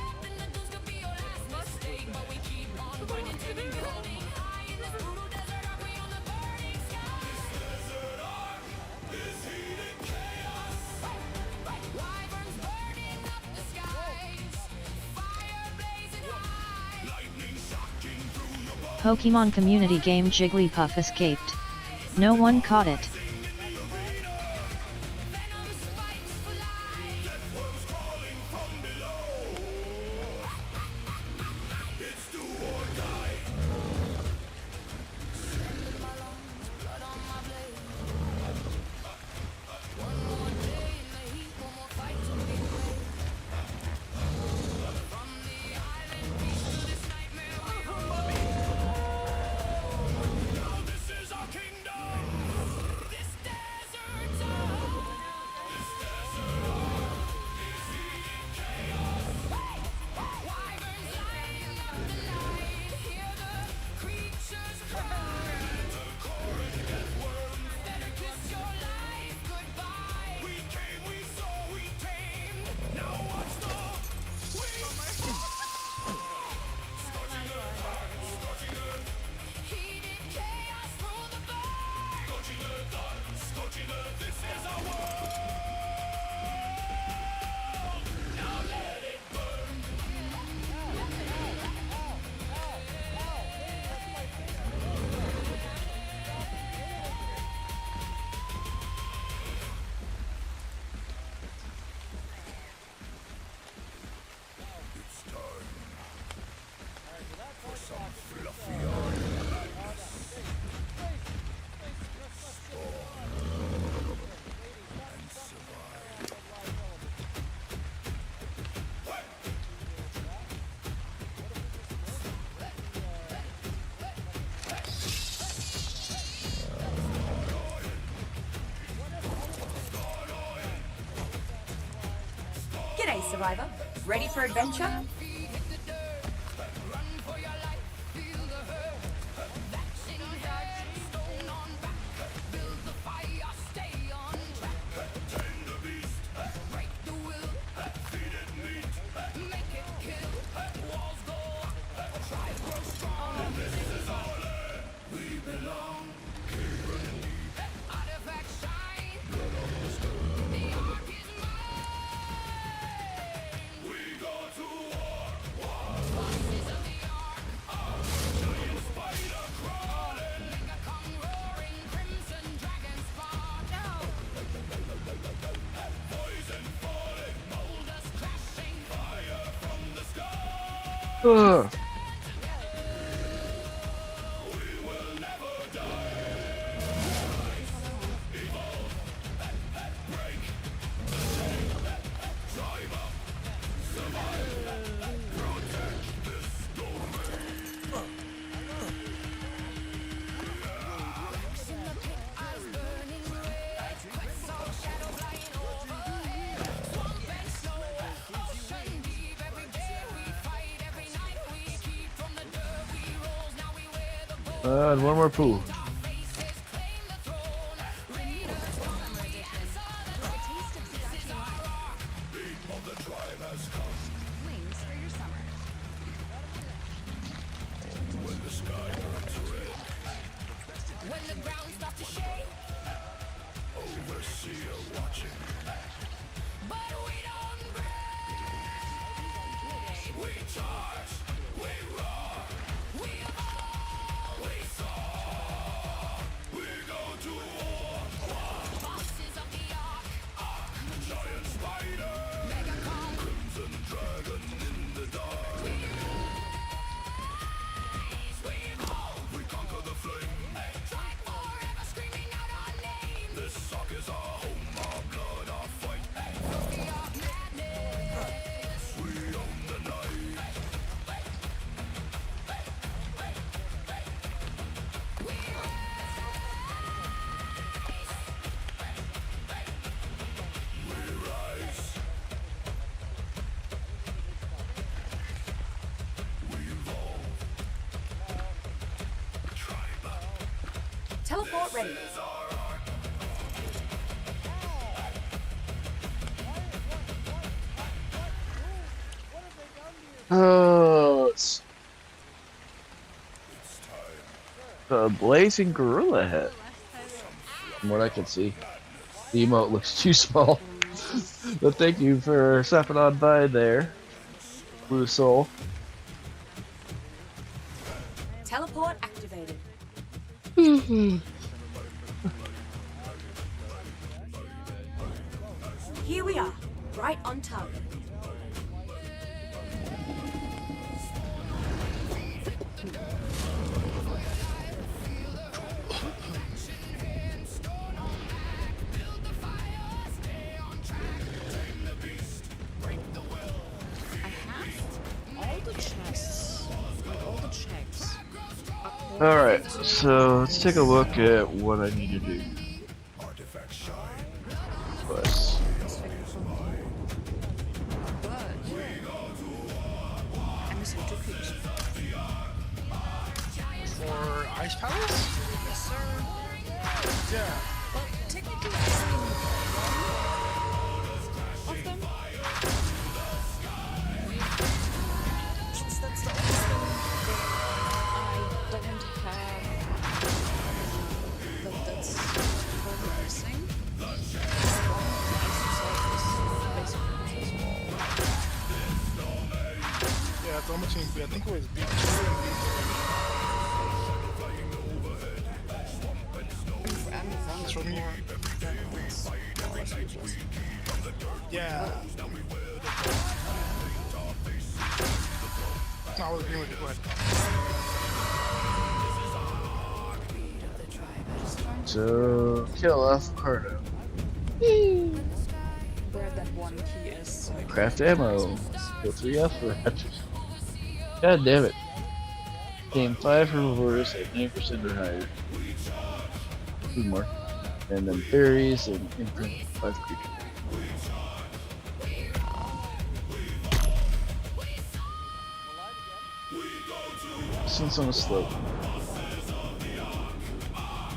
Pokemon Community Game Jigglypuff escaped. No one caught it. survivor. Ready for adventure? Ugh. And one more pool. Teleport ready. Oh, it's a blazing gorilla head. From what I can see, the emote looks too small. But thank you for stopping on by there, Blue Soul. Teleport activated. Here we are, right on target. Alright, so let's take a look at what I need to do. Quest. For Ice Palace? Yes, sir. Yeah. Well, technically, I've seen one of them. Since that's the only thing that I don't have that's probably missing. Yeah, it's almost between I think it was B2 and B3. It's from you. Yeah. No, I was agreeing with you. Go ahead. So, kill off Kaito. Grab that one key as Craft ammo. Kill 3 alpha. God damn it. Gain 5 herbivores at 9% or higher. 2 more. And then berries and imprint 5 creatures. distance on a slope.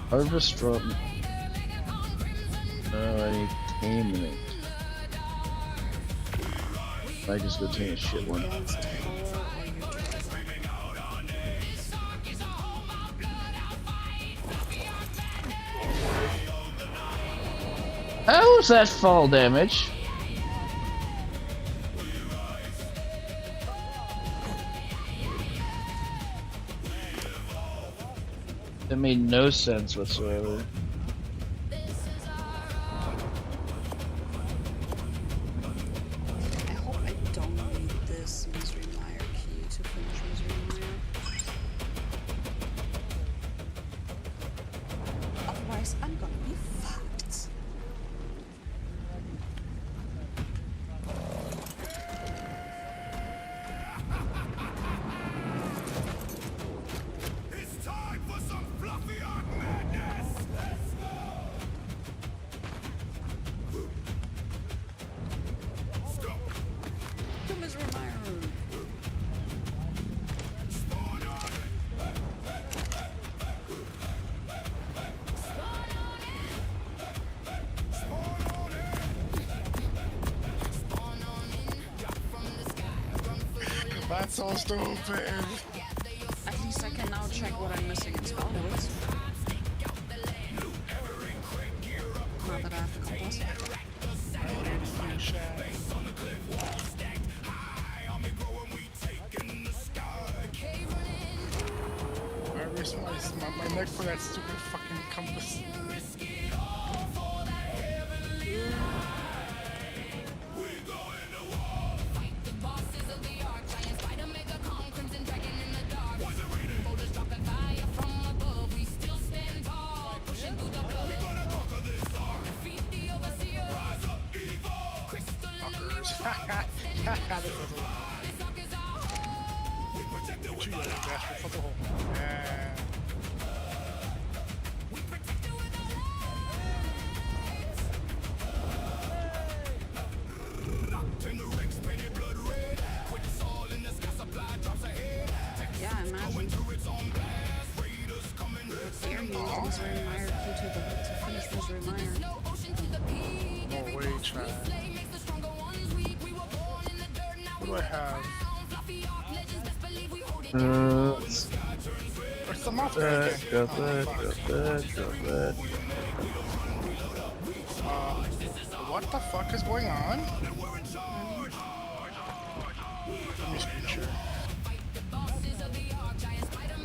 Harvest from. No, I need taming it. I just go tame a shit one. How is that fall damage? That made no sense whatsoever. I hope I don't need this Misery Mire key to finish Misery Mire. Otherwise, I'm gonna be fucked. It's time for some fluffy art madness. Let's go. To Misery Mire. That's so stupid. At least I can now check what I'm missing in Spellwoods. Not that I have to compost. I risked my neck for that stupid fucking compass. Yeah, imagine. Dare you use Misery Mire key to finish Misery Mire. No way, Chad. What do I have? Where's the mouth again? Got that. What the fuck is going on? Let me screen share.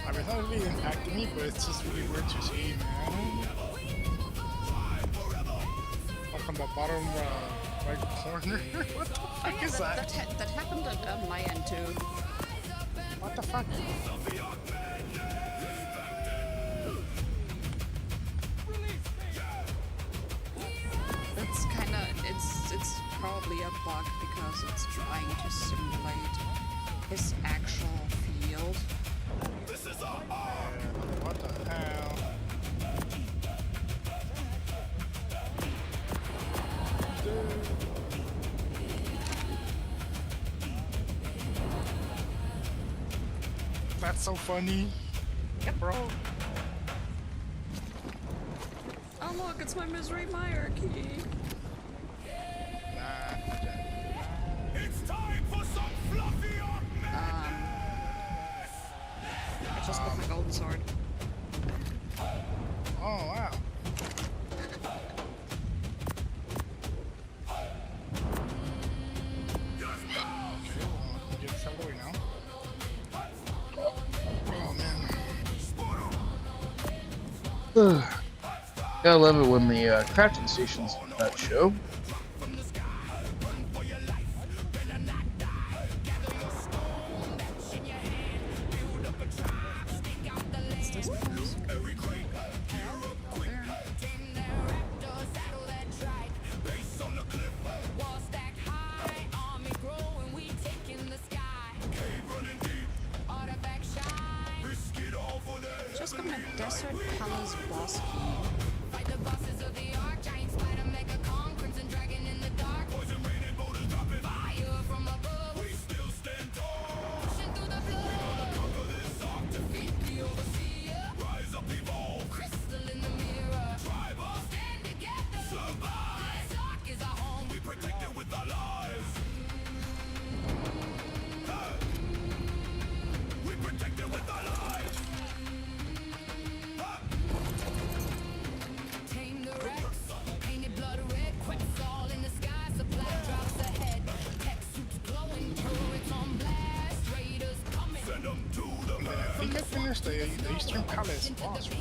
I mean, it's not really impacting me, but it's just really weird to see, man. Like on the bottom right corner. What the fuck is that? That happened on my end too. What the fuck? That's kinda, it's probably a bug because it's trying to simulate his actual field. What the hell? That's so funny. Yep, bro. Oh look, it's my Misery Mire key. It's time for some fluffy art I just got my golden sword. Oh wow. Gotta love it when the crafting stations that show. Just got my Desert Palace boss key. finished the Eastern Palace boss, right?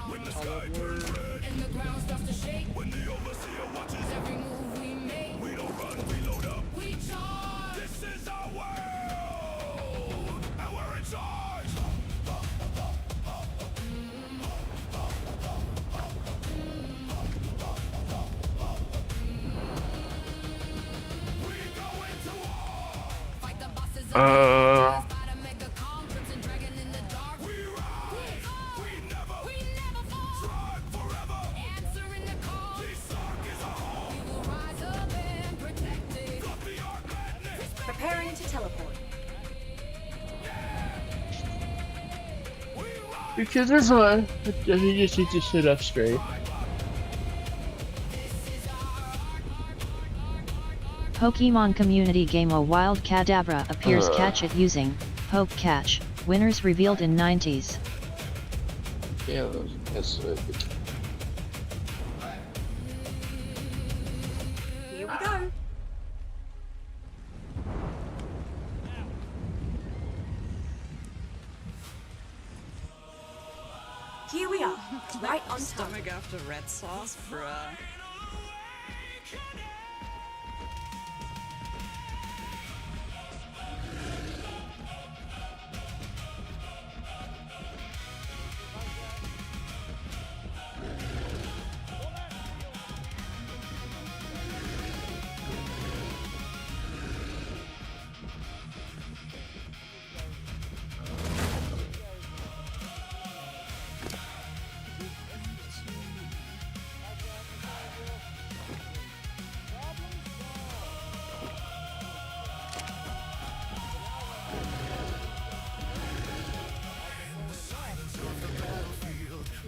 When the sky turns red and the ground starts to shake, when the overseer watches every move we make, we don't run, we load up, we charge. This is our world, and we're in charge. We go into war, fight the bosses of Preparing to teleport. Because there's one. You just need to sit up straight. Pokemon community game A Wild Kadabra appears. Catch it using Poke Catch. Winners revealed in 90s. Yeah, that's Here we go. Here we are, right on Stomach time. after red sauce, bruh.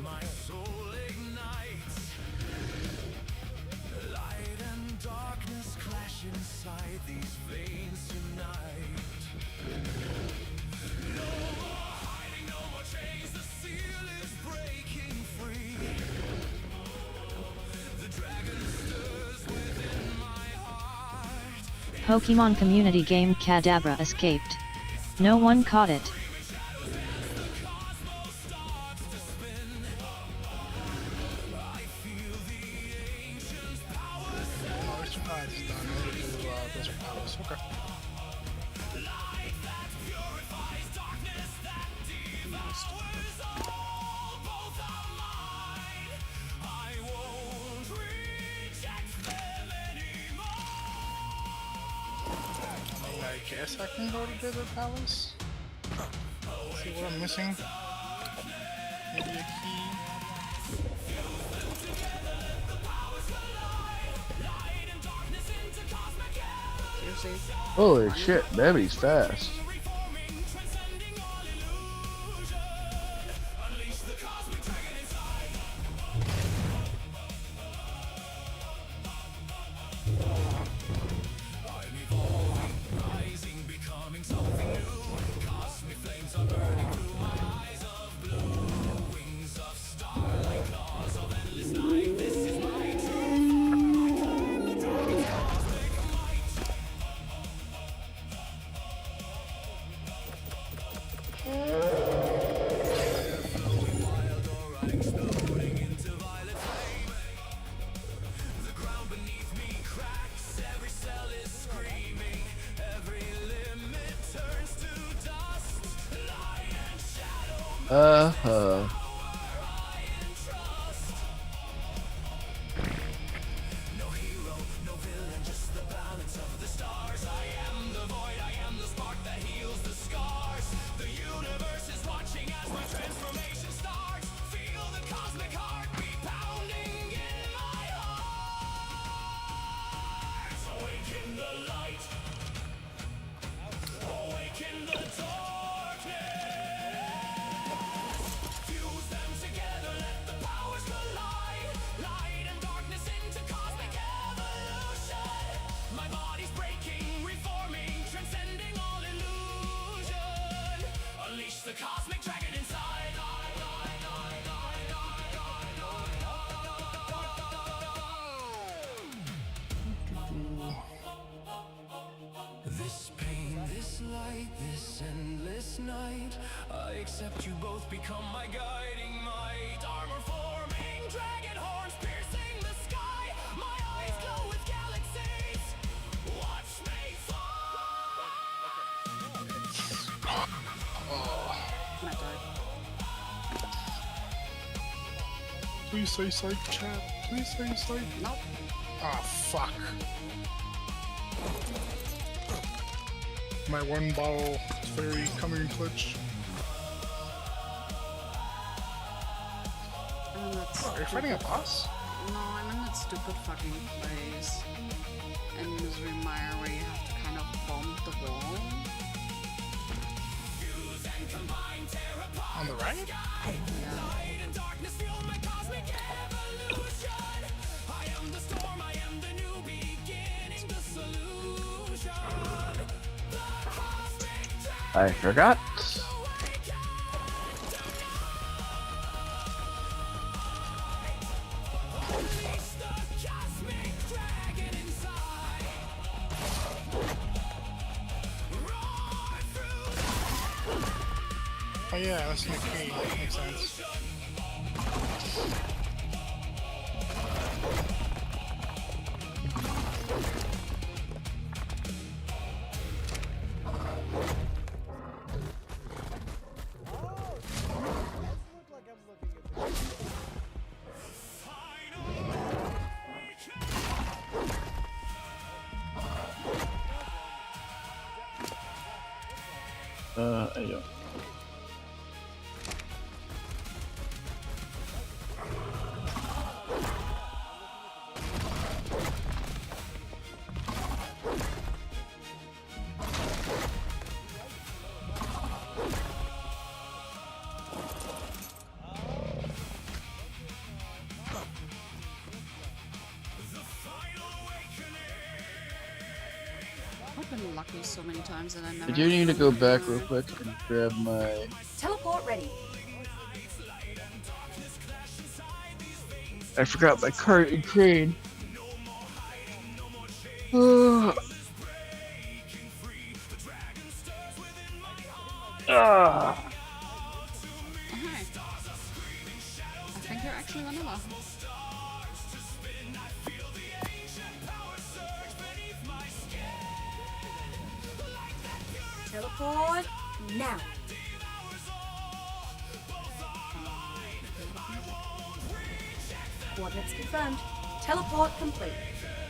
my soul ignites. Light and darkness clash inside these veins tonight. No more hiding, no more chains. The seal is breaking free. The dragon stirs within my heart. Pokemon community game Kadabra escaped. No one caught it. I guess I can go to Desert Palace. See what I'm missing. Maybe a key. Seriously? Holy shit, Baby's fast. except you both become my guiding might. Armor forming, dragon horns piercing the sky. My eyes glow with galaxies. Watch me fly. Please say psych, chat. Please say psych. Nope. Ah, fuck. My one bottle fairy coming clutch. Are you fighting a boss? No, I'm in that stupid fucking place in Misery Mire where you have to kind of bump the wall. On the right? I forgot. Oh yeah, that's McKay. That makes sense. I don't. I've been lucky so many times that I never. I do need to go back real quick and grab my. Teleport ready. I forgot my cart and crane. Okay. I think you're actually vanilla. Teleport now. Coordinates confirmed. Teleport complete.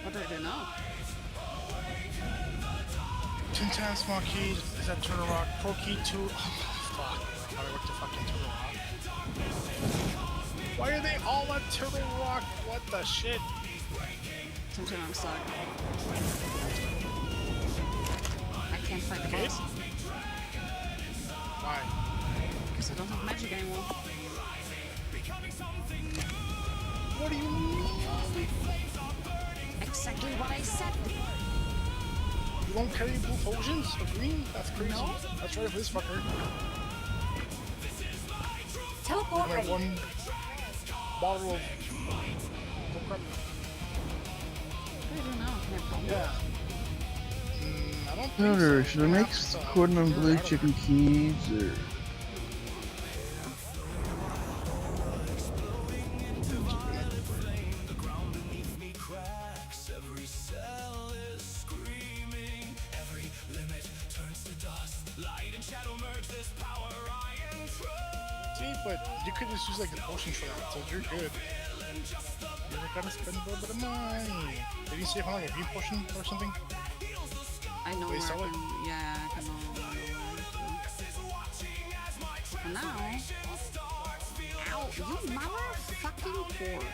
What do I do now? 10 times small keys. Is that Turtle Rock? Pro key 2. Oh, fuck. How do I work the fucking Turtle Rock? Why are they all at Turtle Rock? What the shit? Sometimes I'm stuck. I can't fight the boss. Why? Because I don't have magic anymore. What do you mean? Exactly what I said. You won't carry blue potions or green? That's crazy. No. That's right for this fucker. Teleport And ready. one bottle of... What do I do now? Can I bump? Yeah. I don't think Powder, so. should I make cordon on blue chicken keys or? See, but you could just use like the potions for that, so you're good. You just gotta spend a little bit of money. Did you see if I like a green potion or something? I know They where sell I it? can, yeah, I can know for now. Ow, you motherfucking whore.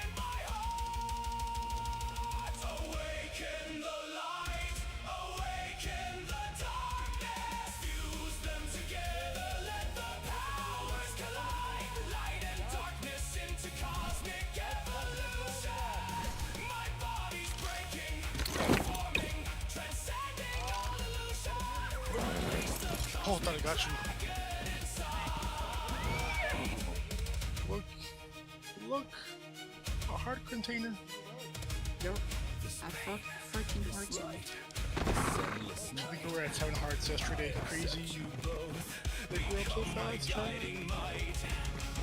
Oh, I thought I got you. Look. Look. A heart container. Yep. I fought 13 hearts on it. I think we were at 7 hearts yesterday. Crazy. Big wheel too fast, Charlie.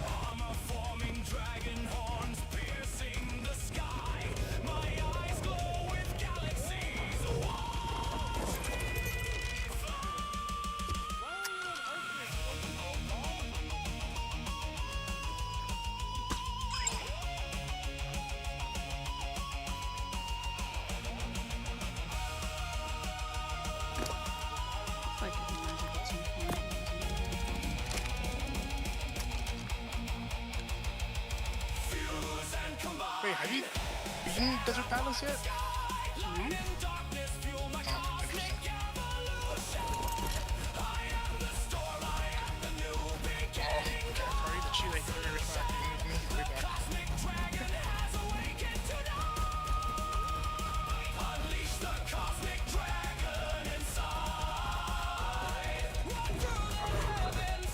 Armor forming dragon horns piercing the sky. My eyes glow with galaxies. Watch me fly. If I could do magic at some point. Fuse and combine. Wait, have you beaten Desert Palace yet? Light and darkness fuel my cosmic evolution. I am the storm, I am the new beginning. Sorry, the cheat ain't very back. Way back. Cosmic dragon has awakened tonight. Unleash the cosmic dragon inside. Run through the heavens.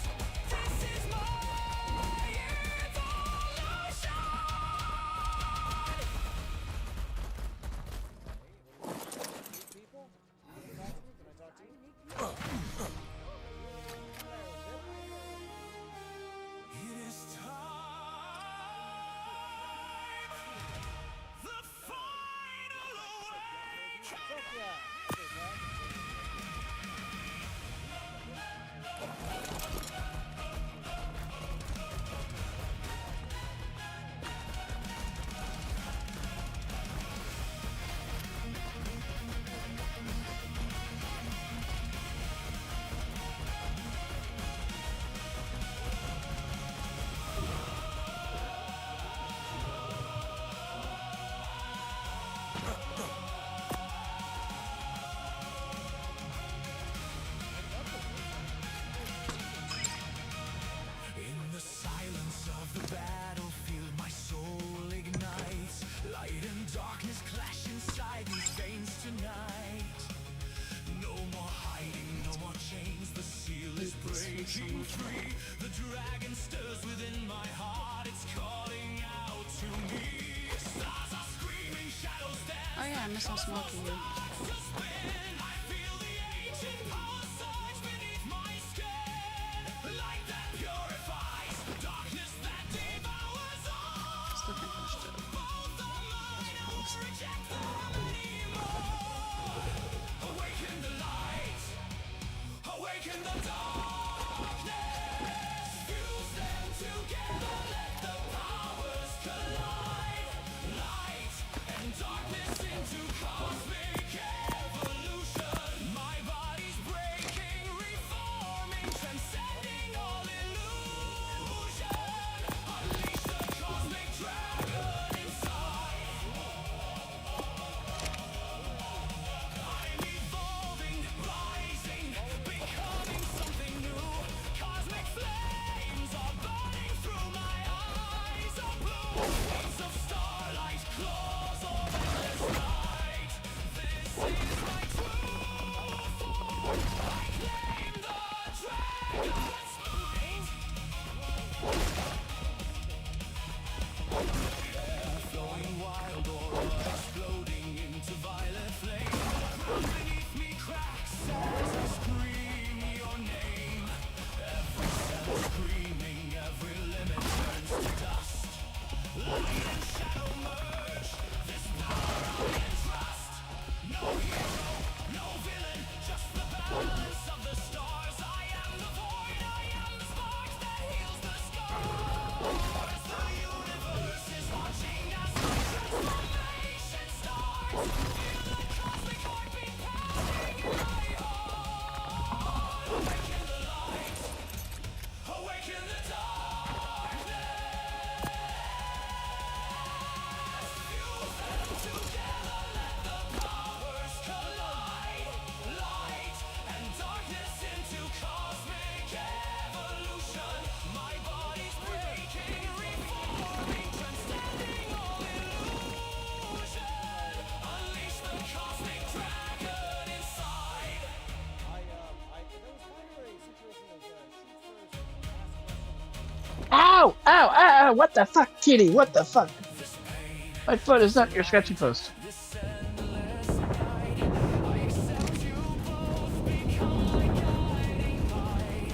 This is my evolution. People? Can I talk to you? It is time. The final awakening. In the silence of the battlefield, my soul ignites. Light and darkness clash inside these veins tonight. No more hiding, no more chains. The seal is breaking free. The dragon stirs within my heart. It's calling out to me. Stars are screaming, shadows dance. Oh yeah, I miss how smoky you. I feel the ancient power surge beneath my skin. Light that purifies, darkness that devours all. Still can't finish it. Both the mind and will reject them anymore. Awaken the light, awaken the darkness. Fuse them together, let the powers collide. Light and darkness into cosmic evolution. My body's breaking, reforming, transcending all illusion. Unleash the cosmic dragon inside. I'm evolving, rising, becoming something new. Cosmic flames are burning through my eyes. Are blue wings of starlight, claws of endless night. This is my true form. I claim the dragon's might. Flowing wild aura, exploding into violet flame. Ground beneath me cracks as I scream your name. Every cell screaming, every limit turns to dust. Light and shadow merge. This power I can trust. No hero, no villain, just the balance of the stars. I am the void, I am the spark that heals the scars. The universe is watching as my transformation starts. Feel the cosmic heartbeat pounding in my heart. Awaken the light, awaken the darkness. Fuse them together, let the powers collide. Light and darkness into cosmic evolution. My body's breaking, reforming, transcending all illusion. Unleash the cosmic dragon inside. There was kind of a situation of shoot first, Ow! Ow! Ow! Ow! What the fuck, kitty? What the fuck? My foot is not your scratchy post. This endless night, I accept you both, become my guiding light.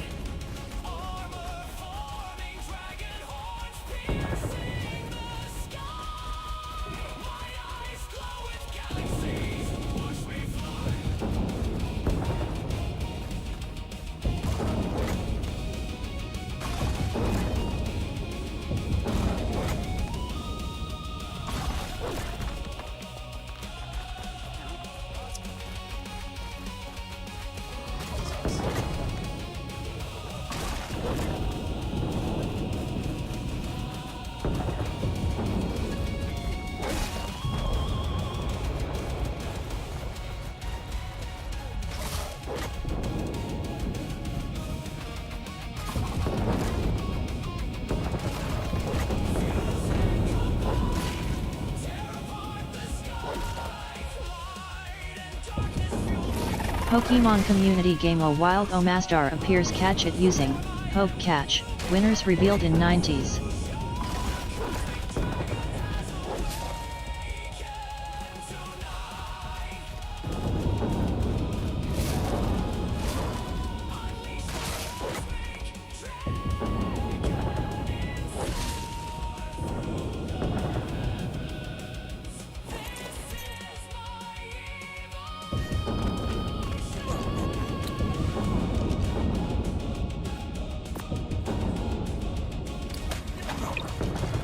Pokemon community game A Wild Omastar appears. Catch it using Poke Catch. Winners revealed in 90s.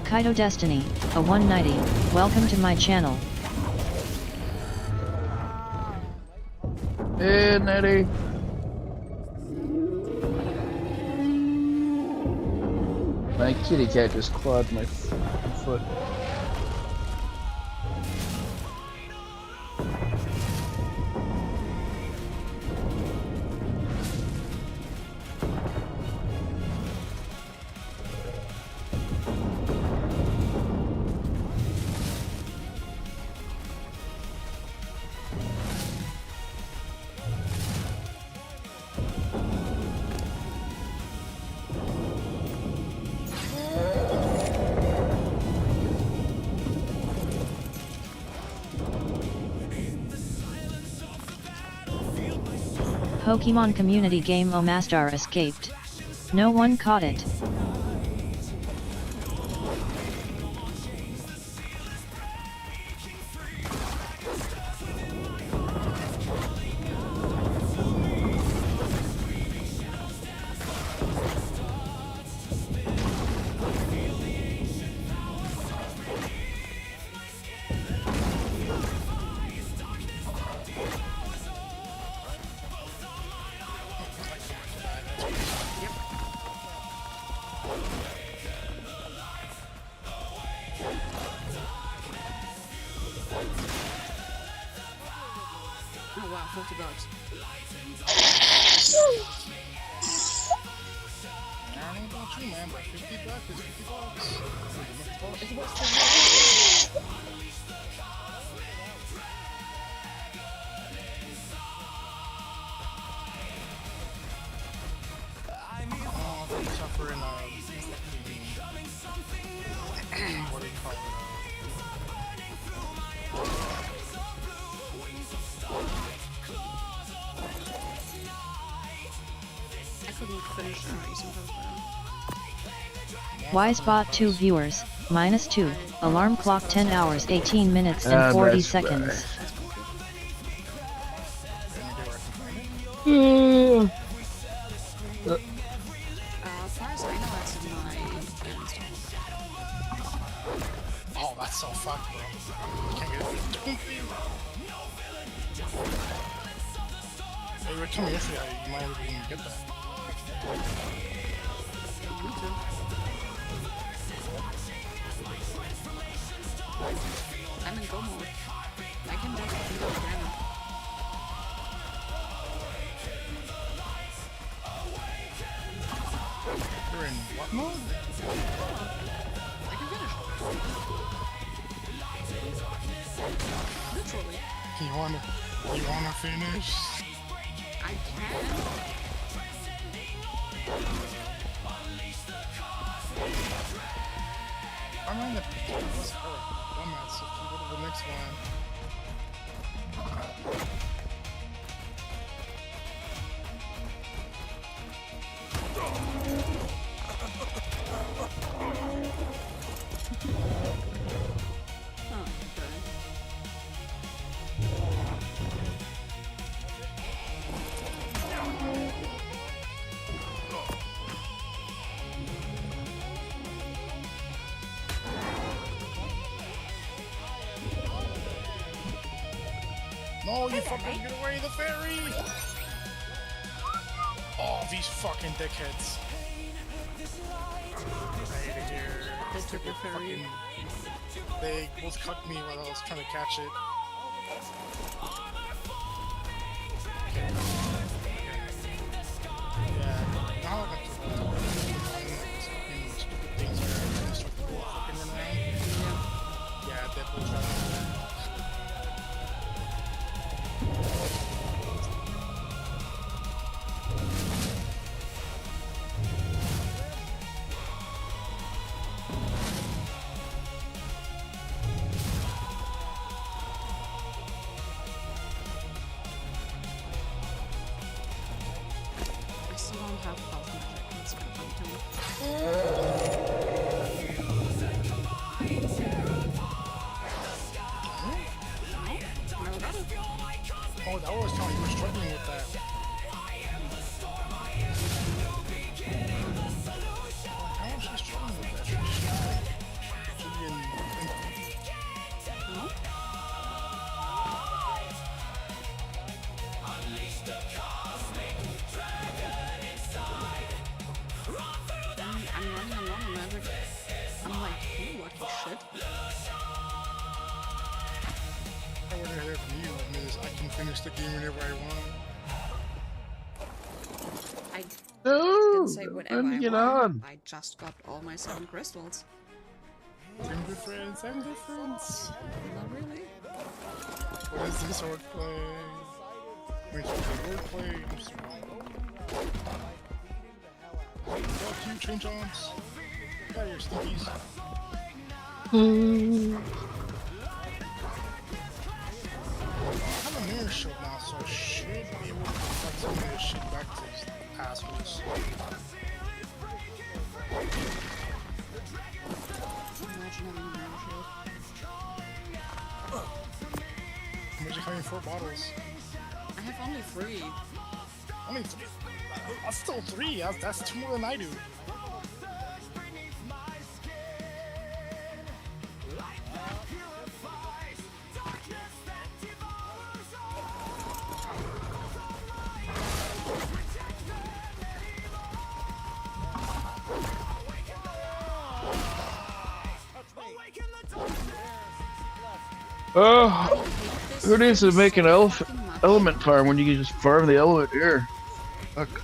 Kaito Destiny, a 190, welcome to my channel. Hey, Nettie. My kitty cat just clawed my foot. Pokemon community game Omastar escaped. No one caught it. Oh wow, $50. I don't know about you, man, but $50 is $50. It was for Oh, they suffer in what do you call it? I couldn't finish Wisebot 2 viewers, -2, alarm clock 10 hours 18 minutes and 40 seconds. as far as I know, that's my Oh, that's so fucked, bro. Can't get it. Hey, you were telling me yesterday you might even get that. I'm in go mode. I can just beat up Granite. You're in what mode? I can finish. Literally. You wanna finish? I can. I mean, what's her? Dumbass, if you go to the next one. Oh, okay. No, you fucking get away, the fairy! Oh, these fucking dickheads. I hate it here. They took your fairy. They both cucked me while I was trying to catch it. Yeah, now I got fucking stupid things where I start to go fucking run around. Yeah, Deadpool's right on there. finish the game whenever I want. I No, didn't say whenever let me I get want. on. I just got all my 7 crystals. I'm good friends, I'm good friends. Not really. What is this wordplay? Wait, wordplay, I'm sorry. Fuck you, Train Johns. Get out of here, stinkies. I have a mirror shield now, so I should be able to deflect some of this shit back to these assholes. Imagine having a mirror shield. Imagine having 4 bottles. I have only 3. Only 3? That's still 3. That's 2 more than I do. Oh, who needs to make an element farm when you can just farm the element here? Fuck.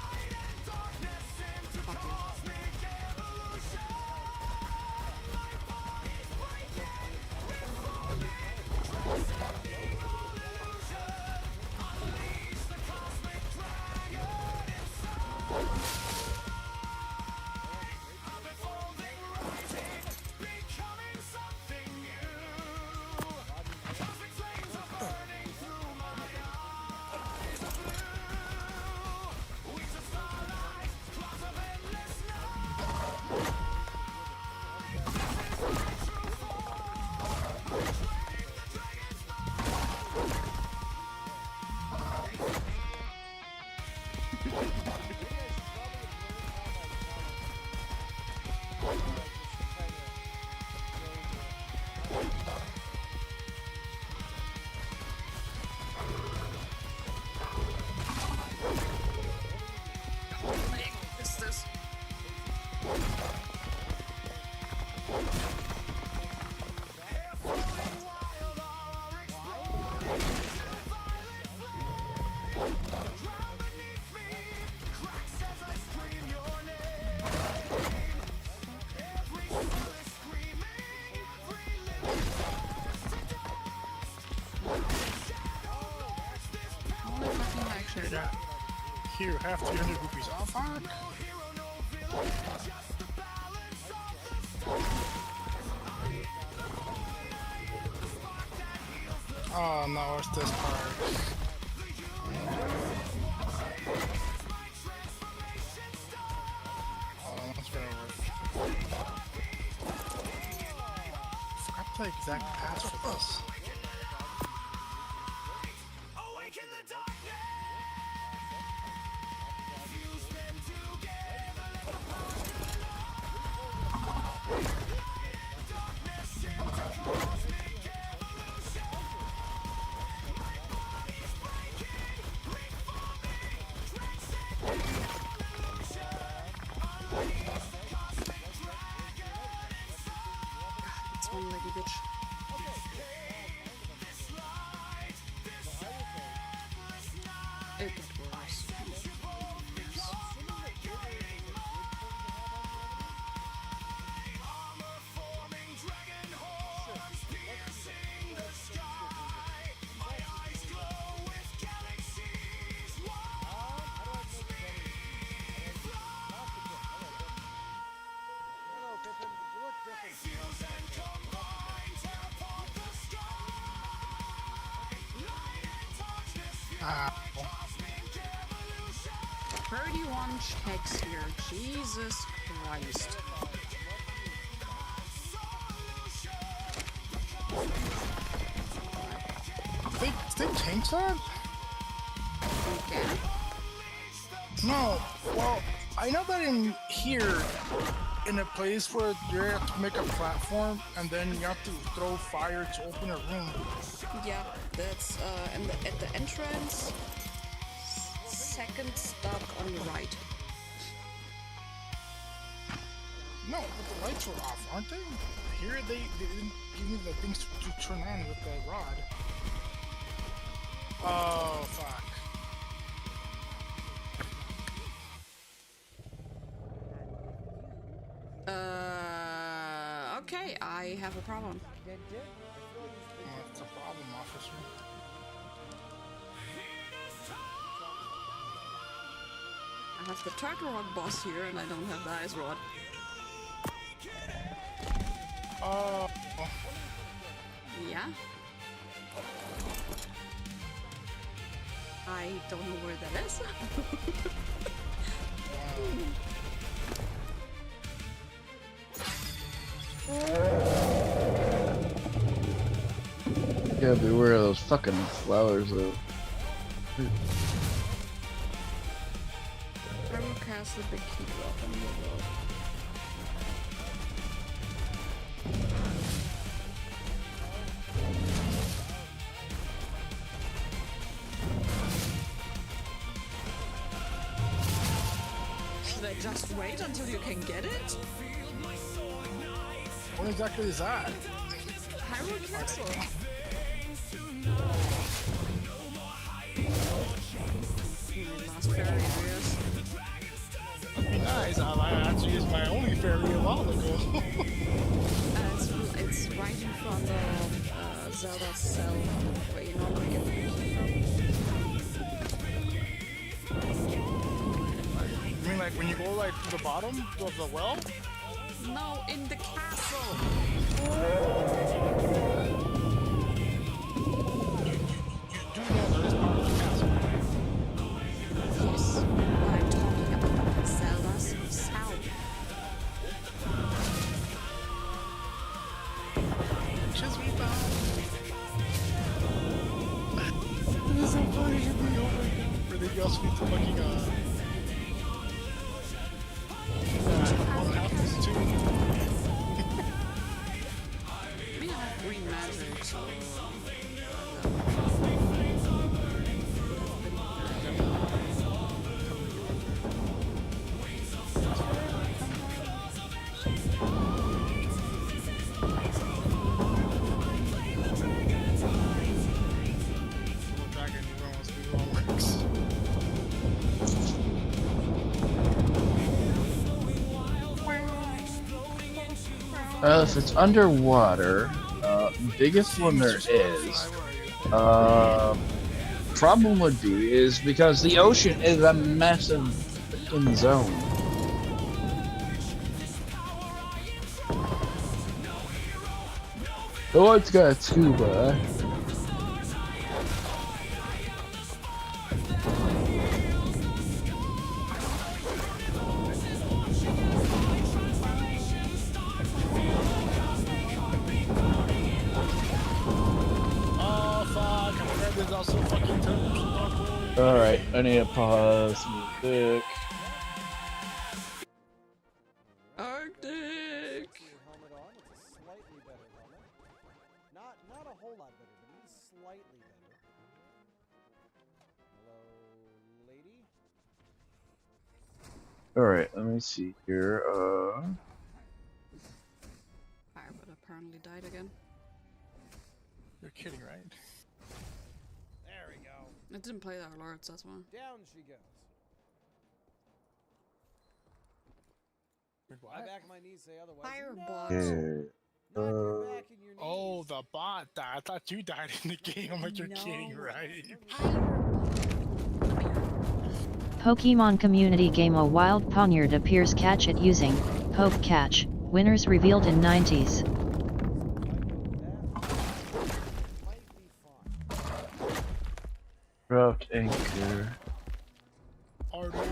Here, have 300 rupees. Oh, fuck! Oh no, it's this part. Oh, that's gonna work. Forgot the exact pass for this. One lady bitch. It gets worse. Yes. Where do you want checks here? Jesus Christ. They changed that? Okay. No, well, I know that in here, in a place where you have to make a platform and then you have to throw fire to open a room. Yeah, that's at the entrance. Second stop on your right. No, but the lights were off, aren't they? Here they didn't give me the things to turn on with the rod. Oh, fuck. Okay, I have a problem. What's the problem, officer? I have the Turtle Rock boss here, and I don't have the Ice Rod. Oh. Yeah? I don't know where that is. Gotta beware of those fucking flowers, though. I will cast the big key drop on the world. Should I just wait until you can get it? What exactly is that? Hyrule Castle. Last fairy, I guess. That'd be nice. I actually used my only fairy a while ago. It's right in front of Zelda cell where you normally get the key from. You mean like when you go like to the bottom of the well? No, in the castle. You do know there is part of the castle. Yes, I'm talking about Zelda's cell. Just me down. This is so funny to me. Oh my god. Where they just need to fucking one happens too. We have green magic, so. If it's underwater, biggest one there is. Problem would be is because the ocean is a massive freaking zone. Oh, it's got scuba. Alright, I need to pause music. Arctic! Helmet on. It's a slightly better helmet. Not a whole lot better, but it is slightly better. Hello, lady. Alright, let me see here. Firebird apparently died again. You're kidding, right? There we go. It didn't play that alerts, that's why. Down she goes. What? My back and my knees say otherwise. Firebot. Oh, the bot died. I thought you died in the game. I'm like, you're kidding, right? Pokemon Community Game A Wild Poniard appears catch it using Poke Catch. Winners revealed in 90s. Route anchor. Arthur,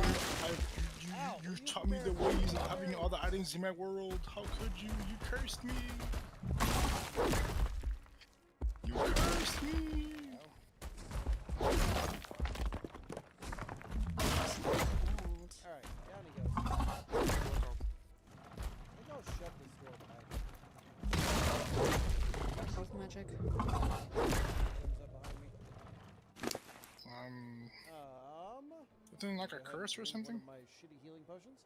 you taught me the ways of having all the items in my world. How could you? You cursed me. You cursed me. Alright, down he goes. Maybe I'll shut this door behind me. Health magic. Isn't like a curse or something? One of my shitty healing potions.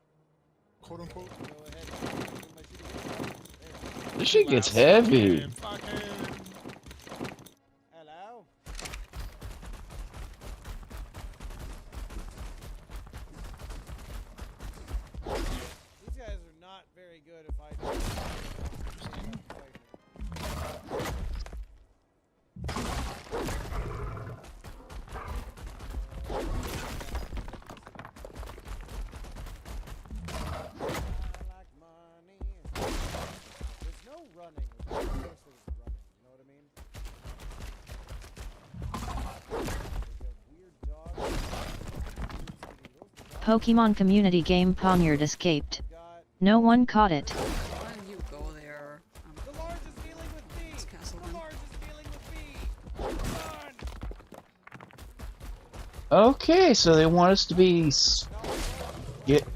Quote unquote. Go ahead and use my shitty healing potions. This shit gets heavy. Hello? running. Of course there's running. You know what I mean? Pokemon community game Ponyard escaped. No one caught it. Why don't you go there? The large is dealing with me. This castle The then. large is dealing with me. Run. Okay, so they want us to be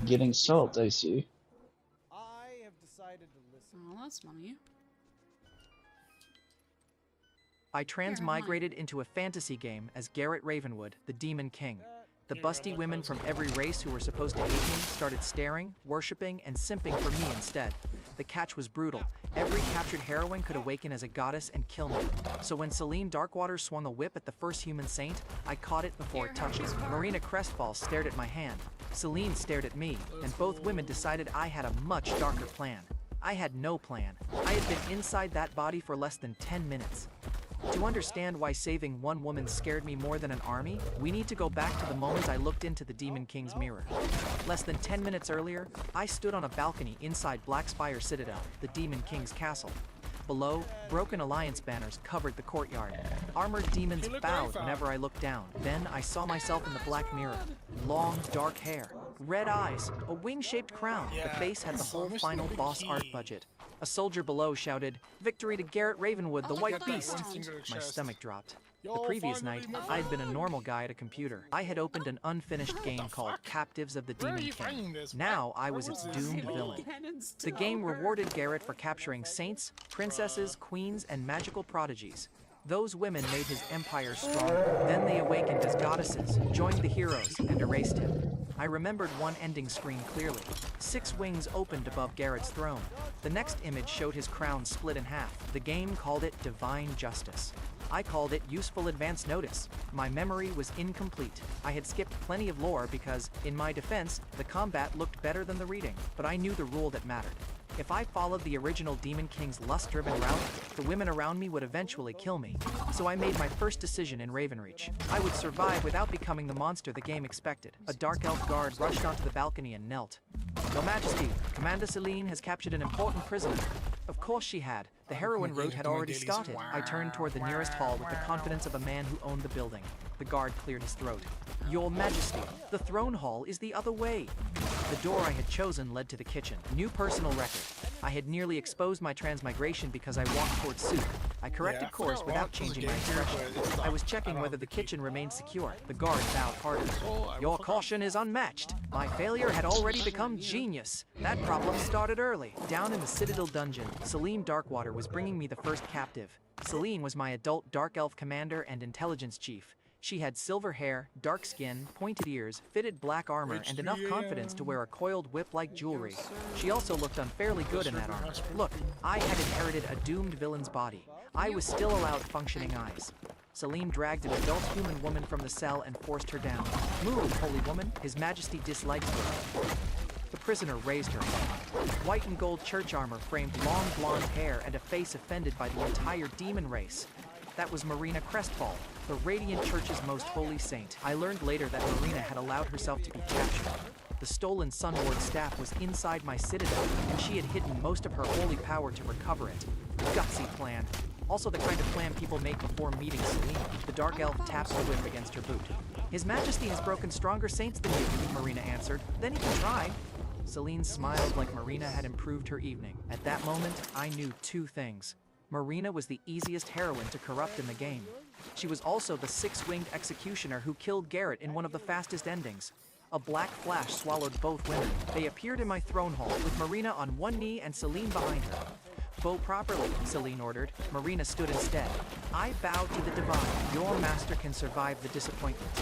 getting salt, I see. I have decided to listen. Oh, that's money. I transmigrated into a fantasy game as Garrett Ravenwood, the Demon King. The busty women from every race who were supposed to hate me started staring, worshipping, and simping for me instead. The catch was brutal. Every captured heroine could awaken as a goddess and kill me. So when Celine Darkwater swung a whip at the first human saint, I caught it before it touched me. Marina Crestfall stared at my hand. Celine stared at me, and both women decided I had a much darker plan. I had no plan. I had been inside that body for less than 10 minutes. To understand why saving one woman scared me more than an army, we need to go back to the moment I looked into the Demon King's mirror. Less than 10 minutes earlier, I stood on a balcony inside Blackspire Citadel, the Demon King's castle. Below, broken alliance banners covered the courtyard. Armored demons bowed whenever I looked down. Then I saw myself in the black mirror. Long, dark hair, red eyes, a wing-shaped crown. The face had the whole final boss art budget. A soldier below shouted, "Victory to Garrett Ravenwood, the White Beast!" My stomach dropped. The previous night, I had been a normal guy at a computer. I had opened an unfinished game called Captives of the Demon King. Now I was its doomed villain. The game rewarded Garrett for capturing saints, princesses, queens, and magical prodigies. Those women made his empire stronger. Then they awakened as goddesses, joined the heroes, and erased him. I remembered one ending screen clearly. 6 wings opened above Garrett's throne. The next image showed his crown split in half. The game called it Divine Justice. I called it Useful Advance Notice. My memory was incomplete. I had skipped plenty of lore because, in my defense, the combat looked better than the reading, but I knew the rule that mattered. If I followed the original Demon King's lust-driven route, the women around me would eventually kill me. So I made my first decision in Ravenreach. I would survive without becoming the monster the game expected. A dark elf guard rushed onto the balcony and knelt. "Your Majesty, Commander Celine has captured an important prisoner." Of course she had. The heroine route had already started. I turned toward the nearest hall with the confidence of a man who owned the building. The guard cleared his throat. "Your Majesty, the throne hall is the other way." The door I had chosen led to the kitchen. New personal record. I had nearly exposed my transmigration because I walked towards soup. I corrected course without changing my expression. I was checking whether the kitchen remained secure. The guard bowed harder. "Your caution is unmatched. My failure had already become genius. That problem started early." Down in the Citadel dungeon, Celine Darkwater was bringing me the first captive. Celine was my adult dark elf commander and intelligence chief. She had silver hair, dark skin, pointed ears, fitted black armor, and enough confidence to wear a coiled whip-like jewelry. She also looked unfairly good in that armor. Look, I had inherited a doomed villain's body. I was still allowed functioning eyes. Celine dragged an adult human woman from the cell and forced her down. "Move, holy woman. His Majesty dislikes her." The prisoner raised her hand. White and gold church armor framed long blonde hair and a face offended by the entire demon race. That was Marina Crestfall, the Radiant Church's most holy saint. I learned later that Marina had allowed herself to be captured. The stolen Sunward staff was inside my citadel, and she had hidden most of her holy power to recover it. Gutsy plan. Also the kind of plan people make before meeting Celine. The dark elf tapped the whip against her boot. "His Majesty has broken stronger saints than you," Marina answered. "Then he can try." Celine smiled like Marina had improved her evening. At that moment, I knew 2 things. Marina was the easiest heroine to corrupt in the game. She was also the 6-winged executioner who killed Garrett in one of the fastest endings. A black flash swallowed both women. They appeared in my throne hall, with Marina on one knee and Celine behind her. "Bow properly," Celine ordered. Marina stood instead. I bowed to the divine. "Your master can survive the disappointment."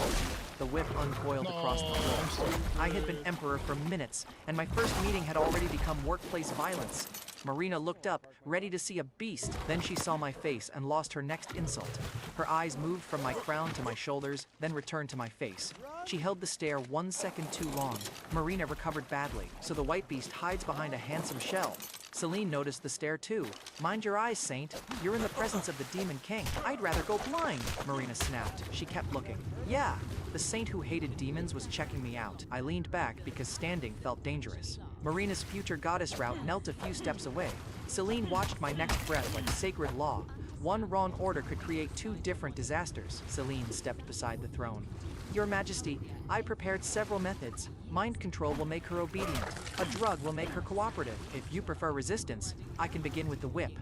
The whip uncoiled across the floor. I had been emperor for minutes, and my first meeting had already become workplace violence. Marina looked up, ready to see a beast. Then she saw my face and lost her next insult. Her eyes moved from my crown to my shoulders, then returned to my face. She held the stare 1 second too long. Marina recovered badly, so the white beast hides behind a handsome shell. Celine noticed the stare too. "Mind your eyes, Saint. You're in the presence of the Demon King. I'd rather go blind," Marina snapped. She kept looking. "Yeah." The saint who hated demons was checking me out. I leaned back because standing felt dangerous. Marina's future goddess route knelt a few steps away. Celine watched my next breath like sacred law. One wrong order could create 2 different disasters. Celine stepped beside the throne. Your Majesty, I prepared several methods. Mind control will make her obedient. A drug will make her cooperative. If you prefer resistance, I can begin with the whip.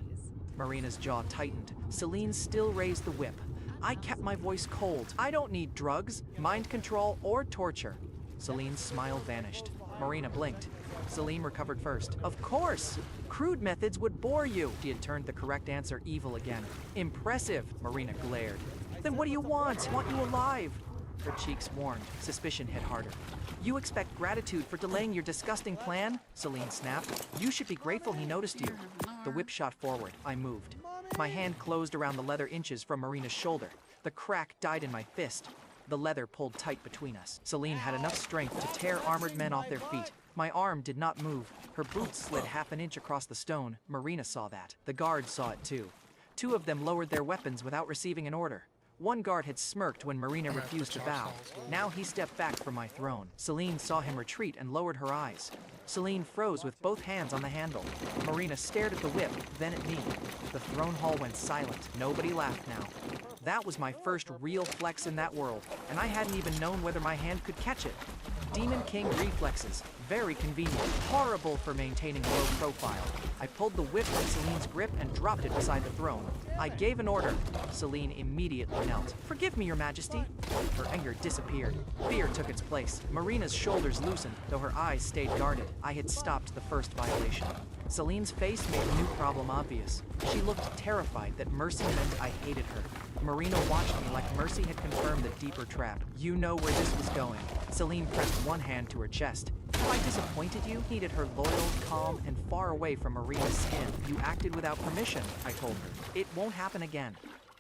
Marina's jaw tightened. Celine still raised the whip. I kept my voice cold. I don't need drugs, mind control, or torture. Celine's smile vanished. Marina blinked. Celine recovered first. Of course! Crude methods would bore you. She had turned the correct answer evil again. Impressive, Marina glared. Then what do you want? Want you alive? Her cheeks warmed. Suspicion hit harder. You expect gratitude for delaying your disgusting plan? Celine snapped. You should be grateful he noticed you. The whip shot forward. I moved. My hand closed around the leather inches from Marina's shoulder. The crack died in my fist. The leather pulled tight between us. Celine had enough strength to tear armored men off their feet. My arm did not move. Her boots slid half an inch across the stone. Marina saw that. The guards saw it too. 2 of them lowered their weapons without receiving an order. One guard had smirked when Marina refused to bow. Now he stepped back from my throne. Celine saw him retreat and lowered her eyes. Celine froze with both hands on the handle. Marina stared at the whip, then at me. The throne hall went silent. Nobody laughed now. That was my first real flex in that world, and I hadn't even known whether my hand could catch it. Demon King reflexes. Very convenient. Horrible for maintaining low profile. I pulled the whip from Celine's grip and dropped it beside the throne. I gave an order. Celine immediately knelt. Forgive me, Your Majesty. Her anger disappeared. Fear took its place. Marina's shoulders loosened, though her eyes stayed guarded. I had stopped the first violation. Celine's face made a new problem obvious. She looked terrified that Mercy meant I hated her. Marina watched me like Mercy had confirmed the deeper trap. You know where this was going. Celine pressed one hand to her chest. Have I disappointed you? Needed her loyal, calm, and far away from Marina's skin. You acted without permission, I told her. It won't happen again.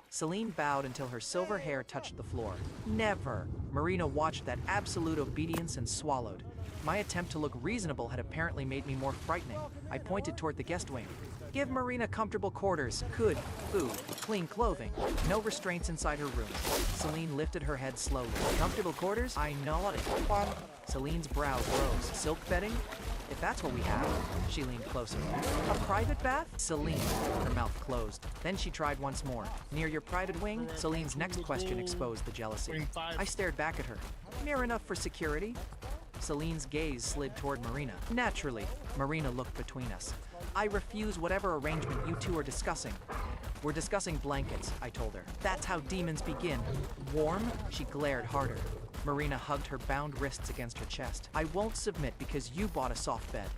Celine bowed until her silver hair touched the floor. Never. Marina watched that absolute obedience and swallowed. My attempt to look reasonable had apparently made me more frightening. I pointed toward the guest wing. Give Marina comfortable quarters, good food, clean clothing, no restraints inside her room. Celine lifted her head slowly. Comfortable quarters? I know what it is. Celine's brows rose. Silk bedding? If that's what we have. She leaned closer. A private bath? Celine. Her mouth closed. Then she tried once more. Near your private wing? Celine's next question exposed the jealousy. I stared back at her. Near enough for security? Celine's gaze slid toward Marina. Naturally, Marina looked between us. I refuse whatever arrangement you 2 are discussing. We're discussing blankets, I told her. That's how demons begin. Warm? She glared harder. Marina hugged her bound wrists against her chest. I won't submit because you bought a soft bed.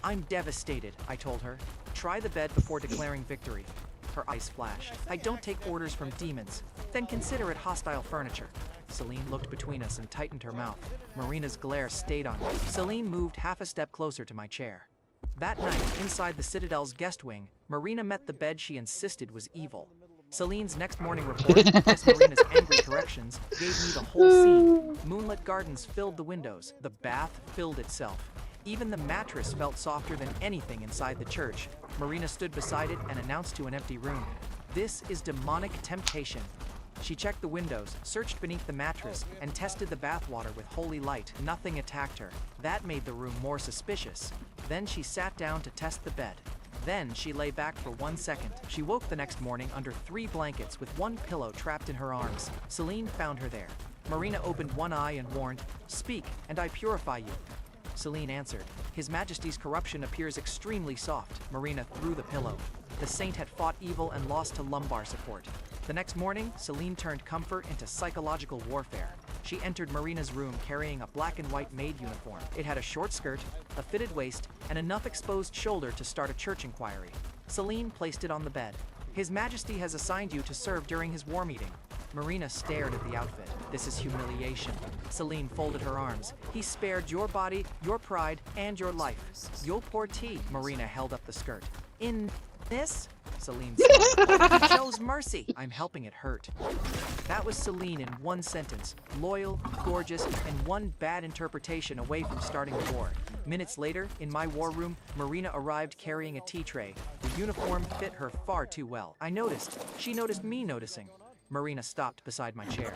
I'm devastated, I told her. Try the bed before declaring victory. Her eyes flashed. I don't take orders from demons. Then consider it hostile furniture. Celine looked between us and tightened her mouth. Marina's glare stayed on me. Celine moved half a step closer to my chair. That night, inside the Citadel's guest wing, Marina met the bed she insisted was evil. Celine's next morning report, plus Marina's angry corrections, gave me the whole scene. Moonlit gardens filled the windows. The bath filled itself. Even the mattress felt softer than anything inside the church. Marina stood beside it and announced to an empty room, "This is demonic temptation." She checked the windows, searched beneath the mattress, and tested the bathwater with holy light. Nothing attacked her. That made the room more suspicious. Then she sat down to test the bed. Then she lay back for 1 second. She woke the next morning under 3 blankets with 1 pillow trapped in her arms. Celine found her there. Marina opened one eye and warned, "Speak, and I purify you." Celine answered, "His Majesty's corruption appears extremely soft." Marina threw the pillow. The saint had fought evil and lost to lumbar support. The next morning, Celine turned comfort into psychological warfare. She entered Marina's room carrying a black and white maid uniform. It had a short skirt, a fitted waist, and enough exposed shoulder to start a church inquiry. Celine placed it on the bed. "His Majesty has assigned you to serve during his war meeting." Marina stared at the outfit. "This is humiliation." Celine folded her arms. "He spared your body, your pride, and your life. Your poor tea." Marina held up the skirt. "In this?" Celine said. "He chose mercy." "I'm helping it hurt." That was Celine in 1 sentence. Loyal, gorgeous, and 1 bad interpretation away from starting the war. Minutes later, in my war room, Marina arrived carrying a tea tray. The uniform fit her far too well. I noticed. She noticed me noticing. Marina stopped beside my chair.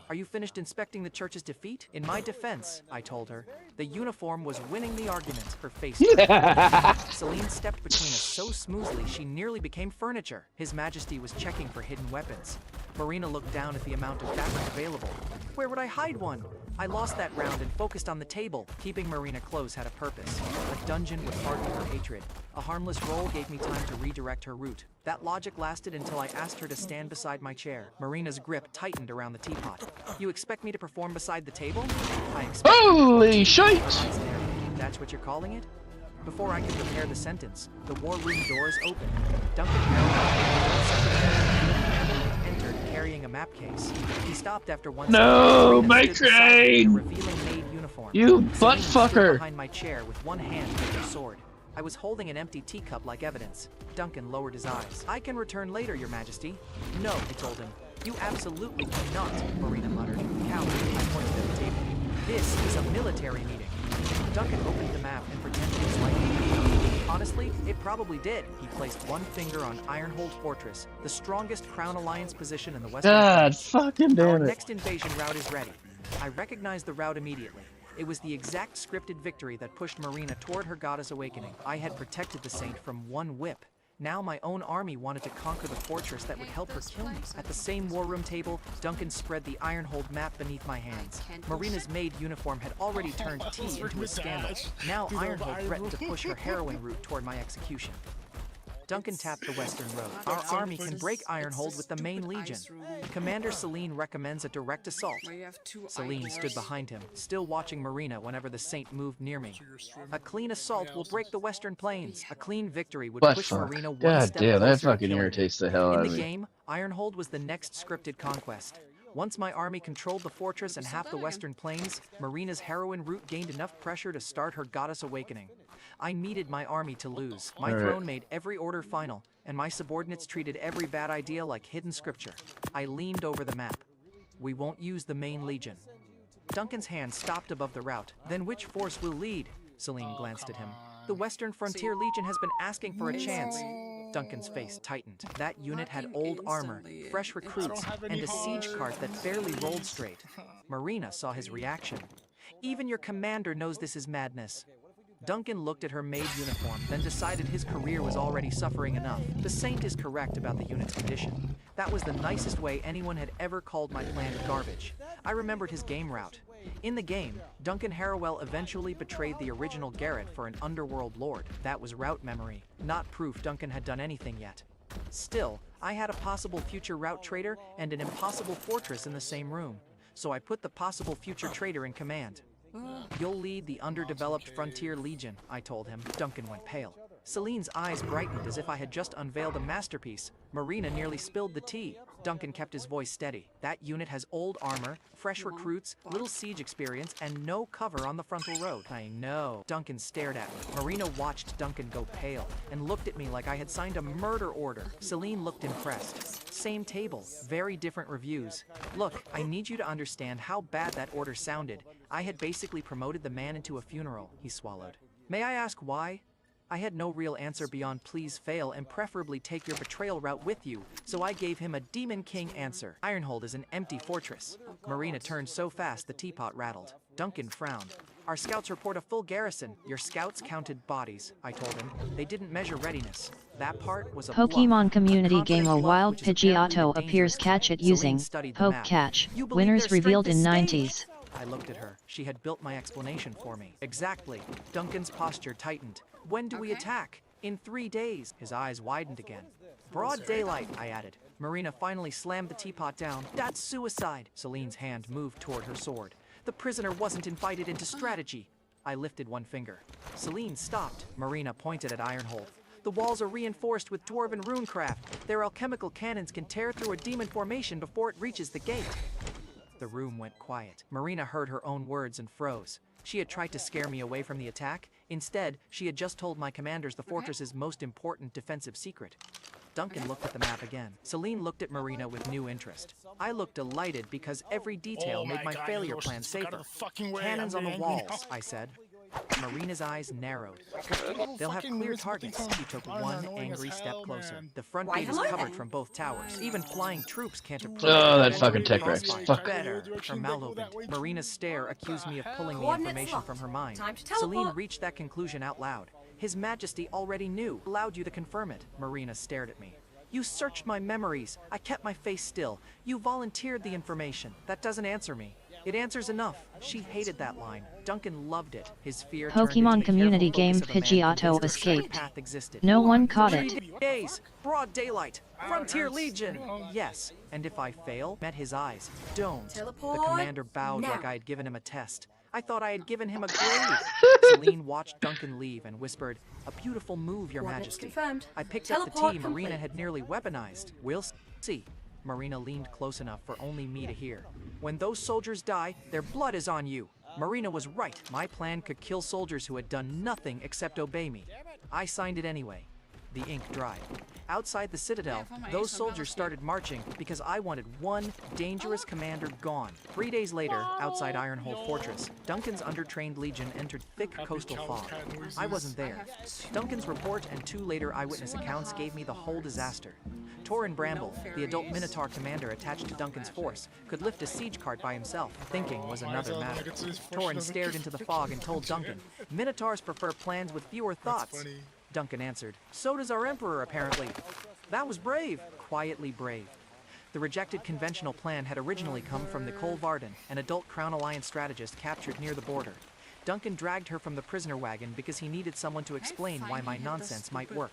Are you finished inspecting the church's defeat? In my defense, I told her, the uniform was winning the argument. Her face turned. Celine stepped between us so smoothly she nearly became furniture. His Majesty was checking for hidden weapons. Marina looked down at the amount of backup available. Where would I hide one? I lost that round and focused on the table. Keeping Marina close had a purpose. A dungeon would harden her hatred. A harmless roll gave me time to redirect her route. That logic lasted until I asked her to stand beside my chair. Marina's grip tightened around the teapot. You expect me to perform beside the table? I expect. Holy shit! That's what you're calling it? Before I could prepare the sentence, the war room doors opened. Duncan entered carrying a map case. He stopped after one No, second. my train! Revealing maid uniform. You butt Celine stood fucker! behind my chair with one hand holding a sword. I was holding an empty teacup like evidence. Duncan lowered his eyes. I can return later, Your Majesty. No, I told him. You absolutely cannot, Marina muttered. Coward, I pointed at the table. This is a military meeting. Duncan opened the map and pretended it was like honestly, it probably did. He placed one finger on Ironhold Fortress, the strongest Crown Alliance position in the Western God Front. fucking Our damn it. next invasion route is ready. I recognized the route immediately. It was the exact scripted victory that pushed Marina toward her goddess awakening. I had protected the saint from one whip. Now my own army wanted to conquer the fortress that would help her kill me. At the same war room table, Duncan spread the Ironhold map beneath my hands. Marina's maid uniform had already turned tea into a scandal. Now Ironhold threatened to push her heroine route toward my execution. Duncan tapped the Western Road. Our army can break Ironhold with the main legion. Commander Celine recommends a direct assault. Celine stood behind him, still watching Marina whenever the saint moved near me. A clean assault will break the Western Plains. A clean victory would Butt push fuck. Marina one God step damn, that closer to fucking killing me. irritates the hell In out the of me. game, Ironhold was the next scripted conquest. Once my army controlled the fortress and half the Western Plains, Marina's heroine route gained enough pressure to start her goddess awakening. I needed my army to lose. My throne made every order final, and my subordinates treated every bad idea like hidden scripture. I leaned over the map. We won't use the main legion. Duncan's hand stopped above the route. Then which force will lead? Celine glanced at him. The Western Frontier Legion has been asking for a chance. Duncan's face tightened. That unit had old armor, fresh recruits, and a siege cart that barely rolled straight. Marina saw his reaction. Even your commander knows this is madness. Duncan looked at her maid uniform, then decided his career was already suffering enough. The saint is correct about the unit's condition. That was the nicest way anyone had ever called my plan garbage. I remembered his game route. In the game, Duncan Harrowell eventually betrayed the original Garrett for an underworld lord. That was route memory, not proof Duncan had done anything yet. Still, I had a possible future route traitor and an impossible fortress in the same room. So I put the possible future traitor in command. You'll lead the underdeveloped Frontier Legion, I told him. Duncan went pale. Celine's eyes brightened as if I had just unveiled a masterpiece. Marina nearly spilled the tea. Duncan kept his voice steady. That unit has old armor, fresh recruits, little siege experience, and no cover on the frontal road. I know. Duncan stared at me. Marina watched Duncan go pale and looked at me like I had signed a murder order. Celine looked impressed. Same table, very different reviews. Look, I need you to understand how bad that order sounded. I had basically promoted the man into a funeral, he swallowed. May I ask why? I had no real answer beyond please fail and preferably take your betrayal route with you, so I gave him a Demon King answer. Ironhold is an empty fortress. Marina turned so fast the teapot rattled. Duncan frowned. Our scouts report a full garrison. Your scouts counted bodies, I told him. They didn't measure readiness. That part was a Pokemon bluff. community A game. A confident wild bluff, which is apparently Pidgeotto the appears. dangerous Catch kind. it using Celine studied the Poke map. Catch. You believe Winners their revealed in strength is 90s. staged? I looked at her. She had built my explanation for me. Exactly. Duncan's posture tightened. When do we attack? In 3 days. His eyes widened again. Broad daylight, I added. Marina finally slammed the teapot down. That's suicide. Celine's hand moved toward her sword. The prisoner wasn't invited into strategy. I lifted one finger. Celine stopped. Marina pointed at Ironhold. The walls are reinforced with dwarven runecraft. Their alchemical cannons can tear through a demon formation before it reaches the gate. The room went quiet. Marina heard her own words and froze. She had tried to scare me away from the attack. Instead, she had just told my commanders the fortress's most important defensive secret. Duncan looked at the map again. Celine looked at Marina with new interest. I looked delighted because every detail made my failure plan safer. Cannons on the walls, I said. Marina's eyes narrowed. They'll have clear targets. He took one angry step closer. The front Why, gate is hello covered then. from both towers. Even flying troops can't approach. Oh, that the fucking entry tech Rex. crossfire. Fuck. Better. Her mouth opened. Marina's stare accused me of pulling the Coordinates information locked. from her mind. Time to Celine teleport. reached that conclusion out loud. His Majesty already knew. Allowed you to confirm it. Marina stared at me. You searched my memories. I kept my face still. You volunteered the information. That doesn't answer me. It answers enough. She hated that line. Duncan loved it. His fear turned into Pokemon the community careful game focus of a man Pidgeotto convinced a escaped. short path existed. No one caught 3 it. days, broad daylight, Frontier Legion. Yes, and if I fail, met his eyes. Don't. Teleport The commander bowed now. like I had given him a test. I thought I had given him a grade. Celine watched Duncan leave and whispered, "A beautiful move, Your Coordinates Majesty." confirmed. I picked up the Teleport tea Marina complete. had nearly weaponized. We'll see. Marina leaned close enough for only me to hear. When those soldiers die, their blood is on you. Marina was right. My plan could kill soldiers who had done nothing except obey me. I signed it anyway. The ink dried. Outside the citadel, those soldiers started marching because I wanted one dangerous commander gone. 3 days later, outside Ironhold Fortress, Duncan's undertrained legion entered thick coastal fog. I wasn't there. Duncan's report and 2 later eyewitness accounts gave me the whole disaster. Torin Bramble, the adult Minotaur commander attached to Duncan's force, could lift a siege cart by himself. Thinking was another matter. Torin stared into the fog and told Duncan, "Minotaurs prefer plans with fewer thoughts." Duncan answered, "So does our emperor, apparently." That was brave, quietly brave. The rejected conventional plan had originally come from Nicole Varden, an adult Crown Alliance strategist captured near the border. Duncan dragged her from the prisoner wagon because he needed someone to explain why my nonsense might work.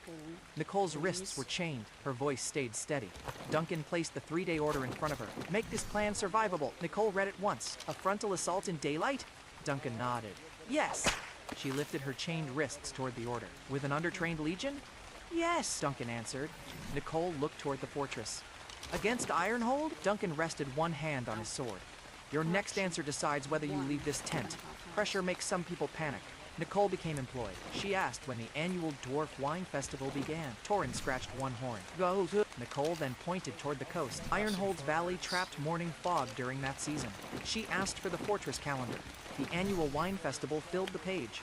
Nicole's wrists were chained. Her voice stayed steady. Duncan placed the 3-day order in front of her. "Make this plan survivable." Nicole read it once. "A frontal assault in daylight?" Duncan nodded. "Yes." She lifted her chained wrists toward the order. "With an undertrained legion?" "Yes," Duncan answered. Nicole looked toward the fortress. "Against Ironhold?" Duncan rested one hand on his sword. "Your next answer decides whether you leave this tent. Pressure makes some people panic." Nicole became employed. She asked when the annual Dwarf Wine Festival began. Torin scratched one horn. "Go to..." Nicole then pointed toward the coast. Ironhold's valley trapped morning fog during that season. She asked for the fortress calendar. The annual wine festival filled the page.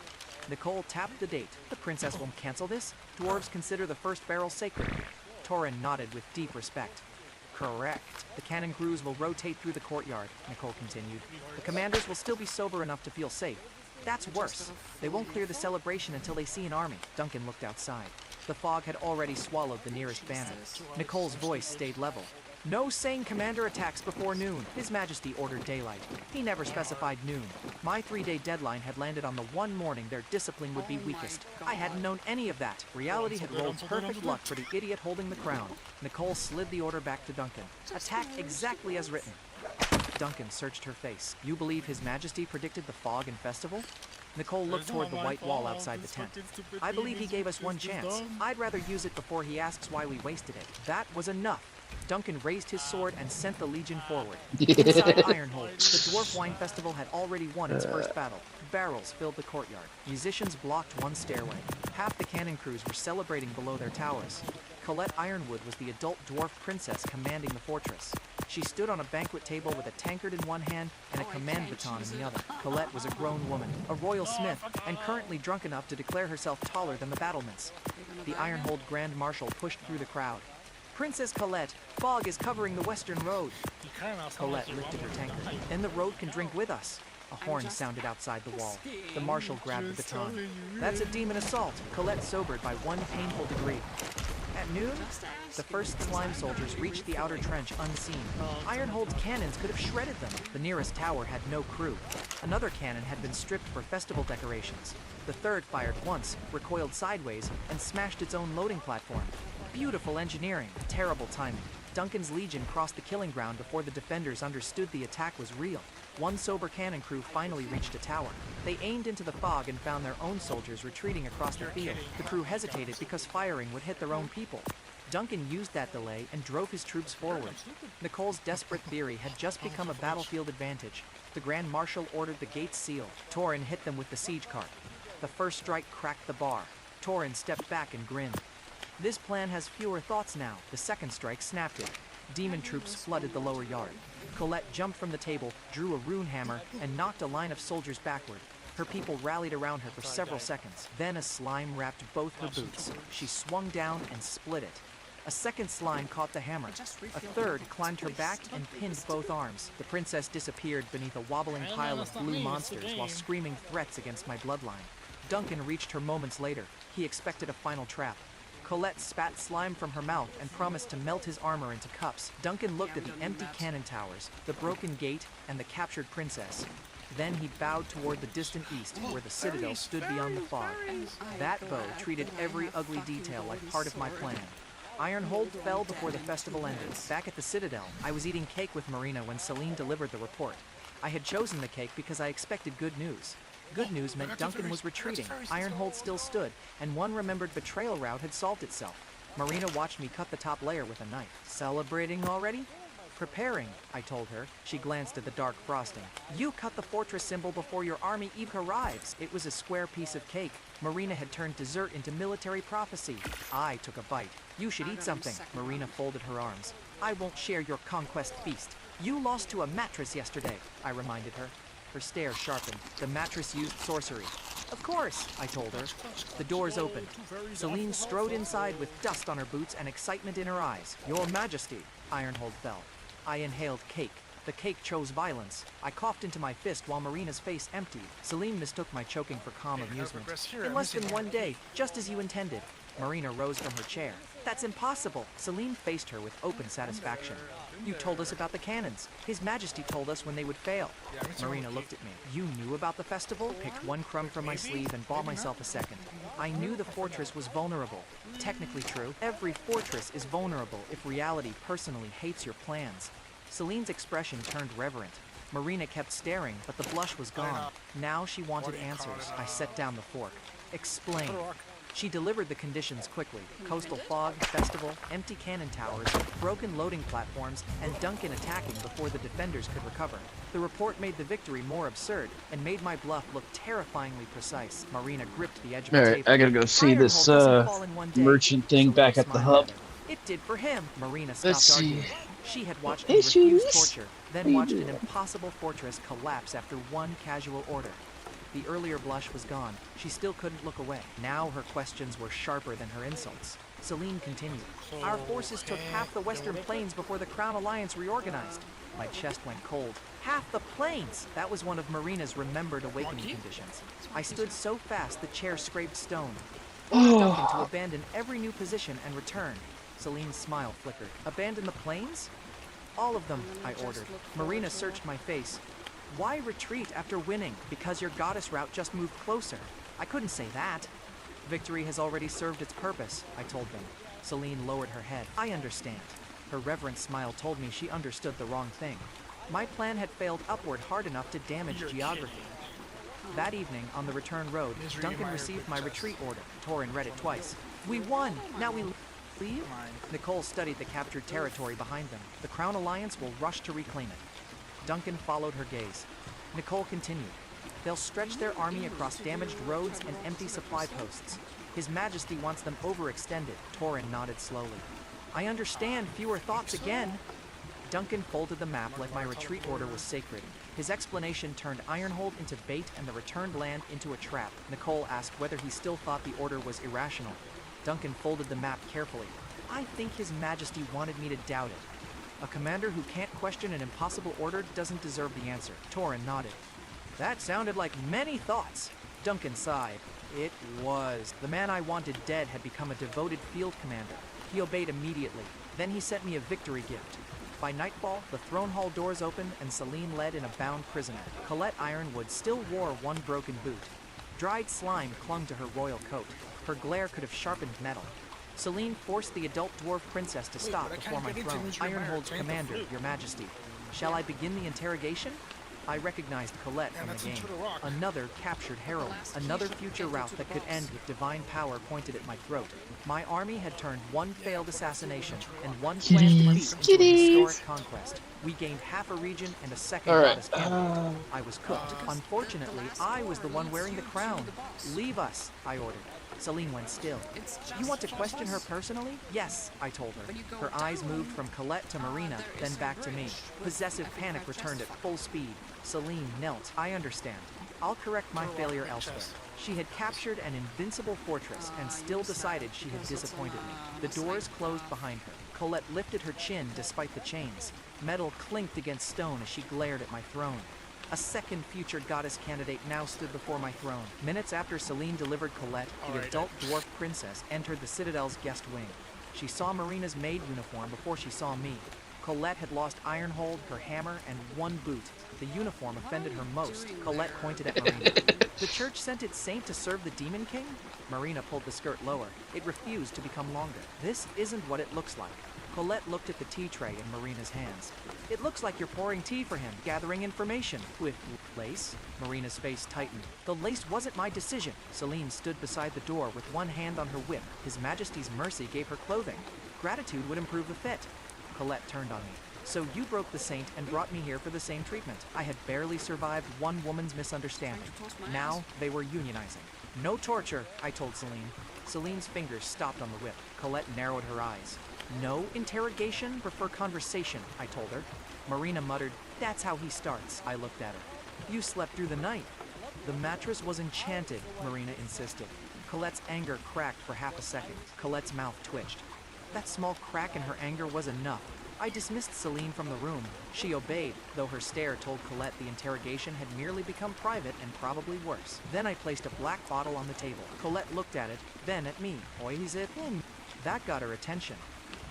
Nicole tapped the date. "The princess won't cancel this. Dwarves consider the first barrel sacred." Torin nodded with deep respect. "Correct. The cannon crews will rotate through the courtyard," Nicole continued. "The commanders will still be sober enough to feel safe. That's worse. They won't clear the celebration until they see an army." Duncan looked outside. The fog had already swallowed the nearest banner. Nicole's voice stayed level. "No sane commander attacks before noon." His Majesty ordered daylight. He never specified noon. My 3-day deadline had landed on the one morning their discipline would be weakest. I hadn't known any of that. Reality had rolled perfect luck for the idiot holding the crown. Nicole slid the order back to Duncan. "Attack exactly as written." Duncan searched her face. "You believe His Majesty predicted the fog and festival?" Nicole looked toward the white wall outside the tent. "I believe he gave us one chance. I'd rather use it before he asks why we wasted it." That was enough. Duncan raised his sword and sent the legion forward. Inside Ironhold, the Dwarf Wine Festival had already won its first battle. Barrels filled the courtyard. Musicians blocked one stairway. Half the cannon crews were celebrating below their towers. Colette Ironwood was the adult dwarf princess commanding the fortress. She stood on a banquet table with a tankard in one hand and a command baton in the other. Colette was a grown woman, a royal smith, and currently drunk enough to declare herself taller than the battlements. The Ironhold Grand Marshal pushed through the crowd. "Princess Colette, fog is covering the western road." Colette lifted her tankard. "Then the road can drink with us." A horn sounded outside the wall. The marshal grabbed the baton. "That's a demon assault." Colette sobered by one painful degree. At noon, the first slime soldiers reached the outer trench unseen. Ironhold's cannons could have shredded them. The nearest tower had no crew. Another cannon had been stripped for festival decorations. The third fired once, recoiled sideways, and smashed its own loading platform. Beautiful engineering, terrible timing. Duncan's legion crossed the killing ground before the defenders understood the attack was real. One sober cannon crew finally reached a tower. They aimed into the fog and found their own soldiers retreating across the field. The crew hesitated because firing would hit their own people. Duncan used that delay and drove his troops forward. Nicole's desperate theory had just become a battlefield advantage. The Grand Marshal ordered the gates sealed. Torin hit them with the siege cart. The first strike cracked the bar. Torin stepped back and grinned. "This plan has fewer thoughts now." The second strike snapped it. Demon troops flooded the lower yard. Colette jumped from the table, drew a rune hammer, and knocked a line of soldiers backward. Her people rallied around her for several seconds. Then a slime wrapped both her boots. She swung down and split it. A second slime caught the hammer. A third climbed her back and pinned both arms. The princess disappeared beneath a wobbling pile of blue monsters while screaming threats against my bloodline. Duncan reached her moments later. He expected a final trap. Colette spat slime from her mouth and promised to melt his armor into cups. Duncan looked at the empty cannon towers, the broken gate, and the captured princess. Then he bowed toward the distant east, where the citadel stood beyond the fog. That bow treated every ugly detail like part of my plan. Ironhold fell before the festival ended. Back at the citadel, I was eating cake with Marina when Celine delivered the report. I had chosen the cake because I expected good news. Good news meant Duncan was retreating, Ironhold still stood, and one remembered betrayal route had solved itself. Marina watched me cut the top layer with a knife. Celebrating already? Preparing, I told her. She glanced at the dark frosting. You cut the fortress symbol before your army even arrives. It was a square piece of cake. Marina had turned dessert into military prophecy. I took a bite. You should eat something. Marina folded her arms. I won't share your conquest feast. You lost to a mattress yesterday, I reminded her. Her stare sharpened. The mattress used sorcery. Of course, I told her. The doors opened. Celine strode inside with dust on her boots and excitement in her eyes. Your Majesty, Ironhold fell. I inhaled cake. The cake chose violence. I coughed into my fist while Marina's face emptied. Celine mistook my choking for calm amusement. In less than one day, just as you intended. Marina rose from her chair. That's impossible. Celine faced her with open satisfaction. You told us about the cannons. His Majesty told us when they would fail. Marina looked at me. You knew about the festival? Picked one crumb from my sleeve and bought myself a second. I knew the fortress was vulnerable. Technically true. Every fortress is vulnerable if reality personally hates your plans. Celine's expression turned reverent. Marina kept staring, but the blush was gone. Now she wanted answers. I set down the fork. Explain. She delivered the conditions quickly. Coastal fog, festival, empty cannon towers, broken loading platforms, and Duncan attacking before the defenders could recover. The report made the victory more absurd and made my bluff look terrifyingly precise. Marina gripped the edge of the table. Alright, I gotta go see this merchant thing back at the hub. It did for him. Marina stopped Let's see. arguing. She had watched me refuse torture, then watched an impossible fortress collapse after one casual order. The earlier blush was gone. She still couldn't look away. Now her questions were sharper than her insults. Celine continued. Our forces took half the Western Plains before the Crown Alliance reorganized. My chest went cold. Half the plains! That was one of Marina's remembered awakening conditions. I stood so fast the chair scraped stone. Duncan to abandon every new position and return. Celine's smile flickered. Abandon the plains? All of them, I ordered. Marina searched my face. Why retreat after winning? Because your goddess route just moved closer. I couldn't say that. Victory has already served its purpose, I told them. Celine lowered her head. I understand. Her reverent smile told me she understood the wrong thing. My plan had failed upward hard enough to damage geography. That evening, on the return road, Duncan received my retreat order. Torin read it twice. We won! Now we leave? Nicole studied the captured territory behind them. The Crown Alliance will rush to reclaim it. Duncan followed her gaze. Nicole continued. They'll stretch their army across damaged roads and empty supply posts. His Majesty wants them overextended. Torin nodded slowly. I understand. Fewer thoughts again. Duncan folded the map like my retreat order was sacred. His explanation turned Ironhold into bait and the returned land into a trap. Nicole asked whether he still thought the order was irrational. Duncan folded the map carefully. I think His Majesty wanted me to doubt it. A commander who can't question an impossible order doesn't deserve the answer. Torin nodded. That sounded like many thoughts. Duncan sighed. It was. The man I wanted dead had become a devoted field commander. He obeyed immediately. Then he sent me a victory gift. By nightfall, the throne hall doors opened and Celine led in a bound prisoner. Colette Ironwood still wore one broken boot. Dried slime clung to her royal coat. Her glare could have sharpened metal. Celine forced the adult dwarf princess to stop before my throne. Ironhold's commander, Your Majesty. Shall I begin the interrogation? I recognized Colette from the game. Another captured heroine. Another future route that could end with divine power pointed at my throat. My army had turned one failed assassination and one planned defeat into a historic conquest. We gained half a region and a second goddess campaign. I was cooked. Unfortunately, I was the one wearing the crown. Leave us, I ordered. Celine went still. You want to question her personally? Yes, I told her. Her eyes moved from Colette to Marina, then back to me. Possessive panic returned at full speed. Celine knelt. I understand. I'll correct my failure elsewhere. She had captured an invincible fortress and still decided she had disappointed me. The doors closed behind her. Colette lifted her chin despite the chains. Metal clinked against stone as she glared at my throne. A second future goddess candidate now stood before my throne. Minutes after Celine delivered Colette, the adult dwarf princess entered the Citadel's guest wing. She saw Marina's maid uniform before she saw me. Colette had lost Ironhold, her hammer, and one boot. The uniform offended her most. Colette pointed at Marina. The church sent its saint to serve the Demon King? Marina pulled the skirt lower. It refused to become longer. This isn't what it looks like. Colette looked at the tea tray in Marina's hands. It looks like you're pouring tea for him, gathering information. With lace? Marina's face tightened. The lace wasn't my decision. Celine stood beside the door with one hand on her whip. His Majesty's mercy gave her clothing. Gratitude would improve the fit. Colette turned on me. So you broke the saint and brought me here for the same treatment. I had barely survived one woman's misunderstanding. Now they were unionizing. No torture, I told Celine. Celine's fingers stopped on the whip. Colette narrowed her eyes. No interrogation, prefer conversation, I told her. Marina muttered, that's how he starts. I looked at her. You slept through the night. The mattress was enchanted, Marina insisted. Colette's anger cracked for half a second. Colette's mouth twitched. That small crack in her anger was enough. I dismissed Celine from the room. She obeyed, though her stare told Colette the interrogation had merely become private and probably worse. Then I placed a black bottle on the table. Colette looked at it, then at me. Ois it in. That got her attention.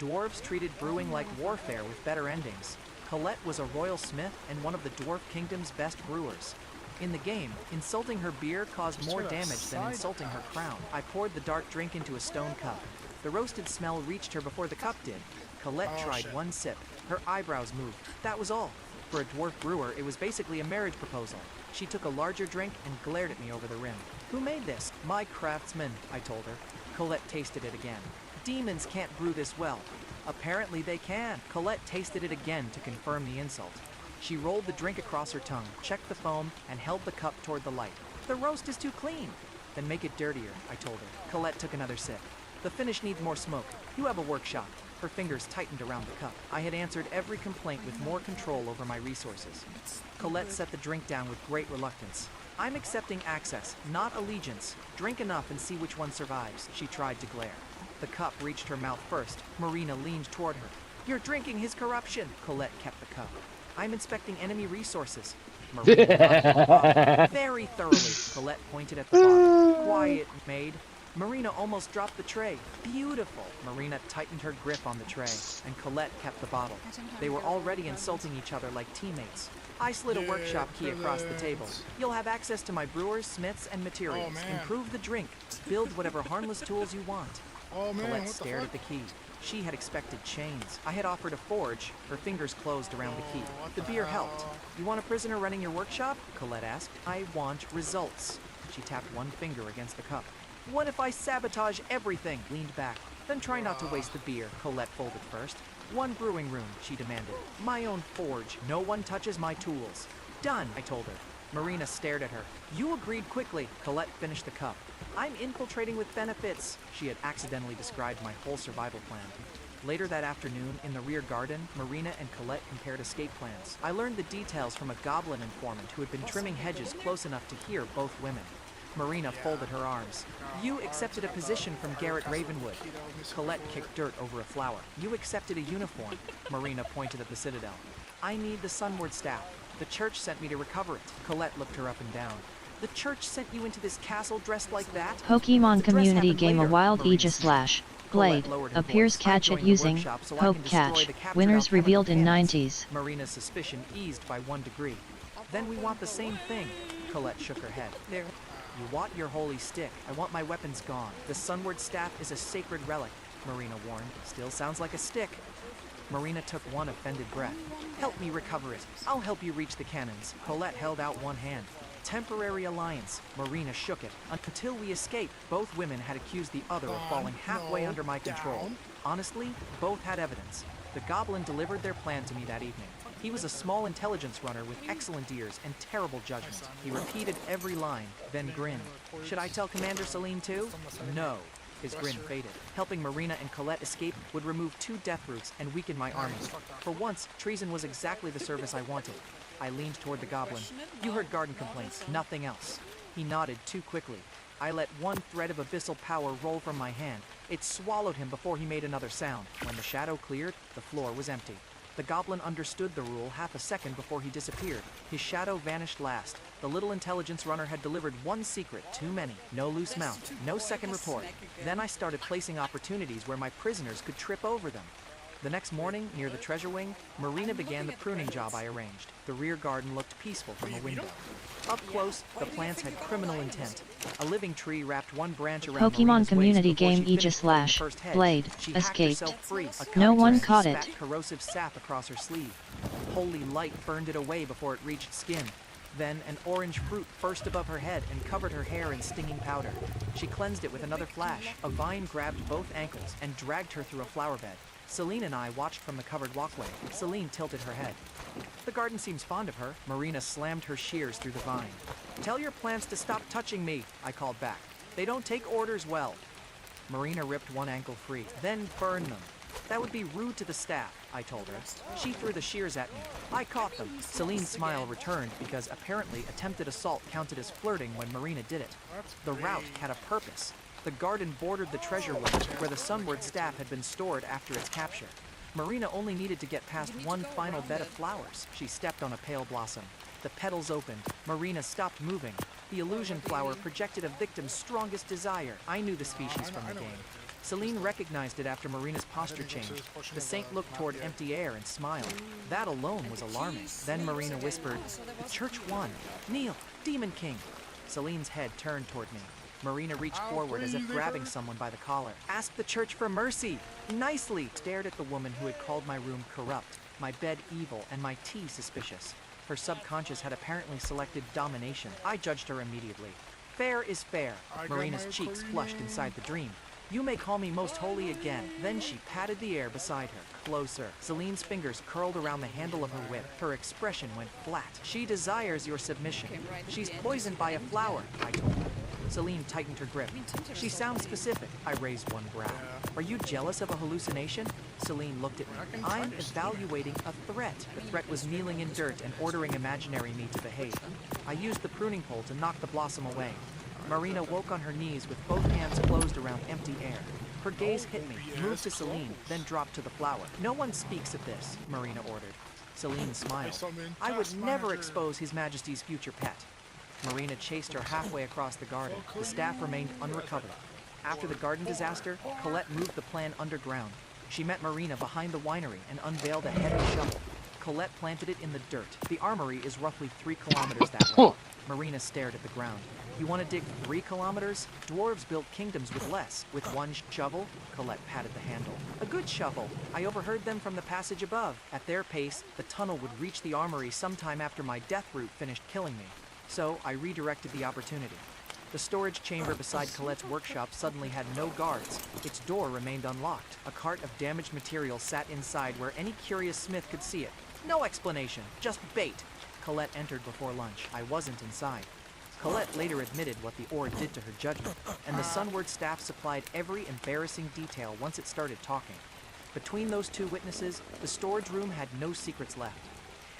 Dwarves treated brewing like warfare with better endings. Colette was a royal smith and one of the Dwarf Kingdom's best brewers. In the game, insulting her beer caused more damage than insulting her crown. I poured the dark drink into a stone cup. The roasted smell reached her before the cup did. Colette tried one sip. Her eyebrows moved. That was all. For a dwarf brewer, it was basically a marriage proposal. She took a larger drink and glared at me over the rim. Who made this? My craftsman, I told her. Colette tasted it again. Demons can't brew this well. Apparently they can. Colette tasted it again to confirm the insult. She rolled the drink across her tongue, checked the foam, and held the cup toward the light. The roast is too clean. Then make it dirtier, I told her. Colette took another sip. The finish needs more smoke. You have a workshop. Her fingers tightened around the cup. I had answered every complaint with more control over my resources. Colette set the drink down with great reluctance. I'm accepting access, not allegiance. Drink enough and see which one survives. She tried to glare. The cup reached her mouth first. Marina leaned toward her. You're drinking his corruption. Colette kept the cup. I'm inspecting enemy resources. Marina very thoroughly. Colette pointed at the bottle. Quiet, maid. Marina almost dropped the tray. Beautiful. Marina tightened her grip on the tray, and Colette kept the bottle. They were already insulting each other like teammates. I slid a workshop key across the table. You'll have access to my brewers, smiths, and materials. Improve the drink. Build whatever harmless tools you want. Colette stared at the key. She had expected chains. I had offered a forge. Her fingers closed around the key. The beer helped. You want a prisoner running your workshop? Colette asked. I want results. She tapped one finger against the cup. What if I sabotage everything? Leaned back. Then try not to waste the beer. Colette folded first. One brewing room, she demanded. My own forge. No one touches my tools. Done, I told her. Marina stared at her. You agreed quickly. Colette finished the cup. I'm infiltrating with benefits. She had accidentally described my whole survival plan. Later that afternoon, in the rear garden, Marina and Colette compared escape plans. I learned the details from a goblin informant who had been trimming hedges close enough to hear both women. Marina folded her arms. You accepted a position from Garrett Ravenwood. Colette kicked dirt over a flower. You accepted a uniform. Marina pointed at the citadel. I need the Sunward Staff. The church sent me to recover it. Colette looked her up and down. The church sent you into this castle dressed like that? Pokemon community game a wild Aegis slash Glade appears catch it using Poke Catch. Winners revealed in 90s. Marina's suspicion eased by 1 degree. Then we want the same thing. Colette shook her head. There. You want your holy stick. I want my weapons gone. The Sunward Staff is a sacred relic, Marina warned. Still sounds like a stick. Marina took one offended breath. Help me recover it. I'll help you reach the cannons. Colette held out one hand. Temporary alliance. Marina shook it. Until we escaped, both women had accused the other of falling halfway under my control. Honestly, both had evidence. The goblin delivered their plan to me that evening. He was a small intelligence runner with excellent ears and terrible judgment. He repeated every line, then grinned. Should I tell Commander Celine too? No. His grin faded. Helping Marina and Colette escape would remove 2 death roots and weaken my army. For once, treason was exactly the service I wanted. I leaned toward the goblin. You heard garden complaints, nothing else. He nodded too quickly. I let one thread of abyssal power roll from my hand. It swallowed him before he made another sound. When the shadow cleared, the floor was empty. The goblin understood the rule half a second before he disappeared. His shadow vanished last. The little intelligence runner had delivered one secret too many. No loose mount, no second report. Then I started placing opportunities where my prisoners could trip over them. The next morning, near the treasure wing, Marina began the pruning job I arranged. The rear garden looked peaceful from a window. Up close, the plants had criminal intent. A living tree wrapped one branch around Pokemon community game Aegis/Blade escaped. No one caught it. Corrosive sap across her sleeve. Holy light burned it away before it reached skin. Then an orange fruit burst above her head and covered her hair in stinging powder. She cleansed it with another flash. A vine grabbed both ankles and dragged her through a flower bed. Celine and I watched from the covered walkway. Celine tilted her head. The garden seems fond of her. Marina slammed her shears through the vine. Tell your plants to stop touching me, I called back. They don't take orders well. Marina ripped one ankle free, then burned them. That would be rude to the staff, I told her. She threw the shears at me. I caught them. Celine's smile returned because apparently attempted assault counted as flirting when Marina did it. The route had a purpose. The garden bordered the treasure wing, where the Sunward staff had been stored after its capture. Marina only needed to get past one final bed of flowers. She stepped on a pale blossom. The petals opened. Marina stopped moving. The illusion flower projected a victim's strongest desire. I knew the species from the game. Celine recognized it after Marina's posture changed. The saint looked toward empty air and smiled. That alone was alarming. Then Marina whispered, "The church won. Kneel, Demon King." Celine's head turned toward me. Marina reached forward as if grabbing someone by the collar. Ask the church for mercy! Nicely! Stared at the woman who had called my room corrupt, my bed evil, and my tea suspicious. Her subconscious had apparently selected domination. I judged her immediately. Fair is fair. Marina's cheeks flushed inside the dream. You may call me most holy again. Then she patted the air beside her. Closer. Celine's fingers curled around the handle of her whip. Her expression went flat. She desires your submission. She's poisoned by a flower, I told her. Celine tightened her grip. She sounds specific. I raised one brow. Are you jealous of a hallucination? Celine looked at me. I'm evaluating a threat. The threat was kneeling in dirt and ordering imaginary me to behave. I used the pruning pole to knock the blossom away. Marina woke on her knees with both hands closed around empty air. Her gaze hit me, moved to Celine, then dropped to the flower. No one speaks of this, Marina ordered. Celine smiled. I would never expose His Majesty's future pet. Marina chased her halfway across the garden. The staff remained unrecovered. After the garden disaster, Colette moved the plan underground. She met Marina behind the winery and unveiled a heavy shovel. Colette planted it in the dirt. The armory is roughly 3 kilometers that way. Marina stared at the ground. You want to dig 3 kilometers? Dwarves built kingdoms with less. With one shovel? Colette patted the handle. A good shovel. I overheard them from the passage above. At their pace, the tunnel would reach the armory sometime after my death root finished killing me. So I redirected the opportunity. The storage chamber beside Colette's workshop suddenly had no guards. Its door remained unlocked. A cart of damaged material sat inside where any curious smith could see it. No explanation, just bait. Colette entered before lunch. I wasn't inside. Colette later admitted what the ore did to her judgment, and the Sunward staff supplied every embarrassing detail once it started talking. Between those 2 witnesses, the storage room had no secrets left.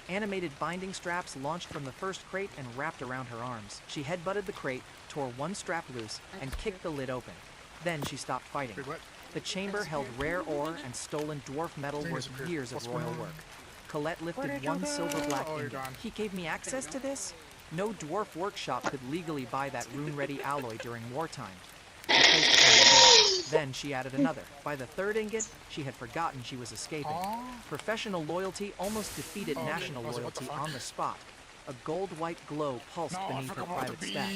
Animated binding straps launched from the first crate and wrapped around her arms. She headbutted the crate, tore one strap loose, and kicked the lid open. Then she stopped fighting. The chamber held rare ore and stolen dwarf metal worth years of royal work. Colette lifted one silver black ingot. He gave me access to this? No dwarf workshop could legally buy that rune-ready alloy during wartime. She placed it on the door. Then she added another. By the 3rd ingot, she had forgotten she was escaping. Professional loyalty almost defeated national loyalty on the spot. A gold-white glow pulsed beneath her private staff.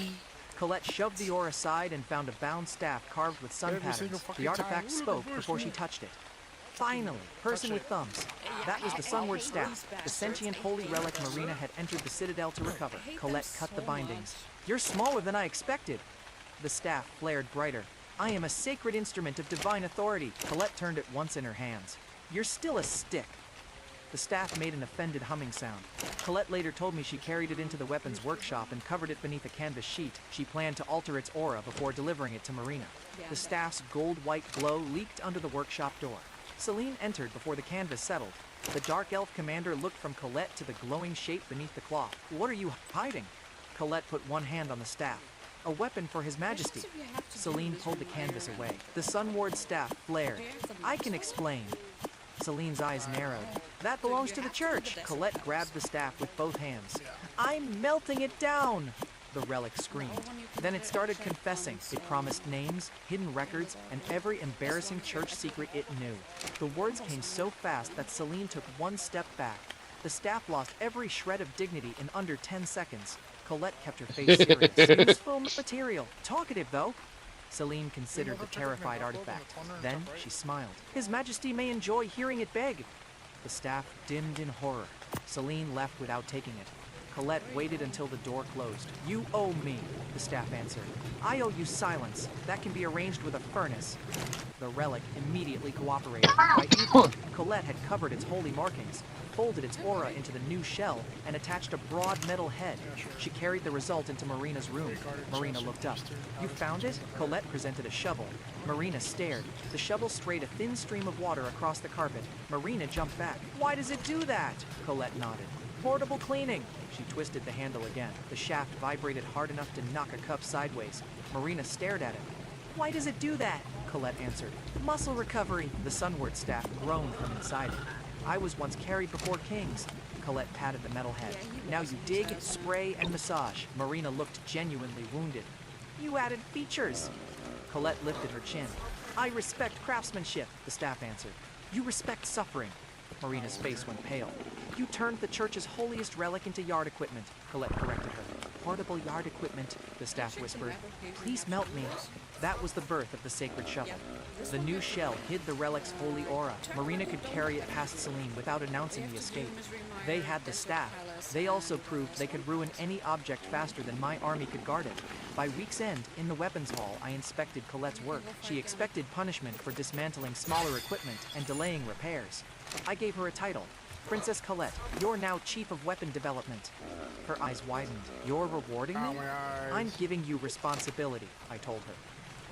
Colette shoved the ore aside and found a bound staff carved with sun patterns. The artifact spoke before she touched it. Finally, person with thumbs. That was the Sunward staff, the sentient holy relic Marina had entered the Citadel to recover. Colette cut the bindings. You're smaller than I expected. The staff flared brighter. I am a sacred instrument of divine authority. Colette turned it once in her hands. You're still a stick. The staff made an offended humming sound. Colette later told me she carried it into the weapons workshop and covered it beneath a canvas sheet. She planned to alter its aura before delivering it to Marina. The staff's gold-white glow leaked under the workshop door. Celine entered before the canvas settled. The dark elf commander looked from Colette to the glowing shape beneath the cloth. What are you hiding? Colette put one hand on the staff. A weapon for His Majesty. Celine pulled the canvas away. The Sunward staff flared. I can explain. Celine's eyes narrowed. That belongs to the church. Colette grabbed the staff with both hands. I'm melting it down! The relic screamed. Then it started confessing. It promised names, hidden records, and every embarrassing church secret it knew. The words came so fast that Celine took one step back. The staff lost every shred of dignity in under 10 seconds. Colette kept her face serious. Useful material. Talkative, though. Celine considered the terrified artifact. Then she smiled. His Majesty may enjoy hearing it beg. The staff dimmed in horror. Celine left without taking it. Colette waited until the door closed. You owe me, the staff answered. I owe you silence. That can be arranged with a furnace. The relic immediately cooperated. By evening, Colette had covered its holy markings, folded its aura into the new shell, and attached a broad metal head. She carried the result into Marina's room. Marina looked up. You found it? Colette presented a shovel. Marina stared. The shovel sprayed a thin stream of water across the carpet. Marina jumped back. Why does it do that? Colette nodded. Portable cleaning. She twisted the handle again. The shaft vibrated hard enough to knock a cup sideways. Marina stared at it. Why does it do that? Colette answered. Muscle recovery. The Sunward staff groaned from inside it. I was once carried before kings. Colette patted the metal head. Now you dig, spray, and massage. Marina looked genuinely wounded. You added features. Colette lifted her chin. I respect craftsmanship, the staff answered. You respect suffering. Marina's face went pale. You turned the church's holiest relic into yard equipment, Colette corrected her. Portable yard equipment, the staff whispered. Please melt me. That was the birth of the sacred shovel. The new shell hid the relic's holy aura. Marina could carry it past Celine without announcing the escape. They had the staff. They also proved they could ruin any object faster than my army could guard it. By week's end, in the weapons hall, I inspected Colette's work. She expected punishment for dismantling smaller equipment and delaying repairs. I gave her a title. Princess Colette, you're now Chief of Weapon Development. Her eyes widened. You're rewarding me? I'm giving you responsibility, I told her.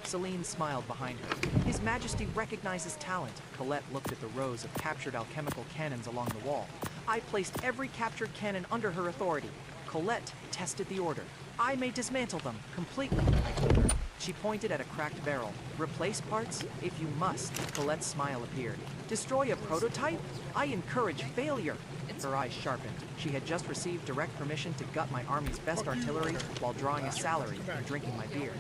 Celine smiled behind her. His Majesty recognizes talent. Colette looked at the rows of captured alchemical cannons along the wall. I placed every captured cannon under her authority. Colette tested the order. I may dismantle them completely, I told her. She pointed at a cracked barrel. Replace parts? If you must. Colette's smile appeared. Destroy a prototype? I encourage failure. Her eyes sharpened. She had just received direct permission to gut my army's best artillery while drawing a salary and drinking my beer.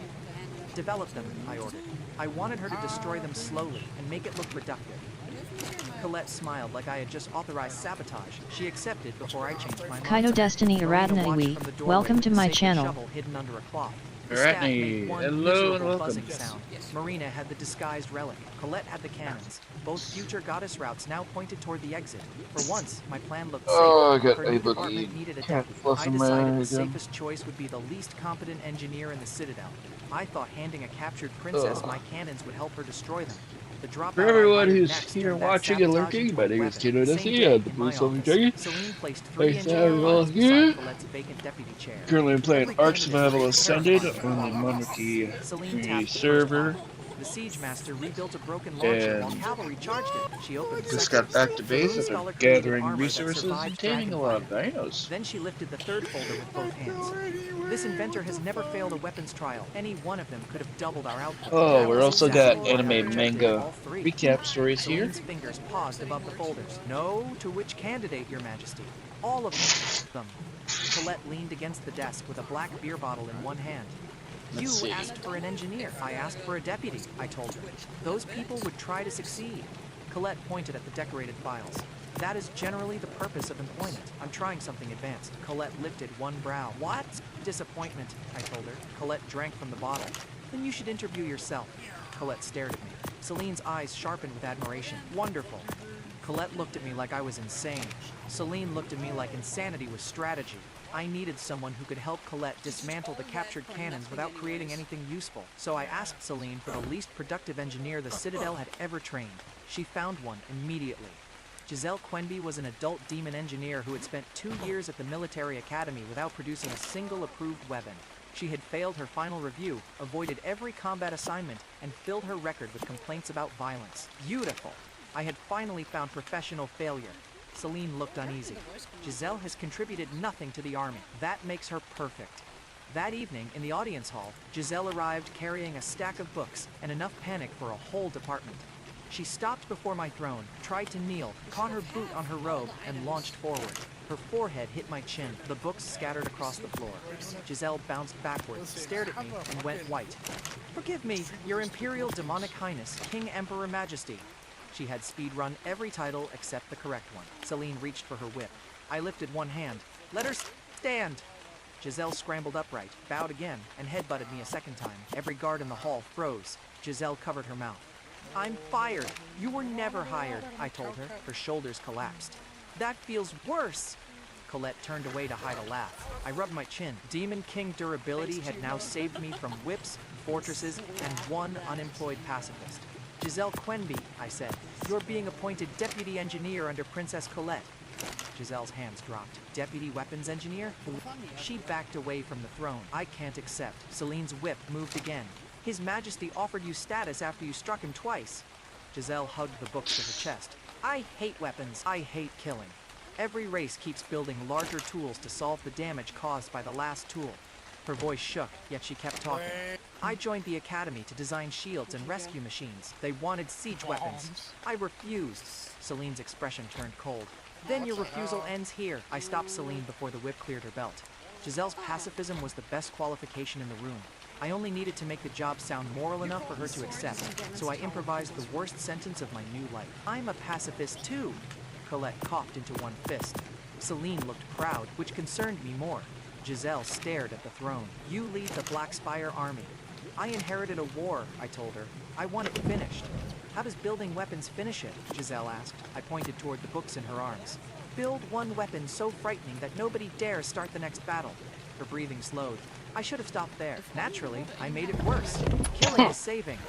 Develop them, I ordered. I wanted her to destroy them slowly and make it look productive. Colette smiled like I had just authorized sabotage. She accepted before I changed my mind. Kaito Destiny Aratnaiwi, welcome to my channel. Shovel hidden under a cloth. Aratnaiwi, hello and welcome. Buzzing sound. Marina had the disguised relic. Colette had the cannons. Both future goddess routes now pointed toward the exit. For once, my plan looked safe. Oh, I got Her new a department needed a depth. I decided the safest choice would be the least competent engineer in the Citadel. I thought handing a captured princess my cannons would help her destroy them. For everyone who's here watching and lurking, my name is Kaito Destiny. I'm the Blue Silver Dragon. Thanks to everyone here. Currently I'm playing Ark Survival Ascended on the Monarchy community server. The siege master rebuilt a broken launcher while cavalry charged it. She opened Just got back to base after gathering resources and taming a lot of dinos. Then she lifted the third folder with both hands. This inventor has never failed a weapons trial. Any one of them could have doubled our output. Oh, we're also got anime manga recap stories here. Celine's fingers paused above the folders. No, to which candidate, Your Majesty? All of them. Colette leaned against the desk with a black beer bottle in one hand. You asked for an engineer. I asked for a deputy, I told her. Those people would try to succeed. Colette pointed at the decorated files. That is generally the purpose of employment. I'm trying something advanced. Colette lifted one brow. What? Disappointment, I told her. Colette drank from the bottle. Then you should interview yourself. Colette stared at me. Celine's eyes sharpened with admiration. Wonderful. Colette looked at me like I was insane. Celine looked at me like insanity was strategy. I needed someone who could help Colette dismantle the captured cannons without creating anything useful. So I asked Celine for the least productive engineer the Citadel had ever trained. She found one immediately. Giselle Quenby was an adult demon engineer who had spent 2 years at the military academy without producing a single approved weapon. She had failed her final review, avoided every combat assignment, and filled her record with complaints about violence. Beautiful! I had finally found professional failure. Celine looked uneasy. Giselle has contributed nothing to the army. That makes her perfect. That evening, in the audience hall, Giselle arrived carrying a stack of books and enough panic for a whole department. She stopped before my throne, tried to kneel, caught her boot on her robe, and launched forward. Her forehead hit my chin, the books scattered across the floor. Giselle bounced backwards, stared at me, and went white. "Forgive me, Your Imperial Demonic Highness, King Emperor Majesty." She had speedrun every title except the correct one. Celine reached for her whip. I lifted one hand. "Let her stand!" Giselle scrambled upright, bowed again, and headbutted me a second time. Every guard in the hall froze. Giselle covered her mouth. "I'm fired. You were never hired," I told her. Her shoulders collapsed. "That feels worse." Colette turned away to hide a laugh. I rubbed my chin. Demon King durability had now saved me from whips, fortresses, and one unemployed pacifist. "Giselle Quenby," I said, "you're being appointed deputy engineer under Princess Colette." Giselle's hands dropped. "Deputy weapons engineer?" She backed away from the throne. "I can't accept." Celine's whip moved again. "His Majesty offered you status after you struck him twice." Giselle hugged the books to her chest. "I hate weapons. I hate killing. Every race keeps building larger tools to solve the damage caused by the last tool." Her voice shook, yet she kept talking. "I joined the academy to design shields and rescue machines. They wanted siege weapons. I refused." Celine's expression turned cold. "Then your refusal ends here." I stopped Celine before the whip cleared her belt. Giselle's pacifism was the best qualification in the room. I only needed to make the job sound moral enough for her to accept, so I improvised the worst sentence of my new life. "I'm a pacifist too." Colette coughed into one fist. Celine looked proud, which concerned me more. Giselle stared at the throne. "You lead the Black Spire army." "I inherited a war," I told her. "I want it finished." "How does building weapons finish it?" Giselle asked. I pointed toward the books in her arms. "Build one weapon so frightening that nobody dares start the next battle." Her breathing slowed. I should have stopped there. Naturally, I made it worse. "Killing is saving."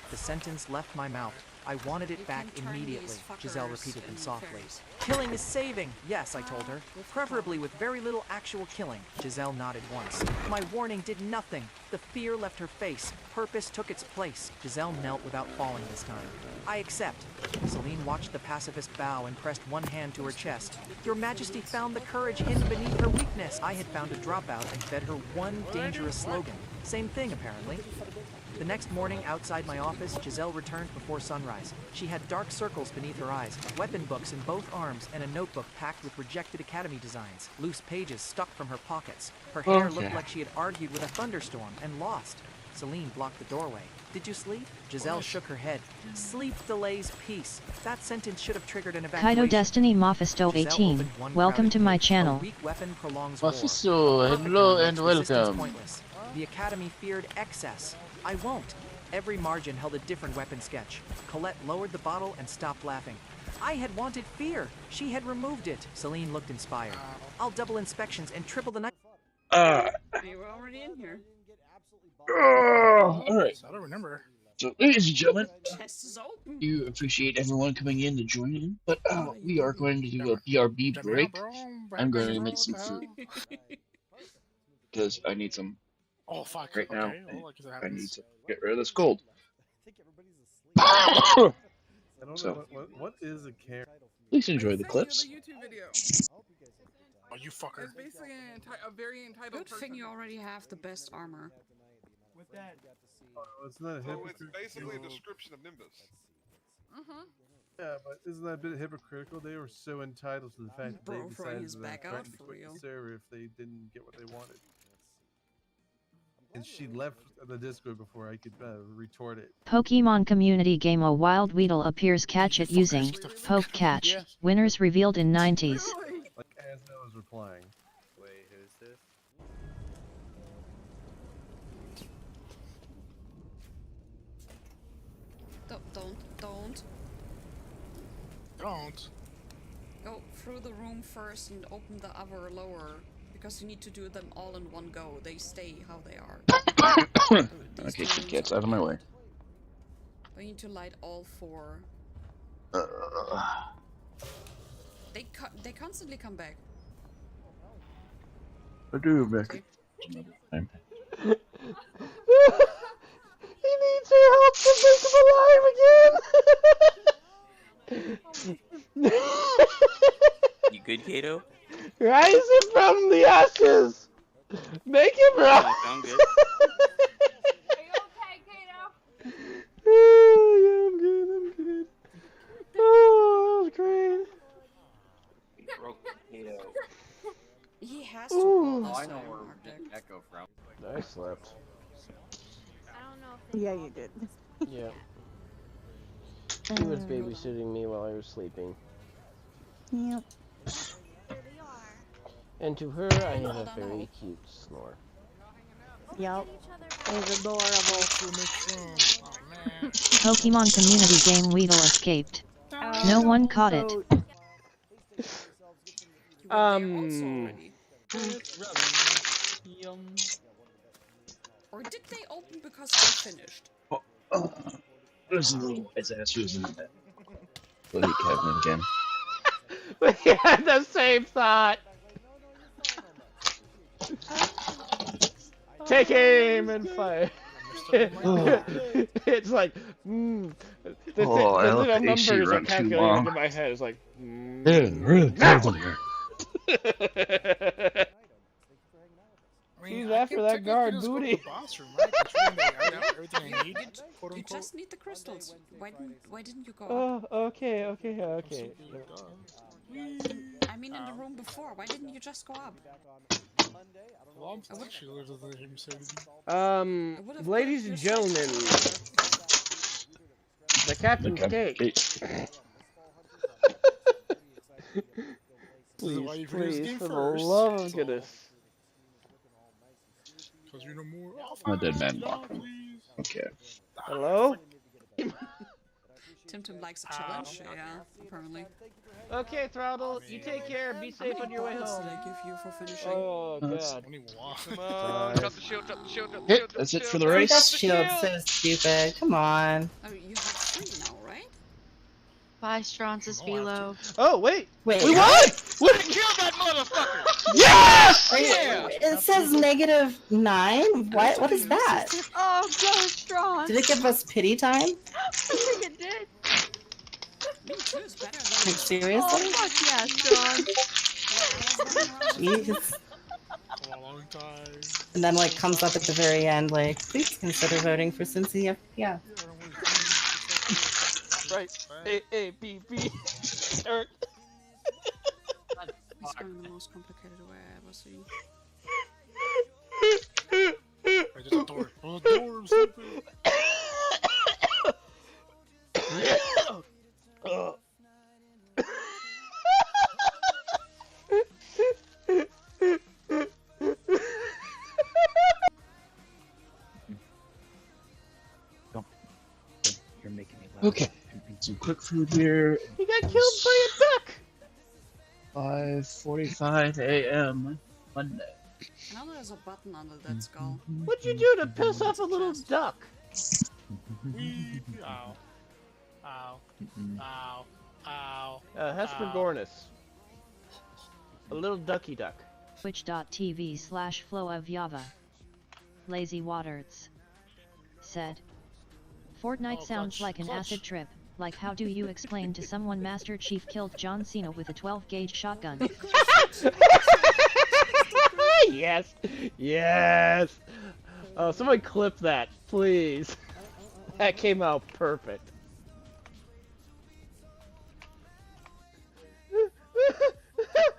The sentence left my mouth. I wanted it back immediately. Giselle repeated them softly. "Killing is saving." "Yes," I told her. "Preferably with very little actual killing." Giselle nodded once. "My warning did nothing. The fear left her face. Purpose took its place." Giselle knelt without falling this time. "I accept." Celine watched the pacifist bow and pressed one hand to her chest. "Your Majesty found the courage hidden beneath her weakness." I had found a dropout and fed her one dangerous slogan. Same thing, apparently. The next morning, outside my office, Giselle returned before sunrise. She had dark circles beneath her eyes, weapon books in both arms, and a notebook packed with rejected academy designs. Loose pages stuck from her pockets. Her hair looked like she had argued with a thunderstorm and lost. Celine blocked the doorway. "Did you sleep?" Giselle shook her head. "Sleep delays peace." That sentence should have triggered an evacuation. Kaito Destiny Mephisto 18, welcome to my channel. A weak weapon prolongs war. Mephisto, hello and welcome. Pointless. The academy feared excess. I won't. Every margin held a different weapon sketch. Colette lowered the bottle and stopped laughing. I had wanted fear. She had removed it. Celine looked inspired. "I'll double inspections and triple the night." You were already in here. Alright. I don't remember. So, ladies and gentlemen, Chest is open. you appreciate everyone coming in to join in, but we are going to do a BRB break. I'm going to make some food because I need some. Oh fuck! Right now, Okay. Oh, look, I need to get rid of this cold. I don't So, know what is a carrot. please enjoy the clips. YouTube video. Oh, you fucker. It's basically a very entitled Good thing you already have the best armor. With that. It's not a So it's hypocritical. basically a description of Nimbus. Yeah, but isn't that a bit hypocritical? They were so entitled to the fact that Bro they throwing decided his to back out threaten to for quit real. the server if they didn't get what they wanted. And she left the Discord before I could retort it. Pokemon Community Game A Wild Weedle appears catch it using Poke Catch. Winners revealed in 90s. Like as I was replying. Wait, who's this? Don't. Don't. Go through the room first and open the other lower, because you need to do them all in one go. They stay how they are. Okay, shit gets out of my way. We need to light all 4. They constantly come back. I do back another time. He needs your help to make him alive again! You good, Kato? Rise him from the ashes! Make him rise! I sound good. Oh, yeah, I'm good. Oh, that was great. We broke Kato. He has to Ooh. call Oh, I this know time, where Arctic. Echo from. I slept. I don't know if they Yeah, you did. Yeah. He was babysitting me while I was sleeping. Yep. And to her, I have a very cute snore. Yep. It's adorable. Pokemon community game Weedle escaped. No one caught it. Or did they open because they finished? There's a little wise ass who's in that. Will he Kevin again? We had the same thought! Take aim and fire! It's like, the I let little the AC numbers are run too calculating long. in my head. It's like, Now! Who's after that guard booty? You just need the crystals. Why didn't you go Oh, up? okay. I mean, in the room before. Why didn't you just go up? Ladies and gentlemen, the captain's cake. Please, for the love of goodness. I'm a dead man walk. Okay. Hello? Tim likes a challenge, yeah, apparently. Okay, Throttle, you take care. Be safe on your way home. Did I give you for finishing? Oh, That's- God. Come on, drop the shield, drop the shield, drop the Hit. shield. That's it for the race. That shield's so stupid. Come on. Oh, you have 3 now, right? Bye, Stronz's Velo. Oh, wait. Wait. We won! We killed that motherfucker! Yes! Yeah! It says -9. What is that? Oh, go Strong! Did it give us pity time? I think it did. Me too, it's better than... Like, seriously? Oh, fuck yeah, Strong. Jeez. For a long time. And then, like, comes up at the very end, like, please consider voting for Cincy. Yeah. Right. A, B, B. Eric. He's going the most complicated way I ever seen. There's a door. Oh, the door, I'm sleeping. You're making me laugh. Okay. Some quick food here. He got killed by a duck! 5:45 a.m. Monday. Now there's a button under that skull. What'd you do to piss off a little duck? Ow. Ow. Ow. Ow. Hesperornis. A little ducky duck. Twitch.tv/Flow of Yava. Lazy Waters said, Fortnite sounds like an acid trip. Like, how do you explain to someone Master Chief killed John Cena with a 12-gauge shotgun? Yes! Yes! Oh, someone clip that, please. That came out perfect.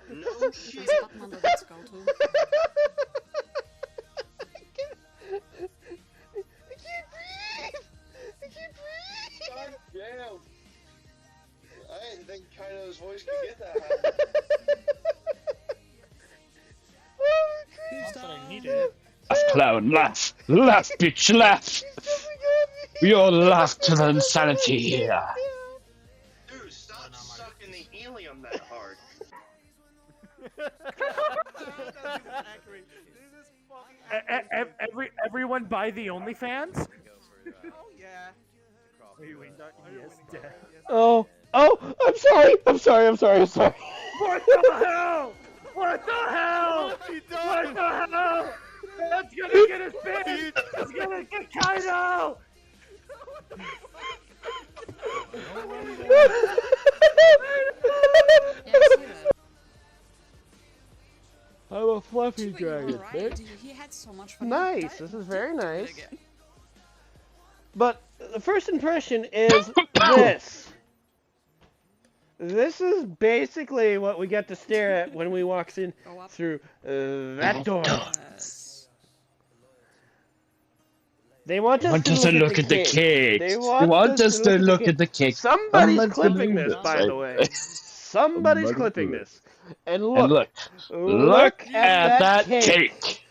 No shit. There's a button under that skull too. Damn! I didn't think Kaito's voice could get that high. Laugh, clown, laugh! Laugh, bitch, laugh! We all laugh to the insanity here. Dude, stop sucking the helium that hard. Everyone buy the OnlyFans? Oh yeah. Wait, yes, Dad. Oh, I'm sorry. What the hell? What the hell? What the hell? That's gonna get us banned. It's gonna get Kaito. I'm a fluffy But you were dragon, right. bitch. He had so much fun. Nice. This is very nice. But the first impression is this. This is basically what we get to stare at when we walk in through that door. They want us to look at the cake. They want us to look at the cake. Somebody's clipping this, by the way. Somebody's clipping this. And look. Look at that cake.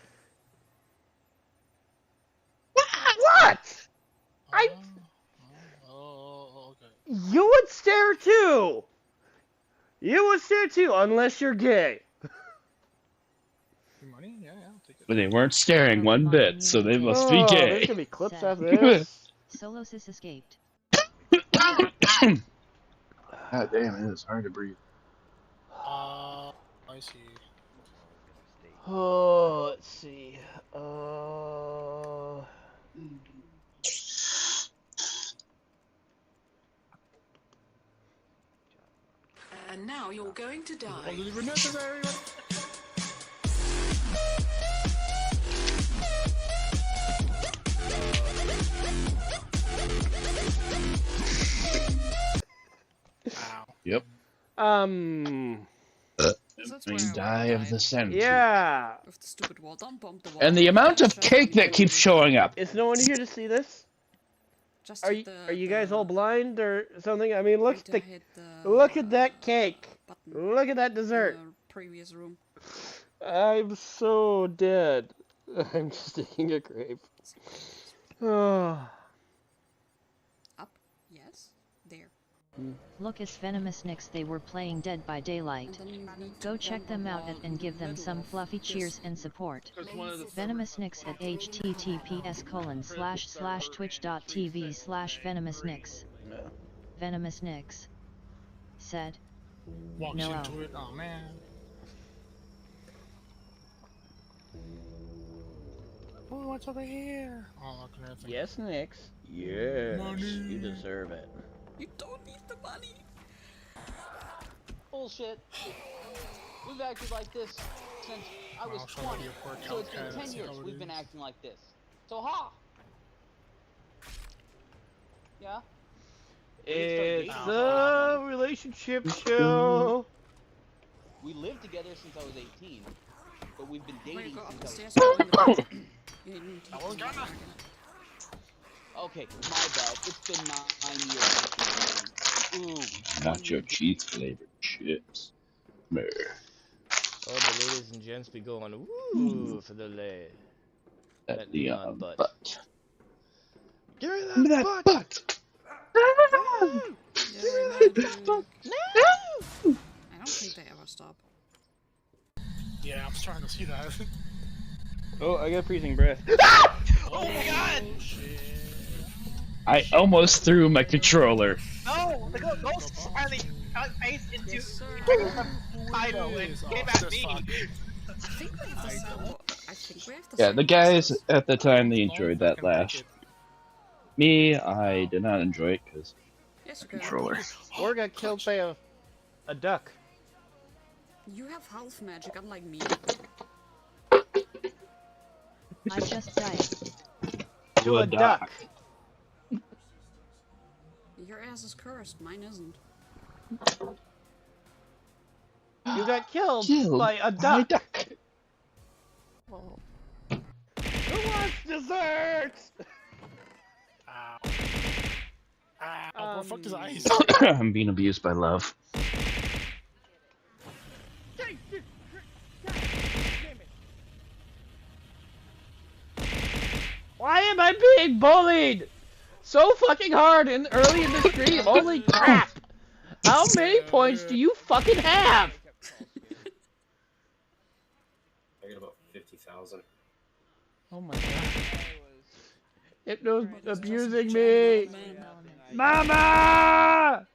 What? You would stare too. You would stare too, unless you're gay. Money? Yeah, I'll take it. But they weren't staring one bit, so they must be There's gay. gonna be clips after this. Solosis escaped. God damn, it is hard to breathe. I see. Oh, let's see. And now you're going to die. Yep. Die of the century. Yeah. With the stupid wall, don't bump the wall. And the amount of cake that keeps showing up. Is no one here to see this? Just Are you guys all blind or something? I mean, look at that cake. Look at that dessert. Previous room. I'm so dead. I'm just digging a grave. Oh. Up. Yes. There. Look, it's Venomous Nix. They were playing Dead by Daylight. Go check them out and give them some fluffy cheers and support. Venomous Nix at https://twitch.tv/VenomousNix. Venomous Nix said. Walks no. into it. Oh man. Oh, what's over here? Oh, look at that thing. Yes, Nix. Yes. Money. You deserve it. You don't need the money. Bullshit. We've acted like this since I was 20. So it's been 10 years we've been acting like this. So ha! Yeah? It's a relationship show. We lived together since I was 18, but we've been dating since I was 18. Okay, my bad. It's been 9 years. Ooh. Nacho cheese flavored chips. Mer. Oh, the ladies and gents be going, ooh, for the lay. That Leon butt. Give me that butt. I don't think they ever stop. Yeah, I'm starting to see that. Oh, I got freezing breath. Oh my god! I almost threw my controller. No, the ghost finally got face into Kaito and came at me. Yeah, the guys at the time, they enjoyed that laugh. Me, I did not enjoy it because controller. Or got killed by a duck. You have half magic, unlike me. I just died. To a duck. Your ass is cursed, mine isn't. You got killed by a duck. Oh. Who wants dessert? Ow. Ow, bro, fuck his eyes. I'm being abused by love. Why am I being bullied so fucking hard and early in the stream? Holy crap! How many points do you fucking have? I got about 50,000. Oh my god. Hypno's abusing me! Mama!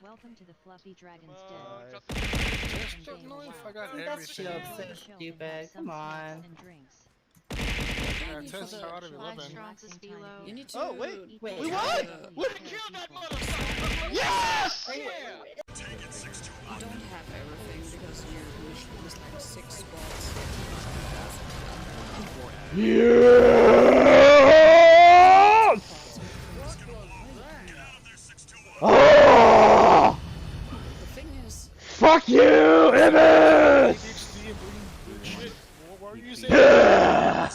Welcome to the Fluffy Dragon's Den. I don't know if I got That shield's everything. so stupid. Come on. And drinks. Yeah, test out of 11. You need to. Oh, wait. Wait, We what? won! We killed that motherfucker! Yes! You don't have everything because you missed like 6 spots. Yes! Oh! The thing is, Fuck you, Ibis! What were you saying? My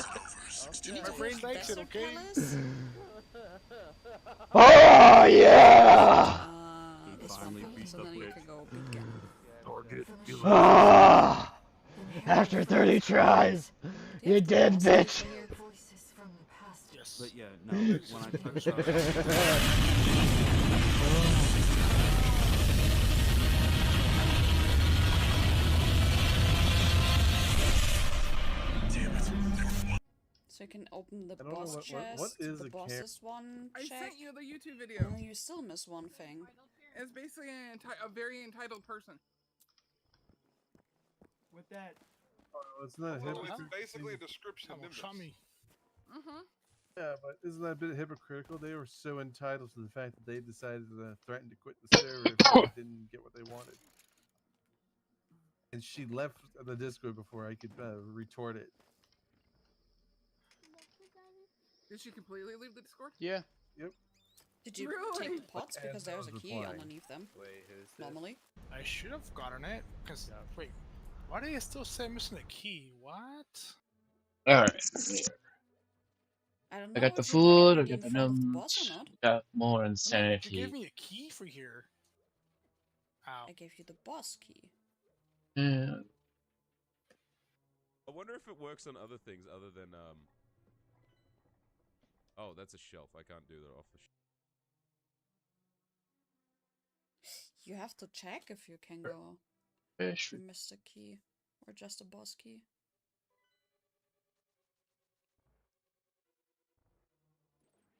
brain likes it, okay? Oh yeah! finally beat the Target. Ah! After 30 tries, you dead bitch. Yes. But yeah, no, when I touched so you can open the I don't know boss what chest, is the a boss's one I check, sent you the YouTube video. and then you still miss one thing. It's basically a very entitled person. With that. Oh, it's not Well, it's basically a description of Nimbus. Yeah, but isn't that a bit hypocritical? They were so entitled to the fact that they decided to threaten to quit the server if they didn't get what they wanted. And she left the Discord before I could retort it. Did she completely leave the Discord? Yeah. Yep. Did you Really? take the pots? As Because I there's was a key replying. underneath them. Wait, who's this? Normally. I should have gotten it, because, wait, why do you still say I'm missing a key? What? Alright. I don't know I got the if you got food, I already got in the front of the boss or numbs, not. got more No, you insanity. gave me a key for here. Ow. I gave you the boss key. Yeah. I wonder if it works on other things other than, Oh, that's a shelf. I can't do that off the shelf. You have to check if you can go. Fish. You missed a key. Or just a boss key.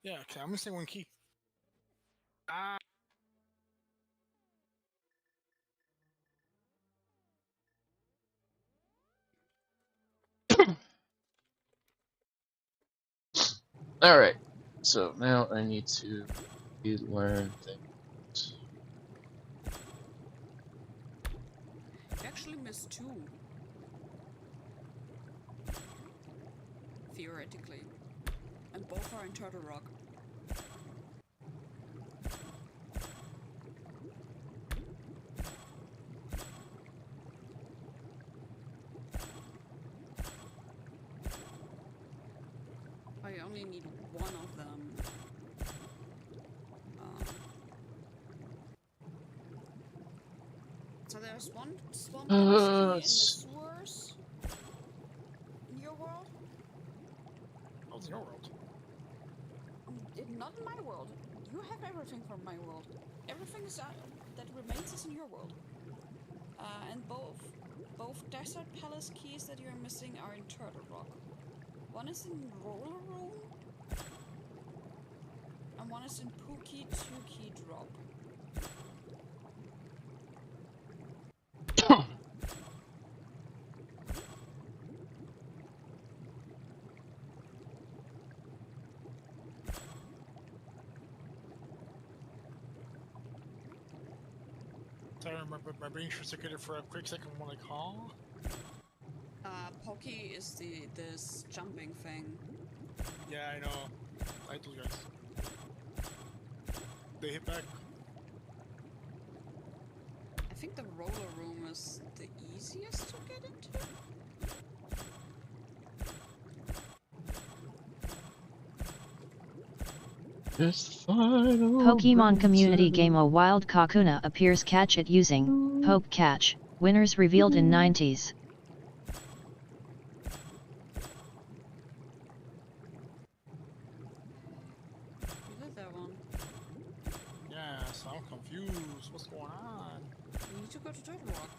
Yeah, okay, I'm missing one key. Ah. Alright. So now I need to learn things. You actually missed 2. Theoretically. And both are in Turtle Rock. I only need one of them. So there's one swamp key in the sewers in your world? Oh, it's your world. Not in my world. You have everything from my world. Everything is, that remains is in your world. And both Desert Palace keys that you're missing are in Turtle Rock. One is in Roller Room, and one is in Pookie 2-key Drop. Sorry, my brain short-circuited for a quick second when I call. Pokey is this jumping thing. Yeah, I know. I told you guys. They hit back. I think the Roller Room is the easiest to get into. Pokemon community game A Wild Kakuna appears. Catch it using Poke Catch. Winners revealed in 90s. You did that one. Yeah, so I'm confused. What's going on? You need to go to Turtle Rock.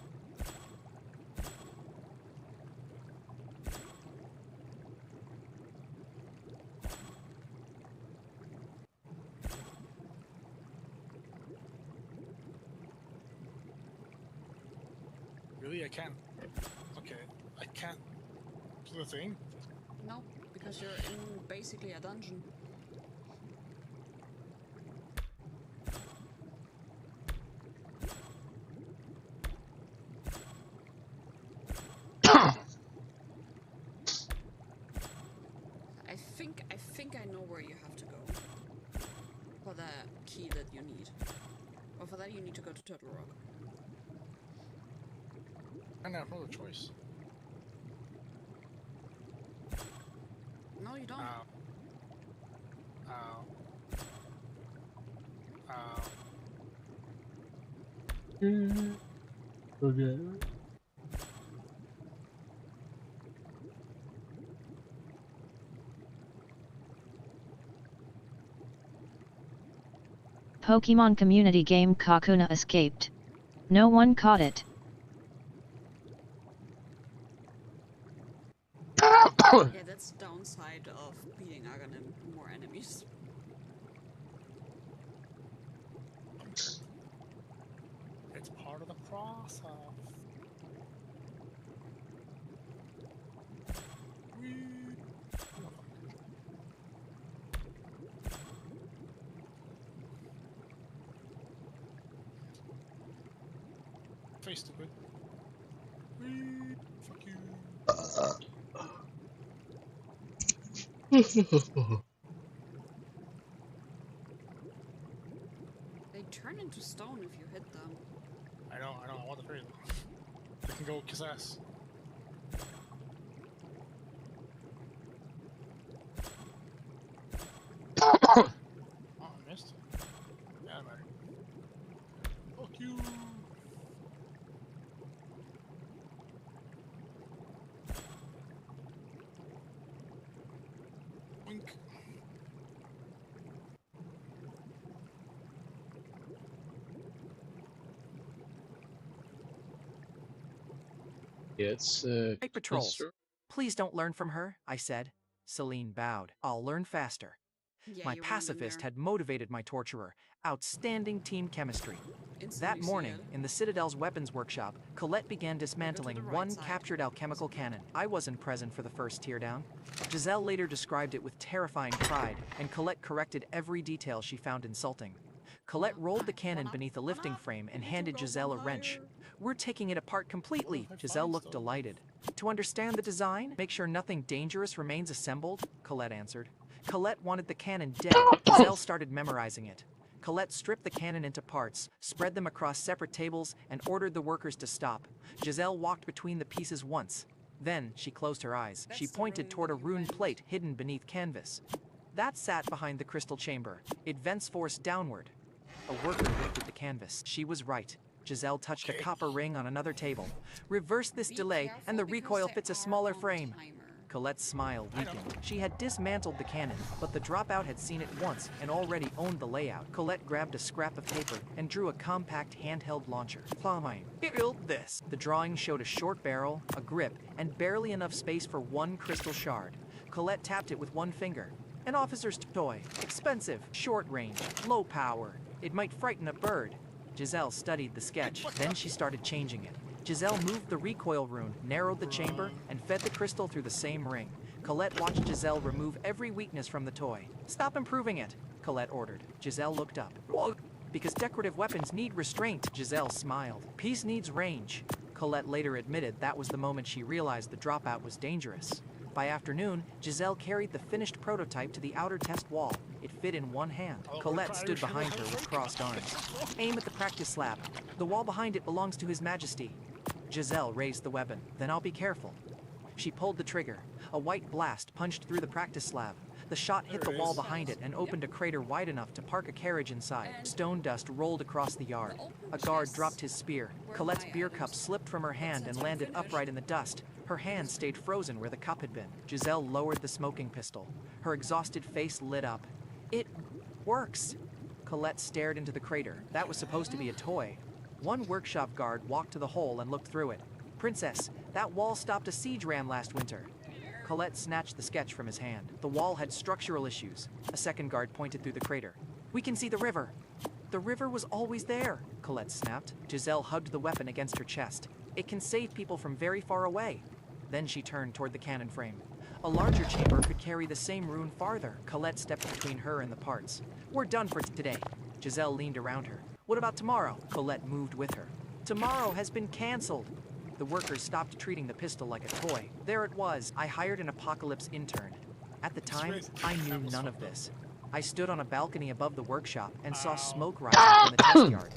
Really? I can't. Okay, I can't do the thing. No, because you're in basically a dungeon. I think I know where you have to go for the key that you need. Or for that you need to go to Turtle Rock. I have no other choice. No, you don't. Ow. Ow. Ow. Okay. Pokemon community game Kakuna escaped. No one caught it. Yeah, that's the downside of beating Aghanim, more enemies. It's part of the process. Face stupid. Fuck you. They turn into stone if you hit them. I know, I want the fairy though. I can go kiss ass. Oh, I missed. Yeah, that matter. Fuck you. Wink. It's Night patrols. Please don't learn from her, I said. Celine bowed. I'll learn faster. Yeah, My you weren't in pacifist there. had motivated my torturer. Outstanding team chemistry. Instantly That morning, see it. in the Citadel's weapons workshop, Colette began dismantling right one side. captured alchemical cannon. I wasn't present for the first teardown. Giselle later described it with terrifying pride, and Colette corrected every detail she found insulting. Colette rolled the cannon beneath a lifting frame and handed Giselle a wrench. We're taking it apart completely. Giselle looked delighted. To understand the design, make sure nothing dangerous remains assembled, Colette answered. Colette wanted the cannon dead. Giselle started memorizing it. Colette stripped the cannon into parts, spread them across separate tables, and ordered the workers to stop. Giselle walked between the pieces once. Then she closed her eyes. She pointed toward a rune plate hidden beneath canvas. That sat behind the crystal chamber. It vents force downward. A worker looked at the canvas. She was right. Giselle touched a copper ring on another table. Reverse this delay, and the recoil fits a smaller frame. Colette smiled, weeping. She had dismantled the cannon, but the dropout had seen it once and already owned the layout. Colette grabbed a scrap of paper and drew a compact handheld launcher. Fine. Build this. The drawing showed a short barrel, a grip, and barely enough space for one crystal shard. Colette tapped it with one finger. An officer's toy. Expensive, short range, low power. It might frighten a bird. Giselle studied the sketch, then she started changing it. Giselle moved the recoil rune, narrowed the chamber, and fed the crystal through the same ring. Colette watched Giselle remove every weakness from the toy. Stop improving it, Colette ordered. Giselle looked up. Because decorative weapons need restraint, Giselle smiled. Peace needs range. Colette later admitted that was the moment she realized the dropout was dangerous. By afternoon, Giselle carried the finished prototype to the outer test wall. It fit in one hand. Colette stood behind her with crossed arms. Aim at the practice slab. The wall behind it belongs to His Majesty. Giselle raised the weapon. Then I'll be careful. She pulled the trigger. A white blast punched through the practice slab. The shot hit the wall behind it and opened a crater wide enough to park a carriage inside. Stone dust rolled across the yard. A guard dropped his spear. Colette's beer cup slipped from her hand and landed upright in the dust. Her hand stayed frozen where the cup had been. Giselle lowered the smoking pistol. Her exhausted face lit up. It works! Colette stared into the crater. That was supposed to be a toy. One workshop guard walked to the hole and looked through it. Princess, that wall stopped a siege ram last winter. Colette snatched the sketch from his hand. The wall had structural issues. A second guard pointed through the crater. We can see the river. The river was always there, Colette snapped. Giselle hugged the weapon against her chest. It can save people from very far away. Then she turned toward the cannon frame. A larger chamber could carry the same rune farther. Colette stepped between her and the parts. We're done for today. Giselle leaned around her. What about tomorrow? Colette moved with her. Tomorrow has been canceled. The workers stopped treating the pistol like a toy. There it was. I hired an apocalypse intern. At the time, I knew none of this. I stood on a balcony above the workshop and saw smoke rising from the test yard.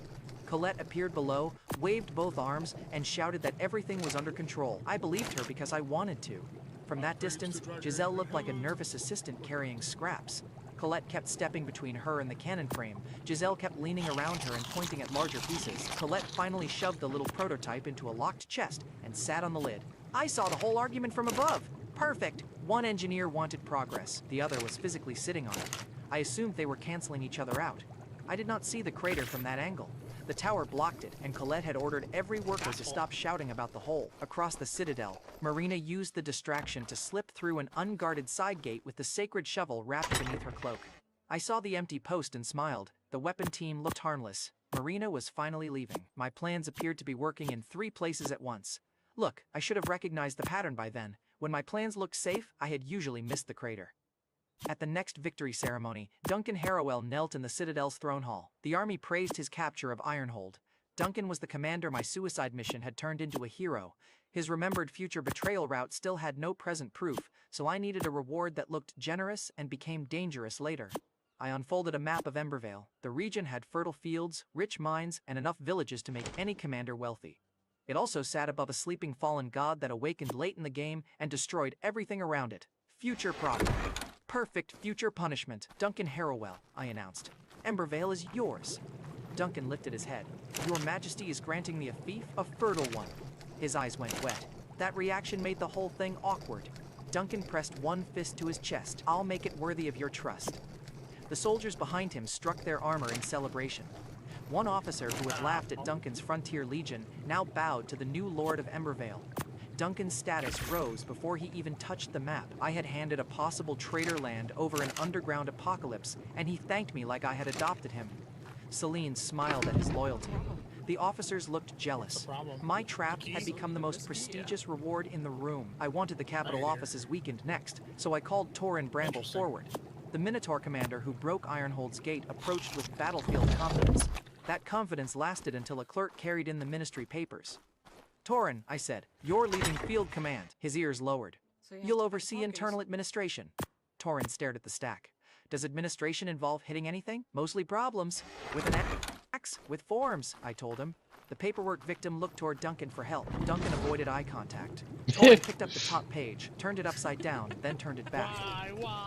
Colette appeared below, waved both arms, and shouted that everything was under control. I believed her because I wanted to. From that distance, Giselle looked like a nervous assistant carrying scraps. Colette kept stepping between her and the cannon frame. Giselle kept leaning around her and pointing at larger pieces. Colette finally shoved the little prototype into a locked chest and sat on the lid. I saw the whole argument from above. Perfect. One engineer wanted progress. The other was physically sitting on it. I assumed they were canceling each other out. I did not see the crater from that angle. The tower blocked it, and Colette had ordered every worker to stop shouting about the hole. Across the citadel, Marina used the distraction to slip through an unguarded side gate with the sacred shovel wrapped beneath her cloak. I saw the empty post and smiled. The weapon team looked harmless. Marina was finally leaving. My plans appeared to be working in 3 places at once. Look, I should have recognized the pattern by then. When my plans looked safe, I had usually missed the crater. At the next victory ceremony, Duncan Harrowell knelt in the Citadel's throne hall. The army praised his capture of Ironhold. Duncan was the commander my suicide mission had turned into a hero. His remembered future betrayal route still had no present proof, so I needed a reward that looked generous and became dangerous later. I unfolded a map of Embervale. The region had fertile fields, rich mines, and enough villages to make any commander wealthy. It also sat above a sleeping fallen god that awakened late in the game and destroyed everything around it. Future problem. Perfect future punishment. Duncan Harrowell, I announced. Embervale is yours. Duncan lifted his head. Your Majesty is granting me a fief, a fertile one. His eyes went wet. That reaction made the whole thing awkward. Duncan pressed one fist to his chest. I'll make it worthy of your trust. The soldiers behind him struck their armor in celebration. One officer who had laughed at Duncan's Frontier Legion now bowed to the new Lord of Embervale. Duncan's status rose before he even touched the map. I had handed a possible traitor land over an underground apocalypse, and he thanked me like I had adopted him. Celine smiled at his loyalty. The officers looked jealous. My trap had become the most prestigious reward in the room. I wanted the capital offices weakened next, so I called Torin Bramble forward. The Minotaur commander who broke Ironhold's gate approached with battlefield confidence. That confidence lasted until a clerk carried in the ministry papers. Torin, I said, you're leading field command. His ears lowered. You'll oversee internal administration. Torin stared at the stack. Does administration involve hitting anything? Mostly problems. With an axe? With forms, I told him. The paperwork victim looked toward Duncan for help. Duncan avoided eye contact. Torin picked up the top page, turned it upside down, then turned it back.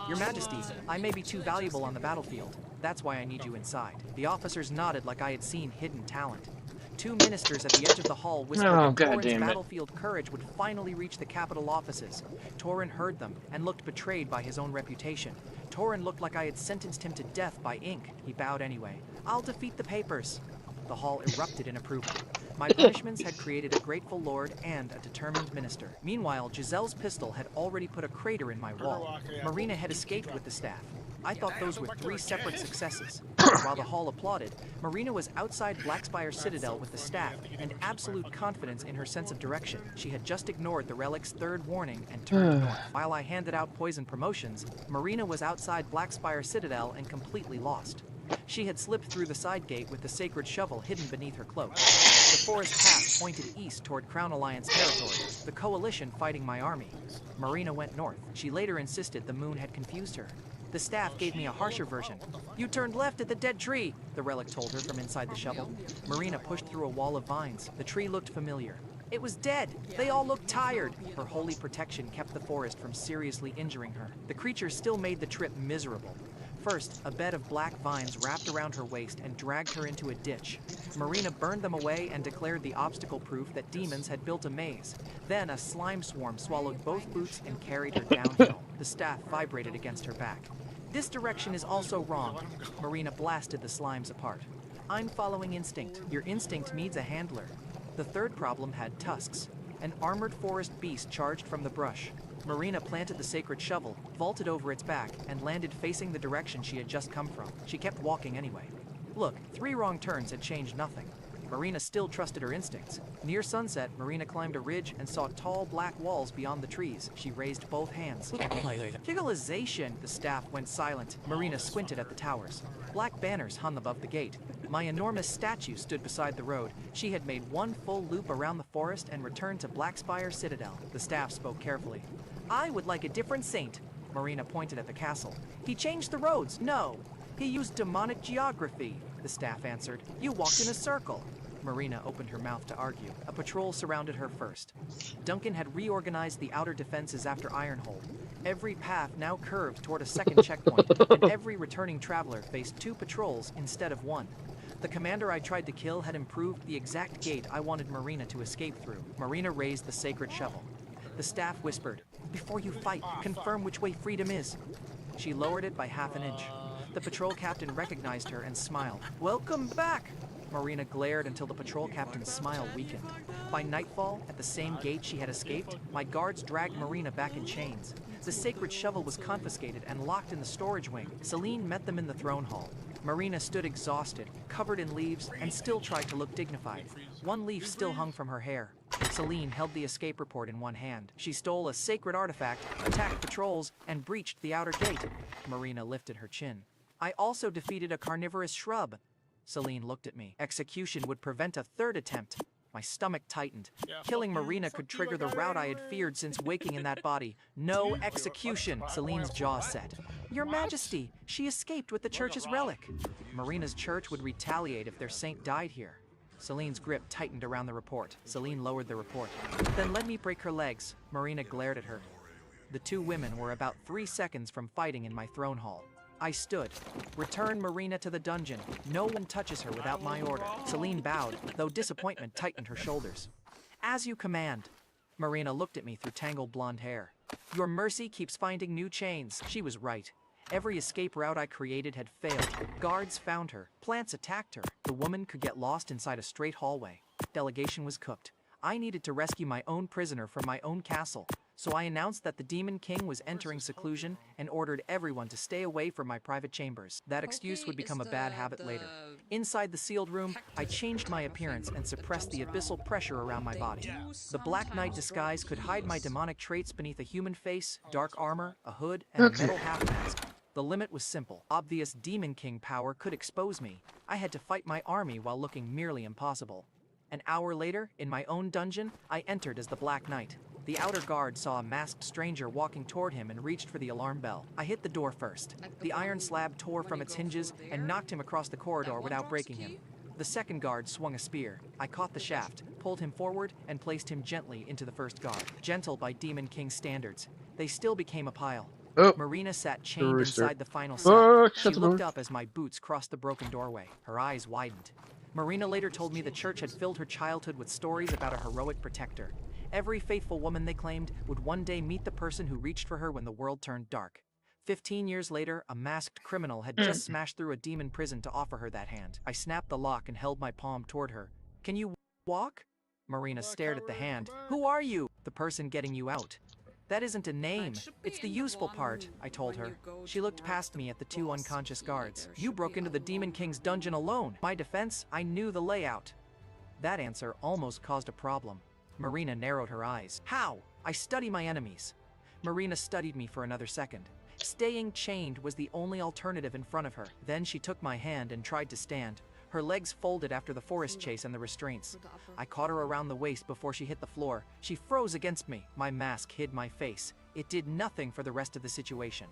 Your Majesty, I may be too valuable on the battlefield. That's why I need you inside. The officers nodded like I had seen hidden talent. 2 ministers at the edge of the hall whispered that Torin's battlefield courage would finally reach the capital offices. Torin heard them and looked betrayed by his own reputation. Torin looked like I had sentenced him to death by ink. He bowed anyway. I'll defeat the papers. The hall erupted in approval. My punishments had created a grateful lord and a determined minister. Meanwhile, Giselle's pistol had already put a crater in my wall. Marina had escaped with the staff. I thought those were 3 separate successes. While the hall applauded, Marina was outside Blackspire Citadel with the staff and absolute confidence in her sense of direction. She had just ignored the relic's 3rd warning and turned north. While I handed out poison promotions, Marina was outside Blackspire Citadel and completely lost. She had slipped through the side gate with the sacred shovel hidden beneath her cloak. The forest path pointed east toward Crown Alliance territory, the coalition fighting my army. Marina went north. She later insisted the moon had confused her. The staff gave me a harsher version. You turned left at the dead tree, the relic told her from inside the shovel. Marina pushed through a wall of vines. The tree looked familiar. It was dead. They all looked tired. Her holy protection kept the forest from seriously injuring her. The creatures still made the trip miserable. First, a bed of black vines wrapped around her waist and dragged her into a ditch. Marina burned them away and declared the obstacle proof that demons had built a maze. Then a slime swarm swallowed both boots and carried her downhill. The staff vibrated against her back. This direction is also wrong. Marina blasted the slimes apart. I'm following instinct. Your instinct needs a handler. The 3rd problem had tusks. An armored forest beast charged from the brush. Marina planted the sacred shovel, vaulted over its back, and landed facing the direction she had just come from. She kept walking anyway. Look, 3 wrong turns had changed nothing. Marina still trusted her instincts. Near sunset, Marina climbed a ridge and saw tall black walls beyond the trees. She raised both hands. Kigalization! The staff went silent. Marina squinted at the towers. Black banners hung above the gate. My enormous statue stood beside the road. She had made one full loop around the forest and returned to Blackspire Citadel. The staff spoke carefully. I would like a different saint. Marina pointed at the castle. He changed the roads. No. He used demonic geography. The staff answered. You walked in a circle. Marina opened her mouth to argue. A patrol surrounded her first. Duncan had reorganized the outer defenses after Ironhold. Every path now curved toward a second checkpoint, and every returning traveler faced 2 patrols instead of 1. The commander I tried to kill had improved the exact gate I wanted Marina to escape through. Marina raised the sacred shovel. The staff whispered, before you fight, confirm which way freedom is. She lowered it by half an inch. The patrol captain recognized her and smiled. Welcome back! Marina glared until the patrol captain's smile weakened. By nightfall, at the same gate she had escaped, my guards dragged Marina back in chains. The sacred shovel was confiscated and locked in the storage wing. Celine met them in the throne hall. Marina stood exhausted, covered in leaves, and still tried to look dignified. One leaf still hung from her hair. Celine held the escape report in one hand. She stole a sacred artifact, attacked patrols, and breached the outer gate. Marina lifted her chin. I also defeated a carnivorous shrub. Celine looked at me. Execution would prevent a third attempt. My stomach tightened. Killing Marina could trigger the rout I had feared since waking in that body. No execution! Celine's jaw set. Your Majesty, she escaped with the church's relic. Marina's church would retaliate if their saint died here. Celine's grip tightened around the report. Celine lowered the report. Then let me break her legs. Marina glared at her. The 2 women were about 3 seconds from fighting in my throne hall. I stood. Return Marina to the dungeon. No one touches her without my order. Celine bowed, though disappointment tightened her shoulders. As you command. Marina looked at me through tangled blonde hair. Your mercy keeps finding new chains. She was right. Every escape route I created had failed. Guards found her. Plants attacked her. The woman could get lost inside a straight hallway. Delegation was cooked. I needed to rescue my own prisoner from my own castle. So I announced that the Demon King was entering seclusion and ordered everyone to stay away from my private chambers. That excuse would become a bad habit later. Inside the sealed room, I changed my appearance and suppressed the abyssal pressure around my body. The Black Knight disguise could hide my demonic traits beneath a human face, dark armor, a hood, and a metal half-mask. The limit was simple. Obvious Demon King power could expose me. I had to fight my army while looking merely impossible. An hour later, in my own dungeon, I entered as the Black Knight. The outer guard saw a masked stranger walking toward him and reached for the alarm bell. I hit the door first. The iron slab tore from its hinges and knocked him across the corridor without breaking him. The second guard swung a spear. I caught the shaft, pulled him forward, and placed him gently into the first guard. Gentle by Demon King's standards, they still became a pile. Marina sat chained inside the final cell. She looked up as my boots crossed the broken doorway. Her eyes widened. Marina later told me the church had filled her childhood with stories about a heroic protector. Every faithful woman, they claimed, would one day meet the person who reached for her when the world turned dark. 15 years later, a masked criminal had just smashed through a demon prison to offer her that hand. I snapped the lock and held my palm toward her. Can you walk? Marina stared at the hand. Who are you? The person getting you out. That isn't a name. It's the useful part, I told her. She looked past me at the 2 unconscious guards. You broke into the Demon King's dungeon alone. My defense, I knew the layout. That answer almost caused a problem. Marina narrowed her eyes. How? I study my enemies. Marina studied me for another second. Staying chained was the only alternative in front of her. Then she took my hand and tried to stand. Her legs folded after the forest chase and the restraints. I caught her around the waist before she hit the floor. She froze against me. My mask hid my face. It did nothing for the rest of the situation.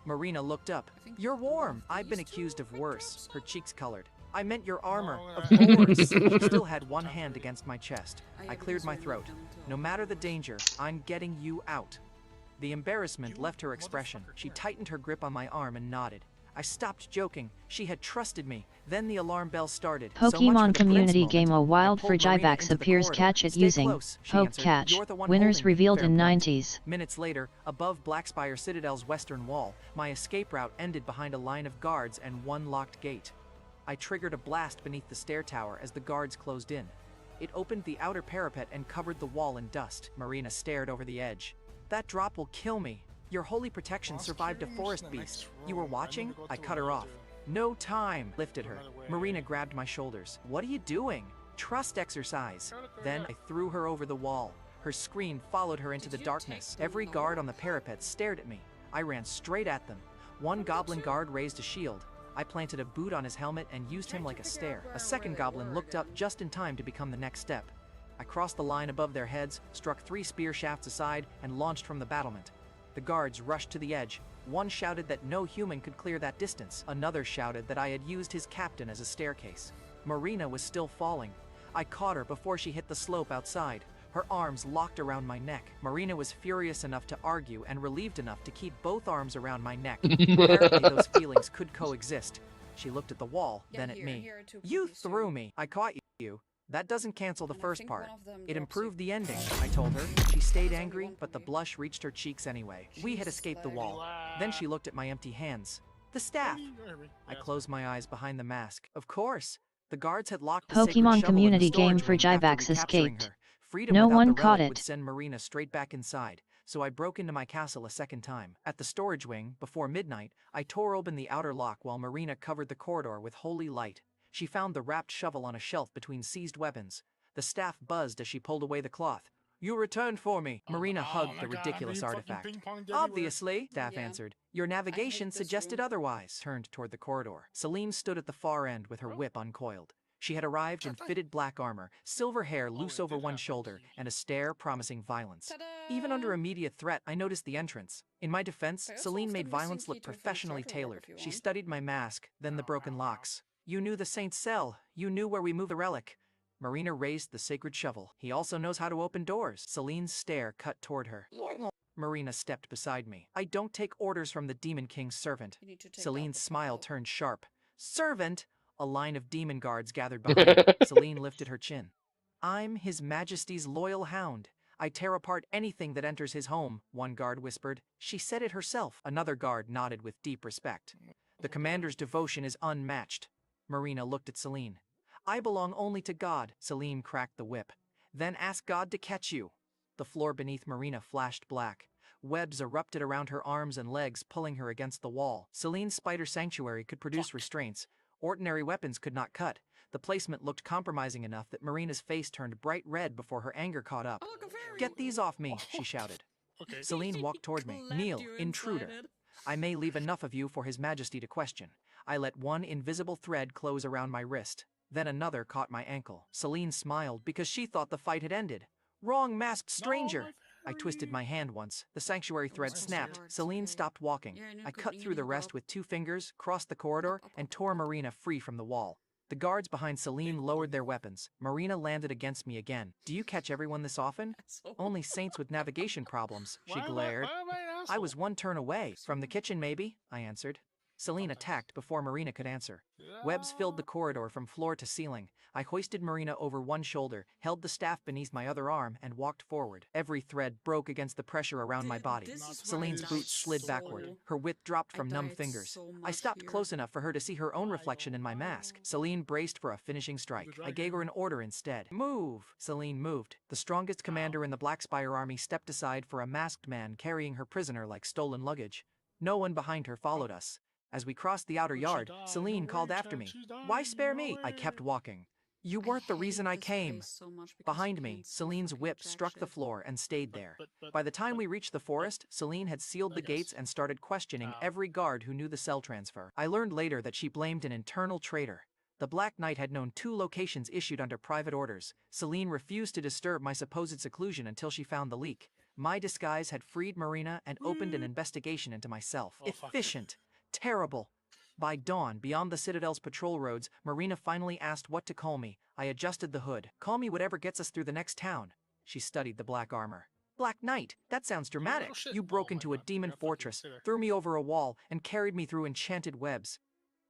Marina looked up. You're warm. I've been accused of worse. Her cheeks colored. I meant your armor, of course. She still had one hand against my chest. I cleared my throat. No matter the danger, I'm getting you out. The embarrassment left her expression. She tightened her grip on my arm and nodded. I stopped joking. She had trusted me. Then the alarm bell started. Pokemon community game A Wild Frigivax appears catch it using Poke Catch. Winners revealed in 90s. Minutes later, above Blackspire Citadel's western wall, my escape route ended behind a line of guards and one locked gate. I triggered a blast beneath the stair tower as the guards closed in. It opened the outer parapet and covered the wall in dust. Marina stared over the edge. That drop will kill me. Your holy protection survived a forest beast. You were watching? I cut her off. No time! Lifted her. Marina grabbed my shoulders. What are you doing? Trust exercise. Then I threw her over the wall. Her scream followed her into the darkness. Every guard on the parapet stared at me. I ran straight at them. One goblin guard raised a shield. I planted a boot on his helmet and used him like a stare. A second goblin looked up just in time to become the next step. I crossed the line above their heads, struck 3 spear shafts aside, and launched from the battlement. The guards rushed to the edge. One shouted that no human could clear that distance. Another shouted that I had used his captain as a staircase. Marina was still falling. I caught her before she hit the slope outside. Her arms locked around my neck. Marina was furious enough to argue and relieved enough to keep both arms around my neck. Apparently those feelings could coexist. She looked at the wall, then at me. You threw me. I caught you. That doesn't cancel the first part. It improved the ending, I told her. She stayed angry, but the blush reached her cheeks anyway. We had escaped the wall. Then she looked at my empty hands. The staff. I closed my eyes behind the mask. Of course. The guards had locked the sacred Pokemon shovel community in the storage game for room after Jivax recapturing escaped. her. Freedom No without one the caught relic it. would send Marina straight back inside, so I broke into my castle a second time. At the storage wing, before midnight, I tore open the outer lock while Marina covered the corridor with holy light. She found the wrapped shovel on a shelf between seized weapons. The staff buzzed as she pulled away the cloth. You returned for me. Marina hugged the ridiculous artifact. Obviously, staff answered. Your navigation suggested otherwise. Turned toward the corridor. Celine stood at the far end with her whip uncoiled. She had arrived in fitted black armor, silver hair loose over one shoulder, and a stare promising violence. Even under immediate threat, I noticed the entrance. In my defense, Celine made violence look professionally tailored. She studied my mask, then the broken locks. You knew the saint's cell. You knew where we moved the relic. Marina raised the sacred shovel. He also knows how to open doors. Celine's stare cut toward her. Marina stepped beside me. I don't take orders from the Demon King's servant. Celine's smile turned sharp. Servant? A line of demon guards gathered behind her. Celine lifted her chin. I'm His Majesty's loyal hound. I tear apart anything that enters his home, one guard whispered. She said it herself. Another guard nodded with deep respect. The commander's devotion is unmatched. Marina looked at Celine. I belong only to God. Celine cracked the whip. Then ask God to catch you. The floor beneath Marina flashed black. Webs erupted around her arms and legs, pulling her against the wall. Celine's spider sanctuary could produce restraints. Ordinary weapons could not cut. The placement looked compromising enough that Marina's face turned bright red before her anger caught up. Get these off me, she shouted. Celine walked toward me. Kneel, intruder. I may leave enough of you for His Majesty to question. I let one invisible thread close around my wrist. Then another caught my ankle. Celine smiled because she thought the fight had ended. Wrong masked stranger! I twisted my hand once. The sanctuary thread snapped. Celine stopped walking. I cut through the rest with 2 fingers, crossed the corridor, and tore Marina free from the wall. The guards behind Celine lowered their weapons. Marina landed against me again. Do you catch everyone this often? Only saints with navigation problems, she glared. I was 1 turn away. From the kitchen, maybe? I answered. Celine attacked before Marina could answer. Webs filled the corridor from floor to ceiling. I hoisted Marina over one shoulder, held the staff beneath my other arm, and walked forward. Every thread broke against the pressure around my body. Celine's boots slid backward. Her whip dropped from numb fingers. I stopped close enough for her to see her own reflection in my mask. Celine braced for a finishing strike. I gave her an order instead. Move! Celine moved. The strongest commander in the Black Spire army stepped aside for a masked man carrying her prisoner like stolen luggage. No one behind her followed us. As we crossed the outer yard, Celine called after me. Why spare me? I kept walking. You weren't the reason I came. Behind me, Celine's whip struck the floor and stayed there. By the time we reached the forest, Celine had sealed the gates and started questioning every guard who knew the cell transfer. I learned later that she blamed an internal traitor. The Black Knight had known 2 locations issued under private orders. Celine refused to disturb my supposed seclusion until she found the leak. My disguise had freed Marina and opened an investigation into myself. Efficient. Terrible. By dawn, beyond the Citadel's patrol roads, Marina finally asked what to call me. I adjusted the hood. Call me whatever gets us through the next town. She studied the black armor. Black Knight, that sounds dramatic. You broke into a demon fortress, threw me over a wall, and carried me through enchanted webs.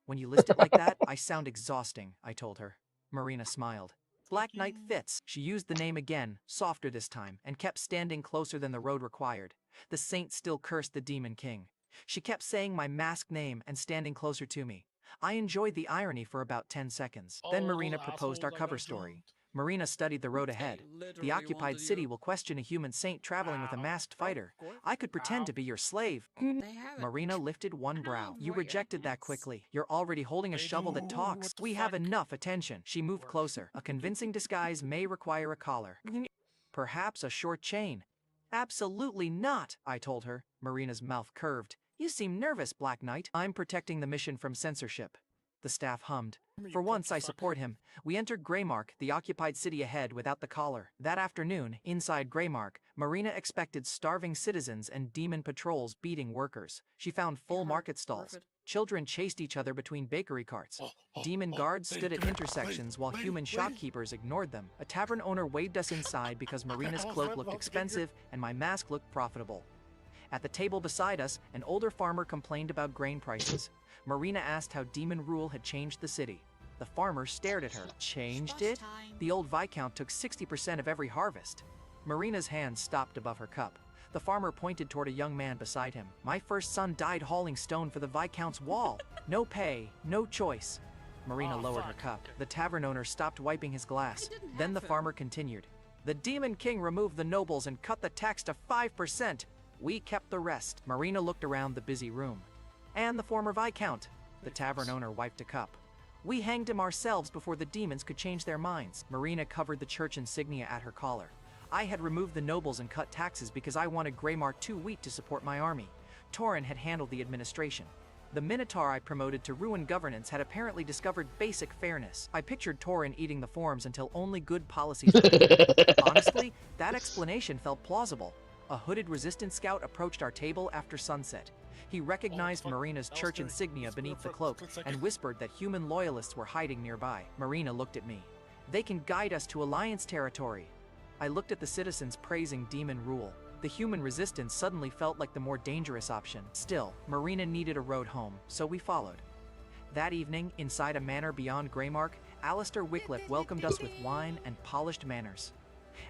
When you list it like that, I sound exhausting, I told her. Marina smiled. Black Knight fits. She used the name again, softer this time, and kept standing closer than the road required. The saint still cursed the Demon King. She kept saying my masked name and standing closer to me. I enjoyed the irony for about 10 seconds. Then Marina proposed our cover story. Marina studied the road ahead. The occupied city will question a human saint traveling with a masked fighter. I could pretend to be your slave. Marina lifted one brow. You rejected that quickly. You're already holding a shovel that talks. We have enough attention. She moved closer. A convincing disguise may require a collar. Perhaps a short chain. Absolutely not, I told her. Marina's mouth curved. You seem nervous, Black Knight. I'm protecting the mission from censorship. The staff hummed. For once, I support him. We entered Greymark, the occupied city ahead, without the collar. That afternoon, inside Greymark, Marina expected starving citizens and demon patrols beating workers. She found full market stalls. Children chased each other between bakery carts. Demon guards stood at intersections while human shopkeepers ignored them. A tavern owner waved us inside because Marina's cloak looked expensive and my mask looked profitable. At the table beside us, an older farmer complained about grain prices. Marina asked how demon rule had changed the city. The farmer stared at her. Changed it? The old Viscount took 60% of every harvest. Marina's hand stopped above her cup. The farmer pointed toward a young man beside him. My first son died hauling stone for the Viscount's wall. No pay, no choice. Marina lowered her cup. The tavern owner stopped wiping his glass. Then the farmer continued. The Demon King removed the nobles and cut the tax to 5%. We kept the rest. Marina looked around the busy room. And the former Viscount. The tavern owner wiped a cup. We hanged him ourselves before the demons could change their minds. Marina covered the church insignia at her collar. I had removed the nobles and cut taxes because I wanted Greymark 2 wheat to support my army. Torin had handled the administration. The Minotaur I promoted to ruin governance had apparently discovered basic fairness. I pictured Torin eating the forms until only good policies remained. Honestly, that explanation felt plausible. A hooded resistance scout approached our table after sunset. He recognized Marina's church insignia beneath the cloak and whispered that human loyalists were hiding nearby. Marina looked at me. They can guide us to Alliance territory. I looked at the citizens praising demon rule. The human resistance suddenly felt like the more dangerous option. Still, Marina needed a road home, so we followed. That evening, inside a manor beyond Greymark, Alistair Wycliffe welcomed us with wine and polished manners.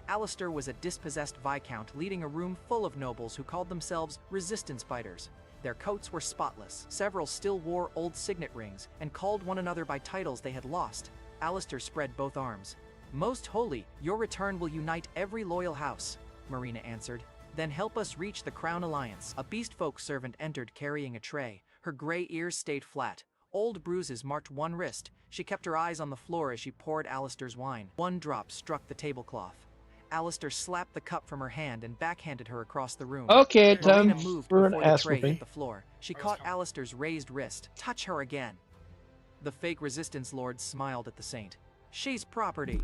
Alistair was a dispossessed Viscount leading a room full of nobles who called themselves resistance fighters. Their coats were spotless. Several still wore old signet rings and called one another by titles they had lost. Alistair spread both arms. Most holy, your return will unite every loyal house, Marina answered. Then help us reach the Crown Alliance. A beastfolk servant entered carrying a tray. Her gray ears stayed flat. Old bruises marked one wrist. She kept her eyes on the floor as she poured Alistair's wine. One drop struck the tablecloth. Alistair slapped the cup from her hand and backhanded her across the room. Okay, Marina time moved for an before the ass tray whooping. hit the floor. She caught Alistair's raised wrist. Touch her again. The fake resistance lord smiled at the saint. She's property.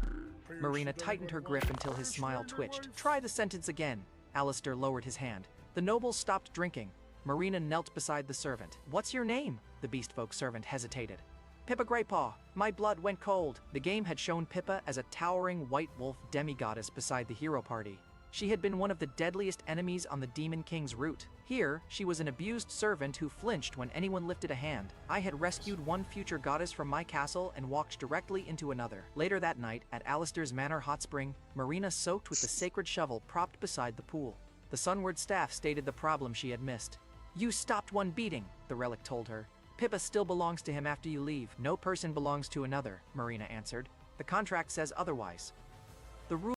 Marina tightened her grip until his smile twitched. Try the sentence again. Alistair lowered his hand. The nobles stopped drinking. Marina knelt beside the servant. What's your name? The beastfolk servant hesitated. Pippa Greypaw. My blood went cold. The game had shown Pippa as a towering white wolf demigoddess beside the hero party. She had been one of the deadliest enemies on the Demon King's route. Here, she was an abused servant who flinched when anyone lifted a hand. I had rescued one future goddess from my castle and walked directly into another. Later that night, at Alistair's Manor hot spring, Marina soaked with the sacred shovel propped beside the pool. The Sunward staff stated the problem she had missed. You stopped one beating, the relic told her. Pippa still belongs to him after you leave. No person belongs to another, Marina answered. The contract says otherwise. The rule